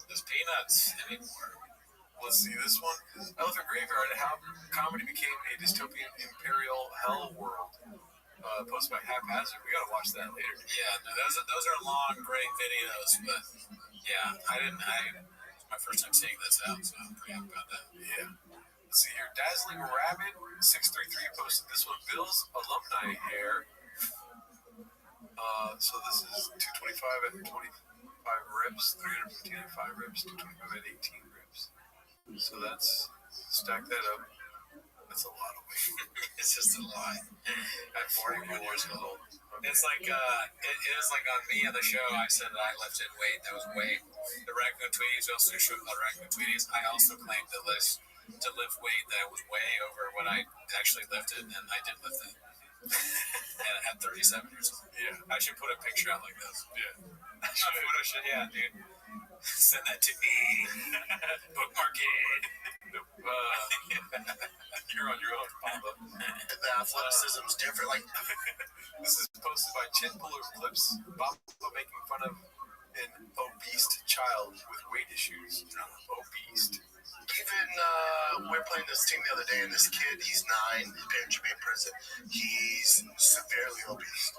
There's Peanuts anymore. Let's see this one. Elephant Graveyard, how comedy became a dystopian imperial hell world. Posted by Haphazard. We gotta watch that later. Yeah, no, those are long, great videos, but yeah, it's my first time seeing this out, so I'm pretty happy about that. Yeah. Let's see here. Dazzling Rabbit 633 posted this one. Bill's alumni hair. So this is 225 at 25 reps, 315 at 5 reps, 225 at 18 reps. So that's, stack that up. That's a lot of weight. It's just a lot. At 41 years old. It's like it is like on me on the show. I said that I lifted weight that was way. The Raccoon Tweeties also showed the Raccoon Tweeties. I also claimed to lift weight that was way over what I actually lifted, and I did lift it. And at 37 years old. Yeah. I should put a picture out like this. Yeah. I should, yeah, dude. Send that to me. Bookmark it. You're on your own, Papa. The athleticism's different. Like, this is posted by Chin Puller Clips. Papa making fun of an obese child with weight issues. Obese. even we were playing this team the other day, and this kid, he's 9, his parents should be in prison. He's severely obese.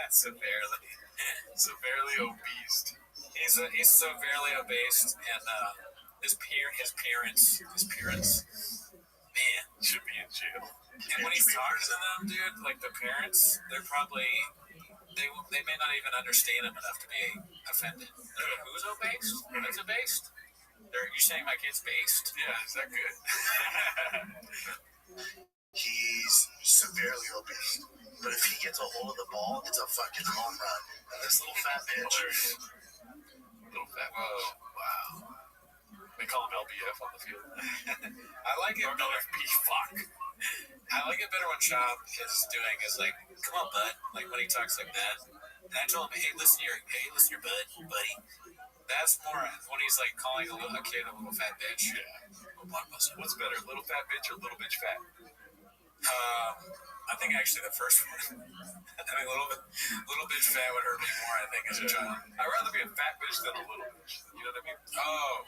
severely obese. He's severely obese, and his parents, man, should be in jail. And when he's talking to them, dude, like the parents, they're probably they may not even understand him enough to be offended. They're like, who's obese? What's obese? You're saying my kid's based? Yeah, is that good? He's severely obese. But if he gets a hold of the ball, it's a fucking home run. And this little fat bitch. Little fat bitch. Wow. They call him LBF on the field. I like it. LFP, fuck. I like it better when Chop is doing is like, come on, bud. Like when he talks like that. And I told him, hey, listen here, buddy. That's more when he's like calling a kid a little fat bitch. Yeah. What's better, little fat bitch or little bitch fat? I think actually the first one. I think little bitch fat would hurt me more, I think, as a child. I'd rather be a fat bitch than a little bitch. You know what I mean? Oh.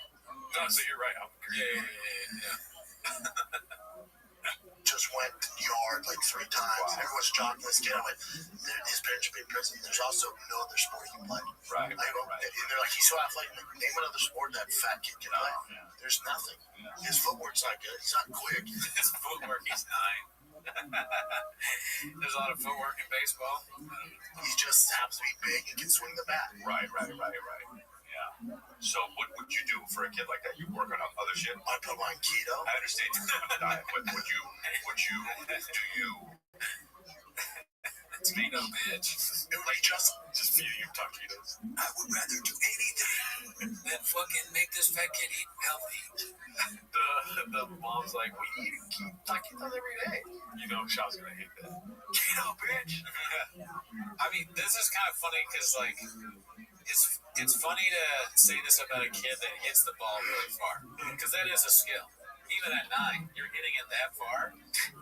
No, so you're right. Yeah. Just went yard like 3 times. Wow. Everyone's jogging this kid. I went, his parents should be in prison. There's also no other sport he can play. Right. And they're like, he's so athletic. Like, name another sport that fat kid can play. Yeah. There's nothing. His footwork's not good. He's not quick. His footwork, he's 9. There's a lot of footwork in baseball. He just happens to be big and can swing the bat. Right. Yeah. So what would you do for a kid like that? You work on other shit? I'd put him on keto. I understand the diet, but do you it's keto, bitch. It would be just feeding him taquitos. I would rather do anything than fucking make this fat kid eat healthy. The mom's like, we eat taquitos every day. You know, Shaw's gonna hate that. Keto, bitch. I mean, this is kind of funny because, like, it's funny to say this about a kid that hits the ball really far, because that is a skill. Even at 9, you're hitting it that far.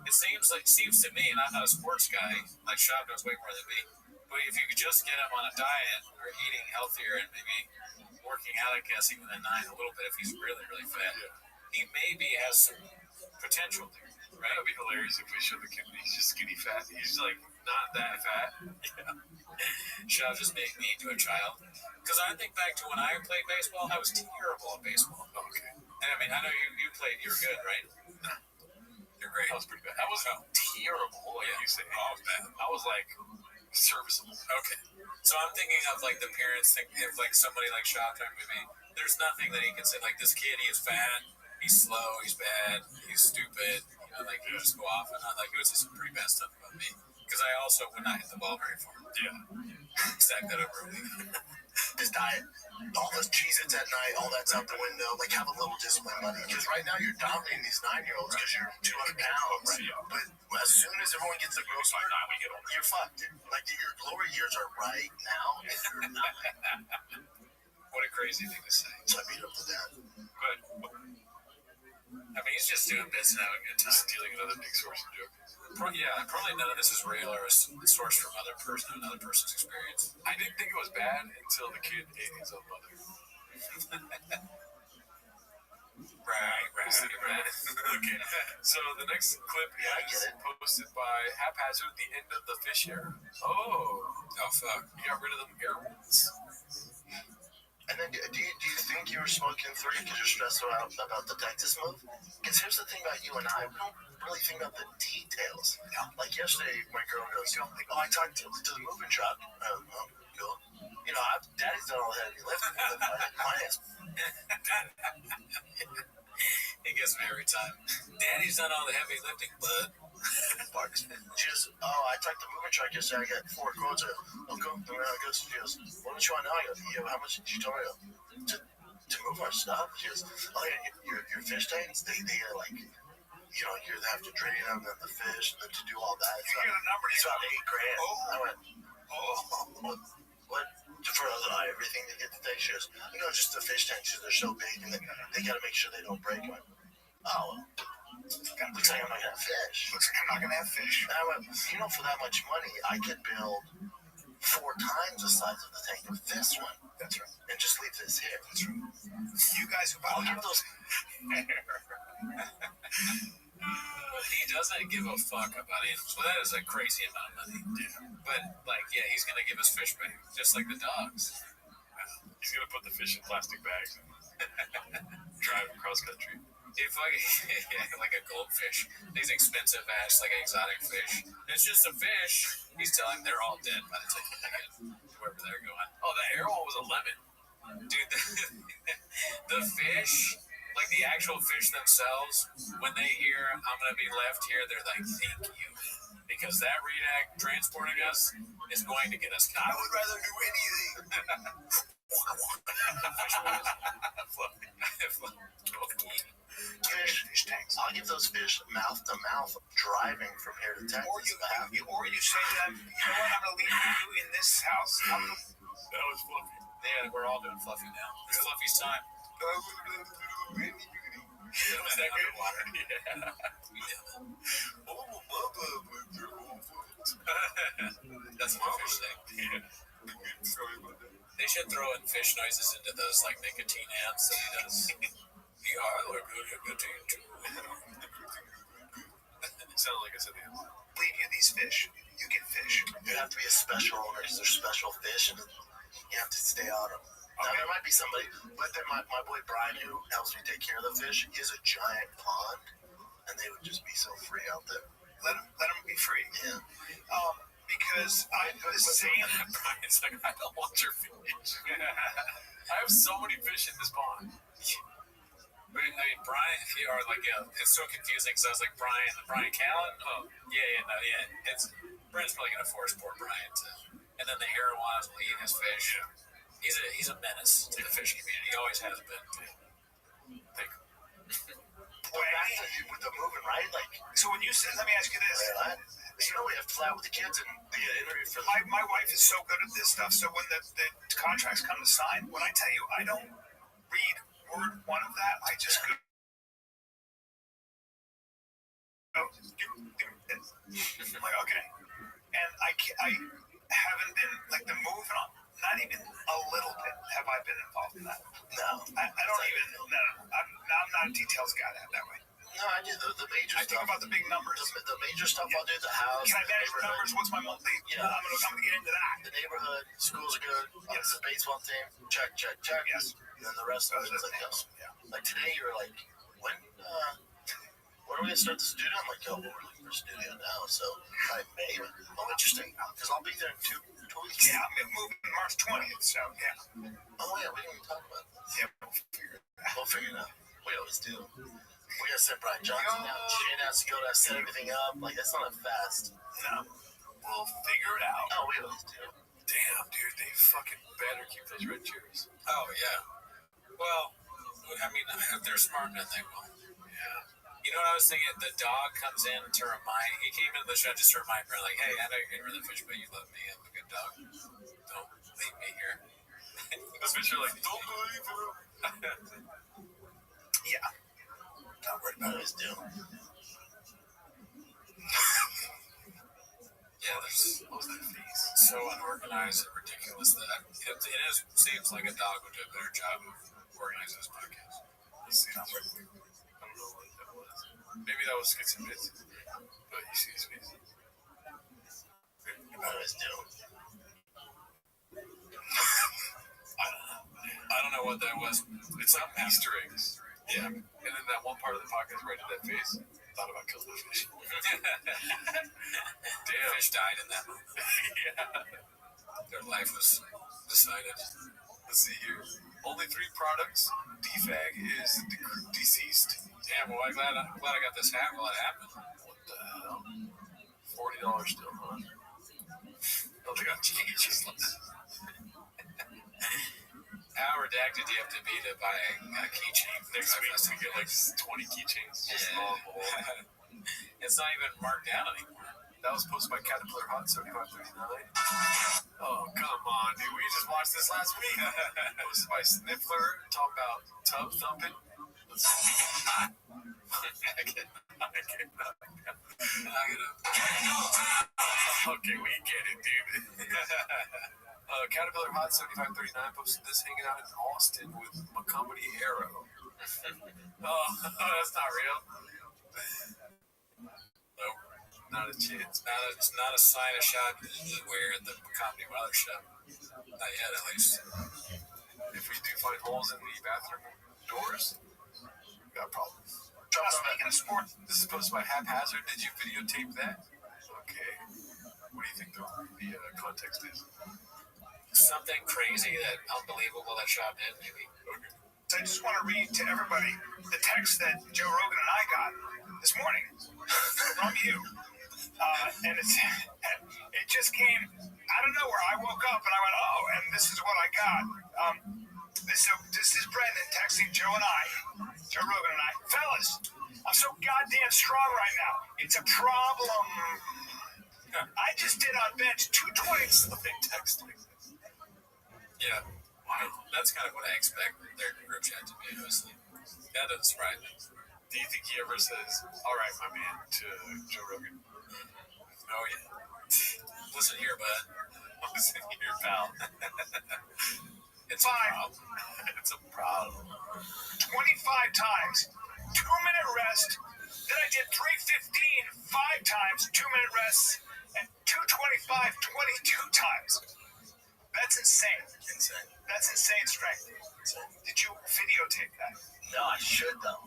It seems to me, and I'm not a sports guy, like Shaw knows way more than me, but if you could just get him on a diet or eating healthier and maybe working out, I guess, even at 9 a little bit, if he's really, really fat, he maybe has some potential there. Right? That'd be hilarious if we show the kid he's just skinny fat. He's like not that fat. Yeah. Shaw just made me into a child. Because I think back to when I played baseball, I was terrible at baseball. Okay. And I mean, I know you played, you were good, right? No. You're great. I was pretty bad. I wasn't terrible, like you say. I was bad. I was like serviceable. Okay. So I'm thinking of like the parents think if like somebody like Shaw talking to me, there's nothing that he can say, like this kid, he is fat, he's slow, he's bad, he's stupid. You know, like you just go off and on. Like he would say some pretty bad stuff about me. Because I also would not hit the ball very far. Yeah. Stack that over with me. This diet, all those Cheez-Its at night, all that's out the window. Like, have a little discipline, buddy. Because right now you're dominating these 9-year-olds because you're 200 pounds. Right. But as soon as everyone gets the growth spurt, you're fucked, dude. Like, your glory years are right now. And you're not. What a crazy thing to say. So I beat up the dad. Good. I mean, he's just doing bits and having a good time. Stealing another big source of joke. Yeah, probably none of this is real or a source from another person's experience. I didn't think it was bad until the kid ate his own mother. Right. Okay. So the next clip is posted by Haphazard, the end of the fish era. Oh fuck. You got rid of them air ones. And then, do you think you were smoking 3 because you're stressed out about the Texas move? Because here's the thing about you and I, we don't really think about the details. Like yesterday, my girl goes, "Oh, I talked to the moving truck." Oh, cool. You know, Daddy's done all the heavy lifting. My ass. He gets me every time. Daddy's done all the heavy lifting, bud. She goes, "Oh, I talked to the moving truck yesterday. I got 4 quotes. I'll go. She goes, "What did you want now?" I go, "Yeah, how much did you tell me to move our stuff?" She goes, "Oh, yeah, your fish tanks, they like, you know, you have to drain them and the fish, and then to do all that. It's about $8,000. I went, "Oh, what? For everything to get the tank?" She goes, "You know, just the fish tanks, they're so big, and they got to make sure they don't break." I went, "Oh, looks like I'm not gonna have fish. Looks like I'm not gonna have fish." And I went, "You know, for that much money, I could build 4 times the size of the tank of this one. That's right. And just leave this here." That's right. You guys who I'll give those. He doesn't give a fuck about animals. Well, that is a crazy amount of money. Yeah. But, like, yeah, he's going to give us fish bait, just like the dogs. He's going to put the fish in plastic bags and drive across country. He fucking, like a goldfish. These expensive ass, like exotic fish. It's just a fish. He's telling them they're all dead by the time they get wherever they're going. Oh, the arrow was a lemon. Dude, the fish, like the actual fish themselves, when they hear I'm going to be left here, they're like, thank you. Because that redact transporting us is going to get us caught. I would rather do anything. Fish tanks. I'll give those fish mouth to mouth driving from here to Texas. Or you say to them, "You know what? I'm gonna leave you in this house." That was Fluffy. Yeah, we're all doing Fluffy now. It's Fluffy's time. Was that underwater? Yeah. That's my fish thing. Yeah. They should throw in fish noises into those like nicotine ads that he does. Yeah, I like nicotine too. It sounded like I said the answer. Leave you these fish. You get fish. You have to be a special owner because they're special fish, and you have to stay on them. Now, there might be somebody, but then my boy Brian, who helps me take care of the fish, he has a giant pond, and they would just be so free out there. Let them be free. Yeah. Because I was saying, Brian's like, I don't want your fish. I have so many fish in this pond. I mean, Brian, or like, it's so confusing because I was like, Brian Callen? Oh, yeah. It's Brent's probably gonna force poor Brian to, and then the Erewhons will eat his fish. Yeah. He's a menace to the fish community. He always has been. With the moving, right? Like, so when you said, let me ask you this. You know, we have to fly out with the kids and they get interviewed for my wife is so good at this stuff. So when the contracts come to sign, when I tell you I don't read word one of that, I just go. I'm like, okay. And I haven't been, like, the move on. Not even a little bit have I been involved in that. No. I don't even, no. I'm not a details guy that way. No, I do the major stuff. I think about the big numbers. The major stuff I'll do, the house. Can I manage the numbers? What's my monthly? Yeah. I'm gonna get into that. The neighborhood, schools are good. Yes. The baseball team, check. Yes. And then the rest of it is like, yes. Yeah. Like today, you were like, when are we gonna start the studio? I'm like, we're looking for a studio now, so May. Oh, interesting. Because I'll be there in two weeks. Yeah, I'm moving March 20th, so yeah. Oh yeah, we didn't even talk about this. Yeah, we'll figure it out. We always do. We gotta send Brian Johnson out. Shane has to go to set everything up. Like, that's not a fast. No. We'll figure it out. Oh, we always do. Damn, dude, they fucking better keep those red chairs. Oh, yeah. Well, I mean, if they're smart enough, they will. Yeah. You know what I was thinking? The dog comes in to remind, he came into the show just to remind me, like, hey, I know you're getting rid of the fish, but you love me. I'm a good dog. Don't leave me here. Those fish are like, don't believe him. Yeah. Not worried about his doom. Yeah, there's so unorganized and ridiculous that it seems like a dog would do a better job of organizing this podcast. Let's see. I don't know what that was. Maybe that was Skits and Bits. But you see his face. I always do. I don't know what that was. It's like Easter eggs. Yeah. And then that one part of the podcast where I did that face, thought about killing the fish. Damn. Fish died in that moment. Yeah. Their life was decided. Let's see here. Only 3 products. DFAG is deceased. Damn, well, I'm glad I got this hat while it happened. What the hell? $40 still, huh? Oh, they got changes. How redacted do you have to be to buy a keychain? Next week we get like 20 keychains. It's not even marked down anymore. That was posted by Caterpillar Hot 7539. Oh, come on, dude. We just watched this last week. Posted by Sniffler, talking about tub thumping. Let's see. Okay, we get it, dude. Caterpillar Hot 7539 posted this hanging out in Austin with McCompany Arrow. Oh, that's not real. Nope, not a chance. It's not a sign of shot anywhere at the comedy mothership. Not yet, at least. If we do find holes in the bathroom doors, we got problems. Speaking of sports, this is posted by Haphazard. Did you videotape that? Okay. What do you think the context is? Something crazy that unbelievable that shop did, maybe. Okay. So I just want to read to everybody the text that Joe Rogan and I got this morning from you. And it just came out of nowhere. I woke up and I went, oh, and this is what I got. This is Brendan texting Joe and I, Joe Rogan and I. Fellas, I'm so goddamn strong right now. It's a problem. I just did on bench 220. Something texting. Yeah. Wow. That's kind of what I expect their group chat to be, honestly. That doesn't surprise me. Do you think he ever says, all right, my man, to Joe Rogan? Oh, yeah. Listen here, bud. Listen here, pal. It's a problem. It's a problem. 25 times, 2-minute rest. Then I did 315 5 times, 2-minute rests, and 225 22 times. That's insane. That's insane strength. Did you videotape that? No, I should though.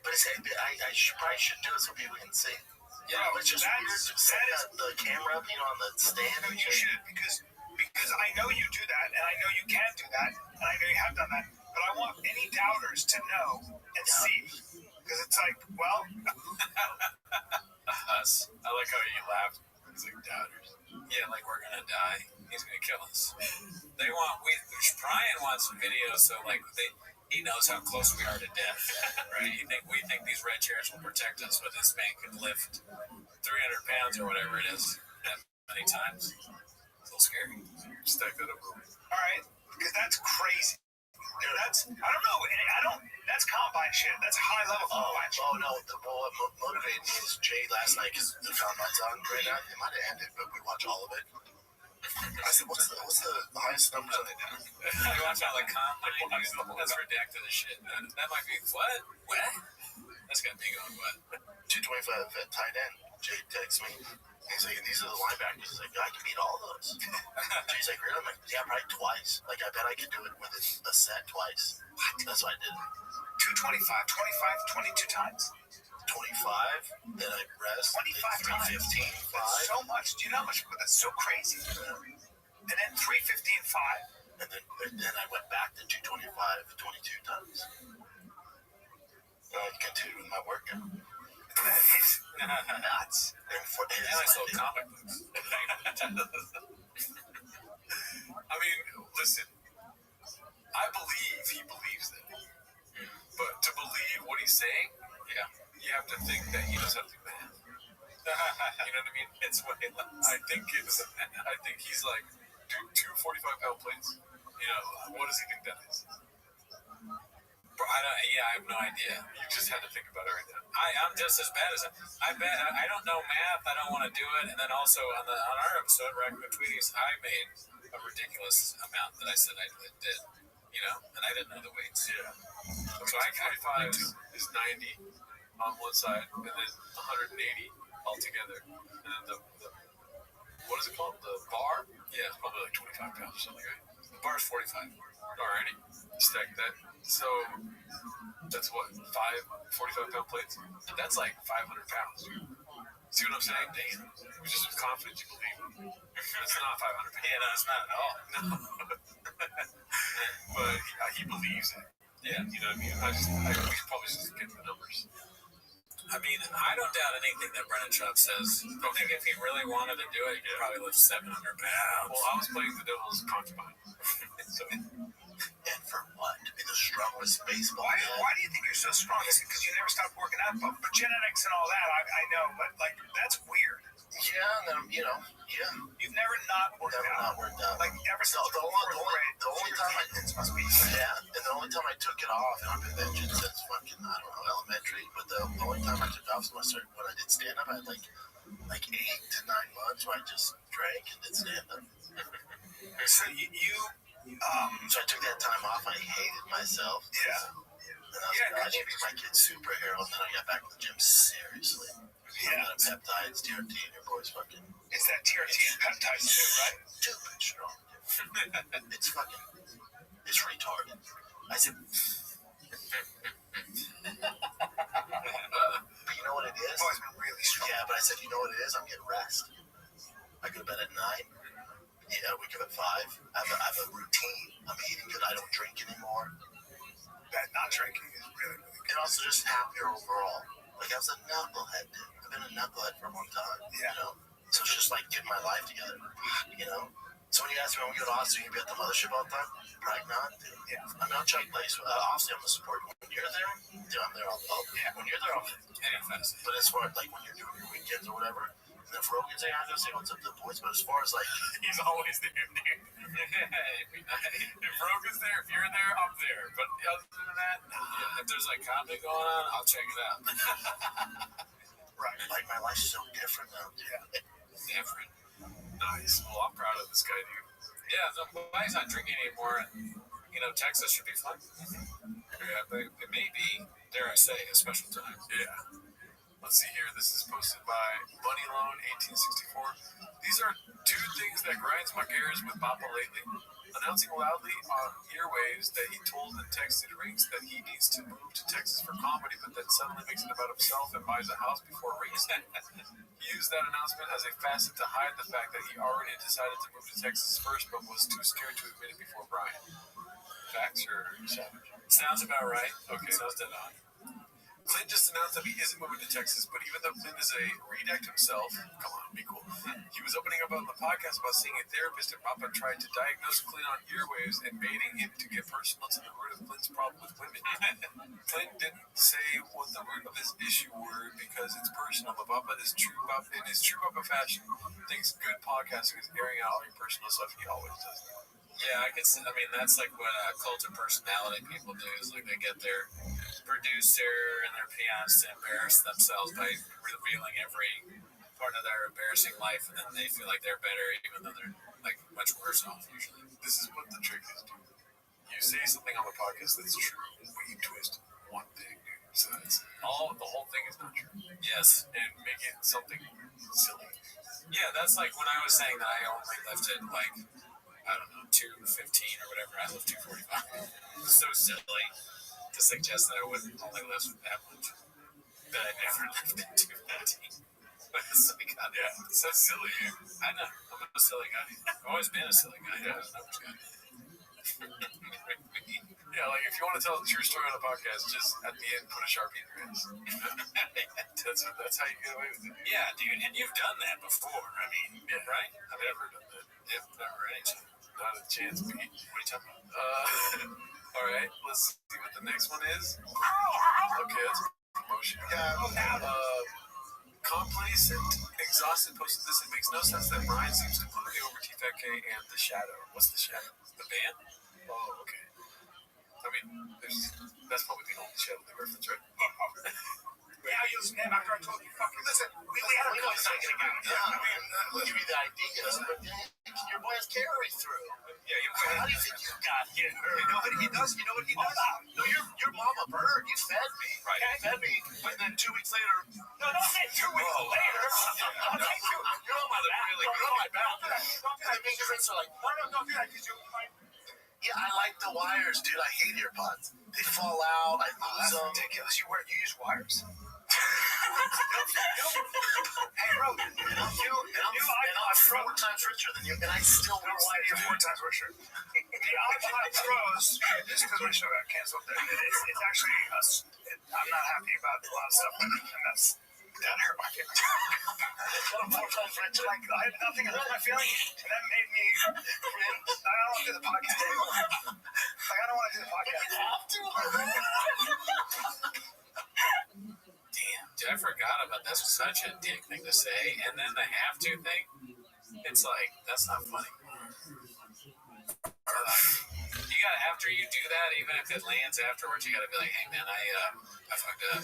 But I probably should do it so people can see. Yeah, it's just weird to set the camera up, on the stand. No, you should because I know you do that, and I know you can do that, and I know you have done that. But I want any doubters to know and see, because it's like, well, us. I like how you laughed. It's like doubters. Yeah, like we're gonna die. He's gonna kill us. Brian wants some videos, so he knows how close we are to death, right? We think these red chairs will protect us, but this man could lift 300 pounds or whatever it is that many times. It's a little scary. Stack that up. All right, because that's crazy. I don't know. That's combine shit. That's high level combine shit. Oh no. What motivated me is Jay last night because the combine's on right now. It might have ended, but we watch all of it. I said, what's the highest numbers on it now? I watch all the combine. That's redacted as shit. That might be what? That's got me going what? 225 at tight end. Jay texts me. He's like, and these are the linebackers. He's like, I can beat all those. Jay's like, really? I'm like, yeah, probably twice. Like, I bet I could do it with a set twice. That's what I did. 225, 22 times. 25, then I rest. 25 times. 315, 5. That's so much. Do you know how much? That's so crazy. And then 315, 5. And then I went back to 225, 22 times. I continued with my workout. That is nuts. And I sold comic books. I mean, listen. I believe he believes that. But to believe what he's saying, yeah, you have to think that he knows how to do math. You know what I mean? It's way less. I think he's like, dude, 2 45-pound plates. What does he think that is? Bro, I have no idea. You just had to think about it right now. I'm just as bad as him. I don't know math. I don't want to do it. And then also on our episode, Rack with Tweeties, I made a ridiculous amount that I said I did. you know, and I didn't know the weights. Yeah. So 45 is 90 on one side, and then 180 altogether. And then the what is it called? The bar? Yeah, it's probably like 25 pounds or something, right? The bar's 45. Alrighty. Stack that. So that's what, 45-pound plates? That's like 500 pounds. See what I'm saying? Damn. Which is with confidence you believe. It's not 500 pounds. Yeah, no, it's not at all. No. But he believes it. Yeah. You know what I mean? We should probably just get the numbers. I mean, I don't doubt anything that Brennan Schaub says. I think if he really wanted to do it, he could probably lift 700 pounds. Well, I was playing the devil's concubine. So, And for what? To be the strongest baseball man? Why do you think you're so strong? Is it because you never stopped working out? But genetics and all that, I know, but like that's weird. Yeah, and then, you know, yeah. You've never not worked out. Like ever since the only time I took it off, and I've been benching since fucking, I don't know, elementary, but the only time I took it off was when I did stand up. I had like 8 to 9 months where I just drank and did stand up. So so I took that time off. I hated myself. Yeah. And I was like, I need to be my kid's superhero. And then I got back to the gym seriously. Yeah. Peptides, TRT, and your boy's fucking. It's that TRT and peptides too, right? Stupid strong. It's fucking. It's retarded. I said. But you know what it is? Boy's been really strong. Yeah, but I said, you know what it is? I'm getting rest. I go to bed at 9. Yeah, wake up at 5. I have a routine. I'm eating good. I don't drink anymore. That not drinking is really, really good. And also just happier overall. Like I was a knucklehead, dude. I've been a knucklehead for a long time. Yeah. You know? So it's just like getting my life together. You know? So when you ask me when we go to Austin, you be at the mothership all the time? Probably not, dude. Yeah. I'm not trying to place. Obviously, I'm a support. When you're there, dude, I'm there. When you're there, I'll but as far as like when you're doing your weekends or whatever, and if Rogan's there, I'm gonna say what's up to the boys. But as far as like, he's always there, dude. If Rogan's there, if you're there, I'm there. But other than that, yeah, if there's like comedy going on, I'll check it out. Right. Like my life's so different now. Yeah. Different. Nice. Well, I'm proud of this guy, dude. Yeah, the guy's not drinking anymore, and you know, Texas should be fun. Yeah, but it may be, dare I say, a special time. Yeah. Let's see here. This is posted by Bunny Loan 1864. These are 2 things that grinds my gears with Papa lately. Announcing loudly on earwaves that he told and texted Rings that he needs to move to Texas for comedy, but then suddenly makes it about himself and buys a house before Rings. He used that announcement as a facet to hide the fact that he already decided to move to Texas first, but was too scared to admit it before Brian. Facts or savage? Sounds about right. Okay. Sounds dead on. Clint just announced that he isn't moving to Texas, but even though Clint is a redact himself, come on, be cool. He was opening up on the podcast about seeing a therapist, and Papa tried to diagnose Clint on earwaves and baiting him to get personal to the root of Clint's problem with women. Clint didn't say what the root of his issue were because it's personal, but Papa is in his true Papa fashion, thinks good podcasting is airing out all your personal stuff. He always does that. Yeah, I mean, that's like what cult of personality people do, is like they get their producer and their peons to embarrass themselves by revealing every part of their embarrassing life, and then they feel like they're better even though they're like much worse off usually. This is what the trick is, dude. You say something on the podcast that's true, but you twist one thing, dude. So that's the whole thing is not true. Yes. And make it something silly. Yeah, that's like when I was saying that I only lifted like, I don't know, 215 or whatever. I lift 245. It was so silly to suggest that I wouldn't only lift that much. That I never lifted 215. But it's like, God, yeah, it's so silly. I know. I'm a silly guy. I've always been a silly guy. Yeah, I'm a numbers guy. Yeah, like if you want to tell the true story on a podcast, just at the end put a Sharpie in your hands. That's how you get away with it. Yeah, dude, and you've done that before. I mean, yeah, right? I've never done that. Yeah, never any chance. Not a chance, Pete. What are you talking about? All right, let's see what the next one is. Hi, Okay, that's promotion. Complacent, exhausted posted this. It makes no sense that Brian seems completely over TFK and The Shadow. What's The Shadow? The band? Oh, okay. I mean, that's probably the only Shadow they reference, right? Yeah, you listen to him after I told you. Fucking listen, we had a conversation about it. Yeah, I mean, give me the ideas, but your boy has carry through. Yeah, how do you think you got not get hurt. You know what he does? You know what he does? No, your mama bird. You fed me. Right. You fed me. But then 2 weeks later. No, don't say 2 weeks later. Don't say you're on my back. Really You're on my back. Don't do that. Don't do that. And your friends are like, No, don't do that because you might. yeah, I like the wires, dude. I hate earpods. They fall out. I lose them. Ridiculous. You use wires? Hey, bro. I'm 4 times richer than you, and I still wear wires. You're 4 times richer. The iPod Pros, just because my show got canceled, it's actually I'm not happy about a lot of stuff, and that hurt my feelings. I'm 4 times richer. Like, I had nothing hurt my feelings, and that made me. I don't want to do the podcast anymore. Like, I don't want to do the podcast. Damn, dude, I forgot about that. That's such a dick thing to say. And then the have to thing, it's like, that's not funny. You gotta, after you do that, even if it lands afterwards, you gotta be like, hey man, I fucked up.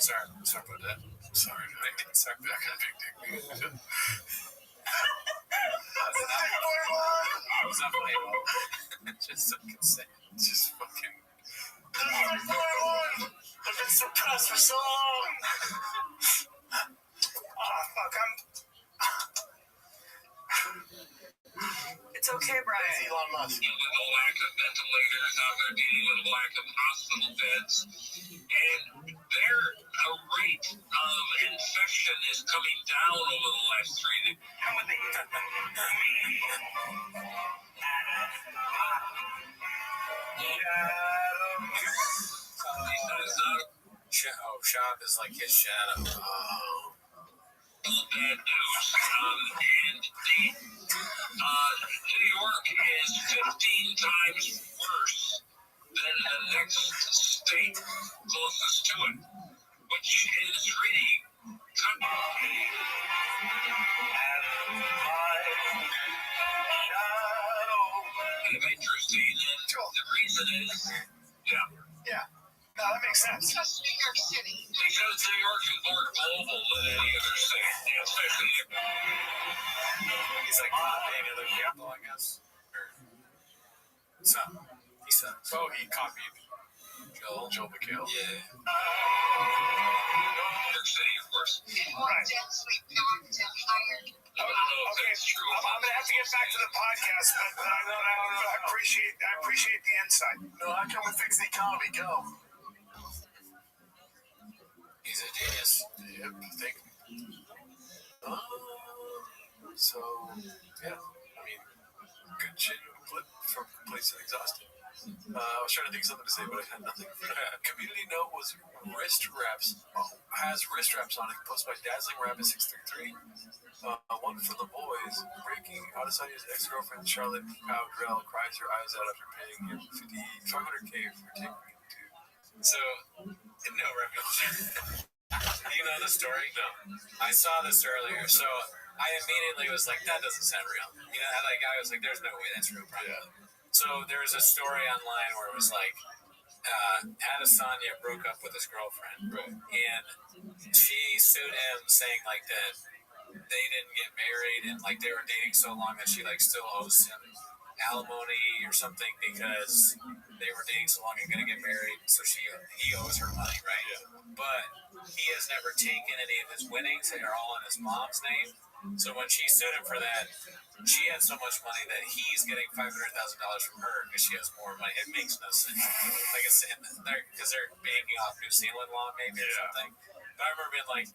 Sorry about that. Sorry, I got a big dick. It's not funny at all. Just some consent. Just fucking. I've been suppressed for so long. Fuck, It's okay, Brian. Elon Musk. Dealing with a lack of ventilators, now they're dealing with a lack of hospital beds, and their rate of infection is coming down over the last 3 days. Come with me. Shop is like his shadow. Oh. Bad news. And New York is 15 times worse than the next state closest to it, which is really kind of interesting. And the reason is, Yeah. No, that makes sense. Because New York is more global than any other state, especially He's like copying other people, I guess. He sucks. Oh, he copied Joel McHale. Yeah. New York City, of course. Right. I don't know if that's true. I'm gonna have to get back to the podcast, but I appreciate the insight. No, I come and fix the economy. Go. He's a genius. Yep, I think. So, yeah, I mean, good shit from Complacent and Exhausted. I was trying to think of something to say, but I had nothing. Community note was wrist wraps. Has wrist wraps on it. Posted by Dazzling Rabbit 633. One for the boys. Breaking Adesanya's ex-girlfriend Charlotte Powdrell cries her eyes out after paying him $500K for taking him to. So, no revolution. You know the story? No. I saw this earlier, so I immediately was like, that doesn't sound real. You know, like I was like, there's no way that's real. Probably. Yeah. So there was a story online where it was like, Adesanya broke up with his girlfriend, right, and she sued him saying like that they didn't get married and like they were dating so long that she like still owes him alimony or something because they were dating so long and gonna get married, so he owes her money, right? Yeah. But he has never taken any of his winnings; they are all in his mom's name. So when she sued him for that, she had so much money that he's getting $500,000 from her because she has more money. It makes no sense. Like I said, because they're banking off New Zealand law, maybe or something. But I remember being like,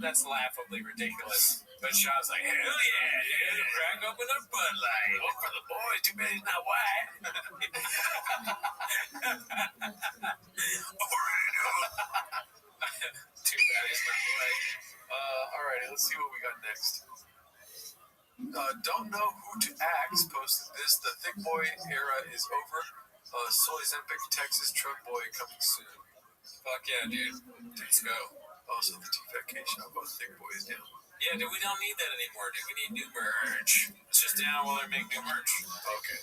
that's laughably ridiculous. But Shaw's like, hell yeah, crack open a Bud Light. One for the boys, too bad he's not white. Too bad he's not white. Alrighty, let's see what we got next. Don't know who to axe posted this. The thick boy era is over. Soy Zempic, Texas truck boy coming soon. Fuck yeah, dude. Let's go. Also, the T-Fat K shop on thick boy is down. Yeah, dude, we don't need that anymore, dude. We need new merch. It's just down while they make new merch. Okay.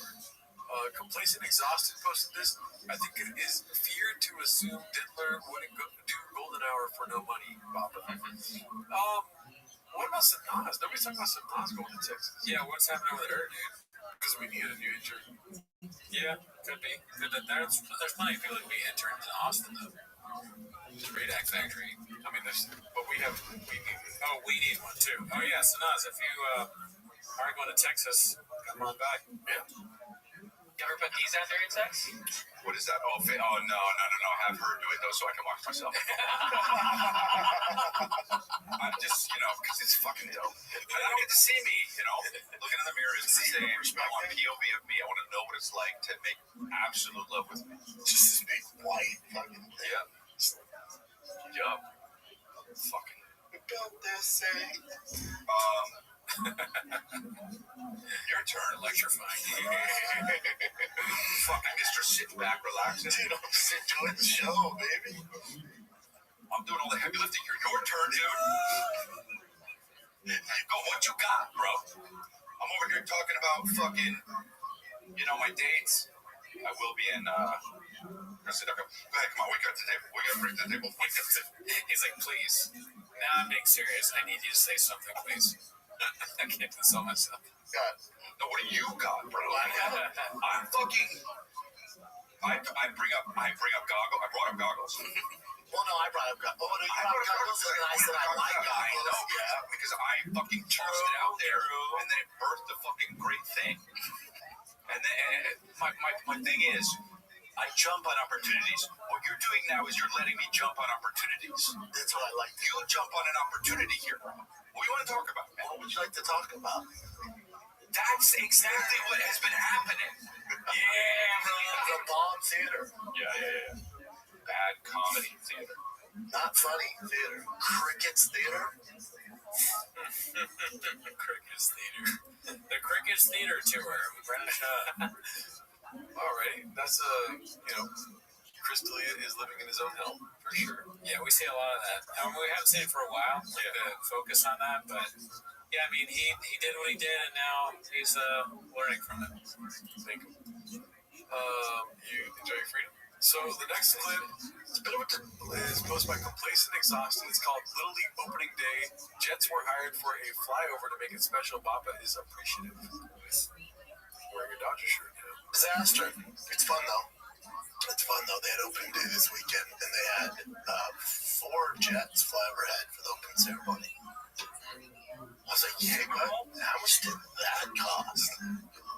Complacent Exhausted posted this. I think it is feared to assume Diddler wouldn't do Golden Hour for no money, Papa. What about Sanaz? Nobody's talking about Sanaz going to Texas. Yeah, what's happening with her, dude? because we need a new intern. Yeah, could be. There's plenty of people that be interns in Austin though. Great Act Factory. I mean, we need one too. Oh yeah, so Naz, if you are going to Texas, come on back. Yeah. You ever put these out there in sex? What is that? Oh, no. Have her do it, though, so I can watch myself. I'm just, because it's fucking dope. I don't get to see me, Looking in the mirror is the same. I want POV of me. I want to know what it's like to make absolute love with me. Just this big white fucking thing. Yeah. Yup. Fucking. We built this thing. Your turn, electrifying. Fucking Mr. Sit back, relaxing. Dude, I'm just enjoying the show, baby. I'm doing all the heavy lifting here. Your turn, dude. Go, what you got, bro? I'm over here talking about fucking, my dates. I will be in, Go ahead, come on, wake up the table. We gotta break the table. He's like, please. Now I'm being serious. I need you to say something, please. I can't console myself. God. No, what do you got, bro? I'm fucking. I bring up goggles. I brought up goggles. Well, no, I brought up goggles. Oh, no, you brought up goggles, and I said I like goggles. I know, because I fucking tossed it out there, and then it birthed a fucking great thing. And then my thing is, I jump on opportunities. What you're doing now is you're letting me jump on opportunities. That's what I like. You jump on an opportunity here. What do you want to talk about, man? What would you like to talk about? That's exactly what has been happening. Yeah, bro. The bomb theater. Yeah. Bad comedy theater. Not funny theater. Crickets theater. Crickets theater. The Crickets theater tour. Alrighty, that's Chris D'Elia is living in his own hell for sure. Yeah, we see a lot of that. We haven't seen it for a while. We have to focus on that, but yeah, I mean, he did what he did, and now he's learning from it. Thank you. You enjoy your freedom. So the next clip is posted by Complacent Exhausted. It's called Little League Opening Day. Jets were hired for a flyover to make it special. Bappa is appreciative. Wearing a Dodger shirt. Disaster. It's fun though. They had opening day this weekend, and they had 4 jets fly overhead for the opening ceremony. I was like, yeah, what? How much did that cost?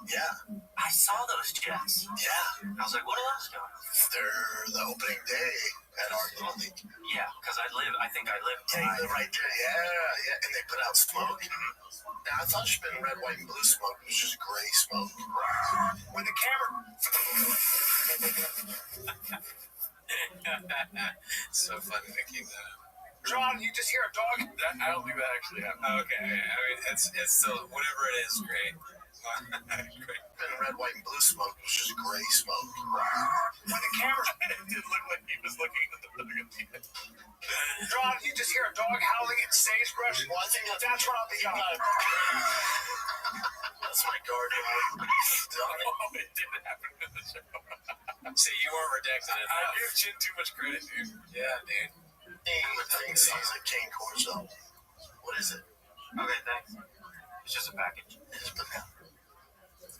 Yeah. I saw those jets. Yeah. I was like, what are those doing? They're the opening day at our Little League. Yeah, because I think I live. Yeah, you live right there. Yeah. And they put out smoke. Now, I thought it should have been red, white, and blue smoke. It was just gray smoke. With the camera. So funny thinking that. John, you just hear a dog? I don't think that actually happened. Okay, I mean, it's still, whatever it is, great. Great. And red, white, and blue smoke was just gray smoke. When the camera, It did look like he was looking at the dog at the end. John, you just hear a dog howling in sagebrush? Well, I think That's what I'll be on. That's my guardian. It didn't happen in the show. See, you weren't redacted enough. I give Chin too much credit, dude. Yeah, dude. Thing sounds like Cane Corso. What is it? Okay, thanks. It's just a package. Just put down.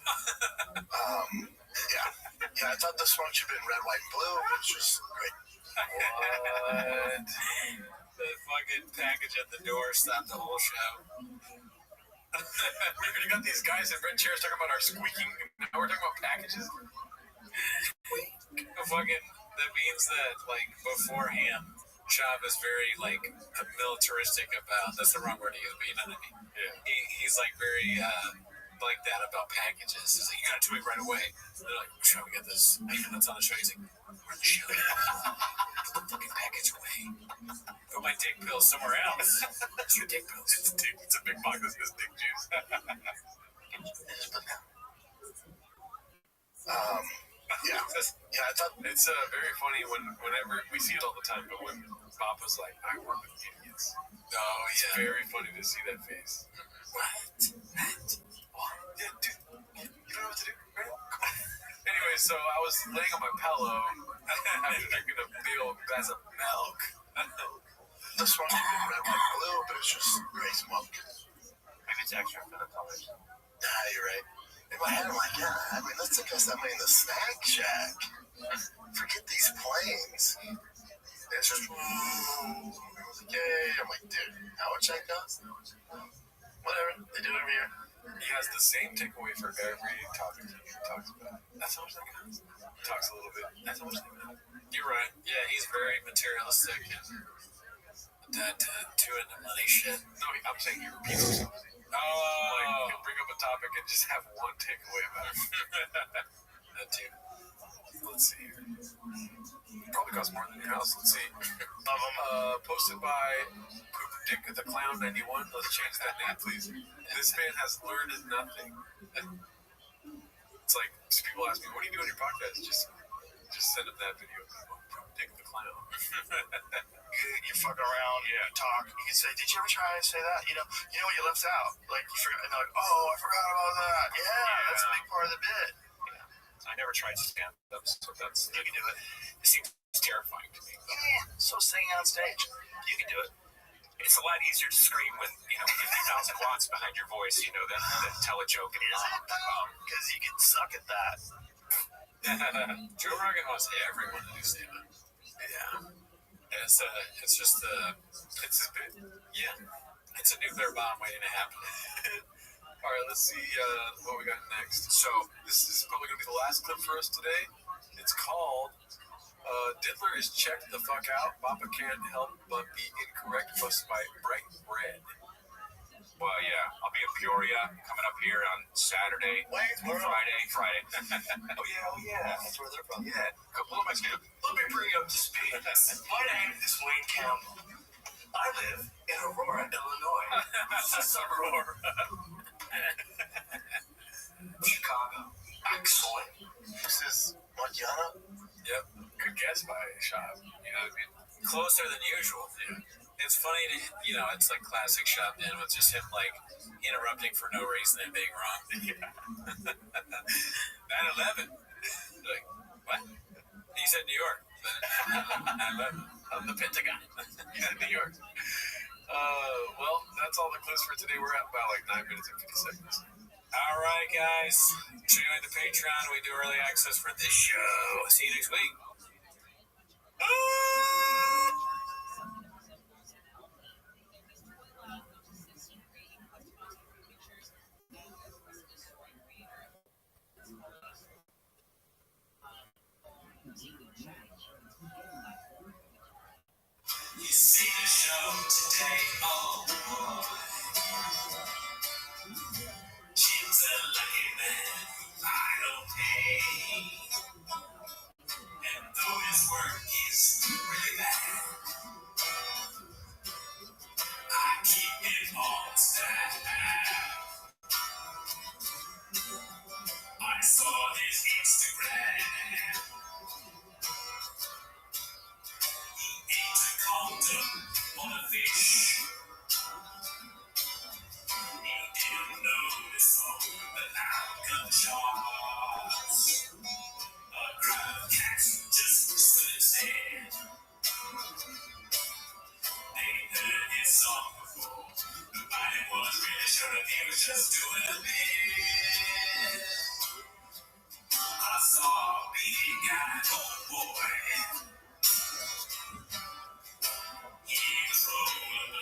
Yeah, I thought the smoke should have been red, white, and blue. It's just great. What? The fucking package at the door stopped the whole show. You got these guys in red chairs talking about our squeaking. Now we're talking about packages. That means that, like, beforehand, Shav is very, like, militaristic about, that's the wrong word to use, but you know what I mean? Yeah. He's, like, very, like that about packages. He's like, you gotta do it right away. They're like, should we get this? That's on the show. He's like, we're the show. Put the fucking package away. Put my dick pills somewhere else. It's your dick pills. It's a big box that says dick juice. Yeah, I thought it's very funny whenever we see it all the time, but when Bob was like, I work with idiots. Oh, it's yeah. very funny to see that face. What? Yeah, dude, you don't know what to do, right? Anyway, so I was laying on my pillow after drinking a big old glass of milk. the smoke should have been red, white, and blue, but it's just gray smoke. Maybe it's extra for the colors. Nah, you're right. In my head, I'm like, yeah, I mean, let's invest that money in the snack shack. Forget these planes. And it's just, everyone's like, yay. I'm like, dude, how much that cost? Whatever, they do it every year. He has the same takeaway for every topic he talks about. That's how much that costs. Talks a little bit. That's how much that costs. You're right. Yeah, he's very materialistic and that too into money shit. No, I'm saying he repeats himself. Like, you can bring up a topic and just have one takeaway about it. That too. Let's see here. Probably costs more than your house. Let's see. Posted by Poop Dick the Clown 91. Let's change that name, please. This man has learned nothing. It's like people ask me, "What do you do on your podcast?" Just send them that video. Poop Dick the Clown. You're fucking around, talk. You can say, "Did you ever try to say that?" You know what you left out. Like you forgot. And they're like, "Oh, I forgot about that." Yeah, that's a big part of the bit. I never tried stand-up, so that's you can do it. It seems terrifying to me. Yeah, so singing on stage, You can do it. It's a lot easier to scream with 50,000 watts behind your voice, than tell a joke. Is it though? Because you can suck at that. Joe Rogan wants everyone to do stand-up. Yeah. It's just it's his bit. Yeah. It's a nuclear bomb waiting to happen. All right, let's see what we got next. So this is probably going to be the last clip for us today. It's called Diddler is checked the fuck out. Papa can't help but be incorrect. Busted by Bright Red. Well, yeah, I'll be in Peoria coming up here on Saturday, Friday. Oh yeah, that's where they're from. Yeah, couple of my kids. Let me bring you up to speed. My name is Wayne Campbell. I live in Aurora, Illinois. It's a suburb. Chicago. Excellent. This is Montana. Yep. Good guess by Shop. You know what I mean? Closer than usual. Yeah. It's funny to, it's like classic Shop Den with just him like interrupting for no reason and being wrong. Yeah. 9/11. Like, what? He said New York. 9/11. The Pentagon. He's in New York. Well, that's all the clues for today. We're at about like 9 minutes and 50 seconds. All right, guys. Join the Patreon. We do early access for this show. See you next week. You see the show today, oh boy. Jim's a lucky man who I don't pay. And though his work is really bad, I keep him on staff. I saw his Instagram. He ate a condom on a fish. He didn't notice all the loud gunshots. A crowd of cats just stood instead. They heard his song before. Nobody was really sure if he was just doing a bit. I saw a big guy, oh boy. He was rolling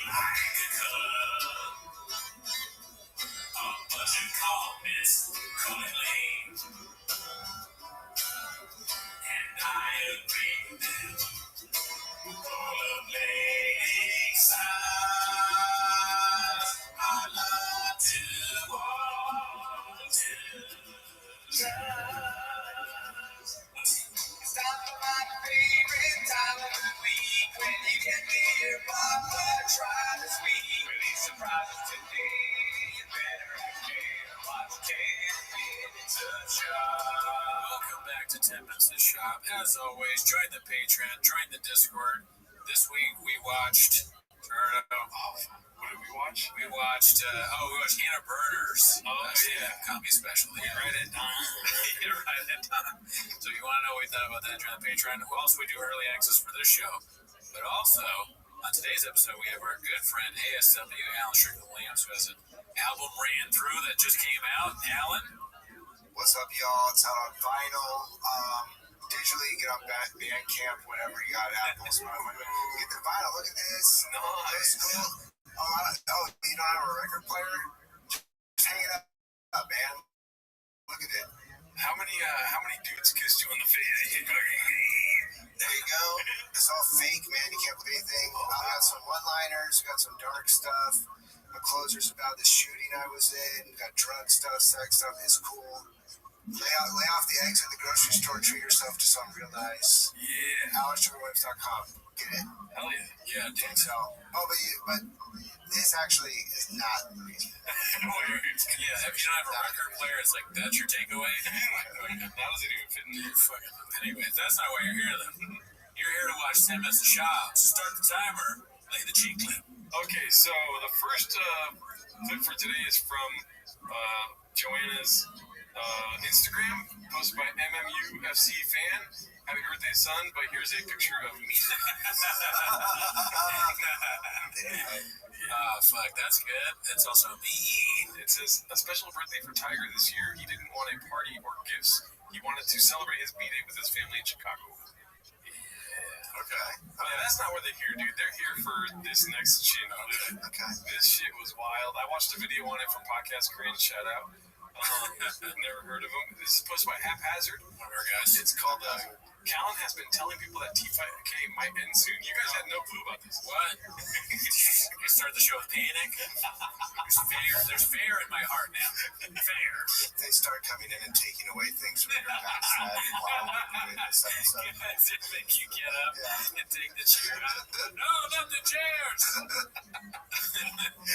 like a cub. A bunch of comments calling lame. And I agree with them. Rollerblading sides. I love to walk to jazz. It's time for my favorite time of the week when you get me your Papa try this week. Release surprises today. You better watch 10 minutes of shop. Welcome back to 10 minutes of shop. As always, join the Patreon, join the Discord. This week we watched. What did we watch? We watched Hannah Burner's comedy special. We read it down. You write it down. So if you want to know what we thought about that, join the Patreon. Also, we do early access for this show. But also, on today's episode, we have our good friend ASW, Alan Strickland Williams, who has an album ran through that just came out. Alan? What's up, y'all? It's out on vinyl. Digitally, get on Bandcamp, whatever you got. Apple, Spotify. Get the vinyl. Look at this. Nice. Cool. Oh, you don't have a record player? Just hang it up, man. Look at it. How many dudes kissed you on the face? There you go. It's all fake, man. You can't believe anything. I got some one-liners. Got some dark stuff. My closer's about the shooting I was in. Got drug stuff, sex stuff. It's cool. Lay off the eggs at the grocery store. Treat yourself to something real nice. Yeah. AlexSugarWebs.com. Get it. Hell yeah. Yeah, dude. So, but this actually is not the reason. Yeah, if you don't have a record player, it's like, that's your takeaway? That doesn't even fit in your fucking... Anyways, that's not why you're here, then. You're here to watch 10 minutes of Shop. So start the timer. Play the cheat clip. Okay, so the first clip for today is from Joanna's Instagram, posted by MMUFC fan. Happy birthday, son, but here's a picture of me. Fuck, that's good. That's also me. It says, a special birthday for Tiger this year. He didn't want a party or gifts. He wanted to celebrate his B-Day with his family in Chicago. Yeah, okay. That's not what they're here, dude. They're here for this next shit. Okay. This shit was wild. I watched a video on it from Podcast Korean. Shout out. Never heard of him. This is posted by Haphazard. Whatever, guys. It's called Callan has been telling people that T5K might end soon. You guys had no clue about this. What? You start the show with panic? There's fear in my heart now. Fear. They start coming in and taking away things from your backside while we're doing this episode. It make you get up and take the chairs. No, not the chairs.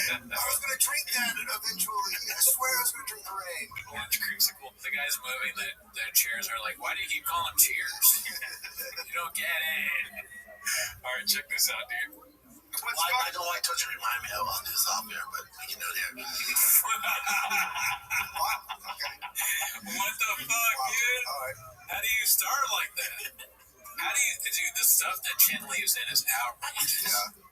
I was going to drink that eventually. I swear I was going to drink the rain. Orange creamsicle. The guys moving the chairs are like, why do you keep calling them cheers? You don't get it. Alright, check this out, dude. I don't like to remind me of on this off there, but we can do it here. What the fuck, dude? How do you start like that? How do you, dude, the stuff that Chin leaves in is outrageous. Yeah.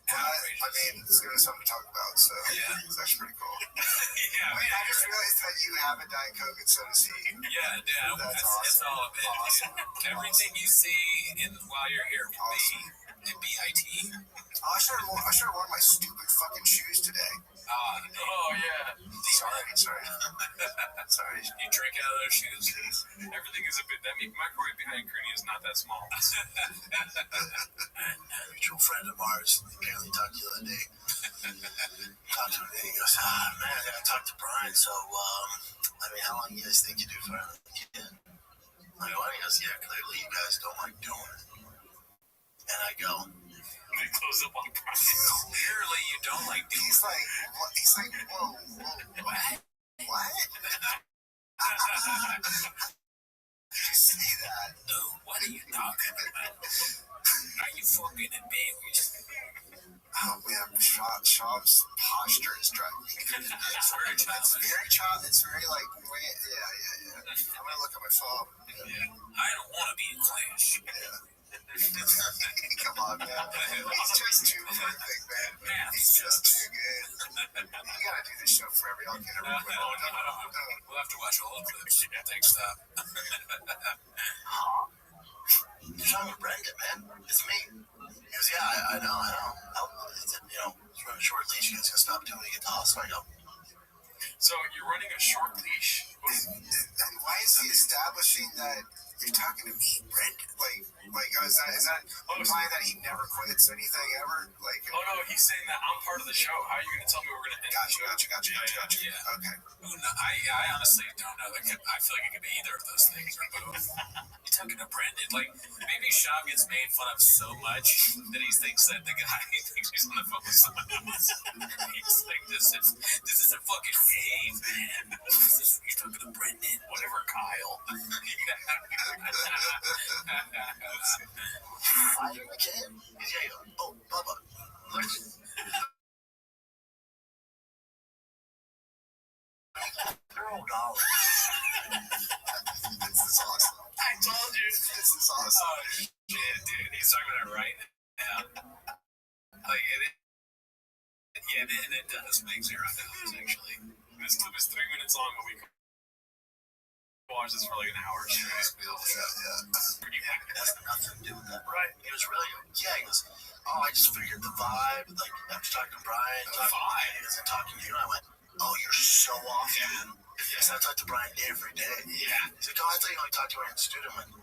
I mean, it's going to be something to talk about, so it's actually pretty cool. Yeah, I just realized that you have a Diet Coke and soda C. Yeah, dude, That's it's awesome. all of it. Awesome. Everything you see while you're here will be BIT. I should have worn my stupid fucking shoes today. Oh, yeah. Sorry. You drink out of those shoes. Everything is a bit. That microwave behind Cooney is not that small. A mutual friend of ours apparently talked to you the other day. Talked to him and he goes, man, I gotta talk to Brian. So, how long do you guys think you do for him? I go, he goes, yeah, clearly you guys don't like doing it. And I go, They close up on Brian. Clearly you don't like doing it. He's like, whoa. What? Did you say that? No, what are you talking about? Are you fucking embarrassed? Oh man, Shab's posture is driving me. It's very childish. It's very like, yeah. I'm gonna look at my phone. Yeah. I don't want to be in class. Yeah. Come on, man. He's just too perfect, man. He's just too good. You gotta do this show forever. Y'all can't ever quit. No. We'll have to watch all the clips. Thanks, stop. you're talking with Brendan, man. It's me. He goes, yeah, I know. It's, it's running a short leash. You guys gotta stop doing it. Get the hospital. I go, So you're running a short leash. Why is he establishing that you're talking to me, Brendan? Is that implying that he never quits anything ever? Oh no, he's saying that I'm part of the show. How are you gonna tell me we're gonna end the show? Gotcha. Yeah. Okay. I honestly don't know. I feel like it could be either of those things or both. You're talking to Brendan. Maybe Shab gets made fun of so much that he thinks that the guy thinks he's on the phone with someone else. He's like, this is a fucking game, man. You're talking to Brendan. Whatever, Kyle. I can't. Yeah. Oh, Bubba. Look. $0. This is awesome. I told you. This is awesome. Oh, shit, dude. He's talking about it right now. Yeah, and it does make $0, actually. This clip is 3 minutes long, but we could watch this for like an hour straight. Yeah. It has nothing to do with that. Right. He was really, he goes, oh, I just figured the vibe, like, after talking to Brian, talking to you, and I went, oh, you're so off, dude. Because I talk to Brian every day. Yeah. He's like, oh, I thought you only talked to her in the studio. I'm like,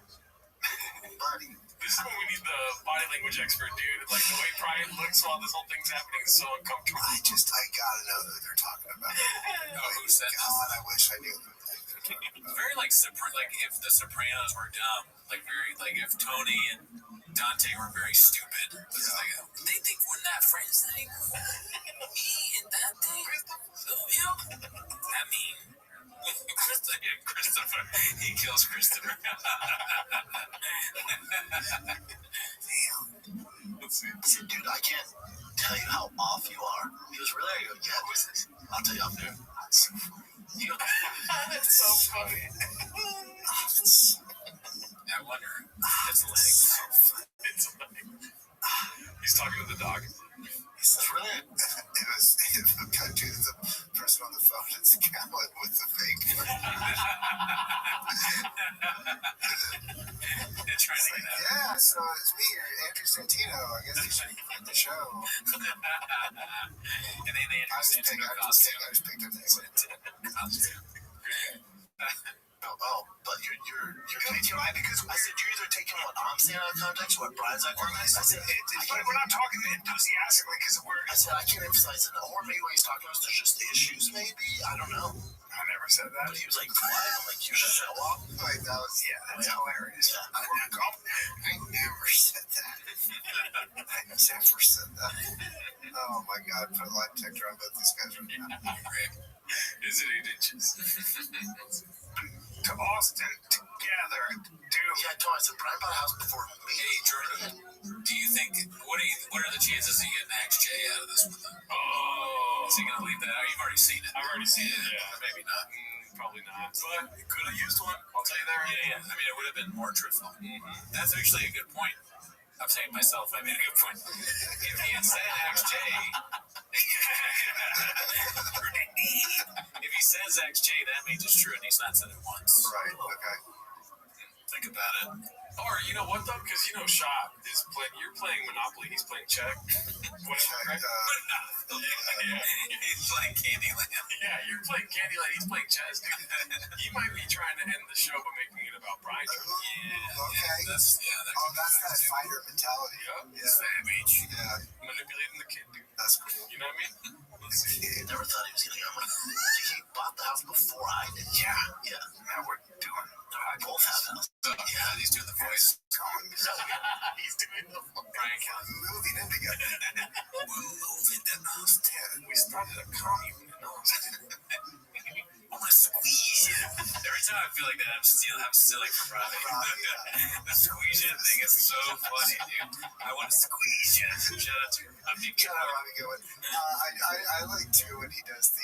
buddy. This is when we need the body language expert, dude. Like, the way Brian looks while this whole thing's happening is so uncomfortable. I gotta know who they're talking about. Who said this? God, I wish I knew. Very like if the Sopranos were dumb, like very like if Tony and Dante were very stupid. Like, they think we're not friends anymore. Me and Dante, I mean, Christopher, he kills Christopher. Damn. I said, dude, I can't tell you how off you are. He was really, I go, yeah, who is this? I'll tell you off there. That's so funny. That's so funny. I wonder. It's legs. It's legs. He's talking to the dog. It's really, it was cut to the person on the phone. It's Callan with the fake. Yeah, so it's me, Andrew Santino. I guess you should quit the show. And then they I just picked up the costume. Oh, but you're because I said you're either taking what I'm saying out of context or what Brian's out of context. I said we're not talking enthusiastically because I said I can't emphasize it. Or maybe when he's talking to us, there's just issues. Maybe I don't know. I never said that. But he was like, "What?" I'm like, "You should show up." Like that was that's hilarious. Yeah, I never said that. I never said that. Oh my God! Put a light detector on both these guys right now. Is it 8 inches? To Austin together, dude. Yeah, I told him, I said, Brian bought a house before me. Hey, Jordan, do you think, what are the chances of getting XJ out of this with him? Oh. Is he going to leave that out? You've already seen it. I've already seen it, yeah. Maybe not. Probably not. But you could have used one. I'll tell you that. Yeah. I mean, it would have been more truthful. Mm-hmm. That's actually a good point. I'm saying myself, I made a good point. If he had said XJ, if he says XJ, that means it's true, and he's not said it once. Right, okay. Think about it. Or, you know what, though? Because, Shop is you're playing Monopoly, he's playing Check. What is it, right? He's playing Candyland. Yeah, you're playing Candyland, he's playing chess, dude. He might be trying to end the show by making it about Brian. Okay. That's that fighter mentality. Yeah. Savage. Yeah. Manipulating the kid, dude. That's cool. You know what I mean? Let's see. I never thought he was going to come. He bought the house before I did. Yeah. Now we're doing. I both have houses. Yeah, he's doing the voice. He's doing the voice. Brian Callen. Moving in together. We're moving to Austin. We started a commune in Austin. I want to squeeze you. Every time I feel like that, I'm stealing from Robbie. The squeeze you thing is so funny, dude. I want to squeeze you. Shout out to Robbie. Shout out Robbie Goodwin. I like too when he does the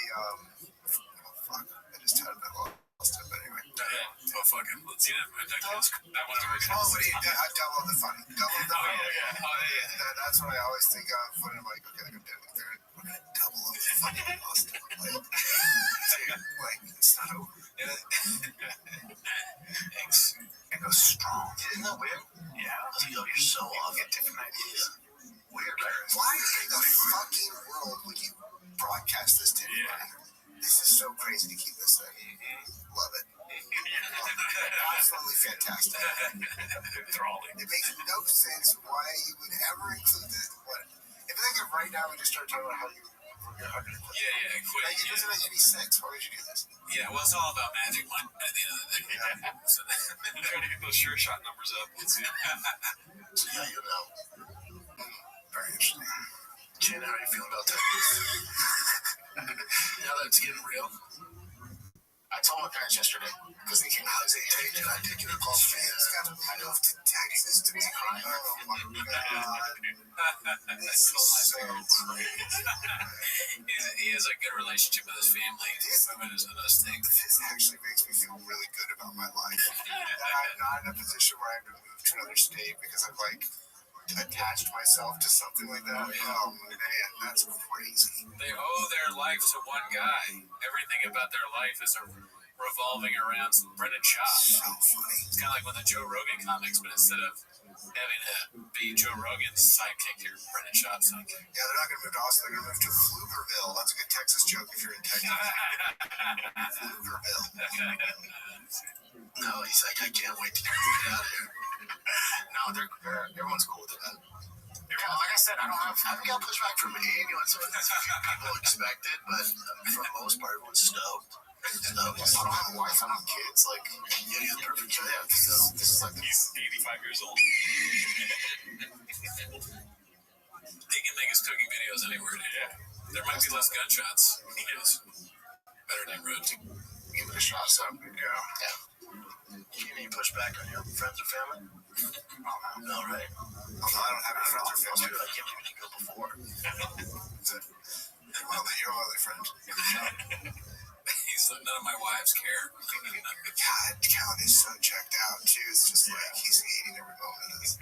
fuck. I just had it lost it, but anyway. Oh fuck it. Let's see that. That one over again. Oh, but I double the funny. Double the funny. Yeah. That's what I always think of when I'm like, okay, we're gonna double up the funny in Austin. Like, it's not over. Thanks. It goes strong. Isn't that weird? Yeah. I was like, oh, you're so off. Get different ideas. Weird. Why in the fucking world would you broadcast this to anybody? This is so crazy to keep this thing. Love it. Absolutely fantastic. Enthralling. It makes no sense why you would ever include this. What? If I think of right now, we just start talking about how you quit. Quit. Like, it doesn't make any sense. Why would you do this? Yeah, well, it's all about magic one at the end of the day. So trying to get those sure shot numbers up. So yeah, you know. Very interesting. Jen, how are you feeling about Texas? Now that it's getting real. I told my parents yesterday because they came out and said, I take you to call fans. I drove to Texas to be crying. Oh my God. This is so crazy. He has a good relationship with his family. This actually makes me feel really good about my life. That I'm not in a position where I have to move to another state because I'm like attached myself to something like that. Oh man, that's crazy. They owe their life to one guy. Everything about their life is revolving around Brendan Schaub. So funny. It's kind of like with the Joe Rogan comics, but instead of having to be Joe Rogan's sidekick, you're Brendan Schaub's sidekick. Yeah, they're not going to move to Austin. They're going to move to Pflugerville. That's a good Texas joke if you're in Texas. Pflugerville. No, he's like, I can't wait to get out of here. No, everyone's cool with it. Like I said, I haven't got pushback from anyone, so it's a few people expected, but for the most part, everyone's stoked. I don't have a wife, I don't have kids. Like, you're the perfect guy. Yeah, this is like he's 85 years old. He can make his cooking videos anywhere. Yeah, there might be less gunshots. He is better than road to give it a shot. So good go. Yeah. You need push back on your friends or family? No, right? I don't have any friends or family. I can't believe you go before. Well, then you're all other friends. None of my wives care. God, Callan is so checked out too. It's just like he's hating every moment of this.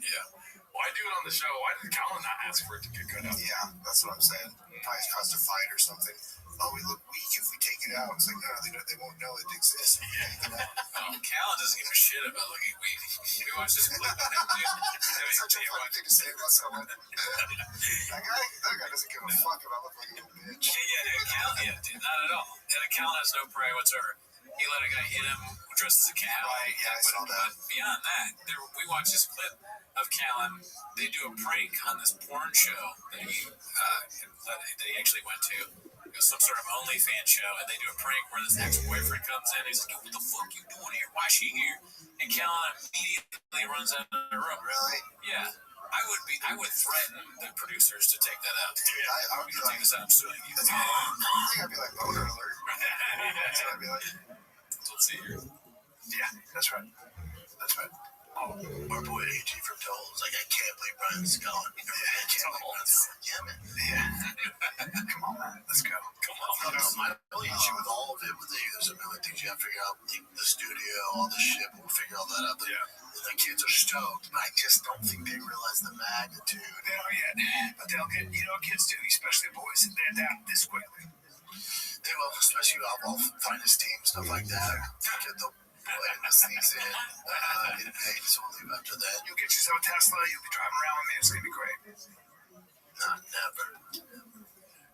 Yeah. Why do it on the show? Why did Callan not ask for it to get cut out? Yeah, that's what I'm saying. Probably caused a fight or something. Oh, we look weak if we take it out. It's like, no, they won't know it exists. Callan doesn't give a shit about looking weak. We watched this clip of him, dude. It's such a funny thing to say about someone. that guy doesn't give a fuck about looking like a little bitch. Callan, dude, not at all. And Callan has no pride whatsoever. He let a guy hit him dressed as a cat. Right, yeah, I saw that. But beyond that, we watched this clip of Callan. They do a prank on this porn show that he actually went to. It was some sort of OnlyFans show, and they do a prank where this ex-boyfriend comes in. He's like, what the fuck you doing here? Why is she here? And Callan immediately runs out of the room. Really? Yeah. I would threaten the producers to take that out. Dude, I would be like, take this out, I'm suing you. I think I'd be like, boner alert. That's what I'd be like. Let's see here. Yeah, that's right. That's right. Oh, our boy AG from Toll is like, I can't believe Brian's gone. Yeah, man. Yeah. Come on, man. Let's go. Come on. No, my only issue with all of it was that there's a million things you have to figure out. Like the studio, all the shit, but we'll figure all that out. The kids are stoked, but I just don't think they realize the magnitude. They don't yet. But they'll get, kids do, especially boys, they're down this quickly. They will, especially all finest team, stuff like that. Get the play in the season, get paid, so we'll leave after that. You'll get yourself a Tesla, you'll be driving around with me, it's going to be great. Not never.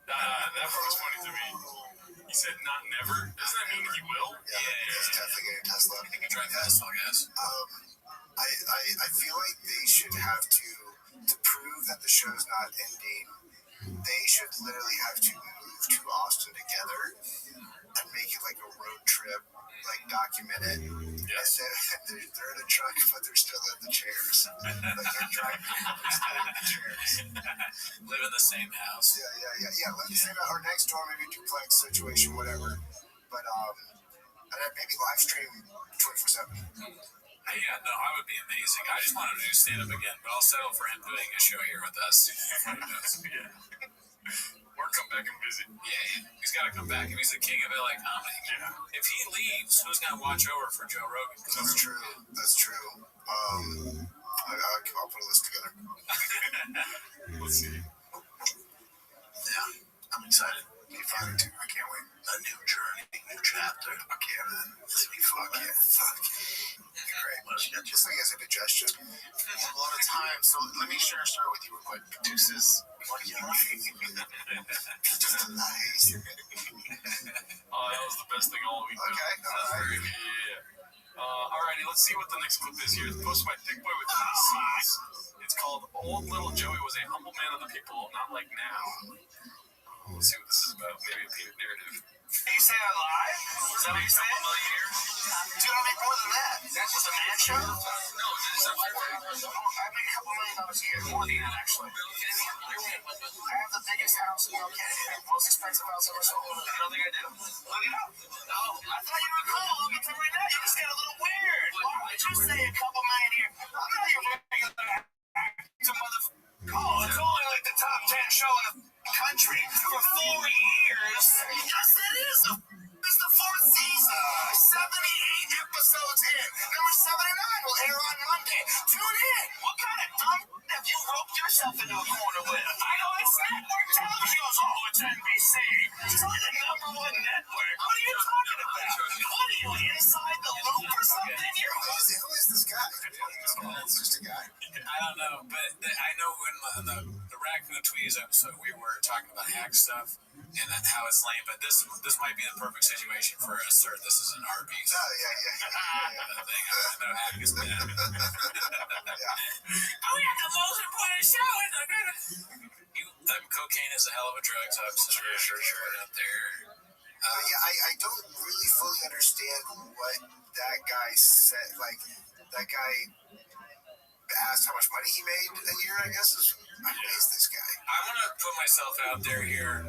That part was funny to me. He said not never. Doesn't that mean he will? Yeah. He's definitely getting a Tesla. He can drive Tesla, I guess. I feel like they should have to prove that the show's not ending, they should literally have to move to Austin together and make it like a road trip, like document it. Yes. They're in a truck, but they're still in the chairs. Like they're driving, but they're still in the chairs. Live in the same house. Yeah. Live in the same house, or next door, maybe a duplex situation, whatever. But and then maybe live stream 24/7. Yeah, no, I would be amazing. I just wanted to do stand-up again, but I'll settle for him doing a show here with us. Yeah. Or come back and visit. Yeah, he's got to come back. If he's the king of LA comedy. Yeah. If he leaves, who's going to watch over for Joe Rogan? That's true. I'll put a list together. Let's see. Yeah, I'm excited. Me fun too. I can't wait. A new journey, new chapter. Fuck yeah, man. This will be fuck yeah. It'll be great. Well, she got just like as a digestion. A lot of time. So let me start with you real quick. Deuces. What are you doing? Just a nice. Oh, that was the best thing all week. Okay, alright. Yeah. Alrighty, let's see what the next clip is here. It's posted by Thick Boy with DCs. It's called Old Little Joey Was a Humble Man of the People, Not Like Now. Let's see what this is about. Maybe a painted narrative. You say I lied? Is that what you said? Dude, I make more than that. That's just a man show? No, it's a I make a couple $1 million a year. More than that, actually. I have the biggest house in the most expensive house ever sold. You don't think I do? Look it up. No, I thought you were cool. Look at you right now. You just got a little weird. Why would you say a couple million a year? I'm not your regular actor, motherfucker. Oh, it's only like the top 10 show in the country for 4 years. Yes, it is. It's the 4th season. 78 episodes in. Number 79 will air on Monday. Tune in. What kind of dumb to win. I know it's network television. She goes, oh, it's NBC. It's only the #1 network. What are you talking about? What are you, inside the loop or something? Who is this guy? It's just a guy. I don't know, but I know in the Raccoon Tweez episode we were talking about hack stuff and how it's lame, but this might be the perfect situation for us, sir. This is an Arby's. Oh, yeah. Thing. I know hack is bad. Oh, we had the most important show in the cocaine is a hell of a drug, so I'm sure. Out there. I don't really fully understand what that guy said. Like, that guy asked how much money he made a year, I guess. Who is this guy? I want to put myself out there here.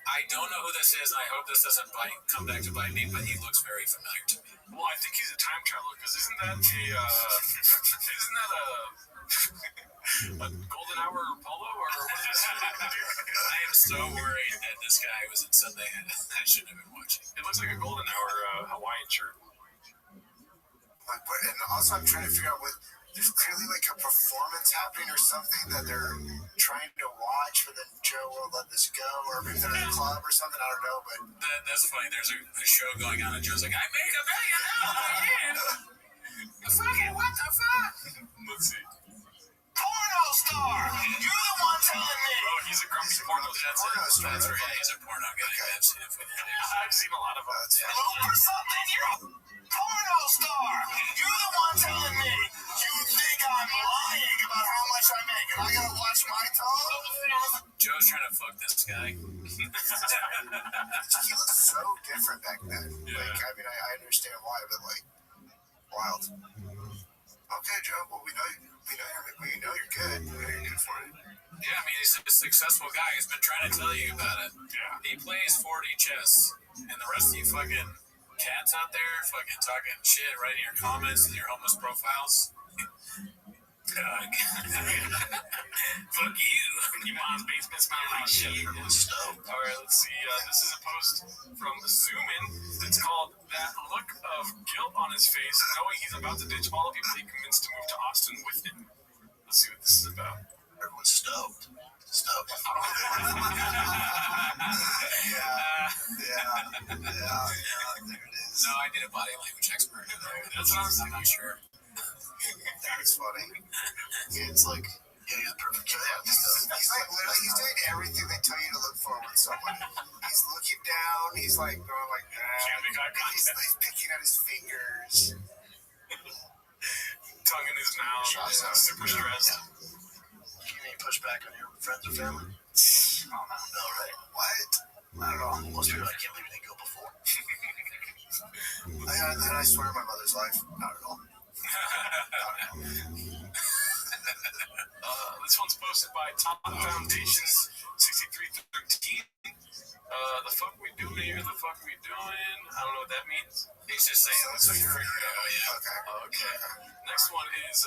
I don't know who this is, and I hope this doesn't come back to bite me, but he looks very familiar to me. Well, I think he's a time traveler, because isn't that a golden hour polo, or what is this? I am so worried that this guy was in something I shouldn't have been watching. It looks like a golden hour Hawaiian shirt. And also, I'm trying to figure out what. There's clearly like a performance happening or something that they're trying to watch, but then Joe won't let this go, or maybe they're in a club or something. I don't know, but that's funny. There's a show going on, and Joe's like, "I made $1 million. Fucking what the fuck?" Let's see. Porno star! You're the one telling me! Oh, he's a grumpy porno star. That's right. He's a porno guy. Okay. I've seen it for I've seen a lot of them. Loop or something? You're a porno star! You're the one telling me! You think I'm lying about how much I make, and I gotta watch my tone? Joe's trying to fuck this guy. He looks so different back then. Yeah. Like, I mean, I understand why, but like, wild. Okay, Joe. Well, we know you're good. We know you're good for it. Yeah, I mean, he's a successful guy. He's been trying to tell you about it. Yeah. He plays 4D chess, and the rest of you fucking cats out there fucking talking shit, writing your comments and your homeless profiles. Fuck you. Your mom's basement smell like shit. Alright, let's see. This is a post from Zoom In. It's called That Look of Guilt on His Face, knowing he's about to ditch all the people he convinced to move to Austin with him. Let's see what this is about. Everyone's stoked. Yeah, there it is. No, I need a body language expert. That's what I'm not sure. That's funny. Yeah, it's like, perfect. He's like literally, he's doing everything they tell you to look for with someone. He's looking down. He's like going like that. He's picking at his fingers. Tongue in his mouth. Super stressed. You mean push back on your friends or family? Oh, no, right? What? Not at all. Most people, I can't believe you didn't go before. I swear on my mother's life, not at all. This one's posted by Top Foundations 6313. The fuck we doing here? The fuck we doing? I don't know what that means. He's just saying that's what you're figuring out. Yeah. Okay. Next one is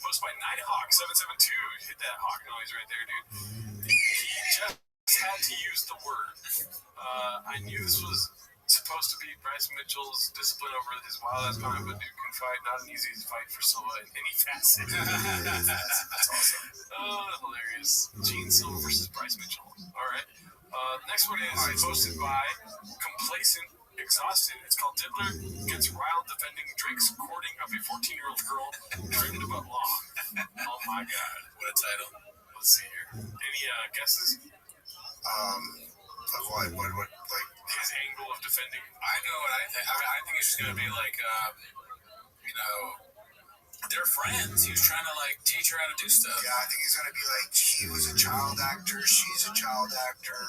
posted by Nighthawk 772. Hit that hawk noise right there, dude. He just had to use the word. I knew this was supposed to be Bryce Mitchell's discipline over his wild-ass comment, but dude can fight. Not an easy fight for Silva in any facet. That's awesome. Oh, hilarious. Gene Silva versus Bryce Mitchell. All right. Next one is posted by Complacent Exhausted. It's called Diddler Gets Riled Defending Drake's Courting of a 14-year-old Girl Trimmed But Long. Oh my god. What a title. Let's see here. Any guesses? What, like his angle of defending? I know what I think. I think it's just gonna be like, they're friends. He was trying to like teach her how to do stuff. Yeah, I think he's gonna be like, he was a child actor, she's a child actor.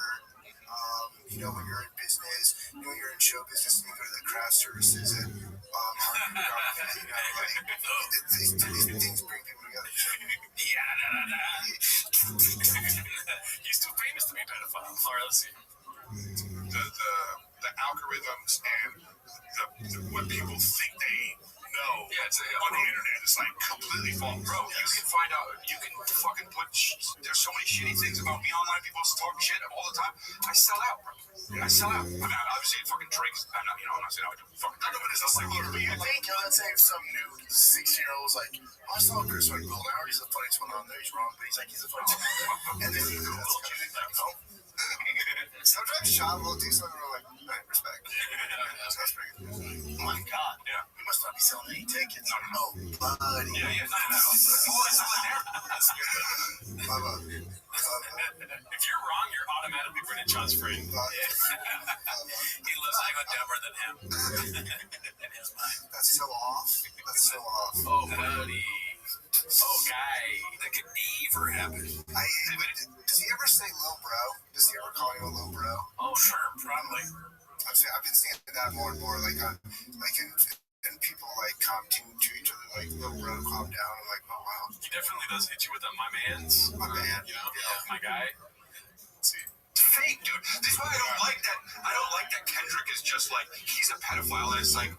When you're in business, when you're in show business, and you go to the craft services and these things bring people together. He's too famous to be a pedophile. All right, let's see. The algorithms and what people think they know on the internet is like completely false. Bro, you can find out, you can fucking put, there's so many shitty things about me online. People talk shit all the time. I sell out, bro. I sell out. I mean, obviously, fucking Drake's, I'm not saying I would do fucking Drake. of it is a similar. But you think, let's say if some new 16-year-old was like, I saw Chris like Bill now, he's the funniest one on there. He's wrong, but he's like, he's the funniest one. And then he Googled you, like, no. Sometimes Sean will do something where like, I respect. Oh my God. Yeah. We must not be selling any tickets. No, buddy. Yeah. If you're wrong, you're automatically Brennan John's friend. He lives like dumber than him. In his mind. That's so off. Oh, buddy. Oh, guy. That could never happen. Does he ever say Lil Bro? Does he ever call you a Lil Bro? Oh, sure, probably. I've been seeing that more and more, like in people like commenting to each other, like Lil Bro, calm down. I'm like, oh wow. He definitely does hit you with my man's. My man. You know, my guy. It's fake, dude. This is why I don't like that. I don't like that Kendrick is just like he's a pedophile, and it's like.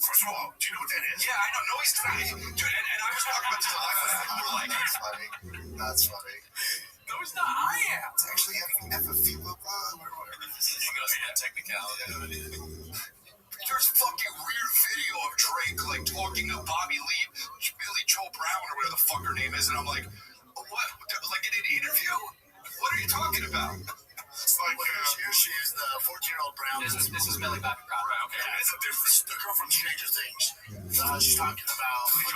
First of all, do you know what that is? Yeah, I know. No, he's not. Dude, and I was talking about this live with people like, that's funny. That's funny. No, it's not. I am. It's actually FFV or whatever. He goes in technicality. There's a fucking weird video of Drake like talking to Bobby Lee, Billy Joe Brown, or whatever the fuck her name is, and I'm like, what? Like in an interview? What are you talking about? It's like, here she is, the 14-year-old Brown. This is Millie Bobby Brown. Right, okay. Yeah, it's a different. The girl from Stranger Things. She's talking about. It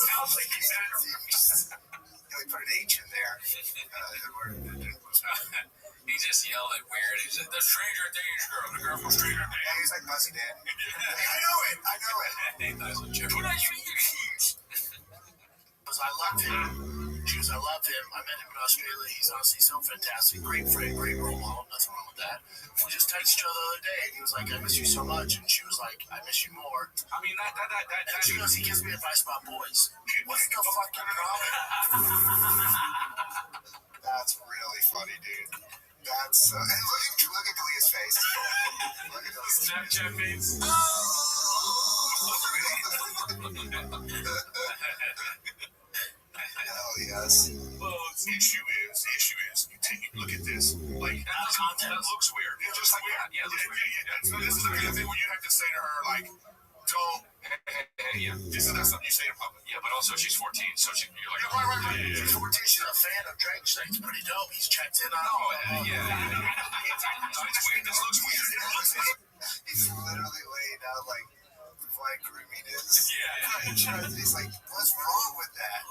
sounds like he's at We put an H in there. He just yelled at weird. He said, the Stranger Things girl, the girl from Stranger Things. Yeah, he's like Buzzy Dan. I know it. Put on Stranger Things. I loved him. I loved him. I met him in Australia. He's honestly so fantastic. Great friend, great role model. Nothing wrong with that. We just texted each other the other day, and he was like, I miss you so much. And she was like, I miss you more. I mean, and she goes, he gives me advice about boys. What's the fucking problem? That's really funny, dude. That's, and look at Kalia's face. Look at those Snapchat face. Hell yes. Well, the issue is, you look at this, like, that looks weird. It's just like, yeah. So this is the kind of thing where you have to say to her, like, don't, hey, this is not something you say in public. Yeah, but also she's 14, so you're like, right. She's 14, she's a fan of Drake. She's like, it's pretty dope. He's checked in on it's weird. This looks weird. He's literally laying out, like, why grooming is. Yeah. He's like, what's wrong with that?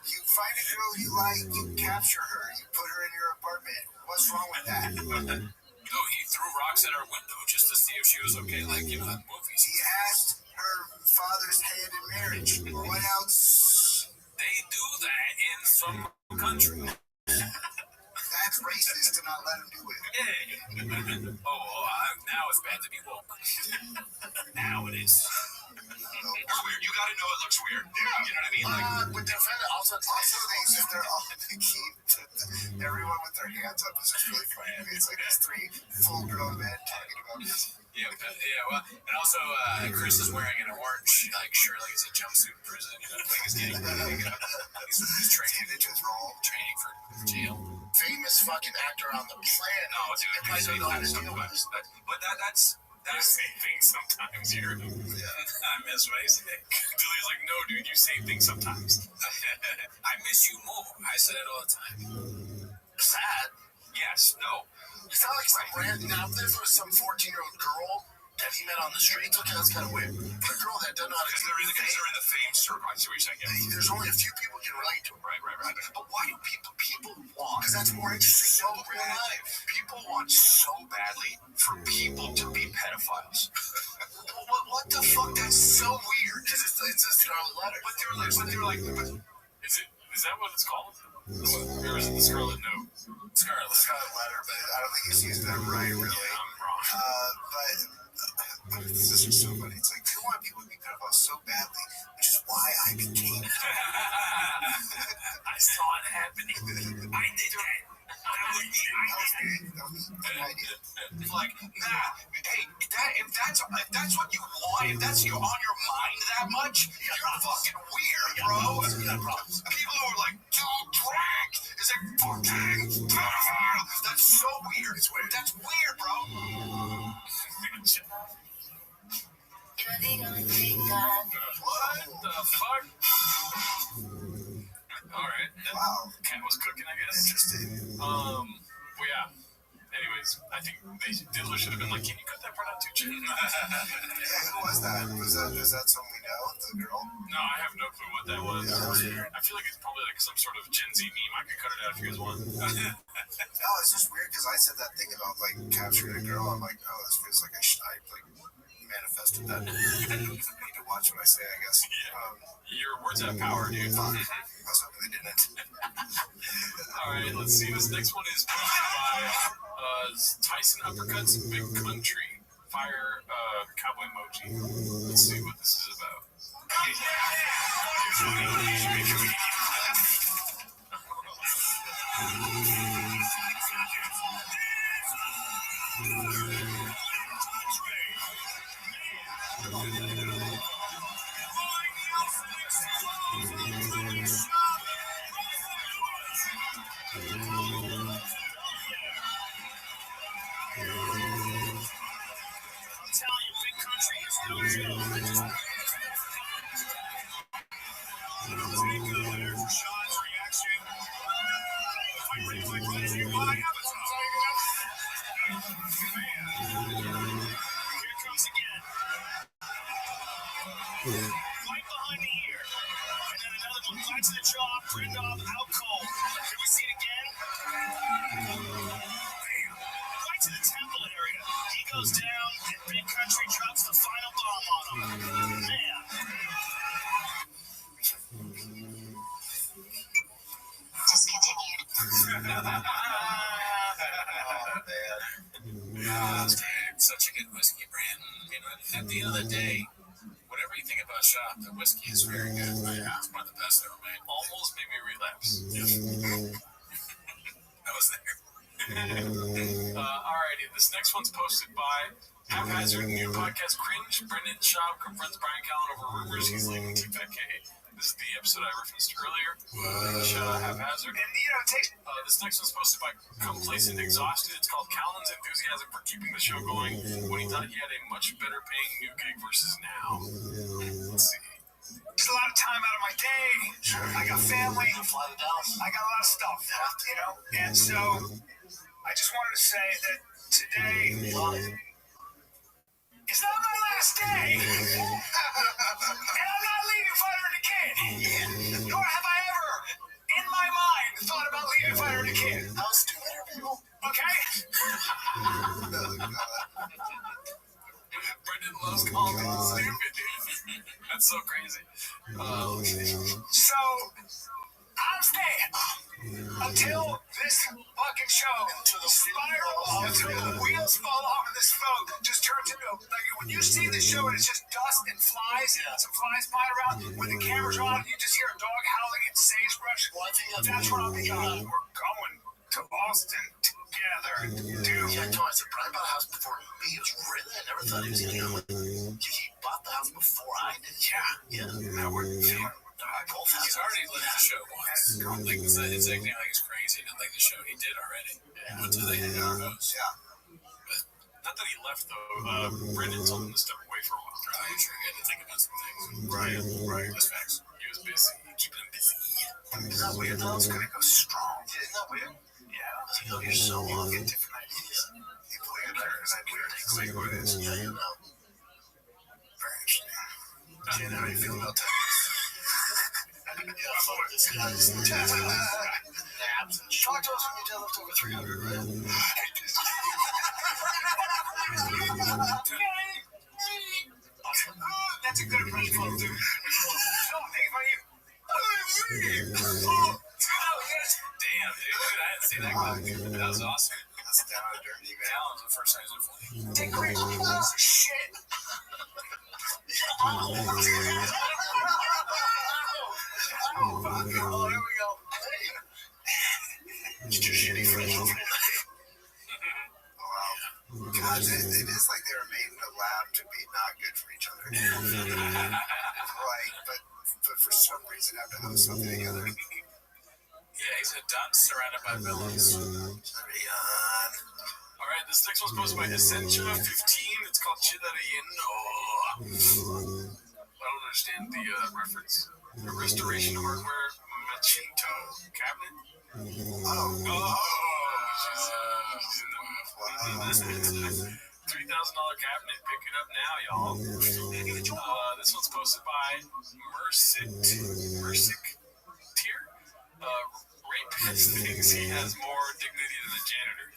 You find a girl you like, you capture her, you put her in your apartment. What's wrong with that? No, he threw rocks at her window just to see if she was okay, like, in movies. He asked her father's hand in marriage. What else? They do that in some countries. That's racist to not let him do it. Yeah. Now it's bad to be woke. Now it is. It's weird. You gotta know it looks weird. Yeah. You know what I mean? Like, but also things that they're all the key to everyone with their hands up is just really funny. I mean, it's like these three full-grown men talking about this. Yeah, well, and also Chris is wearing an orange shirt, like it's a jumpsuit in prison. Like he's he's training into his role, training for jail. Famous fucking actor on the planet. No, dude, they probably don't know how to deal with this. But that's the same thing sometimes. You heard him? Yeah. I miss what he said. Billy's like, no, dude, you say things sometimes. I miss you more. I say it all the time. Sad. Yes. No. It's not like some random. Now, if this was some 14-year-old girl that he met on the streets, okay, that's kind of weird. But a girl that doesn't know how to because they're in the fame circle. I see what you're saying. Yeah. There's only a few people can relate to it. Right. But why do people want? Because that's more interesting than real life. People want so badly for people to be pedophiles. What the fuck? That's so weird. Because it's a scarlet letter. But they're like, is that what it's called? Or is it the Scarlet Note? Scarlet letter, but I don't think he's used that right, really. Yeah, I'm wrong. But this is just so funny. It's like, they want people to be pedophiles so badly, which is why I became I saw it happening. I did that. Like, hey, if that's what you want, if that's on your mind that much, you're fucking weird, bro. People who are like, dude, Drake is a fucking pedophile. That's so weird. It's weird. That's weird, bro. while the cat was cooking, I guess. Interesting. Well, yeah. Anyways, I think Diddler should have been like, can you cut that part out too, Jim? Yeah, who was that? Is that someone we know? The girl? No, I have no clue what that was. Yeah, I feel like it's probably like some sort of Gen Z meme. I could cut it out if you guys want. No, it's just weird because I said that thing about like capturing a girl. I'm like, oh, this feels like I like manifested that. I need to watch what I say, I guess. Your words have power, dude. I was hoping they didn't. All right, let's see. This next one is posted by Tyson Uppercuts Big Country Fire Cowboy Emoji. Let's see what this is about. Such a good whiskey brand. You know, at the end of the day, whatever you think about shop, the whiskey is very good. It's one of the best ever made. Almost made me relapse. I was there. Alrighty, this next one's posted by Haphazard New Podcast Cringe. Brendan Schaub confronts Brian Callen over rumors he's leaving T-Fat K. This is the episode I referenced earlier. Shout out Haphazard. And, you know, this next one's posted by Complacent Exhausted. It's called Callen's Enthusiasm for Keeping the Show Going when he thought he had a much better paying new gig versus now. Let's see. It's a lot of time out of my day. I got family. I got a lot of stuff, you know? And so I just wanted to say that today is not my last day. And I'm not leaving Fighter and the Kid. Nor have I ever, in my mind, thought about leaving Fighter and the Kid. I was doing interview. Okay? Brendan loves calling me stupid, dude. That's so crazy. So, I'm staying until this fucking show, until the wheels fall off of this boat, just turns into, like, when you see the show and it's just dust and flies, some flies flying around, when the camera's on, you just hear a dog howling in sagebrush. Well, I think that's what I'll be on. We're going to Austin together, dude. Yeah, I told him, I said, Brian bought a house before me. It was really, I never thought he was going to come. He bought the house before I did. Yeah. Now we're both He's already left the show once. Like, it's acting like he's crazy. He didn't like the show. He did already. Until they hit our host. But not that he left, though. Brendan told him to step away for a while. I'm sure he had to think about some things. Right. That's facts. He was busy. Keeping him busy. Isn't that weird, though? It's going to go strong. Isn't that weird? Yeah. You're so on. Get different ideas. People get better as ideas. Like what it is. Yeah, you know. Very interesting. Jen, how do you feel about that? Talk to us when you tell left over 300, right? That's a good impression, folks, dude. Damn, dude. I didn't see that coming. That was awesome. That's down and dirty, man. That was the first time I was funny. Dick Rich, shit. Oh, here we go. It's just shitty French. Wow. God, it is like they were made in a lab to be not good for each other. Right, but for some reason have to have something together. Yeah, he's a dunce surrounded by villains. Alright, this next one's posted by Essentia 15. It's called Chidarayeno. I don't understand the reference. The Restoration Hardware Cheeto cabinet. $3,000 cabinet. Pick it up now, y'all. This one's posted by Mersic Tier. Rapist thinks he has more dignity than a janitor.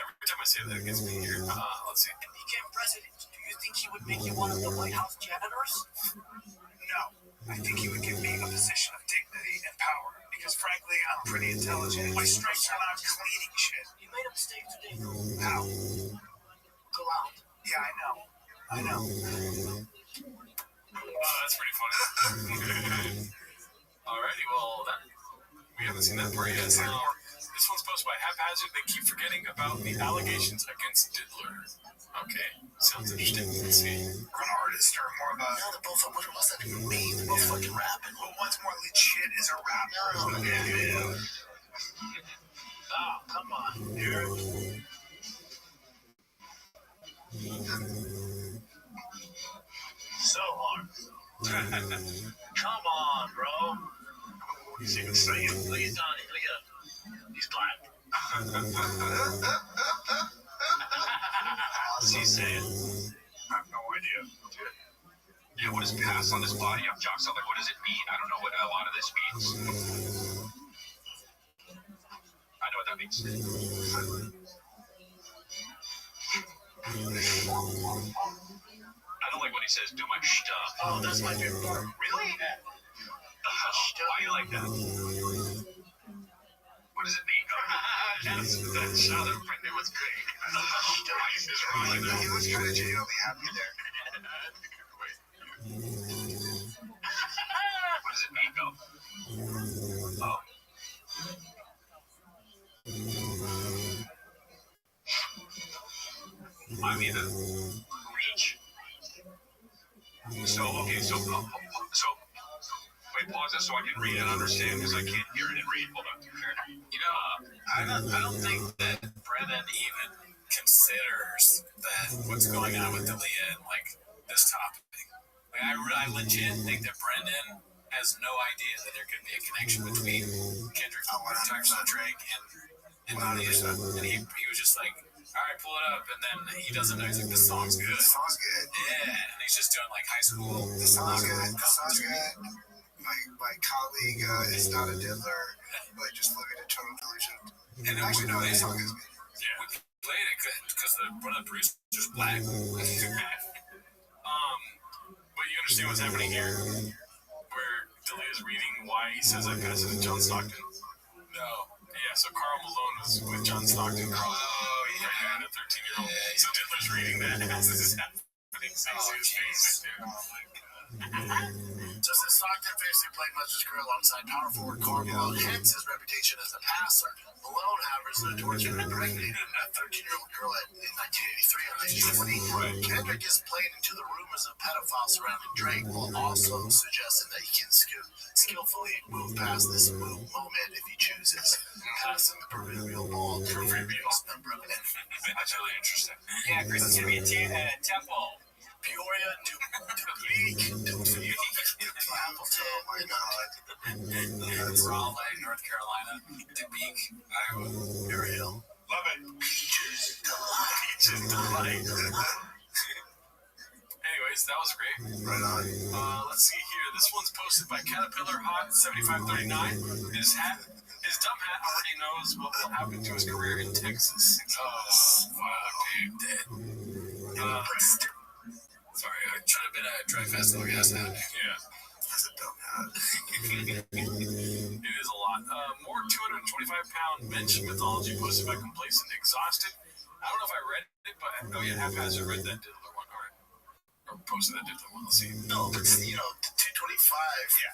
Every time I say that, it gets me here. Let's see. If he became president, do you think he would make you one of the White House janitors? No. I think he would give me a position of dignity and power. Because frankly, I'm pretty intelligent. My strengths are not cleaning shit. You made a mistake today. How? Go out. Yeah, I know. That's pretty funny. Alrighty, well, we haven't seen that part yet. So this one's posted by Haphazard. They keep forgetting about the allegations against Diddler. Okay, sounds interesting. Let's see. An artist or more of a... No, they're both, what does that even mean? They're both fucking rapping. Well, one's more legit as a rapper. Yeah. Oh, come on. Here. So hard. Come on, bro. He's even saying, please, Donnie. Look at him. He's black. What's he saying? I have no idea. Yeah, what is pass on his body? I'm Jock. So like, what does it mean? I don't know what a lot of this means. I know what that means. I don't like when he says, do my stuff. Oh, that's my favorite part. Really? Why do you like that? What does it mean? That shot of Brendan was great. He was kind of genuinely happy there. What does it mean, though? Oh. I mean, reach. So, okay, so wait, pause it so I can read and understand, because I can't hear it and read. Hold on. You know, I don't think that Brendan even considers that what's going on with Dalia and like this topic. Like, I legit think that Brendan has no idea that there could be a connection between Kendrick Drake and Dalia. And he was just like, all right, pull it up, and then he doesn't know. He's like, this song's good. This song's good. Yeah, and he's just doing like high school. This song's good. This song's good. My colleague is not a diddler, but just living in total delusion. And actually, no, this song is good. Yeah, we played it because one of the producers black. But you understand what's happening here, where Dalia is reading why he says that passage to John Stockton. No. Yeah, so Karl Malone was with John Stockton. Oh, yeah, and a 13-year-old. So Diddler's reading that as this is happening. Justice Stockton famously played much of his career alongside power forward Karl Malone, hence his reputation as a passer. Malone, however, is notorious for impregnating a 13-year-old girl in 1983 on 1920. Kendrick is playing into the rumors of pedophiles surrounding Drake, while also suggesting that he can skillfully move past this moment if he chooses, passing the proverbial ball to Brooklyn. That's really interesting. Yeah, Chris, it's going to be a temple. Peoria, Dubuque, Appleton, Raleigh, North Carolina, Dubuque, Iowa, Ariel. Love it. Peaches Delight. Anyways, that was great. Right on. Let's see here. This one's posted by Caterpillar Hot 7539. His dumb hat already knows what will happen to his career in Texas. Oh, fuck, dude. Sorry, I should have been a drive fast and gas hat. Yeah. That's a dumb hat. It is a lot. More 225-pound bench mythology posted by Complacent Exhausted. I don't know if I read it, but oh yeah, Haphazard read that Diddler one, or posted that Diddler one. Let's see. No, but 225. Yeah.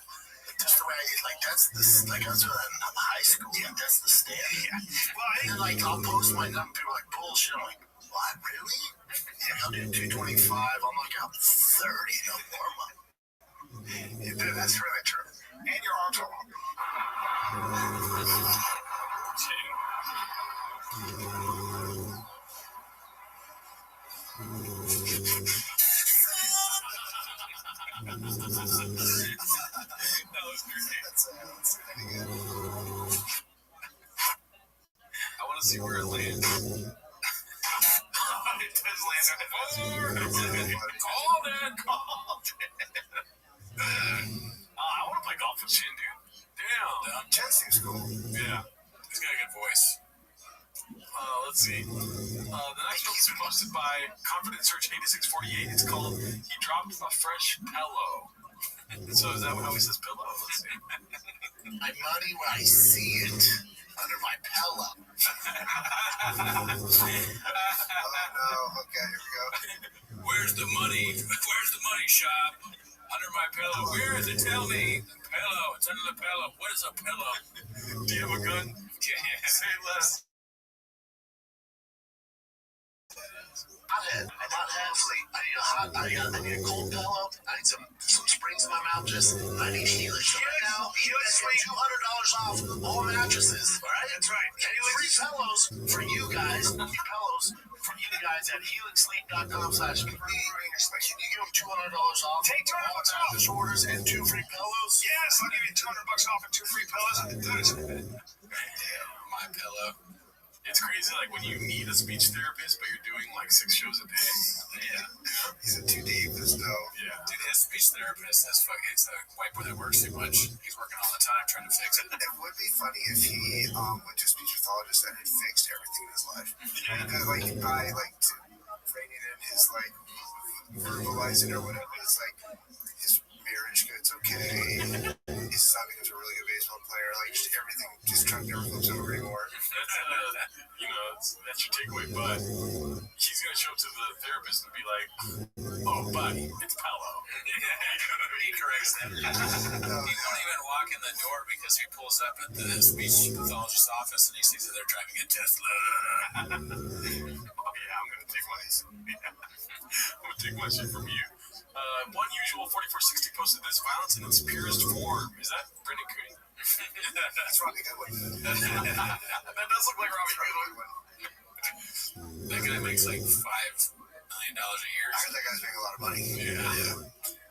Just the way that's I was in high school. Yeah, that's the stand. Yeah. Well, I think like I'll post my number, people are like bullshit. I'm like, what, really? Yeah, I'm doing 225. I'm like, I'm 30 no more money. Yeah, that's really true. And your arms are long. That was great. Let's see where it lands. It does land on the Called it. I want to play golf with Shin, dude. Damn. Jen seems cool. Yeah. He's got a good voice. Let's see. The next one's posted by Confident Search 8648. It's called He Dropped a Fresh Pillow. So is that how he says pillow? Let's see. My money when I see it under my pillow. Oh no. Okay, here we go. Where's the money? Where's the money shop? Under my pillow. Where is it? Tell me. Pillow. It's under the pillow. What is a pillow? Do you have a gun? Yeah. Say less. Hothead. I'm not heavily. I need a cold pillow. I need some springs in my mouth. I need Helix. Right now, Helix $200 off all mattresses. All right? That's right. And free pillows for you guys. Pillows for you guys at helixsleep.com/me. Can you give them $200 off? Take $200 off mattress orders and 2 free pillows? Yes, I'll give you $200 off and 2 free pillows. Damn, my pillow. It's crazy, like when you need a speech therapist, but you're doing like 6 shows a day. Yeah. He's a 2D, this though. Yeah. Dude, his speech therapist, it's a white boy that works too much. He's working all the time trying to fix it. It would be funny if he went to a speech pathologist and it fixed everything in his life. Yeah. Because by training in his verbalizing or whatever, it's like his marriage gets okay. His son becomes a really good baseball player. Just everything, just truck never flips over anymore. That's your takeaway, but he's gonna show up to the therapist and be like, "Oh, buddy, it's Paolo." He corrects them. He won't even walk in the door because he pulls up at the speech pathologist's office and he sees that they're driving a Tesla. Oh yeah, I'm gonna take my shit from you. One usual 4460 posted this: violence in its purest form. Is that Brendan Cooney? That's Robbie Goodwin. That does look like Robbie Goodwin. That guy makes like $5 million a year. I heard that guy's making a lot of money. Yeah.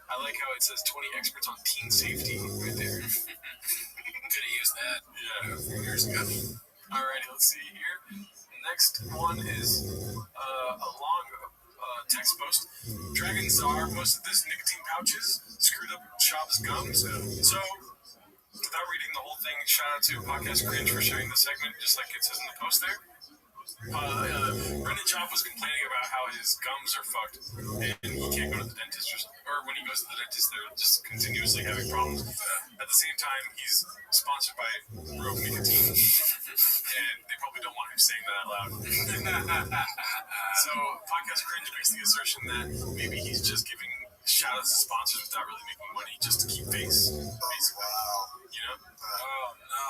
I like how it says 20 experts on teen safety right there. Could have used that a few years ago. Alrighty, let's see here. Next one is a long text post. Dragon Czar posted this: nicotine pouches screwed up Shab's gums. So, without reading the whole thing, shout out to Podcast Cringe for sharing the segment, just like it says in the post there. Brendan Schaub was complaining about how his gums are fucked and he can't go to the dentist, or when he goes to the dentist, they're just continuously having problems. At the same time, he's sponsored by Rogue Nicotine, and they probably don't want him saying that out loud. So, Podcast Cringe makes the assertion that maybe he's just giving shout-outs to sponsors without really making money just to keep face. Basically. Wow. You know? Oh, no.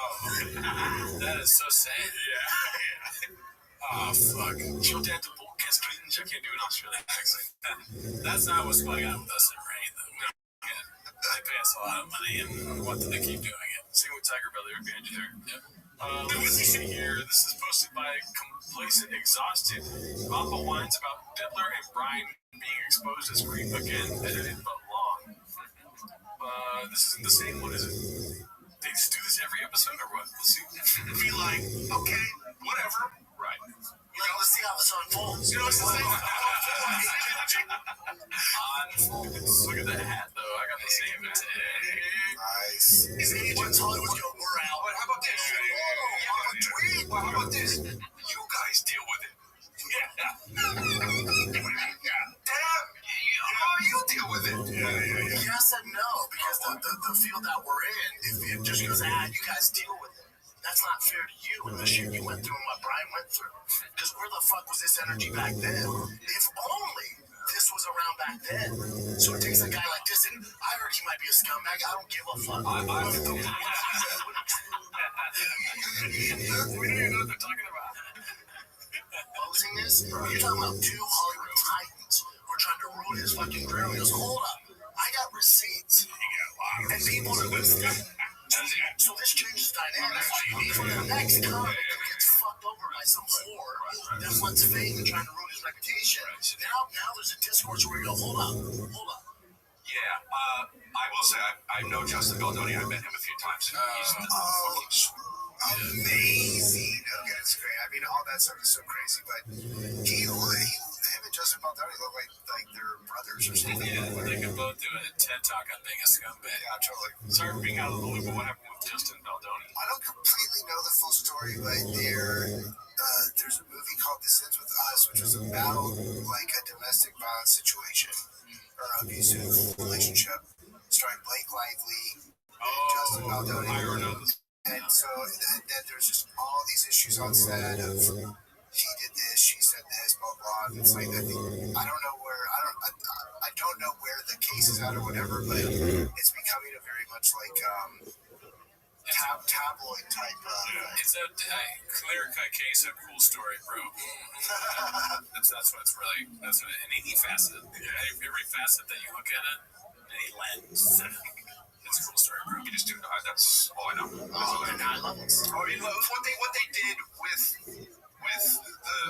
That is so sad. Yeah. Oh, fuck. Shout out to Podcast Cringe. I can't do an Australian accent. That's not what's going on with us in Rain, though. They pay us a lot of money, and what do they keep doing it? Same with Tiger Belly right behind you there. Yep. Let's see here. This is posted by Complacent Exhausted. Papa whines about Diddler and Brian being exposed as creep again, edited but long. This isn't the same one, is it? They just do this every episode, or what? Let's see. Be like, okay, whatever. Right. Let's see how this unfolds. It's the same. Look at that hat, though. I got the same hat. Nice. Is Agents Hollywood go, we're out? But how about this? How about this? You guys deal with it. Damn. You deal with it. Yes and no, because the field that we're in, if it just goes, you guys deal with it. That's not fair to you and the shit you went through and what Brian went through. Because where the fuck was this energy back then? If only this was around back then. So it takes a guy like this, and I heard he might be a scumbag. I don't give a fuck. We don't even know what they're talking about. Closing this? You're talking about 2 Hollywood titans who are trying to ruin his fucking career. He goes, hold up. I got receipts. And people are listening. So this changes dynamics. For the next comic who gets fucked over by some whore that wants fame and trying to ruin his reputation, now there's a discourse where you go, hold up. Yeah, I will say I know Justin Baldoni. I've met him a few times. And he's amazing. Okay, that's great. I mean, I'll that stuff is so crazy. But him and Justin Baldoni look like they're brothers or something. Yeah, they could both do a TED Talk on being a scumbag. Yeah, totally. Sorry for being out of the loop, but what happened with Justin Baldoni? I don't completely know the full story, but there's a movie called This Ends With Us, which was about like a domestic violence situation or abusive relationship, starring Blake Lively and Justin Baldoni. I already know this. And so then there's just all these issues on set of he did this, she said this, blah blah. And it's like I don't know where the case is at or whatever, but it's becoming a very much like tabloid type. It's a clear-cut case of cool story, bro. that's what it's really. That's what any facet. Every facet that you look at it, any lens. It's a cool story, bro. You just do that. That's all I know. I love it. I mean, what they did with the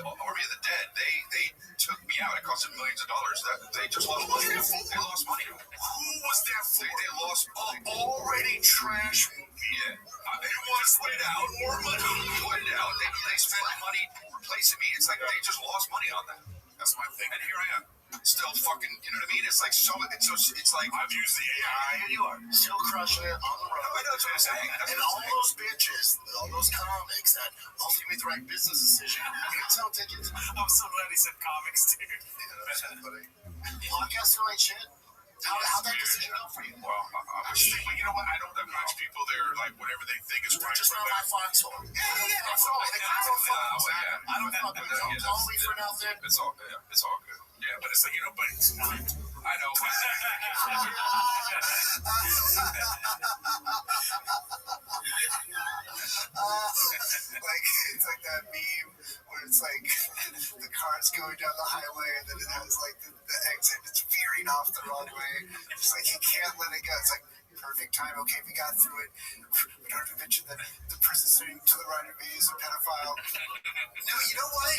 Army of the Dead, they took me out. It cost them millions of dollars. They just lost money. They lost money. Who was that for? They lost already trash movie. Yeah. They want to put it out. More money. Put it out. They spent money replacing me. It's like they just lost money on that. That's my thing. And here I am. Still fucking, you know what I mean? It's like it's like I've used the AI. And you are still crushing it on the road. I know, that's what I'm saying. And all those bitches, all those comics that hopefully made the right business decision. Sell tickets. I'm so glad he said comics, dude. Podcast don't ain't shit. How'd that decision go for you? Well, you know what? I don't have much people there, like, whatever they think is right. Just not my foxhole. Yeah, that's all. I don't fuck with them. Don't leave for nothing. It's all good. Yeah, but it's like, but it's not. I know. It's like that meme where it's like the car's going down the highway and then it has like the exit, it's veering off the wrong way. It's like you can't let it go. It's like perfect time. Okay, we got through it. We don't have to mention that the person sitting to the right of me is a pedophile. No, you know what?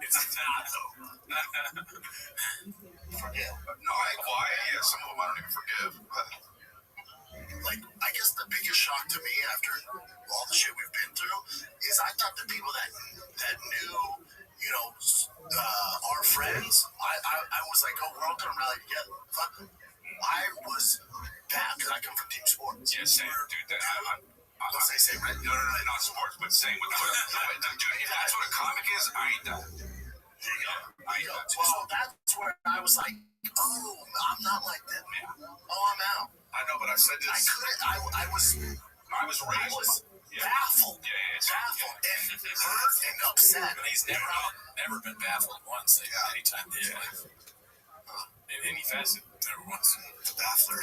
It's not though. Forgive. No, why? Yeah, some of them I don't even forgive. Like, I guess the biggest shock to me after all the shit we've been through is I thought the people that knew, our friends, I was like, oh, we're all gonna rally together. Fuck them. I was bad because I come from team sports. Yeah, same, dude. I'll say same, right? No, not sports, but same with dude, if that's what a comic is, I ain't that. Well, that's where I was like, oh, I'm not like them. Oh, I'm out. I know, but I said this. I was baffled. Baffled and hurt and upset. But he's never been baffled once. Anytime in his life. In any facet, never once. The baffler.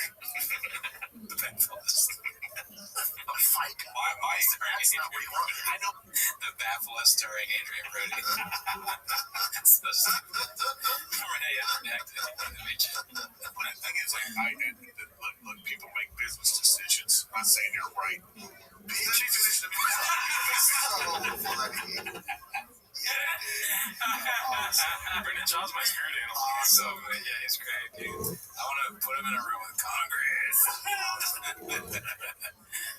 The bafflist. A fight. That's not what you want. I know. The bafflist starring Adrian Brody. That's the Renee acted. But the thing is, look, people make business decisions. I'm not saying they're right. Bitch. Brendan John's my spirit animal. So, yeah, he's great, dude. I want to put him in a room with Congress.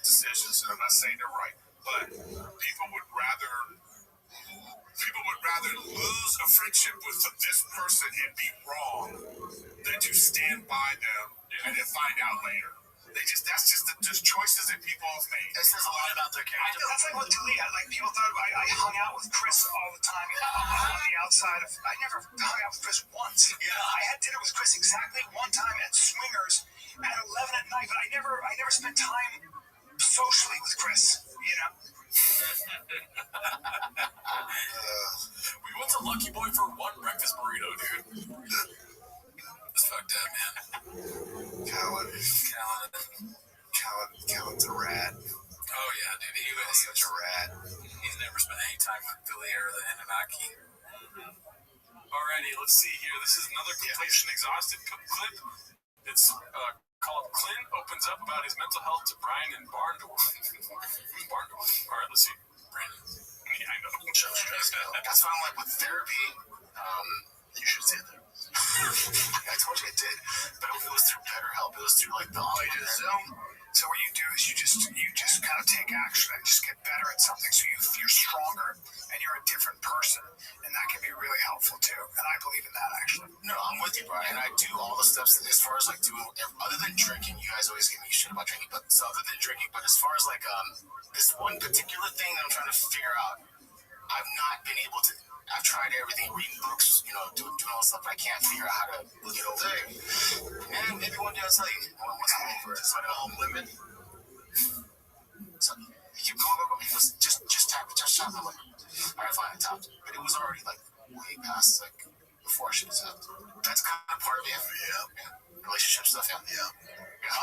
Decisions, and I'm not saying they're right, but people would rather lose a friendship with this person and be wrong than to stand by them and then find out later. That's just the choices that people have made. It says a lot about their character. That's like what Julia had. Like, people thought I hung out with Chris all the time. On the outside of, I never hung out with Chris once. Yeah. I had dinner with Chris exactly one time at Swingers at 11 at night, but I never spent time socially with Chris. We went to Lucky Boy for one breakfast burrito, dude. It's fucked up, man. Callan's a rat. Oh, yeah, dude. He was such a rat. He's never spent any time with Billy or the Anunnaki. Alrighty, let's see here. This is another completion exhausted clip. It's called Clint opens up about his mental health to Brian and Barndorf. Barndorf. Alright, let's see. Brandon. Yeah, I know. That's why I'm like, with therapy, you should say that. I told you I did, but it was through BetterHelp. It was through like the Zoom. So what you do is you just kind of take action and just get better at something. So you're stronger and you're a different person, and that can be really helpful too. And I believe in that actually. No, I'm with you, Brian. I do all the steps as far as like doing, other than drinking. You guys always give me shit about drinking, but so other than drinking, but as far as like this one particular thing that I'm trying to figure out, I've not been able to. I've tried everything, reading books, doing all stuff, but I can't figure out how to get over it. And maybe one day I'll tell you once I'm over it. It's like a home limit. So you keep going over. He goes, just tap, I'm like, all right, fine, I tapped. But it was already like way past like before I should have tapped. That's kind of part of it. Yeah. Relationship stuff. Yeah.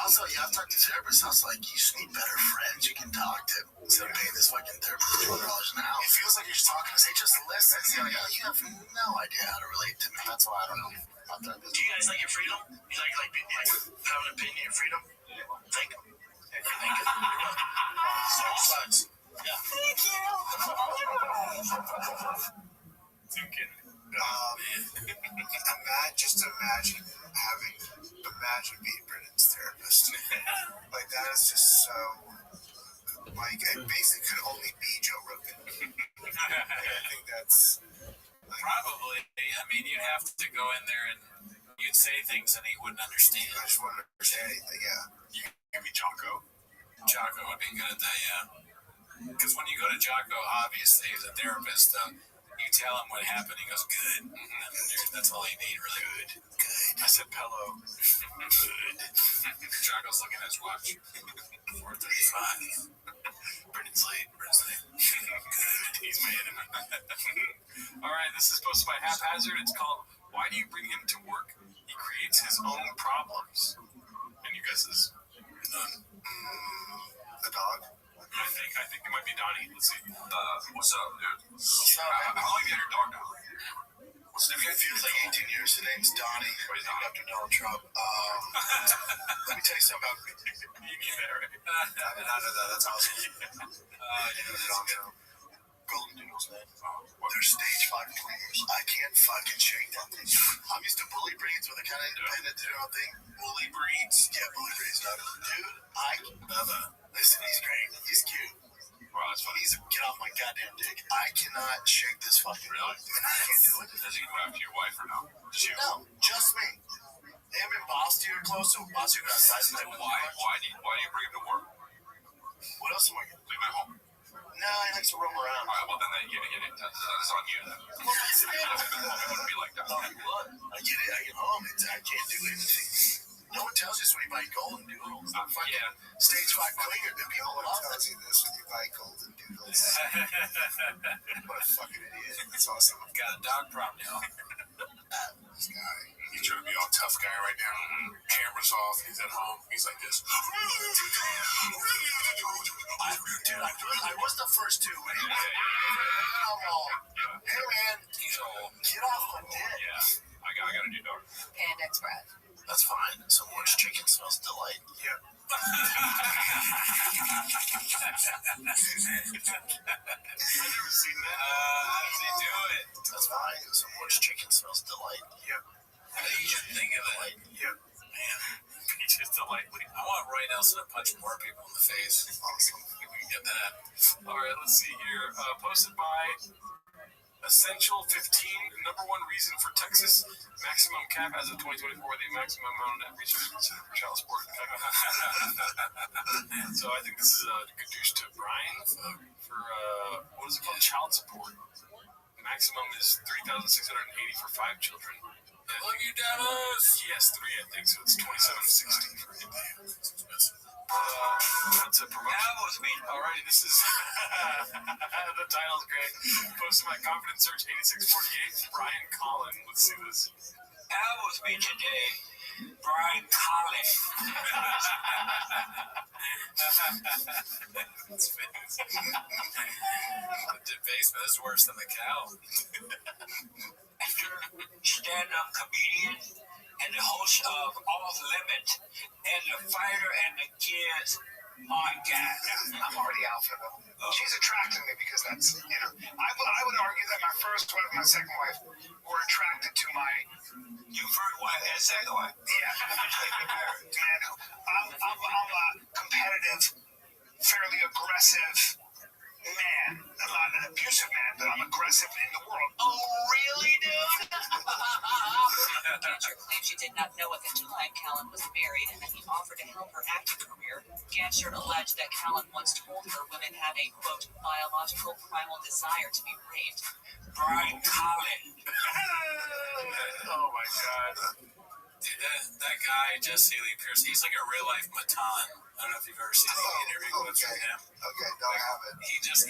Also, I've talked to therapists. I was like, you just need better friends you can talk to instead of paying this fucking therapist $200 an hour. It feels like you're just talking. They just listen. You have no idea how to relate to me. That's why I don't know about that. Do you guys like your freedom? You like have an opinion and freedom? Thank you. So sucks. Yeah. Thank you. Imagine being Brennan's therapist. Like that is just so. Like it basically could only be Joe Rogan. I think that's probably. I mean, you'd have to go in there and you'd say things and he wouldn't understand. I just wouldn't understand anything. Yeah. You give me Jocko. Jocko would be good at that, yeah. Because when you go to Jocko, obviously, as a therapist, you tell him what happened, he goes, good. That's all you need, really. Good. I said, Pello. Good. Jocko's looking at his watch. 4:35. Brennan's late. Good. He's my enemy. All right, this is posted by Haphazard. It's called, Why Do You Bring Him to Work? He Creates His Own Problems. Any guesses? None. The dog. I think it might be Donnie. Let's see. What's up, dude? How long have you had your dog now? What's the name? It feels like 18 years. His name's Donnie. After Donald Trump. Let me tell you something about me. You mean that, right? No, that's awesome. Donald Trump. Golden Doodles, man. They're stage 5 cleaners. I can't fucking shake that thing. I'm used to bully breeds where they're kind of independent, do their own thing. Bully breeds. Yeah, bully breeds. Dude, listen, he's great. He's cute. Wow, that's funny. He's a get off my goddamn dick. I cannot shake this fucking dog. And I can't do it. Does he go after your wife or no? Just you? No, just me. Him and Bosty are close, so Bosty got size. Why do you bring him to work? What else am I going to do? Leave him at home. No, he likes to roam around. All right, well, then that's on you then. It wouldn't be like that. I get it. I get home. I can't do anything. No one tells you this when you buy Golden Doodles. Stage 5 cleaner. Then people love tells you this when you buy Golden Doodles. What a fucking idiot. It's awesome. I've got a dog problem now. This guy. He's trying to be all tough guy right now. Camera's off. He's at home. He's like this. I was the first to. Hey, man. He's old. Get off my dick. Yeah. I got a new dog. Panda Express. That's fine. Some orange chicken smells delight. Yep. I've never seen that. How does he do it? That's fine. Some orange chicken smells delight. Yep. How do you even think of that? Yep. Man, peaches delightfully. I want Roy Nelson to punch more people in the face. Awesome. If we can get that. All right, let's see here. Posted by Essential 15, number one reason for Texas maximum cap as of 2024, the maximum amount of research considered for child support. So I think this is a good douche to Brian for what is it called? Child support. Maximum is $3,680 for 5 children. Look, you Dallas! Yes, 3, I think, so it's $2,760 for him. That's a promotion. Alrighty, this is the title's great. Posted by Confidence Search 8648, Brian Collin. Let's see this. Al was me today, Brian Collin. That's famous. The basement is worse than the cow. Stand-up comedian and the host of Off Limit and the fighter and the kids. My God, I'm already alpha though. She's attracted me because that's, I would argue that my first wife and my second wife were attracted to my. You first wife and second wife? Yeah. Man, I'm a competitive, fairly aggressive man. I'm not an abusive man, but that I'm aggressive in the world. Oh, really, dude? Ganscher claims she did not know at the time Callan was married and that he offered to help her acting career. Ganscher alleged that Callan once told her women have a, quote, biological primal desire to be raped. Brian Callan. Oh my god. Dude, that guy, Jesse Lee Pierce, he's like a real life Matan. I don't know if you've ever seen the interview clips from him. Okay, no, I haven't. He does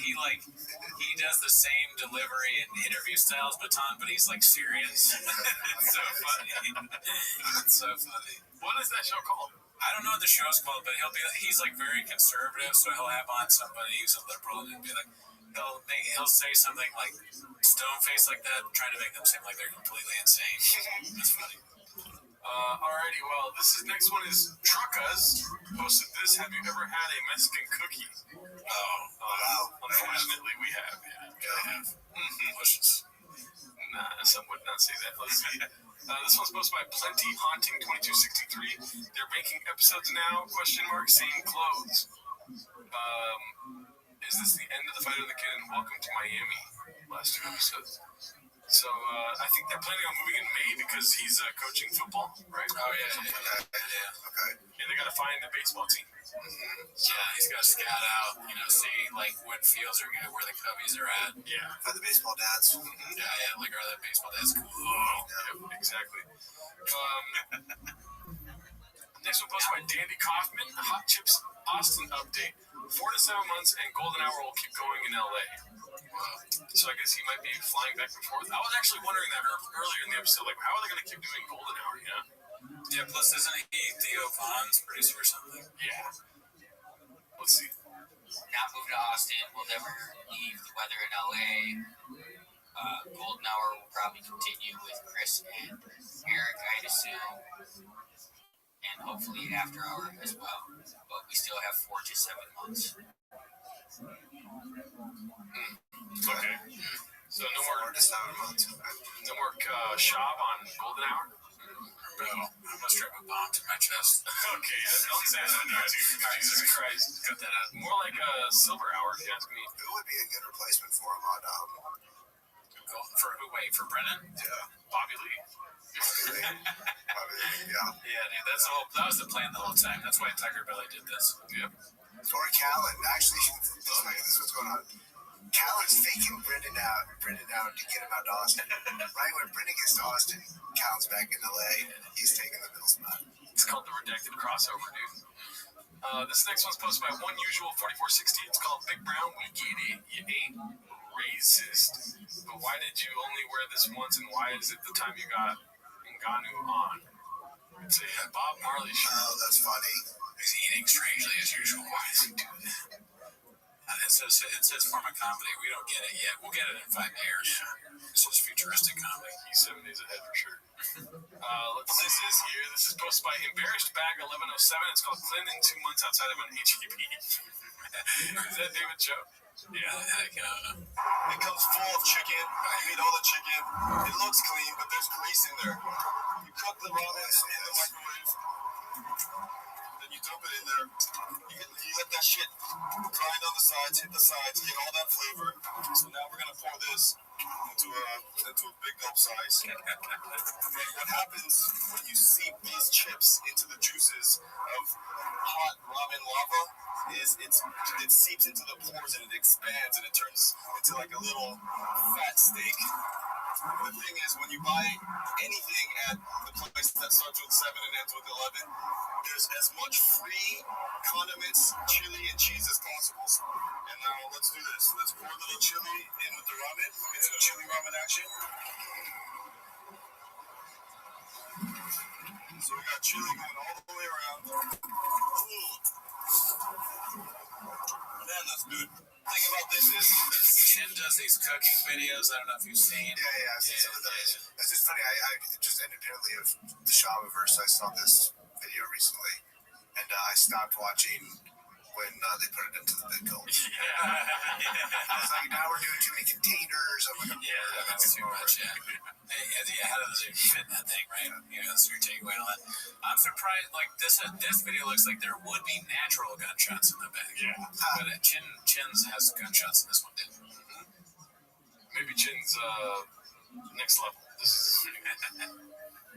the same delivery and interview style as Matan, but he's like serious. It's so funny. It's so funny. What is that show called? I don't know what the show's called, but he's like very conservative, so he'll have on somebody who's a liberal and be like, he'll say something like stone face like that, trying to make them seem like they're completely insane. It's funny. Alrighty, well, next one is Truckas posted this. Have you ever had a Mexican cookie? Oh, wow. Unfortunately, we have. Yeah, I have. Delicious. Nah, some would not say that. Let's see. This one's posted by Plenty Haunting 2263. They're making episodes now? Same clothes. Is this the end of the Fight of the Kid and Welcome to Miami? Last 2 episodes. So I think they're planning on moving in May because he's coaching football, right? Oh yeah. Okay. And they got to find the baseball team. Yeah, he's got to scout out, see like what fields are good, where the Cubbies are at. Yeah. Find the baseball dads. Yeah, like are the baseball dads cool? Yeah, exactly. Next one posted by Dandy Kaufman. Hot Chips Austin update. 4 to 7 months and Golden Hour will keep going in LA. So I guess he might be flying back and forth. I was actually wondering that earlier in the episode, like, how are they going to keep doing Golden Hour, Yeah, plus isn't he Theo Von's producer or something? Yeah. Let's see. Not move to Austin. We'll never leave the weather in LA. Golden Hour will probably continue with Chris and Eric, I'd assume. And hopefully After Hour as well. But we still have 4 to 7 months. Okay. So no more 4 to 7 months. No more shop on Golden Hour? No. I'm going to strap a bomb to my chest. Okay, don't say that. Jesus Christ. Cut that out. More like a Silver Hour, if you ask me. Who would be a good replacement for him on For who? Wait, for Brennan? Yeah. Bobby Lee. Yeah. Yeah, dude, that was the plan the whole time. That's why Tiger Belly did this. Yep. Or Callan. Actually, this is what's going on. Callan's faking Brendan out to get him out to Austin. Right when Brendan gets to Austin, Callan's back in LA. He's taking the middle spot. It's called the redacted crossover, dude. This next one's posted by Unusual 4460. It's called Big Brown. We get it. You ain't racist. But why did you only wear this once, and why is it the time you got Ngannou on? It's a Bob Marley shirt. Oh, that's funny. He's eating strangely as usual. Why does he do that? It says form of comedy. We don't get it yet. We'll get it in 5 years. This is futuristic comedy. He's 7 days ahead for sure. This is here. This is posted by Embarrassed Bag 1107. It's called Clinton in 2 months outside of an HEB. Is that David Joe? Yeah, heck yeah. It comes full of chicken. You eat all the chicken. It looks clean, but there's grease in there. You cook the ramens in the microwave. Then you dump it in there. You let that shit grind on the sides, hit the sides, get all that flavor. So now we're gonna pour this into a big gulp size. And what happens when you seep these chips into the juices of hot ramen lava is it seeps into the pores and it expands and it turns into like a little fat steak. The thing is, when you buy anything at the place that starts with 7 and ends with 11, there's as much free condiments, chili, and cheese as possible. And now let's do this. Let's pour a little chili in with the ramen. Get some chili ramen action. So we got chili going all the way around. Man, that's good. The thing about this is Chin does these cooking videos. I don't know if you've seen. Yeah, I've seen some of those. It's just funny. I just independently of the Shavaverse, I saw this video recently, and I stopped watching when they put it into the big gulp. I was like, now we're doing too many containers. I'm like, that's too much. How does it fit in that thing, right? That's your takeaway on that. I'm surprised. Like this video looks like there would be natural gunshots in the back. Yeah. But Chin's has gunshots in this one, didn't. legends next level. This is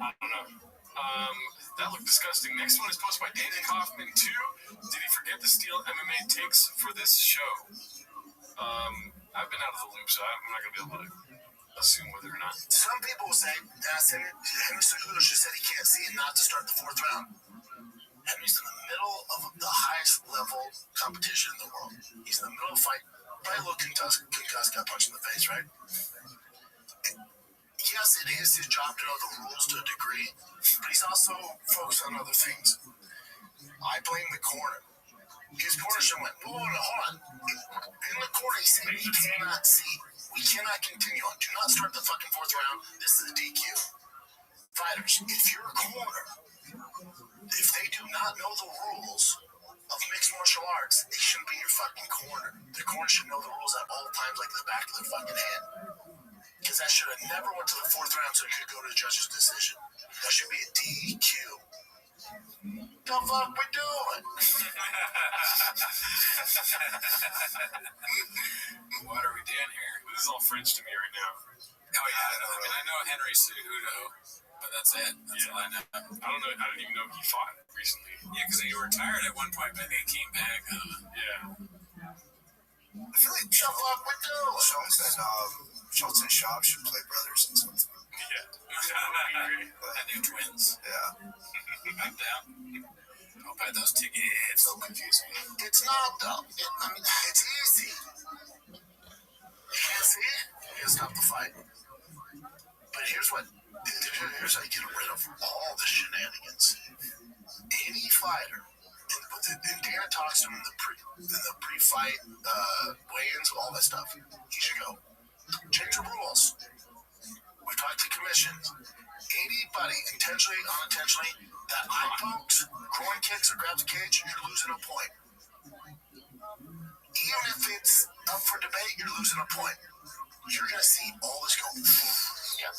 I don't know. That looked disgusting. Next one is posted by Danny Kaufman 2. Did he forget to steal MMA takes for this show? I've been out of the loop, so I'm not gonna be able to assume whether or not. Some people will say, Henry Cejudo just said he can't see and not to start the 4th round. Henry's in the middle of the highest level competition in the world. He's in the middle of a fight. Probably a little concussed, got punched in the face, right? Yes, it is his job to know the rules to a degree, but he's also focused on other things. I blame the corner. His corner should went, hold on. In the corner, he said he cannot see. We cannot continue on. Do not start the fucking 4th round. This is a DQ. Fighters, if you're a corner, if they do not know the rules of mixed martial arts, they shouldn't be your fucking corner. The corner should know the rules at all times like the back of their fucking hand. Because that should have never went to the 4th round so it could go to the judge's decision. That should be a DQ. The fuck we doing? What are we doing here? This is all French to me right now. Oh yeah, I know Henry Cejudo, but that's it. That's all I know. I don't know. I didn't even know he fought recently. Yeah, because he retired at one point, but then he came back. Yeah. I feel like the fuck we doing? Schultz and Schaub should play brothers and something. Yeah. And they're twins. Yeah. I'm down. I'll buy those tickets. It's so confusing. It's not, though. It's easy. You can't see it, you gotta stop the fight. But here's how you get rid of all the shenanigans. Any fighter, and Dana talks to him in the pre-fight weigh-ins, all that stuff, he should go, change the rules. We talked to commissions. Anybody, intentionally, unintentionally, that eye pokes, groin kicks, or grabs a cage, you're losing a point. Even if it's up for debate, you're losing a point. You're going to see all this go. Yeah.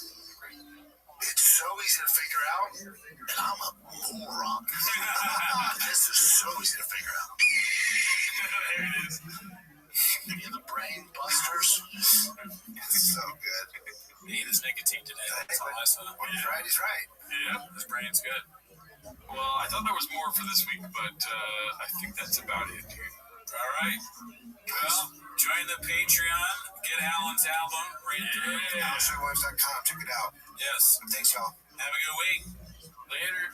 It's so easy to figure out, and I'm a moron. This is so easy to figure out. There it is. Any of the brain busters? It's so good. He ate his nicotine today. That's all I saw. When he's right, he's right. Yeah, his brain's good. Well, I thought there was more for this week, but I think that's about it, dude. All right. Well, join the Patreon. Get Alan's album. Read it through. Yeah. AlanShowWives.com. Check it out. Yes. Thanks, y'all. Have a good week. Later.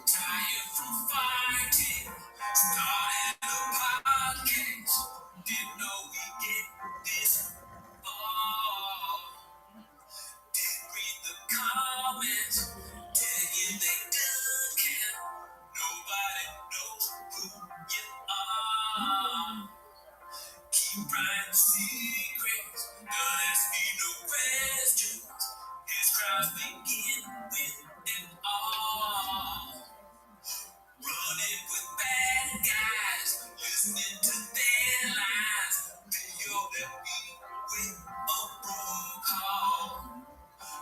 Tired from fighting, started a podcast. Didn't know we get this far. Didn't read the comments, tell you they don't care. Nobody knows who you are. Keep writing secrets, don't ask me no questions. His crowds begin with an R. Running with bad guys, listening to their lies. Feel that we with a broke heart.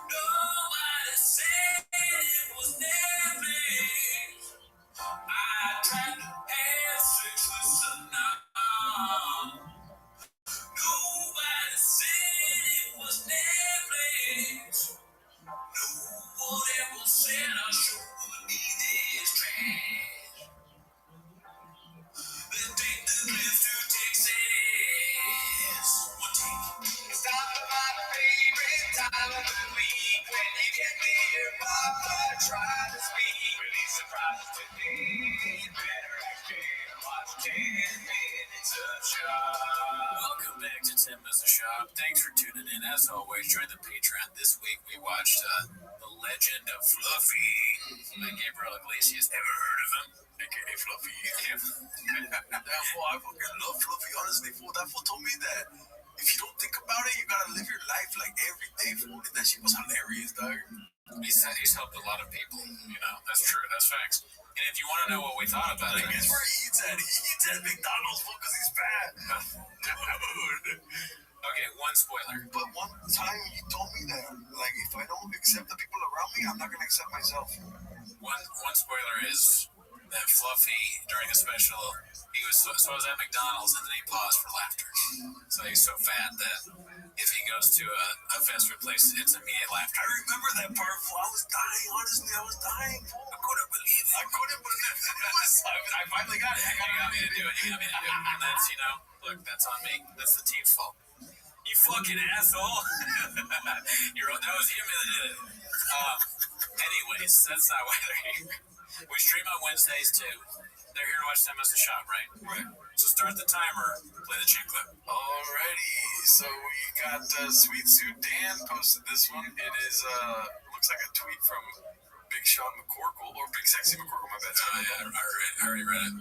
Nobody said it was Netflix. I tried to have sex with some. Nobody said it was Netflix. No one ever said our show would be this trash. Let's take the clips to Texas. One take. It's time for my favorite time of the week. When you get near Papa, try to speak. Release surprises today. You better act in. Watch 10 minutes of show. Welcome back to 10 Minutes of Shop. Thanks for tuning in. As always, join the Patreon. This week we watched The Legend of Fluffy by Gabriel Iglesias. Ever heard of him? AKA Fluffy. That fool, I fucking love Fluffy. Honestly, fool, that fool told me that if you don't think about it, you gotta live your life like every day, fool. And that shit was hilarious, dog. He's helped a lot of people. You know, that's true. That's facts. And if you want to know what we thought about it, guess where he eats at? He eats at McDonald's, fool, because he's fat. spoiler. But one time you told me that, like, if I don't accept the people around me, I'm not gonna accept myself. One spoiler is that Fluffy during a special, he was so I was at McDonald's and then he paused for laughter. So he's so fat that if he goes to a fast food place, it's immediate laughter. I remember that part. I was dying. Honestly, I was dying. I couldn't believe it. I finally got it. You got me to do it. And that's, look, that's on me. That's the team's fault. You fucking asshole. That was him that did it. Anyways, that's not why they're here. We stream on Wednesdays too. They're here to watch Them Must Have Shot, right? Right. So start the timer. Play the chin clip. Alrighty. So we got Sweet Suit Dan posted this one. It is looks like a tweet from Big Sean McCorkle, or Big Sexy McCorkle, my bad. Oh yeah, I already read it.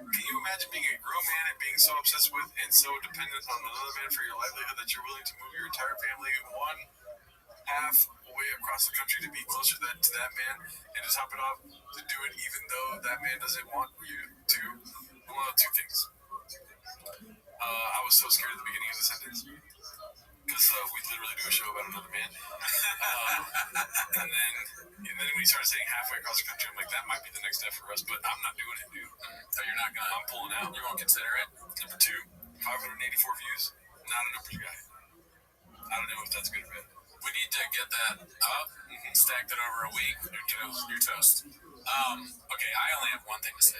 Can you imagine being a grown man and being so obsessed with and so dependent on another man for your livelihood that you're willing to move your entire family one half way across the country to be closer to that man and to top it off, to do it even though that man doesn't want you to? Well, two things. I was so scared at the beginning of the sentence because we literally do a show about another man. And then when he started saying halfway across the country, I'm like, that might be the next step for us, but I'm not doing it, dude. So you're not gonna? I'm pulling out. You won't consider it? Number two, 584 views. Not a numbers guy. I don't know if that's good or bad. We need to get that up, stacked it over a week. You're toast. Okay, I only have one thing to say.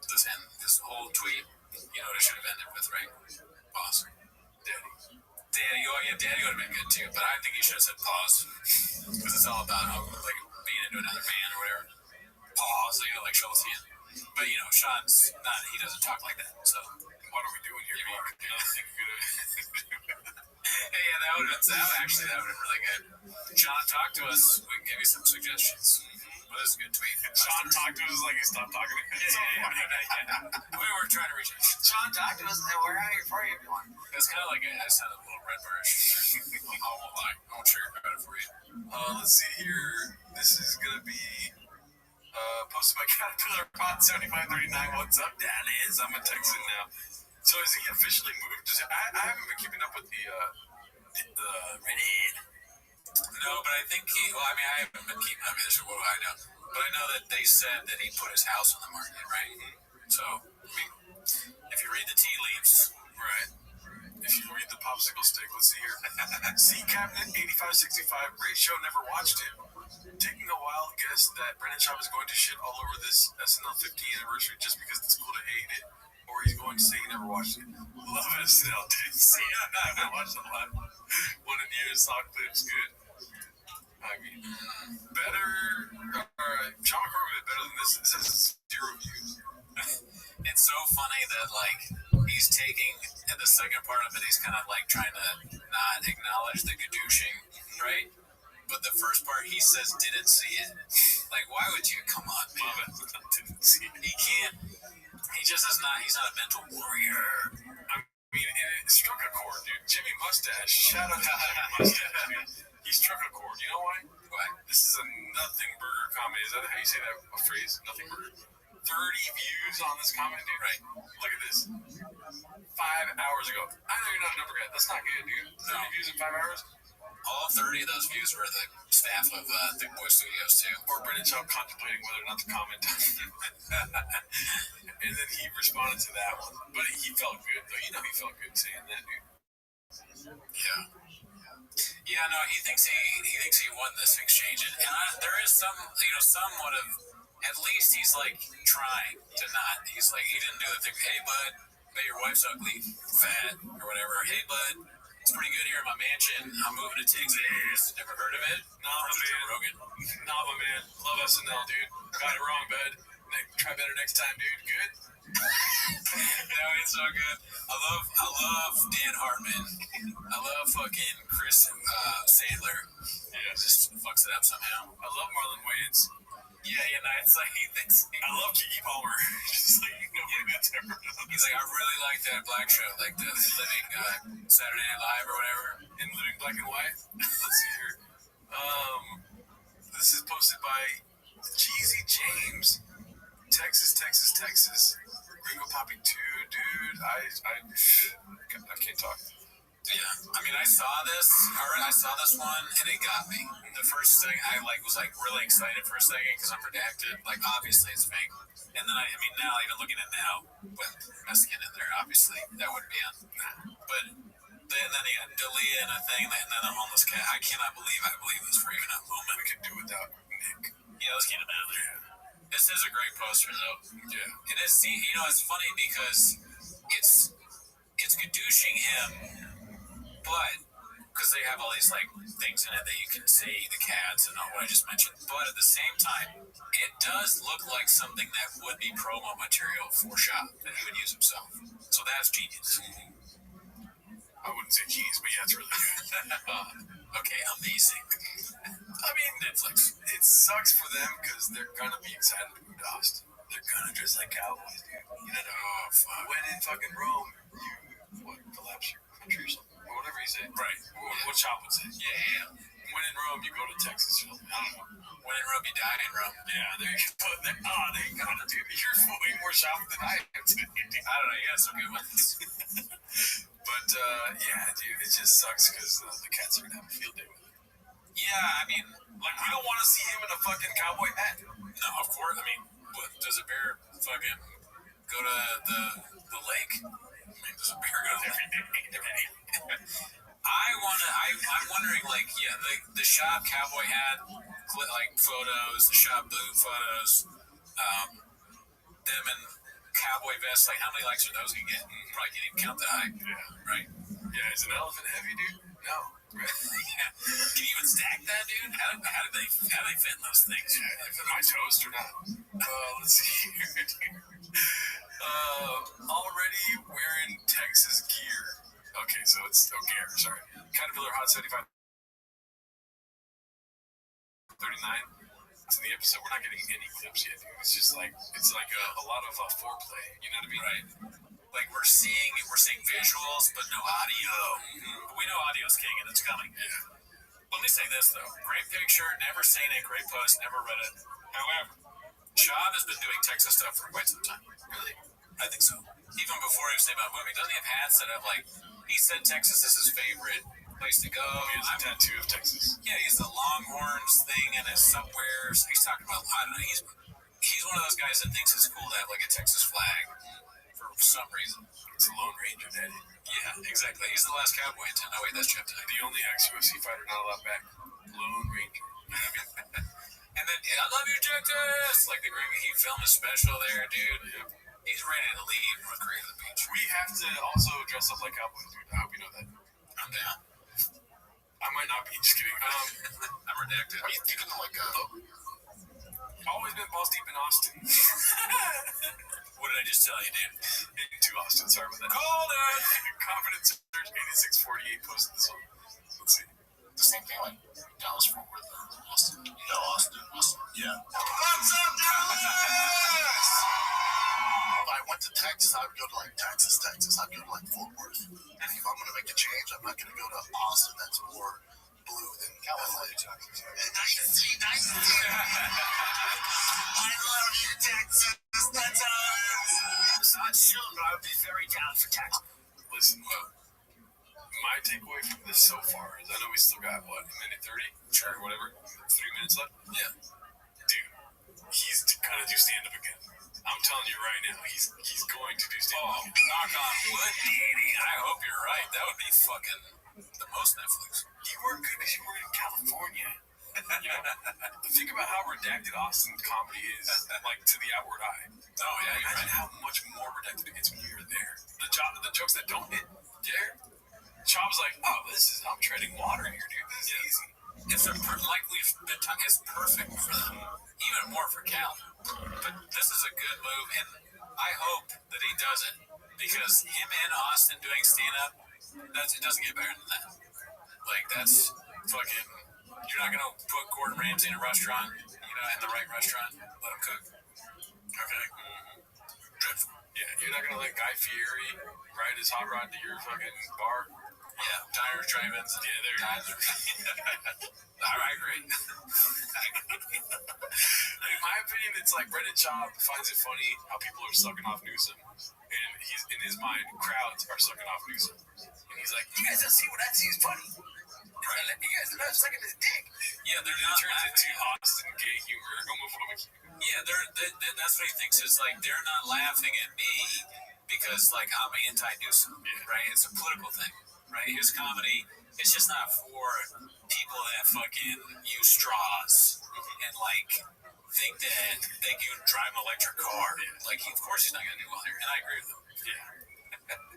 This whole tweet, you know what it should have ended with, right? Pause. Daddy, oh yeah, Daddy would have been good too, but I think he should have said pause. Because it's all about like being into another man or whatever. Pause, like Schultz. But Sean's not, he doesn't talk like that, so. What are we doing here, Mark? Hey, yeah, that would have been really good. Sean, talk to us. We can give you some suggestions. Well, this is a good tweet. Sean talked to us like he stopped talking to me. We were trying to reach him. Sean, talk to us, and we're out here for you if you want. It's kind of like I sounded a little red barish. I won't lie. I won't sugarcoat it for you. Let's see here. This is going to be posted by Caterpillar Pot 7539. What's up, Dallas? I'm a Texan now. So is he officially moved? I haven't been keeping up with the Reddit. No, but I think I haven't been keeping up with this. What do I know? But I know that they said that he put his house on the market, right? So, if you read the tea leaves, right? If you read the popsicle stick, let's see here. C Cabinet 8565. Great show. Never watched it. Taking a wild guess that Brennan Schaub is going to shit all over this SNL 50th anniversary just because it's cool to hate it, or he's going to say he never watched it. Love SNL, dude. See, I haven't watched a lot. One in years, saw clips, good. I mean, better. Sean McCormick is better than this. This has 0 views. It's so funny that he's taking, and the second part of it, he's kind of trying to not acknowledge the gadooshing, right? But the first part, he says didn't see it. Why would you? Come on, man. Didn't see it. He can't. He just is not. He's not a mental warrior. I mean, it struck a chord, dude. Jimmy Mustache. Shout out to Jimmy Mustache, dude. He struck a chord. You know why? Why? This is a nothing burger comment. Is that how you say that phrase? Nothing burger. 30 views on this comment, dude. Right. Look at this. 5 hours ago. I know you're not a number guy. That's not good, dude. 30 views in 5 hours? All 30 of those views were the staff of Thick Boy Studios, too. Or Brennan Schaub contemplating whether or not to comment on it. And then he responded to that one. But he felt good, though. You know he felt good saying that, dude. Yeah. Yeah, no, he thinks he won this exchange. And there is somewhat of, at least he's trying to not. He's he didn't do the thing, hey, bud, but your wife's ugly, fat, or whatever. Hey, bud, it's pretty good here in my mansion. I'm moving to Texas. Never heard of it? Nah, my man. Love SNL, dude. Got it wrong, bud. Try better next time, dude. Good? No, it's so good. I love Dan Hartman. I love fucking Chris Sandler. Yeah. Just fucks it up somehow. I love Marlon Wayans. Yeah, it's he thinks. I love Keke Palmer. Just nobody that's ever done. He's I really like that black show, the Living Saturday Night Live or whatever. In Living Black and White. Let's see here. This is posted by Jeezy James. Texas. Gringo Poppy 2, dude. I can't talk. Yeah, I mean, I saw this one, and it got me. The first thing I was really excited for a second because I'm redacted. Like, obviously it's fake. And then I mean, now even looking at it now with Mexican in there, obviously that wouldn't be on. But then they got Dalia and a thing, and then the homeless cat. I cannot believe this for even a moment. We could do without Nick. Yeah, let's get him out of there. This is a great poster, though. Yeah, and it's funny because it's gadooshing him, but because they have all these things in it that you can see, the cats and all what I just mentioned. But at the same time, it does look like something that would be promo material for Shop that he would use himself. So that's genius. I wouldn't say genius, but yeah, it's really good. Okay, amazing. I mean, Netflix. It sucks for them because they're gonna be excited to move to Austin. They're gonna dress like cowboys, dude. You know, when in fucking Rome, you collapse your country or something, or whatever you say. Right. What Chop would say. Yeah. When in Rome, you go to Texas. I don't know. When in Rome, you die in Rome. Yeah, there you go. There you go, dude. You're way more shopping than I am today. I don't know. You got some good ones. But yeah, dude, it just sucks because the cats are gonna have a field day with it. Yeah, I mean, we don't want to see him in a fucking cowboy hat. No, of course. I mean, what, does a bear fucking go to the lake? I mean, does a bear go there every day? I'm wondering, the Shop cowboy hat, photos, the Shop boot photos, them in cowboy vests. How many likes are those gonna get? Probably can't even count that high. Yeah. Right. Yeah, is an elephant heavy, dude? No. Right. Yeah. Can you even stack that, dude? How do they fit in those things? Yeah, if my toast or not. Let's see here, dude. Already wearing Texas gear. Okay, so it's gear. Sorry. Caterpillar Hot 75 39. To the episode, we're not getting any clips yet, dude. It's just it's like a lot of foreplay. You know what I mean? Right. We're seeing visuals, but no audio. Mm-hmm. We know audio's king, and it's coming. Yeah. Let me say this though: great picture, never seen it. Great post, never read it. However, Shav has been doing Texas stuff for quite some time. Really? I think so. Even before he was saying about moving, doesn't he have hats that have he said Texas is his favorite place to go. He has a tattoo of Texas. Yeah, he's the Longhorns thing and his subwears. He's talking about, I don't know, he's one of those guys that thinks it's cool to have a Texas flag for some reason. It's a Lone Ranger, daddy. Yeah, exactly. He's the last cowboy in town. No, wait, that's Jeff Tye. The only ex-UFC fighter not allowed back. Lone Ranger. And then, I love you, Texas! He filmed a special there, dude. Yeah. He's ready to leave North Korea to the beach. We have to also dress up like cowboys, dude. I hope you know that. I'm down. I might not be, just kidding. I'm redacted. Are you thinking always been balls deep in Austin. What did I just tell you, dude? Into Austin, sorry about that. Called it! Confidence Surge 8648 posted this one. Let's see. The same thing like Dallas Fort Worth or Austin. Yeah, Austin. Yeah. What's up, Dallas? If I went to Texas, I would go to Texas. I'd go to Fort Worth. And if I'm going to make a change, I'm not going to go to Austin. That's more blue than California. Nice. I love you, Texas. That's us. Not soon, but I would be very down for Texas. Listen, my takeaway from this so far is I know we still got, a minute 30? Sure, whatever. 3 minutes left? Yeah. Dude, he's going to do stand-up again. I'm telling you right now, he's going to do stand-up again. Knock on wood, Danny. I hope you're right. That would be fucking the most Netflix. You weren't good because you were in California. Think about how redacted Austin comedy is, to the outward eye. Oh, yeah, imagine how much more redacted it gets when you're there. The jokes that don't hit there. Chop's I'm treading water here, dude. This is easy. It's it's perfect for them. Even more for Cal. But this is a good move, and I hope that he does it. Because him in Austin doing stand-up, it doesn't get better than that. That's fucking... You're not going to put Gordon Ramsay in a restaurant, in the right restaurant. Let him cook. Okay? Dreadful. Yeah, you're not going to let Guy Fieri ride his hot rod to your fucking bar. Yeah, diners, drive-ins. Yeah, there you go. I agree. In my opinion, it's Brendan Schaub finds it funny how people are sucking off Newsom. And he's in his mind, crowds are sucking off Newsom. He's like, you guys don't see what I see is funny. Right. You guys are not sucking his dick. Yeah, they're not laughing into Austin gay humor, homophobic. Yeah, that's what he thinks is like they're not laughing at me because like I'm anti-Newsom, right? It's a political thing, right? His comedy is just not for people that fucking use straws and like think that they can drive an electric car. Like, of course he's not gonna do well here, and I agree with him. Yeah.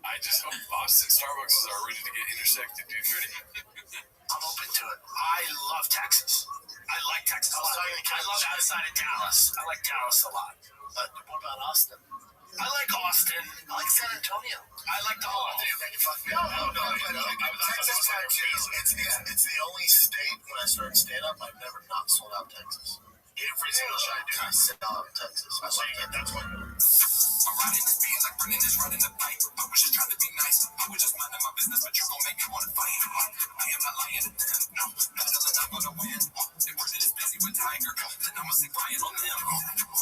I just hope Austin Starbucks are ready to get intersected, dude. Ready? I'm open to it. I love Texas. I like Texas a lot. I love outside of Dallas. I like Dallas a lot. What about Austin? I like Austin. I like San Antonio. I like the whole thing. No. Texas it's the only state when I started stand-up I've never not sold out Texas. Every single show I do, I sell out in Texas. I like that. That's what. I'm riding the beans like Brennan is riding the pipe. I was just trying to be nice. I was just minding my business, but you gon' make me wanna fight. I am not lying to them. No, not telling I'm gonna win. The person is busy with Tiger. Then I'ma say Brian on them.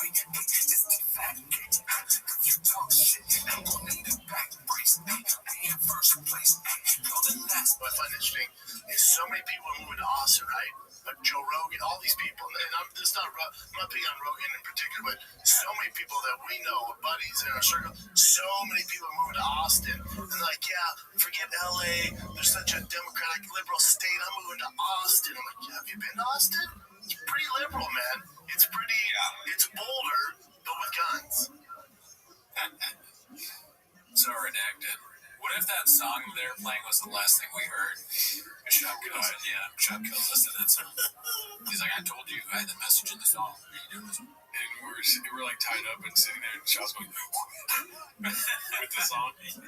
Wait, it's too fat. You talk shit, I'm going in the back brace. We in first place. Y'all in last. What I find interesting is so many people are moving to Austin, right? Like Joe Rogan, all these people, and I'm not big on Rogan in particular, but so many people that we know, buddies in our circle, so many people moving to Austin, and they're like, yeah, forget LA, there's such a democratic, liberal state, I'm moving to Austin. I'm like, yeah, have you been to Austin? It's pretty liberal, man. It's pretty, it's Boulder, but with guns. So redacted. What if that song they're playing was the last thing we heard? Shop kills it. Yeah, Shop kills us, and that's he's like, I told you, I had the message in the song. And we're like tied up and sitting there, and Shop's going with the song. Yeah,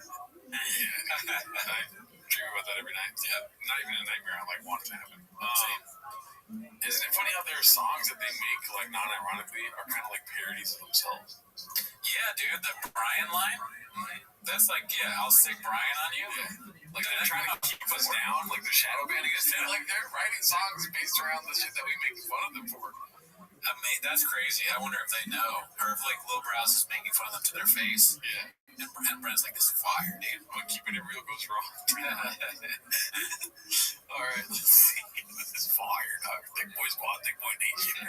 I dream about that every night. Yeah, not even a nightmare. I like want it to happen. Isn't it funny how there are songs that they make like non-ironically are kind of like parodies of themselves? Yeah, dude, the Brian line. That's like, yeah, I'll stick Brian on you. Yeah. Like they're trying to keep us down, like they're shadow banning us. Like they're writing songs based around the shit that we make fun of them for. I mean, that's crazy. I wonder if they know, or if like Lil Browse is making fun of them to their face. Yeah. And Brent's like, this is fire, dude. When keeping it real goes wrong. All right, let's see. This is fire, dog. Thick boy squad, thick boy nation.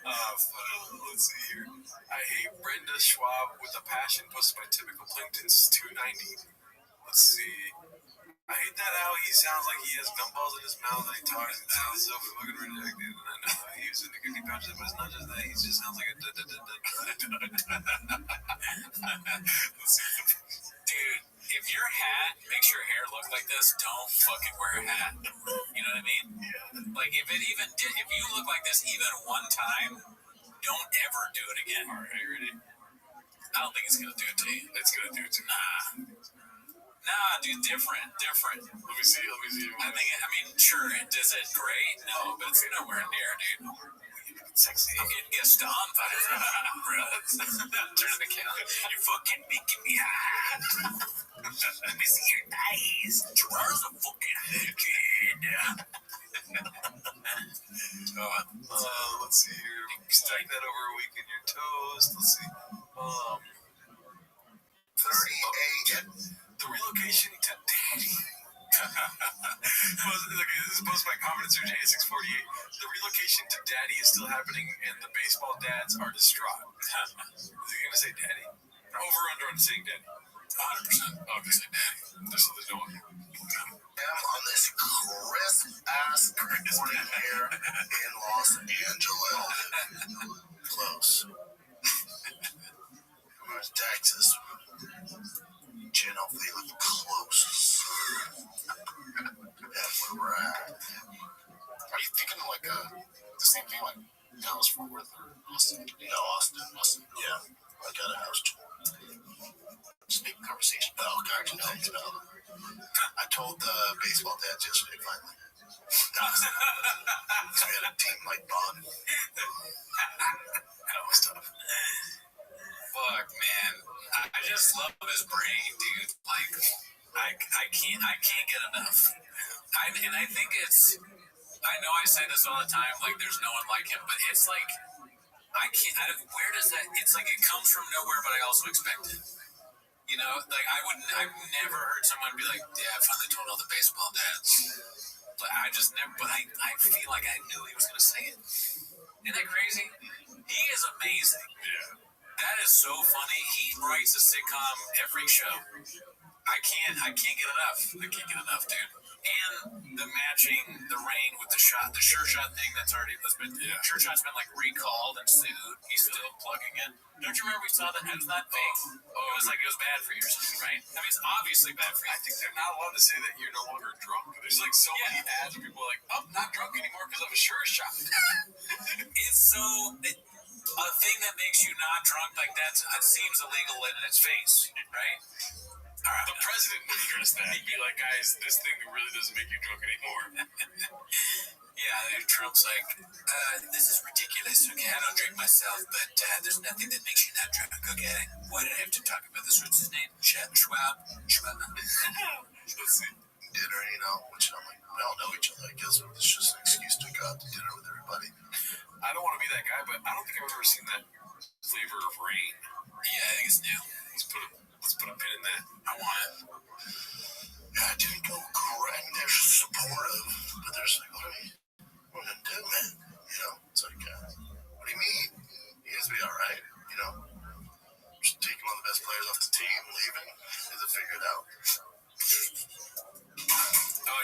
Let's see here. I hate Brenda Schwab with a passion posted by typical Plankton since 290. Let's see. I hate that how he sounds like he has gumballs in his mouth and he talks and sounds so fucking redacted. And I know he was into 50 pouches, but it's not just that. He just sounds like a Let's see. Dude, if your hat makes your hair look like this, don't fucking wear a hat. You know what I mean? Yeah. Like if you look like this even one time, don't ever do it again. All right, are you ready? I don't think it's gonna do it to you. It's gonna do it to me. Nah, dude, different. Let me see. I mean, sure, does it great? No, but it's nowhere near, dude. Sexy. I'm getting Gaston vibes, bro. Turn the camera. You're fucking making me hot. Let me see your eyes. Gerard's a fucking kid. Let's see here. Strike that over a week in your toast. Let's see. 38. The relocation to Daddy. Okay, this is posted by Confidence Surge 8648. The relocation to Daddy is still happening, and the baseball dads are distraught. Is he gonna say Daddy? Over under on saying Daddy. 100%. Okay, say Daddy. There's no one. On this crisp ass morning here in Los Angeles. Close. Where's Texas? Jen, hopefully you look close. That's where we're at. Are you thinking of like the same thing like Dallas, Fort Worth, or Austin? No, Austin. Yeah. I got a house tour. Just make conversation. Oh, God, no. I told the baseball dad yesterday, finally. We had a team like bond. That was tough. Fuck, man. I just love his brain, dude. Like, I can't get enough. And I think I know I say this all the time, like there's no one like him, but it's like, where does that, it's like it comes from nowhere, but I also expect it. You You know, like I've never heard someone be like, yeah, I finally told all the baseball dads. But I just never, but I feel like I knew he was going to say it. Isn't that crazy? He is amazing. Yeah. That is so funny. He writes a sitcom every show. I can't get enough. I can't get enough, dude. And the matching the rain with the sure shot thing that's been sure shot's been like recalled and sued. He's still plugging it. Don't you remember we saw that? It was not fake. It was like it was bad for you or something, right? I mean, it's obviously bad for you. I think they're not allowed to say that you're no longer drunk. There's like so many ads where people are like, I'm not drunk anymore because of a sure shot. It's so a thing that makes you not drunk like that. It seems illegal in its face, right? All right, the president would address that. He'd be like, guys, this thing really doesn't make you drunk anymore. Yeah, Trump's like, this is ridiculous. Okay, I don't drink myself, but there's nothing that makes you not drunk. Okay, why did I have to talk about this? What's his name? Schwab. Let's see. Dinner, you know, which I'm like, we all know each other. I guess it's just an excuse to go out to dinner with everybody. I don't want to be that guy, but I don't think I've ever seen that flavor of rain. Yeah, I think it's new. Let's put a pin in that. I want it. Yeah, I didn't go great. I mean, they're supportive, but there's like, what are we gonna do, man? You know, it's like, what do you mean? He has to be all right, you know? Just taking one of the best players off the team, leaving, is it figured out?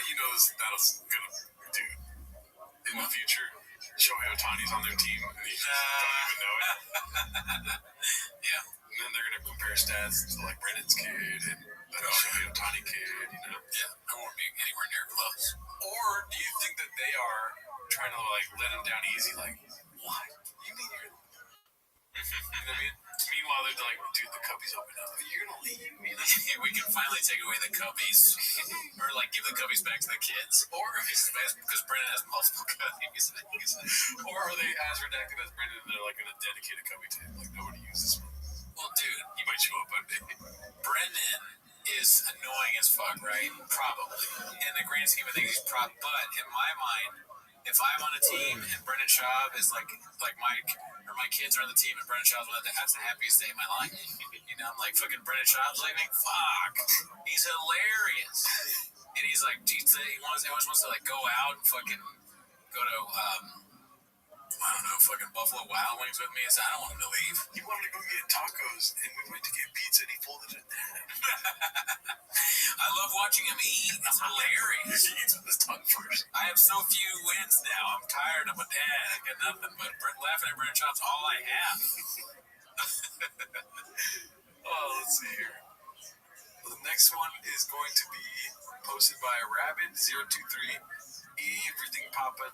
You know, that's gonna do in the future. Shohei Ohtani's on their team, and you just don't even know it. Yeah. And then they're gonna compare stats to like Brennan's kid and the Shohei Ohtani kid, you know? Yeah, I won't be anywhere near close. Or do you think that they are trying to like let him down easy? Like, what? You mean you're? You know what I mean? Meanwhile, they're like, dude, the cubbies open up. You're gonna leave. You know? We can finally take away the cubbies, or like give the cubbies back to the kids, or because Brennan has multiple cubbies. Or are they as redacted as Brennan? And they're like gonna dedicate a cubby to him. Like nobody uses one. Well, dude, he might show up one day. Brennan is annoying as fuck, right? Probably. In the grand scheme of things, he's but in my mind, if I'm on a team and Brennan Schaub is like my kids are on the team and Brennan Schaub's on the, that's the happiest day of my life. You know, I'm like, fucking Brennan Schaub's leaving? Fuck. He's hilarious. And he's like, he always wants to like go out and fucking go to, I don't know, fucking Buffalo Wild Wings with me. So I don't want him to leave. He wanted to go get tacos, and we went to get pizza, and he folded it down. I love watching him eat. It's hilarious. He eats with his tongue first. I have so few wins now. I'm tired of my dad. I got nothing but laughing at Brennan Schaub's all I have. Let's see here. Well, the next one is going to be posted by Rabbi023. Everything Papa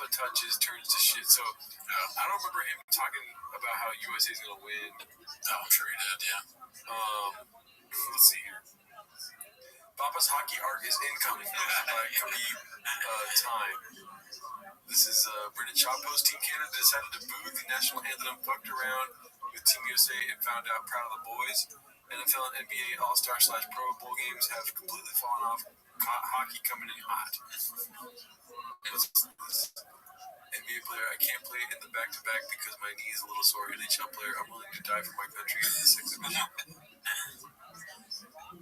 touches turns to shit. So I don't remember him talking about how USA is gonna win. Oh, I'm sure he did. Yeah. Let's see here. Papa's hockey arc is incoming. By Khabib Time. This is Brennan Schaub post. Team Canada decided to boo the national anthem, fucked around with Team USA, and found out proud of the boys. NFL and NBA All-Star / Pro Bowl games have completely fallen off. Hockey coming in hot. NBA player, I can't play in the back-to-back because my knee is a little sore. NHL player, I'm willing to die for my country in the 6th division.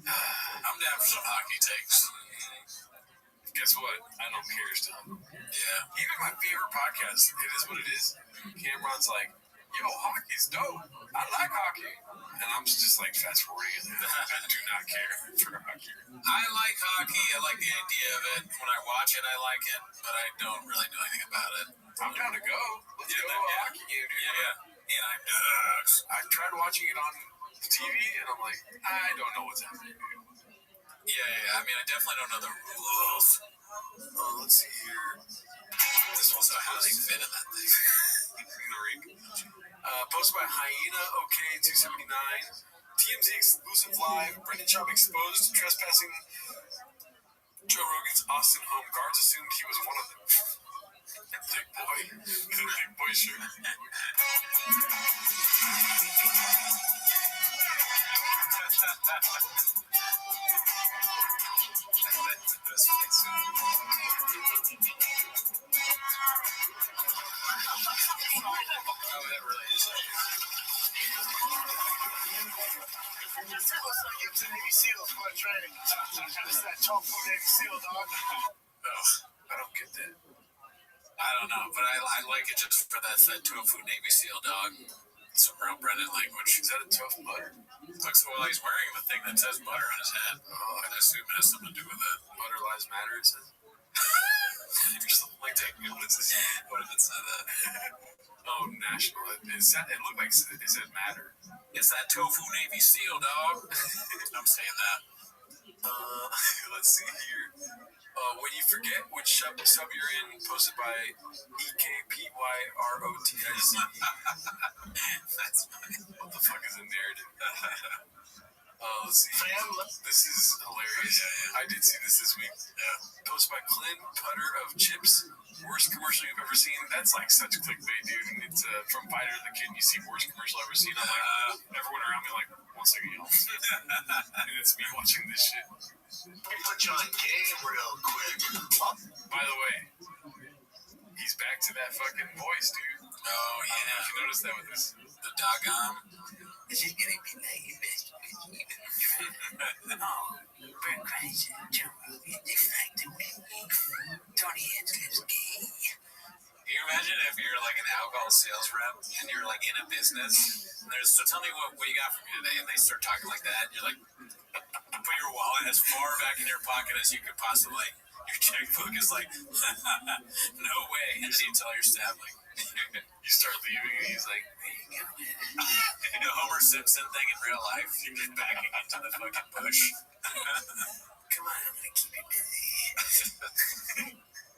I'm down for some hockey takes. Guess what? I don't care still. Yeah. Even my favorite podcast, it is what it is. Cameron's like, yo, hockey's dope. I like hockey. And I'm just like fast forwarding it. I do not care for hockey. I like hockey. I like the idea of it. When I watch it, I like it, but I don't really know anything about it. I'm down to go. Let's go to a hockey game, dude. Yeah. And I tried watching it on the TV, and I'm like, I don't know what's happening, dude. Yeah. I mean, I definitely don't know the rules. Let's see here. This one's how they fit in that thing. In the ring. Posted by Hyena OK279. TMZ exclusive live. Brennan Schaub exposed trespassing Joe Rogan's Austin home. Guards assumed he was one of them. Big boy. Big boy shirt. Oh, that really is. Looks like it's an Navy SEALs for training. This is that tofu Navy SEAL, dog. I don't get that. I don't know, but I like it just for that tofu Navy SEAL dog. Some real Brennan language. Is that a tofu butter? Looks well, he's wearing the thing that says butter on his head. Oh, I assume it has something to do with it. Butter lives matter, it says. You're just like taking it. What if it said that? Oh, national. It looked like it said matter. It's that tofu Navy SEAL, dog. I'm saying that. Let's see here. When you forget which sub you're in, posted by EKPYROTIC. That's funny. What the fuck is a narrative? Let's see. This is hilarious. I did see this week. Posted by Clint Putter of Chips. Worst commercial you've ever seen. That's like such clickbait, dude. And it's from Fighter the Kid. You see worst commercial ever seen. I'm like, everyone around me like, one second, y'all. And it's me watching this shit. Let me put you on game real quick. By the way, he's back to that fucking voice, dude. Oh, yeah. I don't know if you noticed that with the doggone. This is gonna be like best Brent Crazy, Joe Rogan, they like to win. Tony Hinchcliffe's gay. Can you imagine if you're like an alcohol sales rep and you're like in a business and there's, so tell me what you got from me today, and they start talking like that and you're like, put your wallet as far back in your pocket as you could possibly. Your checkbook is like, no way. And then you tell your staff, like, you start leaving and he's like, you know, Homer Simpson thing in real life. You get backing into the fucking bush. Come on, I'm gonna keep you busy.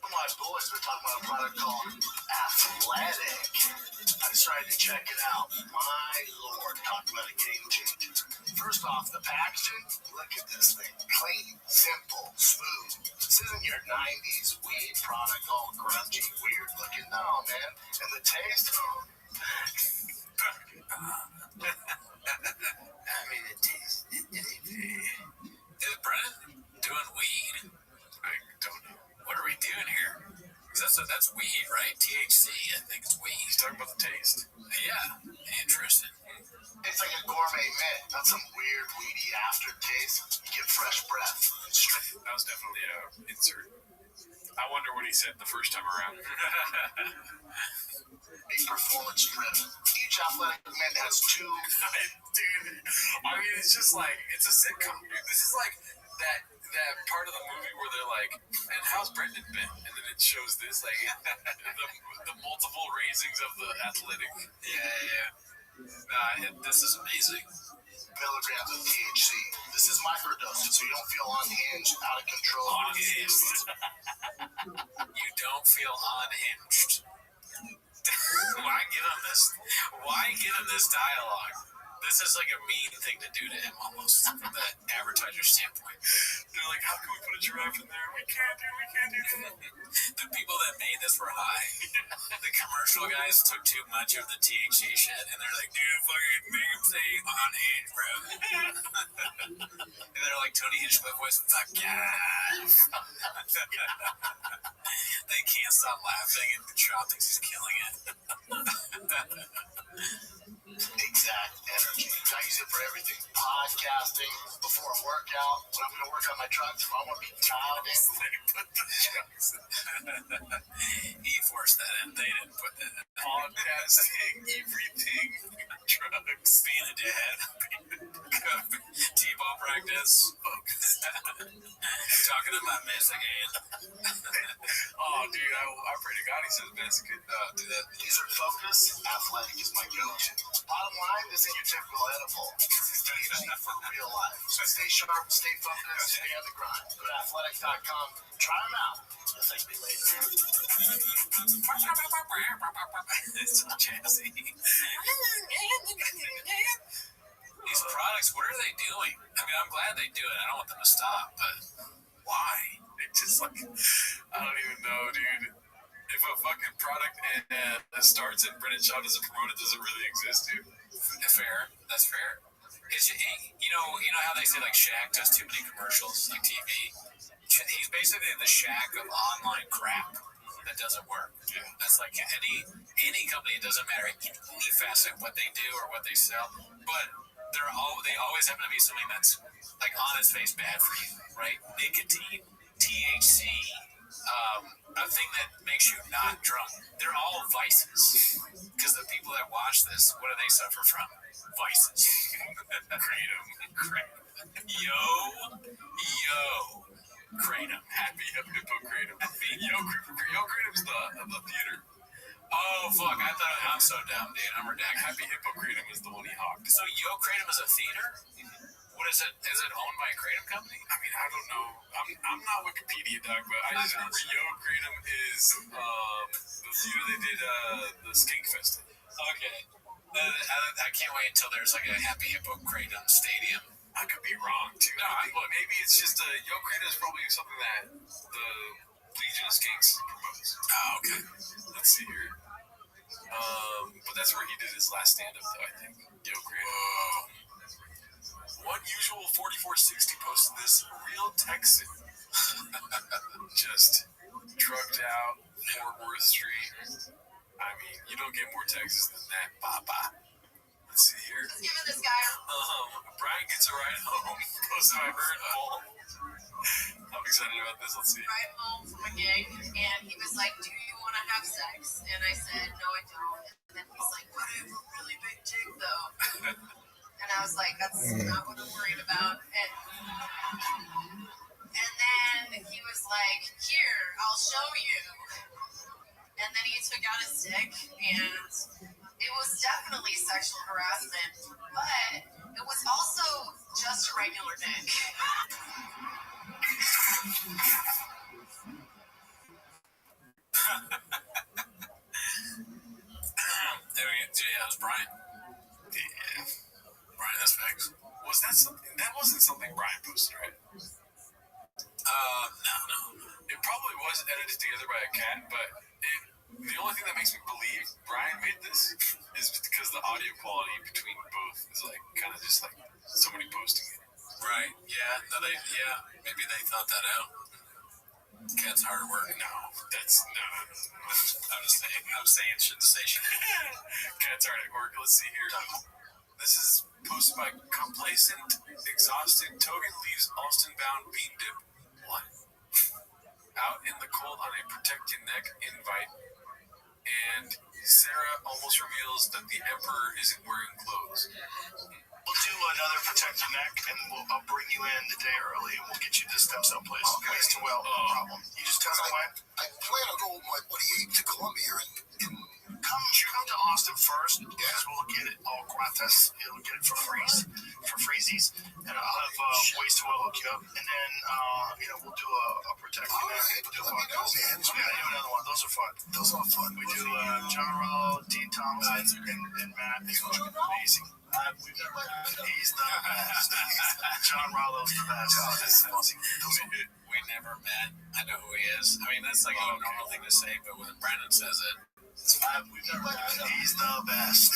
My boys were talking about a product called Athletic. I decided to check it out. My lord, talk about a game changer. First off, the packaging, look at this thing. Clean, simple, smooth. This isn't your 90s weed product, all grungy, weird looking. No, man. And the taste, I mean, it tastes. Is Brennan doing weed? I don't know. What are we doing here? That's weed, right? THC, I think it's weed. He's talking about the taste. Yeah, interesting. it's like a gourmet mint, not some weird weedy aftertaste. You get fresh breath. That was definitely an insert. I wonder what he said the first time around. Big performance driven. Each athletic mint has two. Dude, I mean, it's just like, it's a sitcom, dude. This is like that part of the movie where they're like, and how's Brendan been? And then it shows this, like, the multiple raisings of the athletic. Yeah. Nah, this is amazing. Milligrams of THC. This is microdosing, so you don't feel unhinged, out of control. Unhinged. You don't feel unhinged. Why give him this dialogue? This is like a mean thing to do to him, almost, from the advertiser standpoint. They're like, how can we put a giraffe in there? We can't do that. The people that made this were high. The commercial guys took too much of the THC shit, and they're like, dude, fucking make him say unhinged, bro. And they're like, Tony Hinchcliffe was, fuck yeah. They can't stop laughing, and Shaw thinks he's killing it. Exact energy. I use it for everything. Podcasting, before a workout, when I'm going to work on my drugs, I want to be dialed in. He forced that in. They didn't put that in. Podcasting, everything. Drugs, being a dad, T-ball practice, talking to my mess again. Oh, dude, I pray to God he says mess could do that. These are Focus. Athletic is my go-to. Bottom line, this ain't your typical edible. This is THC for real life. So stay sharp, stay focused, stay on the grind. Go to athletic.com. Try them out. You'll thank me later. It's so jazzy. These products, what are they doing? I mean, I'm glad they do it. I don't want them to stop, but why? It just like, I don't even know, dude. If a fucking product starts and Brennan Shaw doesn't promote it, does it really exist, dude? Fair. That's fair. It's, you know how they say like Shaq does too many commercials, like TV? He's basically the Shaq of online crap that doesn't work. Yeah. That's like any company, it doesn't matter any facet what they do or what they sell, but they always happen to be something that's like on its face bad for you, right? Nicotine, THC, a thing that makes you not drunk. They're all vices. Because the people that watch this, what do they suffer from? Vices. Kratom. Yo. Kratom. Happy Hippo Kratom. Yo Kratom's the theater. Oh, fuck. I'm so dumb, dude. I'm redacted. Happy Hippo Kratom is the one he hawked. So Yo Kratom is a theater? What is it? Is it owned by a Kratom company? I mean, I don't know. I'm not Wikipedia, Doug, but I just remember Yo Kratom is the theater they did the Skink Fest. Okay. I can't wait until there's like a Happy Hippo Kratom stadium. I could be wrong, too. No, maybe it's just Yo Kratom is probably something that the Legion of Skinks promotes. Oh, okay. Let's see here. But that's where he did his last stand-up, though, I think. Yo Kratom. One usual 4460 posted this real Texan. Just trucked out Fort Worth Street. I mean, you don't get more Texas than that, Papa. Let's see here. Just giving this guy. Brian gets a ride home. Posted by Bird Ball. I'm excited about this. Let's see. Ride home from a gig, and he was like, "Do you want to have sex?" And I said, "No, I don't." And then he's like, "But I have a really big dick, though." And I was like, "That's not what I'm worried about." And then he was like, "Here, I'll show you." And then he took out his dick, and it was definitely sexual harassment, but it was also just a regular dick. There we go. Yeah, it was Brian. Yeah. Brian, that's facts. Was that something? That wasn't something Brian posted, right? No. It probably was edited together by a cat, but the only thing that makes me believe Brian made this is because the audio quality between both is like kind of just like somebody posting it. Right. Yeah. Maybe they thought that out. Cat's hard work. No. I'm saying shouldn't say shit. Cat's hard at work. Let's see here. This is posted by Complacent Exhausted Togan leaves Alston-bound bean dip. What? Out in the cold on a protect your neck invite. And Sarah almost reveals that the Emperor isn't wearing clothes. We'll do another protect your neck, and I'll bring you in the day early, and we'll get you to this stem cell place. Okay. Waste to well, no problem. You just tell me when. I plan on going with my buddy Abe to Columbia and Come to Austin first, because we'll get it all gratis. You'll get it for freezies, and I'll have ways to hook you up, and then we'll do a protect your neck. Let me know, man. Yeah, do another one. Those are fun. We do John Rollo, Dean Thompson, and Matt. It's amazing. He's the best. John Rollo's the best. We never met. I know who he is. I mean, that's like a normal thing to say, but when Brandon says it, it's fine. He's the best.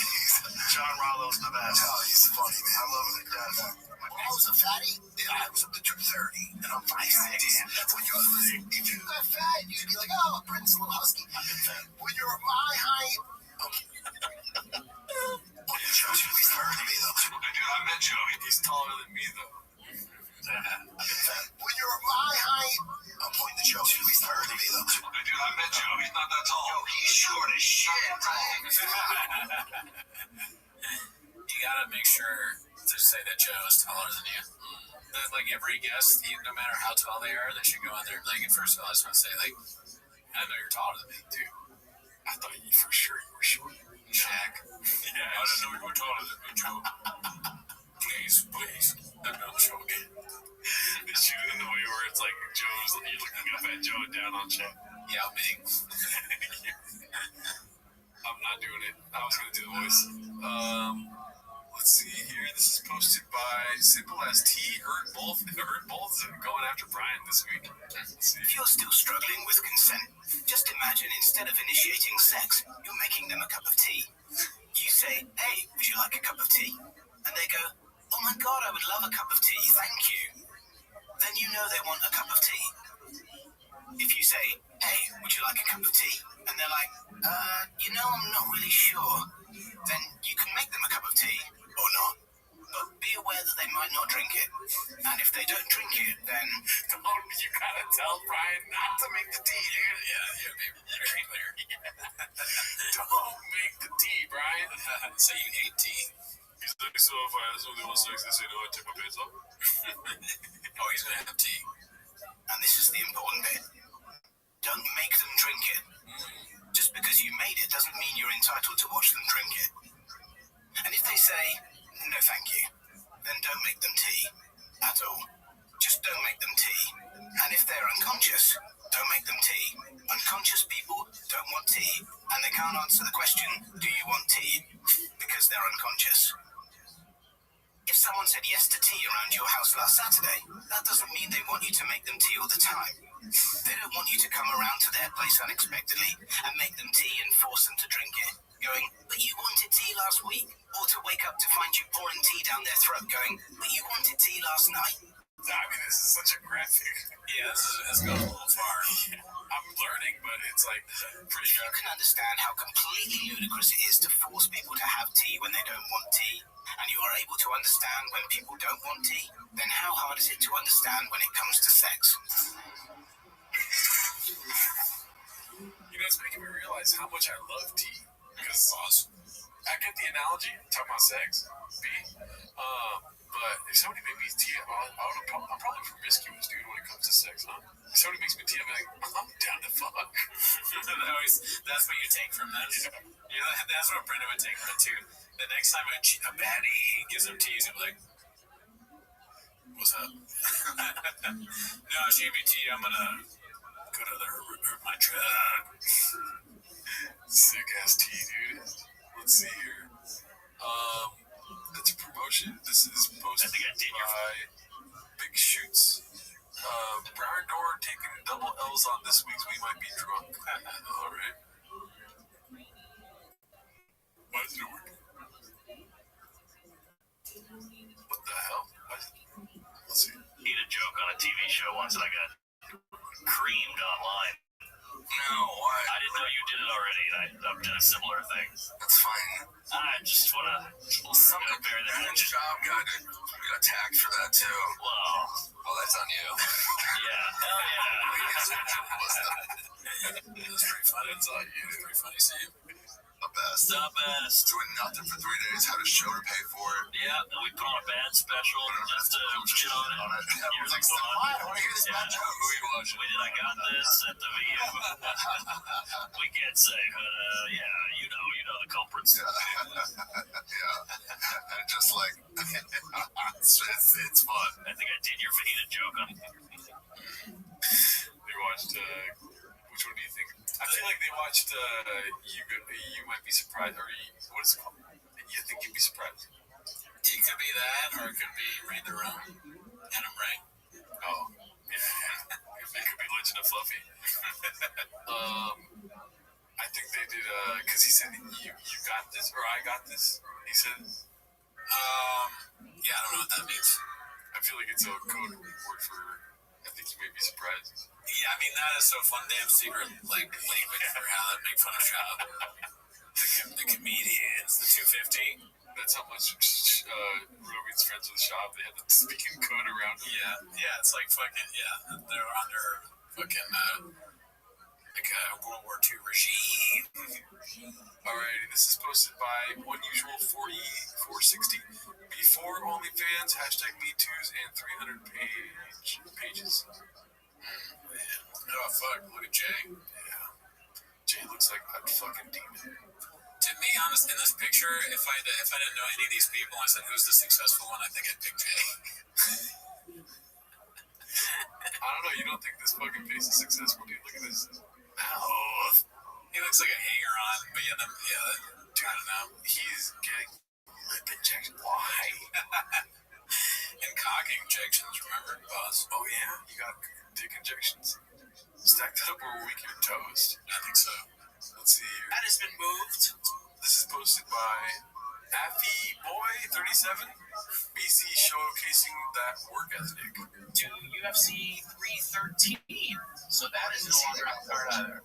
John Rollo's the best. Oh, he's funny, man. I love him to death. When I was a fatty, I was up to 230, and I'm 5'6". That's what you're saying. If you got fat, you'd be like, oh, Brendan's a little husky. When you're my height, he's taller than me, though. I met Joe. He's taller than me, though. When you're my height, I'm pointing to Joe. He's taller than me, though. I met Joe. He's not that tall. Yo, he's short as shit, You gotta make sure to say that Joe is taller than you. Like every guest, no matter how tall they are, they should go on there. Like, first of all, I just want to say, like, I know you're taller than me, too. I thought you for sure you were short. Shaq. Yeah, I didn't know you were taller than me, Joe. Please. I'm on the show again. It's shooting in the way where it's like you're looking up at Joe and down on Shaq. Yeah, big. I'm not doing it. I was going to do the voice. Let's see here. This is posted by Simple as T. Heard both going after Brian this week. If you're still struggling with consent, just imagine instead of initiating sex, you're making them a cup of tea. You say, hey, would you like a cup of tea? And they go, oh my God, I would love a cup of tea, thank you. Then you know they want a cup of tea. If you say, hey, would you like a cup of tea? And they're like, I'm not really sure. Then you can make them a cup of tea, or not. But be aware that they might not drink it. And if they don't drink it, then... You gotta tell Brian not to make the tea, dude. Yeah, be very clear. Don't make the tea, Brian. So you ate tea. He's like, so if I ask them they want sex, they say no, I take my pants off. Oh, he's gonna have tea. And this is the important bit. Don't make them drink it. Just because you made it doesn't mean you're entitled to watch them drink it. And if they say, no thank you, then don't make them tea at all. Just don't make them tea. And if they're unconscious, don't make them tea. Unconscious people don't want tea, and they can't answer the question, do you want tea? Because they're unconscious. If someone said yes to tea around your house last Saturday, that doesn't mean they want you to make them tea all the time. They don't want you to come around to their place unexpectedly and make them tea and force them to drink it, going, but you wanted tea last week. Or to wake up to find you pouring tea down their throat going, but you wanted tea last night. I mean, this is such a graphic. Yeah, this has gone a little far. I'm learning, but it's like pretty graphic. You can understand how completely ludicrous it is to force people to have tea when they don't want tea, and you are able to understand when people don't want tea, then how hard is it to understand when it comes to sex? You know, it's making me realize how much I love tea. Because I get the analogy, talking about sex, B. But if somebody made me tea, I'm probably promiscuous, dude, when it comes to sex, huh? If somebody makes me tea, I'm like, I'm down to fuck. That's what you take from that. Yeah, that's what Brenda would take from it, too. The next time a baddie gives him tea, he's gonna be like, what's up? No, she gave me tea, I'm gonna go to my truck. Sick ass tea, dude. Let's see here. That's a promotion. This is posted by Big Shoots. Brian Dorr taking double L's on this week's We Might Be Drunk. Alright. Why is it working? What the hell? Let's see. Eat a joke on a TV show once and I got creamed online. No, why? I didn't know you did it already, and I've done a similar thing. That's fine. I just want to compare the job got attacked for that, too. Well, that's on you. Yeah. Hell yeah. That's pretty funny. It's on you. It's pretty funny, Sam. The best. Doing nothing for 3 days, had a show to pay for it. Yeah, and we put on a band special just to shit on it. Here's what's going on. I want to hear this band joke. Who are you watching? We did I Got This at the VU. We can't say, but yeah, you know the culprits. Yeah. And just like, it's fun. I think I did your fajita joke on. You watched, which one do you think? I feel like they watched, you might be surprised, or what is it called? You think you'd be surprised? It could be that, or it could be Read the Room. Adam Ray. Oh, yeah. It could be Legend of Fluffy. I think they did, because he said, you got this, or I got this. He said, yeah, I don't know what that means. I feel like it's a code word for, I think you may be surprised. Yeah, I mean, that is so fun, damn secret, like, language for how that make fun of Shop. The comedians, the 250. That's how much Rogan's friends with Shop. They have the speaking code around them. Yeah, it's like fucking, they're under fucking, like a World War II regime. Alrighty, this is posted by Unusual 460. Before OnlyFans, #MeToos, and 300 pages. Oh, fuck, look at Jay. Yeah. Jay looks like a fucking demon. To be honest, in this picture, if I didn't know any of these people, I said, who's the successful one? I think I'd pick Jay. I don't know, you don't think this fucking face is successful, dude? Look at this mouth. He looks like a hanger-on, but dude, I don't know. He's getting lip injections. Why? And cock injections, remember? Oh, yeah? You got dick injections? Stack that up over a week, you're toast. I think so. Let's see here. That has been moved. This is posted by Affy Boy 37. BC showcasing that work ethic. To UFC 313. So that is no longer a card either.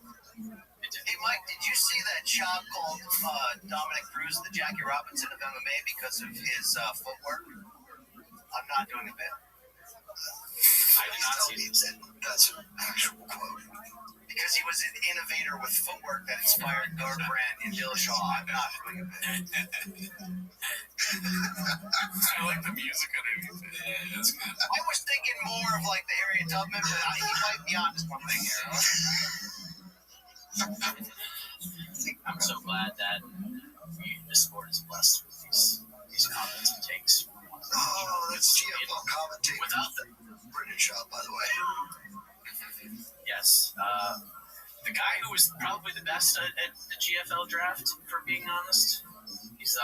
Hey, Mike, did you see that Chop called Dominic Cruz the Jackie Robinson of MMA because of his footwork? I'm not doing a bit. I did not see it. That's an actual quote. Because he was an innovator with footwork that inspired Guard Brand and Dillashaw. I'm not doing a bit. I like the music underneath it. Yeah, that's good. I was thinking more of like the Harriet Tubman, but he might be on this one thing here. I'm so glad that the sport is blessed with these comments and takes. Oh, that's GFL commentating. Without the British shot, by the way. Yes. The guy who was probably the best at the GFL draft, for being honest. He's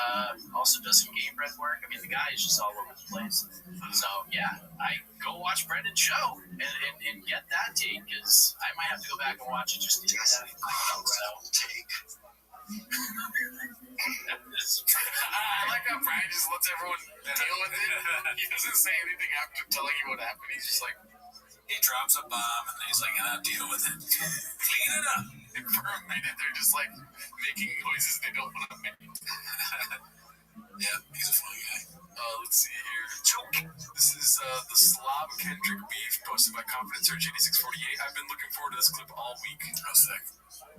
also does some game bred work. I mean, the guy is just all over the place. So, yeah, I go watch Brendan's show and get that take, because I might have to go back and watch it just to get that. Take. I like how Brian just lets everyone deal with it. He doesn't say anything after telling you what happened. He's just like, He drops a bomb and he's like, "I'll deal with it. Clean it up." and for a minute, they're just like making noises they don't want to make. Yeah, he's a funny guy. Let's see here. This is the Slob Kendrick beef posted by Confidence Search 8648. I've been looking forward to this clip all week. How sick.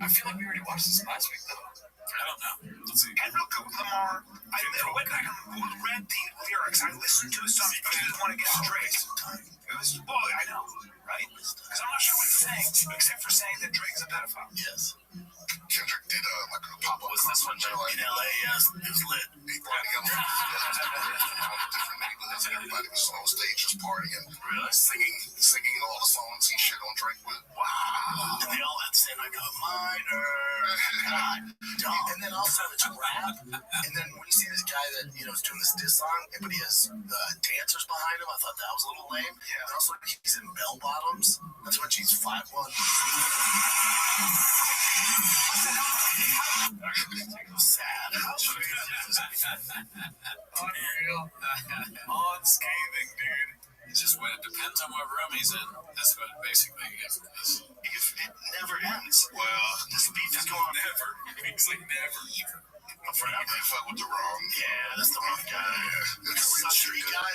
I feel like we already watched this last week, though. I don't know. Let's see. Kendrick Lamar, I went back and read the lyrics. I listened to the song because I didn't want to get straight. It was, well, I know, right? Because I'm not sure what he's saying, except for saying that Drake's a pedophile. Yes. Kendrick did like a pop-up. Was this one in LA? Yes, it was lit. He brought together different neighborhoods, and everybody was on stage just partying, Really? singing all the songs he shit on Drake with. Wow. And they all had to say like a minor. God, dumb. And then also it's rap. And then when you see this guy that is doing this diss song, but he has dancers behind him, I thought that was a little lame. Yeah. And also he's in bell bottoms. That's when she's 5'1". Sad. Unreal. Unscathing, dude. It's just when it depends on what room he's in. That's what basically you get from this. It never ends. Well, This beef is going on. Never. He's like never. Forever. They fuck with the wrong. Yeah, that's the wrong guy. That's This is the a street guy.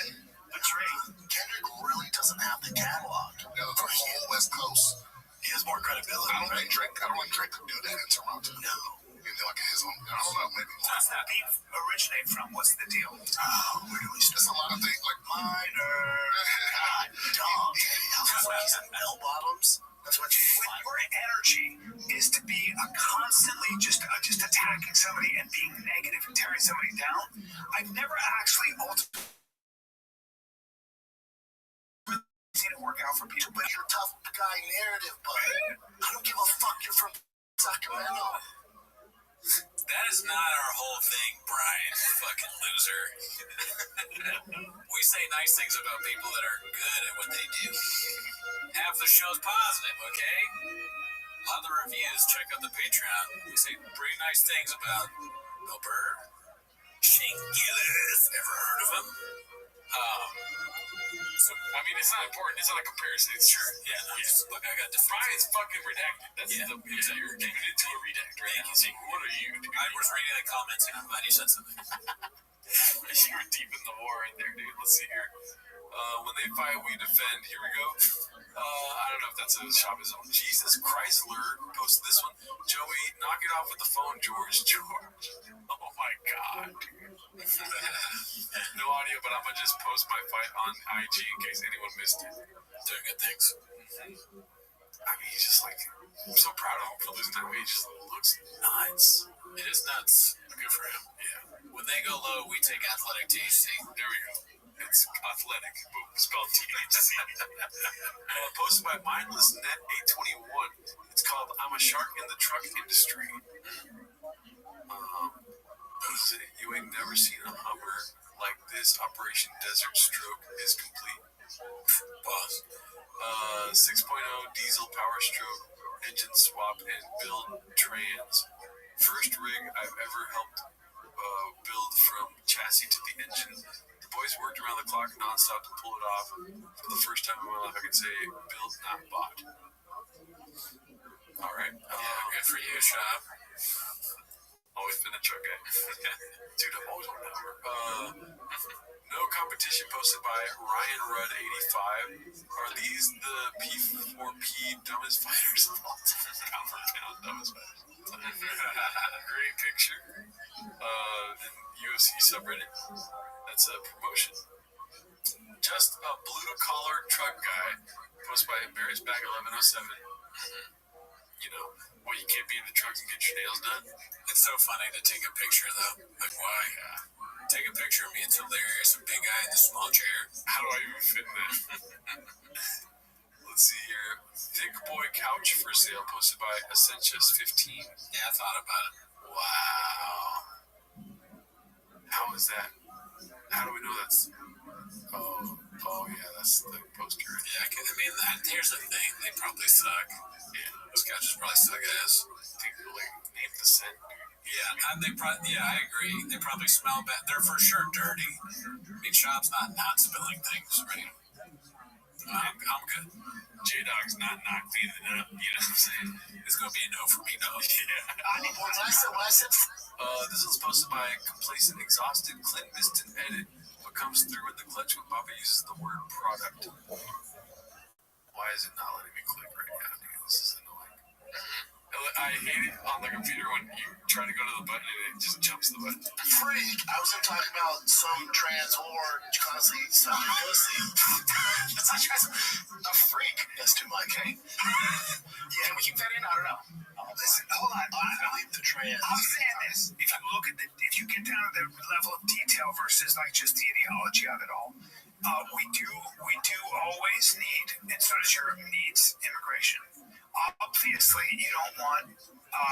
But Drake, Kendrick really doesn't have the catalog. Yeah, the whole West Coast. He has more credibility. I don't think Drake could do that in Toronto. No. Like his own. I don't know. Maybe. Where's that beef originate from? What's the deal? Where do we start? There's a lot of things like Minor. God, dumb. He's in bell bottoms. That's what you When your energy is to be constantly just attacking somebody and being negative and tearing somebody down, I've never actually ultimately seen it work out for people. But you're a tough guy narrative, but I don't give a fuck. You're from Sacramento. That is not our whole thing, Brian. Fucking loser. We say nice things about people that are good at what they do. Half the show's positive, okay? A lot of the reviews, check out the Patreon. We say pretty nice things about Bill Burr. Shane Gillis. Ever heard of him? So, I mean, it's not important. It's not a comparison. It's Sure. Yeah, no, just look, I got different. Brian's fucking redacted. That's you're giving it to a redact right now. See, what are you doing? I was reading the comments and I'm glad you said something. You were deep in the war right there, dude. Let's see here. When they fight, we defend. Here we go. I don't know if that's a Shabbos zone. Jesus Chrysler posted this one. Joey, knock it off with the phone, George. Oh my God, dude. No audio, but I'm gonna just post my fight on IG in case anyone missed it. Doing good things. I mean, he's just like, I'm so proud of him for losing that weight. He just looks nuts. It is nuts. Good for him. Yeah. When they go low, we take athletic THC. There we go. It's athletic. Boom. Spelled THC. Posted by MindlessNet821. It's called I'm a Shark in the Truck Industry. You ain't never seen a Hummer like this. Operation Desert Stroke is complete. Pause. 6.0 diesel power stroke, engine swap, and build trans. First rig I've ever helped build from chassis to the engine. The boys worked around the clock nonstop to pull it off. For the first time in my life, I can say built, not bought. All right. Good for you, Shop. Always been a truck guy. Dude, I'm always on that. No competition posted by Ryan Rudd 85. Are these the P4P dumbest fighters of all time? Pound for pound dumbest fighters. Great picture. UFC subreddit. That's a promotion. Just a blue-collar truck guy. Posted by Embarrassed Bag 1107. You know, well, you can't be in the trucks and get your nails done. It's so funny to take a picture, though. Like, why? Take a picture of me. It's hilarious. A big guy in the small chair. How do I even fit in that? Let's see here. Thick Boy Couch for sale, posted by Essentius15. Yeah, I thought about it. Wow. How is that? How do we know that's... Oh yeah, that's the poster. Yeah, I mean, here's the thing. They probably suck. Yeah, those couches probably suck ass. Like, name the scent. Yeah, and I agree. They probably smell bad. They're for sure dirty. I mean, Shop's not spilling things, right? I'm good. J-Dog's not cleaning it up, you know what I'm saying? It's going to be a no for me, no. I need more. When I said... This is posted by Complacent Exhausted Clint Miston edit. What comes through in the clutch when Baba uses the word product? Why is it not letting me click right now, dude? This is annoying. I hate it on the computer when you try to go to the button and it just jumps the button. Freak! I was talking about some trans whore constantly sucking pussy. That's not trans. A freak. That's too much, okay? Yeah, can we keep that in? I don't know. Listen, hold on. I believe the trans. I'm saying this. If you get down to the level of detail versus like just the ideology of it all, we do always need, and so does Europe needs immigration. Obviously, you don't want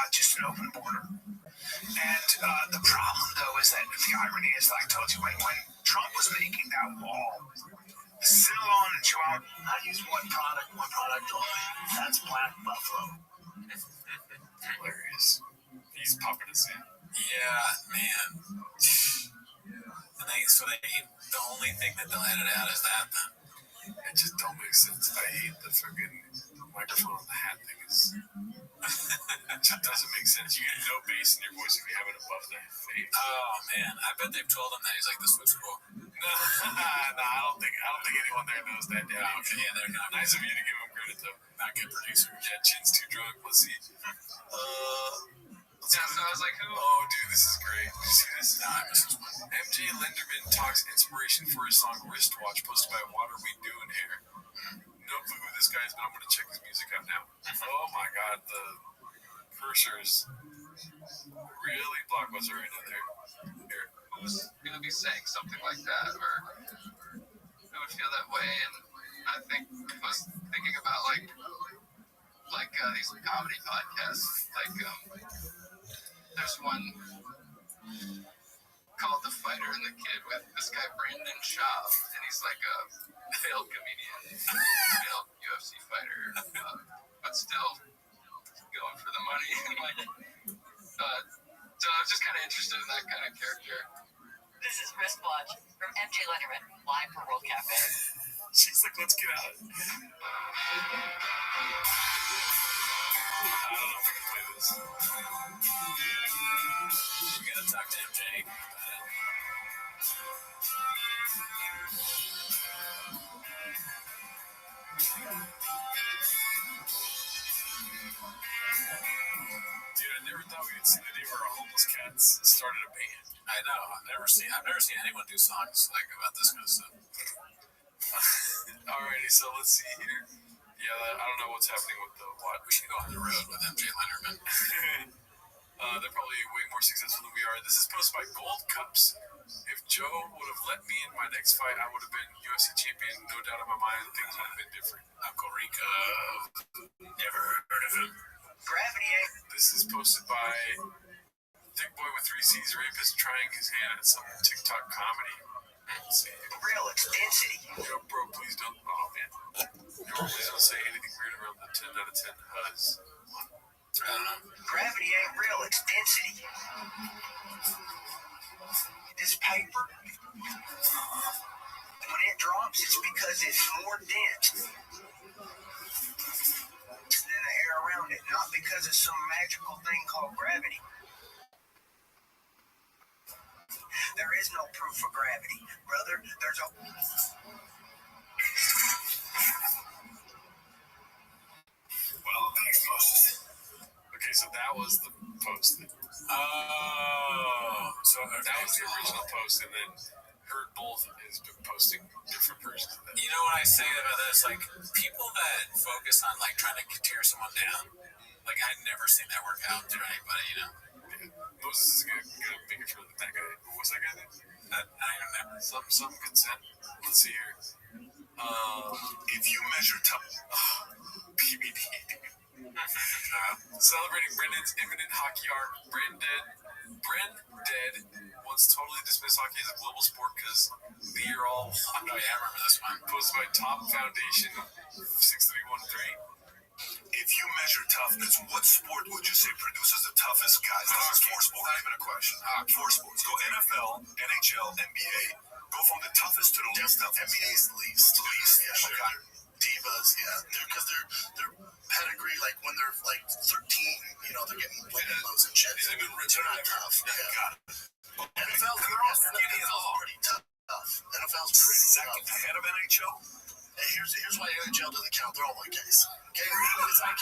just an open border. And the problem, though, is that the irony is, like I told you, when Trump was making that wall, Cinnalon and Chihuahua, I use one product only. That's Black Buffalo. Hilarious. He's popping us in. Yeah, man. The only thing that they'll edit out is that, then. It just don't make sense. I hate the fucking microphone on the hat thing. It just doesn't make sense. You get no bass in your voice if you have it above the face. Oh man, I bet they've told him that he's like the Swiss school. No, I don't think anyone there knows that. Yeah, okay, yeah, they're not. Nice of you to give him credit though. Not good producer. Yeah, Chin's too drunk. Let's see. Yeah, so I was like, who? Oh, dude, this is great. Did you see this? Nah, I missed this one. MJ Lenderman talks inspiration for his song Wristwatch, posted by What Are We Doing Here? No clue who this guy is, but I'm going to check his music out now. Oh my god, the cursors really blockbuster right now there. Here. Who's going to be saying something like that, or who would feel that way? And I was thinking about like these comedy podcasts, like there's one called The Fighter and the Kid with this guy Brandon Schaub, and he's like a failed comedian, failed UFC fighter, but still going for the money. So I was just kind of interested in that kind of character. This is Wristwatch from MJ Lenderman, live for World Cafe. She's like, let's get out. I don't know if I can play this. We gotta talk to MJ. Dude, I never thought we'd see the day where a homeless cat started a band. I know. I've never seen anyone do songs like about this kind of stuff. Alrighty, so let's see here. Yeah, I don't know what's happening with the what. We should go on the road with MJ Lenderman. They're probably way more successful than we are. This is posted by Gold Cups. If Joe would have let me in my next fight, I would have been UFC champion. No doubt in my mind, things would have been different. Uncle Rico. Never heard of him. Gravity. This is posted by Thick Boy with 3 C's rapist trying his hand at some TikTok comedy. Let's see. Real intensity. Yo, bro, please don't. Oh, man. Yo, please don't say anything weird around the 10 out of 10 Huz. I don't know. Gravity ain't real, it's density. This paper, when it drops, it's because it's more dense than the air around it, not because of some magical thing called gravity. There is no proof for gravity, brother. There's a... Well, thanks, Moses. Okay, so that was the post. Oh, so that was the original post, and then Hurt Both has been posting different versions of that. You know what I say about this? Like, people that focus on, like, trying to tear someone down, like, I've never seen that work out to anybody, you know? Yeah. Moses is gonna make it for that guy. What's that guy's name? I don't know. Some consent. Let's see here. If you measure PBD. Celebrating Brendan's imminent hockey arc, Bren Dead once totally dismissed hockey as a global sport because the year all. Oh, yeah, I remember this one. Posted by Top Foundation 6313. If you measure toughness, what sport would you say produces the toughest guys? This is 4 sports. Not even a question. 4 sports. Go NFL, NHL, NBA. Go from the toughest to the least toughest. NBA's the least. Yeah, sure. Okay. Divas, yeah. Because they're pedigree, like when they're like 13, you know, they're getting Lambos and shit. They're not tough. Yeah. Got it. NFL's pretty tough. NFL's pretty second tough. ahead of NHL. And here's why NHL doesn't count. They're all white guys. Okay? It's like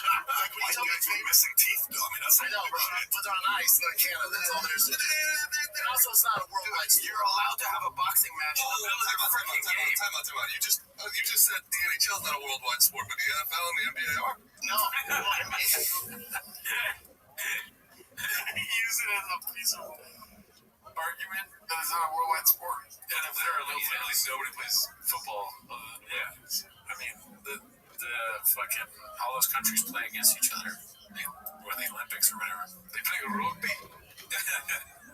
when you tell me Guys with missing teeth, though. I mean, that's I know, bro. But they're on ice, they're in Canada. That's all there is to do. And also, it's not a worldwide sport. You're allowed to have a boxing match in the middle of the freaking game. Time out. You just said the NHL's not a worldwide sport, but the NFL and the NBA are. No, NBA. Use it as a piece of argument that it's not a worldwide sport. And if literally nobody plays football other than Americans. I mean, the fucking, all those countries play against each other. Or the Olympics or whatever. They play rugby.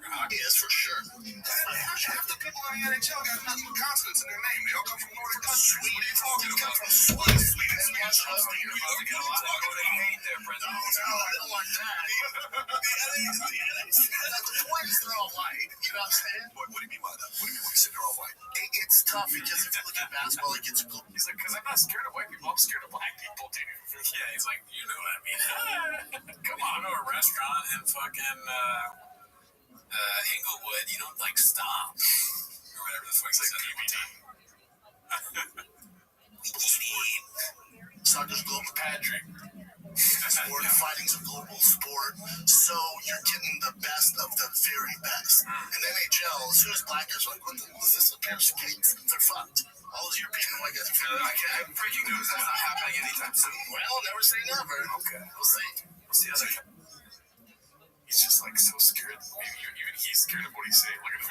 Hockey is for sure. Half the people in the NHL got nothing but consonants in their name. They all come from Nordic countries. What are you talking about? Sweden. They get a lot of voting hate there, Brendan. No, I don't like that. The point is they're all white. You know what I'm saying? What do you mean by that? What do you mean when you say they're all white? It's tough because if you look at basketball, it gets cool. He's like, because I'm not scared of white people. I'm scared of black people, dude. Yeah, he's like, you know what I mean. Come on, to a restaurant in fucking Inglewood, you don't like stop or whatever the fuck he said. Soccer's global, Patrick. Sport fighting's a global sport, so you're getting the best of the very best. In NHL, as soon as black guys are like, what the hell is this? A pair of skates? They're fucked. All those European and white guys are fucked. I have breaking news. That's not happening anytime soon. Well, never say never. Okay. We'll see. We'll see how that goes. He's just like so scared. Maybe even he's scared of what he's saying. Look at him.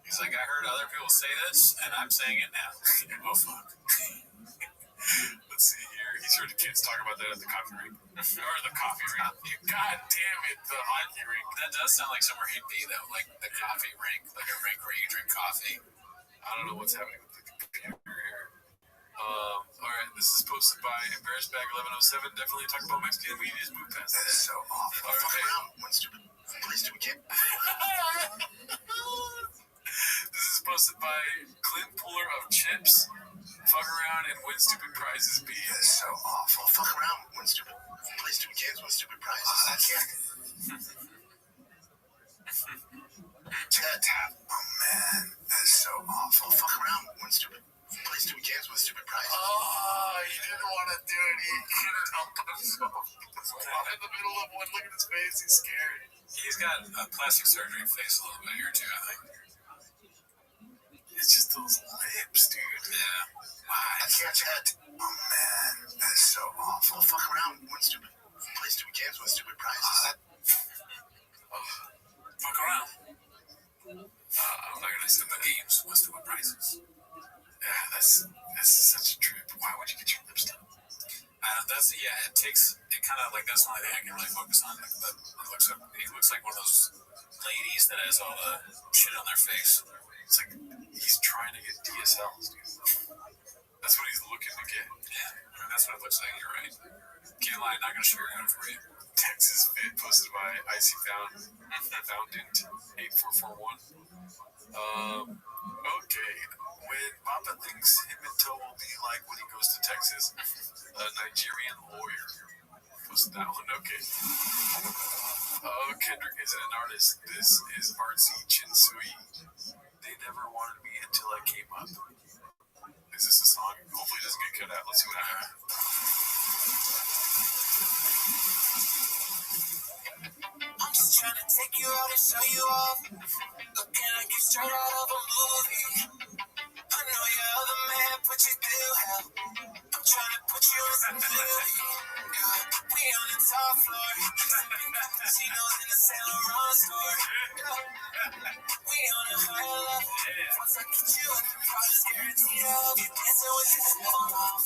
He's like, I heard other people say this, and I'm saying it now. Oh, fuck. Let's see here. He's heard the kids talk about that at the coffee rink. Or the coffee rink. God damn it, the hockey rink. That does sound like somewhere he'd be, though. Like the coffee rink. Like a rink where you drink coffee. I don't know what's happening with the computer here. Alright, this is posted by Embarrassed Bag 1107. Definitely talk about Mexican. We just moved past that. That is so awful. Fuck around. One stupid place to begin. This is posted by Clint Puller of Chips. Fuck around and win stupid prizes. B. That is so awful. Fuck around. One stupid place to begin. One stupid prizes. Oh man, that is so awful. Fuck around. One stupid place to begin. One stupid prizes. Oh, he didn't want to do it. He couldn't help himself. In the middle of one, look at his face. He's scared. He's got a plastic surgery face a little bit here, too, I think. It's just those lips, dude. Yeah. I can't chat. Oh man, that is so awful. Fuck around. One stupid place to begin. One stupid prizes. Fuck around. I'm not gonna send the games. One stupid prizes. Yeah, that's such a trip. Why would you get your lips done? It kind of like that's the only thing I can really focus on. Like, he looks like one of those ladies that has all the shit on their face. It's like he's trying to get DSLs, dude. That's what he's looking to get. Yeah, I mean, that's what it looks like. You're right. Can't lie, not gonna sugarcoat it for you. Texas Fit posted by Icy Foundant 8441. Okay. When Papa thinks him and Toe will be like when he goes to Texas, a Nigerian lawyer posted that one. Okay. Kendrick isn't an artist. This is artsy Chinsui. They never wanted me until I came up. Is this a song? Hopefully it doesn't get cut out. Let's see what happens. I'm just trying to take you out and show you off. Looking like you straight out of a movie. I know your other man, but you do help. I'm trying to put you in some beauty. We on the top floor. She knows in the Saint Laurent store. We on a higher level. Once I get you in the process, guarantee I'll be dancing with you.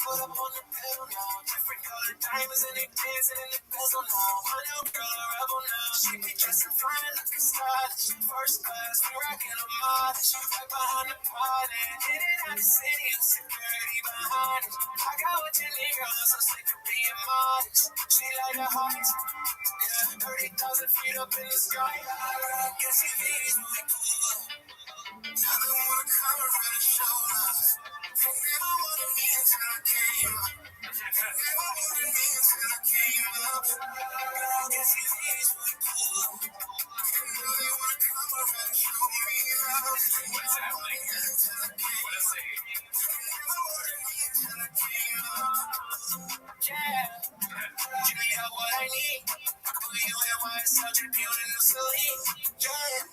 Foot up on the pedal now. Different color diamonds and they dancing in the bezel now. My new girl a rebel now. She be dressing fine like a stylish. First class, we rockin' a modest. Right behind the party. Hit it out the city and security behind it. I got what you need, girl. I'm so sick of being modest. She like the hearts. Yeah, 30,000 feet up in the sky. I guess she needs me cool. Now they wanna come around and show us. They never wanted me until I came up. Never wanted me until I came up. I guess she needs me cool. Now they wanna come around and show me love. What is happening here? What is it? Never wanted me until I came up. Yeah. You got what I need. I can put you in white subject, building new Celine. Yeah.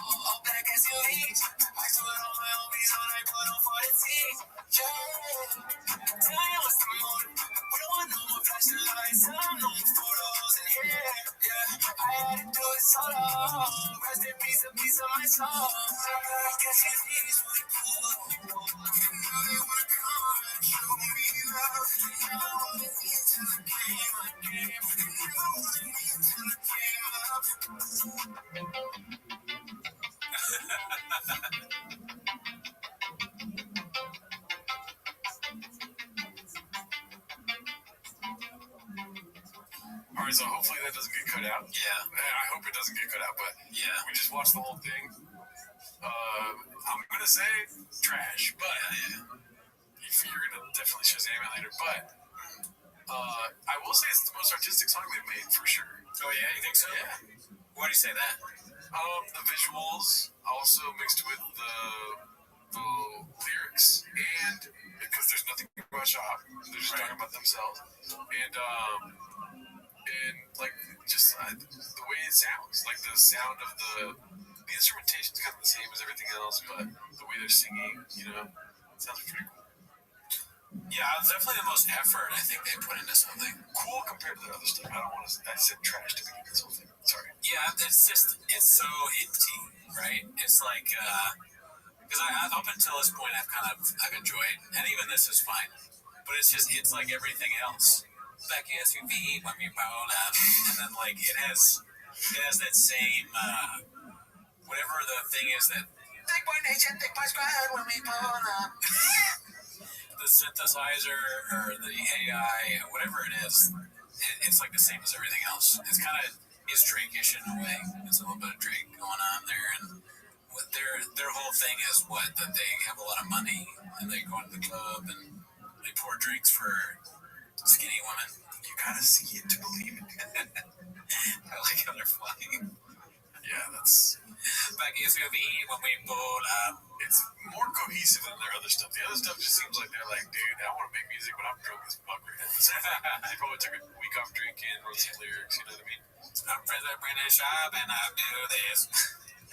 All back as you leave. I do it on my homies when I put on for the team. Yeah. Tell me what's the motive. We don't want no more flashing lights. I don't know more photos in here. Yeah. I had to do it solo. Rest in peace, a piece of my soul. I guess it is really cool. Now they wanna come and show me love. Never wanted me until I came up. Never wanted me until I came up. Alright, so hopefully that doesn't get cut out. Yeah. I hope it doesn't get cut out, but yeah, we just watched the whole thing. I'm gonna say trash, but you're gonna definitely Shazam it later. But I will say it's the most artistic song they've made for sure. Oh yeah, you think so? Yeah. Why do you say that? The visuals also mixed with the lyrics, and because there's nothing about shop, they're just talking about themselves, and like just the way it sounds, like the sound of the instrumentation's kind of the same as everything else, but the way they're singing, it sounds pretty cool. Yeah, it's definitely the most effort I think they put into something. Cool compared to the other stuff. I said trash to begin this whole thing. Sorry. Yeah, it's so empty, right? It's like, because up until this point I've enjoyed, and even this is fine, but it's like everything else. Like SUV when we roll up, and then like it has that same whatever the thing is that Take my nation, take my squad when we pull up. The synthesizer or the AI, whatever it is, it's like the same as everything else. It's Drake-ish in a way. It's a little bit of Drake going on there, and what their whole thing is that they have a lot of money and they go to the club and they pour drinks for skinny women. You gotta see it to believe it. I like how they're flying. Yeah, that's back SUV when we pull up. It's more cohesive than their other stuff. The other stuff just seems like they're like, dude, I want to make music, but I'm drunk as fuck right now. They probably took a week off drinking, wrote some lyrics, you know what I mean? I'm friends at British shop and I do this.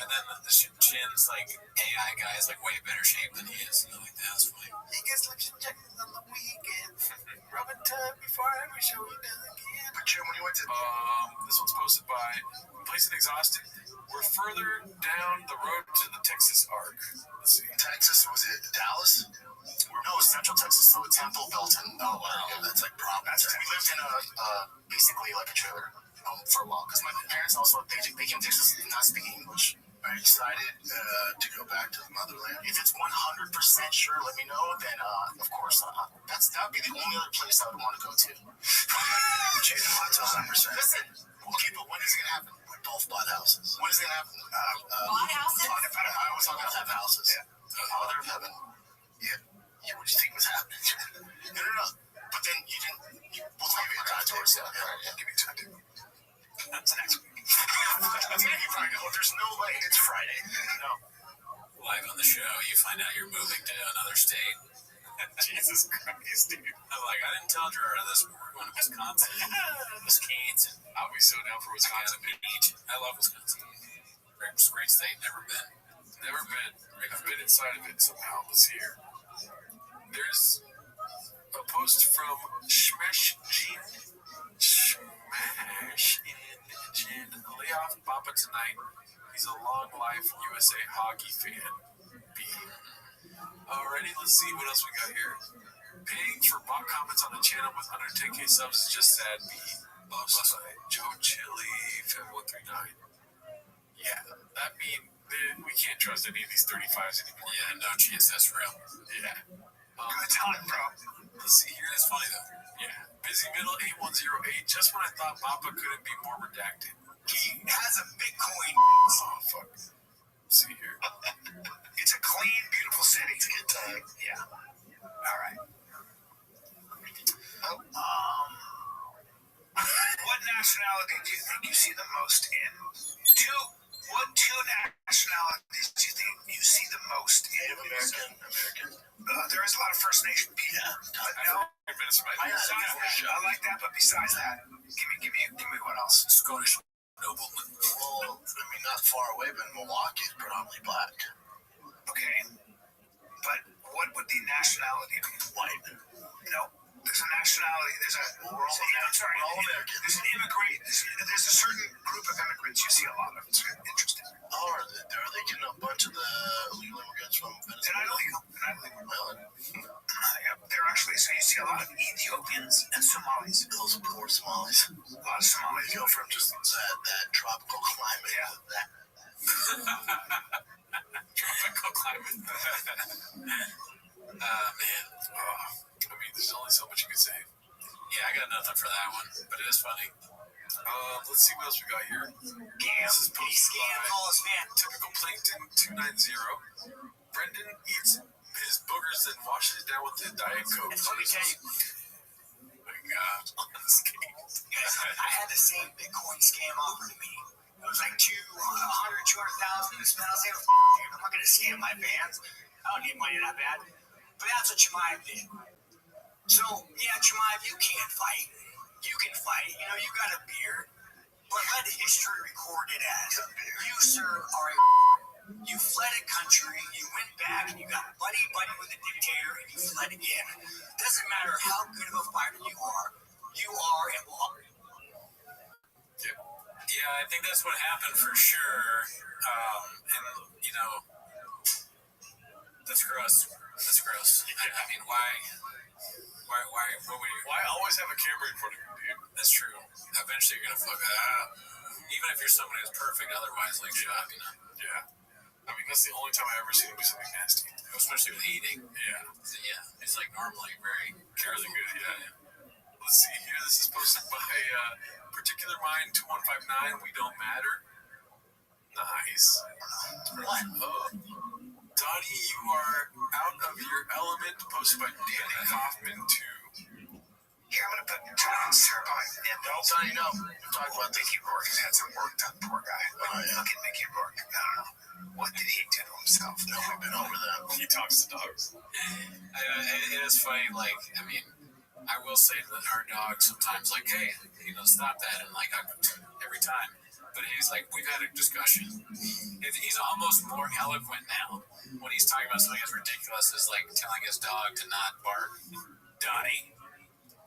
And then the Chin's like AI guy is like way better shape than he is. Like that's funny. He gets like injected on the weekend. Rubbing time before every show he does again. But Jim, when you went to this one's posted by Place and Exhausted. We're further down the road to the Texas arc. Let's see. Texas, was it Dallas? No, it was Central Texas, so Temple, Belton. Oh, wow. Yeah, that's like province. We lived in basically like a trailer for a while, because my parents also, they came to Texas not speaking English. I decided to go back to the motherland. If it's 100% sure, let me know, then of course, that would be the only other place I would want to go to. 100%. Listen, okay, but when is it going to happen? We both bought houses. When is it going to happen? Bought houses? I was talking about houses. Yeah. Father of heaven. Yeah. What do you think was happening? No. But then you didn't. We'll talk about that towards that. Yeah. Give me time. That's next week. to another state. Jesus Christ, dude. I'm like, I didn't tell Gerardo this, but we're going to Wisconsin. Wisconsin. I'll be so down for Wisconsin. I love Wisconsin. It's a great state. Never been. Never been. I've been inside of it somehow. Let's see here. There's a post from Shmesh Jean. Smash in layoff Papa tonight. He's a long life USA hockey fan. B. Alrighty, let's see what else we got here. Paying for bot comments on the channel with 110k subs is just sad. B. Lost by Joe Chili 5139. Yeah, that mean we can't trust any of these 35s anymore. Yeah, no chance that's real. Yeah. Good time, bro. Let's see here. That's funny though. Yeah. Busy Middle 8108. Just when I thought Papa couldn't be more redacted. He has a Bitcoin. Oh fuck. Let's see here. It's a clean, beautiful city. It's a good time. Yeah. All right. What nationality do you think you see the most in? What two nationalities do you think you see the most in? American. There is a lot of First Nation people. Yeah. But no. I like that, but besides that, give me what else? Scottish nobleman. Well, I mean, not far away, but Milwaukee is predominantly black. Okay. But what would the nationality be? White. No. There's a nationality. We're all American. There's an immigrant. There's a certain group of immigrants you see a lot of. It's interesting. Oh, are they getting a bunch of the illegal immigrants from Venezuela? They're not illegal. Well, they're actually, so you see a lot of Ethiopians and Somalis. Those poor Somalis. A lot of Somalis. Go from just that tropical climate. Yeah. Tropical climate. Man. I mean, there's only so much you can say. Yeah, I got nothing for that one, but it is funny. Let's see what else we got here. This is posted by Typical Plankton 290. Brendan eats his boogers and washes it down with the Diet Coke. Let me tell you. My God, Guys, I had the same Bitcoin scam offered to me. It was like 200,000 to spend. I was like, dude, I'm not going to scam my fans. I don't need money that bad. But that's what Jemima did. So, yeah, Jemima, you can't fight. You can fight. You know, you got a beard. But let history record it as you, sir, are a you fled a country, you went back, and you got buddy-buddy with a dictator, and you fled again. Doesn't matter how good of a fighter you are and will. Yeah, I think that's what happened for sure. And, you know, that's gross. That's gross. I mean, why, what were you? Why always have a camera in front of you, dude? That's true. Eventually you're going to fuck that up. Even if you're somebody who's perfect, otherwise, like, shut up, you know? Yeah. I mean, that's the only time I've ever seen him do something nasty. Especially with eating. Yeah. Yeah. It's like normally very really good, yeah. Let's see here. This is posted by Particular Mind 2159. We don't matter. Nice. What? Donnie, you are out of your element. Posted by Danny Kaufman 2. Here, I'm going to put John Cerebine in. Donnie, no. We're talking about Mickey Rourke has had some work done, poor guy. Look at Mickey Rourke. I don't know. What did he do to himself? No, we've been over that. He talks to dogs. It is funny, like, I mean, I will say that our dog sometimes, like, hey, you know, stop that, and, like, every time. But he's like, we've had a discussion. He's almost more eloquent now. When he's talking about something as ridiculous as, like, telling his dog to not bark. Donnie,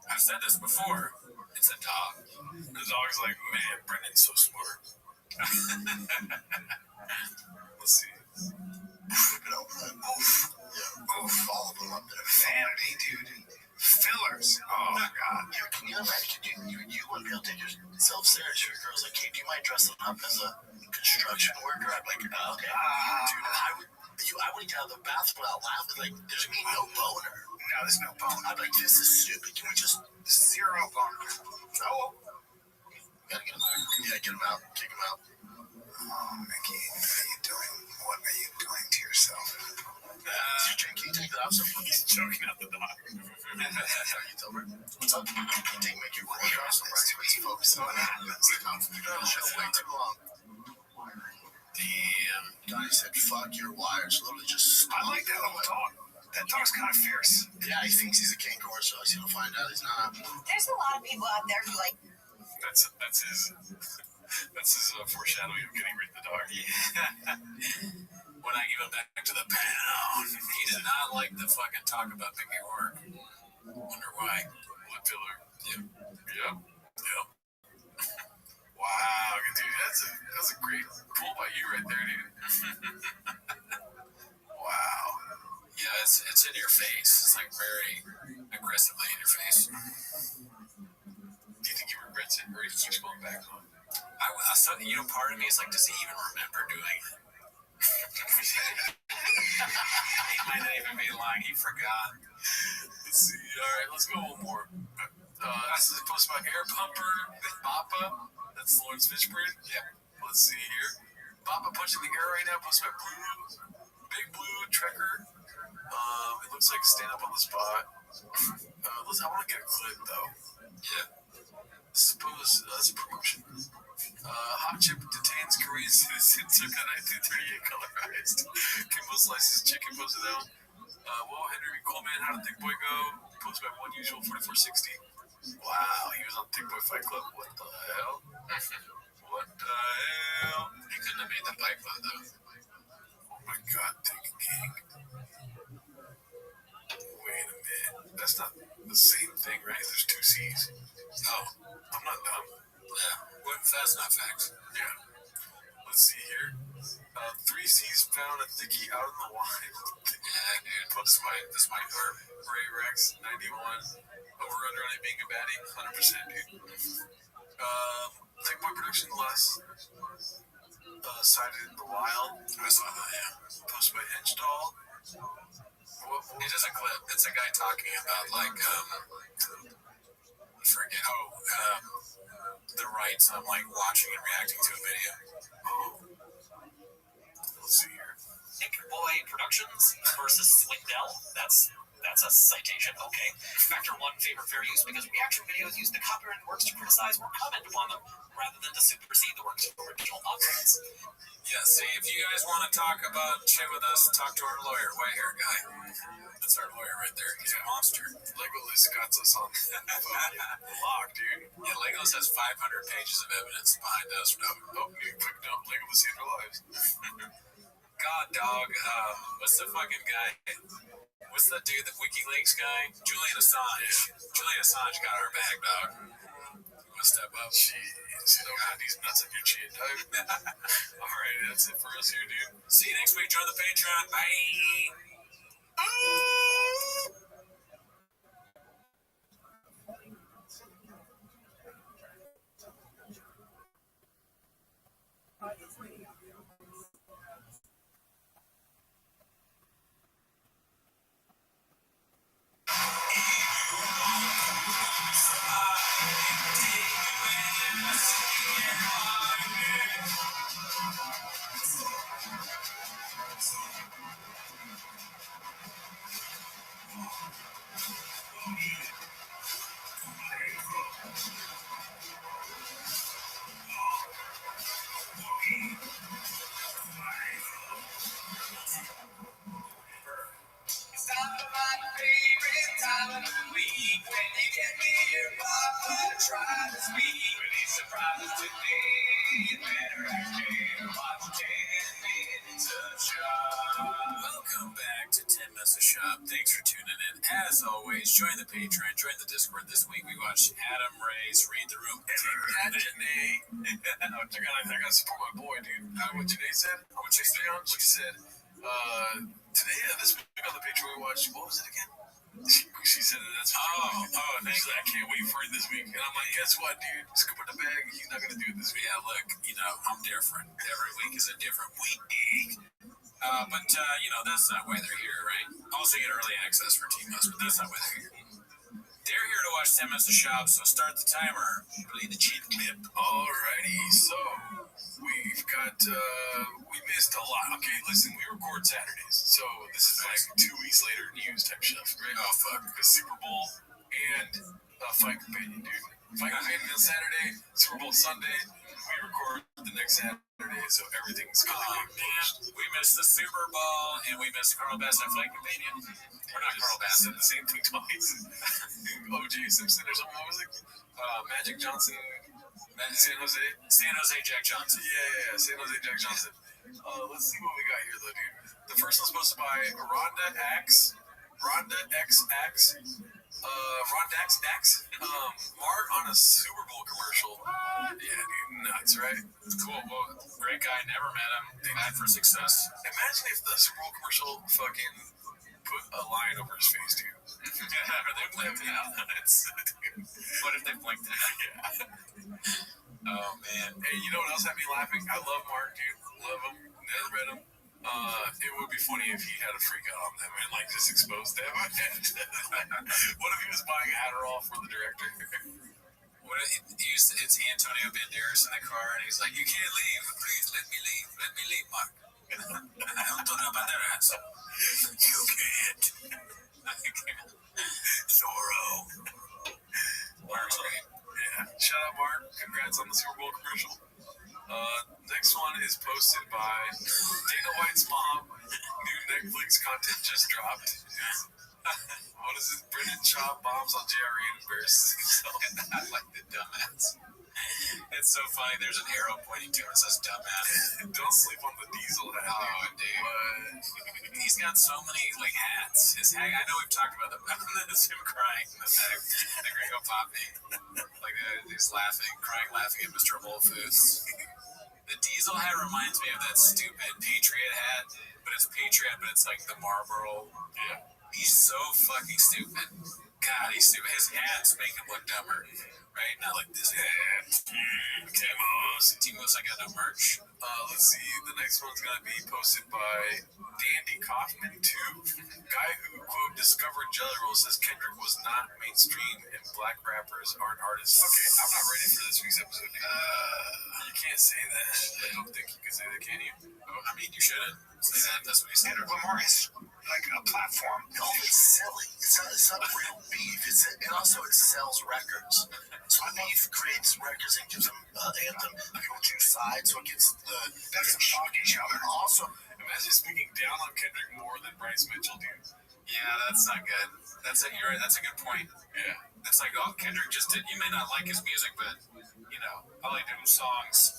I've said this before. It's a dog. The dog's like, man, Brendan's so smart. Let's see. We've been over that. Oof. Yeah. Oof. All of them up there. Vanity, dude. Fillers. Oh, my God. Yeah, can you imagine? You wouldn't be able to take yourself serious. Your girl's like, hey, do you mind dressing up as a construction worker? I'm like, okay. Dude, I would get out of the bathroom without laughing. Like, there's gonna be no boner. No, there's no boner. I'm like, this is stupid. Can we just zero boner? No. Gotta get him out. Yeah, get him out. Kick him out. Oh, Mickey, what are you doing? What are you doing to yourself? Can you take that out? He's choking out the dog. What's up? Can you take Mickey Rourke out? Let's focus on that. You've been on the show way too long. Damn. Donnie said, fuck your wires. Literally just. I like that little talk. dog's kind of fierce. Yeah, he thinks he's a king horse, so he'll find out he's not. There's a lot of people out there who like. That's his foreshadowing of getting rid of the dog. Yeah. When I give him back to the pound, he did not like the fucking talk about picking work. Wonder why. Blood filler. Yep. Wow, dude, that's a great pull by you right there, dude. Wow. Yeah, it's in your face. It's like very aggressively in your face. Do you think he regrets it, or he keeps going back on? I saw, part of me is like, does he even remember doing it? He might not even be lying. He forgot. Let's see. All right, let's go one more. This is a post by Air Pumper Bappa. That's Lawrence Fishburne. Yeah. Let's see here. Bappa punching the air right now. Post by Big Blue Trekker. It looks like stand up on the spot. I want to get a clip though. Yeah. Suppose that's a promotion. Hot Chip detains Korean citizen, circa 1938 colorized. Kimbo slices chicken, posted out. Whoa, Henry Coleman, how did Thick Boy go? Posted by One Usual 4460. Wow, he was on Thick Boy Fight Club. What the hell? What the hell? He couldn't have made the Fight Club though. Oh my god, Thick King. Wait a minute. That's not the same thing, right? There's two C's. Oh, I'm not dumb. yeah. Well, that's not facts. Yeah. Let's see here. 3 C's found a thickie out in the wild. Yeah, dude. This might work. Ray Rex, 91. Over under on it being a baddie, 100%, dude. Thick Boy Production less. Sighted in the wild. I saw that, yeah. Posted by Henchdoll. It is a clip. It's a guy talking about, like, the rights of, like, watching and reacting to a video. Let's see here. Thick Boy Productions versus Swindell. That's a citation. Okay. Factor 1, favor fair use because reaction videos use the copyrighted works to criticize or comment upon them rather than to supersede the works of original authors. Yeah, see, if you guys want to talk about shit with us, talk to our lawyer, white hair guy. That's our lawyer right there. He's a monster. Legolas got us on the lock, dude. Yeah, Legolas has 500 pages of evidence behind us. Dude, quick dump. Legolas saved our lives. God, dog. What's the fucking guy? What's that dude, the WikiLeaks guy? Julian Assange. Yeah. Julian Assange got our back, dog. You want to step up? Jeez, you don't have these nuts on your chin, dog. Alright, that's it for us here, dude. See you next week. Join the Patreon. Bye. Welcome back to 10 Minutes of Shop. Thanks for tuning in. As always, join the Patreon, join the Discord. This week we watched Adam Ray's Read the Room. Janae. I gotta support my boy, dude. What Janae said? What she said? Today, this week on the Patreon, we watched, what was it again? She said that's thanks. I can't wait for it this week. And I'm like, guess what, dude? Scoop in the bag. He's not gonna do it this week. Yeah, look, I'm different. Every week is a different week. But that's not why they're here, right? Also get early access for Team Us, but that's not why they're here. They're here to watch 10 Minutes of Shop, so start the timer. Play the cheat clip. Alrighty, so we've got, we missed a lot. Okay, listen, we record Saturdays, so this is like 2 weeks later news type stuff, right? Oh, fuck. The Super Bowl and Fight Companion, dude. Fight Companion on Saturday, Super Bowl Sunday. We record the next Saturday, so everything's man, we missed the Super Bowl, and we missed Carl Bass and Fight Companion. We're not said the same thing twice. O.J. Simpson or something. What was it? Magic Johnson. San Jose. San Jose Jack Johnson. Yeah. San Jose Jack Johnson. Let's see what we got here, though, dude. The first one's supposed to buy Rhonda XX. Rhonda X. Mark on a Super Bowl commercial. Yeah, dude, nuts, right? Cool. Well, great guy. Never met him. Mad for success. Imagine if the Super Bowl commercial fucking put a line over his face, dude. Or they blinked it out. What if they blinked it out? Yeah. Oh, man. Hey, you know what else had me laughing? I love Mark, dude. Love him. Never met him. It would be funny if he had a freak out on them and like just exposed them. What if he was buying Adderall for the director? It's Antonio Banderas in the car, and he's like, "You can't leave. Please let me leave. Let me leave, Mark." Antonio Banderas. You can't. Zorro. Mark's great. Yeah. Shout out, Mark. Congrats on the Super Bowl commercial. Next one is posted by Dana White's mom. New Netflix content just dropped. What is it? Brendan Schaub bombs on JRE and embarrasses himself. I like the dumbass. It's so funny. There's an arrow pointing to it that says dumbass. Don't sleep on the diesel hat. Oh, dude. He's got so many like hats. His hat. I know we've talked about that's him crying in the back. The Gringo Poppy. Like he's laughing at Mr. Whole Foods. The diesel hat reminds me of that stupid Patriot hat, but it's Patriot, but it's like the Marlboro. Yeah. He's so fucking stupid. God, he's stupid. His hats make him look dumber, right? Not like this hat. Timos, I got no merch. Let's see. The next one's gonna be posted by Dandy Kaufman 2. Guy who, quote, discovered Jelly Roll says Kendrick was not mainstream and black rappers aren't artists. Okay, I'm not ready for this week's episode. You can't say that. I don't think you can say that, can you? Oh, I mean, you shouldn't say that. That's what he said. Kendrick Lamar is like a platform. No, it's selling. It's not real beef. And also it sells records. So beef creates records and gives them anthem. People choose sides, so it gets that's shock each other. Also, imagine speaking down on Kendrick more than Bryce Mitchell, dude. Yeah, that's not good. You're right. That's a good point. Yeah. It's like, oh, Kendrick just did. You may not like his music, but you know, I like his songs.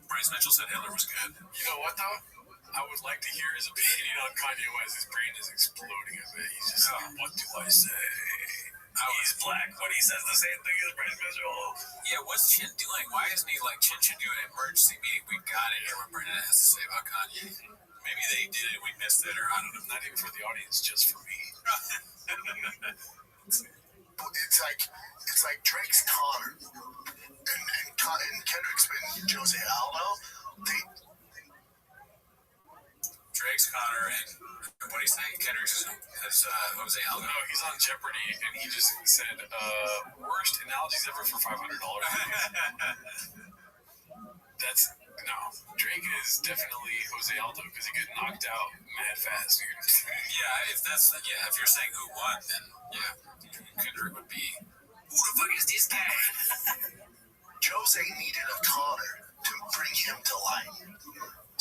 Bryce Mitchell said Hitler was good. You know what though? I would like to hear his opinion on Kanye West. His brain is exploding a bit. He's just like, what do I say? He's black, but he says the same thing as Bryce Mitchell. Yeah, what's Chin doing? Why isn't he like Chin doing an emergency meeting? We got to hear what Brendan has to say about Kanye. Maybe they did it, we missed it, or I don't know. Not even for the audience, just for me. It's like Drake's Connor and Kendrick's been Jose Aldo. Drake's Connor and what do you say? Kendrick's has Jose Aldo. No, he's on Jeopardy and he just said worst analogies ever for $500. That's no. Drake is definitely Jose Aldo because he get knocked out mad fast, dude. Yeah, if you're saying who won, then yeah, Kendrick would be. Who the fuck is this guy? Jose needed a Connor to bring him to life.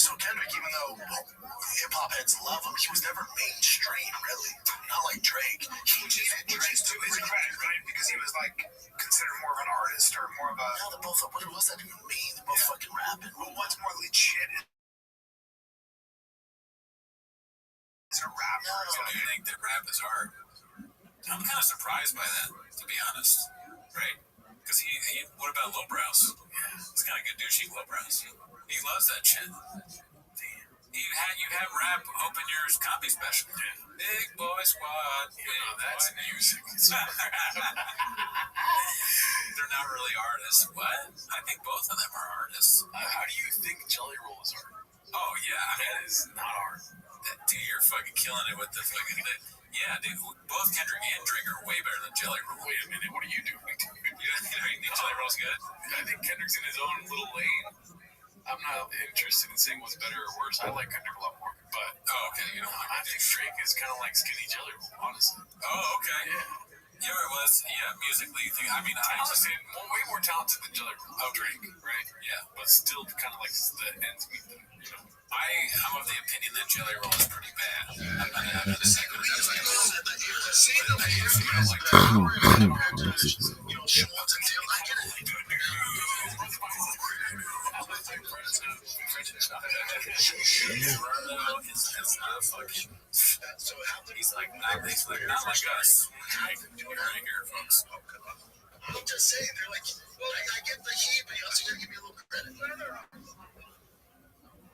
So Kendrick, even though hip-hop heads love him, he was never mainstream, really. Not like Drake. He needed Drake to his credit, right? Because he was like considered more of an artist or more of a. No, they're both. What does that even mean? They're both fucking rapping. Well, what's more legit? Is it rap? No, I do think that rap is art. I'm kind of surprised by that, to be honest. Right? Because he what about lowbrows? Yeah, it's kind of good douchey lowbrows. He loves that shit. You have rap open your comedy special. Yeah. Big boy squad. That's music. They're not really artists. What? I think both of them are artists. How do you think Jelly Roll is art? Oh yeah, that is not art. Dude, you're fucking killing it with the fucking. Yeah, dude. Both Kendrick and Drake are way better than Jelly Roll. Wait a minute, what are you doing? You think Jelly Roll's good? I think Kendrick's in his own little lane. I'm not interested in saying what's better or worse. I like Kendrick a lot more, but okay, you don't like. I think Drake is kind of like skinny Jelly Roll, honestly. Oh, okay. Yeah, it was. Yeah, musically, talented, way more talented than Jelly Roll. Oh, Drake, right? Yeah, but still kind of like the ends meet them, you know. I'm of the opinion that Jelly Roll is pretty bad. I'm not the second. Schwartz and Deal, I get it. So how many like not like us? Folks. I'm just saying, they're like, well, I get the heat, but you also gotta give me a little credit.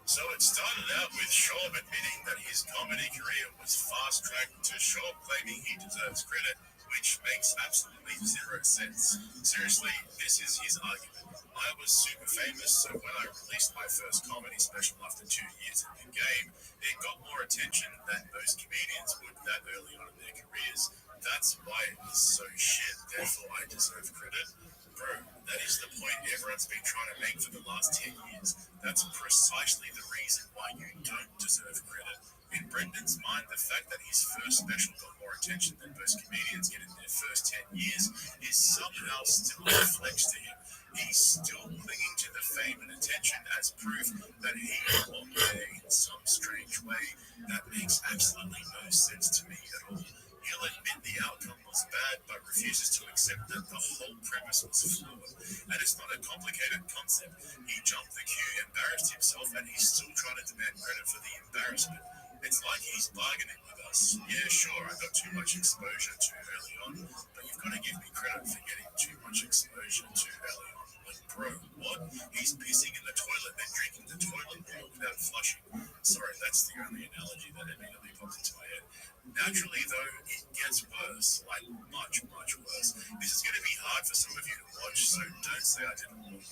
So it started out with Shaw admitting that his comedy career was fast-tracked to Shaw claiming he deserves credit, which makes absolutely zero sense. Seriously, this is his argument. I was super famous, so when I released my first comedy special after 2 years in the game, it got more attention than most comedians would that early on in their careers. That's why it was so shit, therefore I deserve credit. Bro, that is the point everyone's been trying to make for the last 10 years. That's precisely the reason why you don't deserve credit. In Brendan's mind, the fact that his first special got more attention than most comedians get in their first 10 years is somehow still a flex to him. He's still clinging to the fame and attention as proof that he belonged there in some strange way. That makes absolutely no sense to me at all. He'll admit the outcome was bad, but refuses to accept that the whole premise was flawed. And it's not a complicated concept. He jumped the queue, embarrassed himself, and he's still trying to demand credit for the embarrassment. It's like he's bargaining with us. Yeah, sure, I got too much exposure too early on, but you've got to give me credit for getting too much exposure too early on. Like, bro, what? He's pissing in the toilet, then drinking the toilet water without flushing. Sorry, that's the only analogy that immediately popped into my head. Naturally, though, it gets worse, like much, much worse. This is going to be hard for some of you to watch, so don't say I didn't warn you.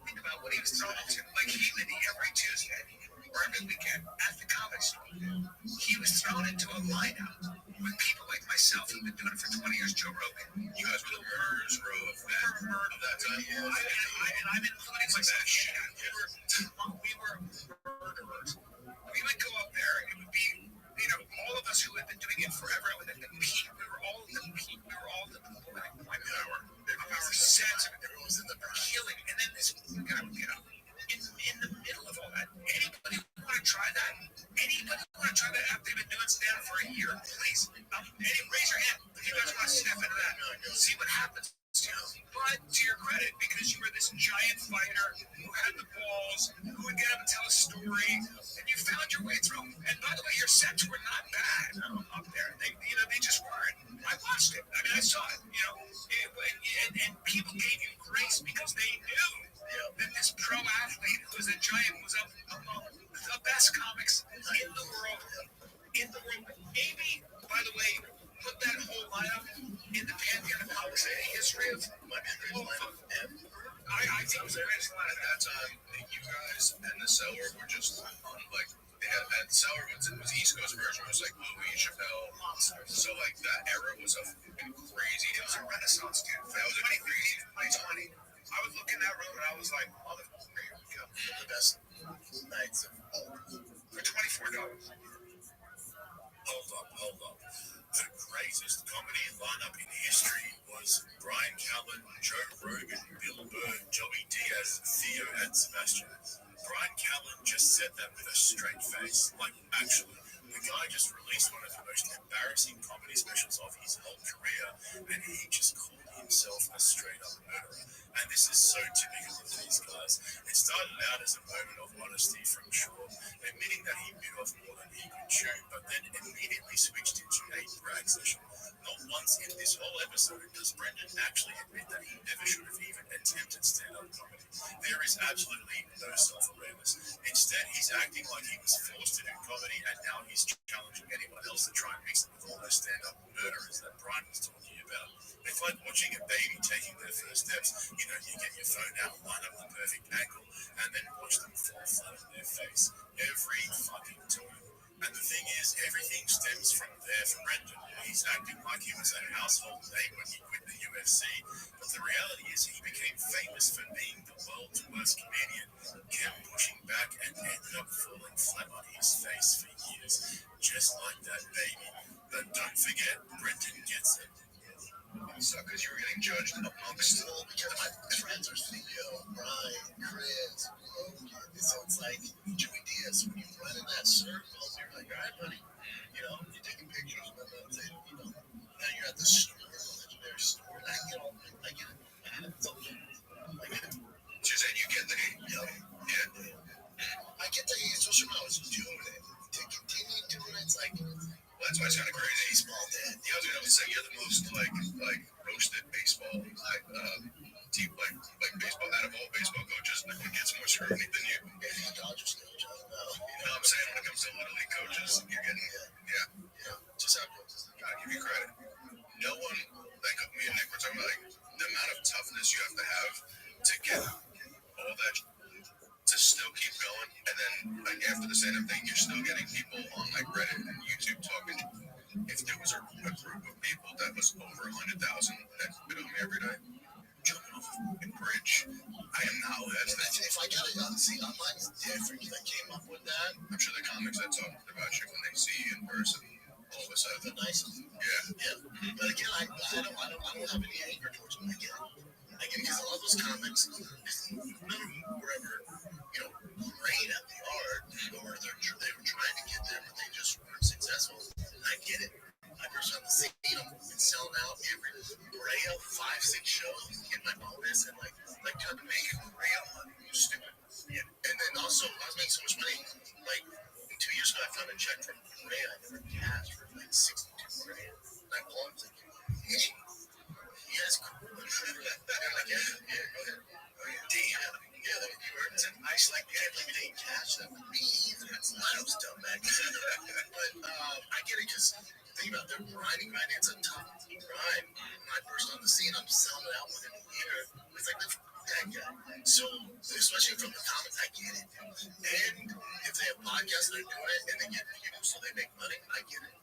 Think about what he was thrown into. Like he would be every Tuesday or every weekend at the comedy store. He was thrown into a lineup with people like myself who've been doing it for 20 years, Joe Rogan. You guys were the murderers row of that time. And I'm including myself. We were murderers. We would go up there, it would be, all of us who had been doing it forever, at the peak, we were all in the peak, we were all in the point of our sense of it. Everyone was in the killing. And then this guy would get up. In the middle of all that, anybody want to try that? Anybody want to try that after they've been doing stand-up for a year? Please, raise your hand. If you guys want to step into that, see what happens. But to your credit, because you were this giant fighter who had the balls, who would get up and tell a story, and you found your way through. And by the way, your sets were not bad up there. They just weren't. I watched it. I mean, I saw it. And people gave you grace because they knew that this pro athlete who was a giant was up among the best comics in the world. Maybe, by the way, put that whole lineup in the pantheon of comics history of I think it was the greatest line at that time. You guys and the Cellar were just on, like, they had at the Cellar was East Coast version. It was like Louis Chappelle monsters. So like that era was a crazy. It was a renaissance, dude. That was 2020. I would look in that room and I was like, motherfucker, here we go. The best nights of all for $24. Hold up. The greatest comedy lineup in history was Brian Callen, Joe Rogan, Bill Burr, Joey Diaz, Theo, and Sebastian. Brian Callen just said that with a straight face. Like, actually, the guy just released one of the most embarrassing comedy specials of his whole career, and he just called himself a straight-up murderer. And this is so typical of these guys. It started out as a moment of honesty from Shaw, admitting that he bit off more than he could chew, but then immediately switched into a brag session. Not once in this whole episode does Brendan actually admit that he never should have even attempted stand-up comedy. There is absolutely no self-awareness. Instead, he's acting like he was forced to do comedy, and now he's challenging anyone else to try and mix it with all those stand-up murderers that Brian was talking about. It's like watching a baby taking their first steps. You get your phone out, line up the perfect angle, and then watch them fall flat on their face every fucking time. And the thing is, everything stems from there for Brendan. He's acting like he was a household name when he quit the UFC, but the reality is he became famous for being the world's worst comedian, kept pushing back, and ended up falling flat on his face for years, just like that baby. But don't forget, Brendan gets it. So, because you were getting judged amongst because my friends are CEO, Brian, Chris, so it's like Joey Diaz. When you run in that circle, you're like, all right, buddy, you're taking pictures with them, baseball dad. Yeah, I was gonna say you're the most like roasted baseball team like baseball out of all baseball coaches. No one gets more scrutiny than you. Maybe the Dodgers coach. I don't know. You know what I'm saying? When it comes to little league coaches, you're getting Just how it goes. gotta give you credit. No one, like me and Nick were talking about, like the amount of toughness you have to get all that to still keep going, and then like after the stand-up thing, you're still getting people on like Reddit and YouTube talking. If there was a group of people that was over 100,000 that bid on me every day, jumping off a bridge, I am not less than. If I got it on, see, mine's different. If I came up with that, I'm sure the comics that talk about you when they see you in person, all of a sudden, they're nice. Yeah. But again, I don't have any anger towards them. I get it because all those comics, none of them were ever, great at the art, or they were trying to get there, but they just weren't successful. And I get it. I personally have seen them and selling out every Brea 5-6 shows, get my bonus, and like trying to make it Brea money. You're stupid. Yeah. And then also, I was making so much money. Like 2 years ago, I found a check from Brea I never cashed for like $62 grand. And I called him like, hey, you guys cool? And they're like, yeah, go ahead. Damn. Yeah, you earned some nice, like, yeah, maybe they didn't cash that with me either. I was dumb back then. But I get it because think about it, they're grinding. It's a tough grind. When I burst on the scene, I'm selling it out within a year. It's like, that guy. So, especially from the comments, I get it. And if they have podcasts, they're doing it, and they get views, so they make money, I get it.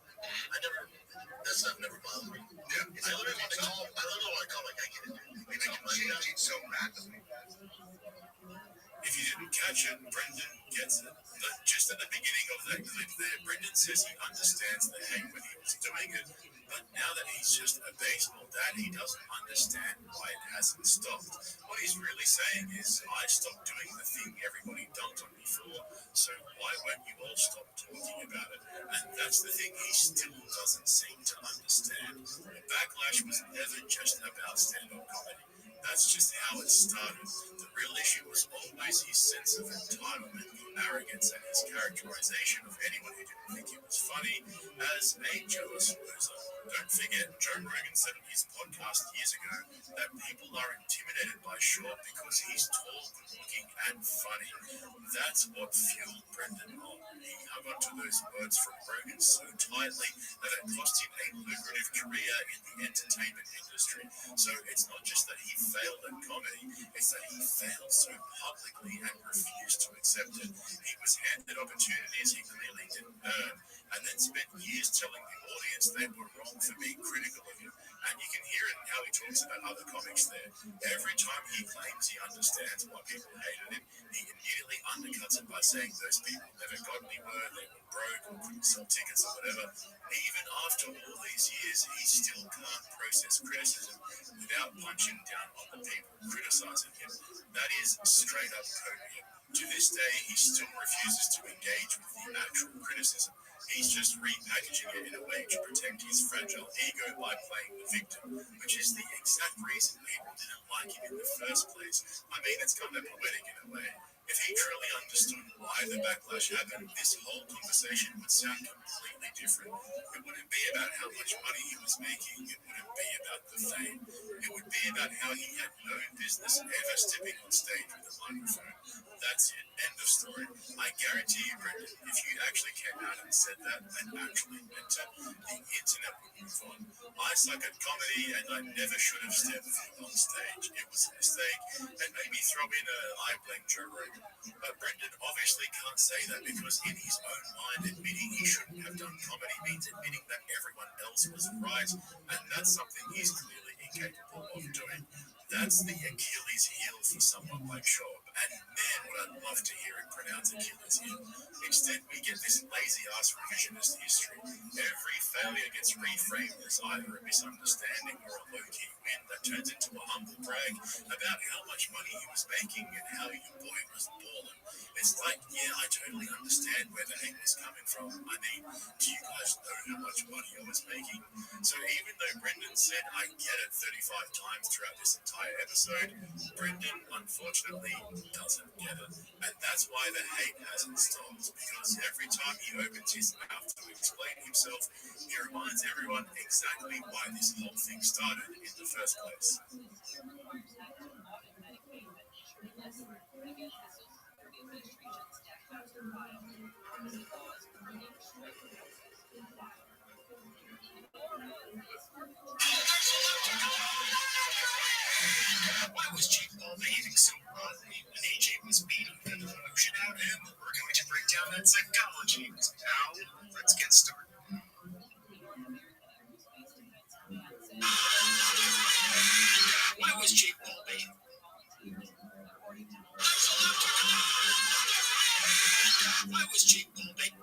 That's not never bothered me. Yeah. I literally want to call, like, I get it. They make money changing so rapidly. If you didn't catch it, Brendan gets it. But just at the beginning of that clip there, Brendan says he understands the hate when he was doing it, but now that he's just a baseball dad, he doesn't understand why it hasn't stopped. What he's really saying is, I stopped doing the thing everybody dunked on me for, so why won't you all stop talking about it? And that's the thing he still doesn't seem to understand. The backlash was never just about stand-up comedy. That's just how it started. The real issue was always his sense of entitlement, arrogance, and his characterization of anyone who didn't think he was funny as a jealous loser. Don't forget, Joe Rogan said in his podcast years ago that people are intimidated by Shaw because he's tall, good-looking, and funny. That's what fueled Brendan on. He hung on to those words from Rogan so tightly that it cost him a lucrative career in the entertainment industry. So it's not just that he failed at comedy, it's that he failed so publicly and refused to accept it. He was handed opportunities he clearly didn't earn, and then spent years telling the audience they were wrong for being critical of him. And you can hear it in how he talks about other comics there. Every time he claims he understands why people hated him, he immediately undercuts it by saying those people never got anywhere, they were broke or couldn't sell tickets or whatever. Even after all these years, he still can't process criticism without punching down on the people criticizing him. That is straight up copium. To this day, he still refuses to engage with the actual criticism. He's just repackaging it in a way to protect his fragile ego by playing the victim, which is the exact reason people didn't like him in the first place. I mean, it's kind of poetic in a way. If he truly understood why the backlash happened, this whole conversation would sound completely different. It wouldn't be about how much money he was making. It wouldn't be about the fame. It would be about how he had no business ever stepping on stage with a microphone. That's it. End of story. I guarantee you, Brendan, if you actually came out and said that and actually meant it, the internet would move on. I suck at comedy and I never should have stepped on stage. It was a mistake, and maybe throw in a I blame Joe Rogan. But Brendan obviously can't say that because in his own mind, admitting he shouldn't have done comedy means admitting that everyone else was right, and that's something he's clearly incapable of doing. That's the Achilles heel for someone like Shaw. And man, would I love to hear him pronounce Achilles heel. Instead, we get this lazy-ass revisionist history. Every failure gets reframed as either a misunderstanding or a low-key win that turns into a humble brag about how much money he was making and how your boy was balling. It's like, yeah, I totally understand where the hate was coming from. I mean, do you guys know how much money I was making? So even though Brendan said I get it 35 times throughout this entire episode, Brendan, unfortunately, doesn't get it. And that's why the hate hasn't stopped, because every time he opens his mouth to explain himself, he reminds everyone exactly why this whole thing started in the first place. Why was Jake Paul behaving so oddly when AJ was beating the devotion out of him? We're going to break down that psychology. Now, let's get started. Why was Jake Paul behaving? Why was Jake Paul behaving?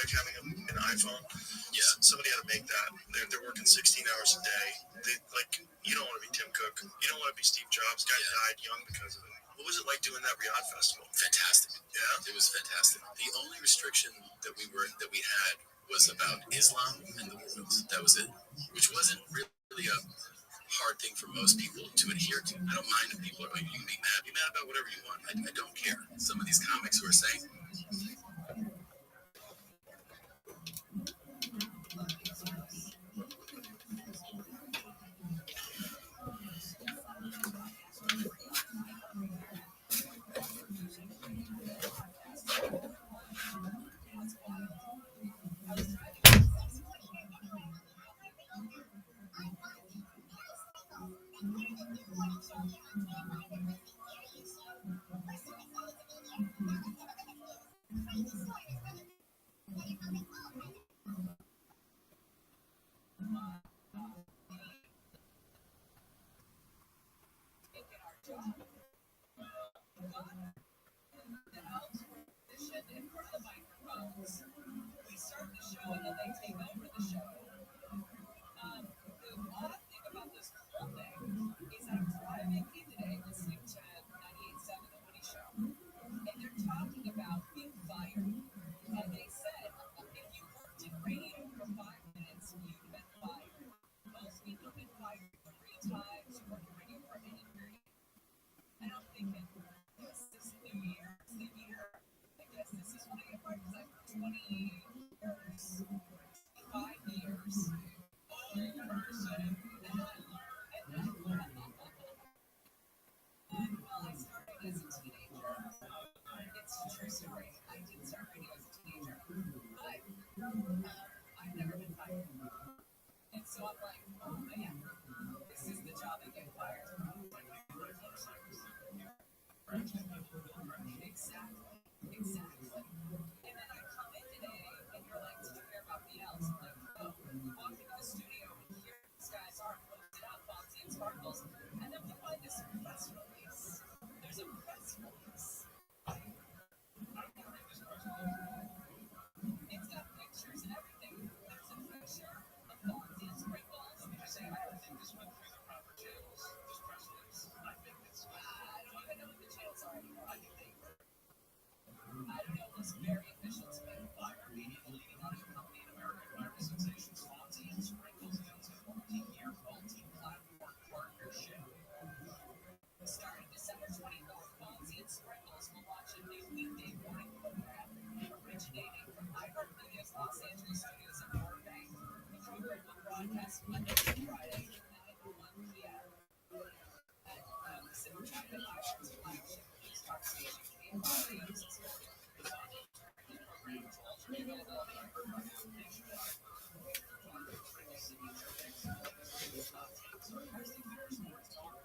like having an iPhone. Yeah. Somebody had to make that. They're working 16 hours a day. You don't want to be Tim Cook. You don't want to be Steve Jobs. Guy died young because of it. What was it like doing that Riyadh festival? Fantastic. Yeah, it was fantastic. The only restriction that we had was about Islam and the world. That was it, which wasn't really a hard thing for most people to adhere to. I don't mind if people are like, you can be mad about whatever you want. I don't care. Some of these comics who are saying,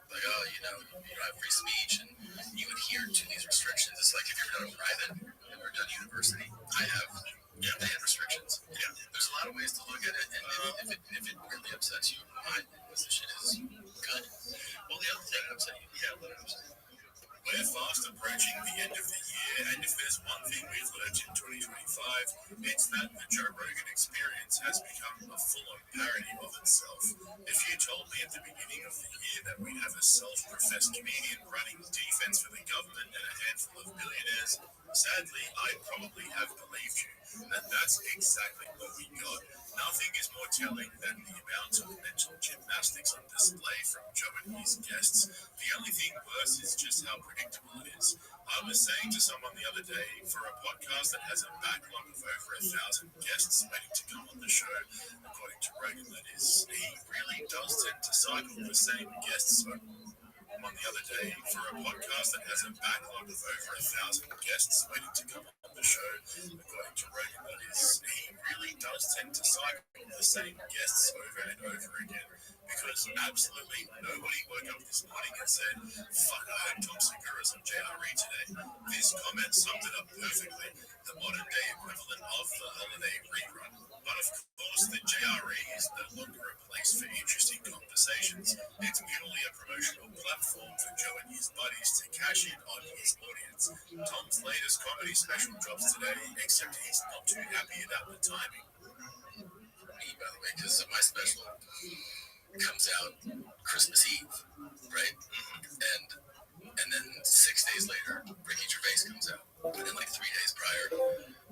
like, oh, you don't have free speech and you adhere to these restrictions. It's like if you've done a private, or done university, I have band restrictions. Yeah. There's a lot of ways to look at it, and if it really upsets you, my position is good. Well, the other thing that upset you, let it upset you. We're fast approaching the end of the year, and if there's one thing we've learned in 2025, it's that the Joe Rogan Experience has become a full-on parody of itself. If you told me at the beginning of the year that we'd have a self-professed comedian running defense for the government and a handful of billionaires, sadly, I'd probably have believed you. And that's exactly what we got. Nothing is more telling than the amount of mental gymnastics on display from Joe and his guests. The only thing worse is just how predictable it is. I was saying to someone the other day, for a podcast that has a backlog of over 1,000 guests waiting to come on the show, according to Rogan, that is, he really does tend to cycle the same guests. On the other day, for a podcast that has a backlog of over 1,000 guests waiting to come on the show, according to Rogan, that is, he really does tend to cycle the same guests over and over again. Because absolutely nobody woke up this morning and said, fuck, I hope Tom Segura's on JRE today. This comment summed it up perfectly, the modern-day equivalent of the holiday rerun. But of course, the JRE is no longer a place for interesting conversations. It's purely a promotional platform for Joe and his buddies to cash in on his audience. Tom's latest comedy special drops today, except he's not too happy about the timing. Me, by the way, because my special comes out Christmas Eve, right? And then 6 days later, Ricky Gervais comes out. And then like 3 days prior,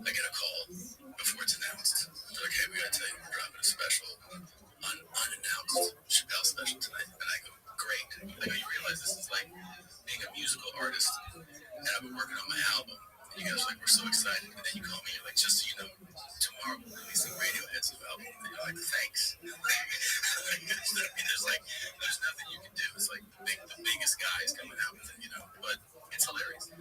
I get a call before it's announced. They're like, hey, we gotta tell you we're dropping a special, unannounced Chappelle special tonight. And I go, great. I go, you realize this is like being a musical artist, and I've been working on my album. And you guys are like, we're so excited. And then you call me, you're like, just so you know, tomorrow we're releasing Radiohead's new album. And you're like, thanks. I mean, there's nothing you can do. It's like the biggest guy is coming out with it, you know. But it's hilarious.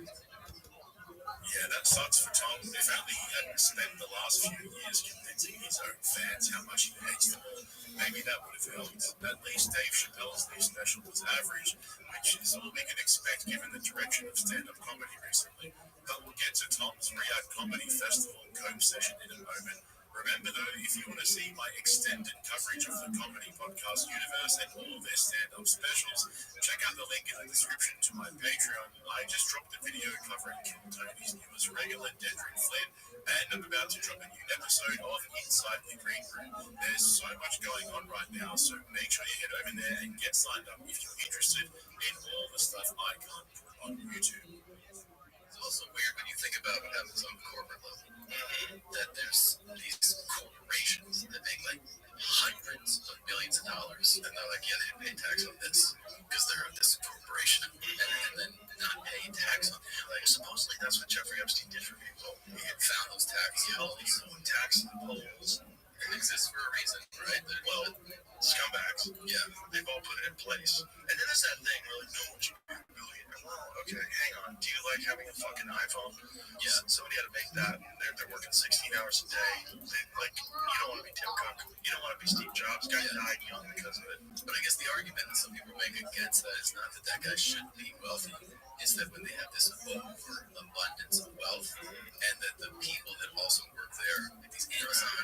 Yeah, that sucks for Tom. If only he hadn't spent the last few years convincing his own fans how much he hates them all, maybe that would have helped. At least Dave Chappelle's new special was average, which is all we can expect given the direction of stand-up comedy recently. But we'll get to Tom's Riyadh Comedy Festival Cove session in a moment. Remember though, if you want to see my extended coverage of the comedy podcast universe and all of their stand-up specials, check out the link in the description to my Patreon. I just dropped a video covering Kill Tony's newest regular, Dedrick Flynn, and I'm about to drop a new episode of Inside the Green Room. There's so much going on right now, so make sure you head over there and get signed up if you're interested in all the stuff I can't put on YouTube. It's also weird when you think about what happens on the corporate level. That there's these corporations that make like hundreds of billions of dollars, and they're like, yeah, they didn't pay tax on this because they're this corporation, and then not paying tax on it. Like, supposedly that's what Jeffrey Epstein did for people. He had found those tax loopholes. It exists for a reason, right? Well, scumbags, yeah, they've all put it in place. And then there's that thing where like, no one should be a billionaire. Oh, okay, hang on. Do you like having a fucking iPhone? Yeah, somebody had to make that. They're working 16 hours a day. You don't want to be Tim Cook. You don't want to be Steve Jobs. Guy died young because of it. But I guess the argument that some people make against that is not that guy shouldn't be wealthy. Is that when they have this overabundance of wealth, and that the people that also work there, like these Amazon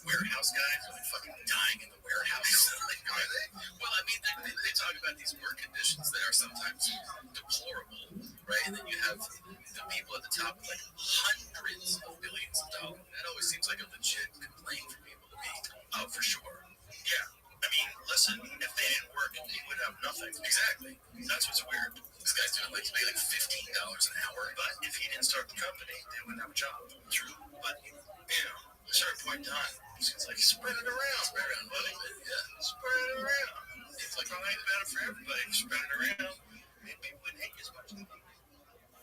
warehouse guys, are like fucking dying in the warehouse. Like, are they? Well, I mean, they talk about these work conditions that are sometimes deplorable, right? And then you have the people at the top with like hundreds of billions of dollars. That always seems like a legit complaint for people to be. Oh, for sure. Yeah. I mean, listen, if they didn't work, he would have nothing. Exactly. That's what's weird. This guy's doing like, he's making like $15 an hour, but if he didn't start the company, they wouldn't have a job. True. But, you know, at a certain point in time, it's like spread it around a little bit. Yeah. Spread it around. It's like, I ain't better for everybody. Spread it around. Maybe people wouldn't hate you as much.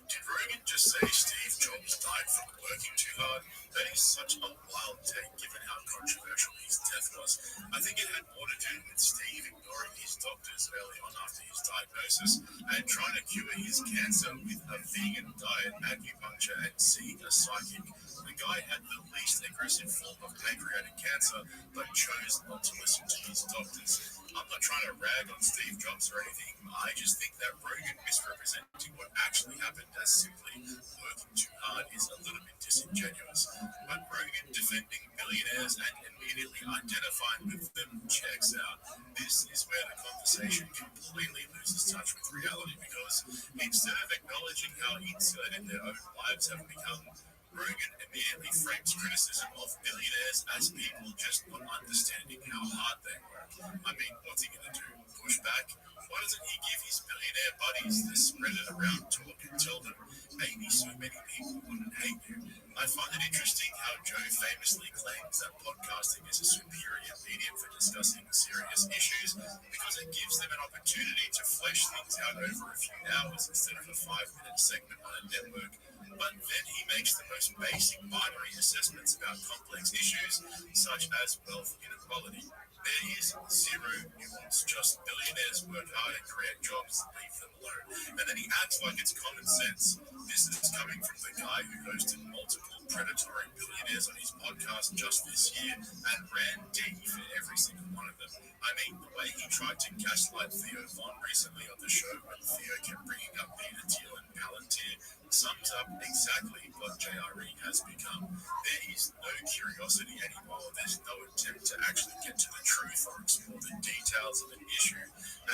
Did Rogan just say Steve Jobs died from working too hard? That is such a wild take given how controversial his death was. I think it had more to do with Steve ignoring his doctors early on after his diagnosis and trying to cure his cancer with a vegan diet, acupuncture, and seeing a psychic. The guy had the least aggressive form of pancreatic cancer, but chose not to listen to his doctors. I'm not trying to rag on Steve Jobs or anything. I just think that Rogan misrepresenting what actually happened as simply working too hard is a little bit disingenuous. But Rogan defending billionaires and immediately identifying with them checks out. This is where the conversation completely loses touch with reality, because instead of acknowledging how insular their own lives have become, Rogan immediately frames criticism of billionaires as people just not understanding how hard they work. I mean, what's he going to do? Push back? Why doesn't he give his billionaire buddies the spread it around talk and tell them maybe so many people wouldn't hate you? I find it interesting how Joe famously claims that podcasting is a superior medium for discussing serious issues because it gives them an opportunity to flesh things out over a few hours instead of a 5-minute segment on a network. But then he makes the most basic binary assessments about complex issues, such as wealth inequality. There is zero nuance, just billionaires work hard and create jobs, leave them alone. And then he acts like it's common sense. This is coming from the guy who hosted multiple predatory billionaires on his podcast just this year and ran deep for every single one of them. I mean, the way he tried to gaslight Theo Von recently on the show when Theo kept bringing up Peter Thiel and Palantir sums up exactly what JRE has become. There is no curiosity anymore. There's no attempt to actually get to the truth or explore the details of an issue.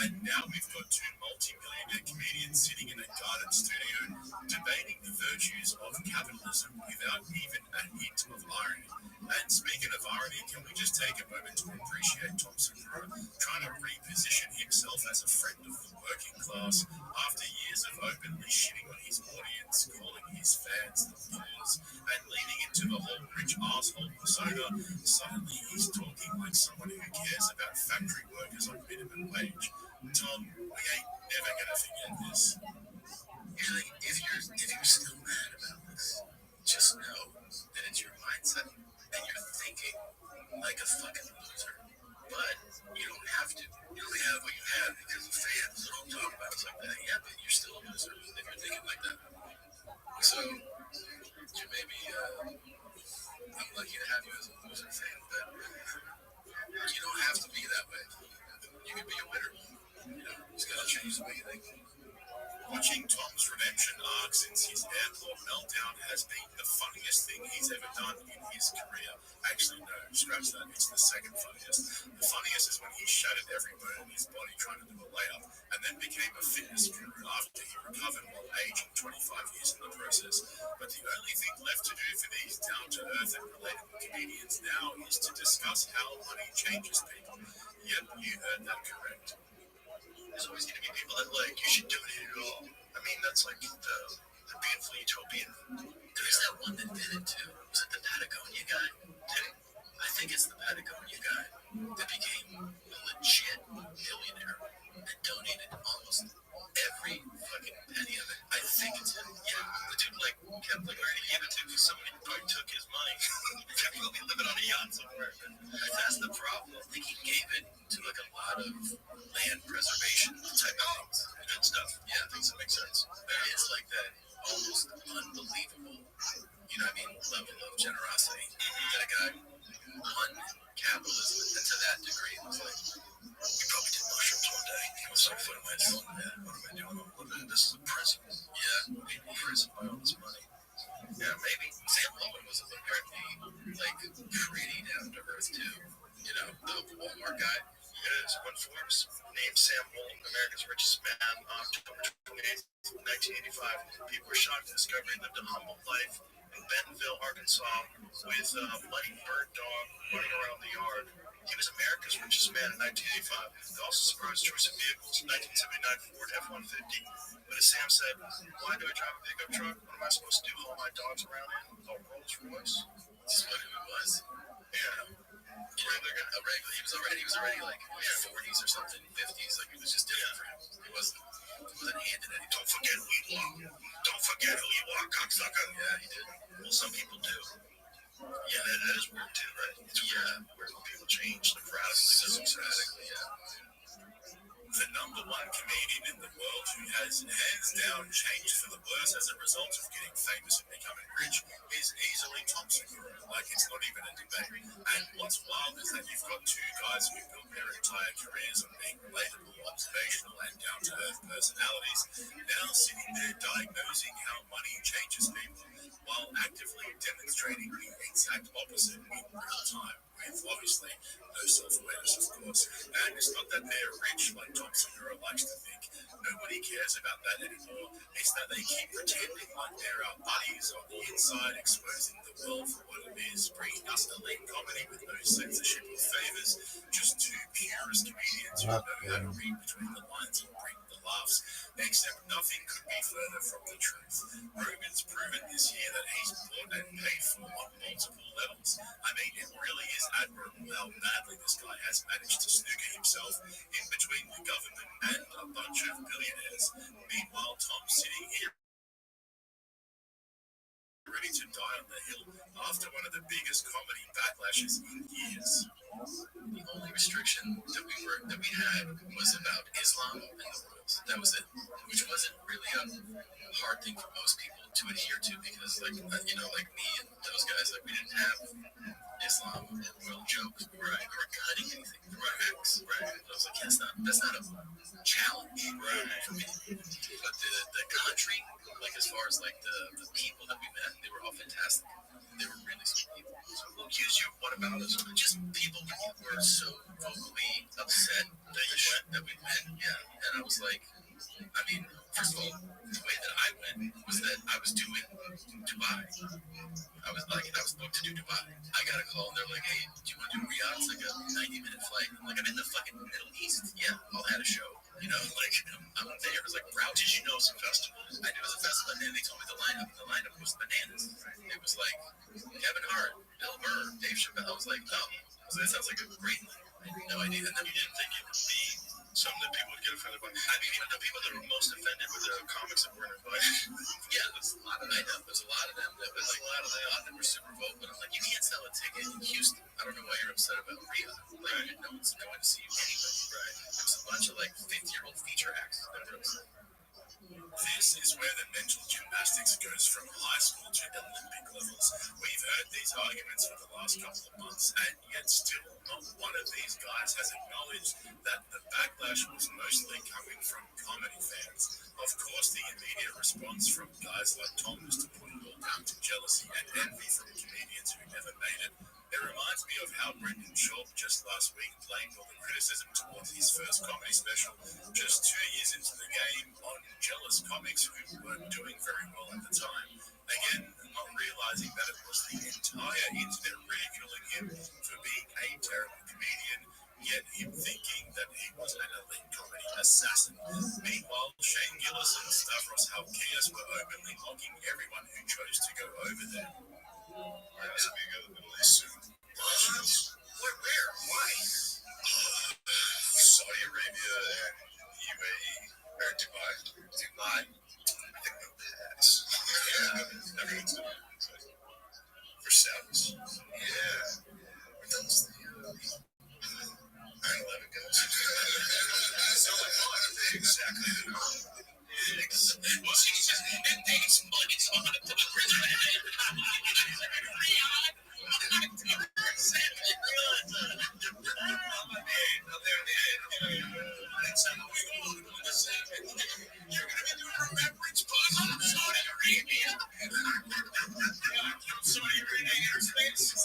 And now we've got two multi-millionaire comedians sitting in a garden studio debating the virtues of capitalism without even a hint of irony. And speaking of irony, can we just take a moment to appreciate Tom Segura trying to reposition himself as a friend of the working class after years of openly shitting on his audience, calling his fans the fools, and leaning into the whole rich asshole persona. Suddenly he's talking like someone who cares about factory workers on minimum wage. Tom, we ain't never gonna forget this. If you're still mad about this, just know that it's your mindset and you're thinking like a fucking loser. But you don't have to. You only have what you have because of fans don't talk about us like that. Yeah, but you're still a loser if you're thinking like that. So you may be I'm lucky to have you as a loser fan, but you don't have to be that way. You can be a winner. You know, you just gotta change the way you think. Watching Tom's redemption arc since his airport meltdown has been the funniest thing he's ever done in his career. Actually, no, scratch that. It's the second funniest. The funniest is when he shattered every bone in his body trying to do a layup and then became a fitness guru after he recovered while aging 25 years in the process. But the only thing left to do for these down-to-earth and relatable comedians now is to discuss how money changes people. Yep, you heard that correct. There's always going to be people that like, you should donate it all. I mean, that's like the beautiful utopian. There's that one that did it too. Was it the Patagonia guy? I think it's the Patagonia guy that became a legit billionaire and donated almost every fucking penny of it. I think it's him. Yeah, the dude like kept like where he gave it to because somebody probably took his money. He kept probably living on a yacht somewhere. That's the problem. I think he gave it to like a lot of land preservation type of things. Good stuff. Yeah, things that make sense. There is like that almost unbelievable, you know what I mean, level of generosity that a guy won capitalism to that degree. It was like, he probably did mushrooms one day. He was like, what am I doing? Yeah, what am I doing? This is a prison. Yeah, people in prison by all this money. Yeah, maybe. Sam Lowen was apparently like pretty down to earth too. You know, the Walmart guy. It is. When Forbes named Sam Walton America's richest man on October 28th, 1985, people were shocked to discover he lived a humble life in Bentonville, Arkansas, with a bloody bird dog running around the yard. He was America's richest man in 1985. They also surprised choice of vehicles, 1979 Ford F-150. But as Sam said, why do I drive a pickup truck? What am I supposed to do? Haul my dogs around in a Rolls Royce? This is what it was. Yeah. He was already like 40s or something, 50s. Like it was just different for him. He wasn't handed any. Don't forget who you are. Don't forget who you are, cocksucker. Yeah, he did. Well, some people do. Yeah, that is weird too, right? It's weird where people change like radically. Radically, yeah. The number one comedian in the world who has hands down changed for the worse as a result of getting famous and becoming rich is easily Tom Segura. Like, it's not even a debate. And what's wild is that you've got two guys who built their entire careers on being relatable, observational, and down-to-earth personalities, now sitting there diagnosing how money changes people, while actively demonstrating the exact opposite in real time, with obviously no self-awareness, of course. And it's not that they're rich like Tom Segura likes to think. Nobody cares about that anymore. It's that they keep pretending like they're our buddies on the inside, exposing the world for what it is, bringing us elite comedy with no censorship or favors, just two purist comedians who know how to read between the lines and bring the laughs, except nothing could be further from the truth. Rogan's proven this year that he's bought and paid for on multiple levels. I mean, it really is admirable how badly this guy has managed to snooker himself in between the government and a bunch of billionaires. Meanwhile, Tom's sitting here ready to die on the hill after one of the biggest comedy backlashes in years. The only restriction that we had was about Islam and the rules. That was it, which wasn't really a hard thing for most people to adhere to because, like, you know, like me and those guys, like, we didn't have Islam and oil jokes. Right. We were cutting anything. Right. Facts. Right. I was like, that's not a challenge. Right. For me. But the country, like, as far as like the people that we met, they were all fantastic. They were really sweet people. So who accused you? What about us? Just people were so vocally upset that we went. Yeah. And I was like, I mean, first of all, the way that I went was that I was doing Dubai. I was booked to do Dubai. I got a call and they're like, hey, do you want to do Riyadh? It's like a 90-minute flight. I'm like, I'm in the fucking Middle East. Yeah, I'll add a show. You know, like, I'm there. It was like, Route. Did you know it was a festival? I knew it was a festival. And then they told me the lineup. And the lineup was bananas. It was like Kevin Hart, Bill Burr, Dave Chappelle. I was like, oh. So that sounds like a great lineup. I had no idea. And then you didn't think it would be something that people would get offended by. I mean, even the people that were most offended were the comics that weren't invited. Yeah, there's a lot of them. There's a lot of them that was like, a lot of them that were super vocal. But I'm like, you can't sell a ticket in Houston. I don't know why you're upset about Riyadh. Like, no one's going to see you anyway. Right. There was a bunch of like 50-year-old feature acts that were upset. This is where the mental gymnastics goes from high school to Olympic levels. We've heard these arguments for the last couple of months, and yet still not one of these guys has acknowledged that the backlash was mostly coming from comedy fans. Of course, the immediate response from guys like Tom was to put it all down to jealousy and envy from comedians who never made it. It reminds me of how Brendan Schaub just last week blamed all the criticism towards his first comedy special just 2 years into the game on jealous comics who weren't doing very well at the time. Again, not realizing that it was the entire internet ridiculing him for being a terrible comedian, yet him thinking that he was an elite comedy assassin. Meanwhile, Shane Gillis and Stavros Halkias were openly mocking everyone who chose to go over there. We're going to be in the Middle East soon. Where? Why? Saudi Arabia and UAE or Dubai. Dubai. I think they'll pass. Yeah, everyone's doing it. For Saudis. Yeah. Are those the 9/11 guys? So what? Exactly. Well, she's just thanks, monkeys on it to the prison. You're gonna be doing remembrance posts on Saudi Arabia. Saudi Arabia airspace.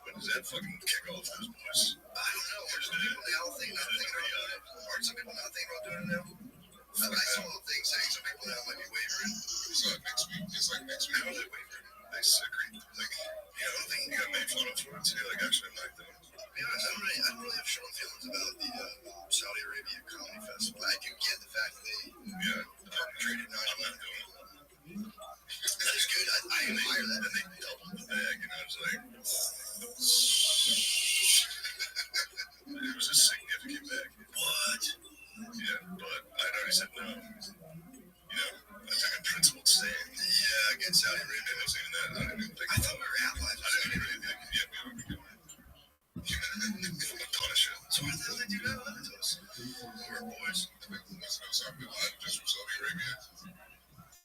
When does that fucking kick off those boys? I don't know. There's people now thinking about it. Aren't some people not thinking about doing it now? I saw a thing saying some people now might be wavering. It's like next week. How are they wavering? They secret. Like, I don't think you got made fun of for it today. Like, actually, I'm not doing it. To be honest, I don't really have strong feelings about the Saudi Arabia Comedy Festival. I do get the fact that they perpetrated 9/11. I'm not doing it. That is good. I admire that. And they doubled the bag, and I was like, it was a significant bag. What? Yeah, but I'd already said no. You know, I took a principled stand. Yeah, against Saudi Arabia. It wasn't even that. I didn't even think I thought we were allies. I didn't even think, yeah, we would be doing it. I'm punish it. So why the hell did you do that to us? We're boys. That's no something just from Saudi Arabia.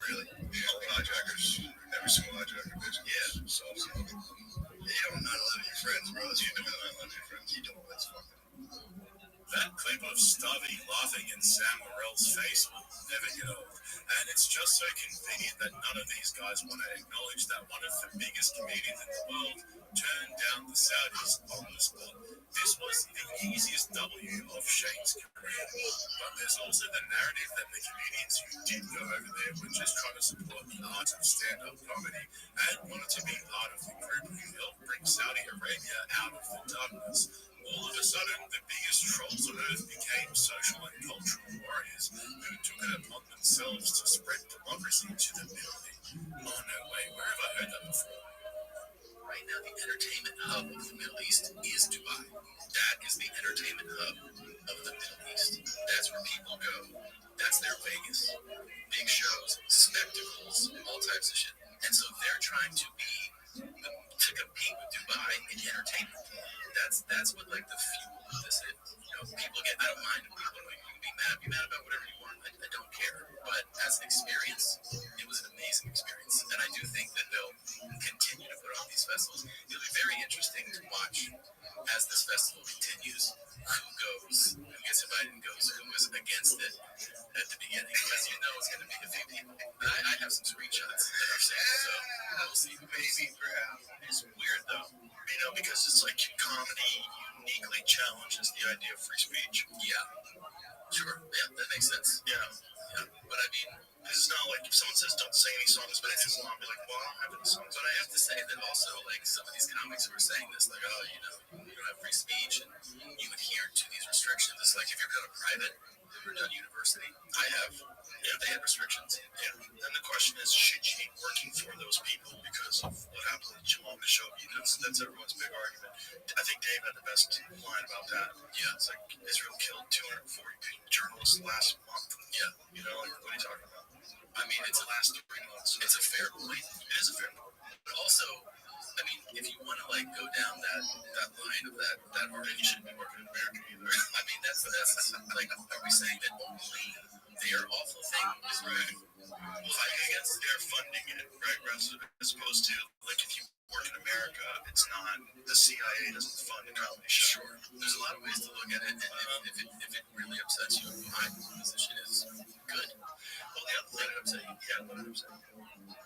Really? Yeah, hijackers. Every single hijacker, basically. Yeah. So, you don't 9/11 your friends, bro. You don't 9/11 your friends. You don't. That's fucking. That clip of Stubby laughing in Sam Morrill's face will never get old. And it's just so convenient that none of these guys want to acknowledge that one of the biggest comedians in the world turned down the Saudis on the spot. This was the easiest W of Shane's career. But there's also the narrative that the comedians who did go over there were just trying to support the art of stand-up comedy and wanted to be part of the group who helped bring Saudi Arabia out of the darkness. All of a sudden, the biggest trolls on earth became social and cultural warriors who took it upon themselves to spread democracy to the Middle East. Oh, no way. Where have I heard that before? Right now, the entertainment hub of the Middle East is Dubai. That is the entertainment hub of the Middle East. That's where people go. That's their Vegas. Big shows, spectacles, all types of shit. And so they're trying to compete with Dubai in entertainment. That's what like the fuel of this is. You know, people get, I don't mind if people like, you can be mad about whatever you want. I don't care. But as an experience, it was an amazing experience. And I do think that they'll festivals. It'll be very interesting to watch as this festival continues. Who gets invited and goes, who was against it at the beginning, because you know it's going to be a few people. I have some screenshots that are saying, so we'll see. Maybe, perhaps. It's weird though, because it's like comedy uniquely challenges the idea of free speech. Yeah, sure. Yeah, that makes sense. Yeah. But I mean, it's not like if someone says don't sing any songs, but it's Islam, be like, well, I don't have any songs. But I have to say that also, like, some of these comics who are saying this, like, oh, you don't have free speech and you adhere to these restrictions. It's like if you've done a private, you've done university. I have. Yeah, they have restrictions. Yeah. And the question is, should you be working for those people because of what happened with Jamal Khashoggi? That's everyone's big argument. I think Dave had the best line about that. Yeah. It's like Israel killed 240 journalists last month. Yeah. Like, what are you talking about? I mean, it's the last 3 months. It's a fair point. It is a fair point. But also, I mean, if you want to like go down that line of that argument, you shouldn't be working in America either. I mean, that's like, are we saying that only their awful things, right? Well, I guess they're funding it, right? As opposed to like if you work in America, it's not the CIA doesn't fund a comedy show. Sure. There's a lot of ways to look at it, and if it really upsets you, my position is good. Well, the other thing that upset you, what upset you?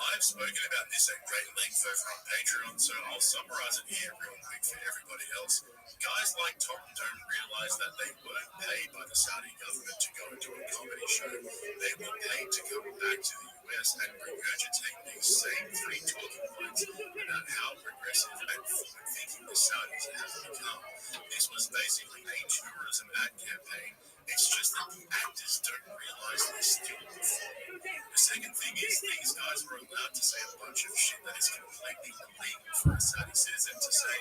I've spoken about this at great length over on Patreon, so I'll summarize it here real quick for everybody else. Guys like Tom don't realize that they weren't paid by the Saudi government to go into a comedy show. They were paid to come back to the US and regurgitate these same three talking points about how progressive and forward-thinking the Saudis have become. This was basically a tourism ad campaign. It's just that the actors don't realize they're still performing. The second thing is these guys were allowed to say a bunch of shit that is completely illegal for a Saudi citizen to say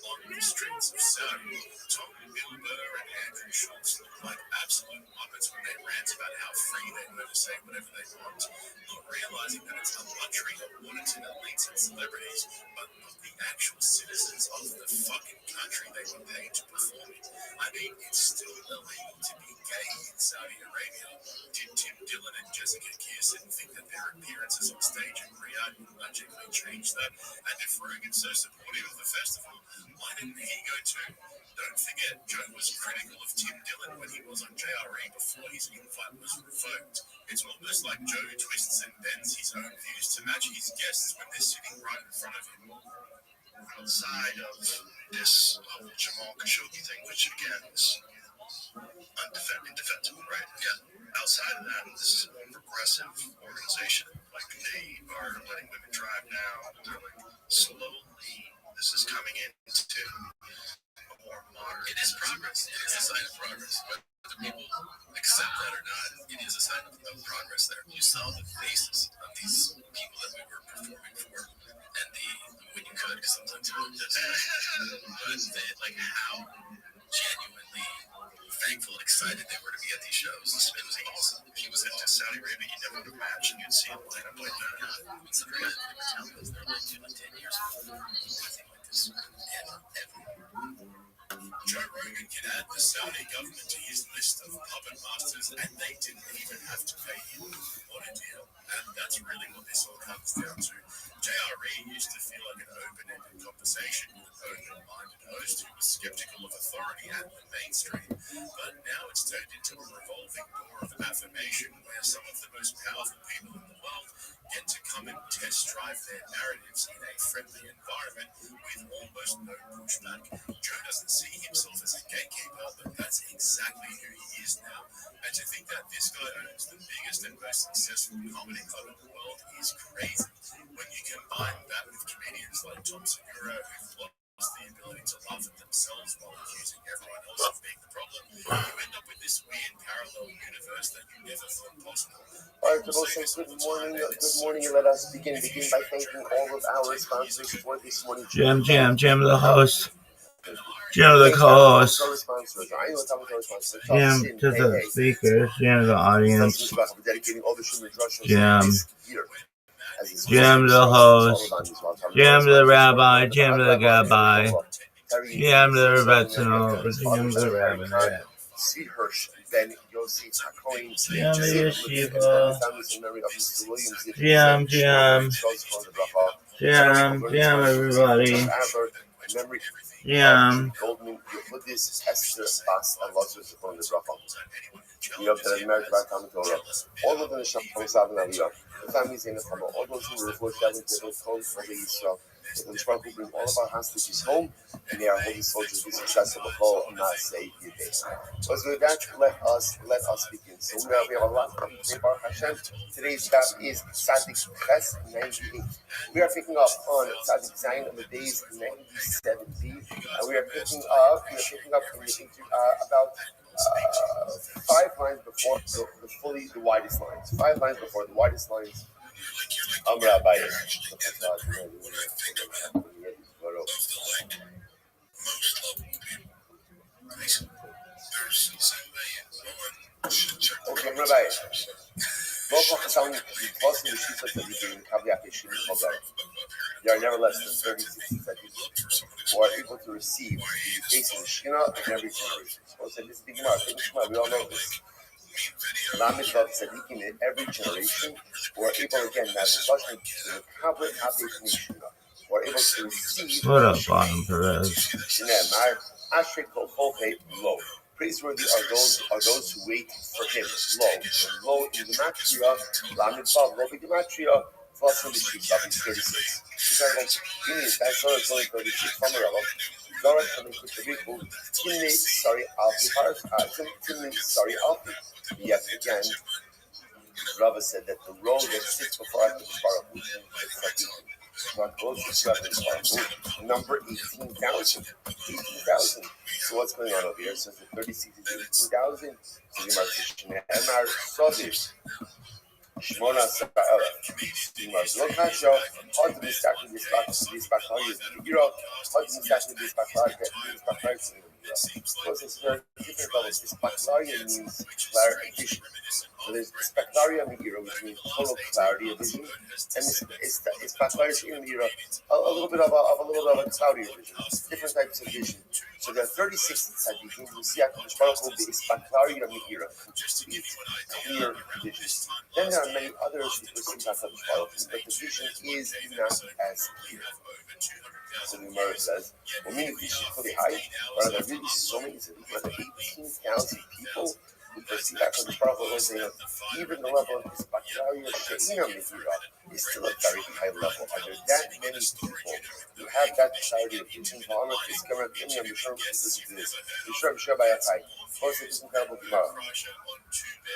on the streets of Saudi. Tom Bilber and Andrew Schultz look like absolute muppets when they rant about how free they were to say whatever they want, not realizing that it's a luxury awarded to elites and celebrities, but not the actual citizens of the fucking country they were paid to perform in. I mean, it's still illegal to be gay in Saudi Arabia. Did Tim Dillon and Jessica Kirsten think that their appearances on stage in Riyadh would magically change that? And if Rogan's so supportive of the festival, why didn't he go too? Don't forget, Joe was critical of Tim Dillon when he was on JRE before his invite was revoked. It's almost like Joe twists and bends his own views to match his guests when they're sitting right in front of him. Outside of this whole Jamal Khashoggi thing, which again is indefensible, right? Yeah. Outside of that, this is a more progressive organization. Like, they are letting women drive now. They're like, slowly, this is coming into a more modern. It is progress. It is a sign of progress. Whether people accept that or not, it is a sign of progress there. You saw the faces of these people that we were performing for, and when you could, because sometimes you really did, but like how genuinely thankful and excited they were to be at these shows. It was awesome. If he was into Saudi Arabia, you never would imagine you'd see him line up like that. It's a great thing. They're like 2 to 10 years before anything like this ever. Joe Rogan can add the Saudi government to his list of puppet masters, and they didn't even have to pay him. What a deal. And that's really what this all comes down to. JRE used to feel like an open-ended conversation with an open-minded host who was skeptical of authority and the mainstream, but now it's turned into a revolving door of affirmation where some of the most powerful people in the world get to come and test drive their narratives in a friendly environment with almost no pushback. Joe doesn't see himself as a gatekeeper, but that's exactly who he is now. And to think that this guy owns the biggest and most successful comedy club in the world is crazy. When you combine that with comedians like Tom Segura, who've lost the ability to laugh at themselves while accusing everyone else of being the problem, you end up with this weird parallel universe that you never thought possible. Alright, good morning, and let us begin by thanking all of our sponsors for this morning. Jim the host. Jim the co-host. Jim to the speakers. Jim to the audience. Jim the host. Jim the rabbi. Jim the gabbai. Jim the rebbetzino. Jim the rabbinette. Jim the yeshiva. Jim. Jam, everybody. Memory Jam. Goldman Yehudis Esther Bas Elazar Zipon Mizracham. Yom Tered Merit Batam Torah. All of the Neshama Savin Aliyah. The families in the Chama. All those who were for Shavin Tevot Kol Chol Yisrael. The Neshama who bring all of our hostages home, and they are holy soldiers be successful. B'chol Maaseh Yidei. So with that, let us begin. So we have a lot of Baruch Hashem. Today's daf is Tzadik Ches 98. We are picking up on Tzadik Zayin on the days 97b, and we are picking up about 5 lines before the widest lines. 5 lines before the widest lines. Rabbi. Okay, Rabbi. They are never less than 36 who are able to receive the face of the Shekhinah in every generation. So this is the Gemara. We all know this. Lamed Vav Tzadikim in every generation who are able again to have the Kabbalah Shekhinah, who are able to receive. What up, Bottom Perez? Praiseworthy are those who wait for him. Lo in Gematria, Lamed Vav, Lo in Gematria, plus in the Sheikh, 36. That's only 36 from the Rabbi. Zorat and the Kuchabiku, Timnei Sari Alpi. Yet again, Rabbi said that the road that sits before HaKadosh Baruch Hu is Tzaddik. Number 18,000. 18,000. So what's going on over here? So the 36 is 18,000. So the Mark Emar Sodish. Shmona Sa'ala. Look at show. How to be starting this background. Europe. How to be starting this background. Because it's very different levels. This baccalaureate means clarification. So there's Spectaria Megillah, which means total clarity of vision, and it's baccalaureate in Megillah, a little bit of a cloudy vision, different types of vision. So there are 36 tzaddikim who see HaKadosh Baruch Hu is Spectaria Megillah, complete clear vision. Then there are many others who perceive HaKadosh Baruch Hu, but the vision is not as clear. So the Gemara says, well, meaning the vision is really high, but are there really so many tzaddikim? Are there 18,000 people who perceive HaKadosh Baruch Hu as even the level of this Bacteria She'ina Megillah is still a very high level? Are there that many people who have that clarity of vision?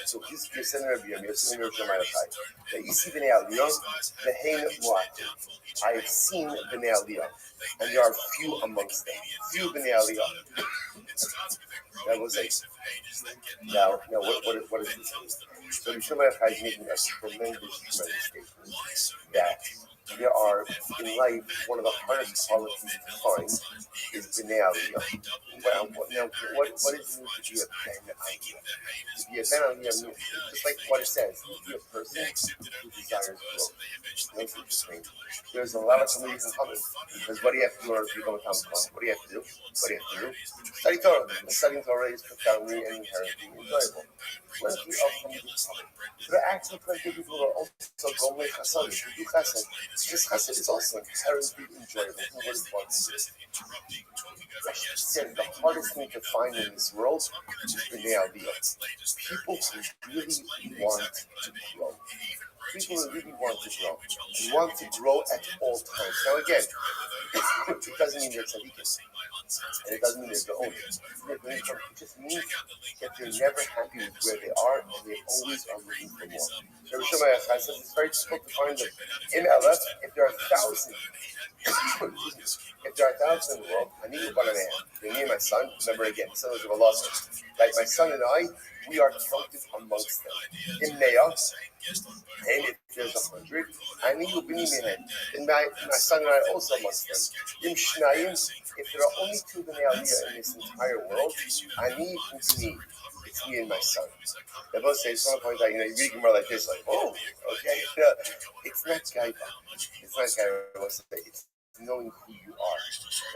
So this is the center of Yom Yosef that you see Bnei Aliyah, the Hein Mu'atim. I have seen Bnei Aliyah, and there are few amongst them. Few Bnei Aliyah. That was a. Now, what is this? So the Shema is making a tremendous statement that there are in life one of the hardest qualities to find is Bnei Aliyah. Well, now, what does it mean to be a Ben Aliyah? To be a Ben Aliyah means, just like what it says, to be a person who desires growth. That's interesting. There's a lot of communities in common, because what do you have to do in order to become a Talmid Chacham? What do you have to do? Study Torah. Studying Torah is profoundly and inherently enjoyable. Plenty of communities in common. There are actually plenty of people who are also going to Chassadim, to do Chesed. This Chesed is also inherently enjoyable. Who would want to do it? The hardest thing to find in this world is Bnei Aliyah. People who really want to grow. People who really want to grow. And want to grow at all times. Now again, it doesn't mean they're tzaddikim. And it doesn't mean they're the owner. It just means that they're never happy with where they are, and they always are looking for more. Rabbi Shimon says it's very difficult to find them. In LF, if there are 1,000, if there are 1,000 in the world, I need one man. Me and my son, remember again, son of Allah, like my son and I, we are counted amongst them. In Meah, and if there's 100, I need you b'ni mehen. And my son and I also amongst them. In Shnayim, if there are only 2 Bnei Aliyah in this entire world, I need b'ni. It's me and my son. They both say, someone points out, you read Gemara like this, like, oh, okay. It's not Gaiva. It's not Gaiva. It's knowing who you are.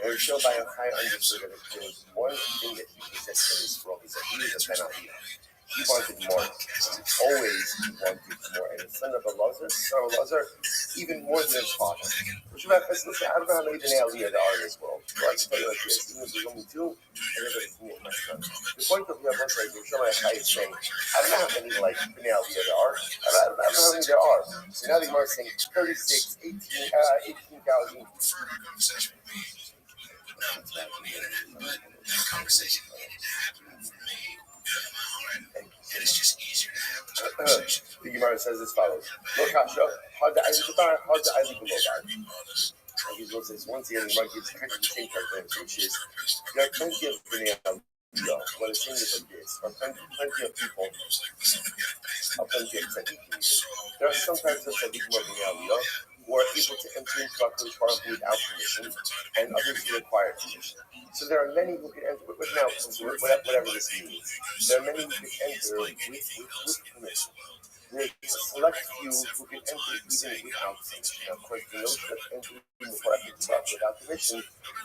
And Rabbi Yochai understood that if there was one thing that he possessed in this world, is that he was a Ben Aliyah. He wanted more. Always he wanted more. And his son of Elazar, even more than his father. Which about listen, I don't know how many Bnei Aliyah there are in this world. Well, I can tell you like this, even if there's only two, everybody's me and my son. The point of Yavot like Yerushalayim Chai is saying, I don't know how many like Bnei Aliyah there are. I don't know how many there are. So now the Gemara is saying 36, 18,000. That conversation needed to happen for me. And it's just easier to have this conversation. The Gemara says as follows: Lo kasha, had the Eilig below that. He goes this once again. The Gemara gives kind of the same characteristics, which is there are plenty of Bnei Aliyah. What it's saying is like this: there are plenty of people, plenty of tzaddikim. There are some types of tzaddikim of Bnei Aliyah who are able to enter into HaKadosh Baruch Hu without permission, and others who require permission. So there are many who can enter whatever this means. There are many who can enter with permission. There's a select few who can enter even without permission. Now, of course, the notion of entering before without permission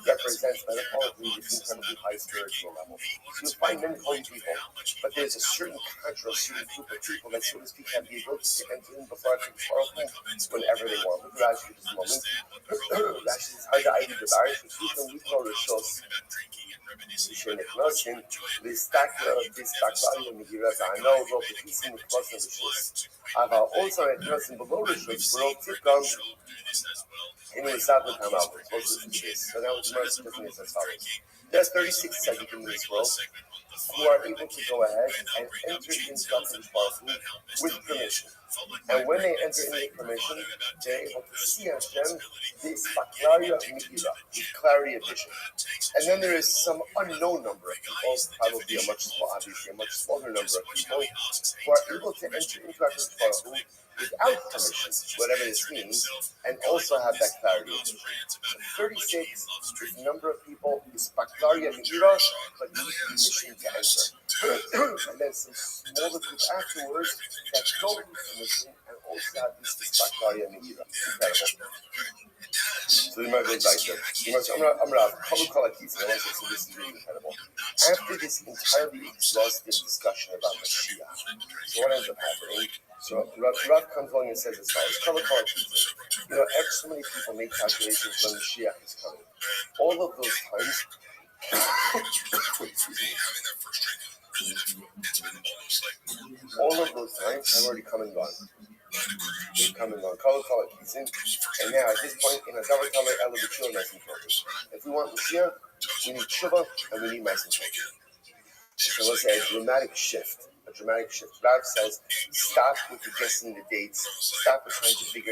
represents metaphorically this incredibly high spiritual level. You'll find many holy people, but there's a certain cadre, a certain group of people that, so to speak, have the ability to enter in before whenever they want. Look at Rashi this moment. Rashi says, "How the Eilig B'Barish V'Tushim Litno Rishos Shenechnosin V'Stakla Megillah Za'ano Lo B'Tusim Mikvos Rishos." Ava also Rishos below Rishos B'Ro Tzipkam in the South of Hamal. So now it's more significant as follows. There's 36 tzaddikim in this world who are able to go ahead and enter into HaKadosh Baruch Hu with permission. And when they enter into permission, they're able to see Hashem this baklaria mikira, with clarity of vision. And then there is some unknown number of people, probably a much smaller number of people, who are able to enter into HaKadosh Baruch Hu without permission, whatever this means, and also have that clarity of vision. So 36 is the number of people is baklaria mikira, but need permission to enter. And then some smaller group afterwards that don't need permission and also have this baklaria mikira. Incredible. So the Gemara goes like this. I'm gonna call it so this is really incredible. After this entirely exhaustive discussion about Mashiach, so what ends up happening? So Rav comes along and says as follows: so many people make calculations when Mashiach is coming. All of those times, have already come and gone. They've come and gone. And now at this point, in a double color, if we want Mashiach, we need Tshuva and we need Ma'asim Tovim. So let's say a dramatic shift. Rav says, stop with the guessing the dates. Stop with trying to figure